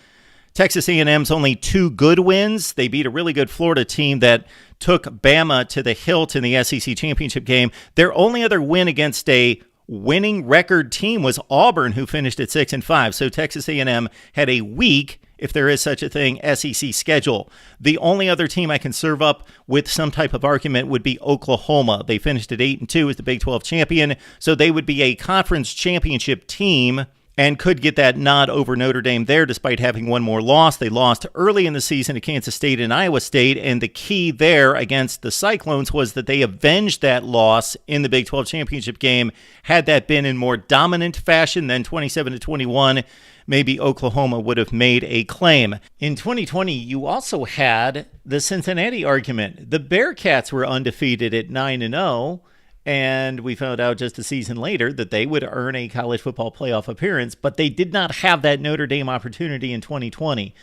S1: Texas A&M's only 2 good wins. They beat a really good Florida team that took Bama to the hilt in the SEC championship game. Their only other win against a winning record team was Auburn, who finished at 6-5. So Texas A&M had a weak, if there is such a thing, SEC schedule. The only other team I can serve up with some type of argument would be Oklahoma. They finished at 8-2 as the Big 12 champion, so they would be a conference championship team and could get that nod over Notre Dame there despite having one more loss. They lost early in the season to Kansas State and Iowa State, and the key there against the Cyclones was that they avenged that loss in the Big 12 championship game. Had that been in more dominant fashion than 27-21, maybe Oklahoma would have made a claim. In 2020, you also had the Cincinnati argument. The Bearcats were undefeated at 9-0, and we found out just a season later that they would earn a college football playoff appearance, but they did not have that Notre Dame opportunity in 2020.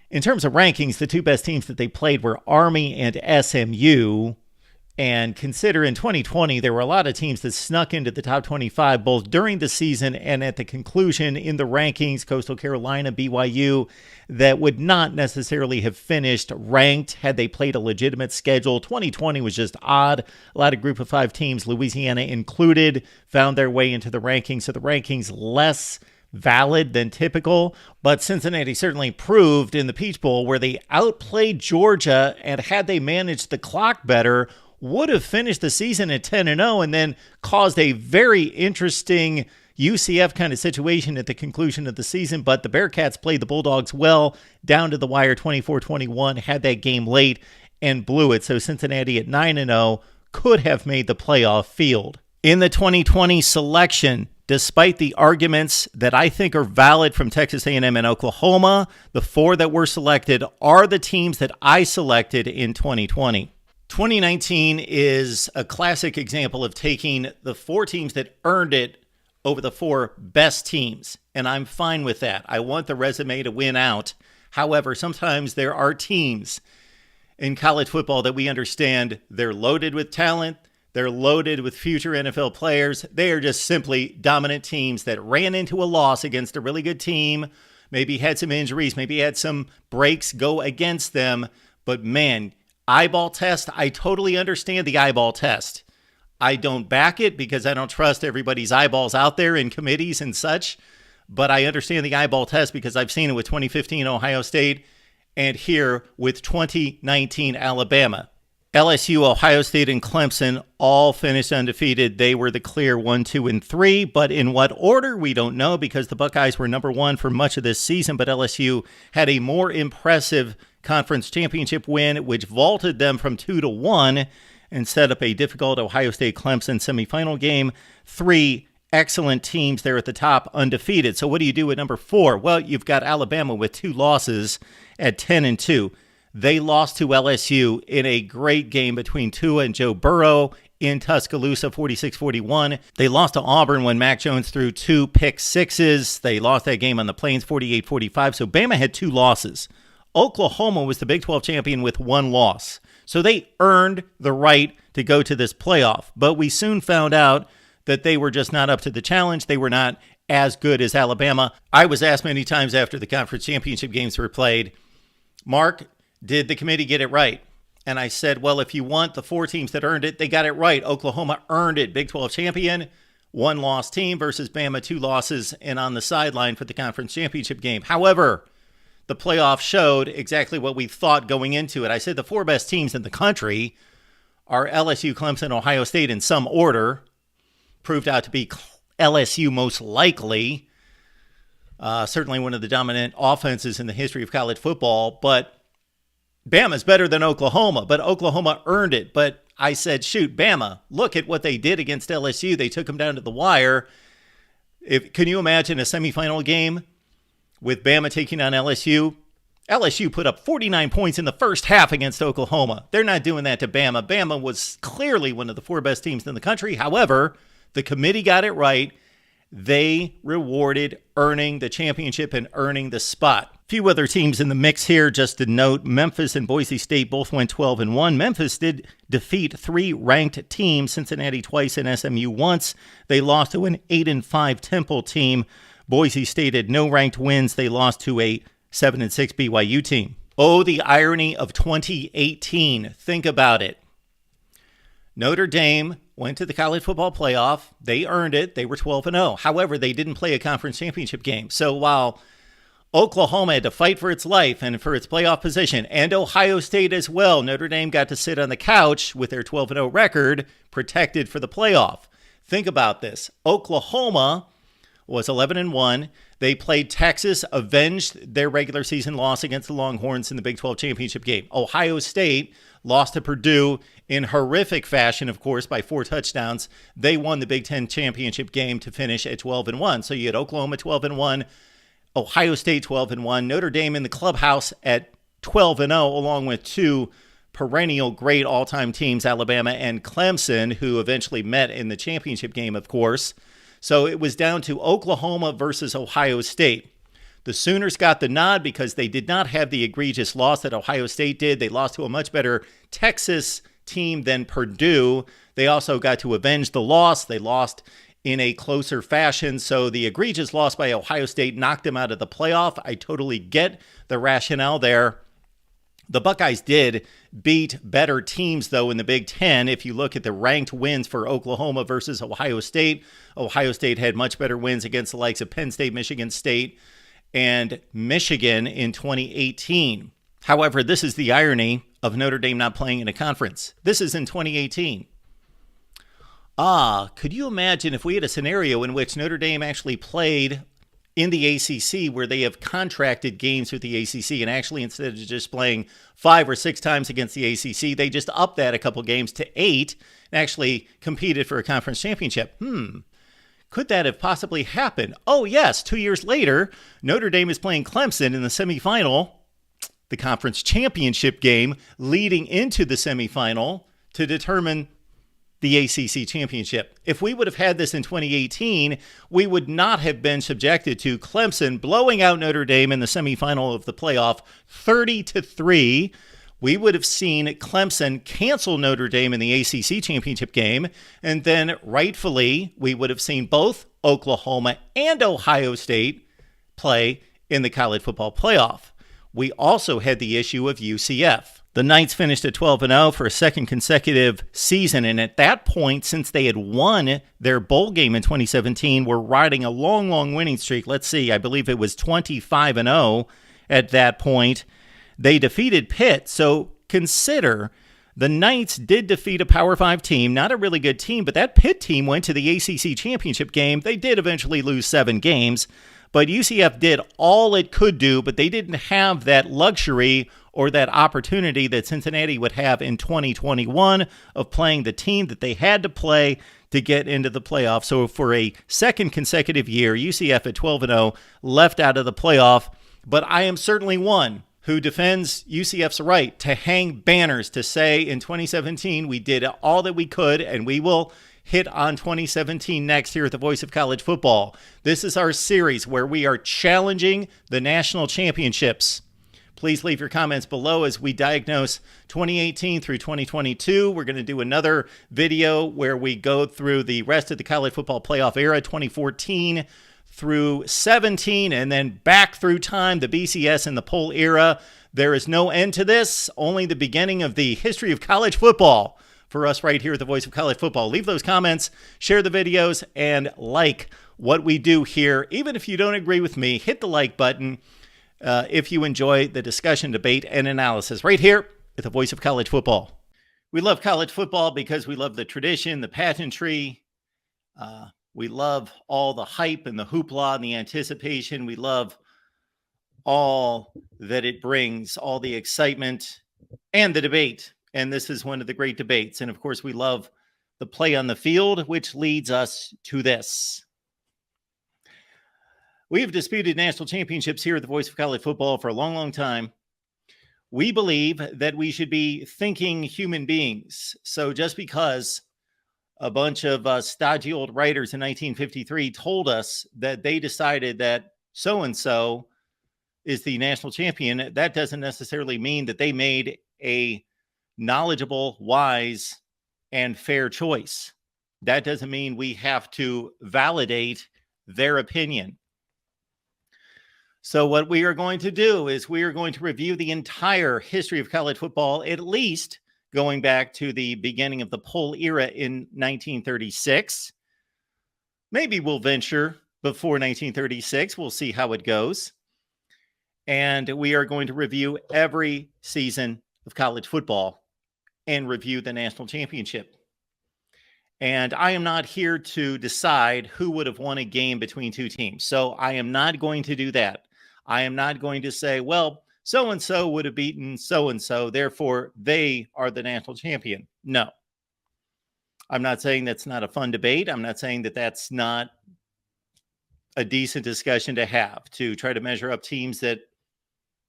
S1: In terms of rankings, the two best teams that they played were Army and SMU. And consider in 2020, there were a lot of teams that snuck into the top 25, both during the season and at the conclusion in the rankings, Coastal Carolina, BYU, that would not necessarily have finished ranked had they played a legitimate schedule. 2020 was just odd. A lot of group of 5 teams, Louisiana included, found their way into the rankings. So the rankings less valid than typical, but Cincinnati certainly proved in the Peach Bowl where they outplayed Georgia, and had they managed the clock better, would have finished the season at 10-0 and then caused a very interesting UCF kind of situation at the conclusion of the season. But the Bearcats played the Bulldogs well down to the wire, 24-21, had that game late and blew it. So Cincinnati at 9-0 could have made the playoff field. In the 2020 selection, despite the arguments that I think are valid from Texas A&M and Oklahoma, the 4 that were selected are the teams that I selected in 2020. 2019 is a classic example of taking the 4 teams that earned it over the 4 best teams, and I'm fine with that. I want the resume to win out. However, sometimes there are teams in college football that we understand they're loaded with talent, they're loaded with future NFL players. They are just simply dominant teams that ran into a loss against a really good team, maybe had some injuries, maybe had some breaks go against them, but man, eyeball test, I totally understand the eyeball test. I don't back it because I don't trust everybody's eyeballs out there in committees and such, but I understand the eyeball test because I've seen it with 2015 Ohio State and here with 2019 Alabama. LSU, Ohio State, and Clemson all finished undefeated. They were the clear 1, 2, and 3, but in what order, we don't know because the Buckeyes were number 1 for much of this season, but LSU had a more impressive conference championship win, which vaulted them from 2-1 and set up a difficult Ohio State-Clemson semifinal game. 3 excellent teams there at the top, undefeated. So what do you do at number 4? Well, you've got Alabama with 2 losses at 10-2. They lost to LSU in a great game between Tua and Joe Burrow in Tuscaloosa, 46-41. They lost to Auburn when Mac Jones threw 2 pick sixes. They lost that game on the Plains, 48-45. So Bama had 2 losses. Oklahoma was the Big 12 champion with 1 loss. So they earned the right to go to this playoff. But we soon found out that they were just not up to the challenge. They were not as good as Alabama. I was asked many times after the conference championship games were played, Mark, did the committee get it right? And I said, well, if you want the 4 teams that earned it, they got it right. Oklahoma earned it. Big 12 champion, 1 loss team versus Bama, 2 losses, and on the sideline for the conference championship game. However, the playoff showed exactly what we thought going into it. I said the 4 best teams in the country are LSU, Clemson, Ohio State in some order. Proved out to be LSU most likely. Certainly one of the dominant offenses in the history of college football. But Bama's better than Oklahoma. But Oklahoma earned it. But I said, shoot, Bama, look at what they did against LSU. They took them down to the wire. Can you imagine a semifinal game with Bama taking on LSU? LSU put up 49 points in the first half against Oklahoma. They're not doing that to Bama. Bama was clearly one of the 4 best teams in the country. However, the committee got it right. They rewarded earning the championship and earning the spot. A few other teams in the mix here, just to note, Memphis and Boise State both went 12-1. Memphis did defeat 3 ranked teams, Cincinnati twice and SMU once. They lost to an 8-5 Temple team. Boise State had no ranked wins. They lost to a 7-6 BYU team. Oh, the irony of 2018. Think about it. Notre Dame went to the college football playoff. They earned it. They were 12-0. However, they didn't play a conference championship game. So while Oklahoma had to fight for its life and for its playoff position, and Ohio State as well, Notre Dame got to sit on the couch with their 12-0 record, protected for the playoff. Think about this. Oklahoma was 11-1. They played Texas, avenged their regular season loss against the Longhorns in the Big 12 championship game. Ohio State lost to Purdue in horrific fashion, of course, by 4 touchdowns. They won the Big 10 championship game to finish at 12-1. So you had Oklahoma 12-1, Ohio State 12-1, Notre Dame in the clubhouse at 12-0, along with 2 perennial great all-time teams, Alabama and Clemson, who eventually met in the championship game, of course. So it was down to Oklahoma versus Ohio State. The Sooners got the nod because they did not have the egregious loss that Ohio State did. They lost to a much better Texas team than Purdue. They also got to avenge the loss. They lost in a closer fashion. So the egregious loss by Ohio State knocked them out of the playoff. I totally get the rationale there. The Buckeyes did beat better teams, though, in the Big Ten. If you look at the ranked wins for Oklahoma versus Ohio State had much better wins against the likes of Penn State, Michigan State, and Michigan in 2018. However, this is the irony of Notre Dame not playing in a conference. This is in 2018. Could you imagine if we had a scenario in which Notre Dame actually played in the ACC, where they have contracted games with the ACC, and actually instead of just playing 5 or 6 times against the ACC, they just upped that a couple games to 8 and actually competed for a conference championship? Could that have possibly happened? Oh, yes. 2 years later, Notre Dame is playing Clemson in the semifinal, the conference championship game leading into the semifinal to determine the ACC championship. If we would have had this in 2018, we would not have been subjected to Clemson blowing out Notre Dame in the semifinal of the playoff 30-3. We would have seen Clemson cancel Notre Dame in the ACC championship game, and then rightfully, we would have seen both Oklahoma and Ohio State play in the college football playoff. We also had the issue of UCF. The Knights finished at 12-0 for a second consecutive season, and at that point, since they had won their bowl game in 2017, were riding a long, long winning streak. Let's see, I believe it was 25-0 at that point. They defeated Pitt, so consider the Knights did defeat a Power 5 team, not a really good team, but that Pitt team went to the ACC championship game. They did eventually lose 7 games, but UCF did all it could do, but they didn't have that luxury or that opportunity that Cincinnati would have in 2021 of playing the team that they had to play to get into the playoff. So for a second consecutive year, UCF at 12-0 left out of the playoff. But I am certainly one who defends UCF's right to hang banners to say in 2017 we did all that we could, and we will hit on 2017 next here at the Voice of College Football. This is our series where we are challenging the national championships. Please leave your comments below as we diagnose 2018 through 2022. We're going to do another video where we go through the rest of the college football playoff era, 2014 through 17, and then back through time, the BCS and the poll era. There is no end to this, only the beginning of the history of college football for us right here at the Voice of College Football. Leave those comments, share the videos, and like what we do here. Even if you don't agree with me, hit the like button. If you enjoy the discussion, debate, and analysis right here at the Voice of College Football. We love college football because we love the tradition, the pageantry. We love all the hype and the hoopla and the anticipation. We love all that it brings, all the excitement and the debate. And this is one of the great debates. And of course, we love the play on the field, which leads us to this. We have disputed national championships here at the Voice of College Football for a long, long time. We believe that we should be thinking human beings. So just because a bunch of stodgy old writers in 1953 told us that they decided that so-and-so is the national champion, that doesn't necessarily mean that they made a knowledgeable, wise, and fair choice. That doesn't mean we have to validate their opinion. So what we are going to do is we are going to review the entire history of college football, at least going back to the beginning of the poll era in 1936. Maybe we'll venture before 1936. We'll see how it goes. And we are going to review every season of college football and review the national championship. And I am not here to decide who would have won a game between two teams. So I am not going to do that. I am not going to say, well, so and so would have beaten so and so, therefore they are the national champion. No. I'm not saying that's not a fun debate. I'm not saying that that's not a decent discussion to have, to try to measure up teams that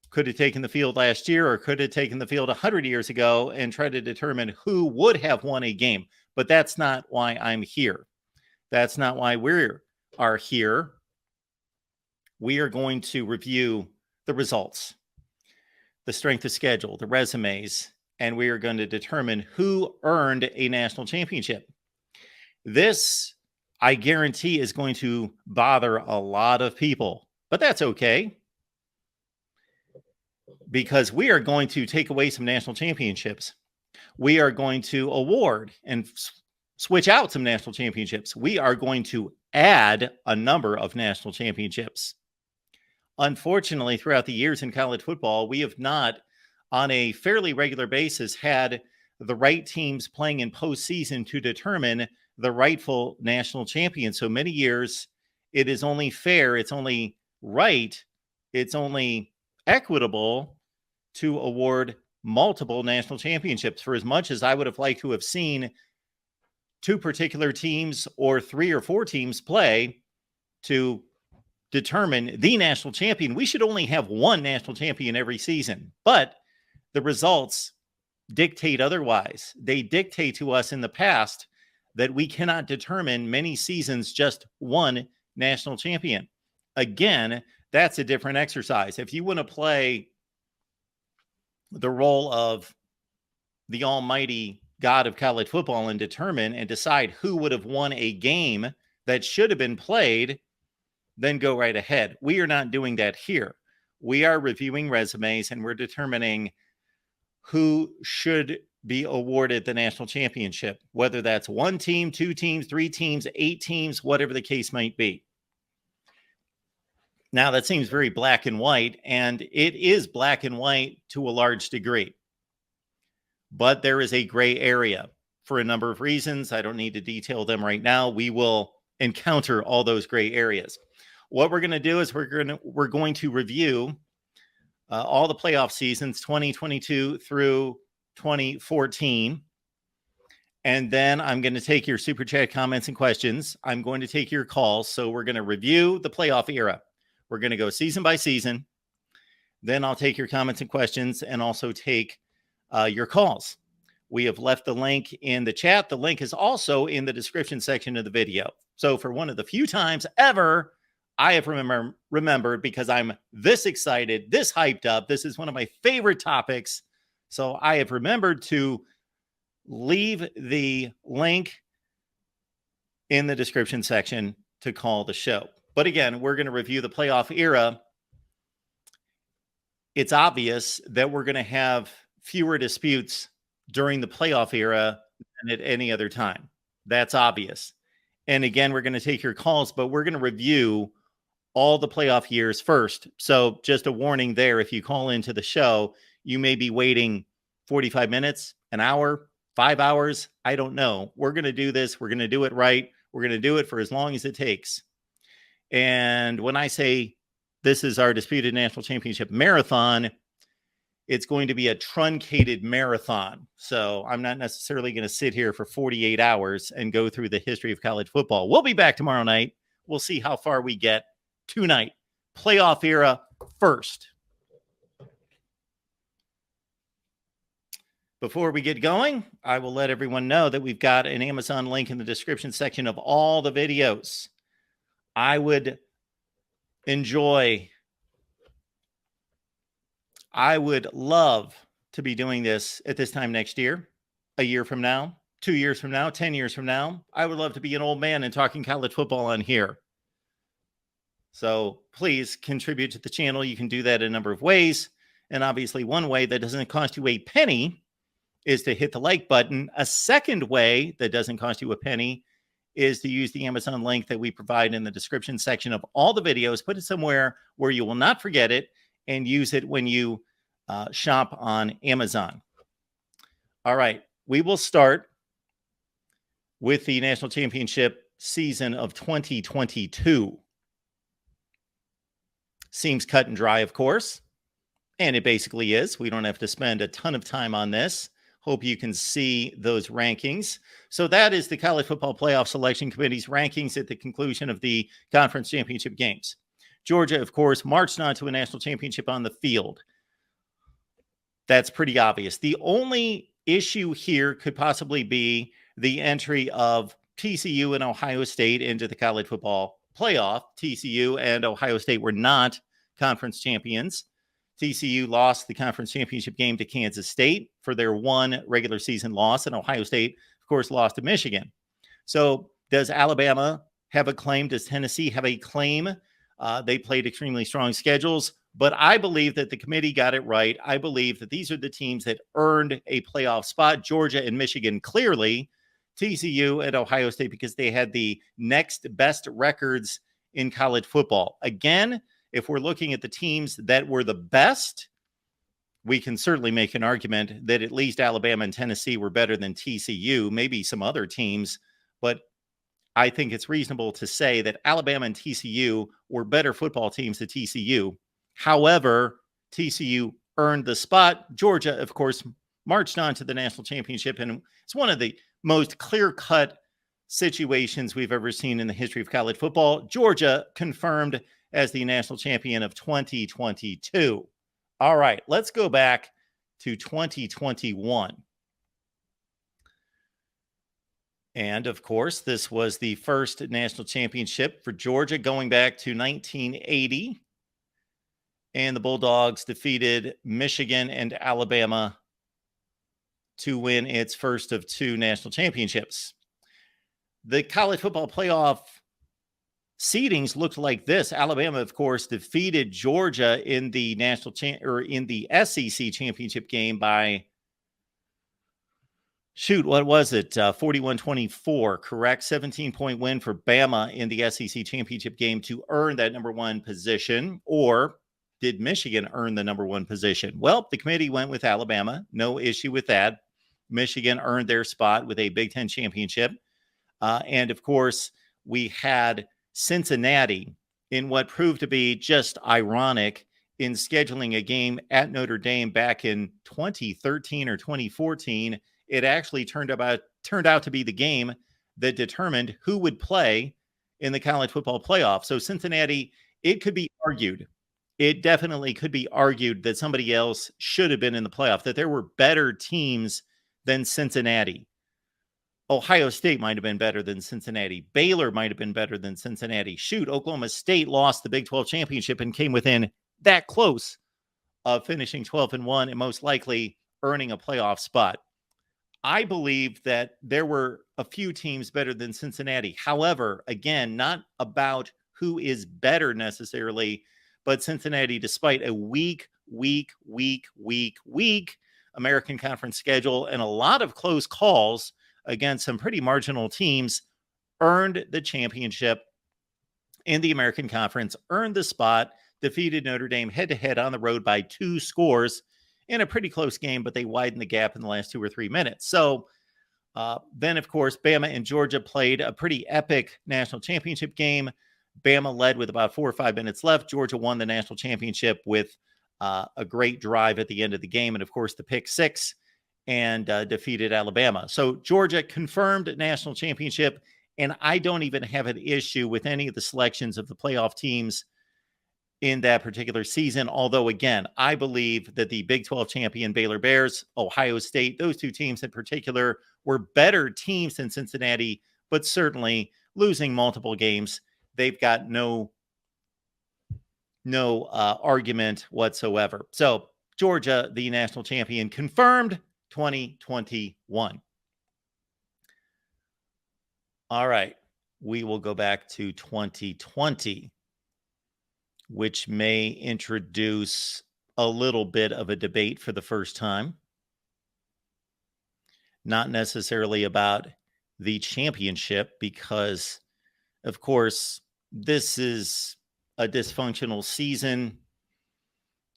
S1: could have taken the field last year or could have taken the field 100 years ago and try to determine who would have won a game. But that's not why I'm here. That's not why we are here. We are going to review the results, the strength of schedule, the resumes, and we are going to determine who earned a national championship. This, I guarantee, is going to bother a lot of people, but that's okay, because we are going to take away some national championships. We are going to award and switch out some national championships. We are going to add a number of national championships. Unfortunately, throughout the years in college football, we have not, on a fairly regular basis, had the right teams playing in postseason to determine the rightful national champion. So many years, it is only fair, it's only right, it's only equitable to award multiple national championships. For as much as I would have liked to have seen two particular teams or 3 or 4 teams play to determine the national champion, we should only have one national champion every season. But the results dictate otherwise. They dictate to us in the past that we cannot determine many seasons just one national champion. Again, that's a different exercise. If you want to play the role of the almighty God of college football and determine and decide who would have won a game that should have been played, then go right ahead. We are not doing that here. We are reviewing resumes and we're determining who should be awarded the national championship, whether that's 1 team, 2 teams, 3 teams, 8 teams, whatever the case might be. Now, that seems very black and white, and it is black and white to a large degree. But there is a gray area for a number of reasons. I don't need to detail them right now. We will encounter all those gray areas. What we're going to do is we're going to review all the playoff seasons, 2022 through 2014. And then I'm going to take your super chat comments and questions. I'm going to take your calls. So we're going to review the playoff era. We're going to go season by season. Then I'll take your comments and questions and also take your calls. We have left the link in the chat. The link is also in the description section of the video. So for one of the few times ever I have remembered, because I'm this excited, this hyped up, this is one of my favorite topics. So I have remembered to leave the link in the description section to call the show. But again, we're going to review the playoff era. It's obvious that we're going to have fewer disputes during the playoff era than at any other time. That's obvious. And again, we're going to take your calls, but we're going to review all the playoff years first. So just a warning there, if you call into the show, you may be waiting 45 minutes, an hour, 5 hours. I don't know. We're going to do this. We're going to do it right. We're going to do it for as long as it takes. And when I say this is our disputed national championship marathon, it's going to be a truncated marathon. So I'm not necessarily going to sit here for 48 hours and go through the history of college football. We'll be back tomorrow night. We'll see how far we get tonight. Playoff era first. Before we get going, I will let everyone know that we've got an Amazon link in the description section of all the videos. I would love to be doing this at this time next year, a year from now, 2 years from now, 10 years from now. I would love to be an old man and talking college football on here. So please contribute to the channel. You can do that a number of ways. And obviously one way that doesn't cost you a penny is to hit the like button. A second way that doesn't cost you a penny is to use the Amazon link that we provide in the description section of all the videos. Put it somewhere where you will not forget it and use it when you shop on Amazon. All right, we will start with the national championship season of 2022. Seems cut and dry, of course, and it basically is. We don't have to spend a ton of time on this. Hope you can see those rankings. So that is the College Football Playoff Selection Committee's rankings at the conclusion of the conference championship games. Georgia, of course, marched on to a national championship on the field. That's pretty obvious. The only issue here could possibly be the entry of TCU and Ohio State into the college football playoff. TCU and Ohio State were not conference champions. TCU lost the conference championship game to Kansas State for their one regular season loss, and Ohio State, of course, lost to Michigan. So does Alabama have a claim? Does Tennessee have a claim? They played extremely strong schedules, but I believe that the committee got it right. I believe that these are the teams that earned a playoff spot. Georgia and Michigan clearly, TCU and Ohio State because they had the next best records in college football. Again, if we're looking at the teams that were the best, we can certainly make an argument that at least Alabama and Tennessee were better than TCU, maybe some other teams, but I think it's reasonable to say that Alabama and TCU were better football teams than TCU. However, TCU earned the spot. Georgia, of course, marched on to the national championship, and it's one of the most clear-cut situations we've ever seen in the history of college football. Georgia confirmed as the national champion of 2022. All right, let's go back to 2021. And of course, this was the first national championship for Georgia going back to 1980. And the Bulldogs defeated Michigan and Alabama to win its first of two national championships. The college football playoff seedings looked like this. Alabama, of course, defeated Georgia in the in the SEC championship game by, what was it? 41-24, correct? 17-point win for Bama in the SEC championship game to earn that number one position. Or did Michigan earn the number one position? Well, the committee went with Alabama. No issue with that. Michigan earned their spot with a Big Ten championship. And of course, we had Cincinnati in what proved to be just ironic in scheduling a game at Notre Dame back in 2013 or 2014. It actually turned out to be the game that determined who would play in the college football playoff. So Cincinnati, it could be argued. It definitely could be argued that somebody else should have been in the playoff, that there were better teams than Cincinnati. Ohio State might have been better than Cincinnati. Baylor might have been better than Cincinnati. Oklahoma State lost the Big 12 championship and came within that close of finishing 12-1 and most likely earning a playoff spot. I believe that there were a few teams better than Cincinnati. However, again, not about who is better necessarily, but Cincinnati, despite a weak American Conference schedule and a lot of close calls against some pretty marginal teams, earned the championship in the American Conference, earned the spot, defeated Notre Dame head-to-head on the road by 2 scores in a pretty close game, but they widened the gap in the last 2 or 3 minutes. So then, of course, Bama and Georgia played a pretty epic national championship game. Bama led with about 4 or 5 minutes left. Georgia won the national championship with a great drive at the end of the game, and, of course, the pick six, and defeated Alabama. So Georgia confirmed national championship, and I don't even have an issue with any of the selections of the playoff teams in that particular season. Although, again, I believe that the Big 12 champion Baylor Bears, Ohio State, those two teams in particular were better teams than Cincinnati, but certainly losing multiple games, they've got no argument whatsoever. So Georgia, the national champion, confirmed 2021. All right. We will go back to 2020, which may introduce a little bit of a debate for the first time. Not necessarily about the championship, because, of course, this is a dysfunctional season.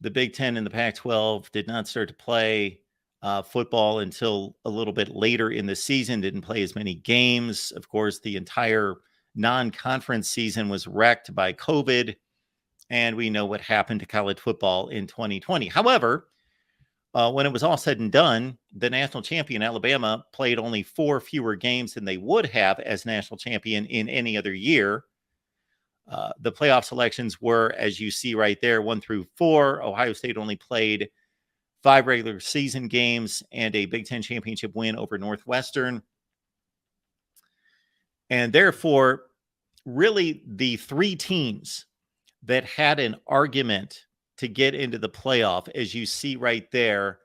S1: The Big Ten and the Pac-12 did not start to play football until a little bit later in the season, didn't play as many games. Of course, the entire non-conference season was wrecked by COVID, and we know what happened to college football in 2020. However, when it was all said and done, the national champion Alabama played only 4 fewer games than they would have as national champion in any other year. The playoff selections were, as you see right there, 1 through 4. Ohio State only played 5 regular season games and a Big Ten championship win over Northwestern. And therefore, really the 3 teams that had an argument to get into the playoff, as you see right there,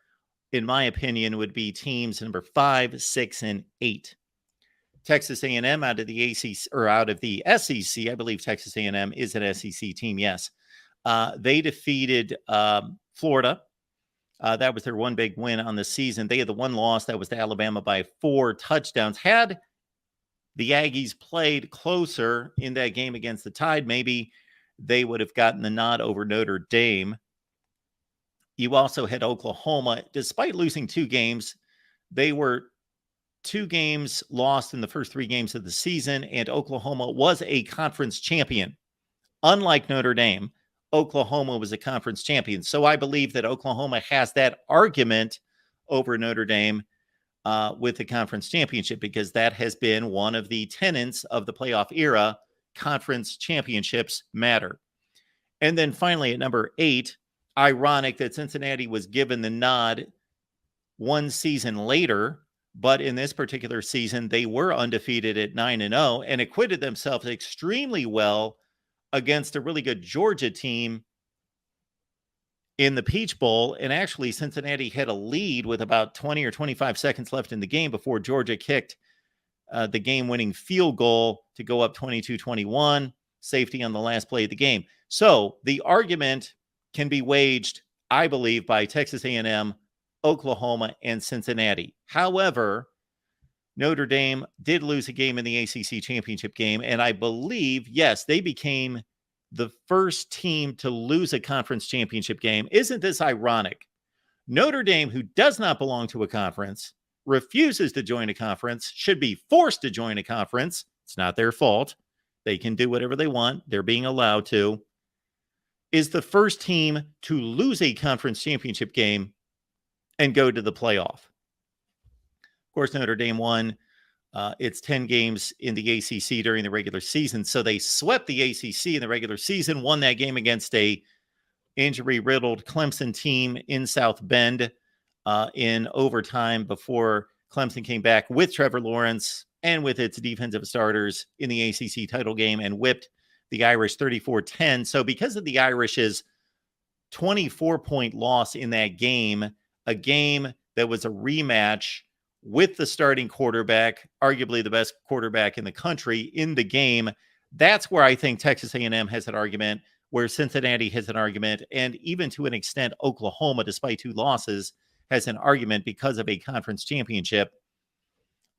S1: in my opinion, would be teams number 5, 6, and 8. Texas A&M out of the ACC or out of the SEC. I believe Texas A&M is an SEC team. Yes, they defeated Florida. That was their one big win on the season. They had the one loss that was to Alabama by 4 touchdowns. Had the Aggies played closer in that game against the Tide, maybe they would have gotten the nod over Notre Dame. You also had Oklahoma. Despite losing 2 games, they were 2 games lost in the first 3 games of the season, and Oklahoma was a conference champion. Unlike Notre Dame, Oklahoma was a conference champion. So I believe that Oklahoma has that argument over Notre Dame with the conference championship, because that has been one of the tenets of the playoff era. Conference championships matter. And then finally at number 8, ironic that Cincinnati was given the nod 1 season later, but in this particular season, they were undefeated at 9-0 and acquitted themselves extremely well against a really good Georgia team in the Peach Bowl. And actually, Cincinnati had a lead with about 20 or 25 seconds left in the game before Georgia kicked the game-winning field goal to go up 22-21, safety on the last play of the game. So the argument can be waged, I believe, by Texas A&M, Oklahoma, and Cincinnati. However, Notre Dame did lose a game in the ACC championship game, and I believe, yes, they became the first team to lose a conference championship game. Isn't this ironic? Notre Dame, who does not belong to a conference, refuses to join a conference, should be forced to join a conference. It's not their fault. They can do whatever they want. They're being allowed to. Is the first team to lose a conference championship game and go to the playoff. Of course, Notre Dame won its 10 games in the ACC during the regular season. So they swept the ACC in the regular season, won that game against a injury-riddled Clemson team in South Bend in overtime before Clemson came back with Trevor Lawrence and with its defensive starters in the ACC title game and whipped the Irish 34-10. So because of the Irish's 24-point loss in that game, a game that was a rematch with the starting quarterback, arguably the best quarterback in the country, in the game, that's where I think Texas A&M has an argument, where Cincinnati has an argument, and even to an extent, Oklahoma, despite 2 losses, has an argument because of a conference championship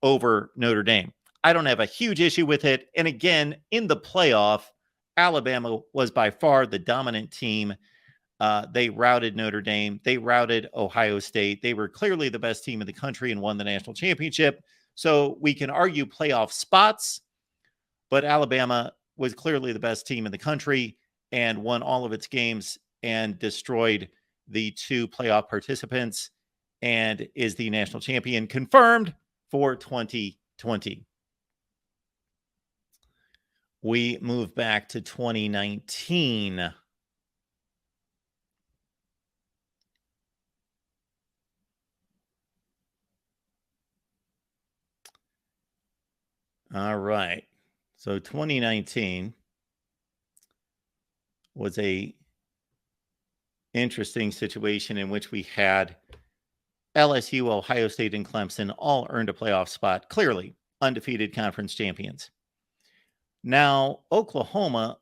S1: over Notre Dame. I don't have a huge issue with it. And again, in the playoff, Alabama was by far the dominant team. They routed Notre Dame. They routed Ohio State. They were clearly the best team in the country and won the national championship. So we can argue playoff spots, but Alabama was clearly the best team in the country and won all of its games and destroyed the 2 playoff participants and is the national champion confirmed for 2020. We move back to 2019. All right. So 2019 was a interesting situation in which we had LSU, Ohio State, and Clemson all earned a playoff spot, clearly undefeated conference champions. Now, Oklahoma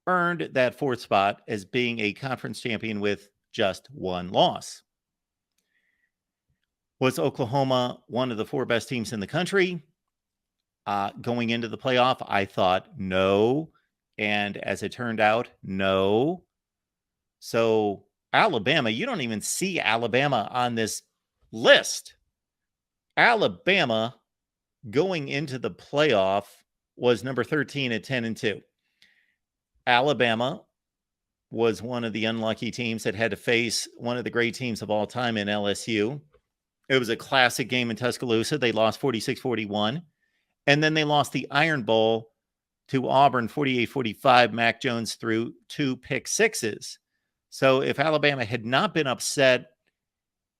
S1: earned that 4th spot as being a conference champion with just 1 loss. Was Oklahoma one of the 4 best teams in the country? Going into the playoff, I thought no. And as it turned out, no. So Alabama, you don't even see Alabama on this list. Alabama going into the playoff was number 13 at 10-2. Alabama was one of the unlucky teams that had to face one of the great teams of all time in LSU. It was a classic game in Tuscaloosa. They lost 46-41. And then they lost the Iron Bowl to Auburn 48-45. Mac Jones threw 2 pick sixes. So if Alabama had not been upset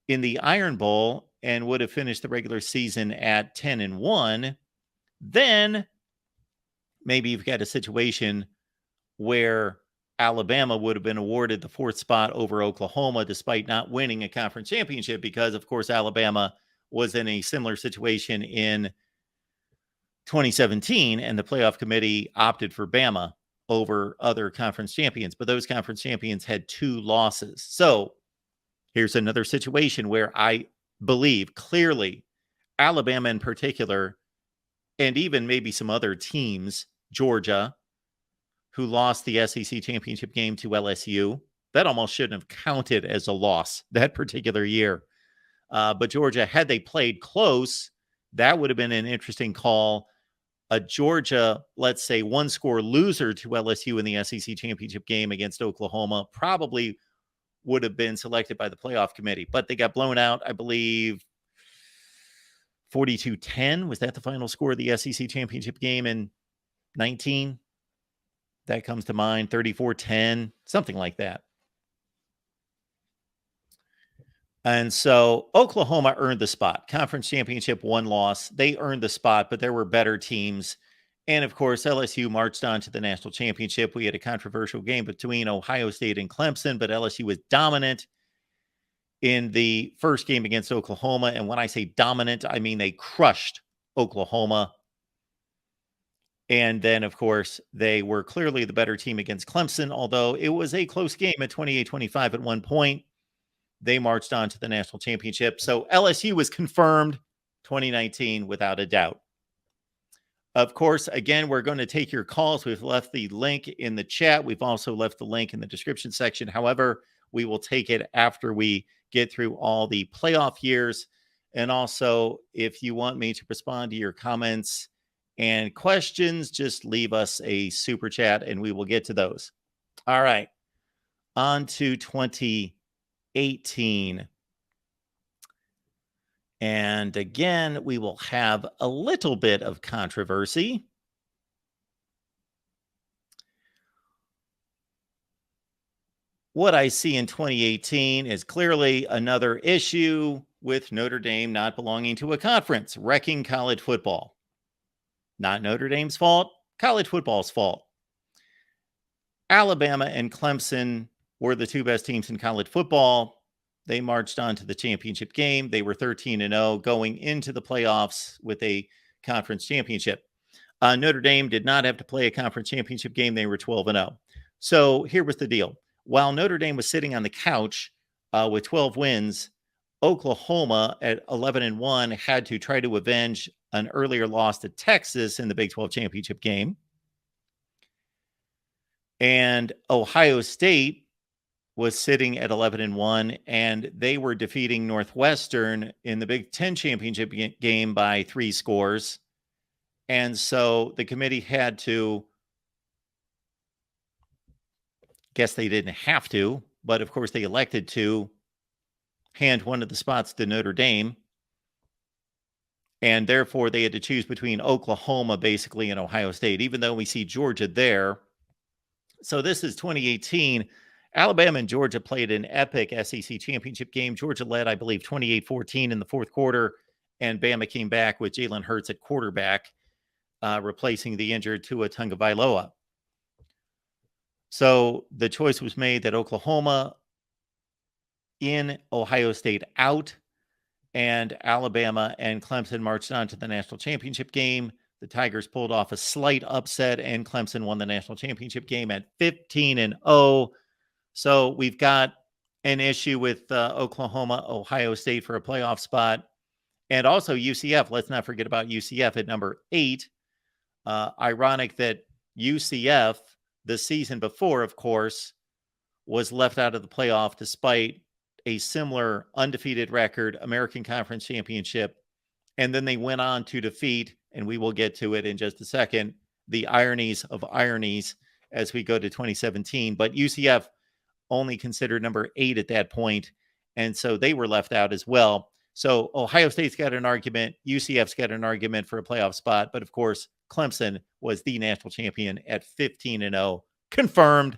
S1: in the Iron Bowl and would have finished the regular season at 10-1, then maybe you've got a situation where Alabama would have been awarded the 4th spot over Oklahoma despite not winning a conference championship, because of course Alabama was in a similar situation in 2017 and the playoff committee opted for Bama over other conference champions, but those conference champions had 2 losses. So here's another situation where I believe clearly Alabama in particular, and even maybe some other teams, Georgia, who lost the SEC championship game to LSU. That almost shouldn't have counted as a loss that particular year. But Georgia, had they played close, that would have been an interesting call. A Georgia, let's say, 1-score loser to LSU in the SEC championship game against Oklahoma probably would have been selected by the playoff committee. But they got blown out, I believe, 42-10. Was that the final score of the SEC championship game in 19? That comes to mind. 34-10, something like that. And so Oklahoma earned the spot. Conference championship, 1 loss. They earned the spot, but there were better teams. And of course, LSU marched on to the national championship. We had a controversial game between Ohio State and Clemson, but LSU was dominant in the first game against Oklahoma. And when I say dominant, I mean they crushed Oklahoma. And then, of course, they were clearly the better team against Clemson, although it was a close game at 28-25 at one point. They marched on to the national championship. So LSU was confirmed 2019 without a doubt. Of course, again, we're going to take your calls. We've left the link in the chat. We've also left the link in the description section. However, we will take it after we get through all the playoff years. And also, if you want me to respond to your comments and questions, just leave us a super chat and we will get to those. All right. On to 2018. And again, we will have a little bit of controversy. What I see in 2018 is clearly another issue with Notre Dame not belonging to a conference, wrecking college football. Not Notre Dame's fault, college football's fault. Alabama and Clemson were the 2 best teams in college football. They marched on to the championship game. They were 13-0 going into the playoffs with a conference championship. Notre Dame did not have to play a conference championship game. They were 12-0. So here was the deal. While Notre Dame was sitting on the couch with 12 wins, Oklahoma at 11-1 had to try to avenge an earlier loss to Texas in the Big 12 championship game. And Ohio State was sitting at 11-1, and they were defeating Northwestern in the Big 10 championship game by 3 scores. And so the committee had to, guess they didn't have to, but of course they elected to hand one of the spots to Notre Dame. And therefore they had to choose between Oklahoma basically and Ohio State, even though we see Georgia there. So this is 2018. Alabama and Georgia played an epic SEC championship game. Georgia led, I believe, 28-14 in the fourth quarter, and Bama came back with Jalen Hurts at quarterback, replacing the injured Tua Tagovailoa. So the choice was made that Oklahoma in, Ohio State out, and Alabama and Clemson marched on to the national championship game. The Tigers pulled off a slight upset, and Clemson won the national championship game at 15-0. So we've got an issue with Oklahoma, Ohio State for a playoff spot, and also UCF. Let's not forget about UCF at number 8. Ironic that UCF, the season before, of course, was left out of the playoff despite a similar undefeated record, American Conference Championship. And then they went on to defeat, and we will get to it in just a second, the ironies of ironies as we go to 2017. But UCF only considered number 8 at that point, and so they were left out as well. So Ohio State's got an argument, UCF's got an argument for a playoff spot, but of course, Clemson was the national champion at 15-0, confirmed.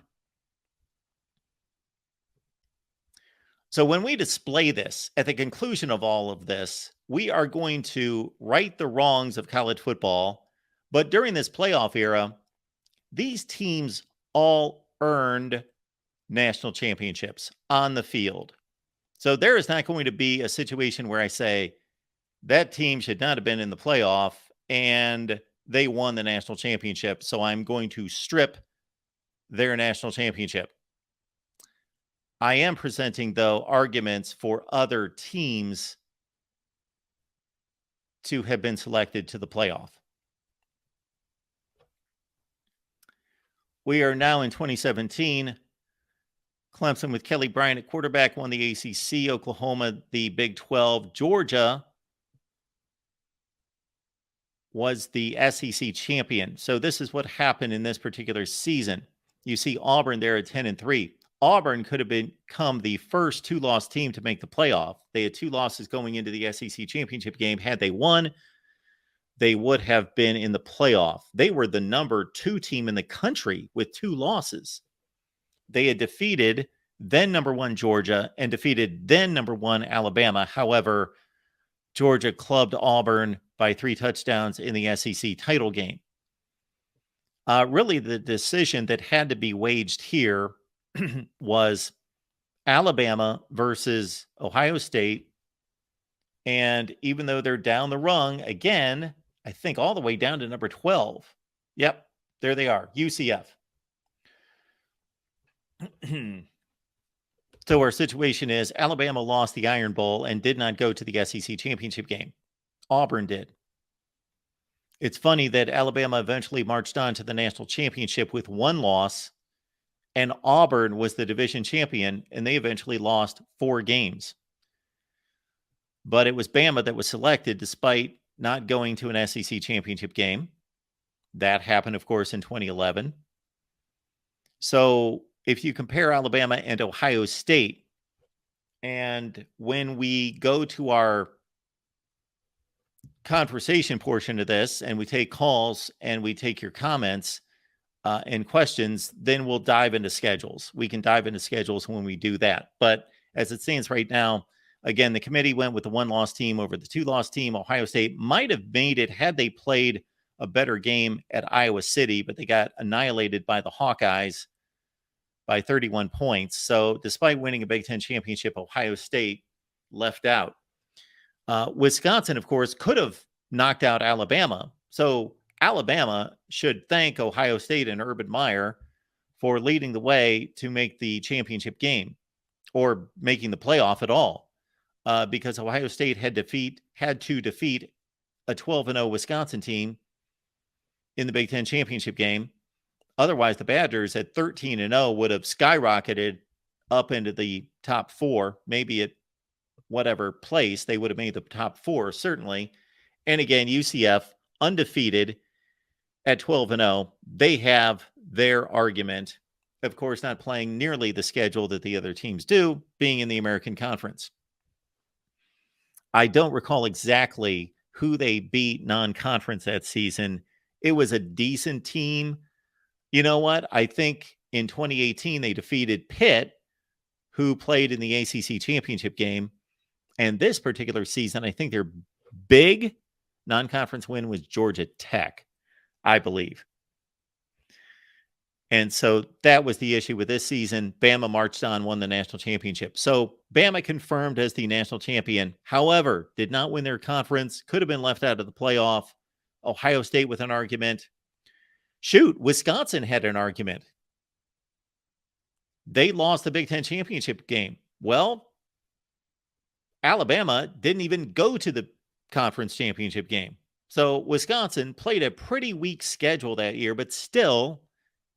S1: So when we display this at the conclusion of all of this, we are going to right the wrongs of college football. But during this playoff era, these teams all earned national championships on the field. So there is not going to be a situation where I say that team should not have been in the playoff and they won the national championship, so I'm going to strip their national championship. I am presenting, though, arguments for other teams to have been selected to the playoff. We are now in 2017. Clemson with Kelly Bryant at quarterback won the ACC, Oklahoma the Big 12. Georgia was the SEC champion. So this is what happened in this particular season. You see Auburn there at 10-3. Auburn could have become the first 2-loss team to make the playoff. They had 2 losses going into the SEC championship game. Had they won, they would have been in the playoff. They were the number 2 team in the country with 2 losses. They had defeated then number 1 Georgia and defeated then number 1 Alabama. However, Georgia clubbed Auburn by 3 touchdowns in the SEC title game. Really, the decision that had to be waged here was Alabama versus Ohio State. And even though they're down the rung, again, I think all the way down to number 12. Yep, there they are, UCF. So our situation is Alabama lost the Iron Bowl and did not go to the SEC championship game. Auburn did. It's funny that Alabama eventually marched on to the national championship with 1 loss, and Auburn was the division champion, and they eventually lost 4 games. But it was Bama that was selected despite not going to an SEC championship game. That happened, of course, in 2011. So if you compare Alabama and Ohio State, and when we go to our conversation portion of this and we take calls and we take your comments and questions, then we'll dive into schedules. We can dive into schedules when we do that. But as it stands right now, again, the committee went with the 1-loss team over the 2-loss team. Ohio State might have made it had they played a better game at Iowa City, but they got annihilated by the Hawkeyes by 31 points. So despite winning a Big Ten championship, Ohio State left out. Wisconsin, of course, could have knocked out Alabama. So Alabama should thank Ohio State and Urban Meyer for leading the way to make the championship game or making the playoff at all, because Ohio State had to defeat a 12-0 Wisconsin team in the Big Ten championship game. Otherwise, the Badgers at 13-0 would have skyrocketed up into the top 4, maybe at whatever place. They would have made the top 4, certainly. And again, UCF, undefeated at 12-0. They have their argument, of course, not playing nearly the schedule that the other teams do, being in the American Conference. I don't recall exactly who they beat non-conference that season. It was a decent team. You know what? I think in 2018, they defeated Pitt, who played in the ACC championship game. And this particular season, I think their big non-conference win was Georgia Tech, I believe. And so that was the issue with this season. Bama marched on, won the national championship. So Bama confirmed as the national champion. However, did not win their conference, could have been left out of the playoff. Ohio State with an argument. Shoot, Wisconsin had an argument. They lost the Big Ten championship game. Well, Alabama didn't even go to the conference championship game. So Wisconsin played a pretty weak schedule that year, but still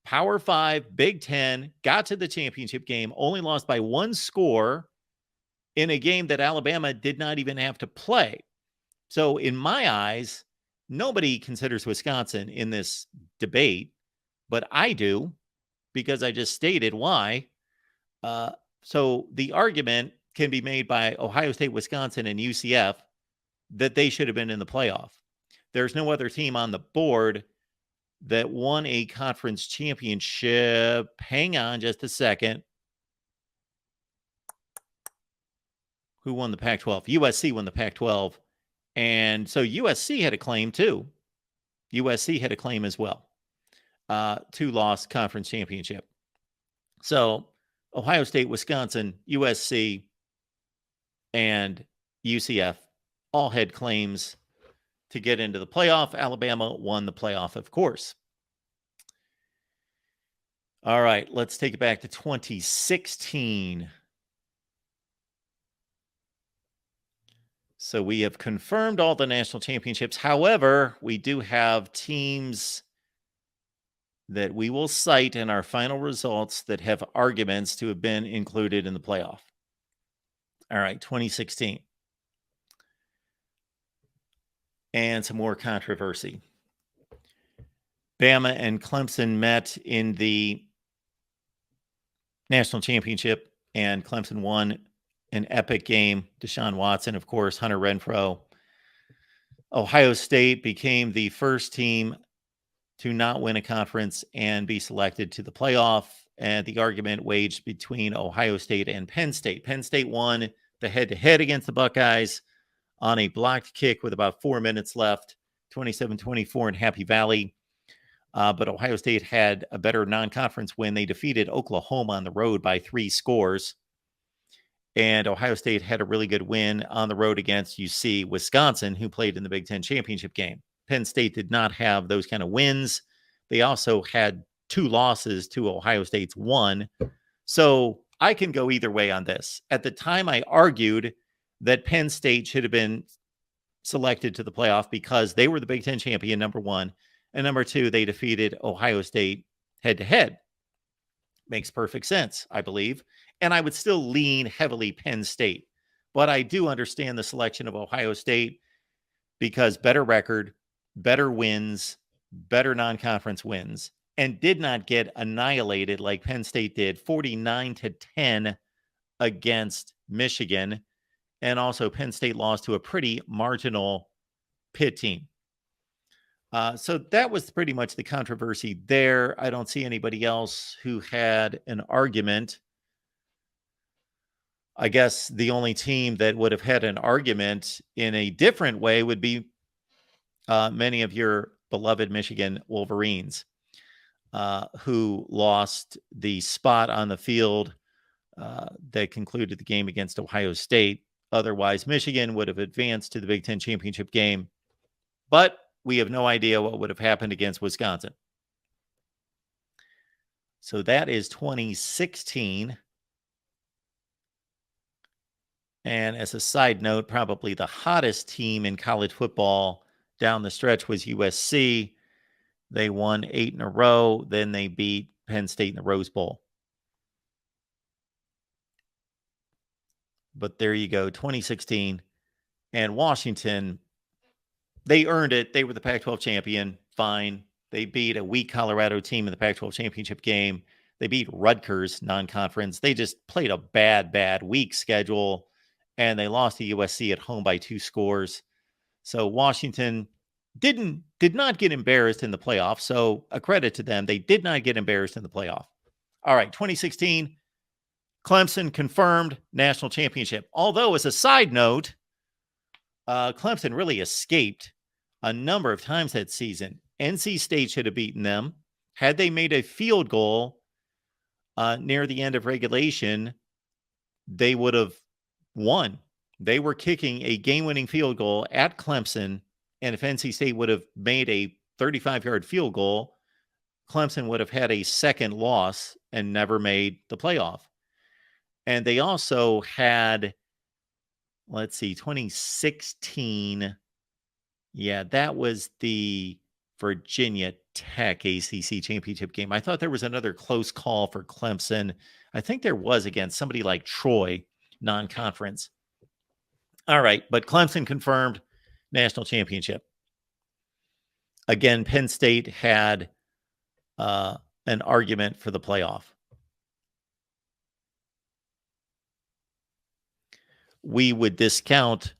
S1: Power 5, Big Ten, got to the championship game, only lost by 1 score in a game that Alabama did not even have to play. So in my eyes, nobody considers Wisconsin in this debate, but I do because I just stated why. So the argument can be made by Ohio State, Wisconsin, and UCF that they should have been in the playoff. There's no other team on the board that won a conference championship. Hang on just a second. Who won the Pac-12? USC won the Pac-12. And so USC had a claim too. USC had a claim as well. 2-loss conference championship. So Ohio State, Wisconsin, USC, and UCF all had claims to get into the playoff. Alabama won the playoff, of course. All right, let's take it back to 2016. So we have confirmed all the national championships. However, we do have teams that we will cite in our final results that have arguments to have been included in the playoff. All right, 2016. And some more controversy. Bama and Clemson met in the national championship, and Clemson won an epic game. Deshaun Watson, of course, Hunter Renfrow. Ohio State became the first team to not win a conference and be selected to the playoff. And the argument waged between Ohio State and Penn State. Penn State won the head-to-head against the Buckeyes on a blocked kick with about 4 minutes left, 27-24 in Happy Valley. But Ohio State had a better non-conference win. They defeated Oklahoma on the road by 3 scores. And Ohio State had a really good win on the road against UC Wisconsin, who played in the Big Ten championship game. Penn State did not have those kind of wins. They also had 2 losses to Ohio State's 1. So I can go either way on this. At the time, I argued that Penn State should have been selected to the playoff because they were the Big Ten champion, number 1. And number 2, they defeated Ohio State head-to-head. Makes perfect sense, I believe. And I would still lean heavily Penn State. But I do understand the selection of Ohio State because better record, better wins, better non-conference wins, and did not get annihilated like Penn State did, 49-10 against Michigan. And also Penn State lost to a pretty marginal Pitt team. So that was pretty much the controversy there. I don't see anybody else who had an argument. I guess the only team that would have had an argument in a different way would be many of your beloved Michigan Wolverines, who lost the spot on the field that concluded the game against Ohio State. Otherwise, Michigan would have advanced to the Big Ten championship game. But we have no idea what would have happened against Wisconsin. So that is 2016. And as a side note, probably the hottest team in college football down the stretch was USC. They won 8 in a row. Then they beat Penn State in the Rose Bowl. But there you go, 2016. And Washington, they earned it. They were the Pac-12 champion. Fine. They beat a weak Colorado team in the Pac-12 championship game. They beat Rutgers non-conference. They just played a bad, weak schedule. And they lost to USC at home by 2 scores. So Washington did not get embarrassed in the playoff. So a credit to them. They did not get embarrassed in the playoff. All right, 2016, Clemson confirmed national championship. Although, as a side note, Clemson really escaped a number of times that season. NC State should have beaten them. Had they made a field goal near the end of regulation, they would have won. They were kicking a game-winning field goal at Clemson, and if NC State would have made a 35-yard field goal, Clemson would have had a second loss and never made the playoff. And they also had, 2016. Yeah, that was the Virginia Tech ACC championship game. I thought there was another close call for Clemson. I think there was against somebody like Troy. non-conference. All right, but Clemson confirmed national championship. Again, Penn State had an argument for the playoff. We would discount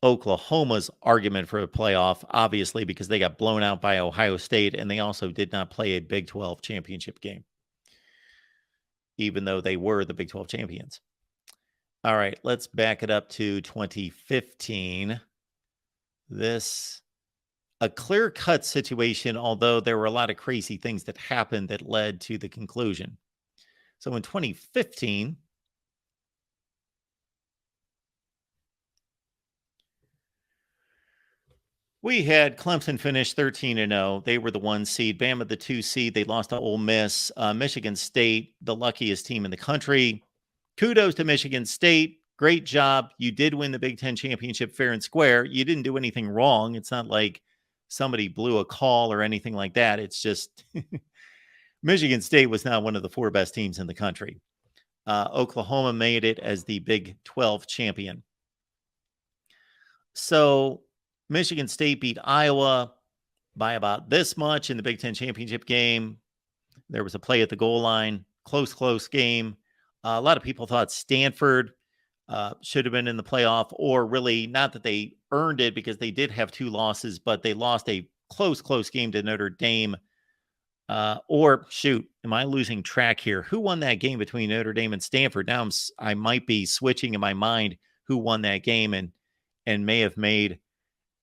S1: Oklahoma's argument for a playoff, obviously, because they got blown out by Ohio State, and they also did not play a Big 12 championship game, even though they were the Big 12 champions. All right, let's back it up to 2015. This, a clear-cut situation, although there were a lot of crazy things that happened that led to the conclusion. So in 2015, we had Clemson finish 13-0. They were the 1 seed. Bama, the 2 seed. They lost to Ole Miss. Michigan State, the luckiest team in the country. Kudos to Michigan State. Great job. You did win the Big Ten championship fair and square. You didn't do anything wrong. It's not like somebody blew a call or anything like that. It's just Michigan State was not one of the 4 best teams in the country. Oklahoma made it as the Big 12 champion. So Michigan State beat Iowa by about this much in the Big Ten championship game. There was a play at the goal line. Close game. A lot of people thought Stanford should have been in the playoff, or really not that they earned it because they did have 2 losses, but they lost a close game to Notre Dame. Or shoot, am I losing track here? Who won that game between Notre Dame and Stanford? Now I might be switching in my mind who won that game and may have made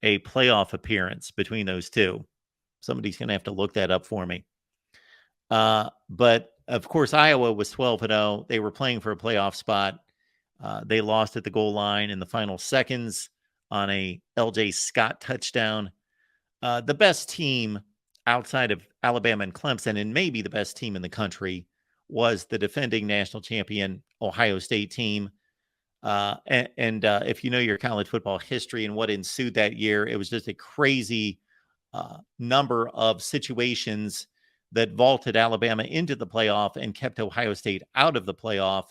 S1: a playoff appearance between those two. Somebody's going to have to look that up for me. But of course, Iowa was 12-0. They were playing for a playoff spot. They lost at the goal line in the final seconds on a LJ Scott touchdown. The best team outside of Alabama and Clemson, and maybe the best team in the country, was the defending national champion Ohio State team. If you know your college football history and what ensued that year, it was just a crazy number of situations that vaulted Alabama into the playoff and kept Ohio State out of the playoff.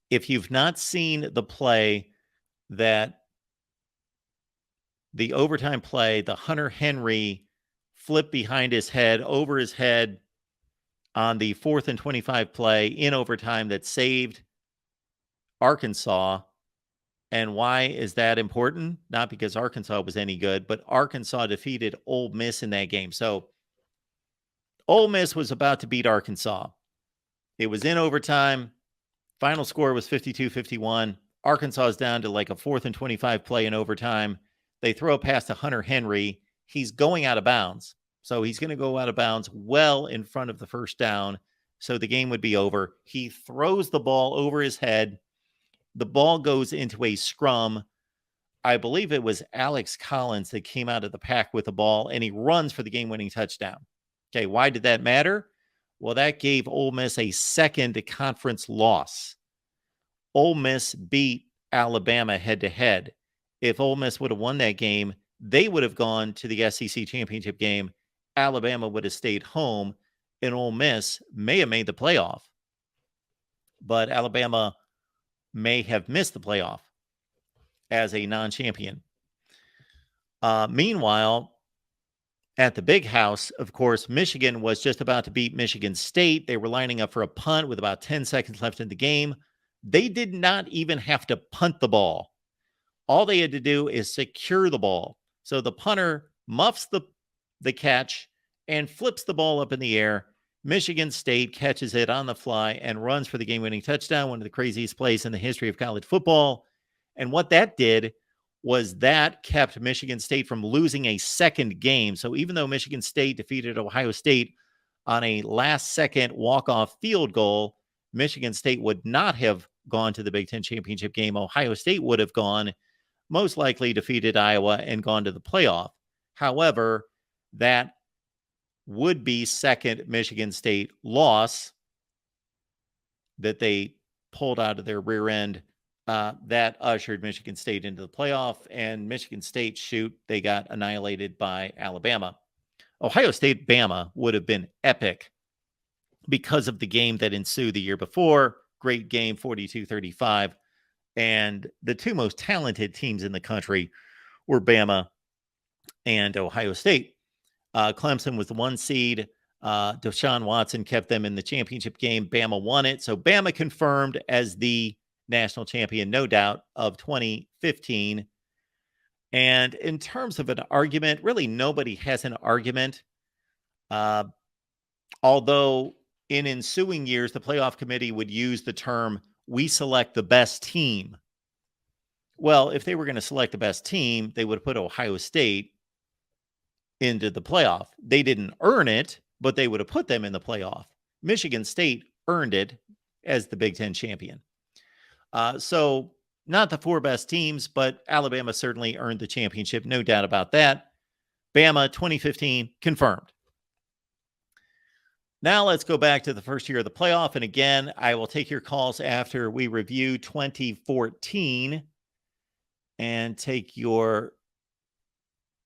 S1: If you've not seen the play the overtime play, the Hunter Henry flip behind his head, over his head on the 4th and 25 play in overtime that saved Arkansas. And why is that important? Not because Arkansas was any good, but Arkansas defeated Ole Miss in that game. So Ole Miss was about to beat Arkansas. It was in overtime. Final score was 52-51. Arkansas is down to like a 4th and 25 play in overtime. They throw a pass to Hunter Henry. He's going out of bounds. So he's going to go out of bounds well in front of the first down. So the game would be over. He throws the ball over his head. The ball goes into a scrum. I believe it was Alex Collins that came out of the pack with the ball, and he runs for the game-winning touchdown. Okay, why did that matter? Well, that gave Ole Miss a second conference loss. Ole Miss beat Alabama head-to-head. If Ole Miss would have won that game, they would have gone to the SEC championship game. Alabama would have stayed home, and Ole Miss may have made the playoff. But Alabama may have missed the playoff as a non-champion. Meanwhile, at the big house, of course, Michigan was just about to beat Michigan State. They were lining up for a punt with about 10 seconds left in the game. They did not even have to punt the ball. All they had to do is secure the ball. So the punter muffs the catch and flips the ball up in the air. Michigan State catches it on the fly and runs for the game-winning touchdown, one of the craziest plays in the history of college football. And what that did was that kept Michigan State from losing a second game. So even though Michigan State defeated Ohio State on a last-second walk-off field goal, Michigan State would not have gone to the Big Ten championship game. Ohio State would have gone, most likely defeated Iowa and gone to the playoff. However, that would be second Michigan State loss that they pulled out of their rear end. That ushered Michigan State into the playoff, and Michigan State, they got annihilated by Alabama. Ohio State-Bama would have been epic because of the game that ensued the year before. great game, 42-35. And the two most talented teams in the country were Bama and Ohio State. Clemson was the 1 seed. Deshaun Watson kept them in the championship game. Bama won it. So Bama confirmed as the national champion, no doubt, of 2015. And in terms of an argument, really nobody has an argument. Although in ensuing years, the playoff committee would use the term, we select the best team. Well, if they were going to select the best team, they would have put Ohio State into the playoff. They didn't earn it, but they would have put them in the playoff. Michigan State earned it as the Big Ten champion. So not the 4 best teams, but Alabama certainly earned the championship. No doubt about that. Bama 2015 confirmed. Now let's go back to the first year of the playoff. And again, I will take your calls after we review 2014 and take your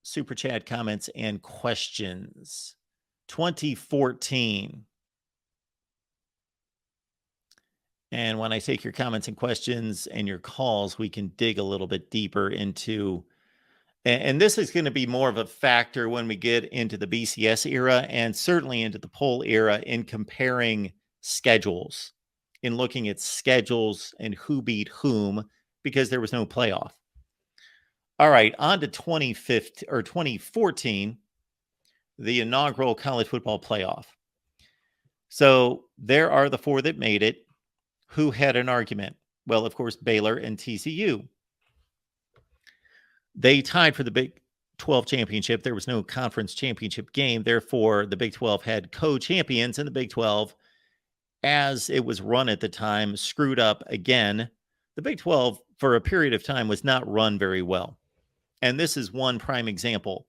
S1: super chat comments and questions. 2014. And when I take your comments and questions and your calls, we can dig a little bit deeper into, and this is going to be more of a factor when we get into the BCS era and certainly into the poll era in comparing schedules, in looking at schedules and who beat whom, because there was no playoff. All right, on to 2014, the inaugural college football playoff. So there are the 4 that made it. Who had an argument? Well, of course, Baylor and TCU. They tied for the Big 12 championship. There was no conference championship game. Therefore, the Big 12 had co-champions, and the Big 12, as it was run at the time, screwed up again. The Big 12, for a period of time, was not run very well. And this is one prime example.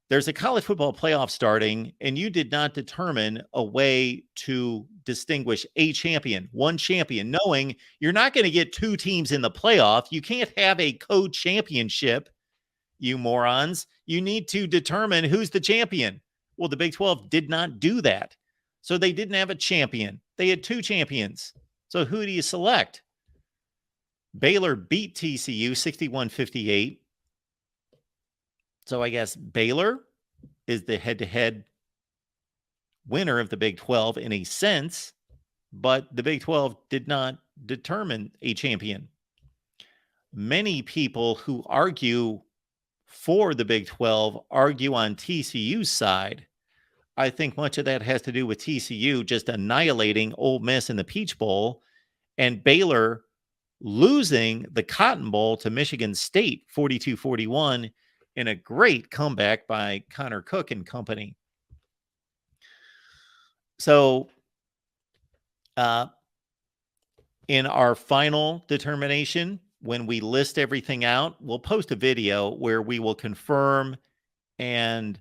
S1: There's a college football playoff starting, and you did not determine a way to distinguish a champion, one champion, knowing you're not going to get 2 teams in the playoff. You can't have a co-championship, you morons. You need to determine who's the champion. Well, the Big 12 did not do that. So they didn't have a champion. They had 2 champions. So who do you select? Baylor beat TCU 61-58. So I guess Baylor is the head-to-head winner of the Big 12 in a sense, but the Big 12 did not determine a champion. Many people who argue for the Big 12 argue on TCU's side. I think much of that has to do with TCU just annihilating Ole Miss in the Peach Bowl and Baylor losing the Cotton Bowl to Michigan State 42-41 in a great comeback by Connor Cook and company. So in our final determination, when we list everything out, we'll post a video where we will confirm and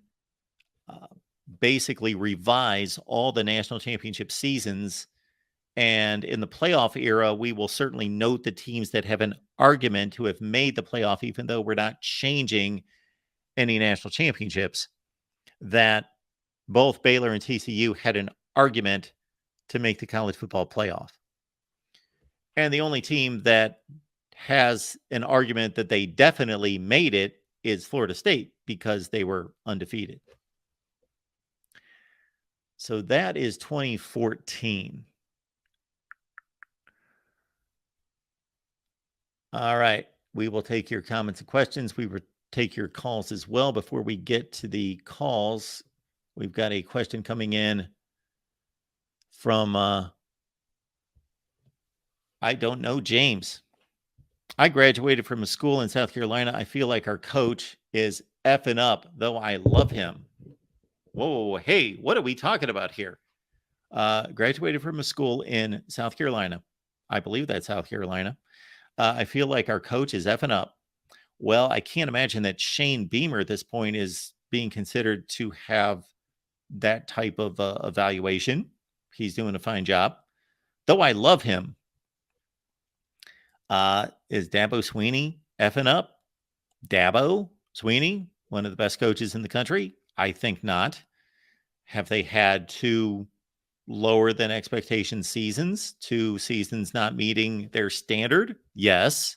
S1: basically revise all the national championship seasons. And in the playoff era, we will certainly note the teams that have an argument who have made the playoff, even though we're not changing any national championships, that both Baylor and TCU had an argument to make the college football playoff. And the only team that has an argument that they definitely made it is Florida State because they were undefeated. So that is 2014. All right. We will take your comments and questions. We will take your calls as well. Before we get to the calls, we've got a question coming in from, I don't know, James. I graduated from a school in South Carolina. I feel like our coach is effing up, though I love him. Whoa, hey, what are we talking about here? Graduated from a school in South Carolina. I believe that's South Carolina. I feel like our coach is effing up. Well, I can't imagine that Shane Beamer at this point is being considered to have that type of evaluation. He's doing a fine job, though I love him. Is Dabo Swinney effing up? Dabo Swinney, one of the best coaches in the country? I think not. Have they had 2 lower than expectation seasons, 2 seasons not meeting their standard? Yes.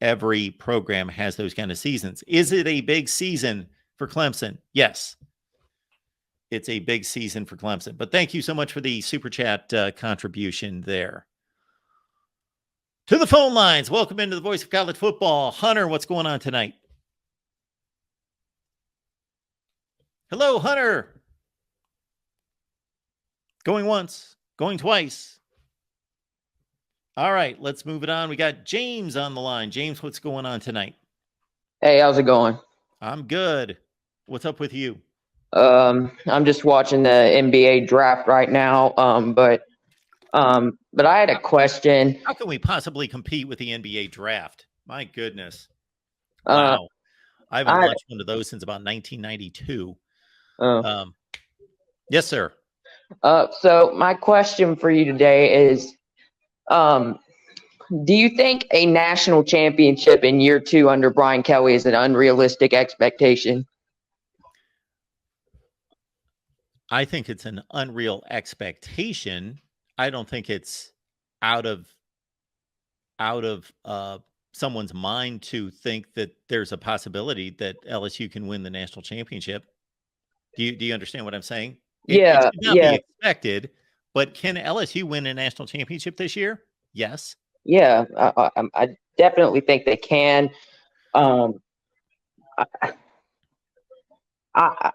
S1: Every program has those kind of seasons. Is it a big season for Clemson? Yes. It's a big season for Clemson. But thank you so much for the super chat contribution there. To the phone lines. Welcome into the Voice of College Football. Hunter, what's going on tonight? Hello, Hunter. Going once, going twice. All right, let's move it on. We got James on the line. James, what's going on tonight?
S13: Hey, how's it going?
S1: I'm good. What's up with you?
S13: I'm just watching the NBA draft right now. But I had a question.
S1: How can we possibly compete with the NBA draft? My goodness. Wow. I haven't watched one of those since about 1992. Yes, sir.
S13: So my question for you today is, do you think a national championship in year 2 under Brian Kelly is an unrealistic expectation?
S1: I think it's an unreal expectation. I don't think it's out of someone's mind to think that there's a possibility that LSU can win the national championship. Do you understand what I'm saying? It should not be expected, but can LSU win a national championship this year? Yes.
S13: Yeah, I definitely think they can.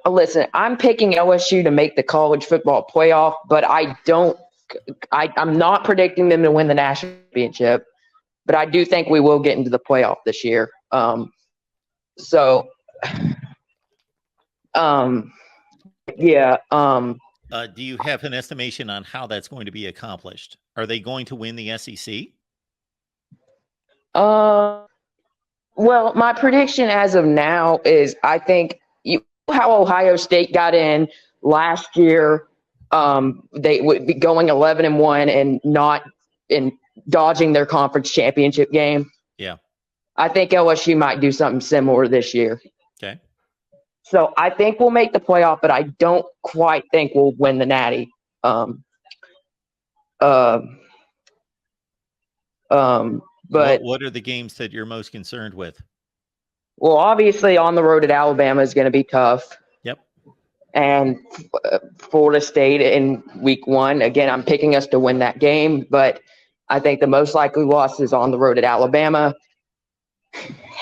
S13: Listen, I'm picking LSU to make the college football playoff, but I'm not predicting them to win the national championship, but I do think we will get into the playoff this year. Do
S1: you have an estimation on how that's going to be accomplished? Are they going to win the SEC?
S13: Well, my prediction as of now is I think how Ohio State got in last year. They would be going 11-1 and not in dodging their conference championship game.
S1: Yeah.
S13: I think LSU might do something similar this year.
S1: Okay.
S13: So I think we'll make the playoff, but I don't quite think we'll win the Natty. But
S1: what are the games that you're most concerned with?
S13: Well, obviously on the road at Alabama is going to be tough.
S1: Yep.
S13: And Florida State in week 1, again, I'm picking us to win that game, but I think the most likely loss is on the road at Alabama.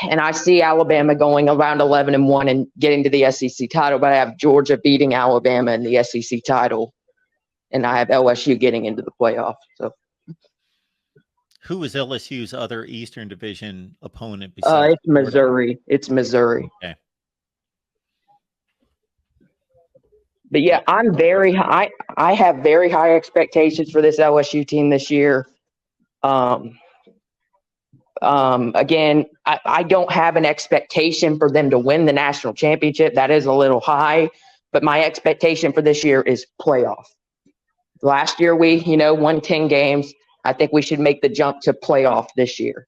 S13: And I see Alabama going around 11-1 and getting to the SEC title, but I have Georgia beating Alabama in the SEC title, and I have LSU getting into the playoff. So,
S1: who is LSU's other Eastern Division opponent? Besides
S13: it's Missouri. It's Missouri.
S1: Okay.
S13: But yeah, I'm very high. I have very high expectations for this LSU team this year. Again, I don't have an expectation for them to win the national championship. That is a little high, but my expectation for this year is playoff. Last year we, won 10 games. I think we should make the jump to playoff this year.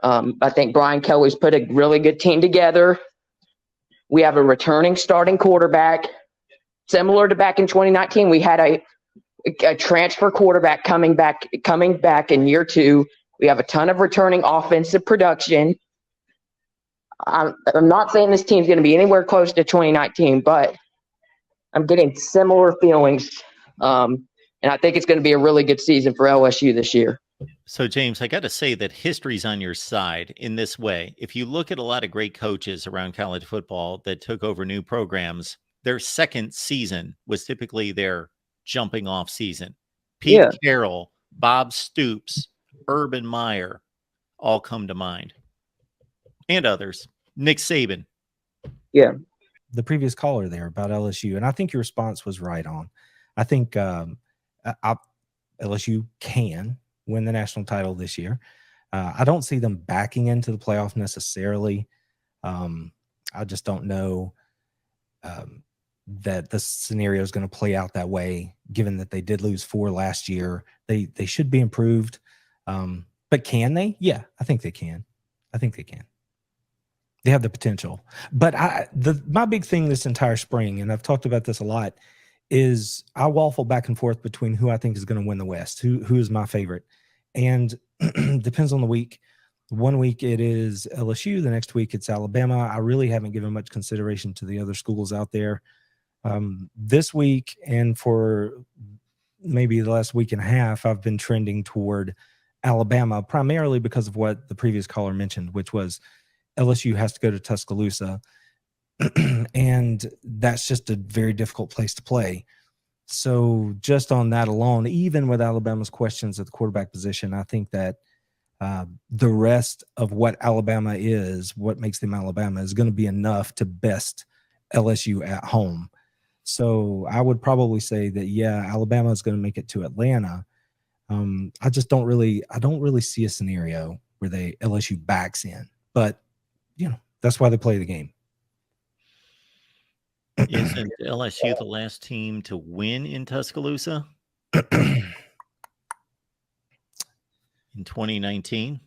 S13: I think Brian Kelly's put a really good team together. We have a returning starting quarterback. Similar to back in 2019, we had a transfer quarterback coming back in year 2. We have a ton of returning offensive production. I'm not saying this team's going to be anywhere close to 2019, but I'm getting similar feelings. And I think it's going to be a really good season for LSU this year.
S1: So, James, I got to say that history's on your side in this way. If you look at a lot of great coaches around college football that took over new programs, their second season was typically their jumping off season. Pete Carroll, Bob Stoops, Urban Meyer all come to mind. And others. Nick Saban.
S13: Yeah.
S14: The previous caller there about LSU, and I think your response was right on. I think LSU can win the national title this year. I don't see them backing into the playoff necessarily. I just don't know that the scenario is going to play out that way, given that they did lose 4 last year. They should be improved. But can they? Yeah, I think they can. They have the potential. But my big thing this entire spring, and I've talked about this a lot, is I waffle back and forth between who I think is going to win the West, who is my favorite, and depends on the week. One week it is LSU, the next week it's Alabama. I really haven't given much consideration to the other schools out there. This week and for maybe the last week and a half, I've been trending toward Alabama, primarily because of what the previous caller mentioned, which was LSU has to go to Tuscaloosa. And that's just a very difficult place to play. So just on that alone, even with Alabama's questions at the quarterback position, I think that the rest of what Alabama is, what makes them Alabama, is going to be enough to best LSU at home. So I would probably say that, yeah, Alabama is going to make it to Atlanta. I don't really see a scenario where LSU backs in, but that's why they play the game.
S1: Isn't LSU the last team to win in Tuscaloosa? In 2019,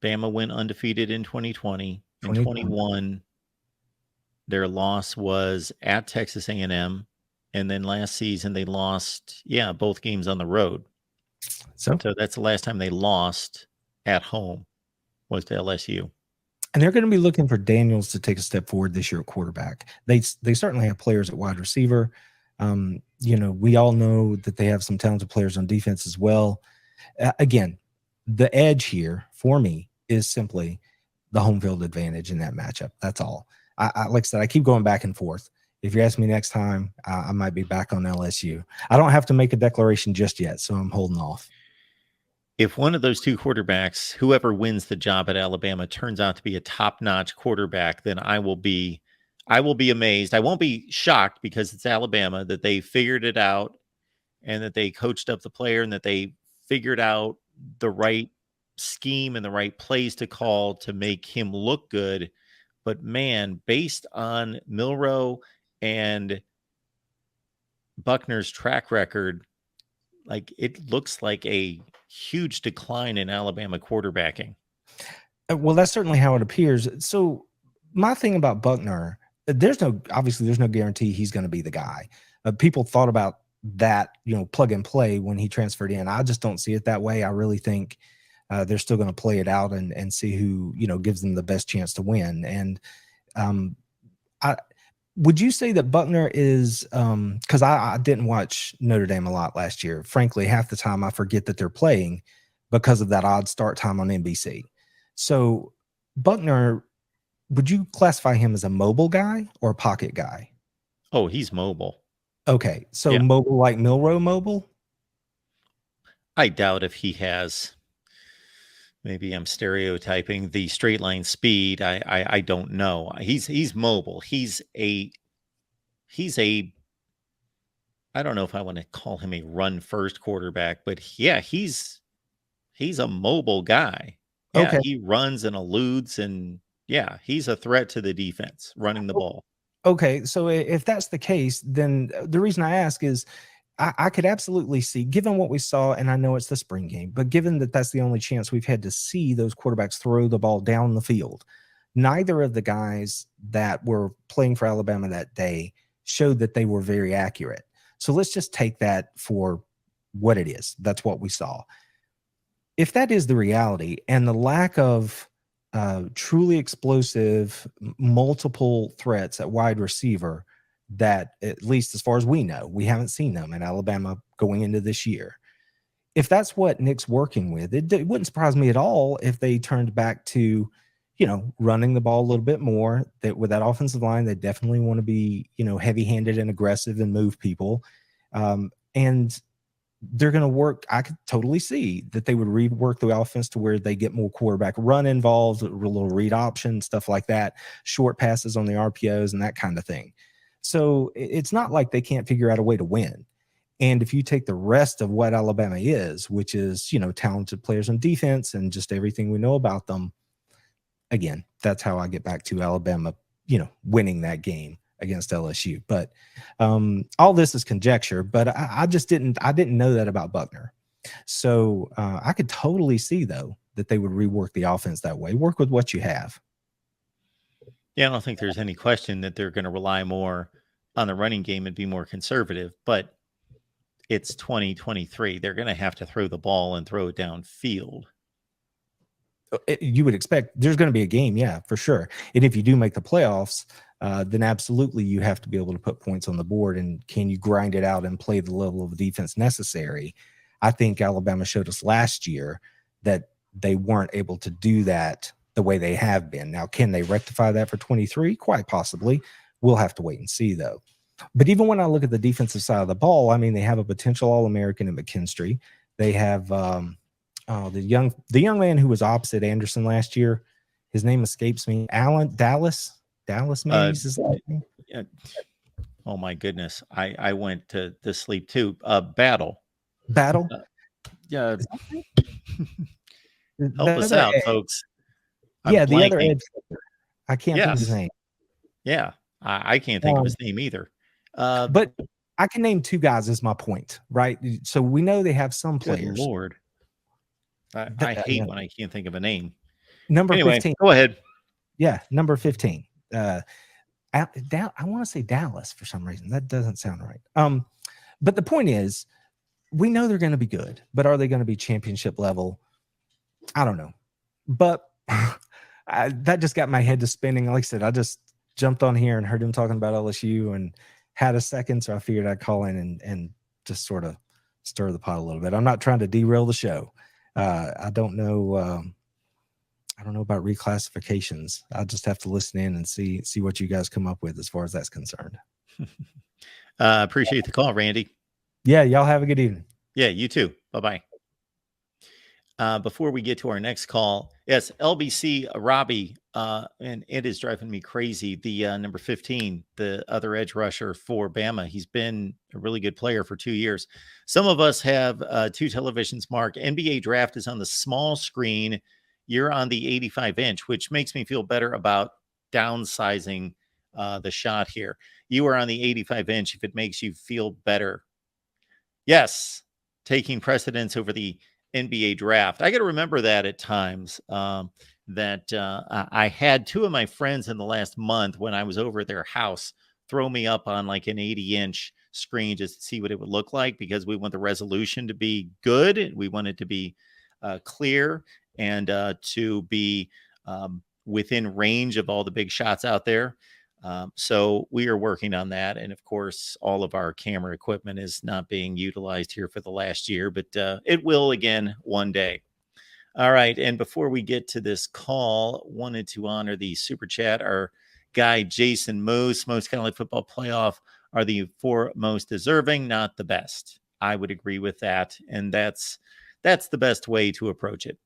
S1: Bama went undefeated in 2020. In 21, their loss was at Texas A&M, and then last season they lost, both games on the road. So that's the last time they lost at home was to LSU.
S14: And they're going to be looking for Daniels to take a step forward this year at quarterback. They certainly have players at wide receiver. We all know that they have some talented players on defense as well. Again, the edge here for me is simply the home field advantage in that matchup. That's all. I like I said, I keep going back and forth. If you ask me next time, I might be back on LSU. I don't have to make a declaration just yet, so I'm holding off.
S1: If one of those two quarterbacks, whoever wins the job at Alabama, turns out to be a top-notch quarterback, then I will be amazed. I won't be shocked because it's Alabama, that they figured it out and that they coached up the player and that they figured out the right scheme and the right plays to call to make him look good. But man, based on Milroe and Buckner's track record, it looks like a huge decline in Alabama quarterbacking.
S14: Well, that's certainly how it appears. So my thing about Buckner, there's no guarantee he's going to be the guy. People thought about that, plug and play when he transferred in. I just don't see it that way. I really think they're still going to play it out and see who, gives them the best chance to win. And would you say that Buckner is, because I didn't watch Notre Dame a lot last year. Frankly, half the time I forget that they're playing because of that odd start time on NBC. So Buckner, would you classify him as a mobile guy or a pocket guy?
S1: Oh, he's mobile.
S14: Okay. So mobile like Milroe mobile?
S1: I doubt if he has, maybe I'm stereotyping, the straight line speed. I don't know. He's mobile. He's a I don't know if I want to call him a run first quarterback, but he's a mobile guy. Yeah, okay. He runs and eludes, and he's a threat to the defense running the ball.
S14: Okay, so if that's the case, then the reason I ask is I could absolutely see, given what we saw, and I know it's the spring game, but given that that's the only chance we've had to see those quarterbacks throw the ball down the field, neither of the guys that were playing for Alabama that day showed that they were very accurate. So let's just take that for what it is. That's what we saw. If that is the reality, and the lack of truly explosive multiple threats at wide receiver, that at least as far as we know, we haven't seen them in Alabama going into this year. If that's what Nick's working with, it wouldn't surprise me at all if they turned back to, running the ball a little bit more. That with that offensive line, they definitely want to be, heavy-handed and aggressive and move people. And they're going to work. I could totally see that they would rework the offense to where they get more quarterback run involved, a little read option, stuff like that, short passes on the RPOs and that kind of thing. So it's not like they can't figure out a way to win. And if you take the rest of what Alabama is, which is, talented players on defense and just everything we know about them, again, that's how I get back to Alabama, winning that game against LSU. But all this is conjecture, but I didn't know that about Buckner. So I could totally see, though, that they would rework the offense that way. Work with what you have.
S1: Yeah, I don't think there's any question that they're going to rely more on the running game and be more conservative, but it's 2023. They're going to have to throw the ball and throw it downfield.
S14: You would expect there's going to be a game, yeah, for sure. And if you do make the playoffs, then absolutely you have to be able to put points on the board. And can you grind it out and play the level of defense necessary? I think Alabama showed us last year that they weren't able to do that the way they have been. Now, can they rectify that for 23? Quite possibly. We'll have to wait and see, though. But even when I look at the defensive side of the ball, I mean, they have a potential All-American in McKinstry. They have the young man who was opposite Anderson last year. His name escapes me. Dallas, maybe is his name.
S1: Yeah. Oh my goodness. I went to sleep too. Battle.
S14: Yeah.
S1: Help us out, folks.
S14: Yeah, the other edge. I can't think of his name.
S1: Yeah, I can't think of his name either.
S14: But I can name two guys is my point, right? So we know they have some players.
S1: Good Lord. I hate when I can't think of a name.
S14: Number 15.
S1: Go ahead.
S14: Yeah, number 15. I want to say Dallas for some reason. That doesn't sound right. But the point is, we know they're going to be good, but are they going to be championship level? I don't know. But that just got my head to spinning. Like I said, I just jumped on here and heard him talking about LSU and had a second, so I figured I'd call in and just sort of stir the pot a little bit. I'm not trying to derail the show. I don't know. I don't know about reclassifications. I'll just have to listen in and see what you guys come up with as far as that's concerned.
S1: Appreciate the call, Randy.
S14: Yeah, y'all have a good evening.
S1: Yeah, you too. Bye-bye. Before we get to our next call, yes, LBC Robbie, and it is driving me crazy. The number 15, the other edge rusher for Bama. He's been a really good player for 2 years. Some of us have two televisions, Mark. NBA draft is on the small screen. You're on the 85-inch, which makes me feel better about downsizing the shot here. You are on the 85-inch if it makes you feel better. Yes, taking precedence over the NBA draft. I got to remember that at times that I had two of my friends in the last month when I was over at their house throw me up on like an 80-inch screen just to see what it would look like, because we want the resolution to be good. We want it to be clear and to be within range of all the big shots out there. So we are working on that. And of course, all of our camera equipment is not being utilized here for the last year, but it will again one day. All right. And before we get to this call, wanted to honor the super chat. Our guy, Jason Moose, most kind of like football playoff are the four most deserving, not the best. I would agree with that. And that's the best way to approach it.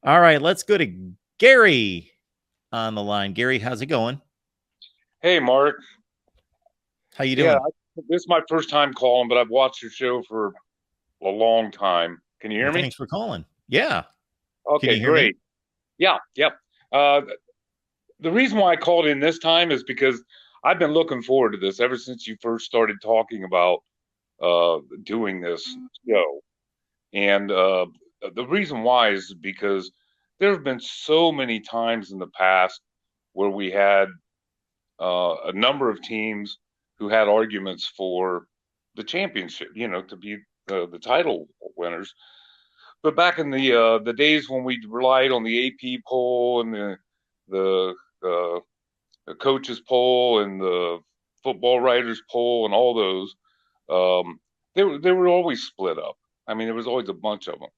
S1: All right. Let's go to Gary on the line. Gary, how's it going?
S15: Hey, Mark.
S1: How you doing?
S15: Yeah, this is my first time calling, but I've watched your show for a long time. Can you hear me?
S1: Thanks for calling. Yeah.
S15: Okay, great. Yeah, yep. The reason why I called in this time is because I've been looking forward to this ever since you first started talking about doing this show. And the reason why is because there have been so many times in the past where we had a number of teams who had arguments for the championship, to be the title winners. But back in the days when we relied on the AP poll and the coaches poll and the football writers poll and all those, they were always split up. I mean, there was always a bunch of them.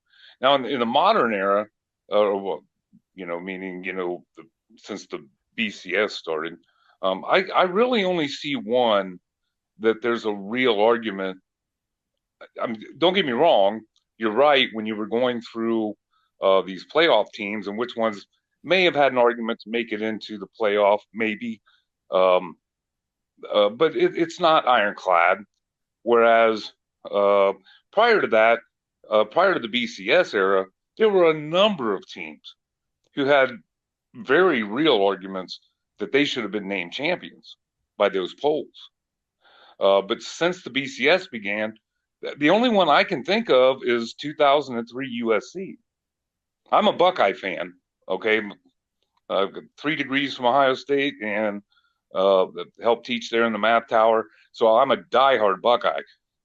S15: Now in the modern era, meaning since the BCS started, I really only see one that there's a real argument. I mean, don't get me wrong. You're right when you were going through these playoff teams and which ones may have had an argument to make it into the playoff, maybe. But it's not ironclad. Whereas prior to that, prior to the BCS era, there were a number of teams who had very real arguments that they should have been named champions by those polls. But since the BCS began, the only one I can think of is 2003 USC. I'm a Buckeye fan, okay? 3 degrees from Ohio State and that helped teach there in the math tower. So I'm a diehard Buckeye.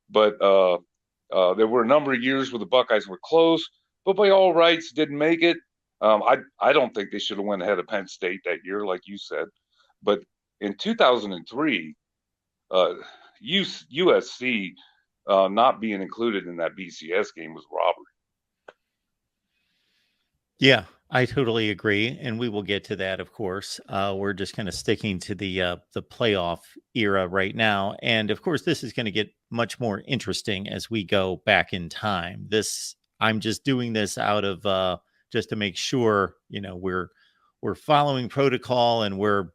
S15: But there were a number of years where the Buckeyes were close, but by all rights didn't make it. I don't think they should have went ahead of Penn State that year, like you said. But in 2003, USC not being included in that BCS game was robbery.
S1: Yeah, I totally agree, and we will get to that, of course. We're just kind of sticking to the playoff era right now, and of course, this is going to get much more interesting as we go back in time. I'm just doing this out of just to make sure we're following protocol and we're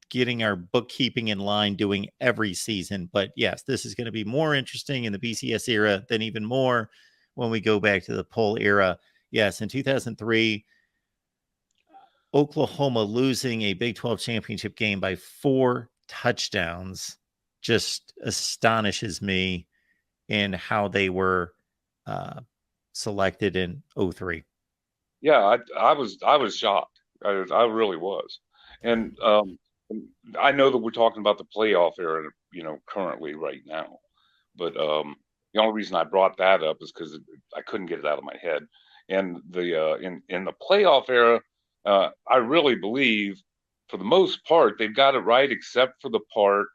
S1: getting our bookkeeping in line, doing every season. But yes, this is going to be more interesting in the BCS era than even more when we go back to the poll era. Yes, in 2003, Oklahoma losing a Big 12 championship game by 4 touchdowns just astonishes me in how they were selected in 03.
S15: Yeah, I was shocked. I really was. And I know that we're talking about the playoff era, currently right now. But the only reason I brought that up is because I couldn't get it out of my head. And in the playoff era, I really believe, for the most part, they've got it right, except for the part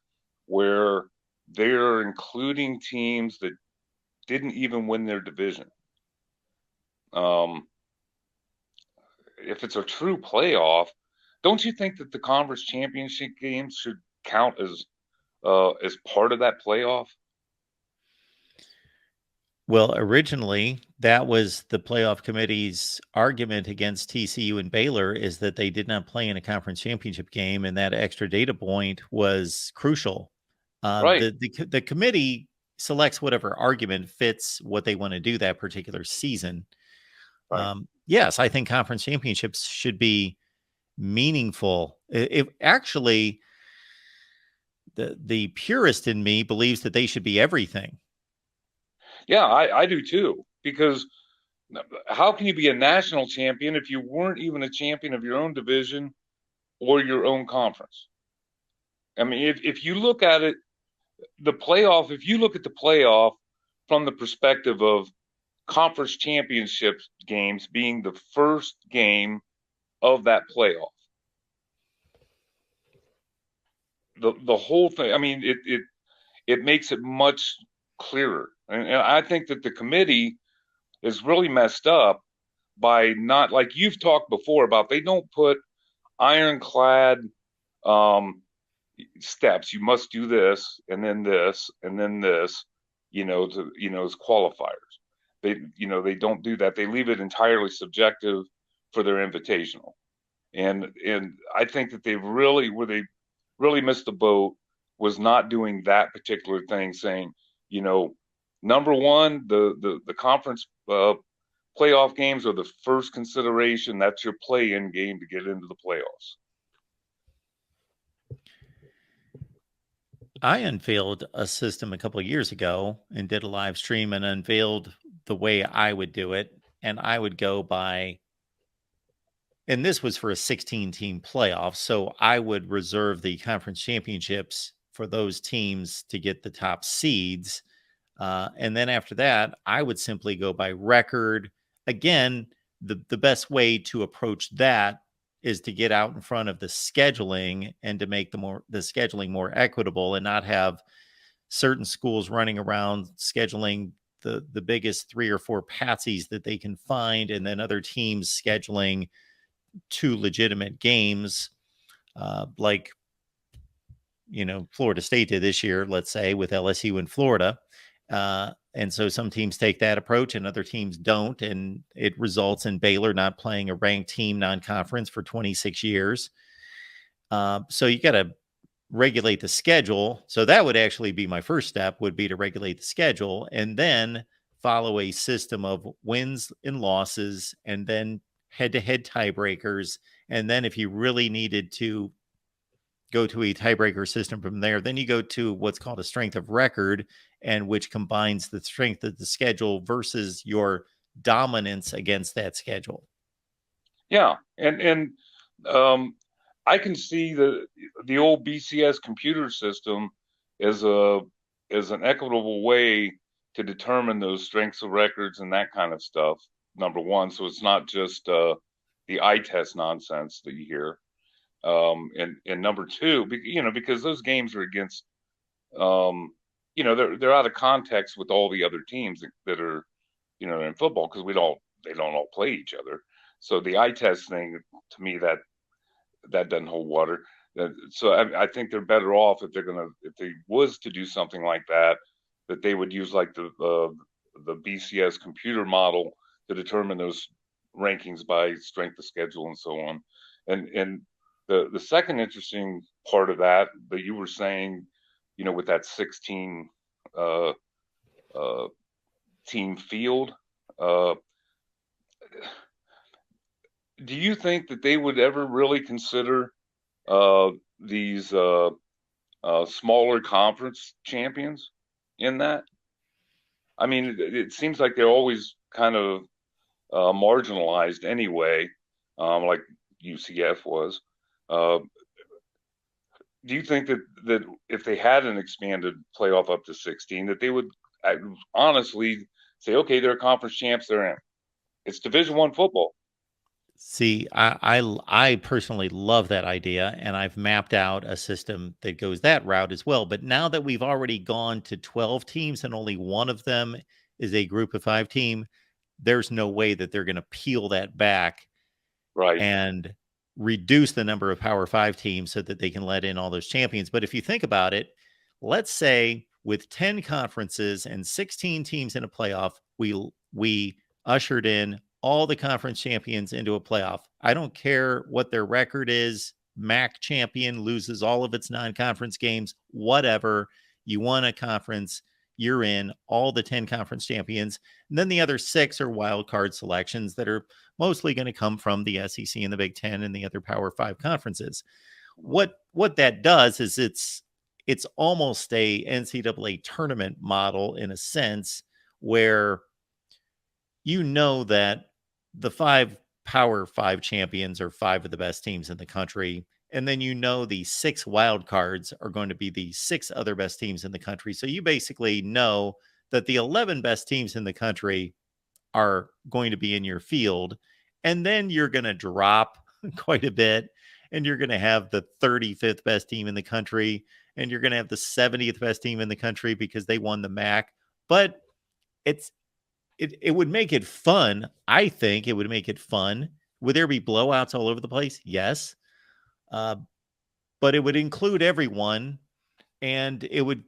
S15: where they're including teams that didn't even win their division. If it's a true playoff, don't you think that the conference championship games should count as part of that playoff?
S1: Well, originally, that was the playoff committee's argument against TCU and Baylor, is that they did not play in a conference championship game, and that extra data point was crucial.
S15: Right.
S1: The committee selects whatever argument fits what they want to do that particular season.
S15: Right.
S1: Yes, I think conference championships should be meaningful. If actually, the purist in me believes that they should be everything.
S15: Yeah, I do too. Because how can you be a national champion if you weren't even a champion of your own division or your own conference? I mean, if you look at it, if you look at the playoff from the perspective of conference championship games being the first game of that playoff, the whole thing, I mean, it makes it much clearer. And I think that the committee is really messed up by not, like you've talked before about, they don't put ironclad steps. You must do this, and then this, and then this, as qualifiers. They don't do that. They leave it entirely subjective for their invitational. And I think that they really missed the boat was not doing that particular thing, saying, number one, the conference playoff games are the first consideration. That's your play-in game to get into the playoffs.
S1: I unveiled a system a couple of years ago and did a live stream and unveiled the way I would do it. And I would go by, and this was for a 16-team playoff, so I would reserve the conference championships for those teams to get the top seeds. And then after that, I would simply go by record. Again, the best way to approach that is to get out in front of the scheduling and to make the scheduling more equitable, and not have certain schools running around scheduling the biggest 3 or 4 patsies that they can find, and then other teams scheduling 2 legitimate games, like Florida State did this year, let's say, with LSU and Florida. And so some teams take that approach and other teams don't. And it results in Baylor not playing a ranked team non-conference for 26 years. So you got to regulate the schedule. So that would actually be my first step, would be to regulate the schedule, and then follow a system of wins and losses, and then head-to-head tiebreakers. And then if you really needed to go to a tiebreaker system from there, then you go to what's called a strength of record, and which combines the strength of the schedule versus your dominance against that schedule.
S15: Yeah. And I can see the old BCS computer system as an equitable way to determine those strengths of records and that kind of stuff. Number one, so it's not just the eye test nonsense that you hear. And number two, because those games are against, they're out of context with all the other teams that are, in football, because they don't all play each other. So the eye test thing, to me, that doesn't hold water. So I think they're better off if they was to do something like that they would use like the BCS computer model to determine those rankings by strength of schedule and so on. And the second interesting part of that you were saying, with that 16 team field, do you think that they would ever really consider these smaller conference champions in that? I mean, it seems like they're always kind of marginalized anyway, like UCF was. Do you think that if they had an expanded playoff up to 16, that they would honestly say, okay, they're conference champs, they're in? It's Division I football.
S1: See, I personally love that idea, and I've mapped out a system that goes that route as well. But now that we've already gone to 12 teams and only one of them is a group of 5 team, there's no way that they're going to peel that back,
S15: right,
S1: and reduce the number of Power 5 teams so that they can let in all those champions. But if you think about it, let's say with 10 conferences and 16 teams in a playoff, we ushered in all the conference champions into a playoff. I don't care what their record is. MAC champion loses all of its non-conference games, whatever. You won a conference, you're in, all the 10 conference champions. And then the other 6 are wild card selections that are mostly going to come from the SEC and the Big Ten and the other Power 5 conferences. What that does is it's almost a NCAA tournament model in a sense, where that the 5 Power 5 champions are 5 of the best teams in the country. And then the 6 wild cards are going to be the 6 other best teams in the country. So you basically know that the 11 best teams in the country are going to be in your field. And then you're going to drop quite a bit. And you're going to have the 35th best team in the country. And you're going to have the 70th best team in the country because they won the MAC. But it would make it fun. I think it would make it fun. Would there be blowouts all over the place? Yes. But it would include everyone, and it would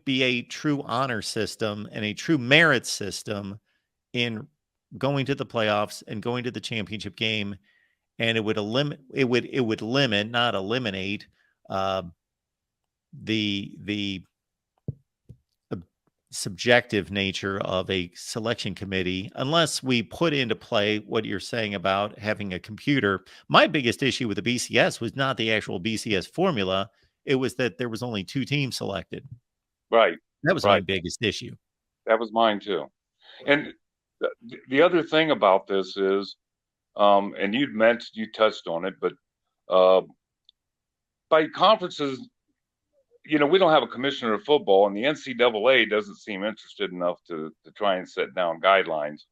S1: be a true honor system and a true merit system in going to the playoffs and going to the championship game. And it would limit, not eliminate, the subjective nature of a selection committee, unless we put into play what you're saying about having a computer. My biggest issue with the BCS was not the actual BCS formula. It was that there was only 2 teams selected.
S15: Right.
S1: That was my biggest issue.
S15: That was mine too. And the other thing about this is, and you touched on it, but by conferences, we don't have a commissioner of football, and the NCAA doesn't seem interested enough to try and set down guidelines.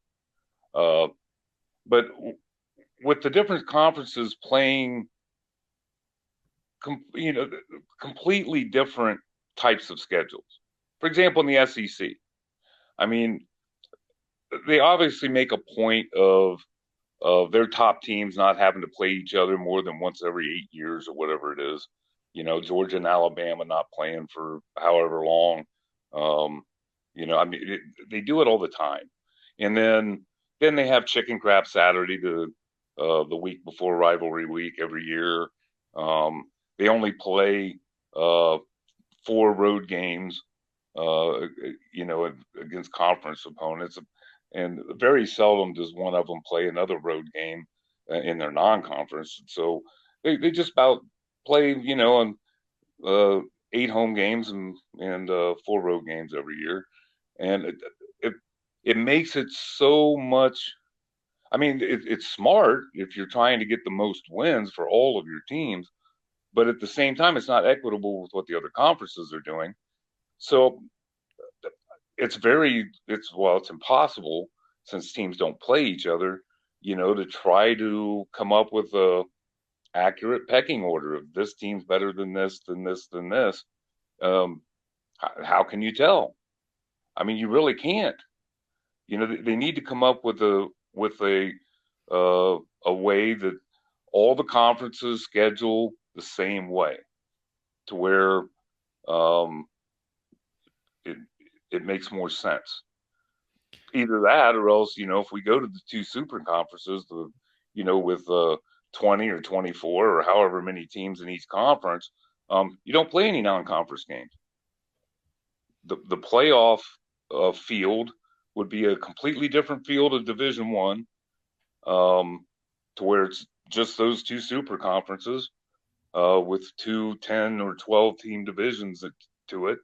S15: But with the different conferences playing, completely different types of schedules. For example, in the SEC, I mean, they obviously make a point of their top teams not having to play each other more than once every 8 years or whatever it is. Georgia and Alabama not playing for however long. They do it all the time. And then they have Chicken Crap Saturday, the week before rivalry week every year. They only play 4 road games, against conference opponents. And very seldom does one of them play another road game in their non-conference. So they just about play, on 8 home games and 4 road games every year. And it makes it so much. I mean, it's smart if you're trying to get the most wins for all of your teams, but at the same time, it's not equitable with what the other conferences are doing. So it's impossible, since teams don't play each other, to try to come up with a accurate pecking order of this team's better than this, than this, than this. How can you tell? I mean, you really can't. They need to come up with a way that all the conferences schedule the same way, to where it makes more sense. Either that, or else, if we go to the two super conferences, with 20 or 24 or however many teams in each conference, you don't play any non-conference games. The playoff field would be a completely different field of Division One, to where it's just those two super conferences, with 2, 10, or 12 team divisions to it,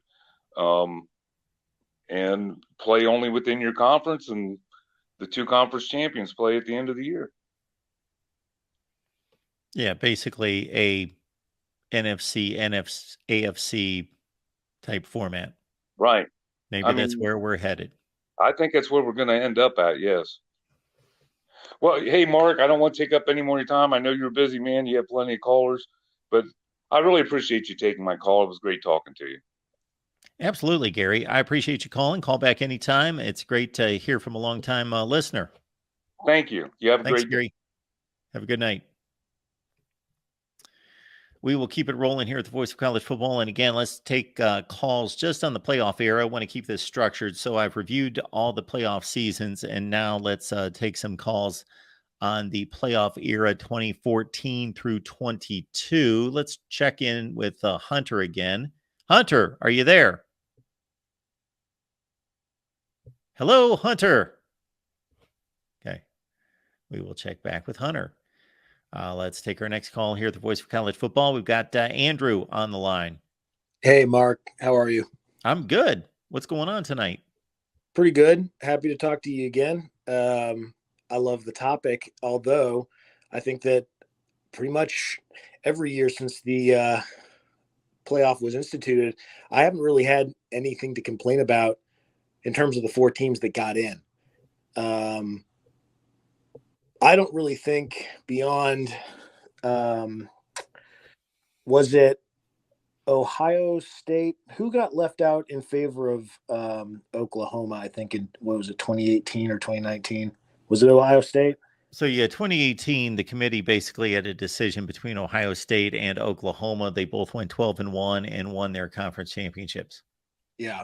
S15: and play only within your conference, and the two conference champions play at the end of the year.
S1: Yeah, basically a NFC, AFC type format.
S15: Right.
S1: Maybe that's where we're headed.
S15: I think that's where we're going to end up at, yes. Well, hey, Mark, I don't want to take up any more of your time. I know you're a busy man. You have plenty of callers, but I really appreciate you taking my call. It was great talking to you.
S1: Absolutely, Gary. I appreciate you calling. Call back anytime. It's great to hear from a long-time listener.
S15: Thank you. You have a
S1: Thanks,
S15: great
S1: Gary. Have a good night. We will keep it rolling here at the Voice of College Football. And again, let's take calls just on the playoff era. I want to keep this structured. So I've reviewed all the playoff seasons, and now let's take some calls on the playoff era 2014 through 22. Let's check in with Hunter again. Hunter, are you there? Hello, Hunter. Okay. We will check back with Hunter. Let's take our next call here at the Voice of College Football. We've got Andrew on the line.
S16: Hey, Mark. How are you?
S1: I'm good. What's going on tonight?
S16: Pretty good. Happy to talk to you again. I love the topic, although I think that pretty much every year since the playoff was instituted, I haven't really had anything to complain about in terms of the 4 teams that got in. I don't really think beyond, was it Ohio State? Who got left out in favor of Oklahoma? I think in, what was it, 2018 or 2019? Was it Ohio State?
S1: So, yeah, 2018, the committee basically had a decision between Ohio State and Oklahoma. They both went 12-1 and won their conference championships.
S16: Yeah,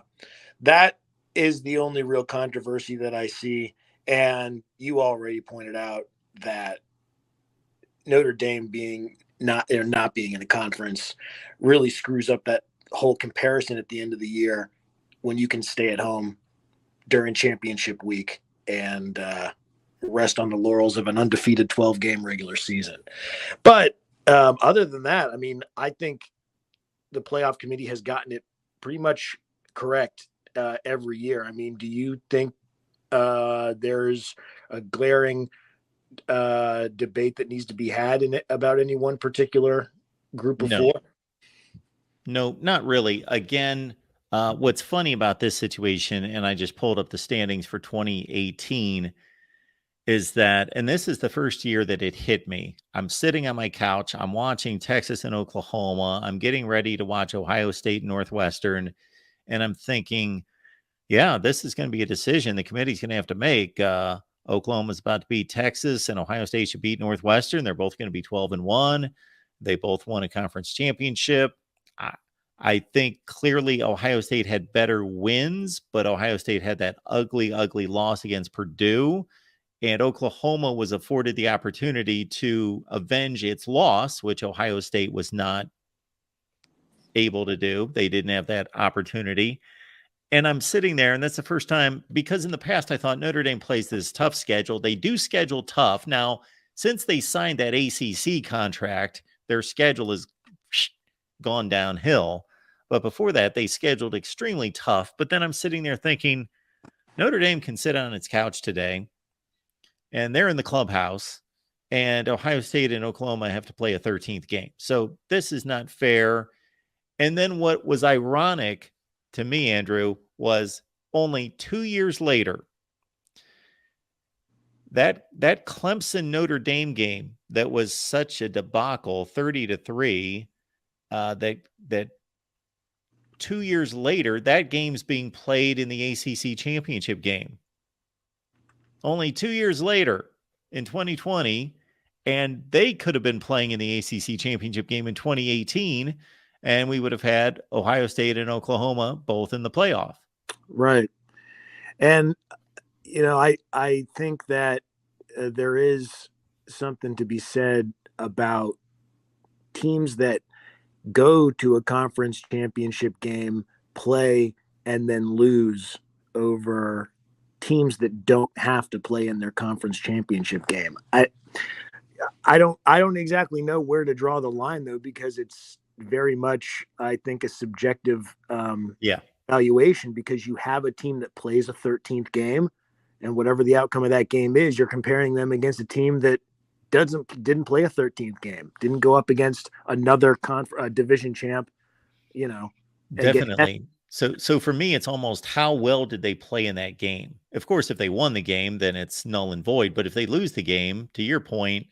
S16: that is the only real controversy that I see. And you already pointed out that Notre Dame being not being in a conference really screws up that whole comparison at the end of the year when you can stay at home during championship week and rest on the laurels of an undefeated 12-game regular season. But other than that, I mean, I think the playoff committee has gotten it pretty much correct every year. I mean, do you think there's a glaring debate that needs to be had about any one particular group of 4?
S1: No, not really. Again, what's funny about this situation, and I just pulled up the standings for 2018, is that, and this is the first year that it hit me. I'm sitting on my couch. I'm watching Texas and Oklahoma. I'm getting ready to watch Ohio State and Northwestern. And I'm thinking, yeah, this is going to be a decision the committee's going to have to make. Oklahoma's about to beat Texas, and Ohio State should beat Northwestern. They're both going to be 12-1. They both won a conference championship. I think clearly Ohio State had better wins, but Ohio State had that ugly, ugly loss against Purdue. And Oklahoma was afforded the opportunity to avenge its loss, which Ohio State was not able to do. They didn't have that opportunity. And I'm sitting there, and that's the first time, because in the past I thought Notre Dame plays this tough schedule. They do schedule tough. Now, since they signed that ACC contract, their schedule has gone downhill. But before that, they scheduled extremely tough. But then I'm sitting there thinking, Notre Dame can sit on its couch today and they're in the clubhouse, and Ohio State and Oklahoma have to play a 13th game. So this is not fair. And then what was ironic to me, Andrew, was only 2 years later, that Clemson Notre Dame game that was such a debacle, 30-3, that 2 years later, that game's being played in the ACC championship game. Only 2 years later in 2020, and they could have been playing in the ACC championship game in 2018, and we would have had Ohio State and Oklahoma both in the playoff.
S16: Right. And, I think that there is something to be said about teams that go to a conference championship game, play, and then lose over teams that don't have to play in their conference championship game. I don't exactly know where to draw the line, though, because it's very much, I think, a subjective evaluation, because you have a team that plays a 13th game, and whatever the outcome of that game is, you're comparing them against a team that didn't play a 13th game, didn't go up against another division champ,
S1: Definitely. So for me, it's almost how well did they play in that game? Of course, if they won the game, then it's null and void. But if they lose the game, to your point,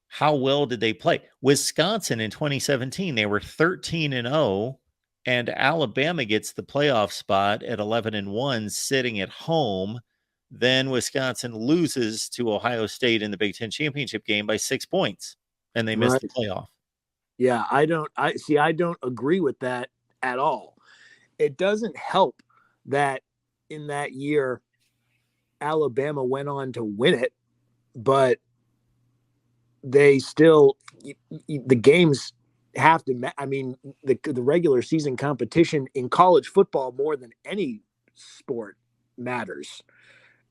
S1: how well did they play? Wisconsin in 2017, they were 13-0, and Alabama gets the playoff spot at 11-1, sitting at home. Then Wisconsin loses to Ohio State in the Big Ten championship game by 6 points, and they missed the playoff.
S16: Yeah, I don't agree with that at all. It doesn't help that in that year, Alabama went on to win it, but they still, the games have to, the regular season competition in college football more than any sport matters.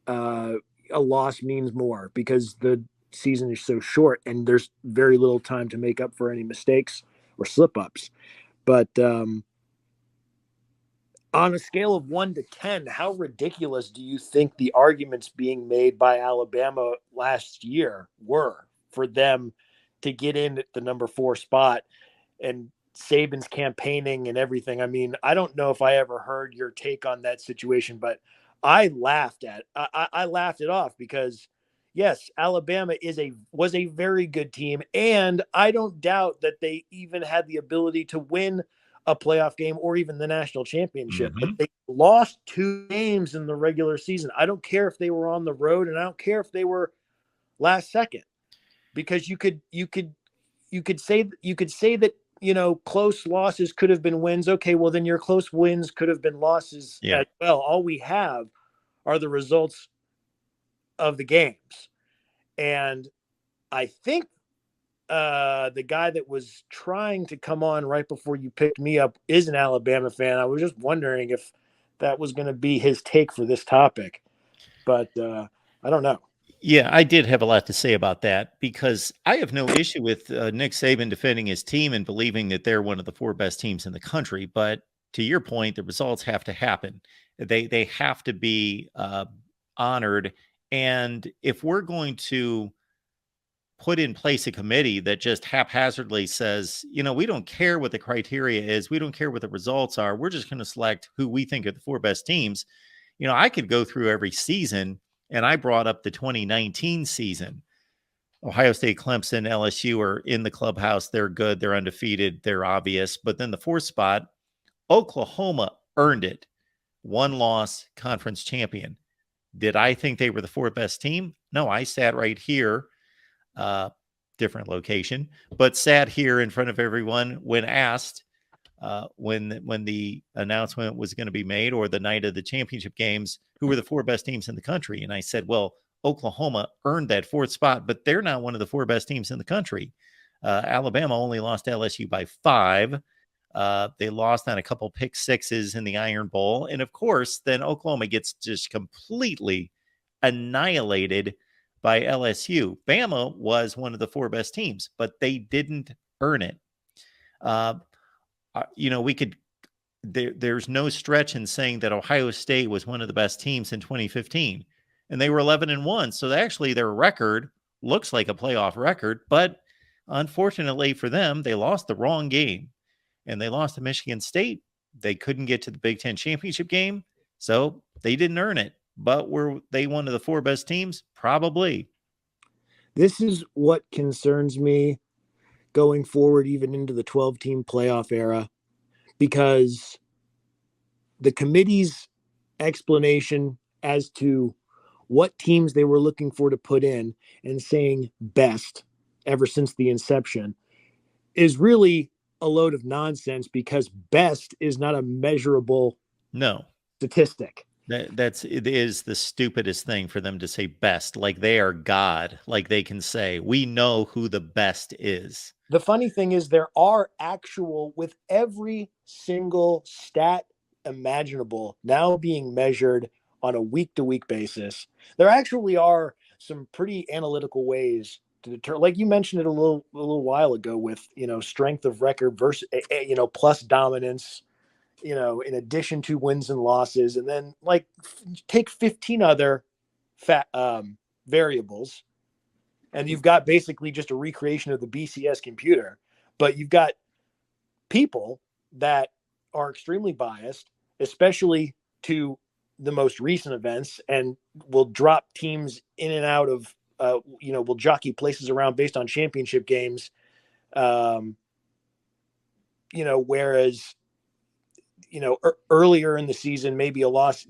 S16: A loss means more because the season is so short and there's very little time to make up for any mistakes or slip ups. But on a scale of 1 to 10, how ridiculous do you think the arguments being made by Alabama last year were for them to get in at the number 4 spot, and Saban's campaigning and everything? I mean, I don't know if I ever heard your take on that situation, but I laughed it off because yes, Alabama was a very good team, and I don't doubt that they even had the ability to win a playoff game or even the national championship. But they lost 2 games in the regular season. I don't care if they were on the road, and I don't care if they were last second, because you could say that, close losses could have been wins. Okay, well then your close wins could have been losses as well. All we have are the results of the games. And I think the guy that was trying to come on right before you picked me up is an Alabama fan. I was just wondering if that was going to be his take for this topic, but I don't know.
S1: Yeah, I did have a lot to say about that, because I have no issue with Nick Saban defending his team and believing that they're one of the 4 best teams in the country. But to your point, the results have to happen. They have to be honored. And if we're going to put in place a committee that just haphazardly says, we don't care what the criteria is, we don't care what the results are, we're just going to select who we think are the 4 best teams. I could go through every season, and I brought up the 2019 season. Ohio State, Clemson, LSU are in the clubhouse. They're good. They're undefeated. They're obvious. But then the 4th spot, Oklahoma earned it. 1 loss, conference champion. Did I think they were the 4th best team? No, I sat right here, different location, but sat here in front of everyone when asked, when the announcement was going to be made, or the night of the championship games, who were the 4 best teams in the country. And I said, well, Oklahoma earned that 4th spot, but they're not one of the 4 best teams in the country. Alabama only lost to LSU by 5. They lost on a couple pick sixes in the Iron Bowl. And of course, then Oklahoma gets just completely annihilated by LSU. Bama was one of the 4 best teams, but they didn't earn it. There's no stretch in saying that Ohio State was one of the best teams in 2015. and they were 11-1. So actually their record looks like a playoff record, but unfortunately for them, they lost the wrong game, and they lost to Michigan State. They couldn't get to the Big Ten championship game, so they didn't earn it. But were they one of the 4 best teams? Probably.
S16: This is what concerns me going forward, even into the 12-team playoff era, because the committee's explanation as to what teams they were looking for to put in and saying best ever since the inception is really a load of nonsense, because best is not a measurable statistic.
S1: It is the stupidest thing for them to say best, like they are God, like they can say, we know who the best is.
S16: The funny thing is there are actual, with every single stat imaginable now being measured on a week-to-week basis, there actually are some pretty analytical ways to determine, like you mentioned it a little while ago, with, strength of record versus, plus dominance, in addition to wins and losses, and then take 15 other variables, and you've got basically just a recreation of the BCS computer. But you've got people that are extremely biased, especially to the most recent events, and will drop teams in and out of, will jockey places around based on championship games. Whereas, earlier in the season, maybe a loss,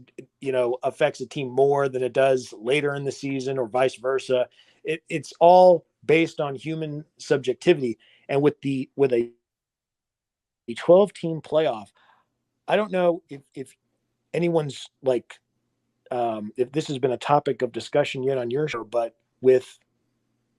S16: affects a team more than it does later in the season, or vice versa. It's all based on human subjectivity. And with a 12-team playoff, I don't know if anyone's if this has been a topic of discussion yet on your show, but with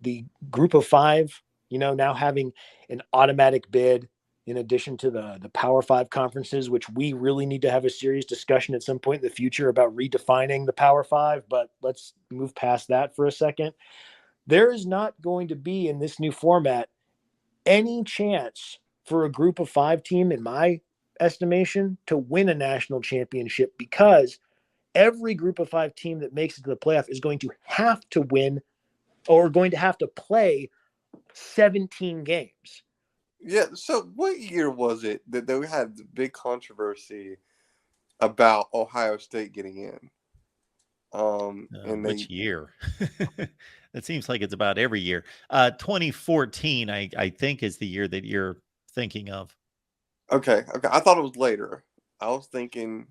S16: the group of 5, now having an automatic bid, in addition to the Power 5 conferences, which we really need to have a serious discussion at some point in the future about redefining the Power 5, but let's move past that for a second. There is not going to be, in this new format, any chance for a group of 5 team, in my estimation, to win a national championship, because every group of 5 team that makes it to the playoff is going to have to win, or going to have to play 17 games.
S17: Yeah. So what year was it that they had the big controversy about Ohio State getting in?
S1: Which year? It seems like it's about every year. 2014, I think, is the year that you're thinking of.
S17: Okay. I thought it was later. I was thinking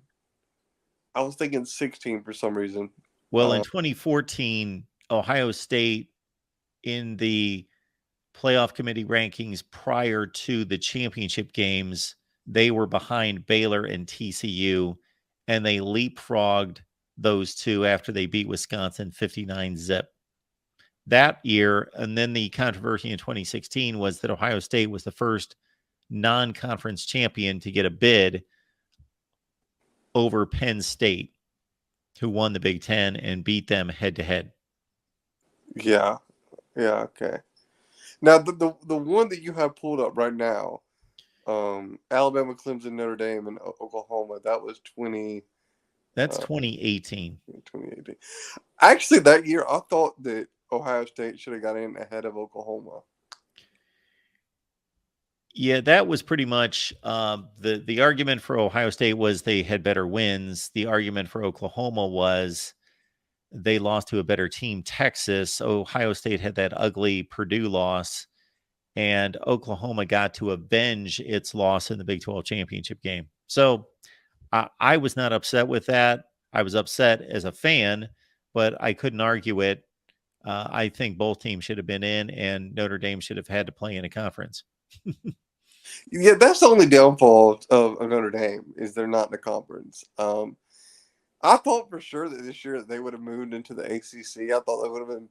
S17: 16 for some reason.
S1: Well, in 2014, Ohio State, in the playoff committee rankings prior to the championship games, they were behind Baylor and TCU, and they leapfrogged those two after they beat Wisconsin 59-0 that year. And then the controversy in 2016 was that Ohio State was the first non-conference champion to get a bid over Penn State, who won the Big Ten and beat them head-to-head.
S17: Yeah. Okay. Now the one that you have pulled up right now, Alabama, Clemson, Notre Dame, and Oklahoma. That was 20.
S1: That's 2018.
S17: 2018. Actually, that year I thought that Ohio State should have got in ahead of Oklahoma.
S1: Yeah, that was pretty much the argument for Ohio State was they had better wins. The argument for Oklahoma was they lost to a better team, Texas. Ohio State had that ugly Purdue loss, and Oklahoma got to avenge its loss in the Big 12 championship game. So I was not upset with that. I was upset as a fan, but I couldn't argue it. I think both teams should have been in, and Notre Dame should have had to play in a conference.
S17: Yeah, that's the only downfall of Notre Dame, is they're not in the conference. I thought for sure that this year they would have moved into the ACC. I thought they would have been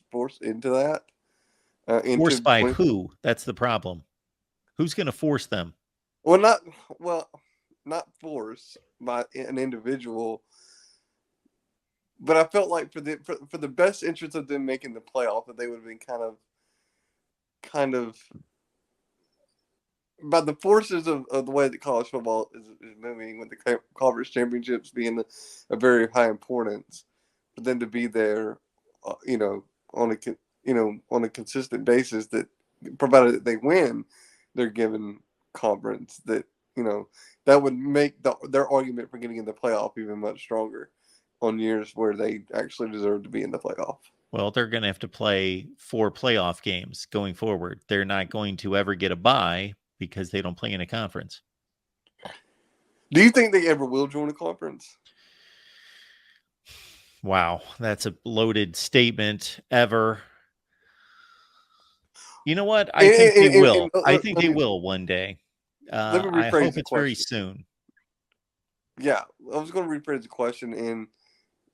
S17: forced into that.
S1: Forced by who? That's the problem. Who's going to force them?
S17: Not force by an individual, but I felt like for the best interest of them making the playoff, that they would have been kind of by the forces of the way that college football is moving, with the conference championships being a very high importance. for them to be there, on a consistent basis, that provided that they win their given conference, that would make their argument for getting in the playoff even much stronger on years where they actually deserve to be in the playoff.
S1: Well, they're going to have to play 4 playoff games going forward. They're not going to ever get a bye because they don't play in a conference.
S17: Do you think they ever will join a conference?
S1: Wow, that's a loaded statement. Ever. You know what? I think they will. I think they will one day.
S17: Let me
S1: I
S17: rephrase
S1: hope
S17: the
S1: it's very
S17: question.
S1: soon.
S17: Yeah, I was going to rephrase the question in,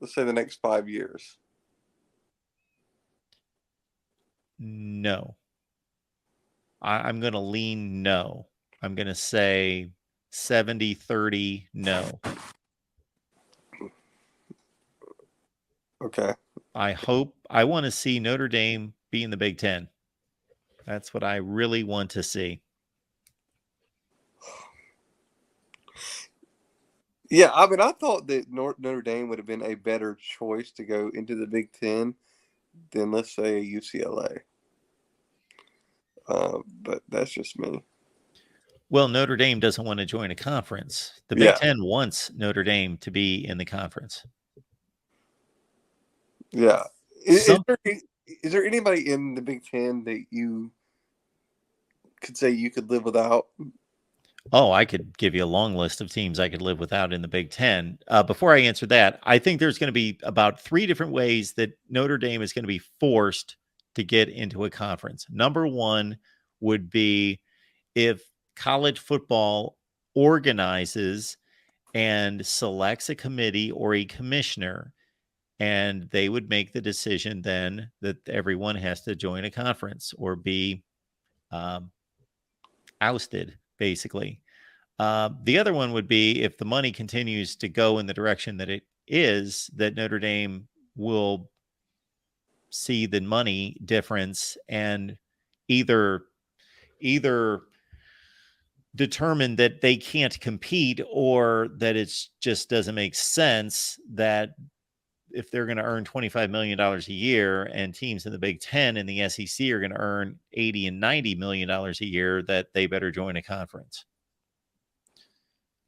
S17: let's say, the next 5 years.
S1: No. I'm going to lean no. I'm going to say 70-30 no.
S17: Okay.
S1: I want to see Notre Dame be in the Big Ten. That's what I really want to see.
S17: Yeah, I mean, I thought that Notre Dame would have been a better choice to go into the Big Ten than, let's say, UCLA. But that's just me.
S1: Well, Notre Dame doesn't want to join a conference. The Big Ten wants Notre Dame to be in the conference.
S17: Yeah. Is there anybody in the Big Ten that you could say you could live without?
S1: Oh, I could give you a long list of teams I could live without in the Big Ten. Before I answer that, I think there's going to be about 3 different ways that Notre Dame is going to be forced to get into a conference. Number 1 would be if college football organizes and selects a committee or a commissioner, and they would make the decision then that everyone has to join a conference or be ousted, basically. The other one would be if the money continues to go in the direction that it is, that Notre Dame will see the money difference and either determine that they can't compete or that it just doesn't make sense that if they're going to earn $25 million a year and teams in the Big Ten and the SEC are going to earn $80 and $90 million a year, that they better join a conference.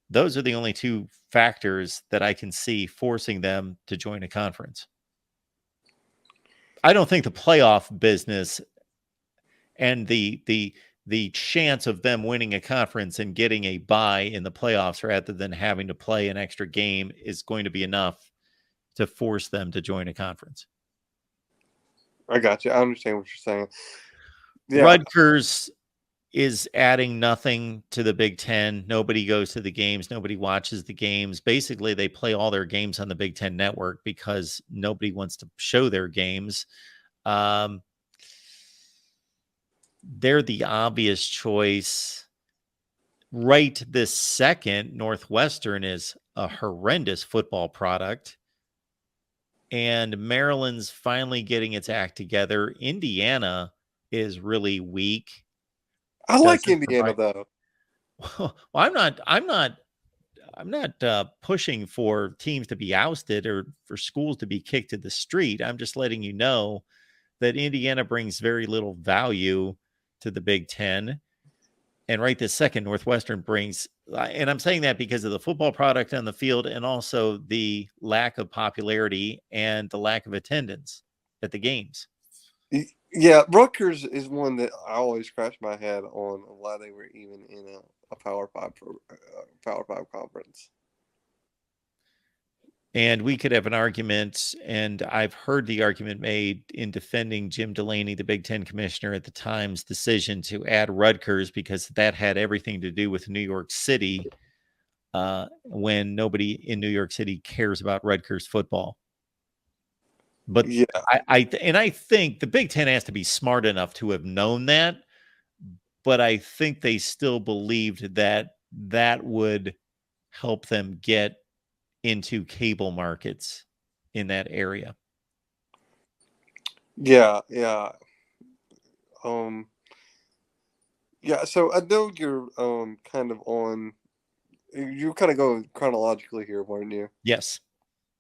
S1: Those are the only 2 factors that I can see forcing them to join a conference. I don't think the playoff business and the chance of them winning a conference and getting a bye in the playoffs rather than having to play an extra game is going to be enough to force them to join a conference.
S17: I got you. I understand what you're saying. Yeah.
S1: Rutgers is adding nothing to the Big Ten. Nobody goes to the games. Nobody watches the games. Basically, they play all their games on the Big Ten network because nobody wants to show their games. They're the obvious choice. Right this second, Northwestern is a horrendous football product. And Maryland's finally getting its act together. Indiana is really weak.
S17: I like Indiana, though.
S1: Well, I'm not pushing for teams to be ousted or for schools to be kicked to the street. I'm just letting you know that Indiana brings very little value to the Big Ten. And right this second, Northwestern brings, and I'm saying that because of the football product on the field and also the lack of popularity and the lack of attendance at the games.
S17: Yeah, Rutgers is one that I always scratch my head on why they were even in a Power 5 conference.
S1: And we could have an argument, and I've heard the argument made in defending Jim Delaney, the Big Ten commissioner at the time's decision to add Rutgers because that had everything to do with New York City when nobody in New York City cares about Rutgers football. But yeah. I think the Big Ten has to be smart enough to have known that, but I think they still believed that that would help them get into cable markets in that area.
S17: Yeah. So I know you're kind of going chronologically here, weren't you?
S1: Yes.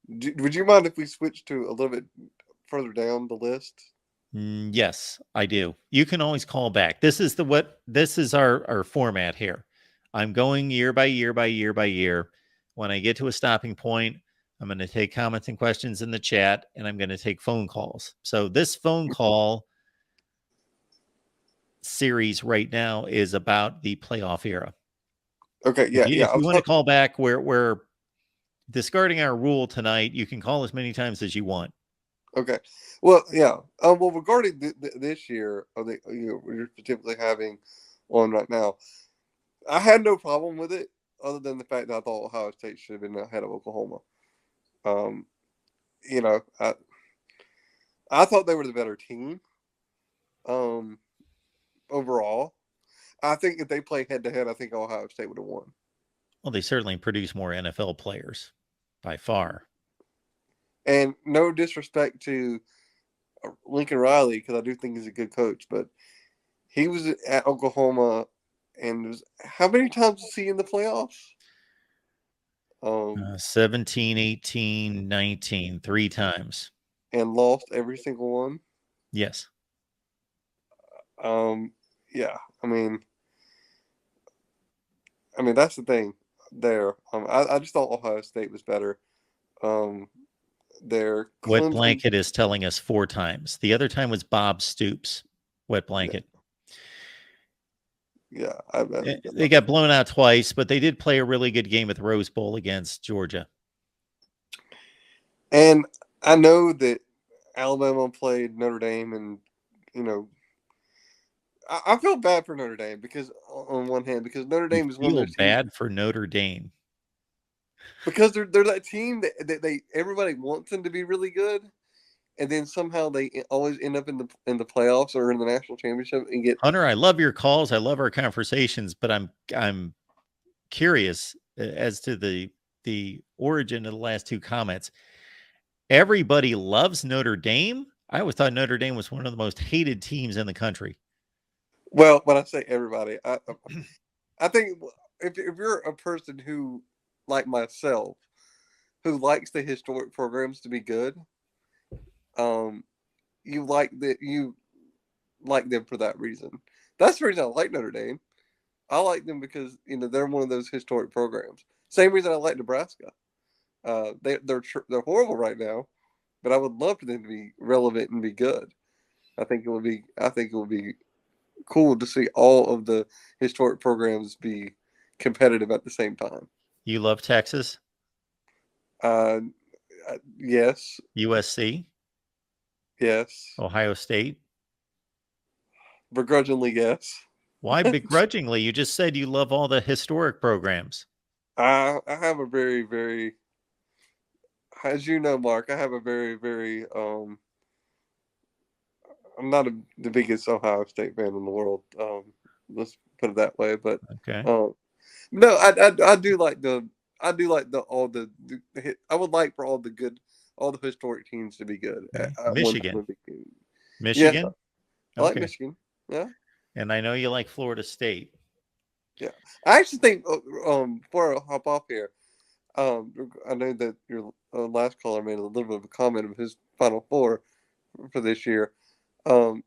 S17: Would you mind if we switch to a little bit further down the list?
S1: Yes, I do. You can always call back. This is our format here. I'm going year by year by year by year. When I get to a stopping point, I'm going to take comments and questions in the chat, and I'm going to take phone calls. So this phone call series right now is about the playoff era.
S17: Okay, yeah,
S1: If you want to call back, we're discarding our rule tonight. You can call as many times as you want.
S17: Okay. Well, yeah. Well, regarding this year, we're typically having on right now, I had no problem with it, other than the fact that I thought Ohio State should have been ahead of Oklahoma. You know, I thought they were the better team. Overall, I think if they play head to head, I think Ohio State would have won.
S1: Well, they certainly produce more NFL players by far.
S17: And no disrespect to Lincoln Riley, because I do think he's a good coach, but he was at Oklahoma, and how many times was he in the playoffs?
S1: 17, 18, 19, 3 times.
S17: And lost every single one?
S1: Yes.
S17: Yeah, I mean, that's the thing there. I just thought Ohio State was better. Their
S1: Wet Blanket is telling us 4 times. The other time was Bob Stoops. Wet Blanket.
S17: Yeah,
S1: they got blown out twice, but they did play a really good game at the Rose Bowl against Georgia.
S17: And I know that Alabama played Notre Dame, and I feel bad for Notre Dame because on one hand, because Notre Dame is one of those teams.
S1: Bad for Notre Dame
S17: because they're that team that they everybody wants them to be really good, and then somehow they always end up in the playoffs or in the national championship and get.
S1: Hunter, I love your calls. I love our conversations, but I'm curious as to the origin of the last 2 comments. Everybody loves Notre Dame. I always thought Notre Dame was one of the most hated teams in the country.
S17: Well, when I say everybody, I think if you're a person who, like myself, who likes the historic programs to be good, you like them for that reason. That's the reason I like Notre Dame. I like them because they're one of those historic programs. Same reason I like Nebraska. They're horrible right now, but I would love for them to be relevant and be good. I think it would be cool to see all of the historic programs be competitive at the same time.
S1: You love Texas?
S17: Yes.
S1: USC?
S17: Yes.
S1: Ohio State?
S17: Begrudgingly, yes.
S1: Why begrudgingly? You just said you love all the historic programs.
S17: I have a very, very, as you know, Mark, I have a very, very, I'm not the biggest Ohio State fan in the world. Let's put it that way. But
S1: okay.
S17: No, I do like I would like for all the historic teams to be good.
S1: Michigan. Michigan?
S17: Yes, I like Michigan. Yeah.
S1: And I know you like Florida State.
S17: Yeah. I actually think before I hop off here, I know that your last caller made a little bit of a comment of his Final Four for this year. I'm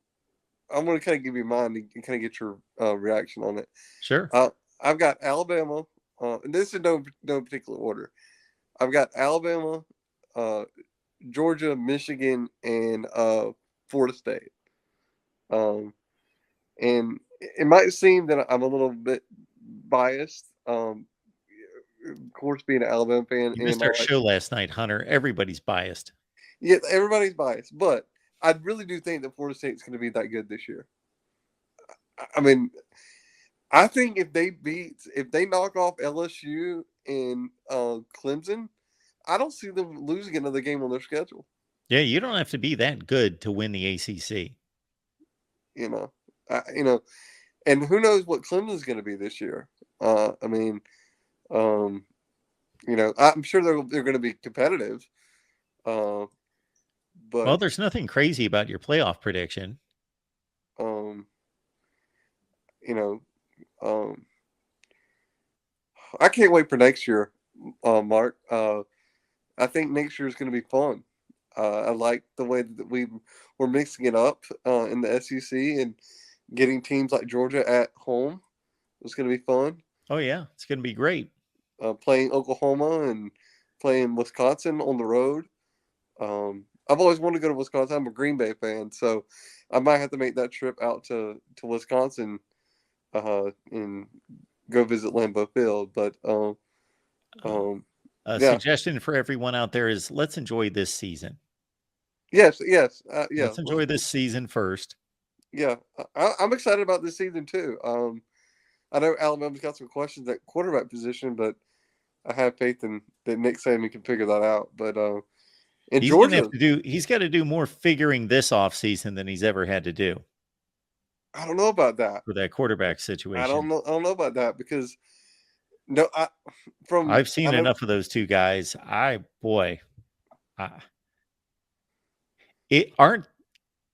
S17: going to kind of give you mine and kind of get your reaction on it.
S1: Sure.
S17: I've got Alabama, and this is no particular order. I've got Alabama, Georgia, Michigan, and Florida State. And it might seem that I'm a little bit biased. Of course, being an Alabama fan.
S1: You missed our show last night, Hunter. Everybody's biased.
S17: Yeah, everybody's biased, but I really do think that Florida State's going to be that good this year. I mean, I think if they knock off LSU and Clemson, I don't see them losing another game on their schedule.
S1: Yeah, you don't have to be that good to win the ACC.
S17: And who knows what Clemson's going to be this year? I'm sure they're going to be competitive. But
S1: well, there's nothing crazy about your playoff prediction.
S17: I can't wait for next year, Mark. I think next year is going to be fun. I like the way that we're mixing it up in the SEC and getting teams like Georgia at home. It's going to be fun.
S1: Oh yeah, it's going to be great.
S17: Playing Oklahoma and playing Wisconsin on the road. I've always wanted to go to Wisconsin. I'm a Green Bay fan, so I might have to make that trip out to Wisconsin and go visit Lambeau Field. But
S1: A
S17: yeah,
S1: suggestion for everyone out there is let's enjoy this season.
S17: yes, yeah.
S1: Let's enjoy this season first.
S17: Yeah, I'm excited about this season too. I know Alabama's got some questions at quarterback position, but I have faith in that Nick Saban can figure that out. But in
S1: He's
S17: Georgia,
S1: gonna have to he's got to do more figuring this offseason than he's ever had to do
S17: I don't know about that.
S1: for that quarterback situation.
S17: I don't know about that because
S1: I've seen enough of those two guys. Aren't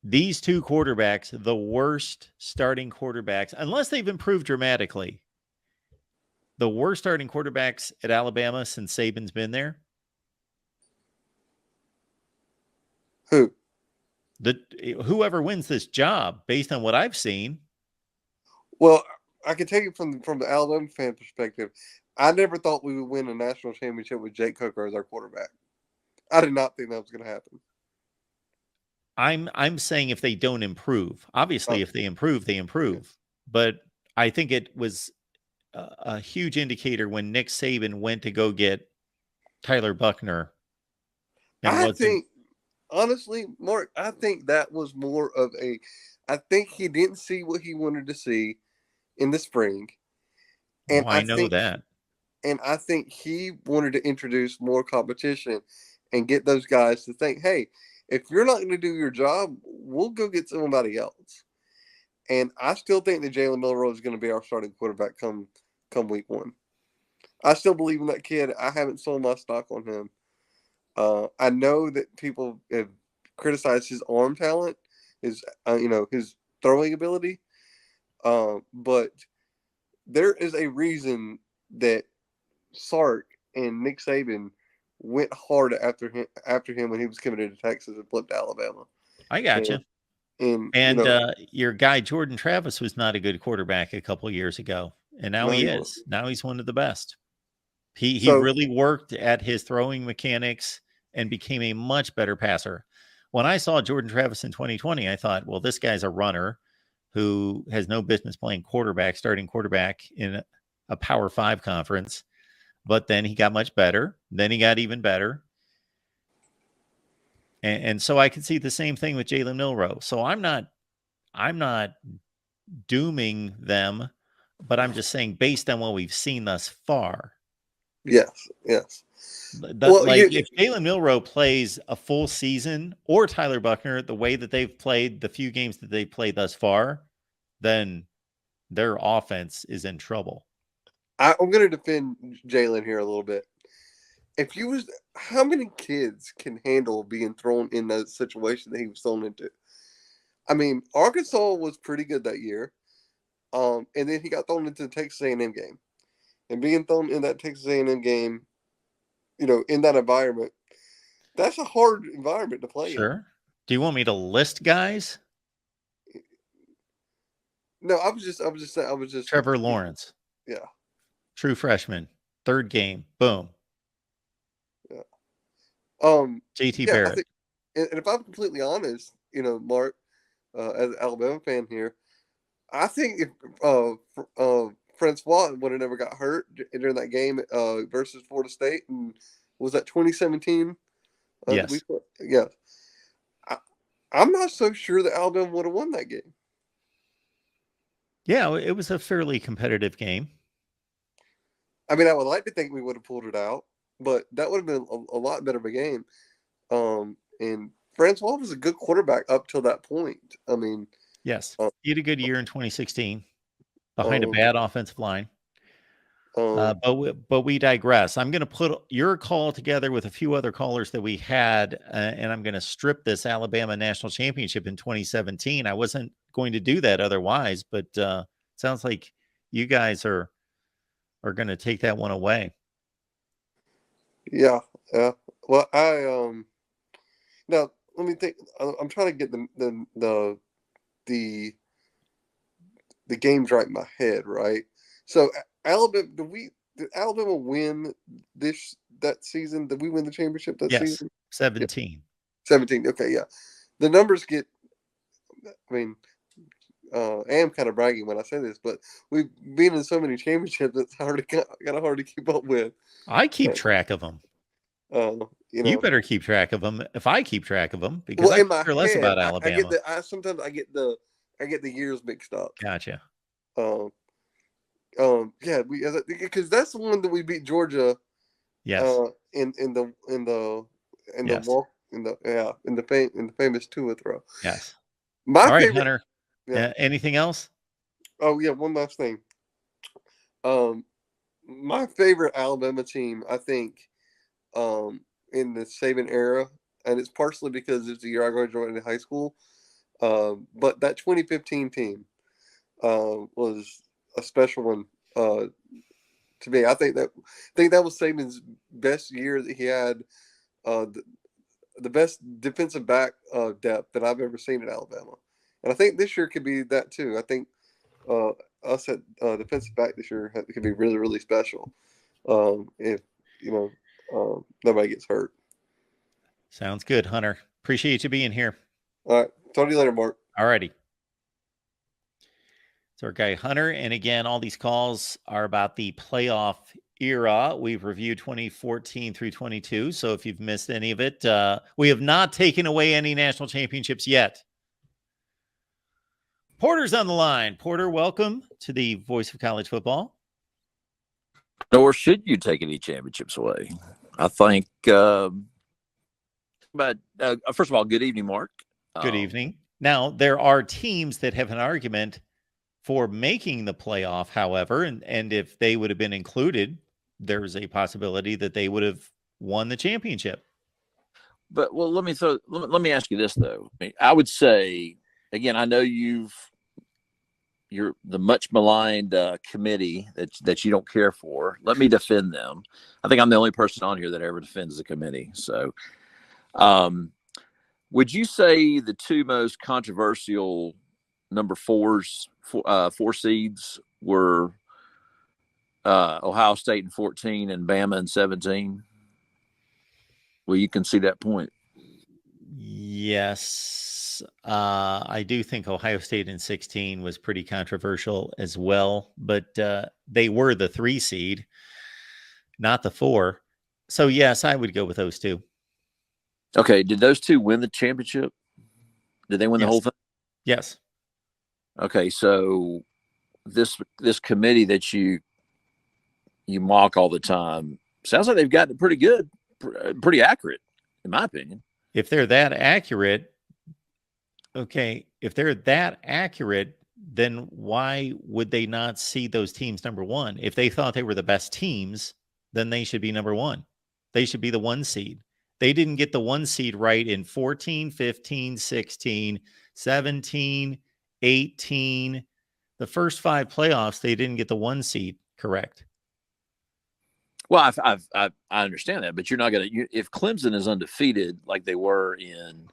S1: these two quarterbacks the worst starting quarterbacks, unless they've improved dramatically? The worst starting quarterbacks at Alabama since Saban's been there?
S17: Who?
S1: Whoever wins this job, based on what I've seen.
S17: Well, I can take it from the Alabama fan perspective. I never thought we would win a national championship with Jake Coker as our quarterback. I did not think that was going to happen.
S1: I'm saying if they don't improve, obviously, if they improve, they improve. But I think it was a huge indicator when Nick Saban went to go get Tyler Buckner.
S17: I think, honestly, Mark, I think that was more of I think he didn't see what he wanted to see in the spring. And
S1: I know that.
S17: And I think he wanted to introduce more competition and get those guys to think, hey, if you're not going to do your job, we'll go get somebody else. And I still think that Jalen Milroe is going to be our starting quarterback come week 1. I still believe in that kid. I haven't sold my stock on him. I know that people have criticized his arm talent, his throwing ability, but there is a reason that Sark and Nick Saban went hard after him when he was committed to Texas and flipped to Alabama.
S1: I got you. And your guy Jordan Travis was not a good quarterback a couple of years ago, and now he is. Now he's one of the best. He really worked at his throwing mechanics and became a much better passer. When I saw Jordan Travis in 2020, I thought, well, this guy's a runner who has no business playing starting quarterback in a Power 5 conference. But then he got much better. Then he got even better. And so I could see the same thing with Jalen Milroe. So I'm not dooming them, but I'm just saying based on what we've seen thus far.
S17: Yes.
S1: If Jalen Milroe plays a full season or Tyler Buckner the way that they've played the few games that they've played thus far, then their offense is in trouble.
S17: I'm going to defend Jalen here a little bit. How many kids can handle being thrown in that situation that he was thrown into? I mean, Arkansas was pretty good that year. And then he got thrown into the Texas A&M game. And being thrown in that Texas A&M game, in that environment, that's a hard environment to play in.
S1: Sure. Do you want me to list guys?
S17: No, I was just
S1: Trevor Lawrence.
S17: Yeah.
S1: True freshman. Third game. Boom.
S17: Yeah.
S1: JT Barrett.
S17: And if I'm completely honest, Mark, as an Alabama fan here, I think if Francois would have never got hurt during that game versus Florida State, and was that 2017?
S1: Yes.
S17: Yeah. I'm not so sure that Alabama would have won that game.
S1: Yeah, it was a fairly competitive game.
S17: I mean, I would like to think we would have pulled it out, but that would have been a lot better of a game. And Francois was a good quarterback up till that point. I mean,
S1: yes, he had a good year in 2016 behind a bad offensive line. But we digress. I'm going to put your call together with a few other callers that we had, and I'm going to strip this Alabama National Championship in 2017. I wasn't going to do that otherwise, but sounds like you guys are going to take that one away.
S17: Yeah. Well, now let me think. I'm trying to get the the games right in my head, right? So Alabama, did Alabama win that season? Did we win the championship that
S1: Yes,
S17: season?
S1: 17.
S17: 17. Okay, yeah. The numbers get. I mean, I am kind of bragging when I say this, but we've been in so many championships it's kind of hard to keep up with.
S1: I keep track of them.
S17: You
S1: You
S17: know,
S1: better keep track of them if I keep track of them, because
S17: well,
S1: I
S17: in
S1: could
S17: my
S1: care less
S17: head,
S1: about
S17: I get
S1: Alabama.
S17: sometimes I get the years mixed up.
S1: Gotcha.
S17: Yeah, because that's the one that we beat Georgia.
S1: Yes.
S17: In the
S1: Yes.
S17: walk in the famous two throw.
S1: Yes.
S17: My
S1: All right,
S17: favorite.
S1: Hunter.
S17: Yeah.
S1: Anything else?
S17: Oh yeah, one last thing. My favorite Alabama team, I think, in the Saban era, and it's partially because it's the year I graduated high school. But that 2015 team was a special one to me. I think that was Saban's best year that he had. The best defensive back depth that I've ever seen in Alabama, and I think this year could be that too. I think us at defensive back this year could be really, really special if nobody gets hurt.
S1: Sounds good, Hunter. Appreciate you being here.
S17: All right, talk to you later, Mark.
S1: All righty. So our guy Hunter, and again, all these calls are about the playoff era. We've reviewed 2014 through 22. So if you've missed any of it, we have not taken away any national championships yet. Porter's on the line. Porter, welcome to the Voice of College Football.
S18: Nor should you take any championships away. I think. But first of all, good evening, Mark.
S1: Good evening. Now, there are teams that have an argument for making the playoff, however, and if they would have been included, there's a possibility that they would have won the championship.
S18: But well, let me ask you this though. I would say again, I know you're the much maligned committee that you don't care for. Let me defend them. I think I'm the only person on here that ever defends the committee. So, would you say the two most controversial number four seeds were Ohio State in 14 and Bama in 17? Well, you can see that point.
S1: Yes. I do think Ohio State in 16 was pretty controversial as well, but they were the 3 seed, not the 4. So, yes, I would go with those two.
S18: Okay. Did those two win the championship? Did they win the whole thing?
S1: Yes.
S18: Okay. So this committee that you mock all the time sounds like they've gotten pretty good, pretty accurate, in my opinion.
S1: If they're that accurate, okay, if they're that accurate, then why would they not see those teams number 1? If they thought they were the best teams, then they should be number 1. They should be the 1 seed. They didn't get the 1 seed right in 14, 15, 16, 17, 18. The first 5 playoffs, they didn't get the 1 seed correct.
S18: Well, I understand that, but you're not going to. If Clemson is undefeated like they were in,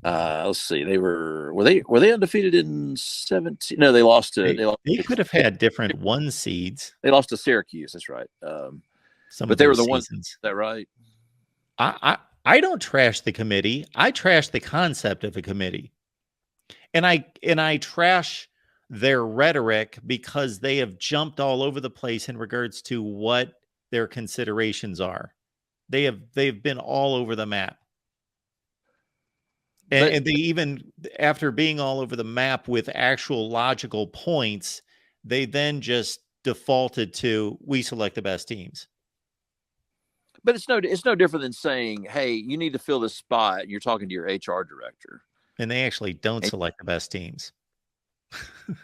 S18: let's see, were they undefeated in 17? No, they lost to.
S1: They could have had different 1 seeds.
S18: They lost to Syracuse. That's right. But they were the ones. Is that right?
S1: I don't trash the committee. I trash the concept of a committee, and I trash their rhetoric because they have jumped all over the place in regards to what their considerations are. They've been all over the map. And they even, after being all over the map with actual logical points, they then just defaulted to, we select the best teams.
S18: But it's no different than saying, hey, you need to fill this spot. You're talking to your HR director.
S1: And they actually don't select the best teams.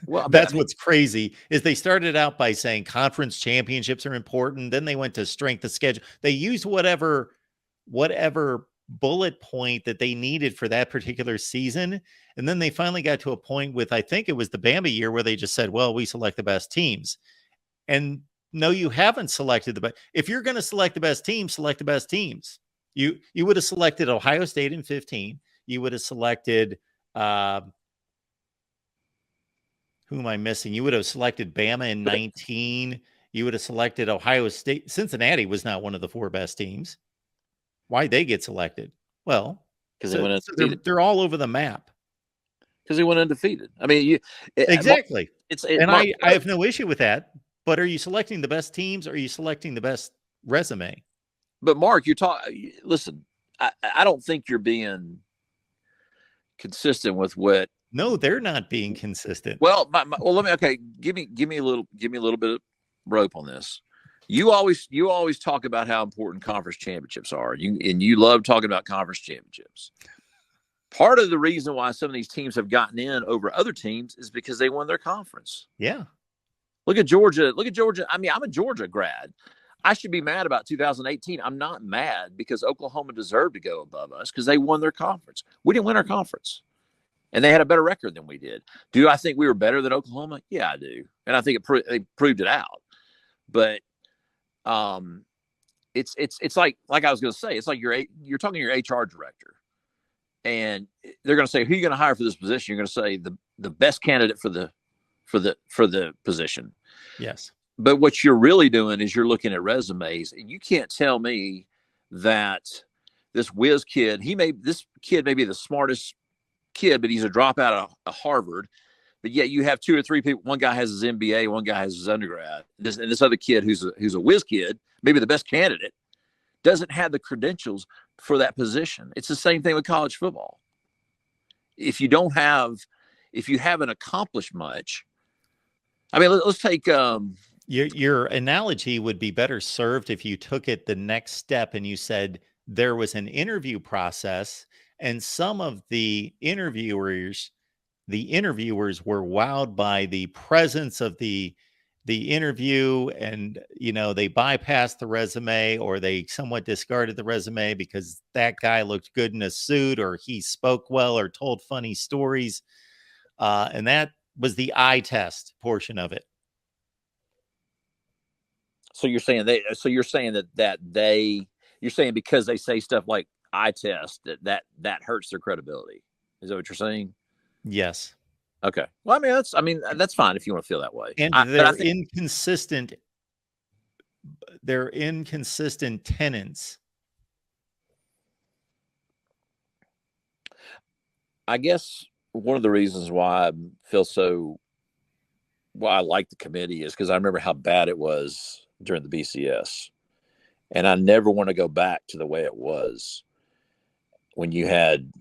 S18: Well,
S1: that's what's crazy is they started out by saying conference championships are important. Then they went to strength of schedule. They used whatever bullet point that they needed for that particular season. And then they finally got to a point with, I think it was the Bama year, where they just said, well, we select the best teams. And No, you haven't selected the best. If you're going to select the best teams, select the best teams. You would have selected Ohio State in 15. You would have selected who am I missing? You would have selected Bama in 19. You would have selected Ohio State. Cincinnati was not one of the 4 best teams. Why'd they get selected? Well,
S18: because they went undefeated.
S1: They're all over the map.
S18: Because they went undefeated. I mean,
S1: exactly.
S18: Mark,
S1: I have no issue with that. But are you selecting the best teams, or are you selecting the best resume?
S18: But Mark, listen, I don't think you're being consistent with what.
S1: No, they're not being consistent.
S18: Well, give me a little bit of rope on this. You always talk about how important conference championships are. You love talking about conference championships. Part of the reason why some of these teams have gotten in over other teams is because they won their conference.
S1: Yeah.
S18: Look at Georgia. I mean, I'm a Georgia grad. I should be mad about 2018. I'm not mad because Oklahoma deserved to go above us because they won their conference. We didn't win our conference, and they had a better record than we did. Do I think we were better than Oklahoma? Yeah, I do, and I think they proved it out. But it's like I was going to say, it's like you're talking to your HR director, and they're going to say, who are you going to hire for this position? You're going to say the best candidate for the position.
S1: Yes.
S18: But what you're really doing is you're looking at resumes, and you can't tell me that this whiz kid, this kid may be the smartest kid, but he's a dropout of Harvard. But yet you have 2 or 3 people. One guy has his MBA, one guy has his undergrad. And this other kid who's a whiz kid, maybe the best candidate, doesn't have the credentials for that position. It's the same thing with college football. If you haven't accomplished much, I mean, let's take
S1: your analogy would be better served if you took it the next step and you said there was an interview process, and some of the interviewers were wowed by the presence of the interview, and they bypassed the resume, or they somewhat discarded the resume because that guy looked good in a suit, or he spoke well, or told funny stories, and that was the eye test portion of it.
S18: So you're saying you're saying because they say stuff like eye test that hurts their credibility. Is that what you're saying?
S1: Yes.
S18: Okay. Well, that's fine if you want to feel that way.
S1: And they're inconsistent. They're inconsistent tenants.
S18: I guess one of the reasons why I like the committee is because I remember how bad it was during the BCS, and I never want to go back to the way it was when you had.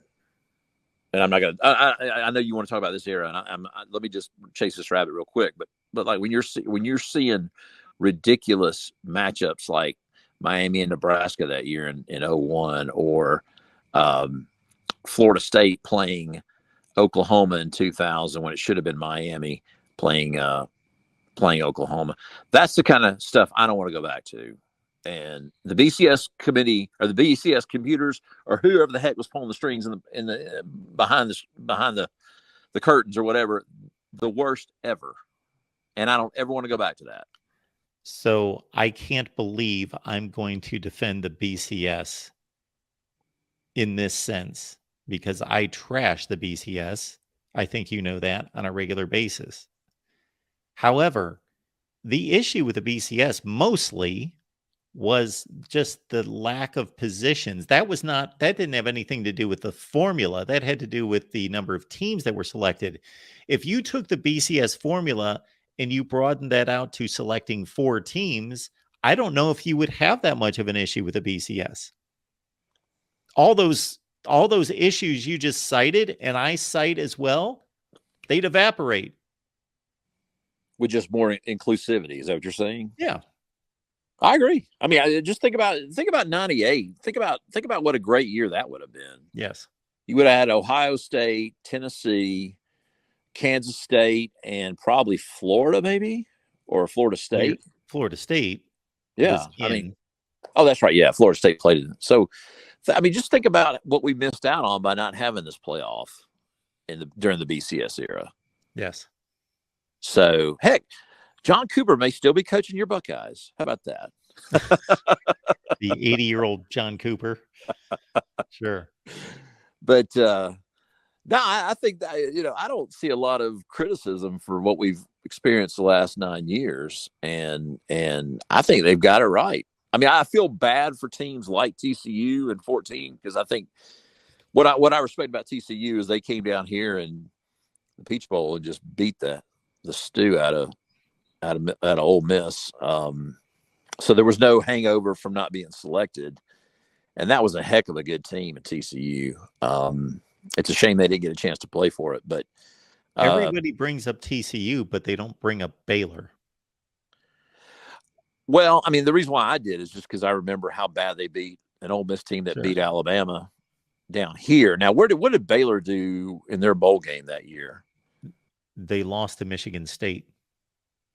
S18: And I'm not gonna. I know you want to talk about this era, and let me just chase this rabbit real quick. But like when you're seeing ridiculous matchups like Miami and Nebraska that year in 01, or Florida State playing Oklahoma in 2000 when it should have been Miami playing Oklahoma. That's the kind of stuff I don't want to go back to. And the BCS committee, or the BCS computers, or whoever the heck was pulling the strings behind the curtains or whatever, the worst ever. And I don't ever want to go back to that.
S1: So I can't believe I'm going to defend the BCS in this sense, because I trash the BCS. I think you know that on a regular basis. However, the issue with the BCS mostly was just the lack of positions. That didn't have anything to do with the formula. That had to do with the number of teams that were selected. If you took the BCS formula and you broadened that out to selecting 4 teams, I don't know if you would have that much of an issue with the BCS. All those issues you just cited, and I cite as well, they'd evaporate.
S18: With just more inclusivity. Is that what you're saying?
S1: Yeah.
S18: I agree. I mean, just think about 98. Think about what a great year that would have been.
S1: Yes.
S18: You would have had Ohio State, Tennessee, Kansas State, and probably Florida, maybe, or Florida State.
S1: Florida State.
S18: Yeah. Oh, that's right. Yeah. Florida State played it. So, just think about what we missed out on by not having this playoff during the BCS era.
S1: Yes.
S18: So, heck, John Cooper may still be coaching your Buckeyes. How about that?
S1: The 80-year-old John Cooper. Sure.
S18: But no, I think that, I don't see a lot of criticism for what we've experienced the last 9 years, and I think they've got it right. I mean, I feel bad for teams like TCU and 14 because I think what I respect about TCU is they came down here and the Peach Bowl and just beat the stew out of Ole Miss. So there was no hangover from not being selected, and that was a heck of a good team at TCU. It's a shame they didn't get a chance to play for it, but
S1: everybody brings up TCU, but they don't bring up Baylor.
S18: Well, I mean, the reason why I did is just because I remember how bad they beat an Ole Miss team that beat Alabama down here. Now, what did Baylor do in their bowl game that year?
S1: They lost to Michigan State.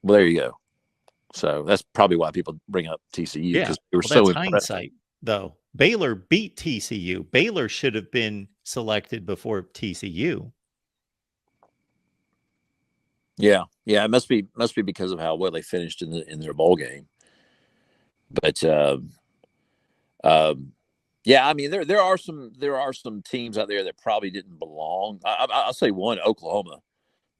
S18: Well, there you go. So that's probably why people bring up TCU because they were so
S1: that's
S18: impressive.
S1: hindsight, though. Baylor beat TCU. Baylor should have been selected before TCU.
S18: Yeah, it must be because of how well they finished in their bowl game. But yeah, I mean there are some teams out there that probably didn't belong. I'll say one, Oklahoma.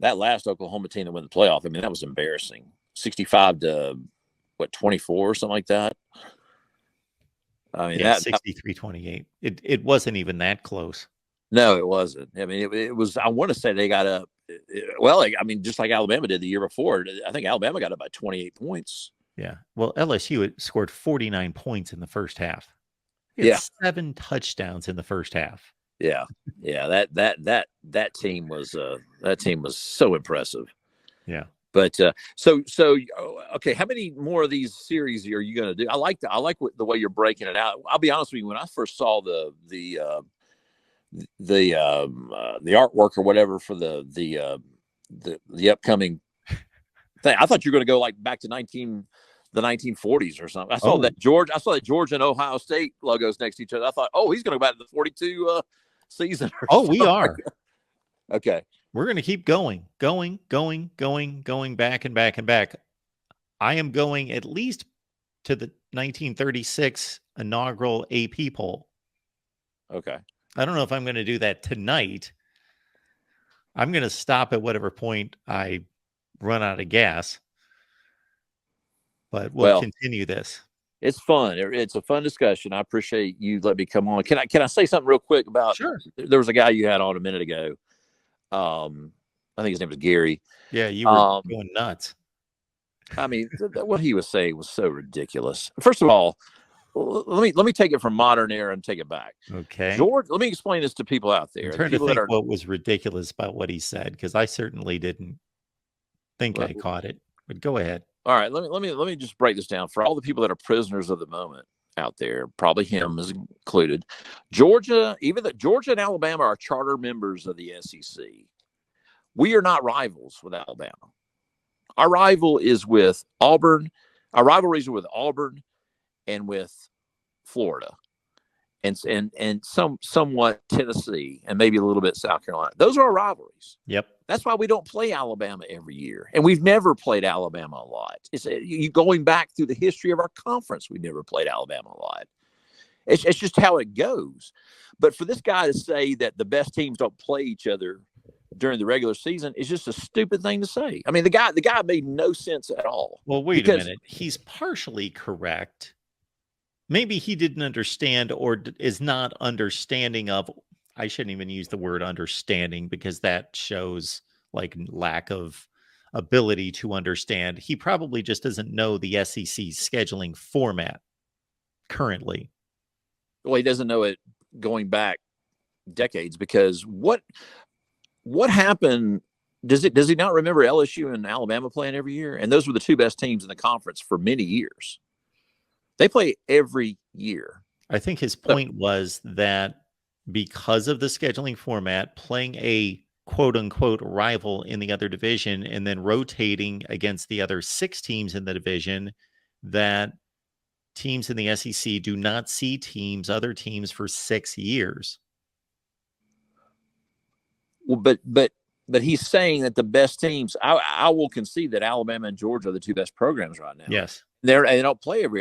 S18: That last Oklahoma team that went to the playoff, I mean, that was embarrassing. 65 to 24 or something like that. I mean,
S1: 63-28. It wasn't even that close.
S18: No, it wasn't. I mean, it was. I want to say they got up. Well, I mean, just like Alabama did the year before. I think Alabama got up by 28 points.
S1: Yeah. Well, LSU had scored 49 points in the first half. It had 7 touchdowns in the first half.
S18: Yeah. That team was so impressive.
S1: Yeah.
S18: But so okay, how many more of these series are you going to do? I like the way you're breaking it out. I'll be honest with you. When I first saw the artwork or whatever for the upcoming thing, I thought you were going to go like back to the 1940s or something. I saw that Georgia and Ohio State logos next to each other. I thought, he's going to go back to the 42 season.
S1: We are.
S18: Okay.
S1: We're going to keep going back and back and back. I am going at least to the 1936 inaugural AP poll.
S18: Okay.
S1: I don't know if I'm going to do that tonight. I'm going to stop at whatever point I run out of gas. But we'll continue this.
S18: It's fun. It's a fun discussion. I appreciate you letting me come on. Can I say something real quick about?
S1: Sure.
S18: There was a guy you had on a minute ago. I think his name was Gary.
S1: Yeah, you were going nuts.
S18: I mean, what he was saying was so ridiculous. First of all, let me take it from modern era and take it back.
S1: Okay,
S18: George. Let me explain this to people out there.
S1: I'm trying to think what was ridiculous about what he said, because I certainly didn't think I caught it. But go ahead.
S18: All right, let me just break this down for all the people that are prisoners of the moment out there. Probably him is included. Georgia and Alabama are charter members of the SEC. We are not rivals with Alabama. Our rival is with Auburn. Our rivalries are with Auburn and with Florida, and somewhat Tennessee, and maybe a little bit South Carolina. Those are our rivalries.
S1: Yep.
S18: That's why we don't play Alabama every year, and we've never played Alabama a lot. It's you going back through the history of our conference. We never played Alabama a lot. It's just how it goes. But for this guy to say that the best teams don't play each other during the regular season is just a stupid thing to say. I mean, the guy made no sense at all.
S1: Well, wait a minute. He's partially correct. Maybe he didn't understand or is not understanding of. I shouldn't even use the word understanding because that shows like lack of ability to understand. He probably just doesn't know the SEC's scheduling format currently.
S18: Well, he doesn't know it going back decades because what happened? Does he not remember LSU and Alabama playing every year? And those were the two best teams in the conference for many years. They play every year.
S1: I think his point was that because of the scheduling format, playing a quote unquote rival in the other division and then rotating against the other 6 teams in the division, that teams in the SEC do not see other teams for 6 years.
S18: Well, but But he's saying that the best teams. I will concede that Alabama and Georgia are the two best programs right now.
S1: Yes.
S18: They don't play every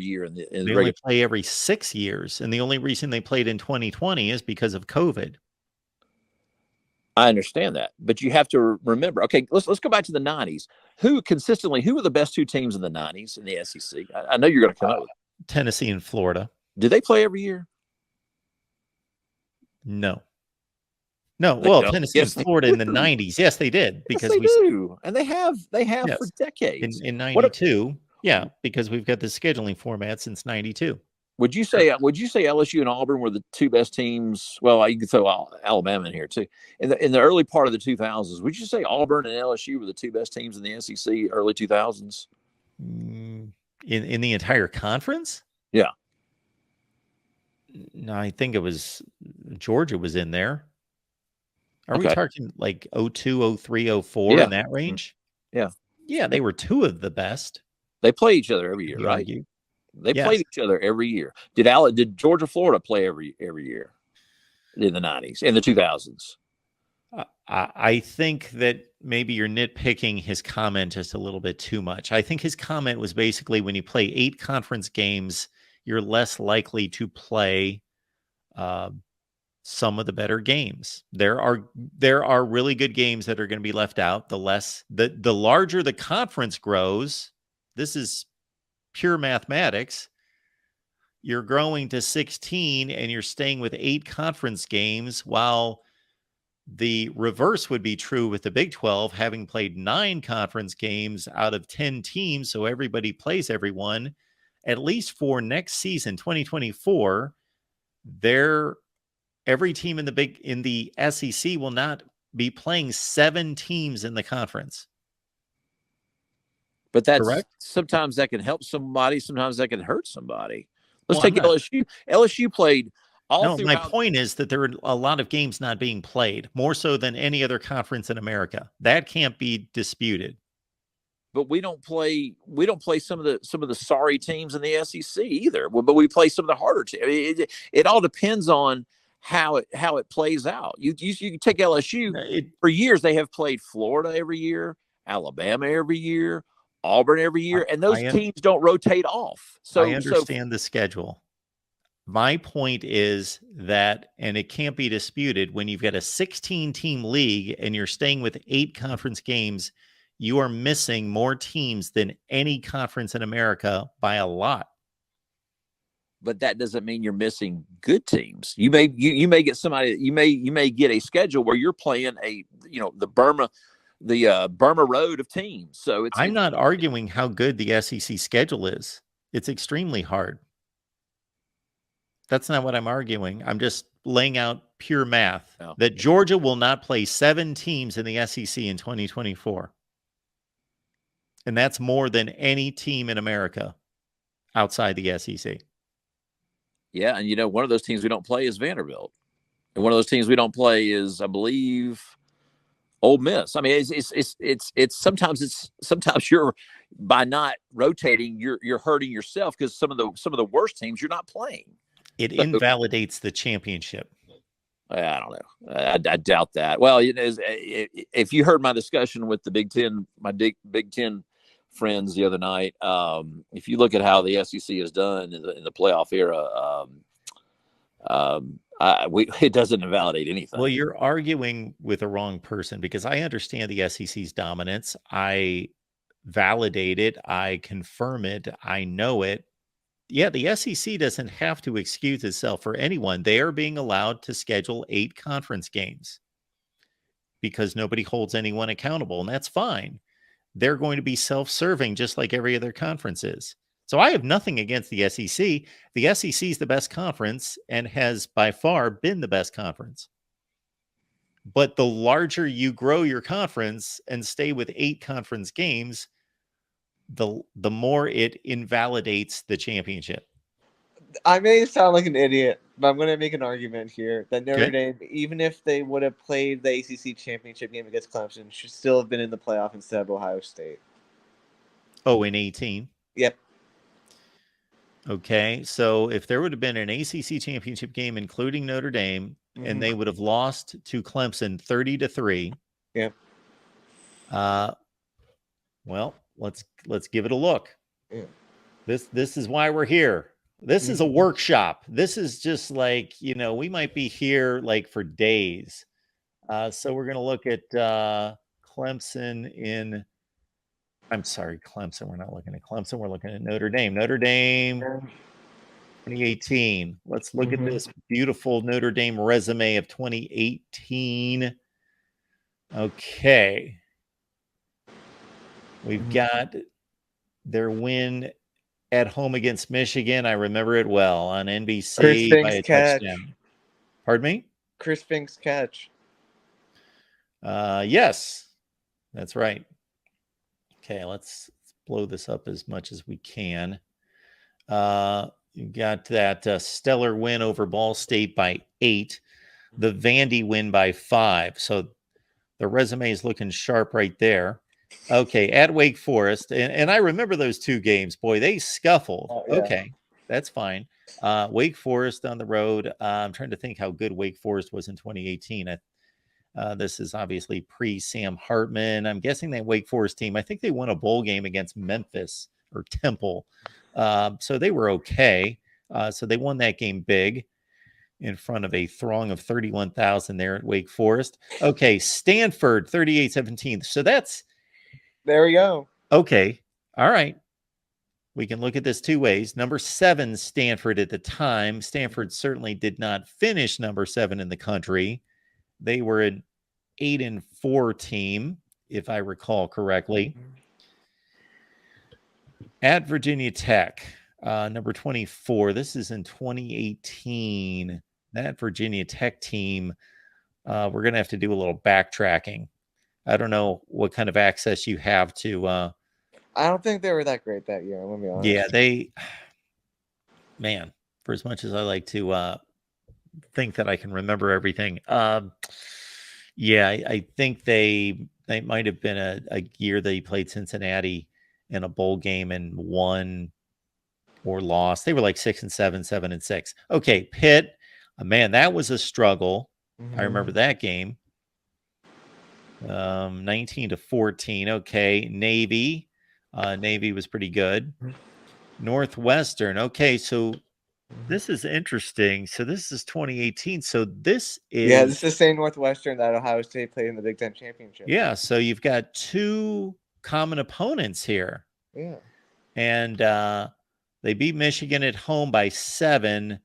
S18: year in the
S1: They
S18: regular.
S1: only play every 6 years, and the only reason they played in 2020 is because of COVID.
S18: I understand that, but you have to remember. Okay, let's go back to the '90s. Who were the best two teams in the '90s in the SEC? I know you're going to come up with
S1: Tennessee and Florida.
S18: Did they play every year?
S1: No. No,
S18: They
S1: well,
S18: don't.
S1: Tennessee
S18: Yes,
S1: and
S18: they
S1: Florida in the
S18: do.
S1: 90s. Yes, they did
S18: Yes,
S1: because
S18: they
S1: we
S18: do, and they have
S1: Yes.
S18: for decades.
S1: in
S18: What
S1: 92. Yeah, because we've got the scheduling format since 92.
S18: would you say LSU and Auburn were the two best teams? Well, you can throw Alabama in here too. In the early part of the 2000s, would you say Auburn and LSU were the two best teams in the SEC early 2000s?
S1: In the entire conference?
S18: Yeah.
S1: No, I think it was Georgia was in there. Are we
S18: Okay.
S1: talking like 02, 03, 04
S18: Yeah.
S1: in that range?
S18: Yeah.
S1: Yeah, they were two of the best.
S18: They play each other every year,
S1: You
S18: right?
S1: argue.
S18: They
S1: Yes.
S18: played each other every year. Did Georgia Florida play every year in the 90s, in the 2000s?
S1: I think that maybe you're nitpicking his comment just a little bit too much. I think his comment was basically when you play 8 conference games, you're less likely to play some of the better games. There are really good games that are going to be left out. The larger the conference grows, this is pure mathematics. You're growing to 16 and you're staying with 8 conference games, while the reverse would be true with the Big 12, having played 9 conference games out of 10 teams. So everybody plays everyone. At least for next season, 2024, every team in the SEC will not be playing 7 teams in the conference.
S18: But that's
S1: correct.
S18: Sometimes that can help somebody. Sometimes that can hurt somebody. Let's
S1: Well,
S18: take LSU. LSU played all
S1: No, my
S18: throughout.
S1: point is that there are a lot of games not being played, more so than any other conference in America. That can't be disputed.
S18: But we don't play some of the sorry teams in the SEC either. But we play some of the harder teams. I mean, it all depends on how it plays out. You can take LSU for years. They have played Florida every year, Alabama every year, Auburn every year, and those teams don't rotate off. So
S1: I understand the schedule. My point is that, and it can't be disputed, when you've got a 16-team league and you're staying with 8 conference games, you are missing more teams than any conference in America by a lot.
S18: But that doesn't mean you're missing good teams. You may get somebody. You may get a schedule where you're playing the Burma Road of teams. So
S1: I'm not arguing how good the SEC schedule is. It's extremely hard. That's not what I'm arguing. I'm just laying out pure math that Georgia will not play 7 teams in the SEC in 2024. And that's more than any team in America outside the SEC.
S18: Yeah, and one of those teams we don't play is Vanderbilt. And one of those teams we don't play is, I believe, Ole Miss. I mean, it's sometimes you're, by not rotating, you're hurting yourself, because some of the worst teams you're not playing.
S1: It invalidates the championship.
S18: I don't know. I doubt that. Well, if you heard my discussion with the Big Ten, my Big Ten friends the other night, if you look at how the SEC has done in the playoff era, it doesn't invalidate anything.
S1: Well, you're arguing with the wrong person, because I understand the SEC's dominance. I validate it. I confirm it. I know it. Yeah, the SEC doesn't have to excuse itself for anyone. They are being allowed to schedule 8 conference games because nobody holds anyone accountable, and that's fine. They're going to be self-serving just like every other conference is. So I have nothing against the SEC. The SEC is the best conference and has by far been the best conference. But the larger you grow your conference and stay with 8 conference games, the more it invalidates the championship.
S5: I may sound like an idiot, but I'm going to make an argument here that Notre Dame, even if they would have played the ACC championship game against Clemson, should still have been in the playoff instead of Ohio State.
S1: Oh, in 18?
S5: Yep.
S1: Okay, so if there would have been an ACC championship game, including Notre Dame, and they would have lost to Clemson 30-3.
S5: Yeah.
S1: Well, let's give it a look.
S5: Yeah.
S1: This is why we're here. This is a workshop. This is just like, we might be here like for days. So we're going to look at Clemson I'm sorry, Clemson. We're not looking at Clemson. We're looking at Notre Dame. Notre Dame 2018. Let's look at this beautiful Notre Dame resume of 2018. Okay. We've got their win at home against Michigan. I remember it well on NBC
S5: Chris
S1: by
S5: Fink's
S1: a
S5: catch.
S1: touchdown. Pardon me?
S5: Chris Fink's catch.
S1: Yes, that's right. Okay, let's blow this up as much as we can. You got that stellar win over Ball State by 8, the Vandy win by 5. So the resume is looking sharp right there. Okay, at Wake Forest, and I remember those two games. Boy, they scuffled.
S5: Yeah.
S1: Okay, that's fine. Wake Forest on the road. I'm trying to think how good Wake Forest was in 2018. This is obviously pre-Sam Hartman. I'm guessing that Wake Forest team, I think they won a bowl game against Memphis or Temple. So they were okay. So they won that game big in front of a throng of 31,000 there at Wake Forest. Okay, Stanford 38-17. So that's...
S5: There we go.
S1: Okay. All right. We can look at this two ways. Number 7, Stanford at the time. Stanford certainly did not finish number 7 in the country. They were an 8-4 team, if I recall correctly. At Virginia Tech, number 24. This is in 2018. That Virginia Tech team, we're going to have to do a little backtracking. I don't know what kind of access you have to.
S5: I don't think they were that great that year. I'm gonna be honest.
S1: Yeah, man, for as much as I like to think that I can remember everything. Yeah, I think they might have been a year they played Cincinnati in a bowl game and won or lost. They were like 6-7, 7-6. Okay, Pitt, man, that was a struggle. I remember that game. 19-14. Okay, Navy. Navy was pretty good. Northwestern. Okay, so this is interesting. So this is 2018. So this is...
S5: Yeah, this is the same Northwestern that Ohio State played in the Big Ten Championship.
S1: Yeah, so you've got two common opponents here.
S5: Yeah.
S1: And they beat Michigan at home by 7.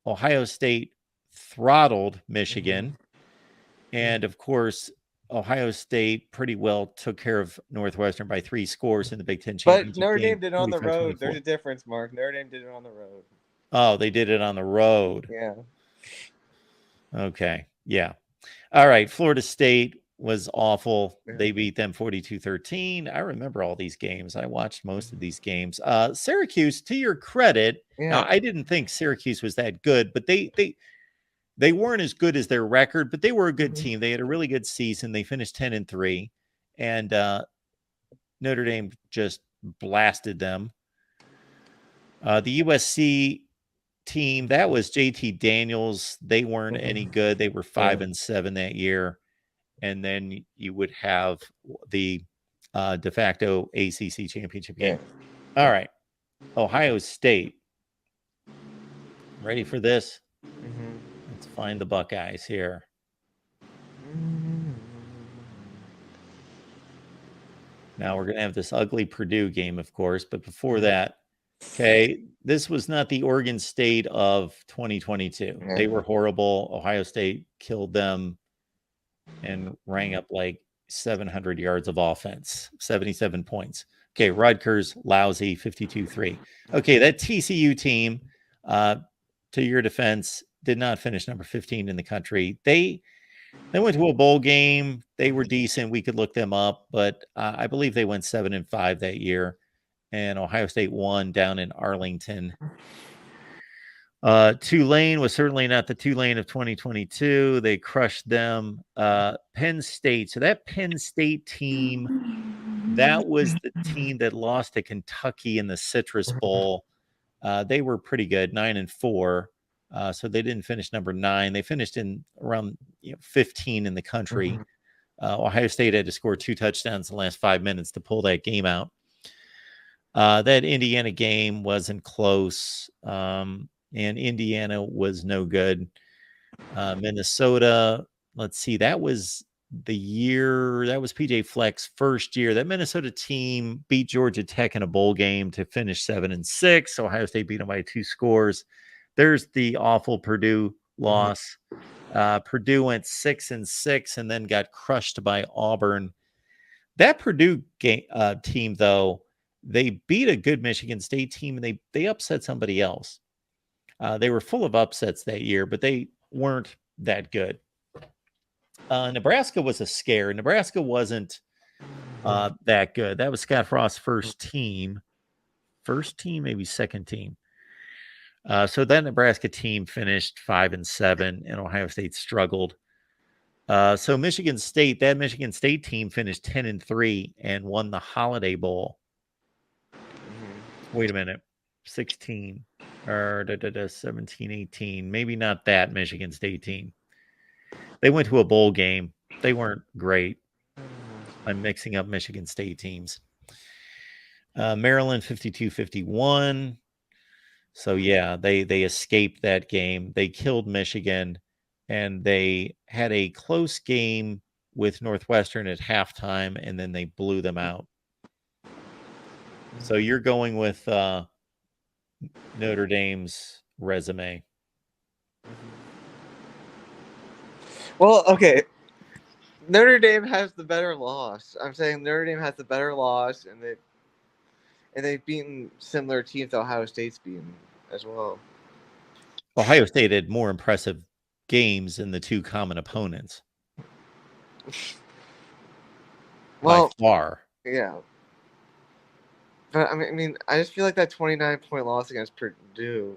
S1: Ohio State throttled Michigan. And, of course, Ohio State pretty well took care of Northwestern by 3 scores in the Big Ten Championship.
S5: But Notre
S1: game,
S5: Dame did it on the road.
S1: 25-24.
S5: There's a difference, Mark. Notre Dame did it on the road.
S1: Oh, they did it on the road.
S5: Yeah.
S1: Okay. Yeah. All right. Florida State was awful. They beat them 42-13. I remember all these games. I watched most of these games. Syracuse, to your credit, now, I didn't think Syracuse was that good, but they weren't as good as their record, but they were a good team. They had a really good season. They finished 10-3, and Notre Dame just blasted them. The USC team, that was JT Daniels. They weren't any good. They were 5-7 that year. And then you would have the de facto ACC championship game. All right. Ohio State. Ready for this? Let's find the Buckeyes here. Now we're going to have this ugly Purdue game, of course. But before that, okay, this was not the Oregon State of 2022. They were horrible. Ohio State killed them and rang up like 700 yards of offense, 77 points. Okay, Rutgers, lousy, 52-3. Okay, that TCU team, to your defense, did not finish number 15 in the country. They went to a bowl game. They were decent. We could look them up, but I believe they went 7-5 that year. And Ohio State won down in Arlington. Tulane was certainly not the Tulane of 2022. They crushed them. Penn State. So that Penn State team, that was the team that lost to Kentucky in the Citrus Bowl. They were pretty good, 9-4. So they didn't finish number 9. They finished in around 15 in the country. Ohio State had to score 2 touchdowns in the last 5 minutes to pull that game out. That Indiana game wasn't close, and Indiana was no good. Minnesota, let's see, that was PJ Fleck's first year. That Minnesota team beat Georgia Tech in a bowl game to finish 7-6. Ohio State beat them by 2 scores. There's the awful Purdue loss. Purdue went 6-6 and then got crushed by Auburn. That Purdue team, though, they beat a good Michigan State team, and they upset somebody else. They were full of upsets that year, but they weren't that good. Nebraska was a scare. Nebraska wasn't that good. That was Scott Frost's first team, maybe second team. So that Nebraska team finished 5-7, and Ohio State struggled. So Michigan State team finished 10-3 and won the Holiday Bowl. Wait a minute, 16 or 17, 18. Maybe not that Michigan State team. They went to a bowl game. They weren't great. I'm mixing up Michigan State teams. Maryland 52-51. So yeah, they escaped that game. They killed Michigan, and they had a close game with Northwestern at halftime, and then they blew them out. So you're going with Notre Dame's resume.
S5: Well, okay. Notre Dame has the better loss. I'm saying Notre Dame has the better loss, and they've beaten similar teams that Ohio State's beaten as well.
S1: Ohio State had more impressive games than the 2 common opponents.
S5: Well,
S1: by far.
S5: Yeah. But I mean, I just feel like that 29-point loss against Purdue,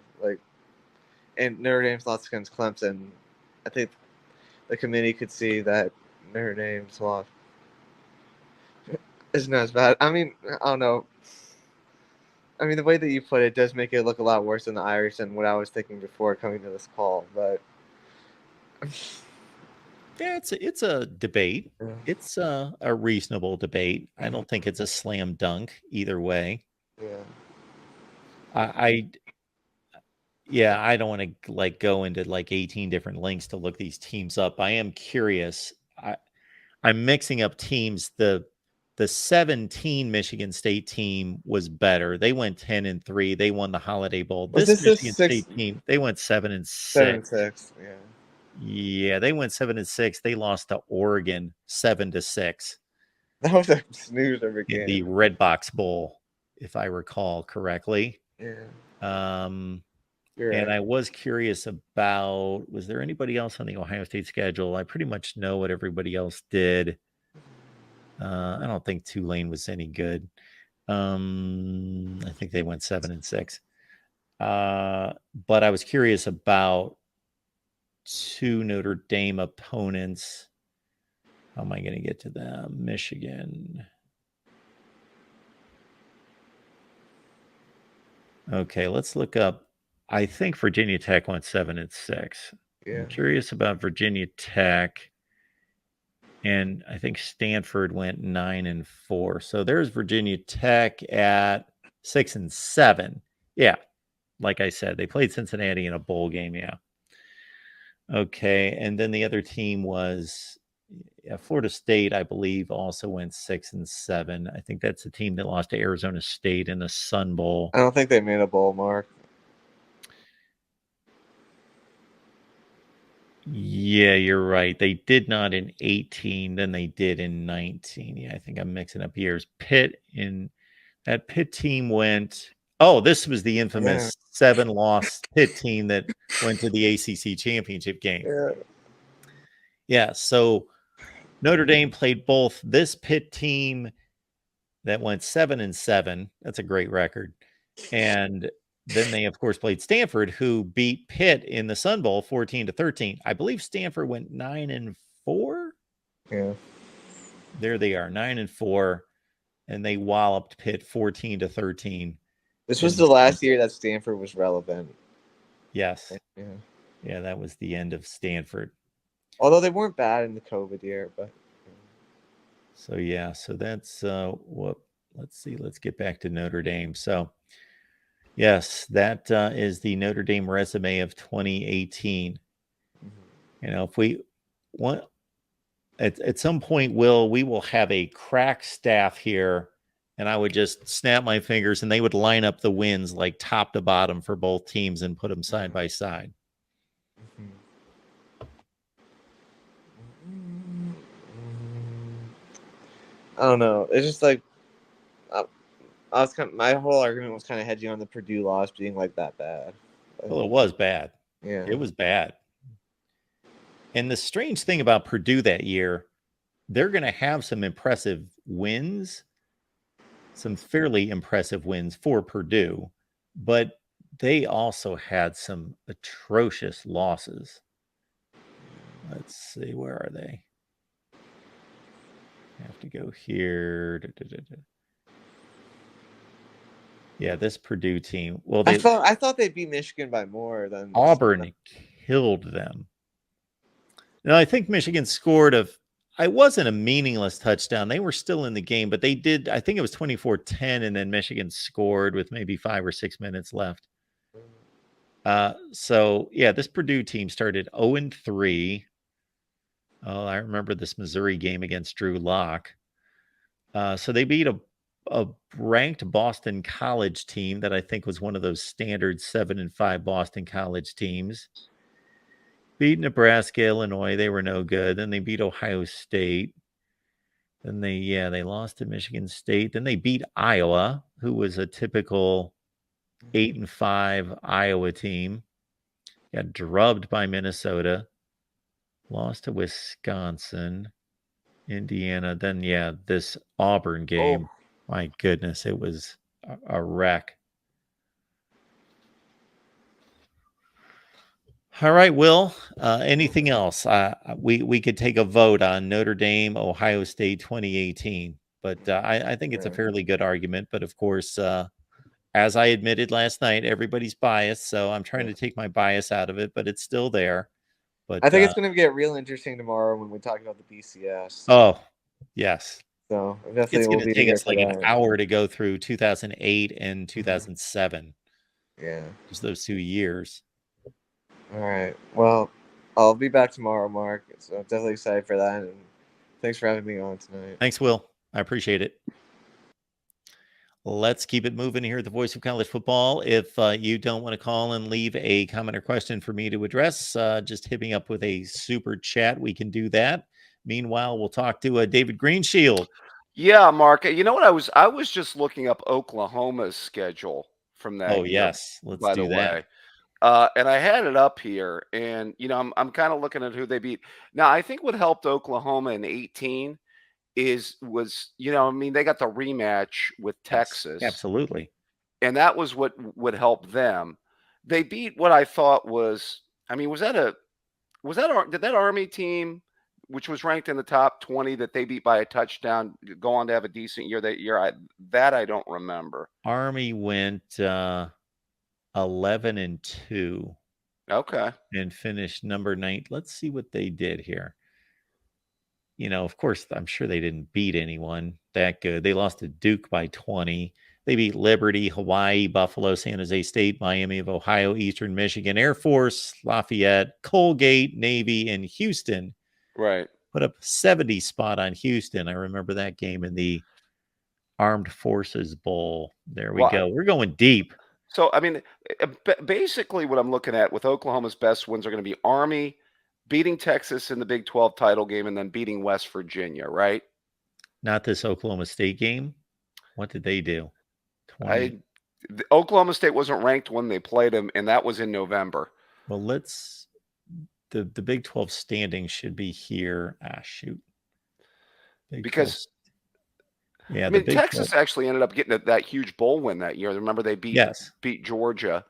S5: and Notre Dame's loss against Clemson, I think the committee could see that Notre Dame's loss isn't as bad. I mean, I don't know. I mean, the way that you put it does make it look a lot worse than the Irish than what I was thinking before coming to this call. But
S1: yeah, it's a debate.
S5: Yeah.
S1: It's a reasonable debate. I don't think it's a slam dunk either way.
S5: Yeah.
S1: I don't want to go into 18 different links to look these teams up. I am curious. I'm mixing up teams. The 17 Michigan State team was better. They went 10-3. They won the Holiday Bowl. This Michigan State team, they went 7-6.
S5: 7-6, yeah.
S1: Yeah, they went 7-6. They lost to Oregon 7-6.
S5: That was a snoozer again.
S1: In the Red Box Bowl, if I recall correctly.
S5: Yeah.
S1: You're right. And I was curious about, was there anybody else on the Ohio State schedule? I pretty much know what everybody else did. I don't think Tulane was any good. I think they went 7-6. But I was curious about 2 Notre Dame opponents. How am I going to get to them? Michigan. Okay, let's look up. I think Virginia Tech went 7-6.
S5: Yeah.
S1: I'm curious about Virginia Tech. And I think Stanford went 9-4. So there's Virginia Tech at 6-7. Yeah. Like I said, they played Cincinnati in a bowl game. Yeah. Okay. And then the other team was Florida State, I believe, also went 6-7. I think that's the team that lost to Arizona State in the Sun Bowl.
S5: I don't think they made a bowl, Mark.
S1: Yeah, you're right. They did not in 18, then they did in 19. Yeah, I think I'm mixing up years. Pitt team went. Oh, this was the infamous 7-loss Pitt team that went to the ACC championship game. Yeah, so Notre Dame played both this Pitt team that went 7-7. That's a great record. And then they, of course, played Stanford, who beat Pitt in the Sun Bowl 14-13. I believe Stanford went 9-4.
S5: Yeah.
S1: There they are, 9-4, and they walloped Pitt 14-13.
S5: This was the last year that Stanford was relevant.
S1: Yes. Yeah, that was the end of Stanford.
S5: Although they weren't bad in the COVID year, but
S1: so yeah, so that's what. Let's see. Let's get back to Notre Dame. So yes, that is the Notre Dame resume of 2018. You know, if we want at some point, we will have a crack staff here, and I would just snap my fingers and they would line up the wins like top to bottom for both teams and put them side by side.
S5: I don't know. It's just like I was my whole argument was kind of hedging on the Purdue loss being like that bad.
S1: Well, it was bad.
S5: Yeah,
S1: it was bad. And the strange thing about Purdue that year, they're going to have some impressive wins, some fairly impressive wins for Purdue, but they also had some atrocious losses. Let's see, where are they? I have to go here. Yeah, this Purdue team. Well,
S5: I thought they beat Michigan by more than
S1: Auburn killed them. No, I think Michigan scored it wasn't a meaningless touchdown. They were still in the game, but they did. I think it was 24-10, and then Michigan scored with maybe 5 or 6 minutes left. So yeah, this Purdue team started 0-3. Oh, I remember this Missouri game against Drew Lock. So they beat a ranked Boston College team that I think was one of those standard 7-5 Boston College teams. Beat Nebraska, Illinois. They were no good. Then they beat Ohio State. Then they lost to Michigan State. Then they beat Iowa, who was a typical 8-5 Iowa team. Got drubbed by Minnesota. Lost to Wisconsin, Indiana. Then this Auburn game. Oh. My goodness, it was a wreck. All right, Will. Anything else? We could take a vote on Notre Dame, Ohio State 2018, but I think it's a fairly good argument. But of course, as I admitted last night, everybody's biased, so I'm trying to take my bias out of it, but it's still there. But
S5: I think it's going to get real interesting tomorrow when we talk about the BCS.
S1: Oh, yes.
S5: So definitely
S1: it's going to take us like an hour to go through 2008 and 2007.
S5: Yeah,
S1: just those 2 years.
S5: All right. Well, I'll be back tomorrow, Mark. So I'm definitely excited for that. And thanks for having me on tonight.
S1: Thanks, Will. I appreciate it. Let's keep it moving here at the Voice of College Football. If you don't want to call and leave a comment or question for me to address, just hit me up with a super chat. We can do that. Meanwhile, we'll talk to David Greenshield.
S2: Yeah, Mark. You know what? I was just looking up Oklahoma's schedule from that.
S1: Oh, yes. Let's do that.
S2: And I had it up here, and I'm kind of looking at who they beat. Now, I think what helped Oklahoma in 18 was they got the rematch with Texas.
S1: Yes, absolutely.
S2: And that was what would help them. They beat what I thought did that Army team, which was ranked in the top 20, that they beat by a touchdown, go on to have a decent year that year? I don't remember.
S1: Army went 11-2.
S2: Okay.
S1: And finished number 9. Let's see what they did here. Of course, I'm sure they didn't beat anyone that good. They lost to Duke by 20. They beat Liberty, Hawaii, Buffalo, San Jose State, Miami of Ohio, Eastern Michigan, Air Force, Lafayette, Colgate, Navy, and Houston.
S2: Right.
S1: Put up 70 spot on Houston. I remember that game in the Armed Forces Bowl. There we go. We're going deep.
S2: So, basically what I'm looking at with Oklahoma's best wins are going to be Army, beating Texas in the Big 12 title game, and then beating West Virginia, right?
S1: Not this Oklahoma State game. What did they do?
S2: Oklahoma State wasn't ranked when they played them, and that was in November.
S1: Well, the Big 12 standings should be here. Shoot.
S2: Because
S1: yeah,
S2: Texas actually ended up getting that huge bowl win that year. Remember, they beat Georgia.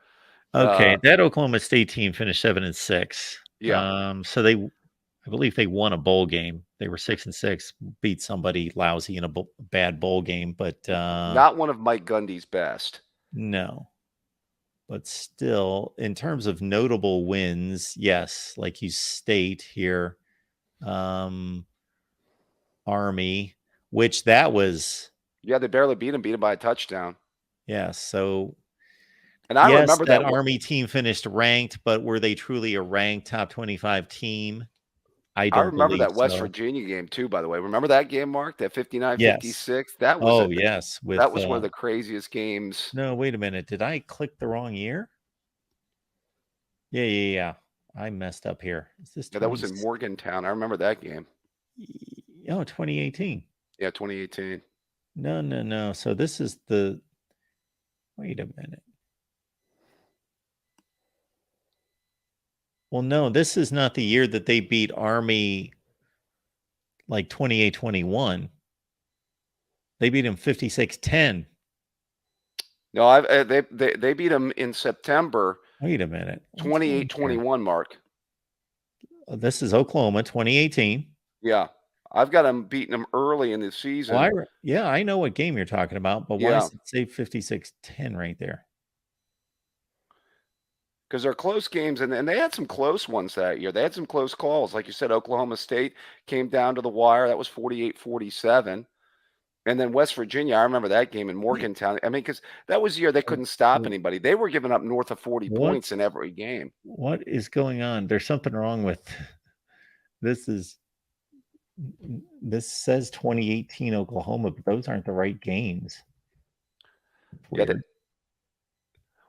S1: Okay, that Oklahoma State team finished 7-6.
S2: Yeah.
S1: So I believe they won a bowl game. They were 6-6, beat somebody lousy in a bad bowl game, but
S2: not one of Mike Gundy's best.
S1: No. But still, in terms of notable wins, yes, like you state here, Army, which that was,
S2: Yeah, they barely beat him by a touchdown.
S1: yeah. So,
S2: And I
S1: yes,
S2: remember
S1: that
S2: that.
S1: Army team finished ranked, but were they truly a ranked top 25 team? I
S2: I
S1: don't
S2: remember
S1: believe
S2: that West
S1: so.
S2: Virginia game too, by the way. Remember that game, Mark? That
S1: Yes.
S2: 59-56? That was
S1: Oh, yes.
S2: that was one of the craziest games.
S1: No, wait a minute. Did I click the wrong year? Yeah. I messed up here. Is this
S2: Yeah, that was in Morgantown. I remember that game.
S1: Oh, 2018.
S2: Yeah, 2018.
S1: No. So this is the. Wait a minute. Well, no, this is not the year that they beat Army like 28-21. They beat him 56-10.
S2: No, they beat them in September.
S1: Wait a minute.
S2: 28-21, Mark.
S1: This is Oklahoma, 2018.
S2: Yeah. I've got them beating them early in the season.
S1: Well, I know what game you're talking about, but why does it say 56-10 right there?
S2: Because they're close games, and they had some close ones that year. They had some close calls. Like you said, Oklahoma State came down to the wire. That was 48-47. And then West Virginia, I remember that game in Morgantown. I mean, because that was the year they couldn't stop anybody. They were giving up north of 40 points in every game.
S1: What is going on? There's something wrong with this. This says 2018 Oklahoma, but those aren't the right games. Weird.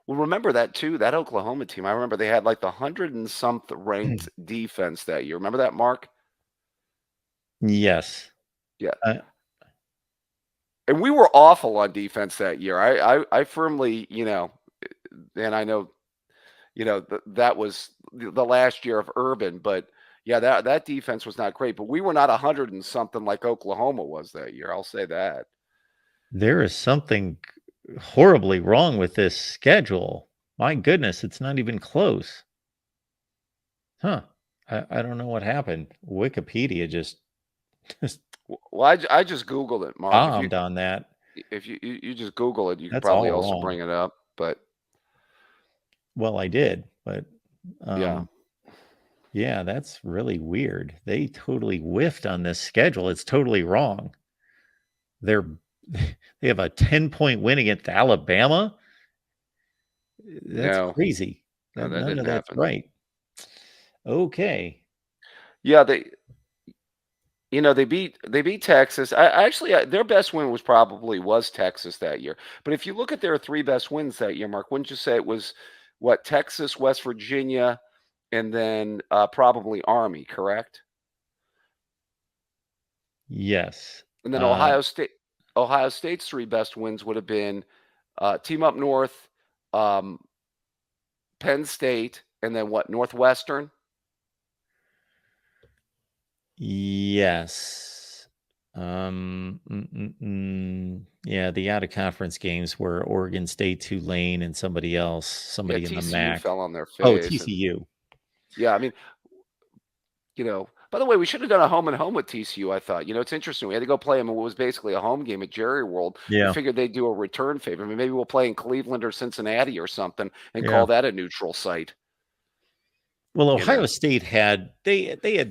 S2: Well, remember that too, that Oklahoma team. I remember they had like the 100 and something ranked defense that year. Remember that, Mark?
S1: Yes.
S2: Yeah. And we were awful on defense that year. I firmly, and I know, that was the last year of Urban, but yeah, that defense was not great. But we were not 100 and something like Oklahoma was that year. I'll say that.
S1: There is something horribly wrong with this schedule. My goodness, it's not even close. Huh. I don't know what happened. Wikipedia just
S2: Well, I just Googled it, Mark.
S1: bombed on that.
S2: If you just Google it, you could
S1: That's
S2: probably
S1: all
S2: also
S1: wrong.
S2: bring it up. But
S1: well, I did, but
S2: yeah,
S1: that's really weird. They totally whiffed on this schedule. It's totally wrong. They have a 10-point win against Alabama. That's crazy.
S2: No, that
S1: None
S2: didn't
S1: of that's
S2: happen.
S1: right. Okay.
S2: Yeah, they beat Texas. Their best win was Texas that year. But if you look at their three best wins that year, Mark, wouldn't you say it was Texas, West Virginia, and then probably Army, correct?
S1: Yes.
S2: And then Ohio State's three best wins would have been Team Up North, Penn State, and then Northwestern?
S1: Yes. Yeah, the out of conference games were Oregon State, Tulane, and somebody else, in the
S2: TCU
S1: MAC.
S2: fell on their face.
S1: Oh, TCU.
S2: Yeah, I mean, by the way, we should have done a home and home with TCU, I thought. It's interesting. We had to go play them in what was basically a home game at Jerry World.
S1: Yeah.
S2: We figured they'd do a return favor. I mean, maybe we'll play in Cleveland or Cincinnati or something and
S1: Yeah.
S2: call that a neutral site.
S1: Well, Ohio State had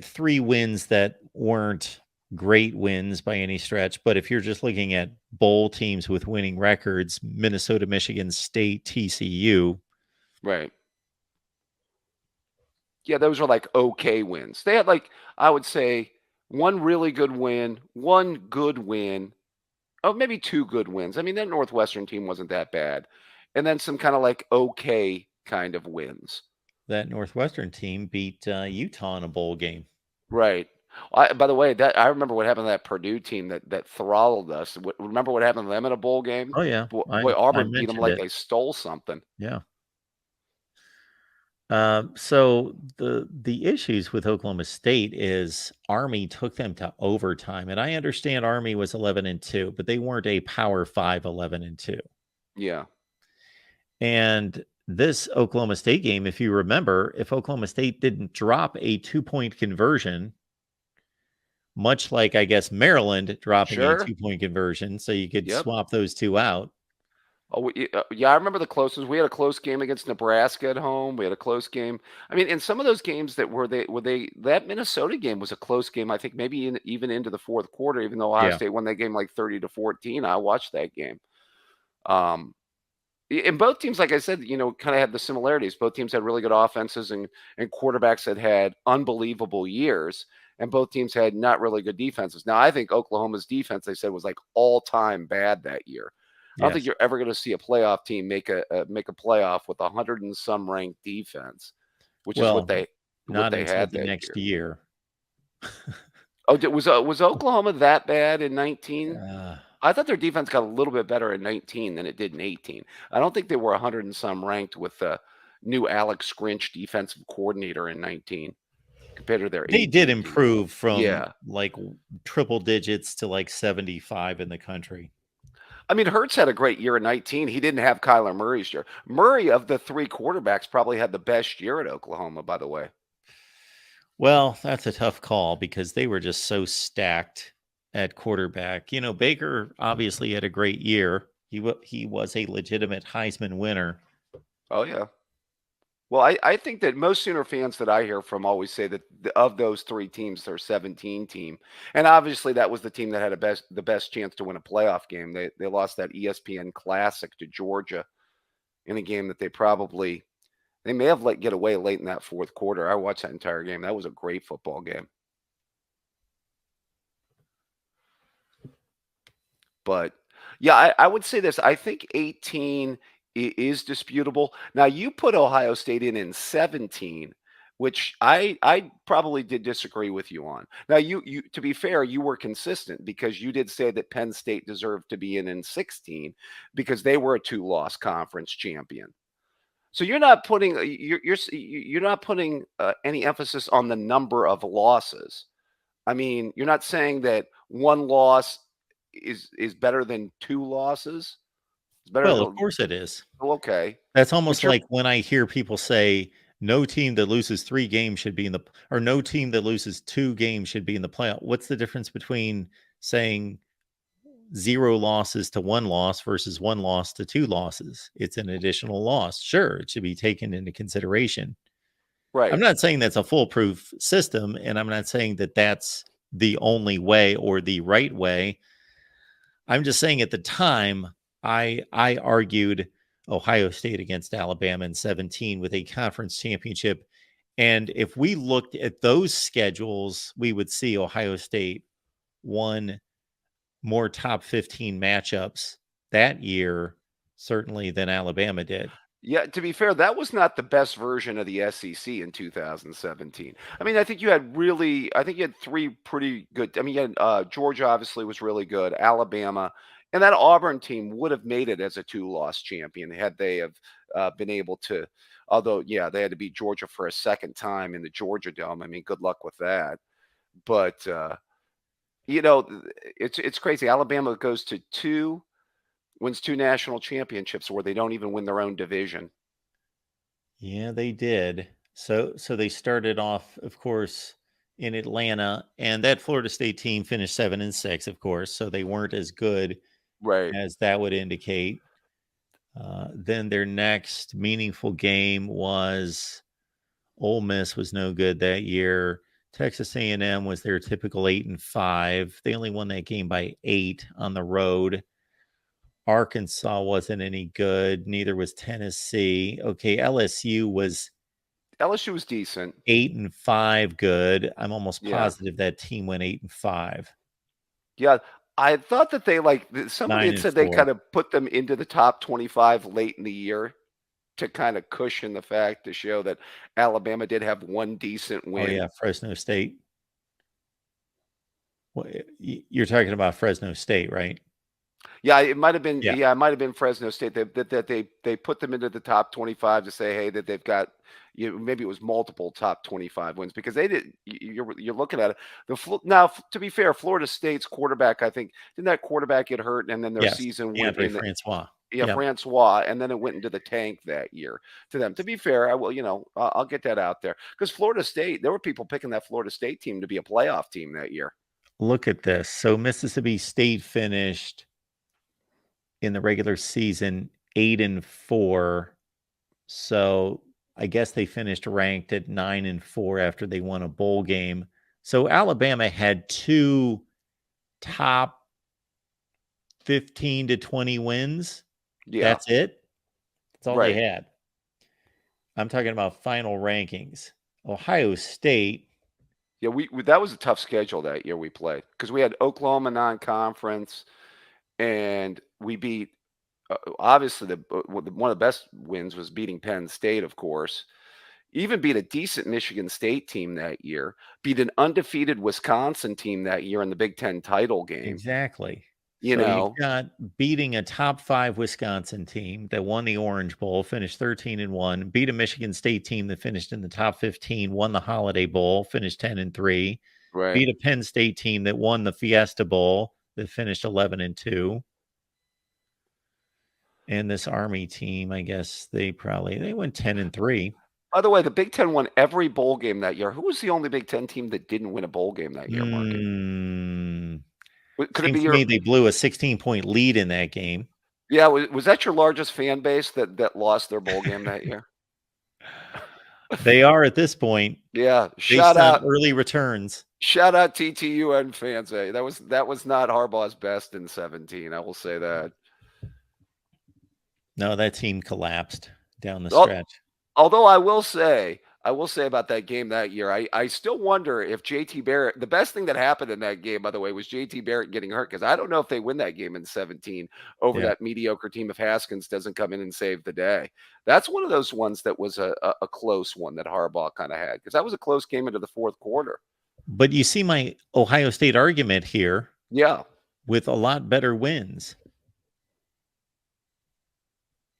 S1: three wins that weren't great wins by any stretch, but if you're just looking at bowl teams with winning records, Minnesota, Michigan State, TCU.
S2: Right. Yeah, those are like okay wins. They had I would say one really good win, one good win, maybe two good wins. I mean, that Northwestern team wasn't that bad. And then some kind of okay kind of wins.
S1: That Northwestern team beat Utah in a bowl game.
S2: Right. By the way, I remember what happened to that Purdue team that throttled us. Remember what happened to them in a bowl game?
S1: Oh, yeah.
S2: Boy, Auburn beat them like they stole something.
S1: Yeah. So the issues with Oklahoma State is Army took them to overtime, and I understand Army was 11-2, but they weren't a Power 5 11-2.
S2: Yeah.
S1: And this Oklahoma State game, if you remember, if Oklahoma State didn't drop a 2-point conversion, much like I guess Maryland dropping a 2-point conversion, so you could swap those two out.
S2: Oh, yeah, I remember the closest. We had a close game against Nebraska at home. We had a close game. I mean, in some of those games that Minnesota game was a close game. I think maybe even into the fourth quarter, even though Ohio
S1: Yeah.
S2: State won that game like 30-14. I watched that game. And both teams, like I said, kind of had the similarities. Both teams had really good offenses and quarterbacks that had unbelievable years, and both teams had not really good defenses. Now, I think Oklahoma's defense, they said, was like all-time bad that year. I don't think
S1: Yes.
S2: you're ever going to see a playoff team make a playoff with 100 and some ranked defense, which is what
S1: Well,
S2: they
S1: not until
S2: had
S1: the
S2: that
S1: next
S2: year.
S1: year.
S2: Oh, was Oklahoma that bad in 19?
S1: Uh,
S2: I thought their defense got a little bit better in 19 than it did in 18. I don't think they were 100 and some ranked with the new Alex Grinch defensive coordinator in 19 compared to their
S1: they
S2: 18
S1: did
S2: team.
S1: improve from
S2: Yeah.
S1: like triple digits to like 75 in the country.
S2: I mean, Hurts had a great year in 19. He didn't have Kyler Murray's year. Murray, of the three quarterbacks, probably had the best year at Oklahoma, by the way.
S1: Well, that's a tough call because they were just so stacked at quarterback. Baker obviously had a great year. He was a legitimate Heisman winner.
S2: Oh, yeah. Well, I think that most Sooner fans that I hear from always say that of those three teams, their 17 team, and obviously that was the team that had the best chance to win a playoff game. They lost that ESPN Classic to Georgia in a game that they may have let get away late in that fourth quarter. I watched that entire game. That was a great football game. But yeah, I would say this. I think 18 is disputable. Now you put Ohio State in 17, which I probably did disagree with you on. Now you to be fair, you were consistent because you did say that Penn State deserved to be in 16 because they were a 2-loss conference champion. So you're not putting you're not putting any emphasis on the number of losses. I mean, you're not saying that one loss is better than 2 losses? It's better
S1: Well, of
S2: than
S1: course it is.
S2: okay.
S1: That's
S2: But
S1: almost
S2: you're
S1: like when I hear people say no team that loses 3 games should be in the or no team that loses 2 games should be in the playoff. What's the difference between saying 0 losses to 1 loss versus 1 loss to 2 losses? It's an additional loss. Sure, it should be taken into consideration.
S2: right.
S1: I'm not saying that's a foolproof system, and I'm not saying that that's the only way or the right way. I'm just saying at the time, I argued Ohio State against Alabama in 17 with a conference championship. And if we looked at those schedules, we would see Ohio State won more top 15 matchups that year, certainly, than Alabama did.
S2: Yeah, to be fair, that was not the best version of the SEC in 2017. I mean, I think you had 3 pretty good. I mean, you had, Georgia obviously was really good, Alabama, and that Auburn team would have made it as a 2-loss champion had they have been able to. Although, yeah, they had to beat Georgia for a second time in the Georgia Dome. I mean, good luck with that. But it's crazy. Alabama wins 2 national championships where they don't even win their own division.
S1: Yeah, they did. So they started off, of course, in Atlanta, and that Florida State team finished 7-6, of course. So they weren't as good
S2: Right.
S1: as that would indicate. Then their next meaningful game was Ole Miss was no good that year. Texas A&M was their typical 8-5. They only won that game by 8 on the road. Arkansas wasn't any good. Neither was Tennessee. Okay, LSU was
S2: decent.
S1: 8-5 good. I'm almost
S2: Yeah.
S1: positive that team went 8-5.
S2: Yeah, I thought that somebody had said they
S1: 9-4.
S2: kind of put them into the top 25 late in the year to kind of cushion the fact to show that Alabama did have one decent
S1: Oh
S2: win.
S1: yeah, Fresno State. Well, you're talking about Fresno State, right?
S2: Yeah, it might have been.
S1: Yeah.
S2: Yeah, it might have been Fresno State that they put them into the top 25 to say, hey, that they've got. Maybe it was multiple top 25 wins because they did. You're looking at it. Now, to be fair, Florida State's quarterback, I think, didn't that quarterback get hurt and then their
S1: Yes,
S2: season went
S1: Andre
S2: in.
S1: Francois.
S2: Yeah,
S1: Yep.
S2: Francois, and then it went into the tank that year to them. To be fair, I will. I'll get that out there because Florida State. There were people picking that Florida State team to be a playoff team that year.
S1: Look at this. So Mississippi State finished in the regular season 8-4. So I guess they finished ranked at 9-4 after they won a bowl game. So Alabama had 2 top 15 to 20 wins.
S2: Yeah.
S1: That's it. That's all they
S2: Right.
S1: had. I'm talking about final rankings. Ohio State.
S2: Yeah, we that was a tough schedule that year we played because we had Oklahoma non-conference, and we beat obviously one of the best wins was beating Penn State, of course. Even beat a decent Michigan State team that year. Beat an undefeated Wisconsin team that year in the Big Ten title game.
S1: Exactly.
S2: You
S1: So
S2: know,
S1: you've got beating a top 5 Wisconsin team that won the Orange Bowl, finished 13-1, beat a Michigan State team that finished in the top 15, won the Holiday Bowl, finished 10-3,
S2: right?
S1: beat a Penn State team that won the Fiesta Bowl that finished 11-2. And this Army team, I guess they went 10-3.
S2: By the way, the Big Ten won every bowl game that year. Who was the only Big Ten team that didn't win a bowl game that year, Mark? Could it be
S1: Seems to me they blew a 16-point lead in that game.
S2: Yeah, was that your largest fan base that lost their bowl game that year?
S1: They are at this point.
S2: Yeah,
S1: shout out early returns.
S2: Shout out TTUN fans. That was not Harbaugh's best in 17. I will say that.
S1: No, that team collapsed down the stretch.
S2: Although I will say about that game that year, I still wonder if JT Barrett, the best thing that happened in that game, by the way, was JT Barrett getting hurt, because I don't know if they win that game in 17 over that mediocre team if Haskins doesn't come in and save the day. That's one of those ones that was a close one that Harbaugh kind of had, because that was a close game into the fourth quarter.
S1: But you see my Ohio State argument here.
S2: Yeah.
S1: With a lot better wins.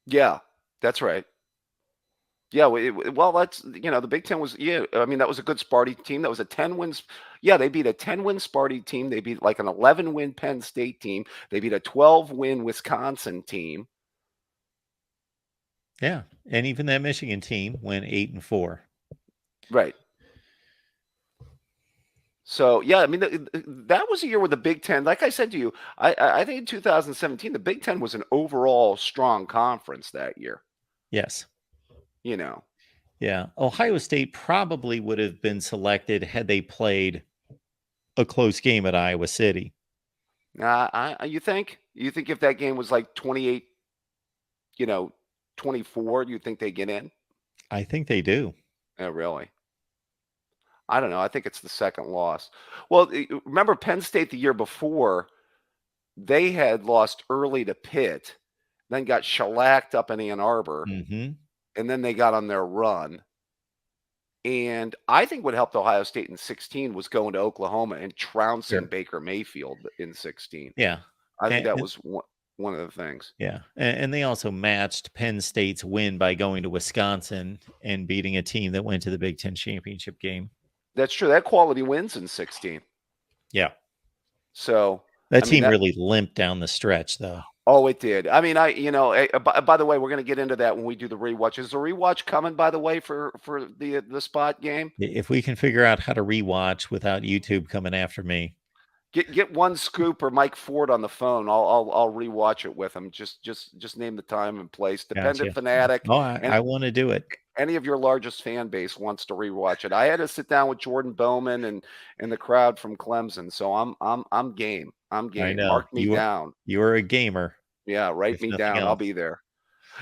S2: Yeah, that's right. Yeah, well, that's, the Big Ten was, I mean, that was a good Sparty team. That was a 10 wins. Yeah, they beat a 10-win Sparty team. They beat like an 11-win Penn State team. They beat a 12-win Wisconsin team.
S1: Yeah, and even that Michigan team went 8-4.
S2: Right. So, yeah, I mean, that was a year where the Big Ten, like I said to you, I think in 2017, the Big Ten was an overall strong conference that year.
S1: Yes.
S2: Yeah,
S1: Ohio State probably would have been selected had they played a close game at Iowa City.
S2: You think if that game was like 28, 24, do you think they get in?
S1: I think they do.
S2: Oh, really? I don't know. I think it's the second loss. Well, remember Penn State the year before, they had lost early to Pitt, then got shellacked up in Ann Arbor.
S1: Mm-hmm.
S2: And then they got on their run. And I think what helped Ohio State in 16 was going to Oklahoma and trouncing Baker Mayfield in 16.
S1: Yeah.
S2: I think that was one of the things.
S1: Yeah. And they also matched Penn State's win by going to Wisconsin and beating a team that went to the Big Ten championship game.
S2: That's true. That quality wins in 16.
S1: Yeah.
S2: So
S1: that team really limped down the stretch, though.
S2: Oh, it did. I mean, by the way, we're going to get into that when we do the rewatch. Is the rewatch coming, by the way, for the spot game?
S1: If we can figure out how to rewatch without YouTube coming after me.
S2: Get one Scoop or Mike Ford on the phone. I'll rewatch it with him. Just name the time and place. Dependent Fanatic.
S1: Oh, I want to do it.
S2: Any of your largest fan base wants to rewatch it. I had to sit down with Jordan Bowman and the crowd from Clemson, so I'm game. I'm game.
S1: I know.
S2: Mark me down.
S1: You're a gamer.
S2: Yeah, write me down. I'll be there.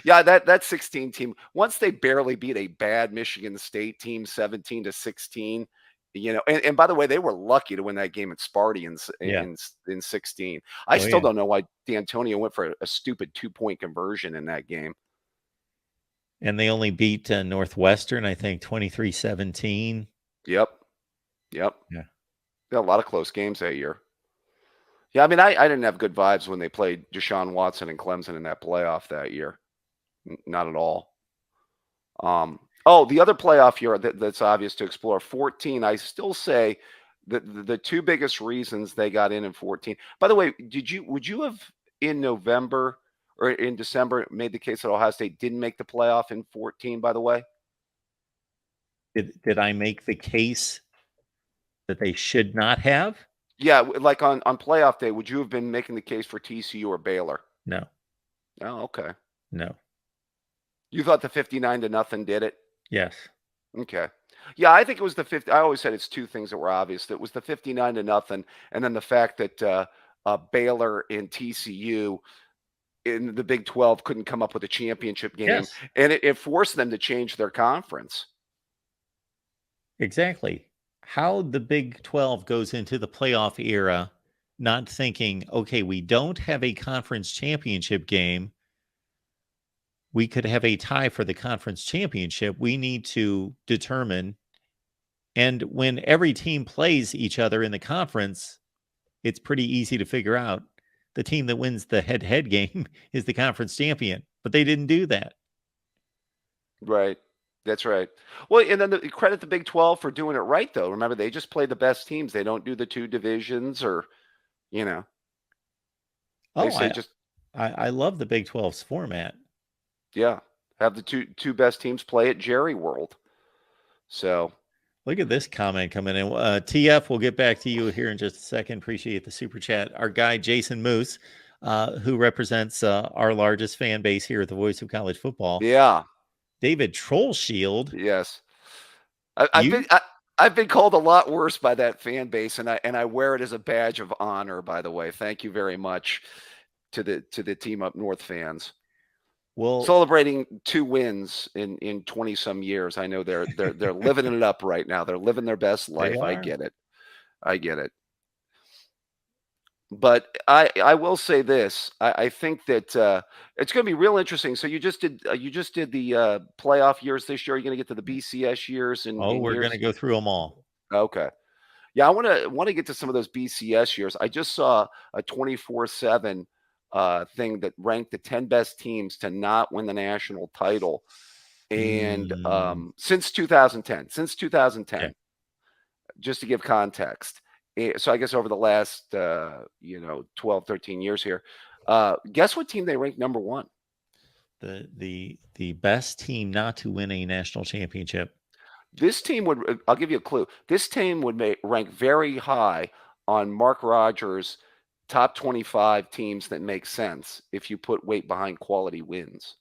S2: Yeah, that 16 team. Once they barely beat a bad Michigan State team, 17-16. And by the way, they were lucky to win that game at Sparty in 16. I still don't know why D'Antonio went for a stupid 2-point conversion in that game.
S1: And they only beat Northwestern, I think, 23-17.
S2: Yep.
S1: Yeah.
S2: They had a lot of close games that year. Yeah, I mean, I didn't have good vibes when they played Deshaun Watson and Clemson in that playoff that year. Not at all. The other playoff year that's obvious to explore, 14, I still say that the two biggest reasons they got in 14. By the way, would you have in November or in December made the case that Ohio State didn't make the playoff in 14, by the way?
S1: Did I make the case that they should not have?
S2: Yeah, like on playoff day, would you have been making the case for TCU or Baylor?
S1: No.
S2: Oh, okay.
S1: No.
S2: You thought the 59-0 did it?
S1: Yes.
S2: Okay. Yeah, I think it was the 50. I always said it's two things that were obvious. It was the 59-0, and then the fact that Baylor and TCU in the Big 12 couldn't come up with a championship game,
S1: Yes.
S2: and it forced them to change their conference.
S1: Exactly. How the Big 12 goes into the playoff era, not thinking, okay, we don't have a conference championship game. We could have a tie for the conference championship. We need to determine. And when every team plays each other in the conference, it's pretty easy to figure out the team that wins the head-to-head game is the conference champion. But they didn't do that.
S2: Right. That's right. Well, and then credit the Big 12 for doing it right, though. Remember, they just play the best teams. They don't do the two divisions or, you know. They say
S1: I love the Big 12's format.
S2: Yeah, have the two best teams play at Jerry World. So
S1: look at this comment coming in. TF, we'll get back to you here in just a second. Appreciate the super chat. Our guy Jason Moose, who represents our largest fan base here at the Voice of College Football.
S2: Yeah.
S1: David Trollshield.
S2: Yes. I've been called a lot worse by that fan base, and I wear it as a badge of honor, by the way. Thank you very much to the Team Up North fans.
S1: Well,
S2: celebrating 2 wins in 20 some years. I know they're living it up right now. They're living their best life. I get it. But I will say this. I think that it's going to be real interesting. So you just did the playoff years this year. Are you going to get to the BCS years?
S1: We're going to go through them all.
S2: Okay. Yeah, I want to get to some of those BCS years. I just saw a 24/7 thing that ranked the 10 best teams to not win the national title, and since 2010, just to give context. So I guess over the last 12, 13 years here, guess what team they ranked number 1?
S1: The best team not to win a national championship.
S2: This team would, I'll give you a clue. This team would rank very high on Mark Rogers' top 25 teams that make sense if you put weight behind quality wins.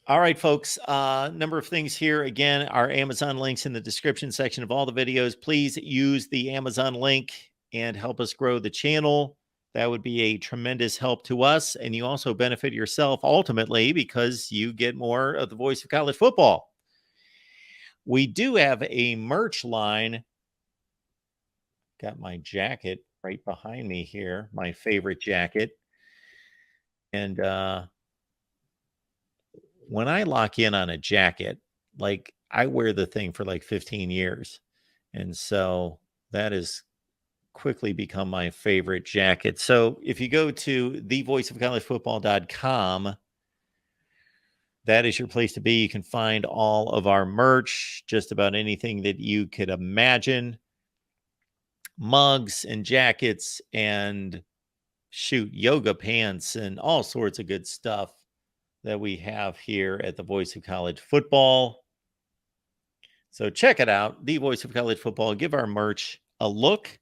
S1: All right, folks. Number of things here. Again, our Amazon links in the description section of all the videos. Please use the Amazon link and help us grow the channel. That would be a tremendous help to us. And you also benefit yourself ultimately because you get more of the Voice of College Football. We do have a merch line. Got my jacket right behind me here, my favorite jacket. And when I lock in on a jacket, like I wear the thing for like 15 years. And so that has quickly become my favorite jacket. So if you go to thevoiceofcollegefootball.com, that is your place to be. You can find all of our merch, just about anything that you could imagine. Mugs and jackets and yoga pants and all sorts of good stuff that we have here at the Voice of College Football. So check it out, the Voice of College Football. Give our merch a look.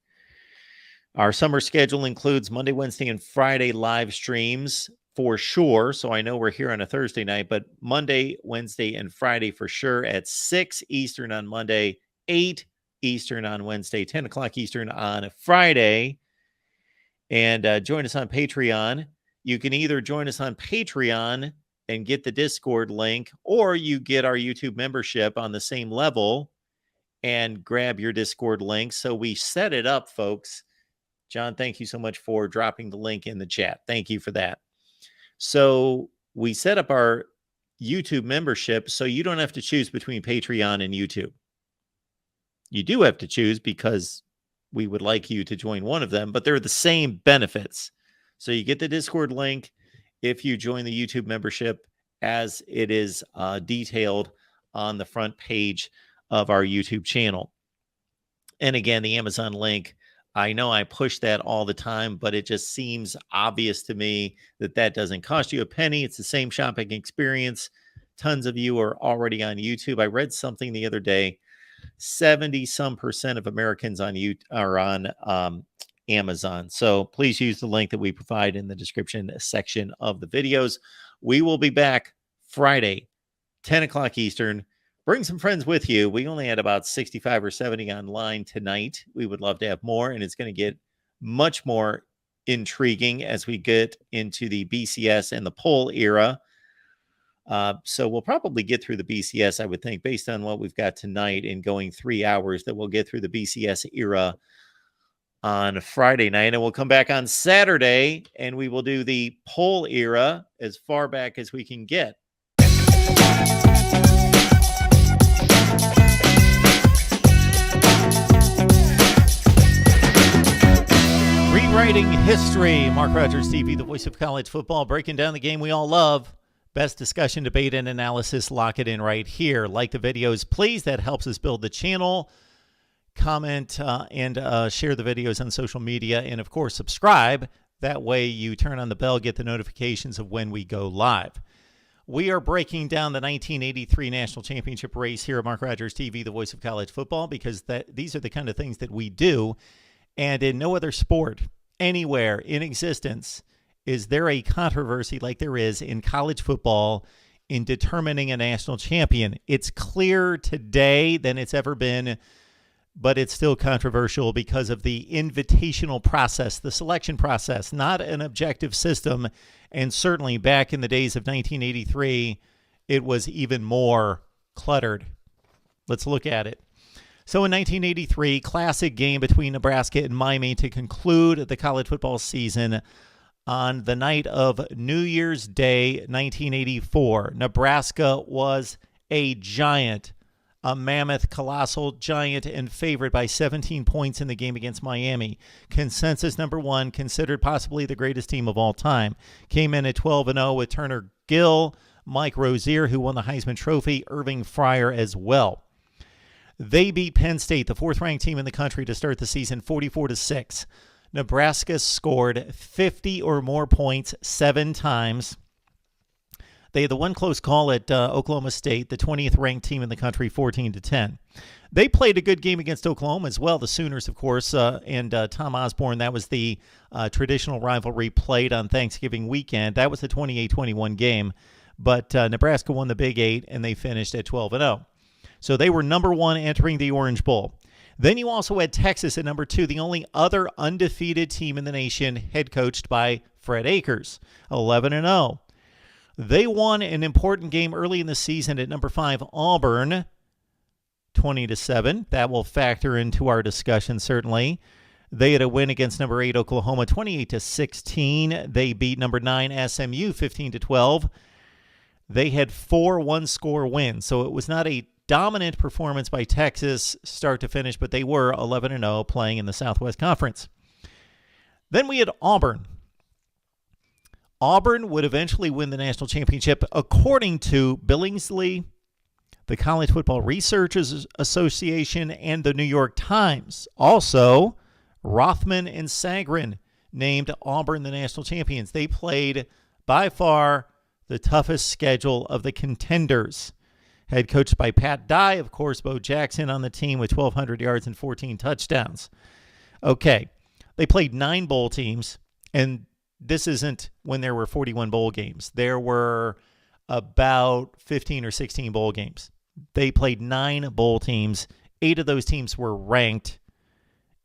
S1: Our summer schedule includes Monday, Wednesday, and Friday live streams for sure. So I know we're here on a Thursday night, but Monday, Wednesday, and Friday for sure at 6 Eastern on Monday, 8 Eastern on Wednesday, 10 o'clock Eastern on Friday. And join us on Patreon. You can either join us on Patreon and get the Discord link, or you get our YouTube membership on the same level and grab your Discord link. So we set it up, folks. John, thank you so much for dropping the link in the chat. Thank you for that. So we set up our YouTube membership so you don't have to choose between Patreon and YouTube. You do have to choose because we would like you to join one of them, but they're the same benefits. So you get the Discord link if you join the YouTube membership, as it is detailed on the front page of our YouTube channel. And again, the Amazon link, I know I push that all the time, but it just seems obvious to me that that doesn't cost you a penny. It's the same shopping experience. Tons of you are already on YouTube. I read something the other day, 70% of Americans on YouTube are on Amazon. So please use the link that we provide in the description section of the videos. We will be back Friday, 10 o'clock Eastern. Bring some friends with you. We only had about 65 or 70 online tonight. We would love to have more, and it's going to get much more intriguing as we get into the BCS and the poll era. So we'll probably get through the BCS, I would think, based on what we've got tonight in going 3 hours, that we'll get through the BCS era on Friday night. And we'll come back on Saturday, and we will do the poll era as far back as we can get. Rewriting history. Mark Rogers TV, the voice of college football, breaking down the game we all love. Best discussion, debate, and analysis. Lock it in right here. Like the videos, please. That helps us build the channel. Comment and share the videos on social media. And, of course, subscribe. That way you turn on the bell, get the notifications of when we go live. We are breaking down the 1983 National Championship race here at Mark Rogers TV, the voice of college football, because these are the kind of things that we do. And in no other sport anywhere in existence is there a controversy like there is in college football in determining a national champion. It's clearer today than it's ever been, but it's still controversial because of the invitational process, the selection process, not an objective system. And certainly back in the days of 1983, it was even more cluttered. Let's look at it. So in 1983, classic game between Nebraska and Miami to conclude the college football season on the night of New Year's Day, 1984. Nebraska was a giant, a mammoth, colossal giant, and favored by 17 points in the game against Miami. Consensus number one, considered possibly the greatest team of all time. Came in at 12-0 with Turner Gill, Mike Rozier, who won the Heisman Trophy, Irving Fryer as well. They beat Penn State, the fourth-ranked team in the country, to start the season 44-6. Nebraska scored 50 or more points 7 times. They had the one close call at Oklahoma State, the 20th-ranked team in the country, 14-10. They played a good game against Oklahoma as well. The Sooners, of course, and Tom Osborne, that was the traditional rivalry played on Thanksgiving weekend. That was the 28-21 game. But Nebraska won the Big 8, and they finished at 12-0. So they were number one entering the Orange Bowl. Then you also had Texas at number 2, the only other undefeated team in the nation, head coached by Fred Akers, 11-0. They won an important game early in the season at number 5, Auburn, 20-7. That will factor into our discussion, certainly. They had a win against number 8, Oklahoma, 28-16. They beat number 9, SMU, 15-12. They had 4 one-score wins, so it was not a dominant performance by Texas start to finish, but they were 11-0 playing in the Southwest Conference. Then we had Auburn. Auburn would eventually win the national championship according to Billingsley, the College Football Researchers Association, and the New York Times. Also, Rothman and Sagarin named Auburn the national champions. They played by far the toughest schedule of the contenders. Head coached by Pat Dye, of course, Bo Jackson on the team with 1,200 yards and 14 touchdowns. Okay, they played 9 bowl teams, and this isn't when there were 41 bowl games. There were about 15 or 16 bowl games. They played 9 bowl teams. 8 of those teams were ranked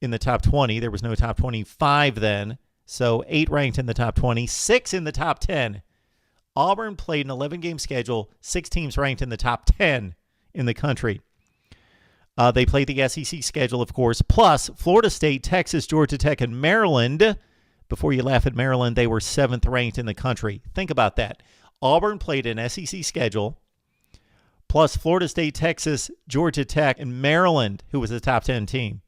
S1: in the top 20. There was no top 25 then, so 8 ranked in the top 20, 6 in the top 10. Auburn played an 11-game schedule, 6 teams ranked in the top 10 in the country. They played the SEC schedule, of course, plus Florida State, Texas, Georgia Tech, and Maryland. Before you laugh at Maryland, they were 7th ranked in the country. Think about that. Auburn played an SEC schedule, plus Florida State, Texas, Georgia Tech, and Maryland, who was a top 10 team.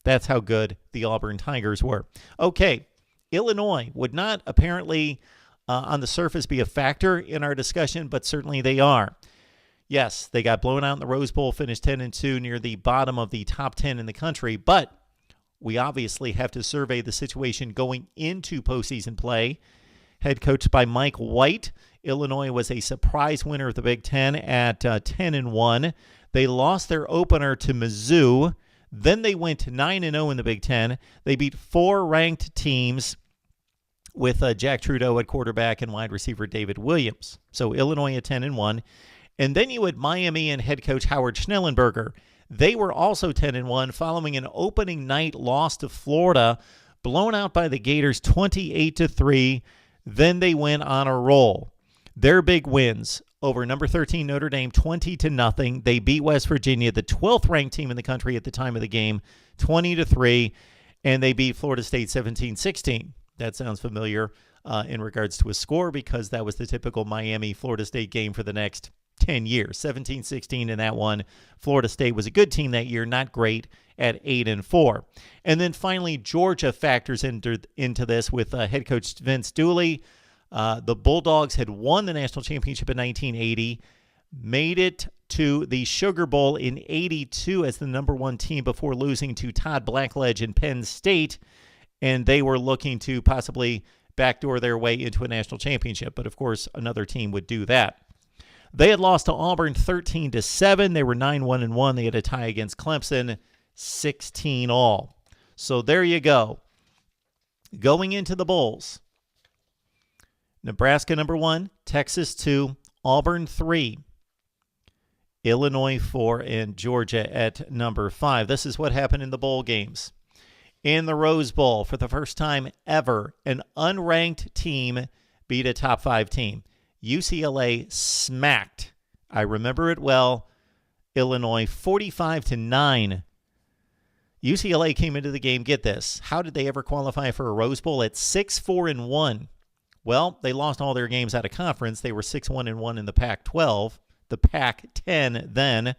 S1: That's how good the Auburn Tigers were. Okay, Illinois would not apparently on the surface be a factor in our discussion, but certainly they are. Yes, they got blown out in the Rose Bowl, finished 10-2 near the bottom of the top 10 in the country, but we obviously have to survey the situation going into postseason play. Head coached by Mike White, Illinois was a surprise winner of the Big Ten at 10-1. They lost their opener to Mizzou. Then they went 9-0 in the Big Ten. They beat 4 ranked teams, with Jack Trudeau at quarterback and wide receiver David Williams. So Illinois at 10-1. And then you had Miami and head coach Howard Schnellenberger. They were also 10-1 following an opening night loss to Florida, blown out by the Gators 28-3. Then they went on a roll. Their big wins over number 13 Notre Dame 20-0. They beat West Virginia, the 12th ranked team in the country at the time of the game, 20-3, and they beat Florida State 17-16. That sounds familiar in regards to a score because that was the typical Miami-Florida State game for the next 10 years. 17-16 in that one. Florida State was a good team that year, not great at 8-4. And then finally, Georgia factors into this with head coach Vince Dooley. The Bulldogs had won the national championship in 1980, made it to the Sugar Bowl in 82 as the number one team before losing to Todd Blackledge and Penn State, and they were looking to possibly backdoor their way into a national championship. But, of course, another team would do that. They had lost to Auburn 13-7. They were 9-1-1. They had a tie against Clemson, 16-all. So there you go. Going into the Bowls, Nebraska number 1, Texas 2, Auburn 3, Illinois 4, and Georgia at number 5. This is what happened in the bowl games. In the Rose Bowl, for the first time ever, an unranked team beat a top 5 team. UCLA smacked, I remember it well, Illinois 45-9. UCLA came into the game, get this, how did they ever qualify for a Rose Bowl at 6-4-1? Well, they lost all their games out of conference. They were 6-1-1 in the Pac-12, the Pac-10 then.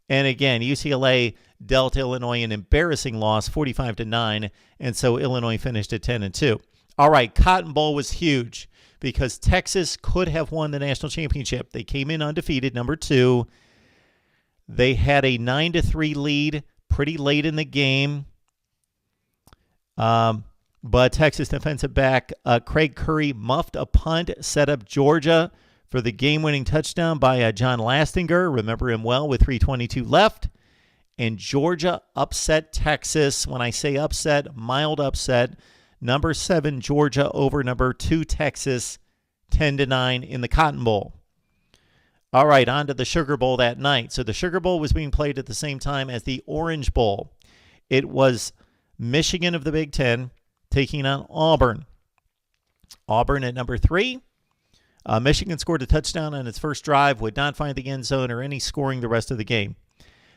S1: And again, UCLA dealt Illinois an embarrassing loss, 45-9, and so Illinois finished at 10-2. All right, Cotton Bowl was huge because Texas could have won the national championship. They came in undefeated, number 2. They had a 9-3 lead pretty late in the game. But Texas defensive back Craig Curry muffed a punt, set up Georgia for the game-winning touchdown by John Lastinger. Remember him well with 3:22 left. And Georgia upset Texas. When I say upset, mild upset. Number 7 Georgia over number 2 Texas, 10-9 in the Cotton Bowl. All right, on to the Sugar Bowl that night. So the Sugar Bowl was being played at the same time as the Orange Bowl. It was Michigan of the Big Ten taking on Auburn. Auburn at number 3. Michigan scored a touchdown on its first drive, would not find the end zone or any scoring the rest of the game.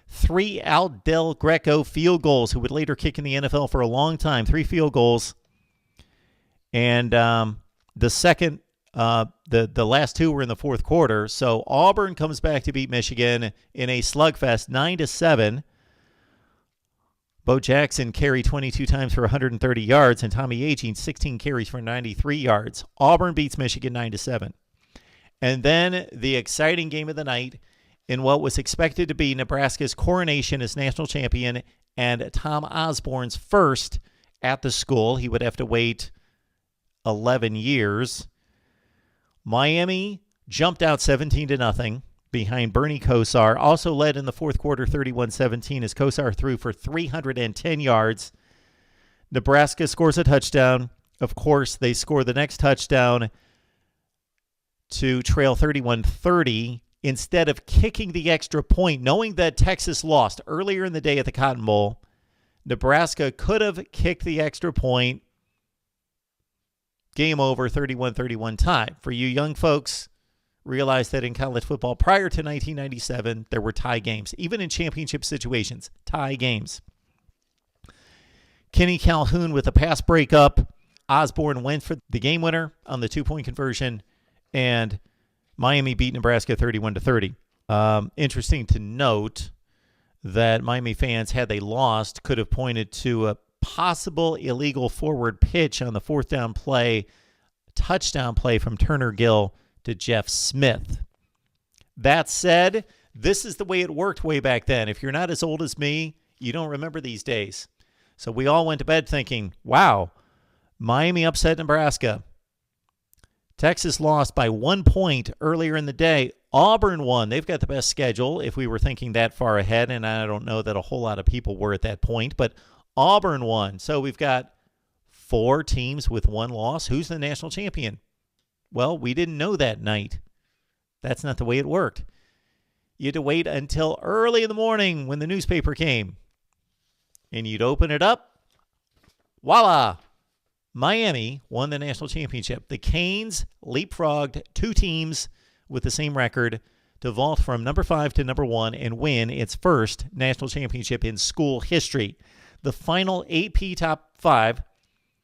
S1: 3 Al Del Greco field goals, who would later kick in the NFL for a long time. 3 field goals. And the second, the last 2 were in the fourth quarter. So Auburn comes back to beat Michigan in a slugfest, 9-7. Bo Jackson carried 22 times for 130 yards, and Tommy Agee 16 carries for 93 yards. Auburn beats Michigan 9-7. And then the exciting game of the night in what was expected to be Nebraska's coronation as national champion and Tom Osborne's first at the school. He would have to wait 11 years. Miami jumped out 17-0 behind Bernie Kosar. Also led in the fourth quarter 31-17 as Kosar threw for 310 yards. Nebraska scores a touchdown. Of course, they score the next touchdown to trail 31-30 instead of kicking the extra point, knowing that Texas lost earlier in the day at the Cotton Bowl. Nebraska could have kicked the extra point. Game over, 31-31 tie. For you young folks, realize that in college football prior to 1997, there were tie games. Even in championship situations, tie games. Kenny Calhoun with a pass breakup. Osborne went for the game winner on the 2-point conversion, and Miami beat Nebraska 31-30. Interesting to note that Miami fans, had they lost, could have pointed to a possible illegal forward pitch on the fourth down play, touchdown play from Turner Gill to Jeff Smith. That said, this is the way it worked way back then. If you're not as old as me, you don't remember these days. So we all went to bed thinking, wow, Miami upset Nebraska. Texas lost by 1 point earlier in the day. Auburn won. They've got the best schedule if we were thinking that far ahead, and I don't know that a whole lot of people were at that point, but Auburn won. So we've got 4 teams with 1 loss. Who's the national champion? Well, we didn't know that night. That's not the way it worked. You had to wait until early in the morning when the newspaper came. And you'd open it up. Voila! Miami won the national championship. The Canes leapfrogged 2 teams with the same record to vault from number 5 to number 1 and win its first national championship in school history. The final AP top 5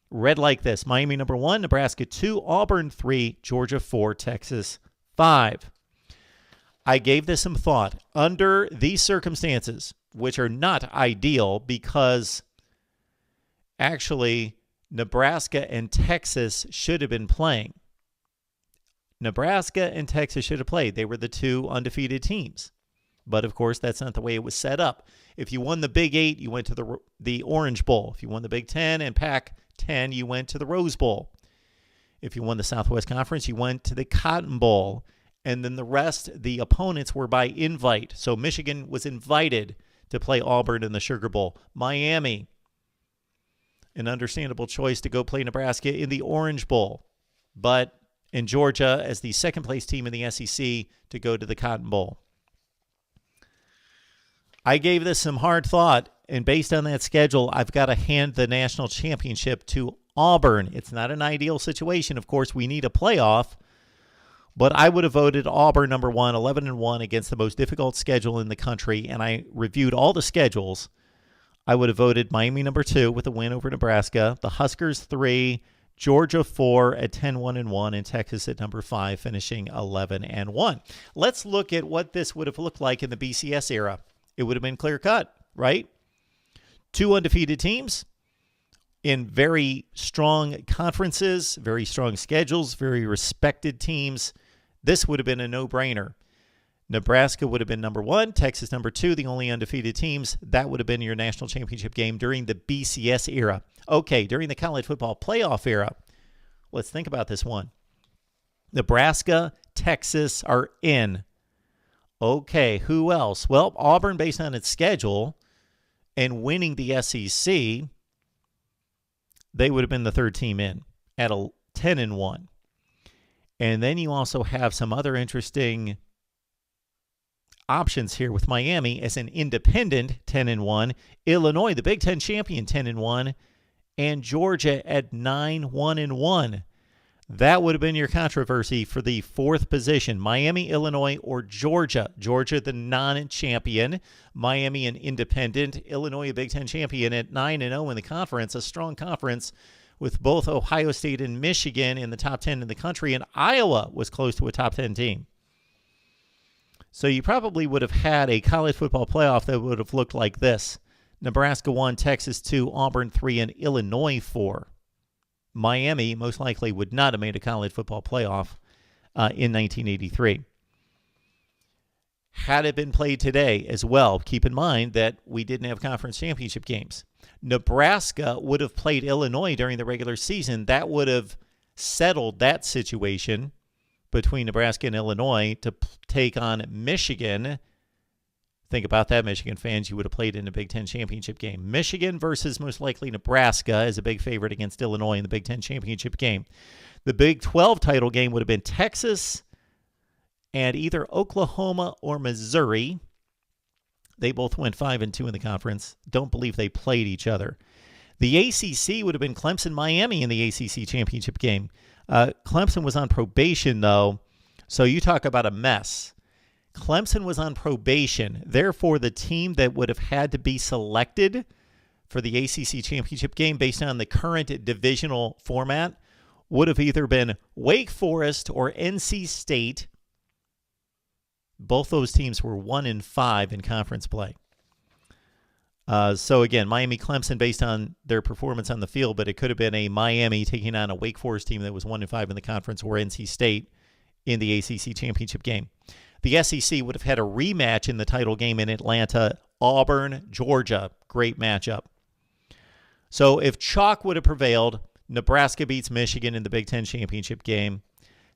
S1: read like this: Miami number 1, Nebraska 2, Auburn 3, Georgia 4, Texas 5. I gave this some thought. Under these circumstances, which are not ideal because actually Nebraska and Texas should have been playing. Nebraska and Texas should have played. They were the 2 undefeated teams. But, of course, that's not the way it was set up. If you won the Big 8, you went to the Orange Bowl. If you won the Big 10 and Pac-10, you went to the Rose Bowl. If you won the Southwest Conference, you went to the Cotton Bowl. And then the rest, the opponents were by invite. So Michigan was invited to play Auburn in the Sugar Bowl. Miami, an understandable choice to go play Nebraska in the Orange Bowl. But in Georgia, as the second-place team in the SEC, to go to the Cotton Bowl. I gave this some hard thought, and based on that schedule, I've got to hand the national championship to Auburn. It's not an ideal situation. Of course, we need a playoff, but I would have voted Auburn number 1, 11-1 against the most difficult schedule in the country, and I reviewed all the schedules. I would have voted Miami number 2 with a win over Nebraska, the Huskers 3, Georgia 4 at 10-1-1, and Texas at number 5, finishing 11-1. Let's look at what this would have looked like in the BCS era. It would have been clear-cut, right? 2 undefeated teams in very strong conferences, very strong schedules, very respected teams. This would have been a no-brainer. Nebraska would have been number 1, Texas number 2, the only undefeated teams. That would have been your national championship game during the BCS era. Okay, during the college football playoff era, let's think about this one. Nebraska, Texas are in. Okay, who else? Well, Auburn, based on its schedule and winning the SEC, they would have been the 3rd team in at 10-1. And then you also have some other interesting options here with Miami as an independent 10-1, Illinois, the Big Ten champion, 10-1, and Georgia at 9-1-1. That would have been your controversy for the 4th position. Miami, Illinois, or Georgia. Georgia, the non-champion. Miami, an independent. Illinois, a Big Ten champion at 9-0 in the conference. A strong conference with both Ohio State and Michigan in the top 10 in the country. And Iowa was close to a top 10 team. So you probably would have had a college football playoff that would have looked like this. Nebraska 1, Texas 2, Auburn 3, and Illinois 4. Miami most likely would not have made a college football playoff in 1983. Had it been played today as well, keep in mind that we didn't have conference championship games. Nebraska would have played Illinois during the regular season. That would have settled that situation between Nebraska and Illinois to take on Michigan. Think about that, Michigan fans. You would have played in a Big Ten championship game. Michigan versus most likely Nebraska is a big favorite against Illinois in the Big Ten championship game. The Big 12 title game would have been Texas and either Oklahoma or Missouri. They both went 5-2 in the conference. Don't believe they played each other. The ACC would have been Clemson-Miami in the ACC championship game. Clemson was on probation, though, so you talk about a mess. Clemson was on probation. Therefore, the team that would have had to be selected for the ACC championship game based on the current divisional format would have either been Wake Forest or NC State. Both those teams were 1-5 in conference play. So again, Miami-Clemson based on their performance on the field, but it could have been a Miami taking on a Wake Forest team that was 1-5 in the conference, or NC State in the ACC championship game. The SEC would have had a rematch in the title game in Atlanta, Auburn, Georgia. Great matchup. So if chalk would have prevailed, Nebraska beats Michigan in the Big Ten championship game.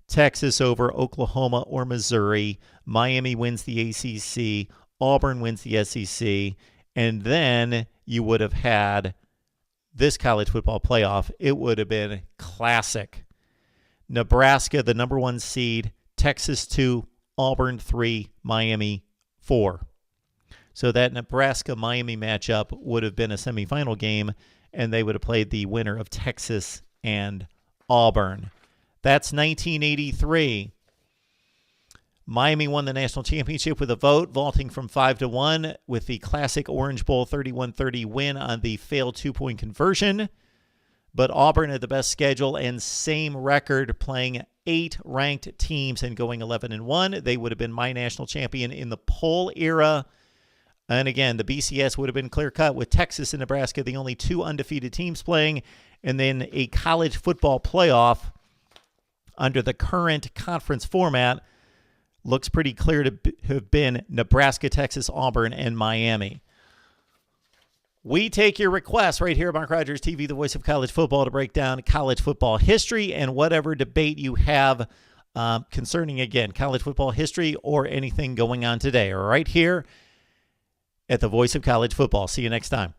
S1: Texas over Oklahoma or Missouri. Miami wins the ACC. Auburn wins the SEC. And then you would have had this college football playoff, it would have been classic. Nebraska, the number 1 seed, Texas 2, Auburn 3, Miami 4. So that Nebraska-Miami matchup would have been a semifinal game, and they would have played the winner of Texas and Auburn. That's 1983. Miami won the national championship with a vote, vaulting from 5-1 with the classic Orange Bowl 31-30 win on the failed 2-point conversion. But Auburn had the best schedule and same record, playing 8 ranked teams and going 11-1. They would have been my national champion in the poll era. And again, the BCS would have been clear-cut with Texas and Nebraska, the only 2 undefeated teams playing, and then a college football playoff under the current conference format looks pretty clear to have been Nebraska, Texas, Auburn, and Miami. We take your requests right here at Mark Rogers TV, the voice of college football, to break down college football history and whatever debate you have concerning, again, college football history or anything going on today. Right here at the voice of college football. See you next time.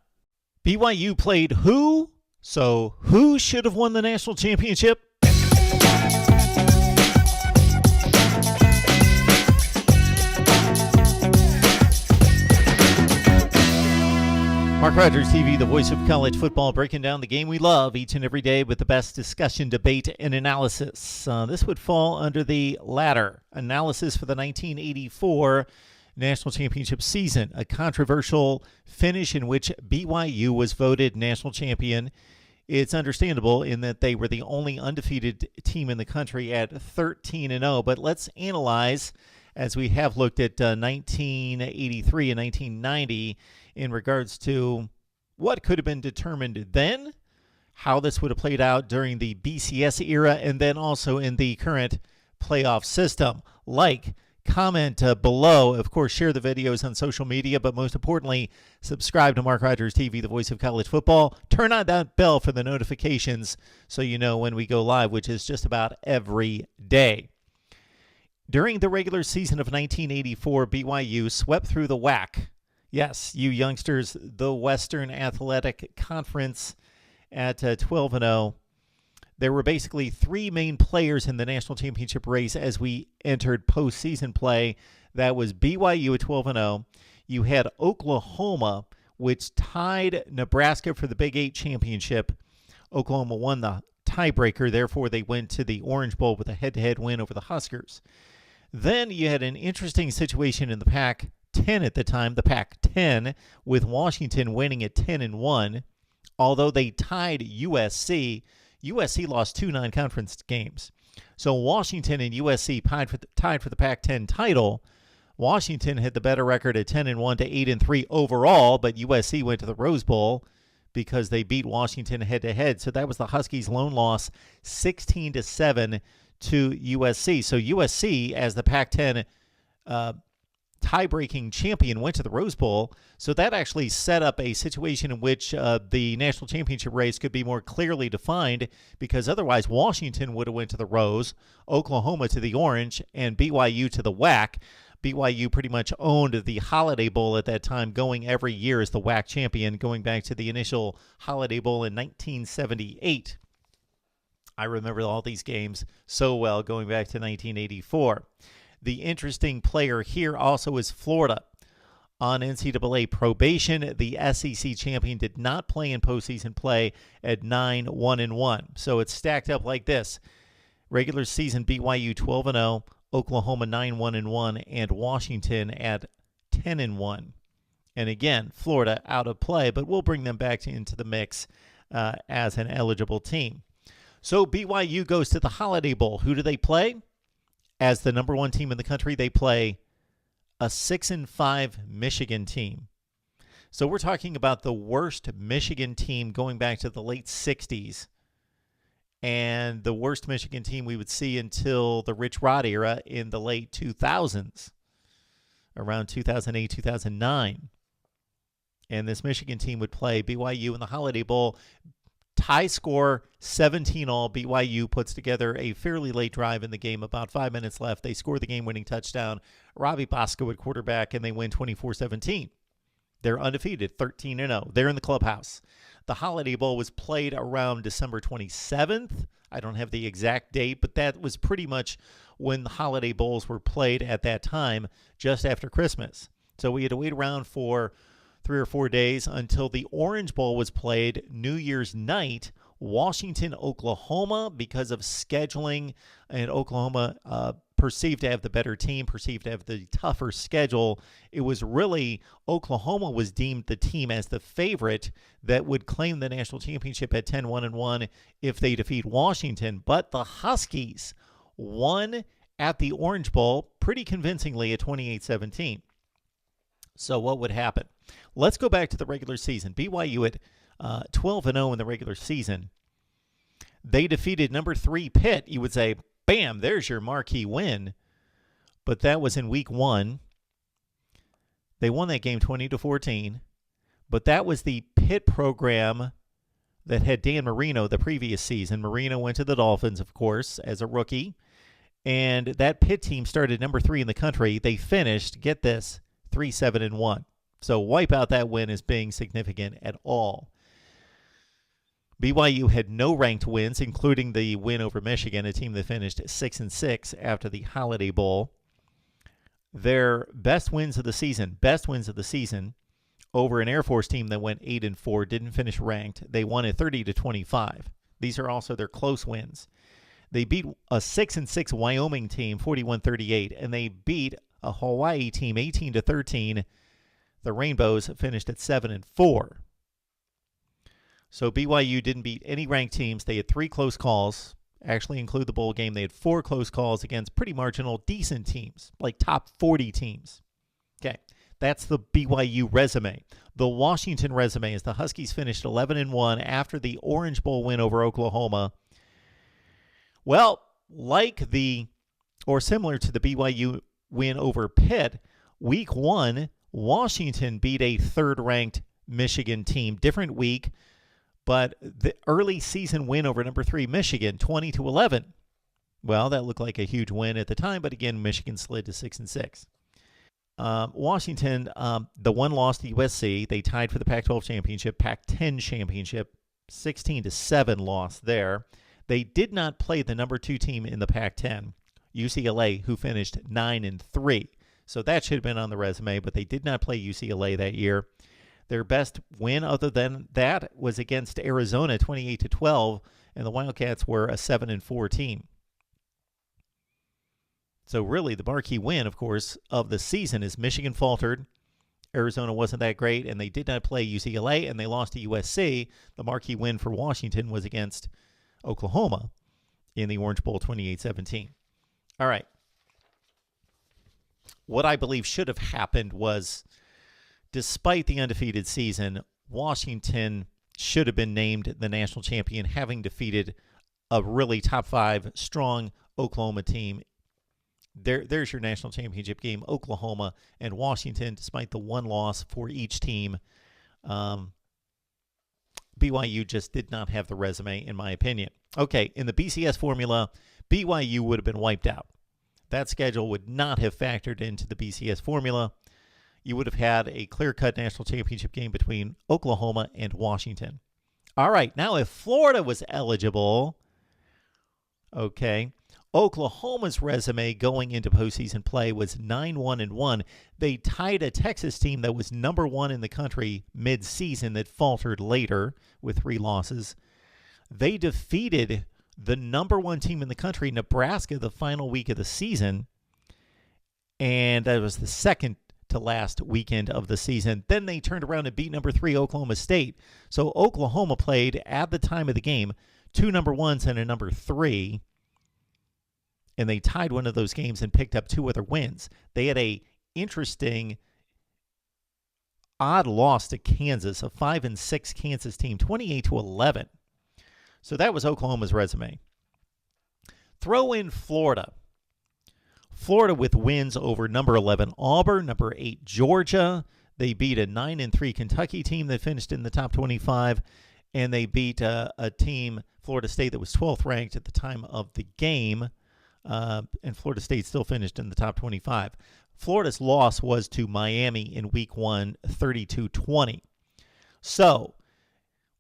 S1: BYU played who? So who should have won the national championship? Mark Rogers TV, the voice of college football, breaking down the game we love each and every day with the best discussion, debate, and analysis. This would fall under the latter. Analysis for the 1984 national championship season, a controversial finish in which BYU was voted national champion. It's understandable in that they were the only undefeated team in the country at 13-0, but let's analyze, as we have looked at 1983 and 1990, in regards to what could have been determined then, how this would have played out during the BCS era, and then also in the current playoff system. Like, comment below. Of course, share the videos on social media, but most importantly, subscribe to Mark Rogers TV, the voice of college football. Turn on that bell for the notifications so you know when we go live, which is just about every day. During the regular season of 1984, BYU swept through the WAC. Yes, you youngsters, the Western Athletic Conference at 12-0. There were basically 3 main players in the national championship race as we entered postseason play. That was BYU at 12-0. You had Oklahoma, which tied Nebraska for the Big 8 championship. Oklahoma won the tiebreaker, therefore they went to the Orange Bowl with a head-to-head win over the Huskers. Then you had an interesting situation in the Pac-10 at the time, the Pac-10, with Washington winning at 10-1. Although they tied USC, USC lost 2 non-conference games. So Washington and USC tied for the Pac-10 title. Washington had the better record at 10-1 to 8-3 overall, but USC went to the Rose Bowl because they beat Washington head-to-head. So that was the Huskies' lone loss, 16-7 to USC. So USC, as the Pac-10 tie-breaking champion, went to the Rose Bowl. So that actually set up a situation in which the national championship race could be more clearly defined, because otherwise Washington would have went to the Rose, Oklahoma to the Orange, and BYU to the WAC. BYU pretty much owned the Holiday Bowl at that time, going every year as the WAC champion, going back to the initial Holiday Bowl in 1978. I remember all these games so well going back to 1984. The interesting player here also is Florida. On NCAA probation, the SEC champion did not play in postseason play at 9-1-1. So it's stacked up like this. Regular season BYU 12-0, Oklahoma 9-1-1, and Washington at 10-1. And again, Florida out of play, but we'll bring them back into the mix as an eligible team. So BYU goes to the Holiday Bowl. Who do they play? As the number 1 team in the country, they play a 6-5 Michigan team. So we're talking about the worst Michigan team going back to the late 60s, and the worst Michigan team we would see until the Rich Rod era in the late 2000s, around 2008, 2009. And this Michigan team would play BYU in the Holiday Bowl. Tie score 17-all. BYU puts together a fairly late drive in the game. About 5 minutes left. They score the game-winning touchdown. Robbie Bosco would quarterback, and they win 24-17. They're undefeated, 13-0. They're in the clubhouse. The Holiday Bowl was played around December 27th. I don't have the exact date, but that was pretty much when the Holiday Bowls were played at that time, just after Christmas. So we had to wait around for 3 or 4 days until the Orange Bowl was played New Year's night, Washington, Oklahoma, because of scheduling, and Oklahoma perceived to have the better team, perceived to have the tougher schedule. It was really Oklahoma was deemed the team as the favorite that would claim the national championship at 10-1-1 if they defeat Washington. But the Huskies won at the Orange Bowl pretty convincingly at 28-17. So what would happen? Let's go back to the regular season. BYU at 12-0 in the regular season. They defeated number 3 Pitt. You would say, bam, there's your marquee win. But that was in week 1. They won that game 20-14. But that was the Pitt program that had Dan Marino the previous season. Marino went to the Dolphins, of course, as a rookie. And that Pitt team started number 3 in the country. They finished, get this, 3-7-1. So wipe out that win as being significant at all. BYU had no ranked wins, including the win over Michigan, a team that finished 6-6 after the Holiday Bowl. Their best wins of the season over an Air Force team that went 8-4, didn't finish ranked. They won at 30-25. These are also their close wins. They beat a 6-6 Wyoming team 41-38, and they beat a Hawaii team 18-13. The Rainbows finished at 7-4. So BYU didn't beat any ranked teams. They had 3 close calls, actually include the bowl game. They had 4 close calls against pretty marginal, decent teams, like top 40 teams. Okay, that's the BYU resume. The Washington resume is the Huskies finished 11-1 after the Orange Bowl win over Oklahoma. Well, similar to the BYU win over Pitt, week 1, Washington beat a 3rd-ranked Michigan team. Different week, but the early season win over number 3 Michigan, 20-11. Well, that looked like a huge win at the time, but again, Michigan slid to 6-6. Washington, the one loss to USC. They tied for the Pac-12 championship, Pac-10 championship, 16-7 loss there. They did not play the number 2 team in the Pac-10, UCLA, who finished 9-3. So that should have been on the resume, but they did not play UCLA that year. Their best win other than that was against Arizona, 28-12, and the Wildcats were a 7-4 team. So really the marquee win, of course, of the season is Michigan faltered. Arizona wasn't that great, and they did not play UCLA, and they lost to USC. The marquee win for Washington was against Oklahoma in the Orange Bowl, 28-17. All right. What I believe should have happened was, despite the undefeated season, Washington should have been named the national champion, having defeated a really top 5 strong Oklahoma team. There's your national championship game, Oklahoma and Washington, despite the one loss for each team. BYU just did not have the resume, in my opinion. Okay, in the BCS formula, BYU would have been wiped out. That schedule would not have factored into the BCS formula. You would have had a clear-cut national championship game between Oklahoma and Washington. All right, now if Florida was eligible, okay, Oklahoma's resume going into postseason play was 9-1-1. They tied a Texas team that was number 1 in the country mid-season that faltered later with 3 losses. They defeated the number 1 team in the country, Nebraska, the final week of the season, and that was the second to last weekend of the season. Then they turned around and beat number 3 Oklahoma State. So Oklahoma played, at the time of the game, 2 number 1s and a number 3. And they tied one of those games and picked up 2 other wins. They had a interesting, odd loss to Kansas, a 5-6 Kansas team, 28-11. So that was Oklahoma's resume. Throw in Florida. Florida with wins over number 11 Auburn, number 8 Georgia. They beat a 9-3 Kentucky team that finished in the top 25. And they beat a team, Florida State, that was 12th ranked at the time of the game. And Florida State still finished in the top 25. Florida's loss was to Miami in week 1, 32-20. So,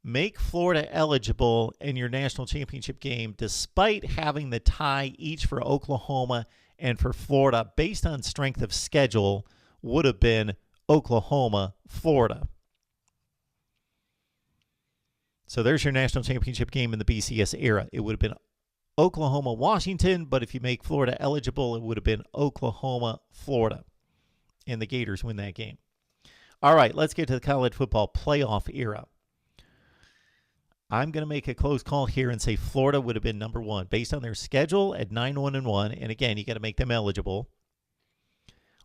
S1: make Florida eligible in your national championship game despite having the tie each for Oklahoma and for Florida based on strength of schedule would have been Oklahoma, Florida. So there's your national championship game in the BCS era. It would have been Oklahoma, Washington, but if you make Florida eligible, it would have been Oklahoma, Florida. And the Gators win that game. All right, let's get to the college football playoff era. I'm going to make a close call here and say Florida would have been number 1 based on their schedule at 9-1-1. And again, you got to make them eligible.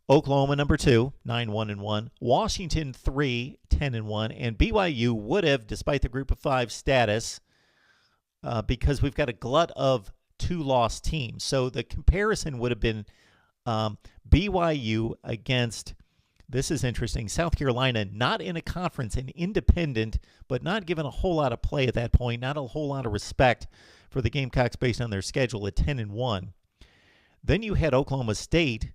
S1: Oklahoma number 2, 9-1-1. Washington 3, 10-1. And BYU would have, despite the group of 5 status, because we've got a glut of 2-loss teams. So the comparison would have been BYU against, this is interesting, South Carolina, not in a conference, an independent, but not given a whole lot of play at that point, not a whole lot of respect for the Gamecocks based on their schedule at 10-1. Then you had Oklahoma State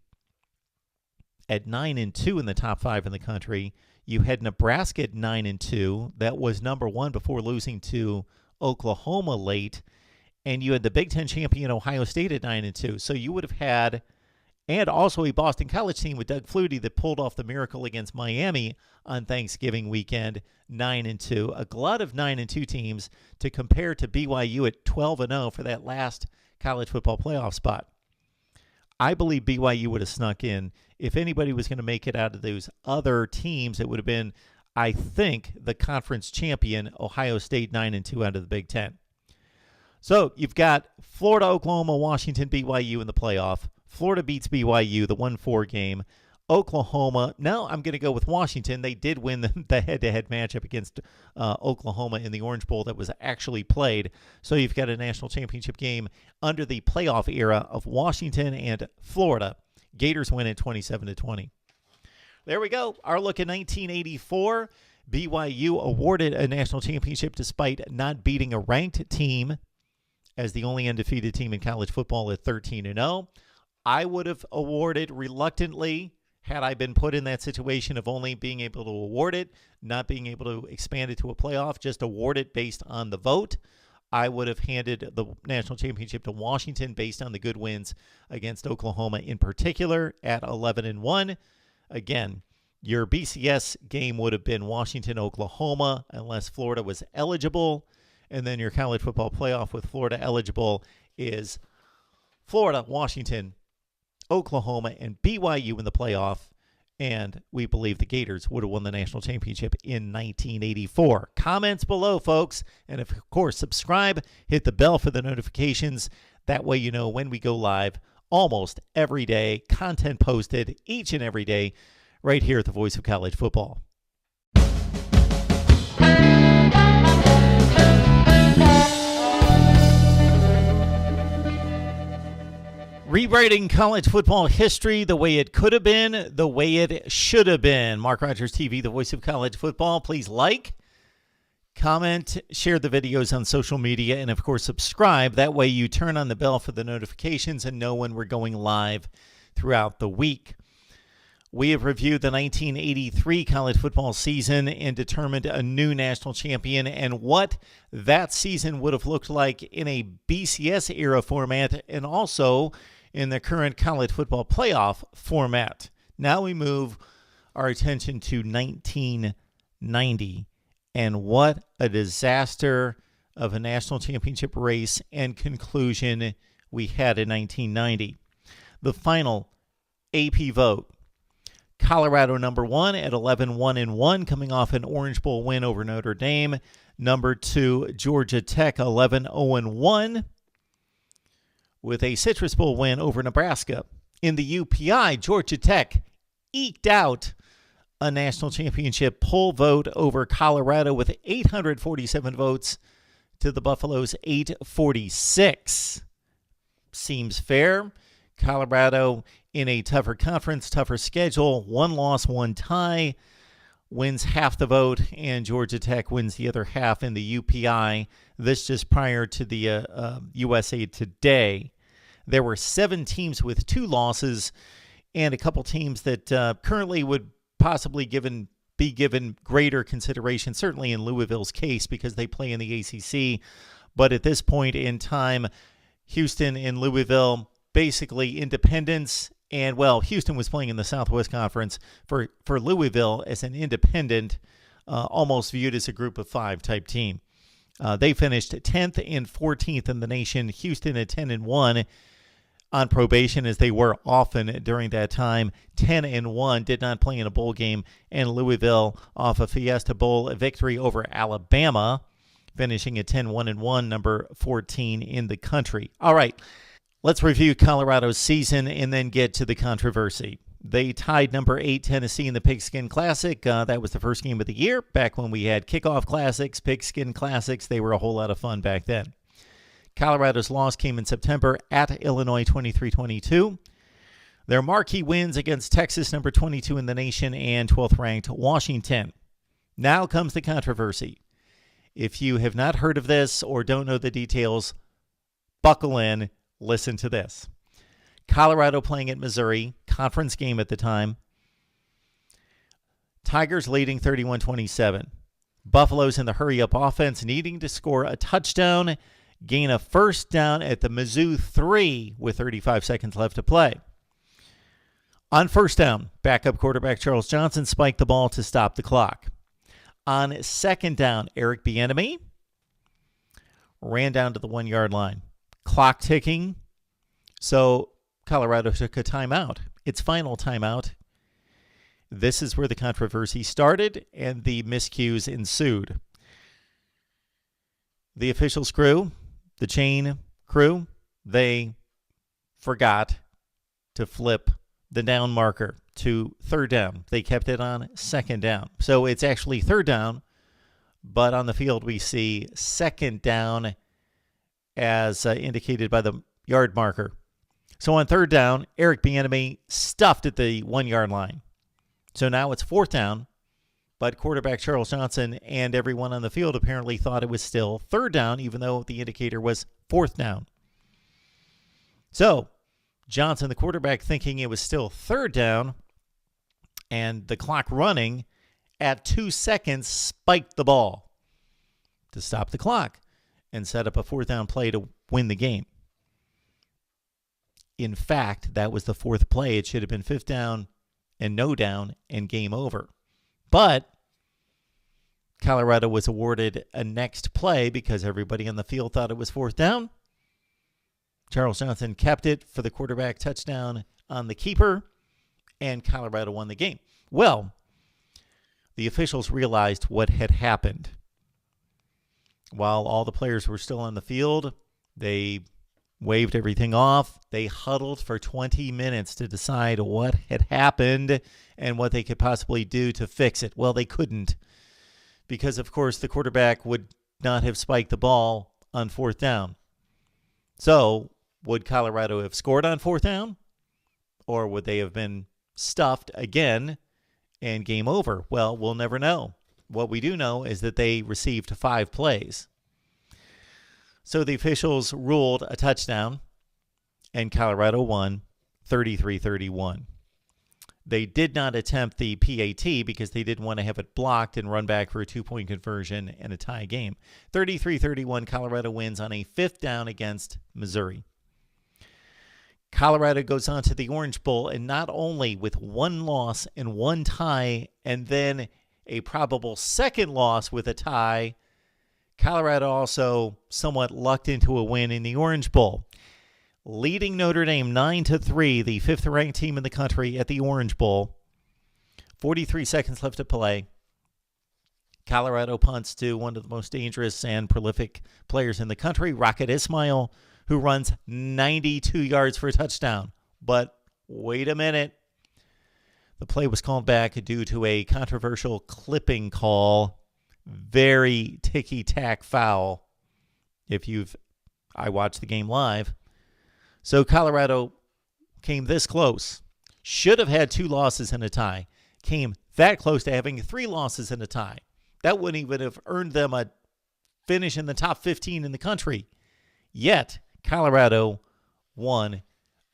S1: at 9-2 in the top 5 in the country. You had Nebraska at 9-2. That was number 1 before losing to Oklahoma late. And you had the Big Ten champion Ohio State at 9-2. So you would have had, and also a Boston College team with Doug Flutie that pulled off the miracle against Miami on Thanksgiving weekend, 9-2. A glut of 9-2 teams to compare to BYU at 12-0 for that last college football playoff spot. I believe BYU would have snuck in. If anybody was going to make it out of those other teams, it would have been, I think, the conference champion, Ohio State, 9-2 out of the Big Ten. So you've got Florida, Oklahoma, Washington, BYU in the playoff. Florida beats BYU, the 1-4 game. Oklahoma, now I'm going to go with Washington. They did win the head-to-head matchup against Oklahoma in the Orange Bowl that was actually played. So you've got a national championship game under the playoff era of Washington and Florida. Gators win at 27-20. There we go. Our look at 1984. BYU awarded a national championship despite not beating a ranked team as the only undefeated team in college football at 13-0. I would have awarded reluctantly had I been put in that situation of only being able to award it, not being able to expand it to a playoff, just award it based on the vote. I would have handed the national championship to Washington based on the good wins against Oklahoma in particular at 11-1. Again, your BCS game would have been Washington, Oklahoma, unless Florida was eligible. And then your college football playoff with Florida eligible is Florida, Washington, Oklahoma, and BYU in the playoff. And we believe the Gators would have won the national championship in 1984. Comments below, folks. And of course, subscribe, hit the bell for the notifications. That way you know when we go live almost every day. Content posted each and every day right here at the Voice of College Football. Rewriting college football history the way it could have been, the way it should have been. Mark Rogers TV, the voice of college football. Please like, comment, share the videos on social media, and of course subscribe. That way you turn on the bell for the notifications and know when we're going live throughout the week. We have reviewed the 1983 college football season and determined a new national champion and what that season would have looked like in a BCS era format and also in the current college football playoff format. Now we move our attention to 1990 and what a disaster of a national championship race and conclusion we had in 1990. The final AP vote. Colorado number 1 at 11-1-1, coming off an Orange Bowl win over Notre Dame. Number 2, Georgia Tech 11-0-1 with a Citrus Bowl win over Nebraska. In the UPI, Georgia Tech eked out a national championship poll vote over Colorado with 847 votes to the Buffaloes 846. Seems fair. Colorado in a tougher conference, tougher schedule, 1 loss, 1 tie, wins half the vote, and Georgia Tech wins the other half in the UPI. This just prior to the USA Today. There were 7 teams with 2 losses and a couple teams that currently would possibly be given greater consideration, certainly in Louisville's case because they play in the ACC. But at this point in time, Houston and Louisville, basically independents. And, well, Houston was playing in the Southwest Conference for Louisville as an independent, almost viewed as a group of five type team. They finished 10th and 14th in the nation. Houston at 10-1 on probation, as they were often during that time. 10-1, did not play in a bowl game. And Louisville off a Fiesta Bowl victory over Alabama, finishing at 10-1-1, number 14 in the country. All right, let's review Colorado's season and then get to the controversy. They tied number 8 Tennessee in the Pigskin Classic. That was the first game of the year, back when we had kickoff classics, Pigskin Classics. They were a whole lot of fun back then. Colorado's loss came in September at Illinois, 23-22. Their marquee wins against Texas, number 22 in the nation, and 12th-ranked Washington. Now comes the controversy. If you have not heard of this or don't know the details, buckle in, listen to this. Colorado playing at Missouri, conference game at the time. Tigers leading 31-27. Buffalo's in the hurry-up offense, needing to score a touchdown, gain a first down at the Mizzou 3 with 35 seconds left to play. On first down, backup quarterback Charles Johnson spiked the ball to stop the clock. On second down, Eric Bieniemy ran down to the 1-yard line. Clock ticking, so Colorado took a timeout. Its final timeout. This is where the controversy started and the miscues ensued. The officials crew, the chain crew, they forgot to flip the down marker to third down. They kept it on second down. So it's actually third down, but on the field we see second down as indicated by the yard marker. So on third down, Eric Bieniemy stuffed at the 1-yard line. So now it's fourth down, but quarterback Charles Johnson and everyone on the field apparently thought it was still third down, even though the indicator was fourth down. So Johnson, the quarterback, thinking it was still third down, and the clock running at 2 seconds, spiked the ball to stop the clock and set up a fourth down play to win the game. In fact, that was the fourth play. It should have been fifth down and no down and game over. But Colorado was awarded a next play because everybody on the field thought it was fourth down. Charles Johnson kept it for the quarterback touchdown on the keeper, and Colorado won the game. Well, the officials realized what had happened. While all the players were still on the field, they waved everything off. They huddled for 20 minutes to decide what had happened and what they could possibly do to fix it. Well, they couldn't because, of course, the quarterback would not have spiked the ball on fourth down. So would Colorado have scored on fourth down, or would they have been stuffed again and game over? Well, we'll never know. What we do know is that they received 5 plays. So the officials ruled a touchdown, and Colorado won 33-31. They did not attempt the PAT because they didn't want to have it blocked and run back for a 2-point conversion and a tie game. 33-31, Colorado wins on a fifth down against Missouri. Colorado goes on to the Orange Bowl, and not only with 1 loss and 1 tie, and then a probable second loss with a tie, Colorado also somewhat lucked into a win in the Orange Bowl, leading Notre Dame 9-3, the 5th-ranked team in the country at the Orange Bowl. 43 seconds left to play. Colorado punts to one of the most dangerous and prolific players in the country, Rocket Ismail, who runs 92 yards for a touchdown. But wait a minute. The play was called back due to a controversial clipping call. Very ticky-tack foul. I watched the game live. So Colorado came this close. Should have had 2 losses and a tie. Came that close to having 3 losses and a tie. That wouldn't even have earned them a finish in the top 15 in the country. Yet, Colorado won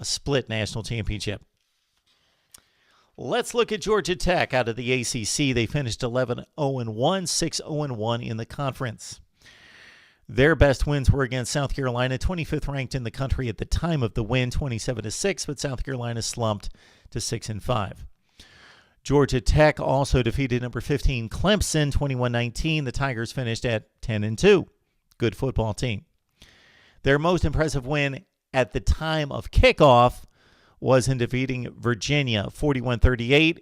S1: a split national championship. Let's look at Georgia Tech out of the ACC. They finished 11-0-1, 6-0-1 in the conference. Their best wins were against South Carolina, 25th ranked in the country at the time of the win, 27-6, but South Carolina slumped to 6-5. Georgia Tech also defeated number 15 Clemson, 21-19. The Tigers finished at 10-2. Good football team. Their most impressive win at the time of kickoff was in defeating Virginia, 41-38.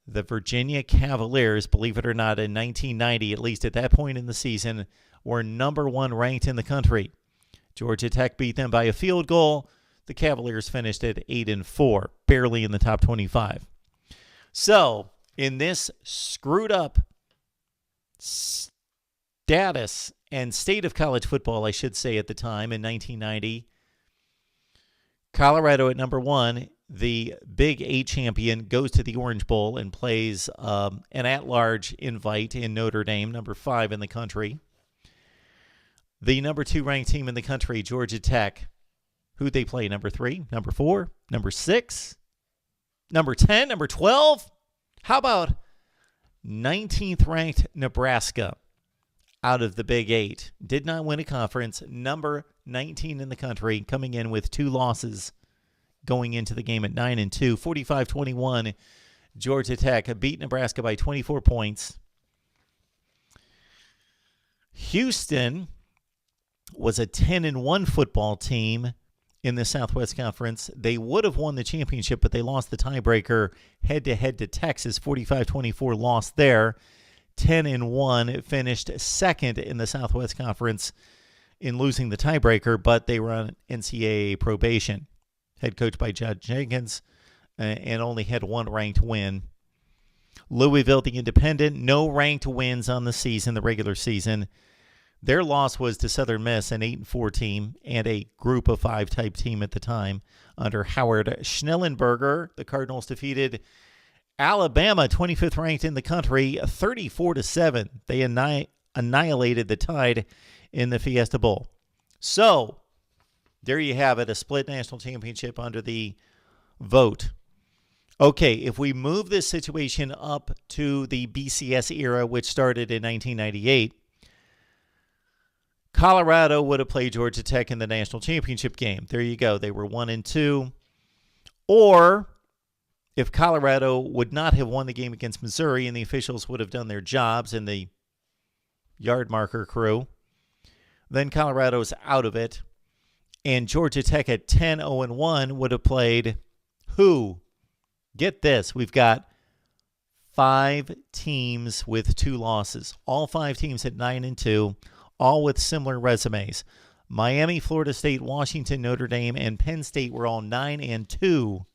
S1: The Virginia Cavaliers, believe it or not, in 1990, at least at that point in the season, were number 1 ranked in the country. Georgia Tech beat them by a field goal. The Cavaliers finished at 8-4, barely in the top 25. So, in this screwed up status and state of college football, I should say, at the time in 1990, Colorado at number 1, the Big 8 champion, goes to the Orange Bowl and plays an at-large invite in Notre Dame, number 5 in the country. The number 2 ranked team in the country, Georgia Tech, who'd they play? Number 3, number 4, number 6, number 10, number 12? How about 19th ranked Nebraska out of the Big 8? Did not win a conference, number 19 in the country, coming in with 2 losses going into the game at 9-2. 45-21, Georgia Tech beat Nebraska by 24 points. Houston was a 10-1 football team in the Southwest Conference. They would have won the championship, but they lost the tiebreaker head-to-head to Texas. 45-24 loss there. 10-1, finished second in the Southwest Conference in losing the tiebreaker, but they were on NCAA probation. Head coached by Judge Jenkins, and only had 1 ranked win. Louisville, the Independent, no ranked wins on the season, the regular season. Their loss was to Southern Miss, an 8-4 team and a group of 5 type team at the time under Howard Schnellenberger. The Cardinals defeated Alabama, 25th ranked in the country, 34-7. They annihilated the Tide in the Fiesta Bowl. So, there you have it, a split national championship under the vote. Okay, if we move this situation up to the BCS era, which started in 1998, Colorado would have played Georgia Tech in the national championship game. There you go. They were 1-2. Or if Colorado would not have won the game against Missouri and the officials would have done their jobs and the yard marker crew, then Colorado's out of it. And Georgia Tech at 10-1 would have played who? Get this. We've got 5 teams with 2 losses. All 5 teams at 9-2. All with similar resumes. Miami, Florida State, Washington, Notre Dame, and Penn State were all 9-2.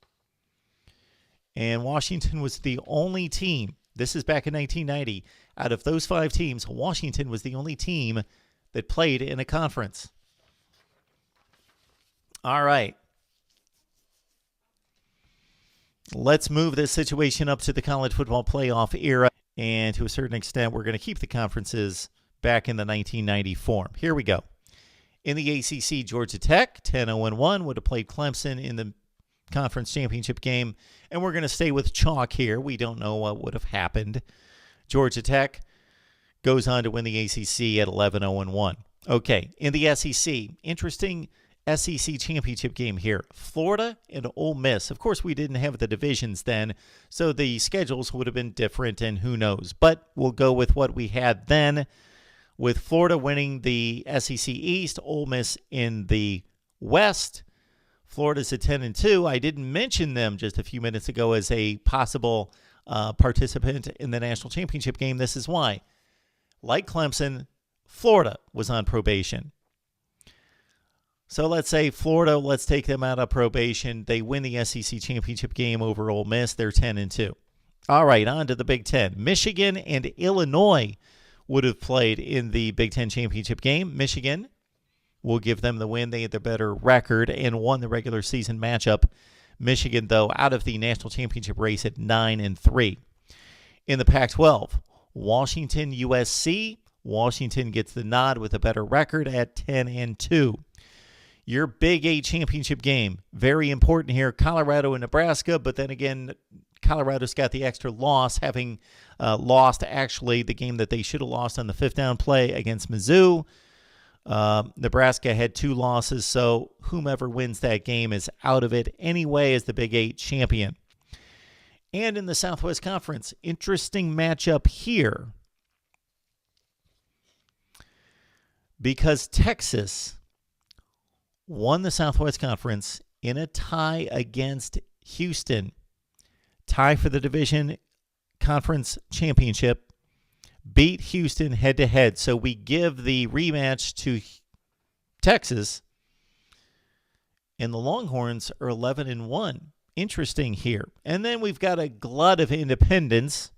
S1: And Washington was the only team, this is back in 1990, out of those 5 teams, Washington was the only team that played in a conference. All right. Let's move this situation up to the college football playoff era. And to a certain extent, we're going to keep the conferences back in the 1990 form. Here we go. In the ACC, Georgia Tech, 10-1, would have played Clemson in the conference championship game. And we're going to stay with chalk here. We don't know what would have happened. Georgia Tech goes on to win the ACC at 11-1. Okay, in the SEC, interesting SEC championship game here. Florida and Ole Miss. Of course, we didn't have the divisions then, so the schedules would have been different, and who knows. But we'll go with what we had then, with Florida winning the SEC East, Ole Miss in the West. Florida's at 10-2. I didn't mention them just a few minutes ago as a possible participant in the national championship game. This is why. Like Clemson, Florida was on probation. So let's say Florida, let's take them out of probation. They win the SEC championship game over Ole Miss. They're 10-2. All right, on to the Big Ten. Michigan and Illinois would have played in the Big Ten championship game. Michigan will give them the win. They had the better record and won the regular season matchup. Michigan, though, out of the national championship race at 9-3. In the Pac-12, Washington, USC. Washington gets the nod with a better record at 10-2. Your Big 8 championship game, very important here. Colorado and Nebraska, but then again, Colorado's got the extra loss, having lost actually the game that they should have lost on the 5th down play against Mizzou. Nebraska had 2 losses, so whomever wins that game is out of it anyway as the Big 8 champion. And in the Southwest Conference, interesting matchup here because Texas won the Southwest Conference in a tie against Houston. Tie for the division conference championship. Beat Houston head-to-head. So we give the rematch to Texas. And the Longhorns are 11-1. Interesting here. And then we've got a glut of independents.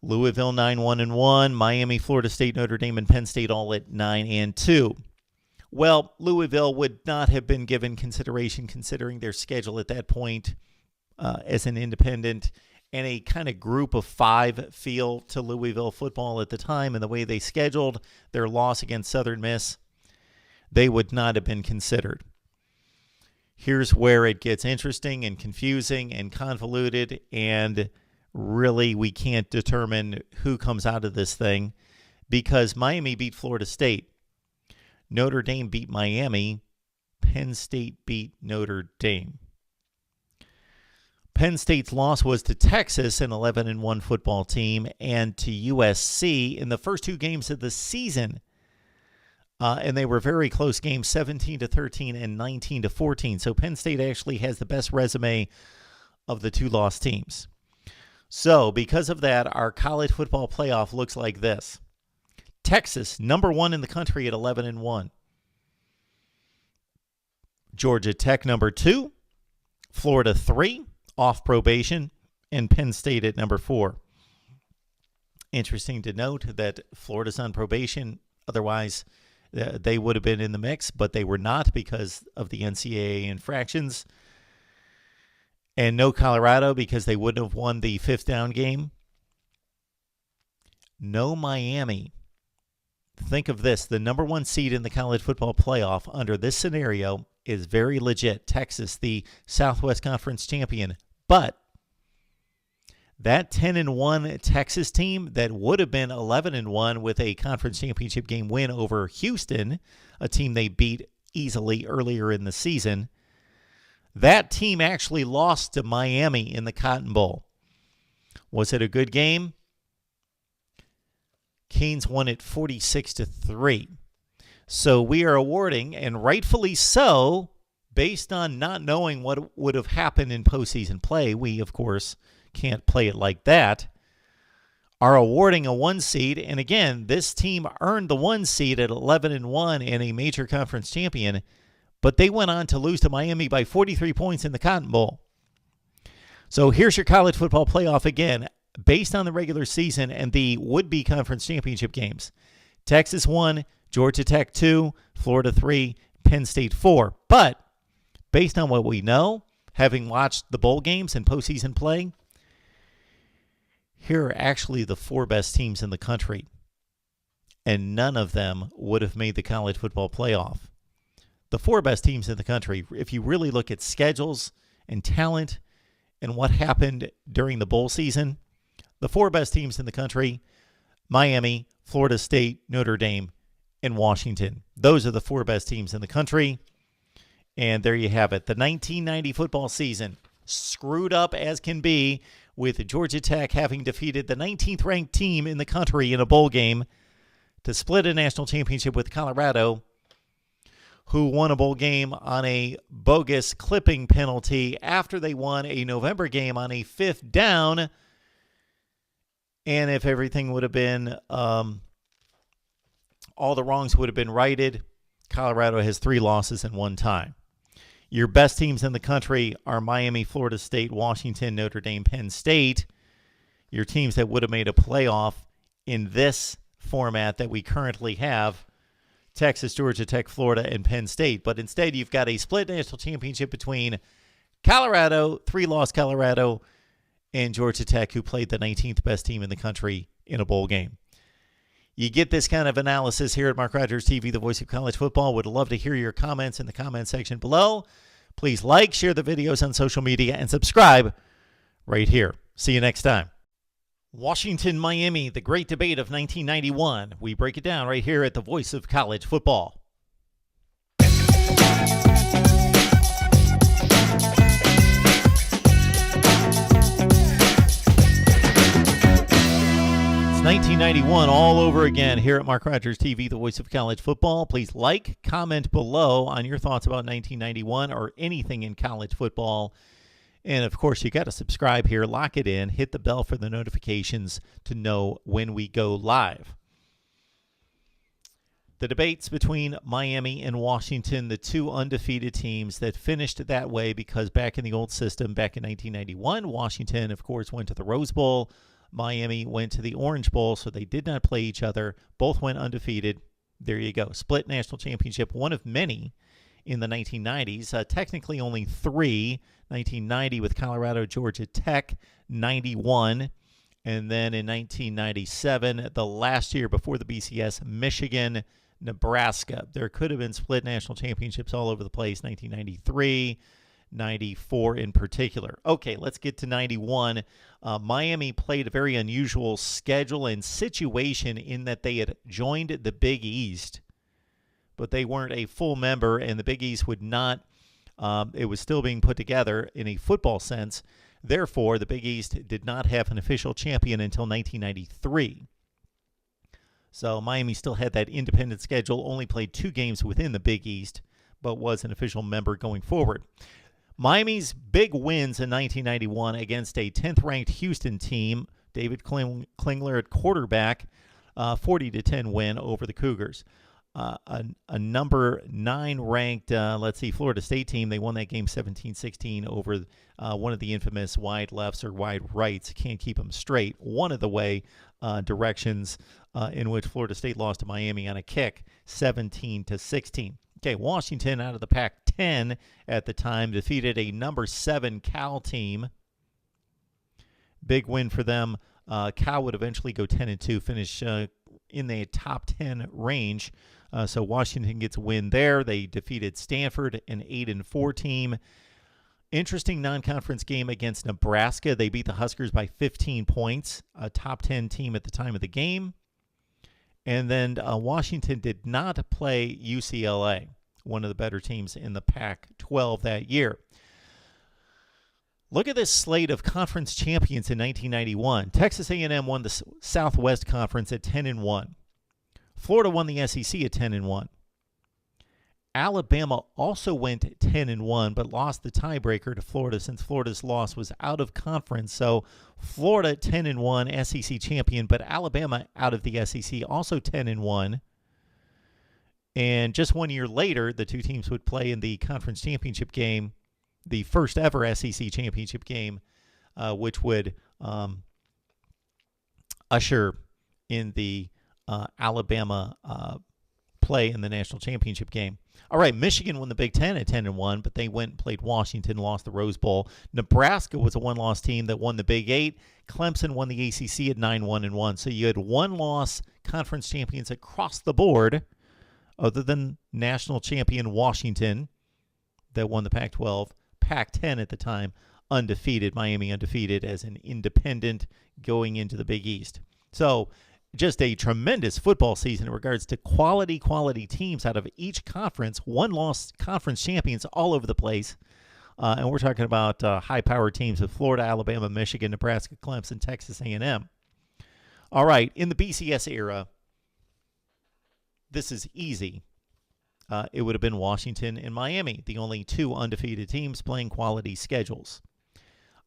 S1: Louisville 9-1-1, Miami, Florida State, Notre Dame, and Penn State all at 9-2. Well, Louisville would not have been given consideration considering their schedule at that point as an independent and a kind of group of 5 feel to Louisville football at the time and the way they scheduled their loss against Southern Miss. They would not have been considered. Here's where it gets interesting and confusing and convoluted, and really we can't determine who comes out of this thing because Miami beat Florida State. Notre Dame beat Miami. Penn State beat Notre Dame. Penn State's loss was to Texas, an 11-1 football team, and to USC in the first 2 games of the season. And they were very close games, 17-13 and 19-14. So Penn State actually has the best resume of the 2 lost teams. So because of that, our college football playoff looks like this. Texas, number 1 in the country at 11-1. Georgia Tech, number 2. Florida, 3, off probation. And Penn State at number 4. Interesting to note that Florida's on probation. Otherwise, they would have been in the mix, but they were not because of the NCAA infractions. And no Colorado because they wouldn't have won the 5th down game. No Miami. Think of this. The number 1 seed in the college football playoff under this scenario is very legit. Texas, the Southwest Conference champion. But that 10-1 Texas team that would have been 11-1 with a conference championship game win over Houston, a team they beat easily earlier in the season, that team actually lost to Miami in the Cotton Bowl. Was it a good game? Canes won it 46-3. So we are awarding, and rightfully so, based on not knowing what would have happened in postseason play. We, of course, can't play it like that. Are awarding a 1 seed, and again, this team earned the 1 seed at 11-1 and a major conference champion, but they went on to lose to Miami by 43 points in the Cotton Bowl. So here's your college football playoff again, based on the regular season and the would-be conference championship games. Texas 1, Georgia Tech 2, Florida 3, Penn State 4. But based on what we know, having watched the bowl games and postseason play, here are actually the 4 best teams in the country, and none of them would have made the college football playoff. The 4 best teams in the country, if you really look at schedules and talent and what happened during the bowl season, the 4 best teams in the country, Miami, Florida State, Notre Dame, and Washington. Those are the 4 best teams in the country. And there you have it. The 1990 football season, screwed up as can be, with Georgia Tech having defeated the 19th ranked team in the country in a bowl game to split a national championship with Colorado, who won a bowl game on a bogus clipping penalty after they won a November game on a 5th down. And if everything would have been, all the wrongs would have been righted, Colorado has 3 losses in 1 time. Your best teams in the country are Miami, Florida State, Washington, Notre Dame, Penn State. Your teams that would have made a playoff in this format that we currently have, Texas, Georgia Tech, Florida, and Penn State. But instead, you've got a split national championship between Colorado, 3-loss Colorado, and Georgia Tech, who played the 19th best team in the country in a bowl game. You get this kind of analysis here at Mark Rogers TV, the voice of college football. Would love to hear your comments in the comment section below. Please like, share the videos on social media, and subscribe right here. See you next time. Washington, Miami, the great debate of 1991. We break it down right here at the Voice of College Football. It's 1991 all over again here at Mark Rogers TV, the Voice of College Football. Please like, comment below on your thoughts about 1991 or anything in college football. And, of course, you got to subscribe here, lock it in, hit the bell for the notifications to know when we go live. The debates between Miami and Washington, the two undefeated teams that finished that way because back in the old system, back in 1991, Washington, of course, went to the Rose Bowl. Miami went to the Orange Bowl, so they did not play each other. Both went undefeated. There you go. Split national championship, one of many in the 1990s. Technically only three. 1990 with Colorado, Georgia Tech, 91. And then in 1997, the last year before the BCS, Michigan, Nebraska. There could have been split national championships all over the place, 1993, 94 in particular. Okay, let's get to 91. Miami played a very unusual schedule and situation in that they had joined the Big East, but they weren't a full member, and the Big East would not, it was still being put together in a football sense. Therefore, the Big East did not have an official champion until 1993. So Miami still had that independent schedule, only played 2 games within the Big East, but was an official member going forward. Miami's big wins in 1991 against a 10th-ranked Houston team, David Klingler at quarterback, 40-10 win over the Cougars. A number 9 ranked, Florida State team. They won that game 17-16 over one of the infamous wide lefts or wide rights. Can't keep them straight. One of the directions in which Florida State lost to Miami on a kick, 17-16. Okay, Washington out of the Pac-10 at the time defeated a number 7 Cal team. Big win for them. Cal would eventually go 10-2, finish in the top 10 range. So Washington gets a win there. They defeated Stanford, an 8-4 team. Interesting non-conference game against Nebraska. They beat the Huskers by 15 points, a top 10 team at the time of the game. And then Washington did not play UCLA, one of the better teams in the Pac-12 that year. Look at this slate of conference champions in 1991. Texas A&M won the Southwest Conference at 10-1. Florida won the SEC at 10-1. Alabama also went 10-1, but lost the tiebreaker to Florida since Florida's loss was out of conference. So Florida 10-1, SEC champion, but Alabama out of the SEC also 10-1. And just 1 year later, the two teams would play in the conference championship game, the first ever SEC championship game, which would usher in the Alabama play in the national championship game. All right, Michigan won the Big Ten at 10-1, but they went and played Washington, lost the Rose Bowl. Nebraska was a one-loss team that won the Big 8. Clemson won the ACC at 9-1-1. So you had one-loss conference champions across the board, other than national champion Washington that won the Pac-12. Pac-10 at the time, undefeated. Miami undefeated as an independent going into the Big East. So just a tremendous football season in regards to quality teams out of each conference. One-loss conference champions all over the place. And we're talking about high-powered teams of Florida, Alabama, Michigan, Nebraska, Clemson, Texas A&M. All right, in the BCS era, this is easy. It would have been Washington and Miami, the only two undefeated teams playing quality schedules.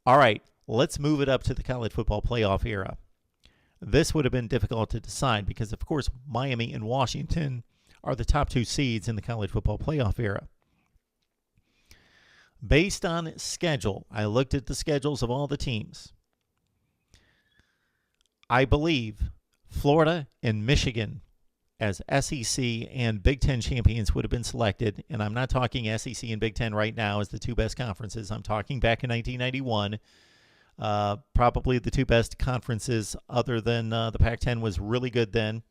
S1: All right, let's move it up to the college football playoff era. This would have been difficult to decide because, of course, Miami and Washington are the top 2 seeds in the college football playoff era. Based on schedule, I looked at the schedules of all the teams. I believe Florida and Michigan as SEC and Big Ten champions would have been selected. And I'm not talking SEC and Big Ten right now as the 2 best conferences. I'm talking back in 1991. Probably the 2 best conferences other than the Pac-10 was really good then.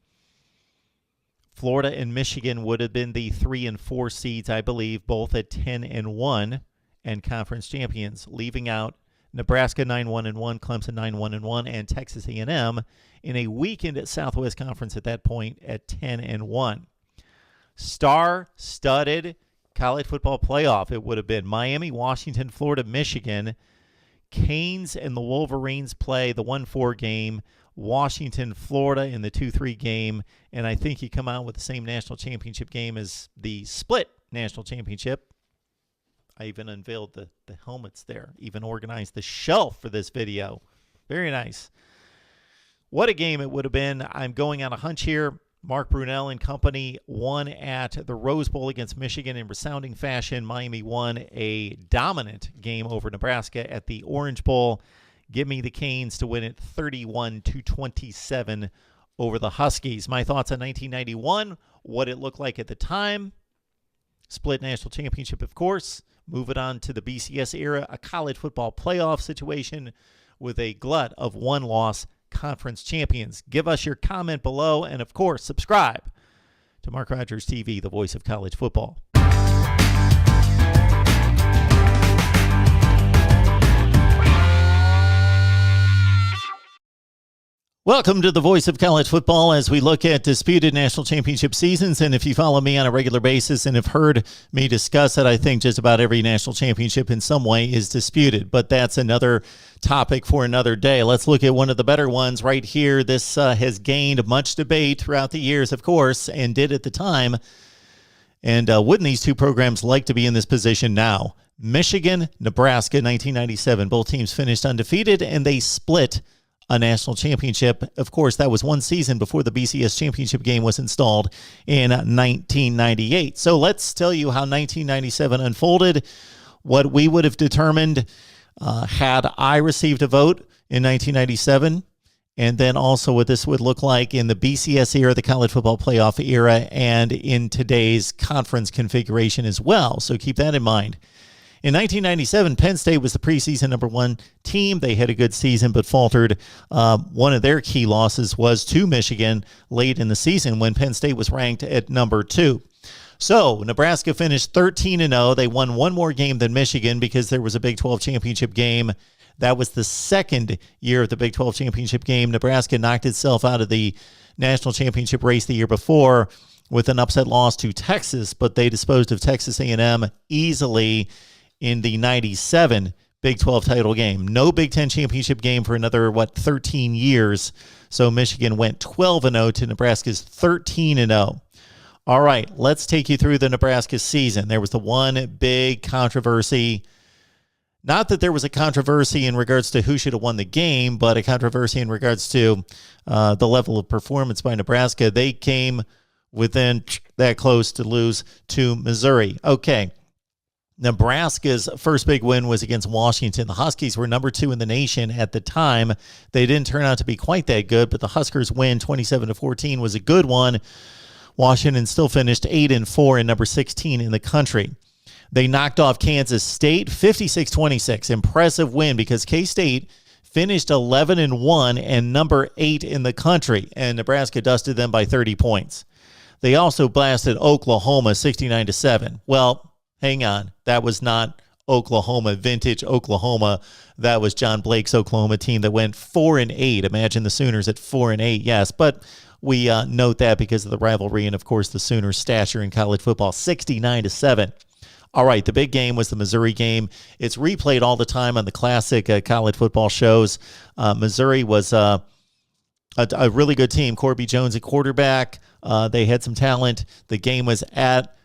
S1: Florida and Michigan would have been the 3 and 4 seeds, I believe, both at 10-1. and conference champions, leaving out Nebraska 9-1-1, Clemson 9-1-1, and Texas A&M in a weekend at Southwest Conference at that point at 10-1. Star-studded college football playoff. It would have been Miami, Washington, Florida, Michigan. Canes and the Wolverines play the 1-4 game. Washington, Florida in the 2-3 game. And I think you come out with the same national championship game as the split national championship. I even unveiled the helmets there, even organized the shelf for this video. Very nice. What a game it would have been. I'm going on a hunch here. Mark Brunell and company won at the Rose Bowl against Michigan in resounding fashion. Miami won a dominant game over Nebraska at the Orange Bowl. Give me the Canes to win it 31-27 over the Huskies. My thoughts on 1991, what it looked like at the time. Split national championship, of course. Move it on to the BCS era, a college football playoff situation with a glut of one-loss conference champions. Give us your comment below, and of course, subscribe to Mark Rogers TV, the voice of college football. Welcome to the voice of college football as we look at disputed national championship seasons. And if you follow me on a regular basis and have heard me discuss it, I think just about every national championship in some way is disputed. But that's another topic for another day. Let's look at one of the better ones right here. This has gained much debate throughout the years, of course, and did at the time. And wouldn't these two programs like to be in this position now? Michigan, Nebraska, 1997. Both teams finished undefeated, and they split a national championship. Of course, that was one season before the BCS championship game was installed in 1998. So let's tell you how 1997 unfolded, what we would have determined had I received a vote in 1997, and then also what this would look like in the BCS era, the college football playoff era, and in today's conference configuration as well. So keep that in mind. In 1997, Penn State was the preseason number one team. They had a good season but faltered. One of their key losses was to Michigan late in the season when Penn State was ranked at number 2. So Nebraska finished 13-0. They won one more game than Michigan because there was a Big 12 championship game. That was the second year of the Big 12 championship game. Nebraska knocked itself out of the national championship race the year before with an upset loss to Texas, but they disposed of Texas A&M easily in the 97 Big 12 title game. No Big 10 championship game for another, 13 years. So Michigan went 12-0 to Nebraska's 13-0. All right, let's take you through the Nebraska season. There was the one big controversy. Not that there was a controversy in regards to who should have won the game, but a controversy in regards to the level of performance by Nebraska. They came within that close to lose to Missouri. Okay. Nebraska's first big win was against Washington. The Huskies were number 2 in the nation at the time. They didn't turn out to be quite that good, but the Huskers win 27-14 was a good one. Washington still finished 8-4 and number 16 in the country. They knocked off Kansas State 56-26. Impressive win because K-State finished 11-1 and number 8 in the country, and Nebraska dusted them by 30 points. They also blasted Oklahoma 69-7. Well, hang on. That was not Oklahoma, vintage Oklahoma. That was John Blake's Oklahoma team that went 4-8. Imagine the Sooners at 4-8. Yes, but we note that because of the rivalry and, of course, the Sooners' stature in college football, 69-7. All right, the big game was the Missouri game. It's replayed all the time on the classic college football shows. Missouri was a really good team. Corby Jones at quarterback. They had some talent. The game was at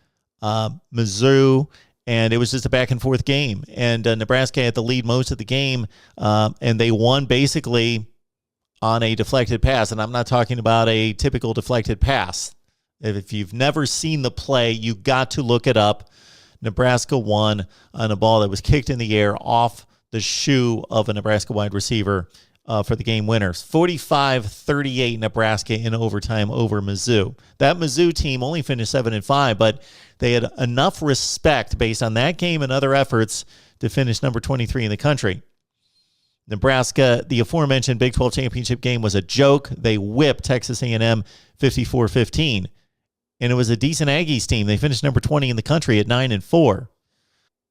S1: Mizzou, and it was just a back-and-forth game. And Nebraska had the lead most of the game, and they won basically on a deflected pass. And I'm not talking about a typical deflected pass. If you've never seen the play, you got to look it up. Nebraska won on a ball that was kicked in the air off the shoe of a Nebraska wide receiver for the game winners. 45-38 Nebraska in overtime over Mizzou. That Mizzou team only finished 7-5, but they had enough respect based on that game and other efforts to finish number 23 in the country. Nebraska, the aforementioned Big 12 championship game was a joke. They whipped Texas A&M 54-15. And it was a decent Aggies team. They finished number 20 in the country at 9-4.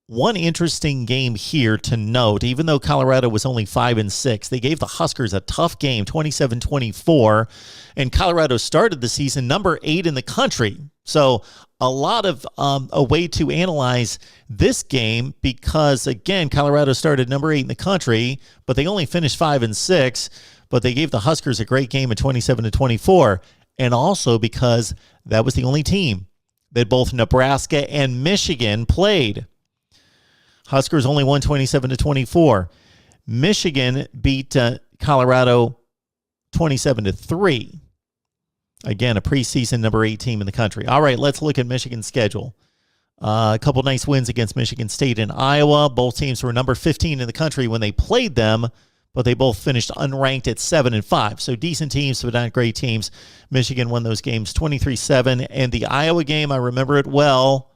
S1: one interesting game here to note, even though Colorado was only 5-6, they gave the Huskers a tough game, 27-24, and Colorado started the season number 8 in the country. So a lot of a way to analyze this game because, again, Colorado started number 8 in the country, but they only finished 5-6, but they gave the Huskers a great game at 27-24, and also because that was the only team that both Nebraska and Michigan played. Huskers only won 27-24. Michigan beat Colorado 27-3. Again, a preseason number 8 team in the country. All right, let's look at Michigan's schedule. A couple nice wins against Michigan State and Iowa. Both teams were number 15 in the country when they played them, but they both finished unranked at 7-5. So decent teams, but not great teams. Michigan won those games 23-7. And the Iowa game, I remember it well.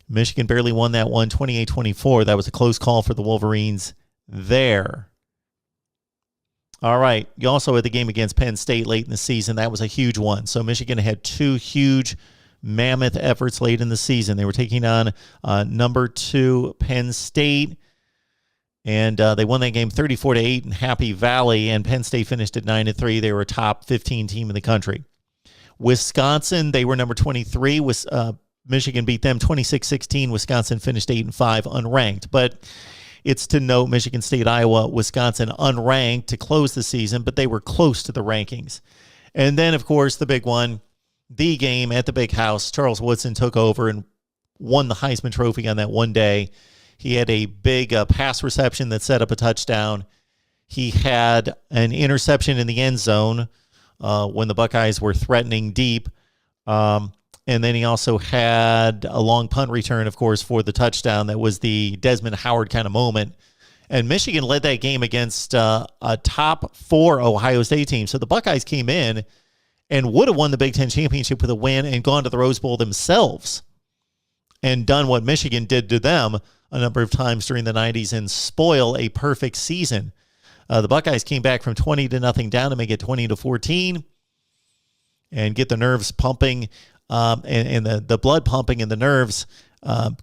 S1: Michigan barely won that one, 28-24. That was a close call for the Wolverines there. All right. You also had the game against Penn State late in the season. That was a huge one. So Michigan had 2 huge mammoth efforts late in the season. They were taking on number 2 Penn State, and they won that game 34-8 in Happy Valley, and Penn State finished at 9-3. They were a top 15 team in the country. Wisconsin, they were number 23. Michigan beat them 26-16. Wisconsin finished 8-5 unranked. But it's to note Michigan State, Iowa, Wisconsin unranked to close the season, but they were close to the rankings. And then, of course, the big one, the game at the Big House. Charles Woodson took over and won the Heisman Trophy on that one day. He had a big pass reception that set up a touchdown. He had an interception in the end zone when the Buckeyes were threatening deep. And then he also had a long punt return, of course, for the touchdown. That was the Desmond Howard kind of moment. And Michigan led that game against a top 4 Ohio State team. So the Buckeyes came in and would have won the Big Ten championship with a win and gone to the Rose Bowl themselves and done what Michigan did to them a number of times during the 90s and spoil a perfect season. The Buckeyes came back from 20-0 down to make it 20-14 and get the nerves pumping. And the blood pumping and the nerves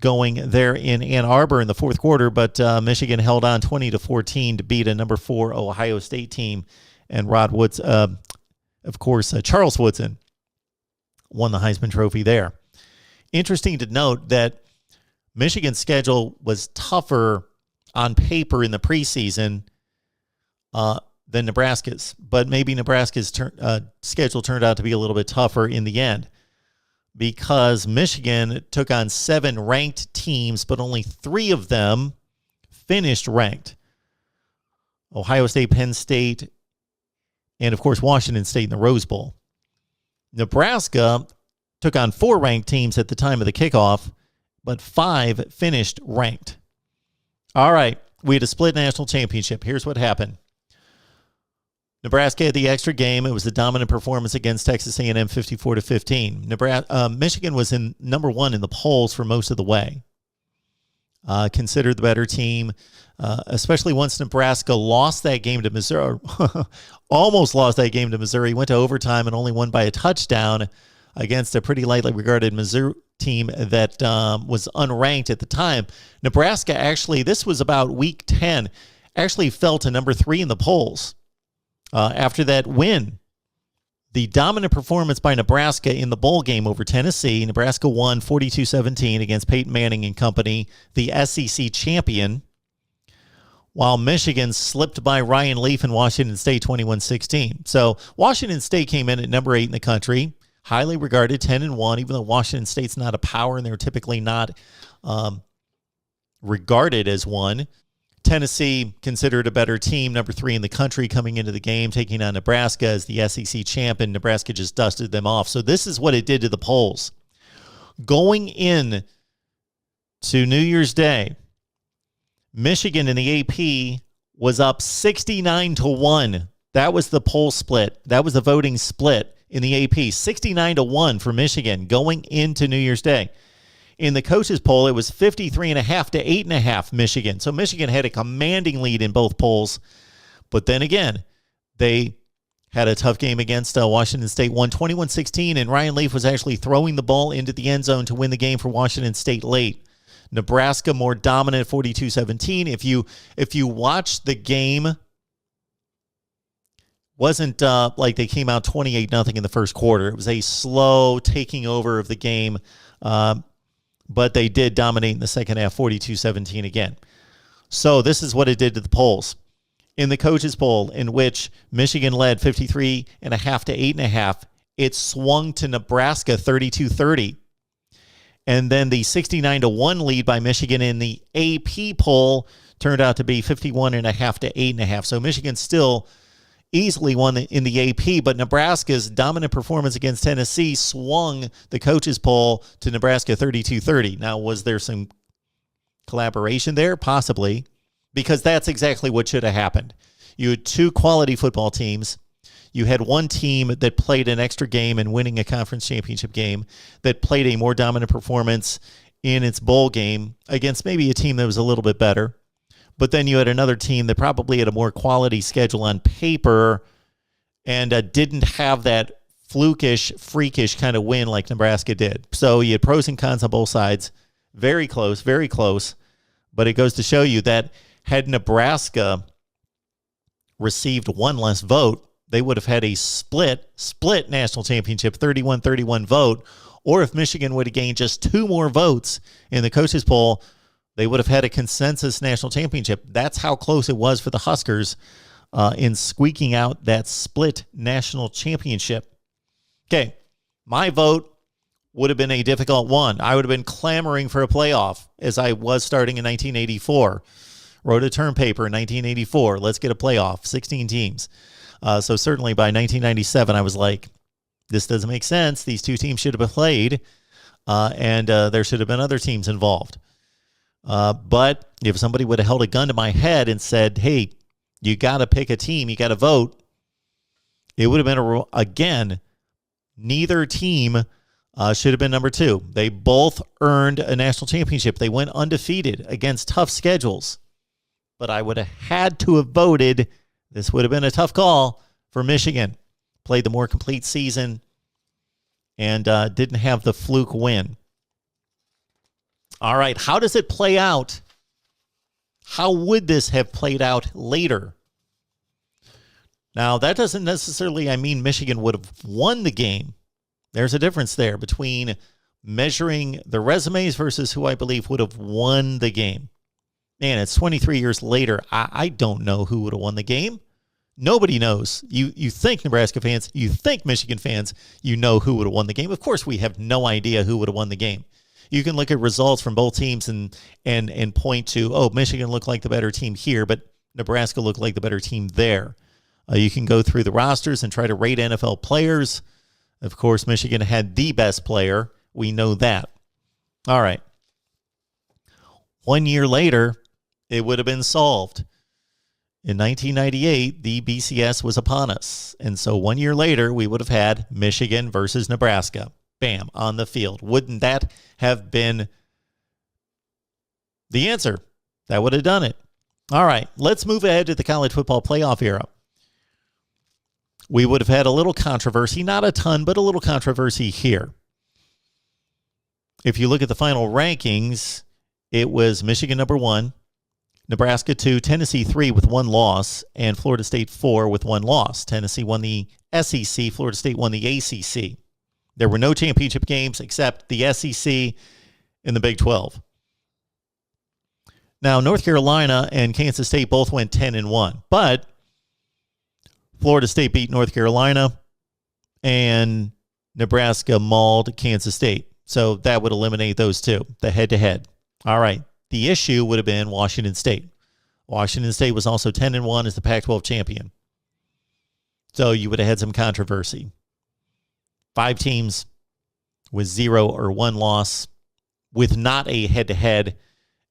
S1: going there in Ann Arbor in the fourth quarter, but Michigan held on 20-14 to beat a number 4 Ohio State team, and Rod Woods, of course, Charles Woodson won the Heisman Trophy there. Interesting to note that Michigan's schedule was tougher on paper in the preseason than Nebraska's, but maybe Nebraska's schedule turned out to be a little bit tougher in the end, because Michigan took on 7 ranked teams, but only 3 of them finished ranked. Ohio State, Penn State, and, of course, Washington State in the Rose Bowl. Nebraska took on 4 ranked teams at the time of the kickoff, but 5 finished ranked. All right, we had a split national championship. Here's what happened. Nebraska had the extra game. It was a dominant performance against Texas A&M, 54-15. Michigan was in number 1 in the polls for most of the way. Considered the better team, especially once Nebraska lost that game to Missouri, almost lost that game to Missouri, went to overtime and only won by a touchdown against a pretty lightly regarded Missouri team that was unranked at the time. Nebraska actually, this was about week 10, actually fell to number 3 in the polls. After that win, the dominant performance by Nebraska in the bowl game over Tennessee, Nebraska won 42-17 against Peyton Manning and company, the SEC champion, while Michigan slipped by Ryan Leaf and Washington State 21-16. So Washington State came in at number 8 in the country, highly regarded, 10-1, even though Washington State's not a power and they're typically not regarded as one. Tennessee considered a better team, number 3 in the country coming into the game, taking on Nebraska as the SEC champion. Nebraska just dusted them off. So this is what it did to the polls. Going in to New Year's Day, Michigan in the AP was up 69-1. That was the poll split. That was the voting split in the AP. 69-1 for Michigan going into New Year's Day. In the coaches poll, it was 53.5 to 8.5 Michigan. So Michigan had a commanding lead in both polls. But then again, they had a tough game against Washington State, won 21-16, and Ryan Leaf was actually throwing the ball into the end zone to win the game for Washington State late. Nebraska more dominant, 42-17. If you watch the game, wasn't like they came out 28-0 in the first quarter. It was a slow taking over of the game, but they did dominate in the second half, 42-17 again. So this is what it did to the polls. In the coaches poll, in which Michigan led 53.5 to 8.5, it swung to Nebraska 32-30. And then the 69-1 lead by Michigan in the AP poll turned out to be 51.5 to 8.5. So Michigan still easily won in the AP, but Nebraska's dominant performance against Tennessee swung the coaches poll to Nebraska 32-30. Now, was there some collaboration there? Possibly, because that's exactly what should have happened. You had two quality football teams. You had one team that played an extra game and winning a conference championship game, that played a more dominant performance in its bowl game against maybe a team that was a little bit better. But then you had another team that probably had a more quality schedule on paper and didn't have that flukish, freakish kind of win like Nebraska did. So you had pros and cons on both sides. Very close, very close. But it goes to show you that had Nebraska received one less vote, they would have had a split national championship, 31-31 vote. Or if Michigan would have gained just two more votes in the coaches poll, they would have had a consensus national championship. That's how close it was for the Huskers in squeaking out that split national championship. Okay, my vote would have been a difficult one. I would have been clamoring for a playoff as I was starting in 1984. Wrote a term paper in 1984. Let's get a playoff, 16 teams. So certainly by 1997, I was like, this doesn't make sense. These two teams should have been played, and there should have been other teams involved. But if somebody would have held a gun to my head and said, hey, you got to pick a team, you got to vote, it would have been, again, neither team should have been number two. They both earned a national championship. They went undefeated against tough schedules. But I would have had to have voted, this would have been a tough call, for Michigan. Played the more complete season and didn't have the fluke win. All right, how does it play out? How would this have played out later? Now, that doesn't necessarily mean Michigan would have won the game. There's a difference there between measuring the resumes versus who I believe would have won the game. Man, it's 23 years later. I don't know who would have won the game. Nobody knows. You think Nebraska fans, you think Michigan fans, you know who would have won the game. Of course, we have no idea who would have won the game. You can look at results from both teams and point to, oh, Michigan looked like the better team here, but Nebraska looked like the better team there. You can go through the rosters and try to rate NFL players. Of course, Michigan had the best player. We know that. All right. 1 year later, it would have been solved. In 1998, the BCS was upon us. And so 1 year later, we would have had Michigan versus Nebraska. Bam, on the field. Wouldn't that have been the answer? That would have done it. All right, let's move ahead to the college football playoff era. We would have had a little controversy, not a ton, but a little controversy here. If you look at the final rankings, it was Michigan number 1, Nebraska 2, Tennessee 3 with 1 loss, and Florida State 4 with 1 loss. Tennessee won the SEC, Florida State won the ACC. There were no championship games except the SEC and the Big 12. Now, North Carolina and Kansas State both went 10-1, but Florida State beat North Carolina and Nebraska mauled Kansas State. So that would eliminate those two, the head-to-head. All right. The issue would have been Washington State. Washington State was also 10-1 as the Pac-12 champion. So you would have had some controversy. 5 teams with 0 or 1 loss with not a head-to-head,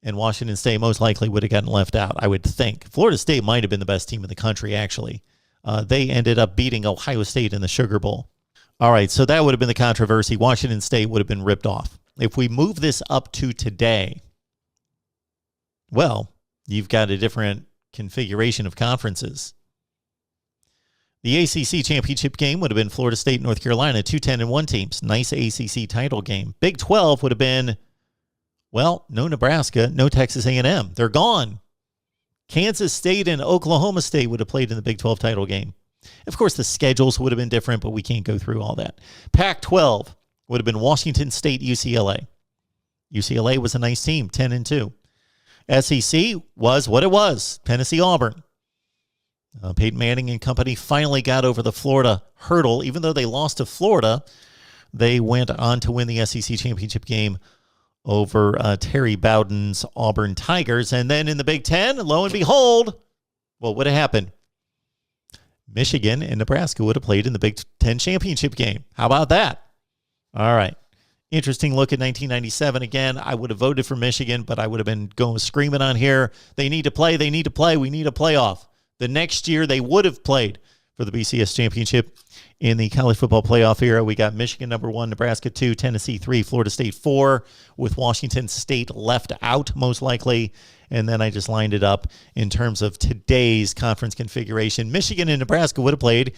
S1: and Washington State most likely would have gotten left out, I would think. Florida State might have been the best team in the country, actually. They ended up beating Ohio State in the Sugar Bowl. All right, so that would have been the controversy. Washington State would have been ripped off. If we move this up to today, well, you've got a different configuration of conferences. The ACC championship game would have been Florida State, North Carolina, 2-10-1 teams. Nice ACC title game. Big 12 would have been, well, no Nebraska, no Texas A&M. They're gone. Kansas State and Oklahoma State would have played in the Big 12 title game. Of course, the schedules would have been different, but we can't go through all that. Pac-12 would have been Washington State, UCLA. UCLA was a nice team, 10-2. SEC was what it was, Tennessee Auburn. Peyton Manning and company finally got over the Florida hurdle. Even though they lost to Florida, they went on to win the SEC championship game over Terry Bowden's Auburn Tigers. And then in the Big Ten, lo and behold, what would have happened? Michigan and Nebraska would have played in the Big Ten championship game. How about that? All right. Interesting look at 1997. Again, I would have voted for Michigan, but I would have been going screaming on here. They need to play. They need to play. We need a playoff. The next year, they would have played for the BCS championship in the college football playoff era. We got Michigan number 1, Nebraska 2, Tennessee 3, Florida State 4, with Washington State left out most likely. And then I just lined it up in terms of today's conference configuration. Michigan and Nebraska would have played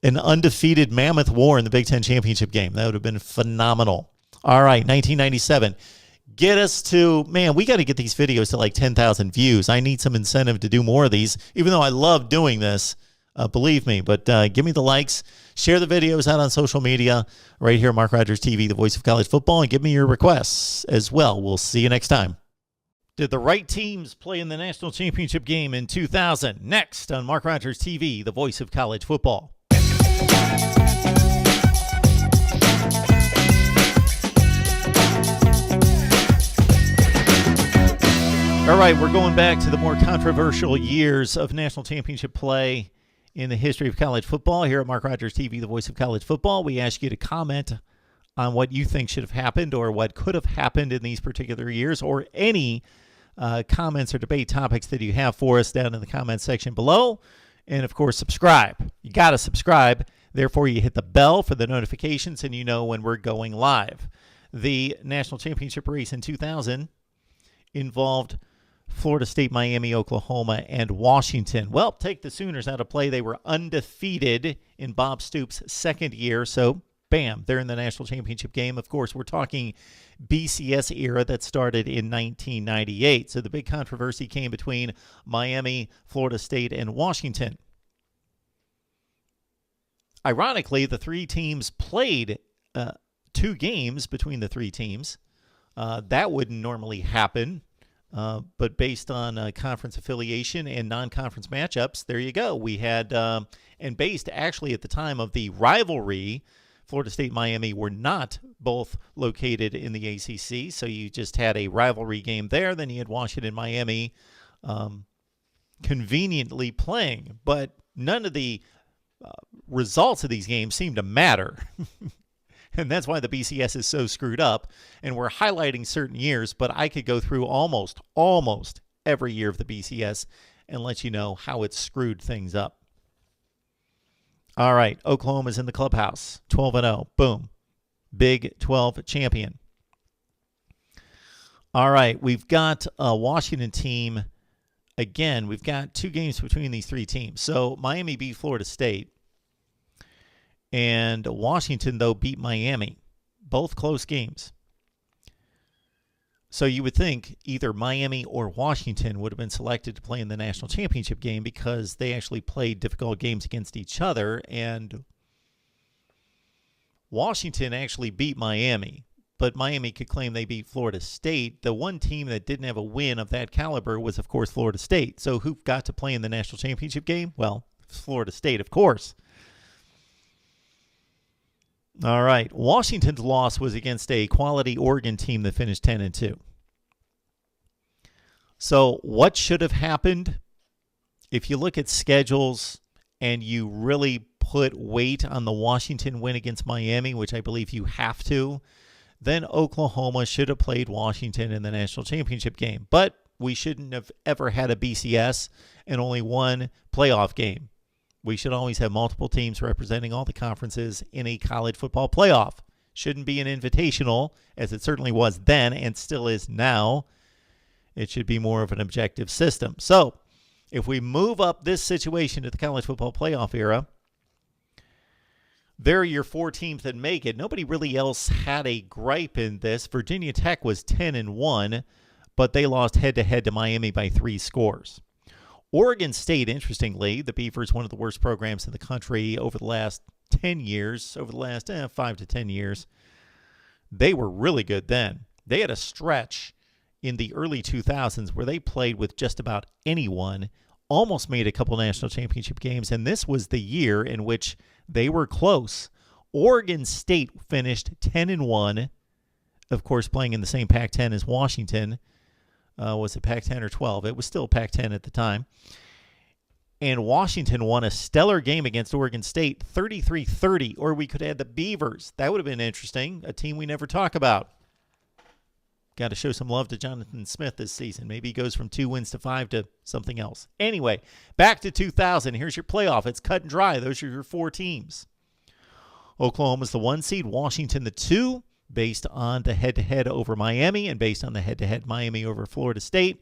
S1: an undefeated mammoth war in the Big Ten championship game. That would have been phenomenal. All right, 1997. Get us to, man, we got to get these videos to like 10,000 views. I need some incentive to do more of these, even though I love doing this, believe me. But give me the likes, share the videos out on social media right here, Mark Rogers TV, the voice of college football, and give me your requests as well. We'll see you next time. Did the right teams play in the national championship game in 2000? Next on Mark Rogers TV, the voice of college football. All right, we're going back to the more controversial years of national championship play in the history of college football. Here at Mark Rogers TV, the voice of college football, we ask you to comment on what you think should have happened or what could have happened in these particular years, or any comments or debate topics that you have for us down in the comments section below. And, of course, subscribe. You got to subscribe. Therefore, you hit the bell for the notifications, and you know when we're going live. The national championship race in 2000 involved Florida State, Miami, Oklahoma, and Washington. Well, take the Sooners out of play. They were undefeated in Bob Stoops' second year, so bam, they're in the national championship game. Of course, we're talking BCS era that started in 1998. So the big controversy came between Miami, Florida State, and Washington. Ironically, the three teams played 2 games between the 3 teams. That wouldn't normally happen. But based on conference affiliation and non-conference matchups, there you go. We had, and based actually at the time of the rivalry, Florida State and Miami were not both located in the ACC, so you just had a rivalry game there. Then you had Washington, Miami conveniently playing, but none of the results of these games seem to matter. And that's why the BCS is so screwed up. And we're highlighting certain years, but I could go through almost every year of the BCS and let you know how it screwed things up. All right, Oklahoma's in the clubhouse, 12-0. Boom. Big 12 champion. All right, we've got a Washington team. Again, we've got 2 games between these 3 teams. So Miami beat Florida State. And Washington, though, beat Miami. Both close games. So you would think either Miami or Washington would have been selected to play in the national championship game because they actually played difficult games against each other. And Washington actually beat Miami, but Miami could claim they beat Florida State. The one team that didn't have a win of that caliber was, of course, Florida State. So who got to play in the national championship game? Well, Florida State, of course. All right. Washington's loss was against a quality Oregon team that finished 10-2. So what should have happened? If you look at schedules and you really put weight on the Washington win against Miami, which I believe you have to, then Oklahoma should have played Washington in the national championship game. But we shouldn't have ever had a BCS and only one playoff game. We should always have multiple teams representing all the conferences in a college football playoff. Shouldn't be an invitational, as it certainly was then and still is now. It should be more of an objective system. So, if we move up this situation to the college football playoff era, They're your 4 teams that make it. Nobody really else had a gripe in this. Virginia Tech was 10-1, but they lost head-to-head to Miami by 3 scores. Oregon State, interestingly, the Beavers, one of the worst programs in the country over the last 10 years, over the last 5 to 10 years. They were really good then. They had a stretch in the early 2000s where they played with just about anyone, almost made a couple national championship games, and this was the year in which they were close. Oregon State finished 10-1, of course, playing in the same Pac-10 as Washington. Was it Pac-10 or 12? It was still Pac-10 at the time. And Washington won a stellar game against Oregon State, 33-30, or we could add the Beavers. That would have been interesting, a team we never talk about. Got to show some love to Jonathan Smith this season. Maybe he goes from 2 wins to 5 to something else. Anyway, back to 2000. Here's your playoff. It's cut and dry. Those are your 4 teams. Oklahoma's the 1 seed, Washington the 2, based on the head-to-head over Miami, and based on the head-to-head Miami over Florida State,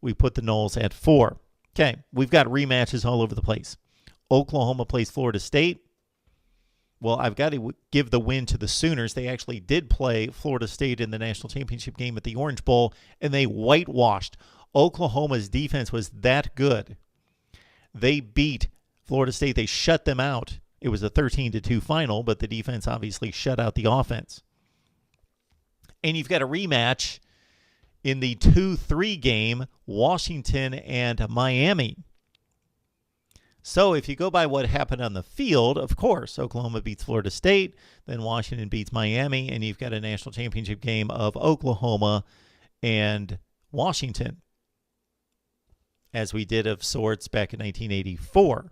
S1: we put the Noles at 4. Okay, we've got rematches all over the place. Oklahoma plays Florida State. Well, I've got to give the win to the Sooners. They actually did play Florida State in the national championship game at the Orange Bowl, and they whitewashed. Oklahoma's defense was that good. They beat Florida State. They shut them out. It was a 13-2 final, but the defense obviously shut out the offense. And you've got a rematch in the 2-3 game, Washington and Miami. So if you go by what happened on the field, of course, Oklahoma beats Florida State, then Washington beats Miami, and you've got a national championship game of Oklahoma and Washington, as we did of sorts back in 1984.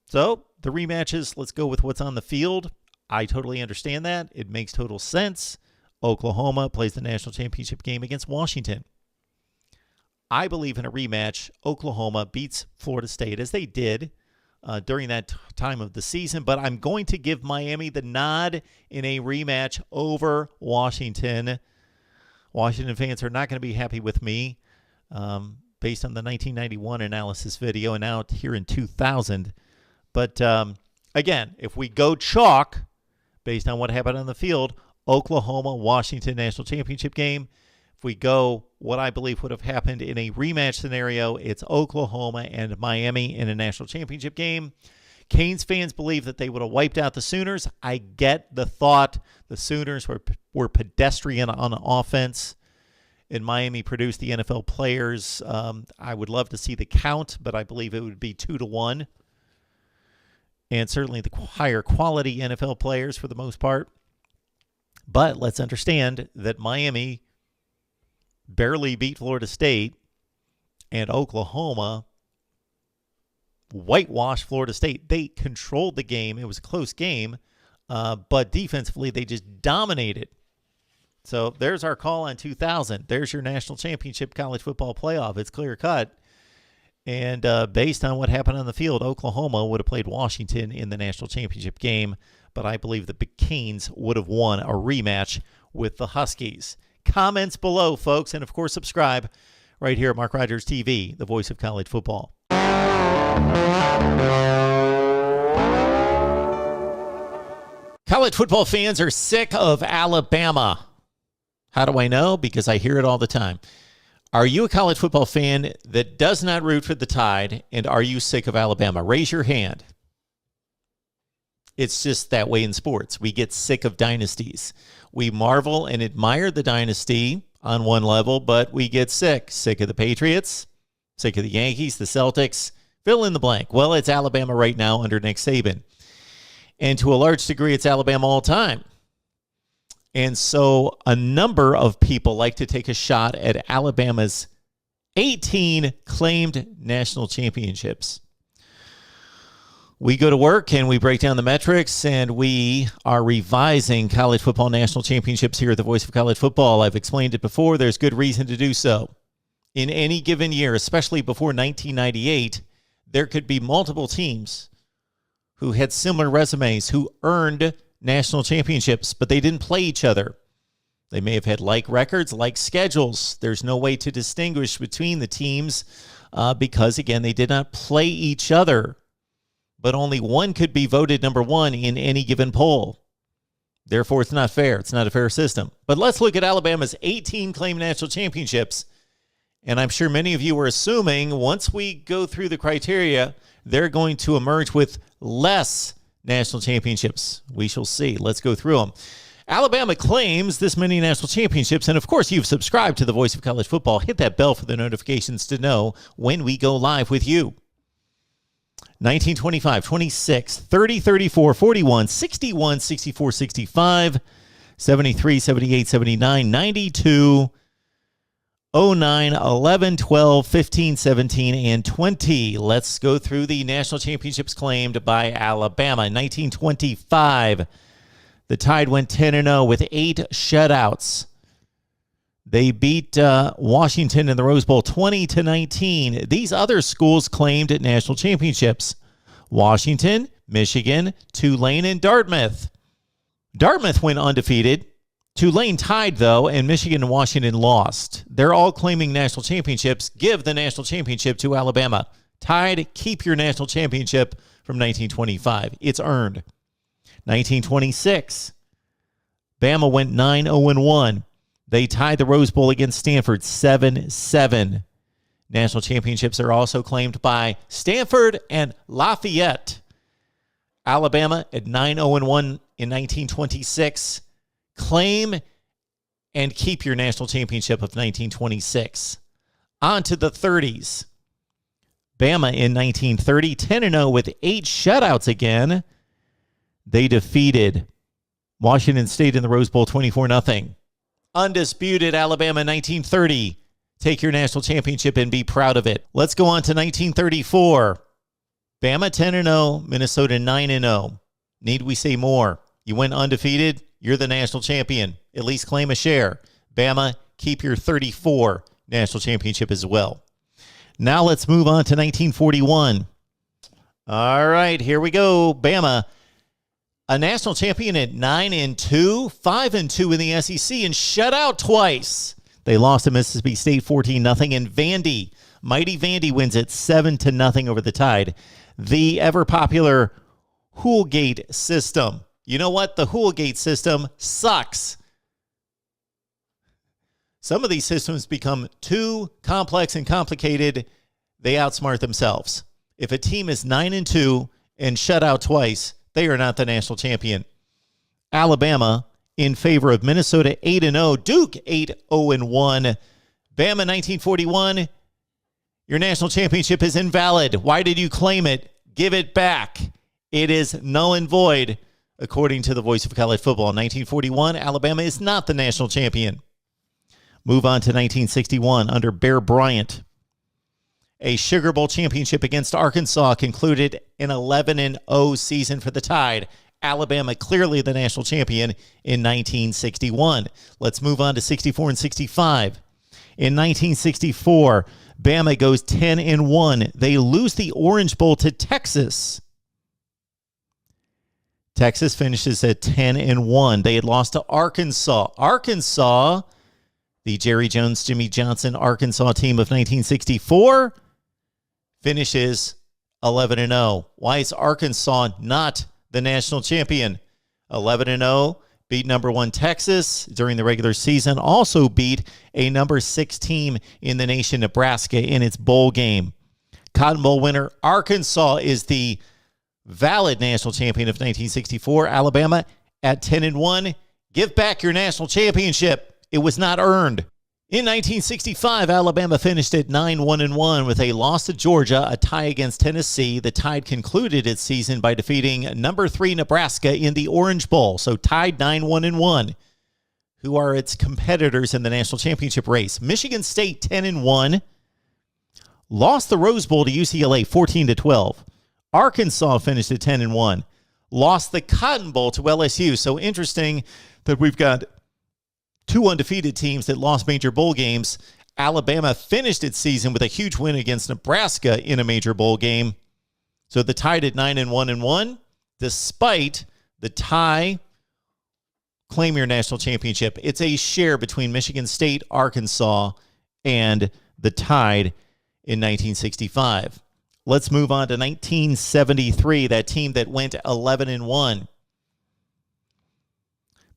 S1: So the rematches, let's go with what's on the field. I totally understand that. It makes total sense. Oklahoma plays the national championship game against Washington. I believe in a rematch. Oklahoma beats Florida State, as they did during that time of the season, but I'm going to give Miami the nod in a rematch over Washington. Washington fans are not going to be happy with me based on the 1991 analysis video and now here in 2000. But again, if we go chalk based on what happened on the field, Oklahoma, Washington national championship game. If we go what I believe would have happened in a rematch scenario, it's Oklahoma and Miami in a national championship game. Canes fans believe that they would have wiped out the Sooners. I get the thought. The Sooners were pedestrian on offense, and Miami produced the NFL players. I would love to see the count, but I believe it would be 2-1. And certainly the higher quality NFL players for the most part. But let's understand that Miami barely beat Florida State, and Oklahoma whitewashed Florida State. They controlled the game. It was a close game, but defensively they just dominated. So there's our call on 2000. There's your national championship college football playoff. It's clear cut. And based on what happened on the field, Oklahoma would have played Washington in the national championship game, but I believe the Canes would have won a rematch with the Huskies. Comments below, folks, and of course subscribe right here at Mark Rogers TV, the voice of college football. College football fans are sick of Alabama. How do I know? Because I hear it all the time. Are you a college football fan that does not root for the Tide, and are you sick of Alabama? Raise your hand. It's just that way in sports. We get sick of dynasties. We marvel and admire the dynasty on one level, but we get sick. Sick of the Patriots, sick of the Yankees, the Celtics, fill in the blank. Well, it's Alabama right now under Nick Saban. And to a large degree, it's Alabama all time. And so a number of people like to take a shot at Alabama's 18 claimed national championships. We go to work and we break down the metrics, and we are revising college football national championships here at the Voice of College Football. I've explained it before. There's good reason to do so. In any given year, especially before 1998, there could be multiple teams who had similar resumes, who earned national championships, but they didn't play each other. They may have had like records, like schedules. There's no way to distinguish between the teams because, again, they did not play each other. but only one could be voted number one in any given poll. Therefore, it's not fair. It's not a fair system. But let's look at Alabama's 18 claimed national championships. And I'm sure many of you are assuming once we go through the criteria, they're going to emerge with less national championships. We shall see. Let's go through them. Alabama claims this many national championships. And of course, you've subscribed to the Voice of College Football. Hit that bell for the notifications to know when we go live with you. 1925, 26, 30, 34, 41, 61, 64, 65, 73, 78, 79, 92, 09, 11, 12, 15, 17, and 20. Let's go through the national championships claimed by Alabama. 1925, the Tide went 10-0 with 8 shutouts. They beat Washington in the Rose Bowl 20-19. These other schools claimed national championships: Washington, Michigan, Tulane, and Dartmouth. Dartmouth went undefeated. Tulane tied, though, and Michigan and Washington lost. They're all claiming national championships. Give the national championship to Alabama. Tide, keep your national championship from 1925. It's earned. 1926, Bama went 9-0-1. They tied the Rose Bowl against Stanford 7-7. National championships are also claimed by Stanford and Lafayette. Alabama at 9-0-1 in 1926. Claim and keep your national championship of 1926. On to the 30s. Bama in 1930, 10-0 with 8 shutouts again. They defeated Washington State in the Rose Bowl 24-0. Undisputed Alabama 1930. Take your national championship and be proud of it. Let's go on to 1934. Bama 10-0, Minnesota 9-0. Need we say more? You went undefeated, you're the national champion. At least claim a share. Bama, keep your 34 national championship as well. Now let's move on to 1941. All right, here we go. Bama, a national champion at 9-2, 5-2 in the SEC, and shut out twice. They lost to Mississippi State 14-0, and Vandy, mighty Vandy, wins it 7-0 over the Tide. The ever-popular Hoolgate system. You know what? The Hoolgate system sucks. Some of these systems become too complex and complicated. They outsmart themselves. If a team is 9-2 and shut out twice, they are not the national champion. Alabama in favor of Minnesota 8-0, Duke 8-0-1. Bama 1941, your national championship is invalid. Why did you claim it? Give it back. It is null and void, according to the Voice of College Football. In 1941, Alabama is not the national champion. Move on to 1961 under Bear Bryant. A Sugar Bowl championship against Arkansas concluded an 11-0 season for the Tide. Alabama clearly the national champion in 1961. Let's move on to 64 and 65. In 1964, Bama goes 10-1. They lose the Orange Bowl to Texas. Texas finishes at 10-1. They had lost to Arkansas. Arkansas, the Jerry Jones, Jimmy Johnson Arkansas team of 1964, finishes 11-0. Why is Arkansas not the national champion? 11-0, beat number 1 Texas during the regular season, also beat a number 6 team in the nation, Nebraska, in its bowl game. Cotton Bowl winner Arkansas is the valid national champion of 1964. Alabama at 10-1. Give back your national championship. It was not earned. In 1965, Alabama finished at 9-1-1 with a loss to Georgia, a tie against Tennessee. The Tide concluded its season by defeating number 3 Nebraska in the Orange Bowl. So Tide 9-1-1. Who are its competitors in the national championship race? Michigan State 10-1. Lost the Rose Bowl to UCLA 14-12. Arkansas finished at 10-1. Lost the Cotton Bowl to LSU. So interesting that we've got 2 undefeated teams that lost major bowl games. Alabama finished its season with a huge win against Nebraska in a major bowl game. So the Tide at 9-1-1, despite the tie, claim your national championship. It's a share between Michigan State, Arkansas, and the Tide in 1965. Let's move on to 1973, that team that went 11-1.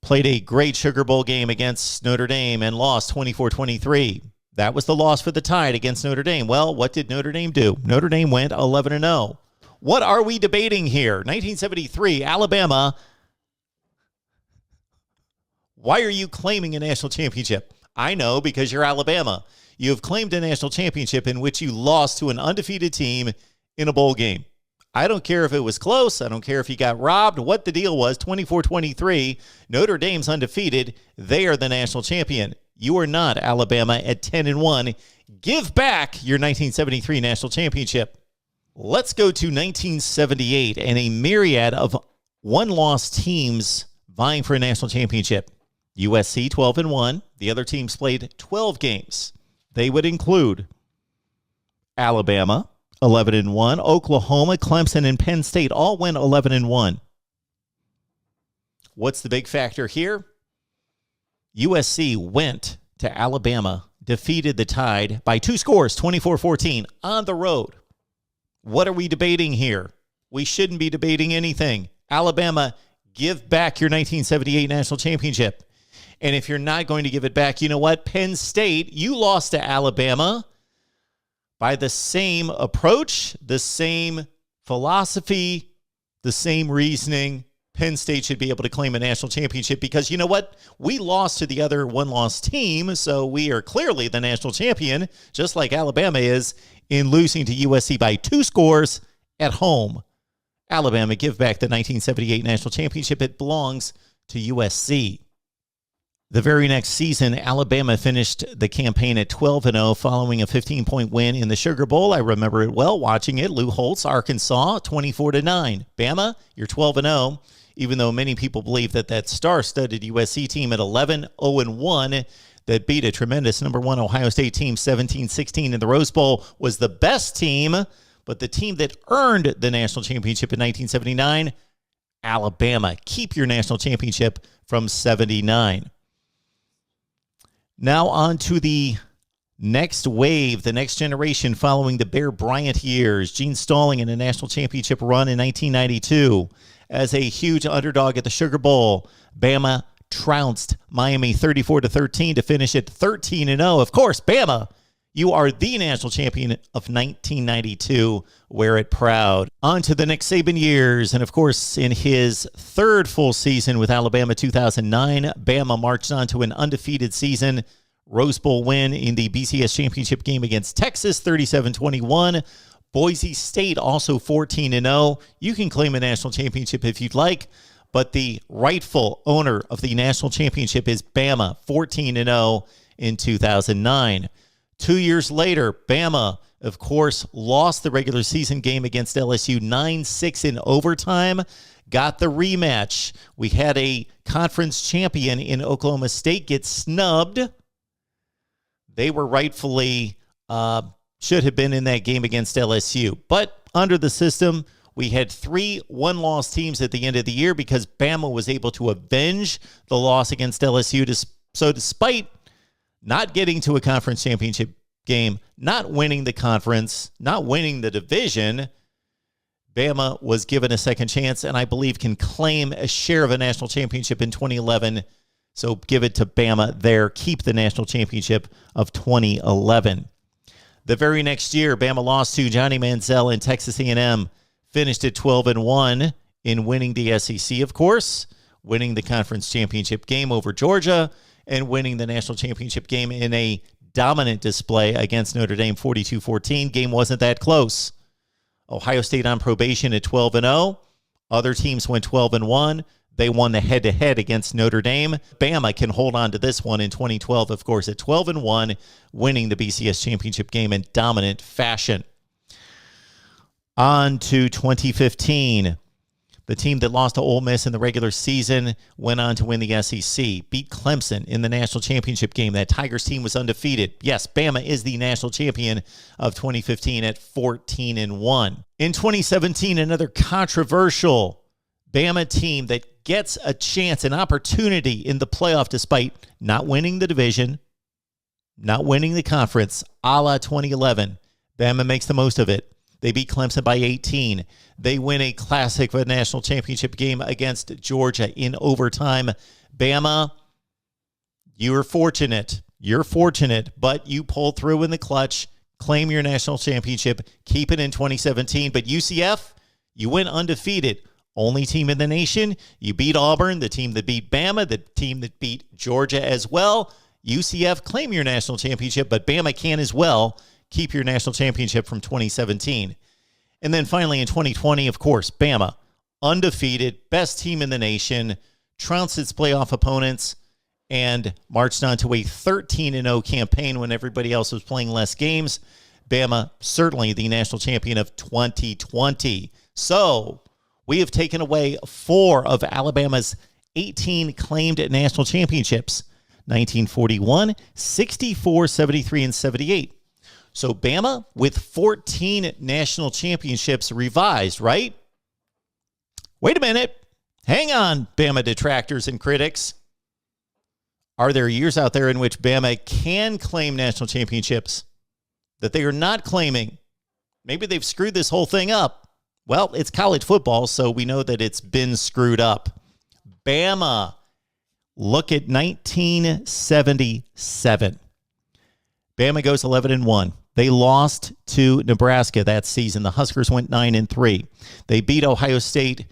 S1: Played a great Sugar Bowl game against Notre Dame and lost 24-23. That was the loss for the Tide against Notre Dame. Well, what did Notre Dame do? Notre Dame went 11-0. What are we debating here? 1973, Alabama. Why are you claiming a national championship? I know, because you're Alabama. You have claimed a national championship in which you lost to an undefeated team in a bowl game. I don't care if it was close. I don't care if you got robbed. What the deal was, 24-23, Notre Dame's undefeated. They are the national champion. You are not, Alabama, at 10-1. Give back your 1973 national championship. Let's go to 1978 and a myriad of one-loss teams vying for a national championship. USC 12-1. The other teams played 12 games. They would include Alabama 11-1, Oklahoma, Clemson, and Penn State all went 11-1. What's the big factor here? USC went to Alabama, defeated the Tide by 2 scores, 24-14, on the road. What are we debating here? We shouldn't be debating anything. Alabama, give back your 1978 national championship. And if you're not going to give it back, you know what? Penn State, you lost to Alabama by the same approach, the same philosophy, the same reasoning. Penn State should be able to claim a national championship because you know what? We lost to the other one-loss team, so we are clearly the national champion, just like Alabama is in losing to USC by 2 scores at home. Alabama, give back the 1978 national championship. It belongs to USC. The very next season, Alabama finished the campaign at 12-0 following a 15-point win in the Sugar Bowl. I remember it well watching it. Lou Holtz, Arkansas, 24-9. Bama, you're 12-0, even though many people believe that that star-studded USC team at 11-0-1 that beat a tremendous number 1 Ohio State team 17-16 in the Rose Bowl was the best team, but the team that earned the national championship in 1979, Alabama. Keep your national championship from 79. Now on to the next wave, the next generation following the Bear Bryant years. Gene Stalling in a national championship run in 1992. As a huge underdog at the Sugar Bowl, Bama trounced Miami 34-13 to finish at 13-0. Of course, Bama, you are the national champion of 1992. Wear it proud. On to the Nick Saban years. And of course, in his third full season with Alabama 2009, Bama marched on to an undefeated season. Rose Bowl win in the BCS championship game against Texas, 37-21. Boise State also 14-0. You can claim a national championship if you'd like, but the rightful owner of the national championship is Bama, 14-0 in 2009. 2 years later, Bama, of course, lost the regular season game against LSU 9-6 in overtime, got the rematch. We had a conference champion in Oklahoma State get snubbed. They were rightfully should have been in that game against LSU. But under the system, we had 3 one-loss teams at the end of the year because Bama was able to avenge the loss against LSU. So despite not getting to a conference championship game, not winning the conference, not winning the division, Bama was given a second chance and I believe can claim a share of a national championship in 2011. So give it to Bama there. Keep the national championship of 2011. The very next year, Bama lost to Johnny Manziel and Texas A&M, finished at 12-1 in winning the SEC, of course, winning the conference championship game over Georgia, and winning the national championship game in a dominant display against Notre Dame 42-14. Game wasn't that close. Ohio State on probation at 12-0. Other teams went 12-1. They won the head-to-head against Notre Dame. Bama can hold on to this one in 2012, of course, at 12-1, winning the BCS championship game in dominant fashion. On to 2015. The team that lost to Ole Miss in the regular season went on to win the SEC, beat Clemson in the national championship game. That Tigers team was undefeated. Yes, Bama is the national champion of 2015 at 14-1. In 2017, another controversial Bama team that gets a chance, an opportunity in the playoff despite not winning the division, not winning the conference, a la 2011. Bama makes the most of it. They beat Clemson by 18. They win a classic of a national championship game against Georgia in overtime. Bama, you're fortunate. You're fortunate, but you pulled through in the clutch, claim your national championship, keep it in 2017. But UCF, you went undefeated. Only team in the nation. You beat Auburn, the team that beat Bama, the team that beat Georgia as well. UCF, claim your national championship, but Bama can as well keep your national championship from 2017. And then finally in 2020, of course, Bama, undefeated, best team in the nation, trounced its playoff opponents, and marched on to a 13-0 campaign when everybody else was playing less games. Bama, certainly the national champion of 2020. So we have taken away 4 of Alabama's 18 claimed national championships. 1941, 64, 73, and 78. So Bama with 14 national championships revised, right? Wait a minute. Hang on, Bama detractors and critics. Are there years out there in which Bama can claim national championships that they are not claiming? Maybe they've screwed this whole thing up. Well, it's college football, so we know that it's been screwed up. Bama, look at 1977. Bama goes 11-1. They lost to Nebraska that season. The Huskers went 9-3. They beat Ohio State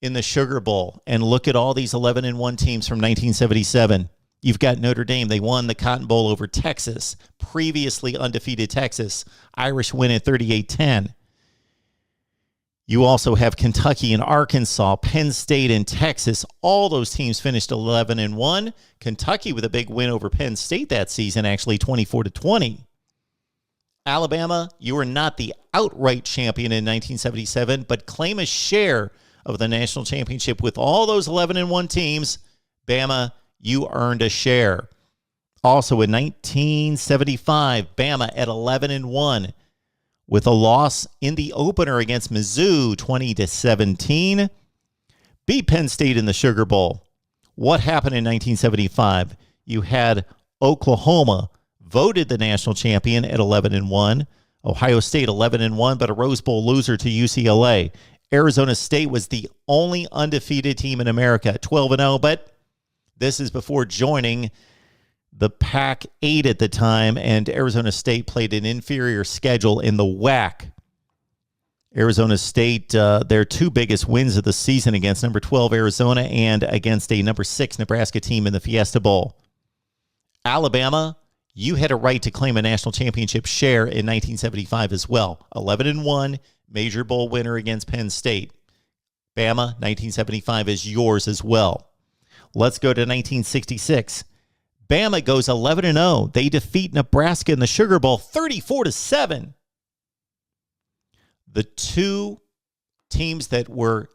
S1: in the Sugar Bowl. And look at all these 11-1 teams from 1977. You've got Notre Dame. They won the Cotton Bowl over Texas, previously undefeated Texas. Irish win at 38-10. You also have Kentucky and Arkansas, Penn State and Texas. All those teams finished 11-1. Kentucky with a big win over Penn State that season, actually 24-20. Alabama, you were not the outright champion in 1977, but claim a share of the national championship with all those 11-1 teams. Bama, you earned a share. Also in 1975, Bama at 11-1. With a loss in the opener against Mizzou, 20-17. Beat Penn State in the Sugar Bowl. What happened in 1975? You had Oklahoma voted the national champion at 11-1. Ohio State 11-1, but a Rose Bowl loser to UCLA. Arizona State was the only undefeated team in America, 12-0, but this is before joining the Pac-8 at the time, and Arizona State played an inferior schedule in the WAC. Arizona State, their 2 biggest wins of the season against number 12 Arizona and against a number 6 Nebraska team in the Fiesta Bowl. Alabama, you had a right to claim a national championship share in 1975 as well. 11-1, major bowl winner against Penn State. Bama, 1975 is yours as well. Let's go to 1966. Bama goes 11-0. They defeat Nebraska in the Sugar Bowl 34-7. The 2 teams that were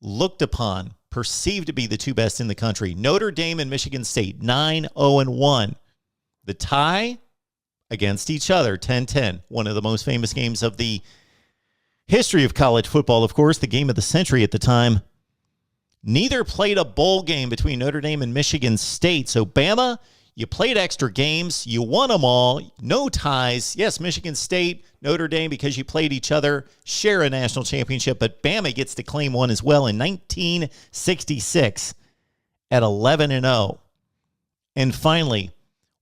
S1: looked upon, perceived to be the 2 best in the country, Notre Dame and Michigan State, 9-0-1. The tie against each other, 10-10. One of the most famous games of the history of college football, of course, the game of the century at the time. Neither played a bowl game between Notre Dame and Michigan State. So Bama, you played extra games. You won them all. No ties. Yes, Michigan State, Notre Dame, because you played each other, share a national championship. But Bama gets to claim one as well in 1966 at 11-0. And finally,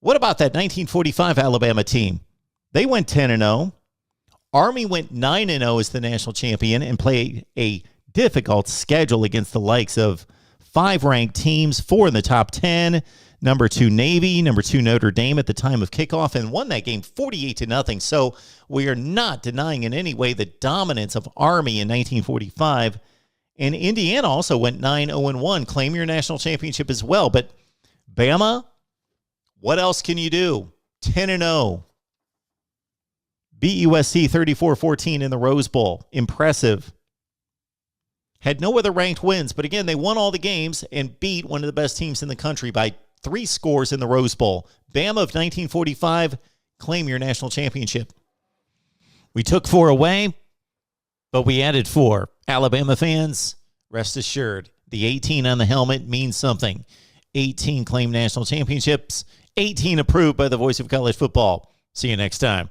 S1: what about that 1945 Alabama team? They went 10-0. Army went 9-0 as the national champion and played a difficult schedule against the likes of 5 ranked teams, 4 in the top 10, number 2 Navy, number 2 Notre Dame at the time of kickoff, and won that game 48-0. So we are not denying in any way the dominance of Army in 1945. And Indiana also went 9-0-1, claim your national championship as well. But Bama, what else can you do? 10-0. Beat USC 34-14 in the Rose Bowl. Impressive. Had no other ranked wins, but again, they won all the games and beat one of the best teams in the country by 3 scores in the Rose Bowl. Bama of 1945, claim your national championship. We took 4 away, but we added 4. Alabama fans, rest assured, the 18 on the helmet means something. 18 claim national championships, 18 approved by the voice of college football. See you next time.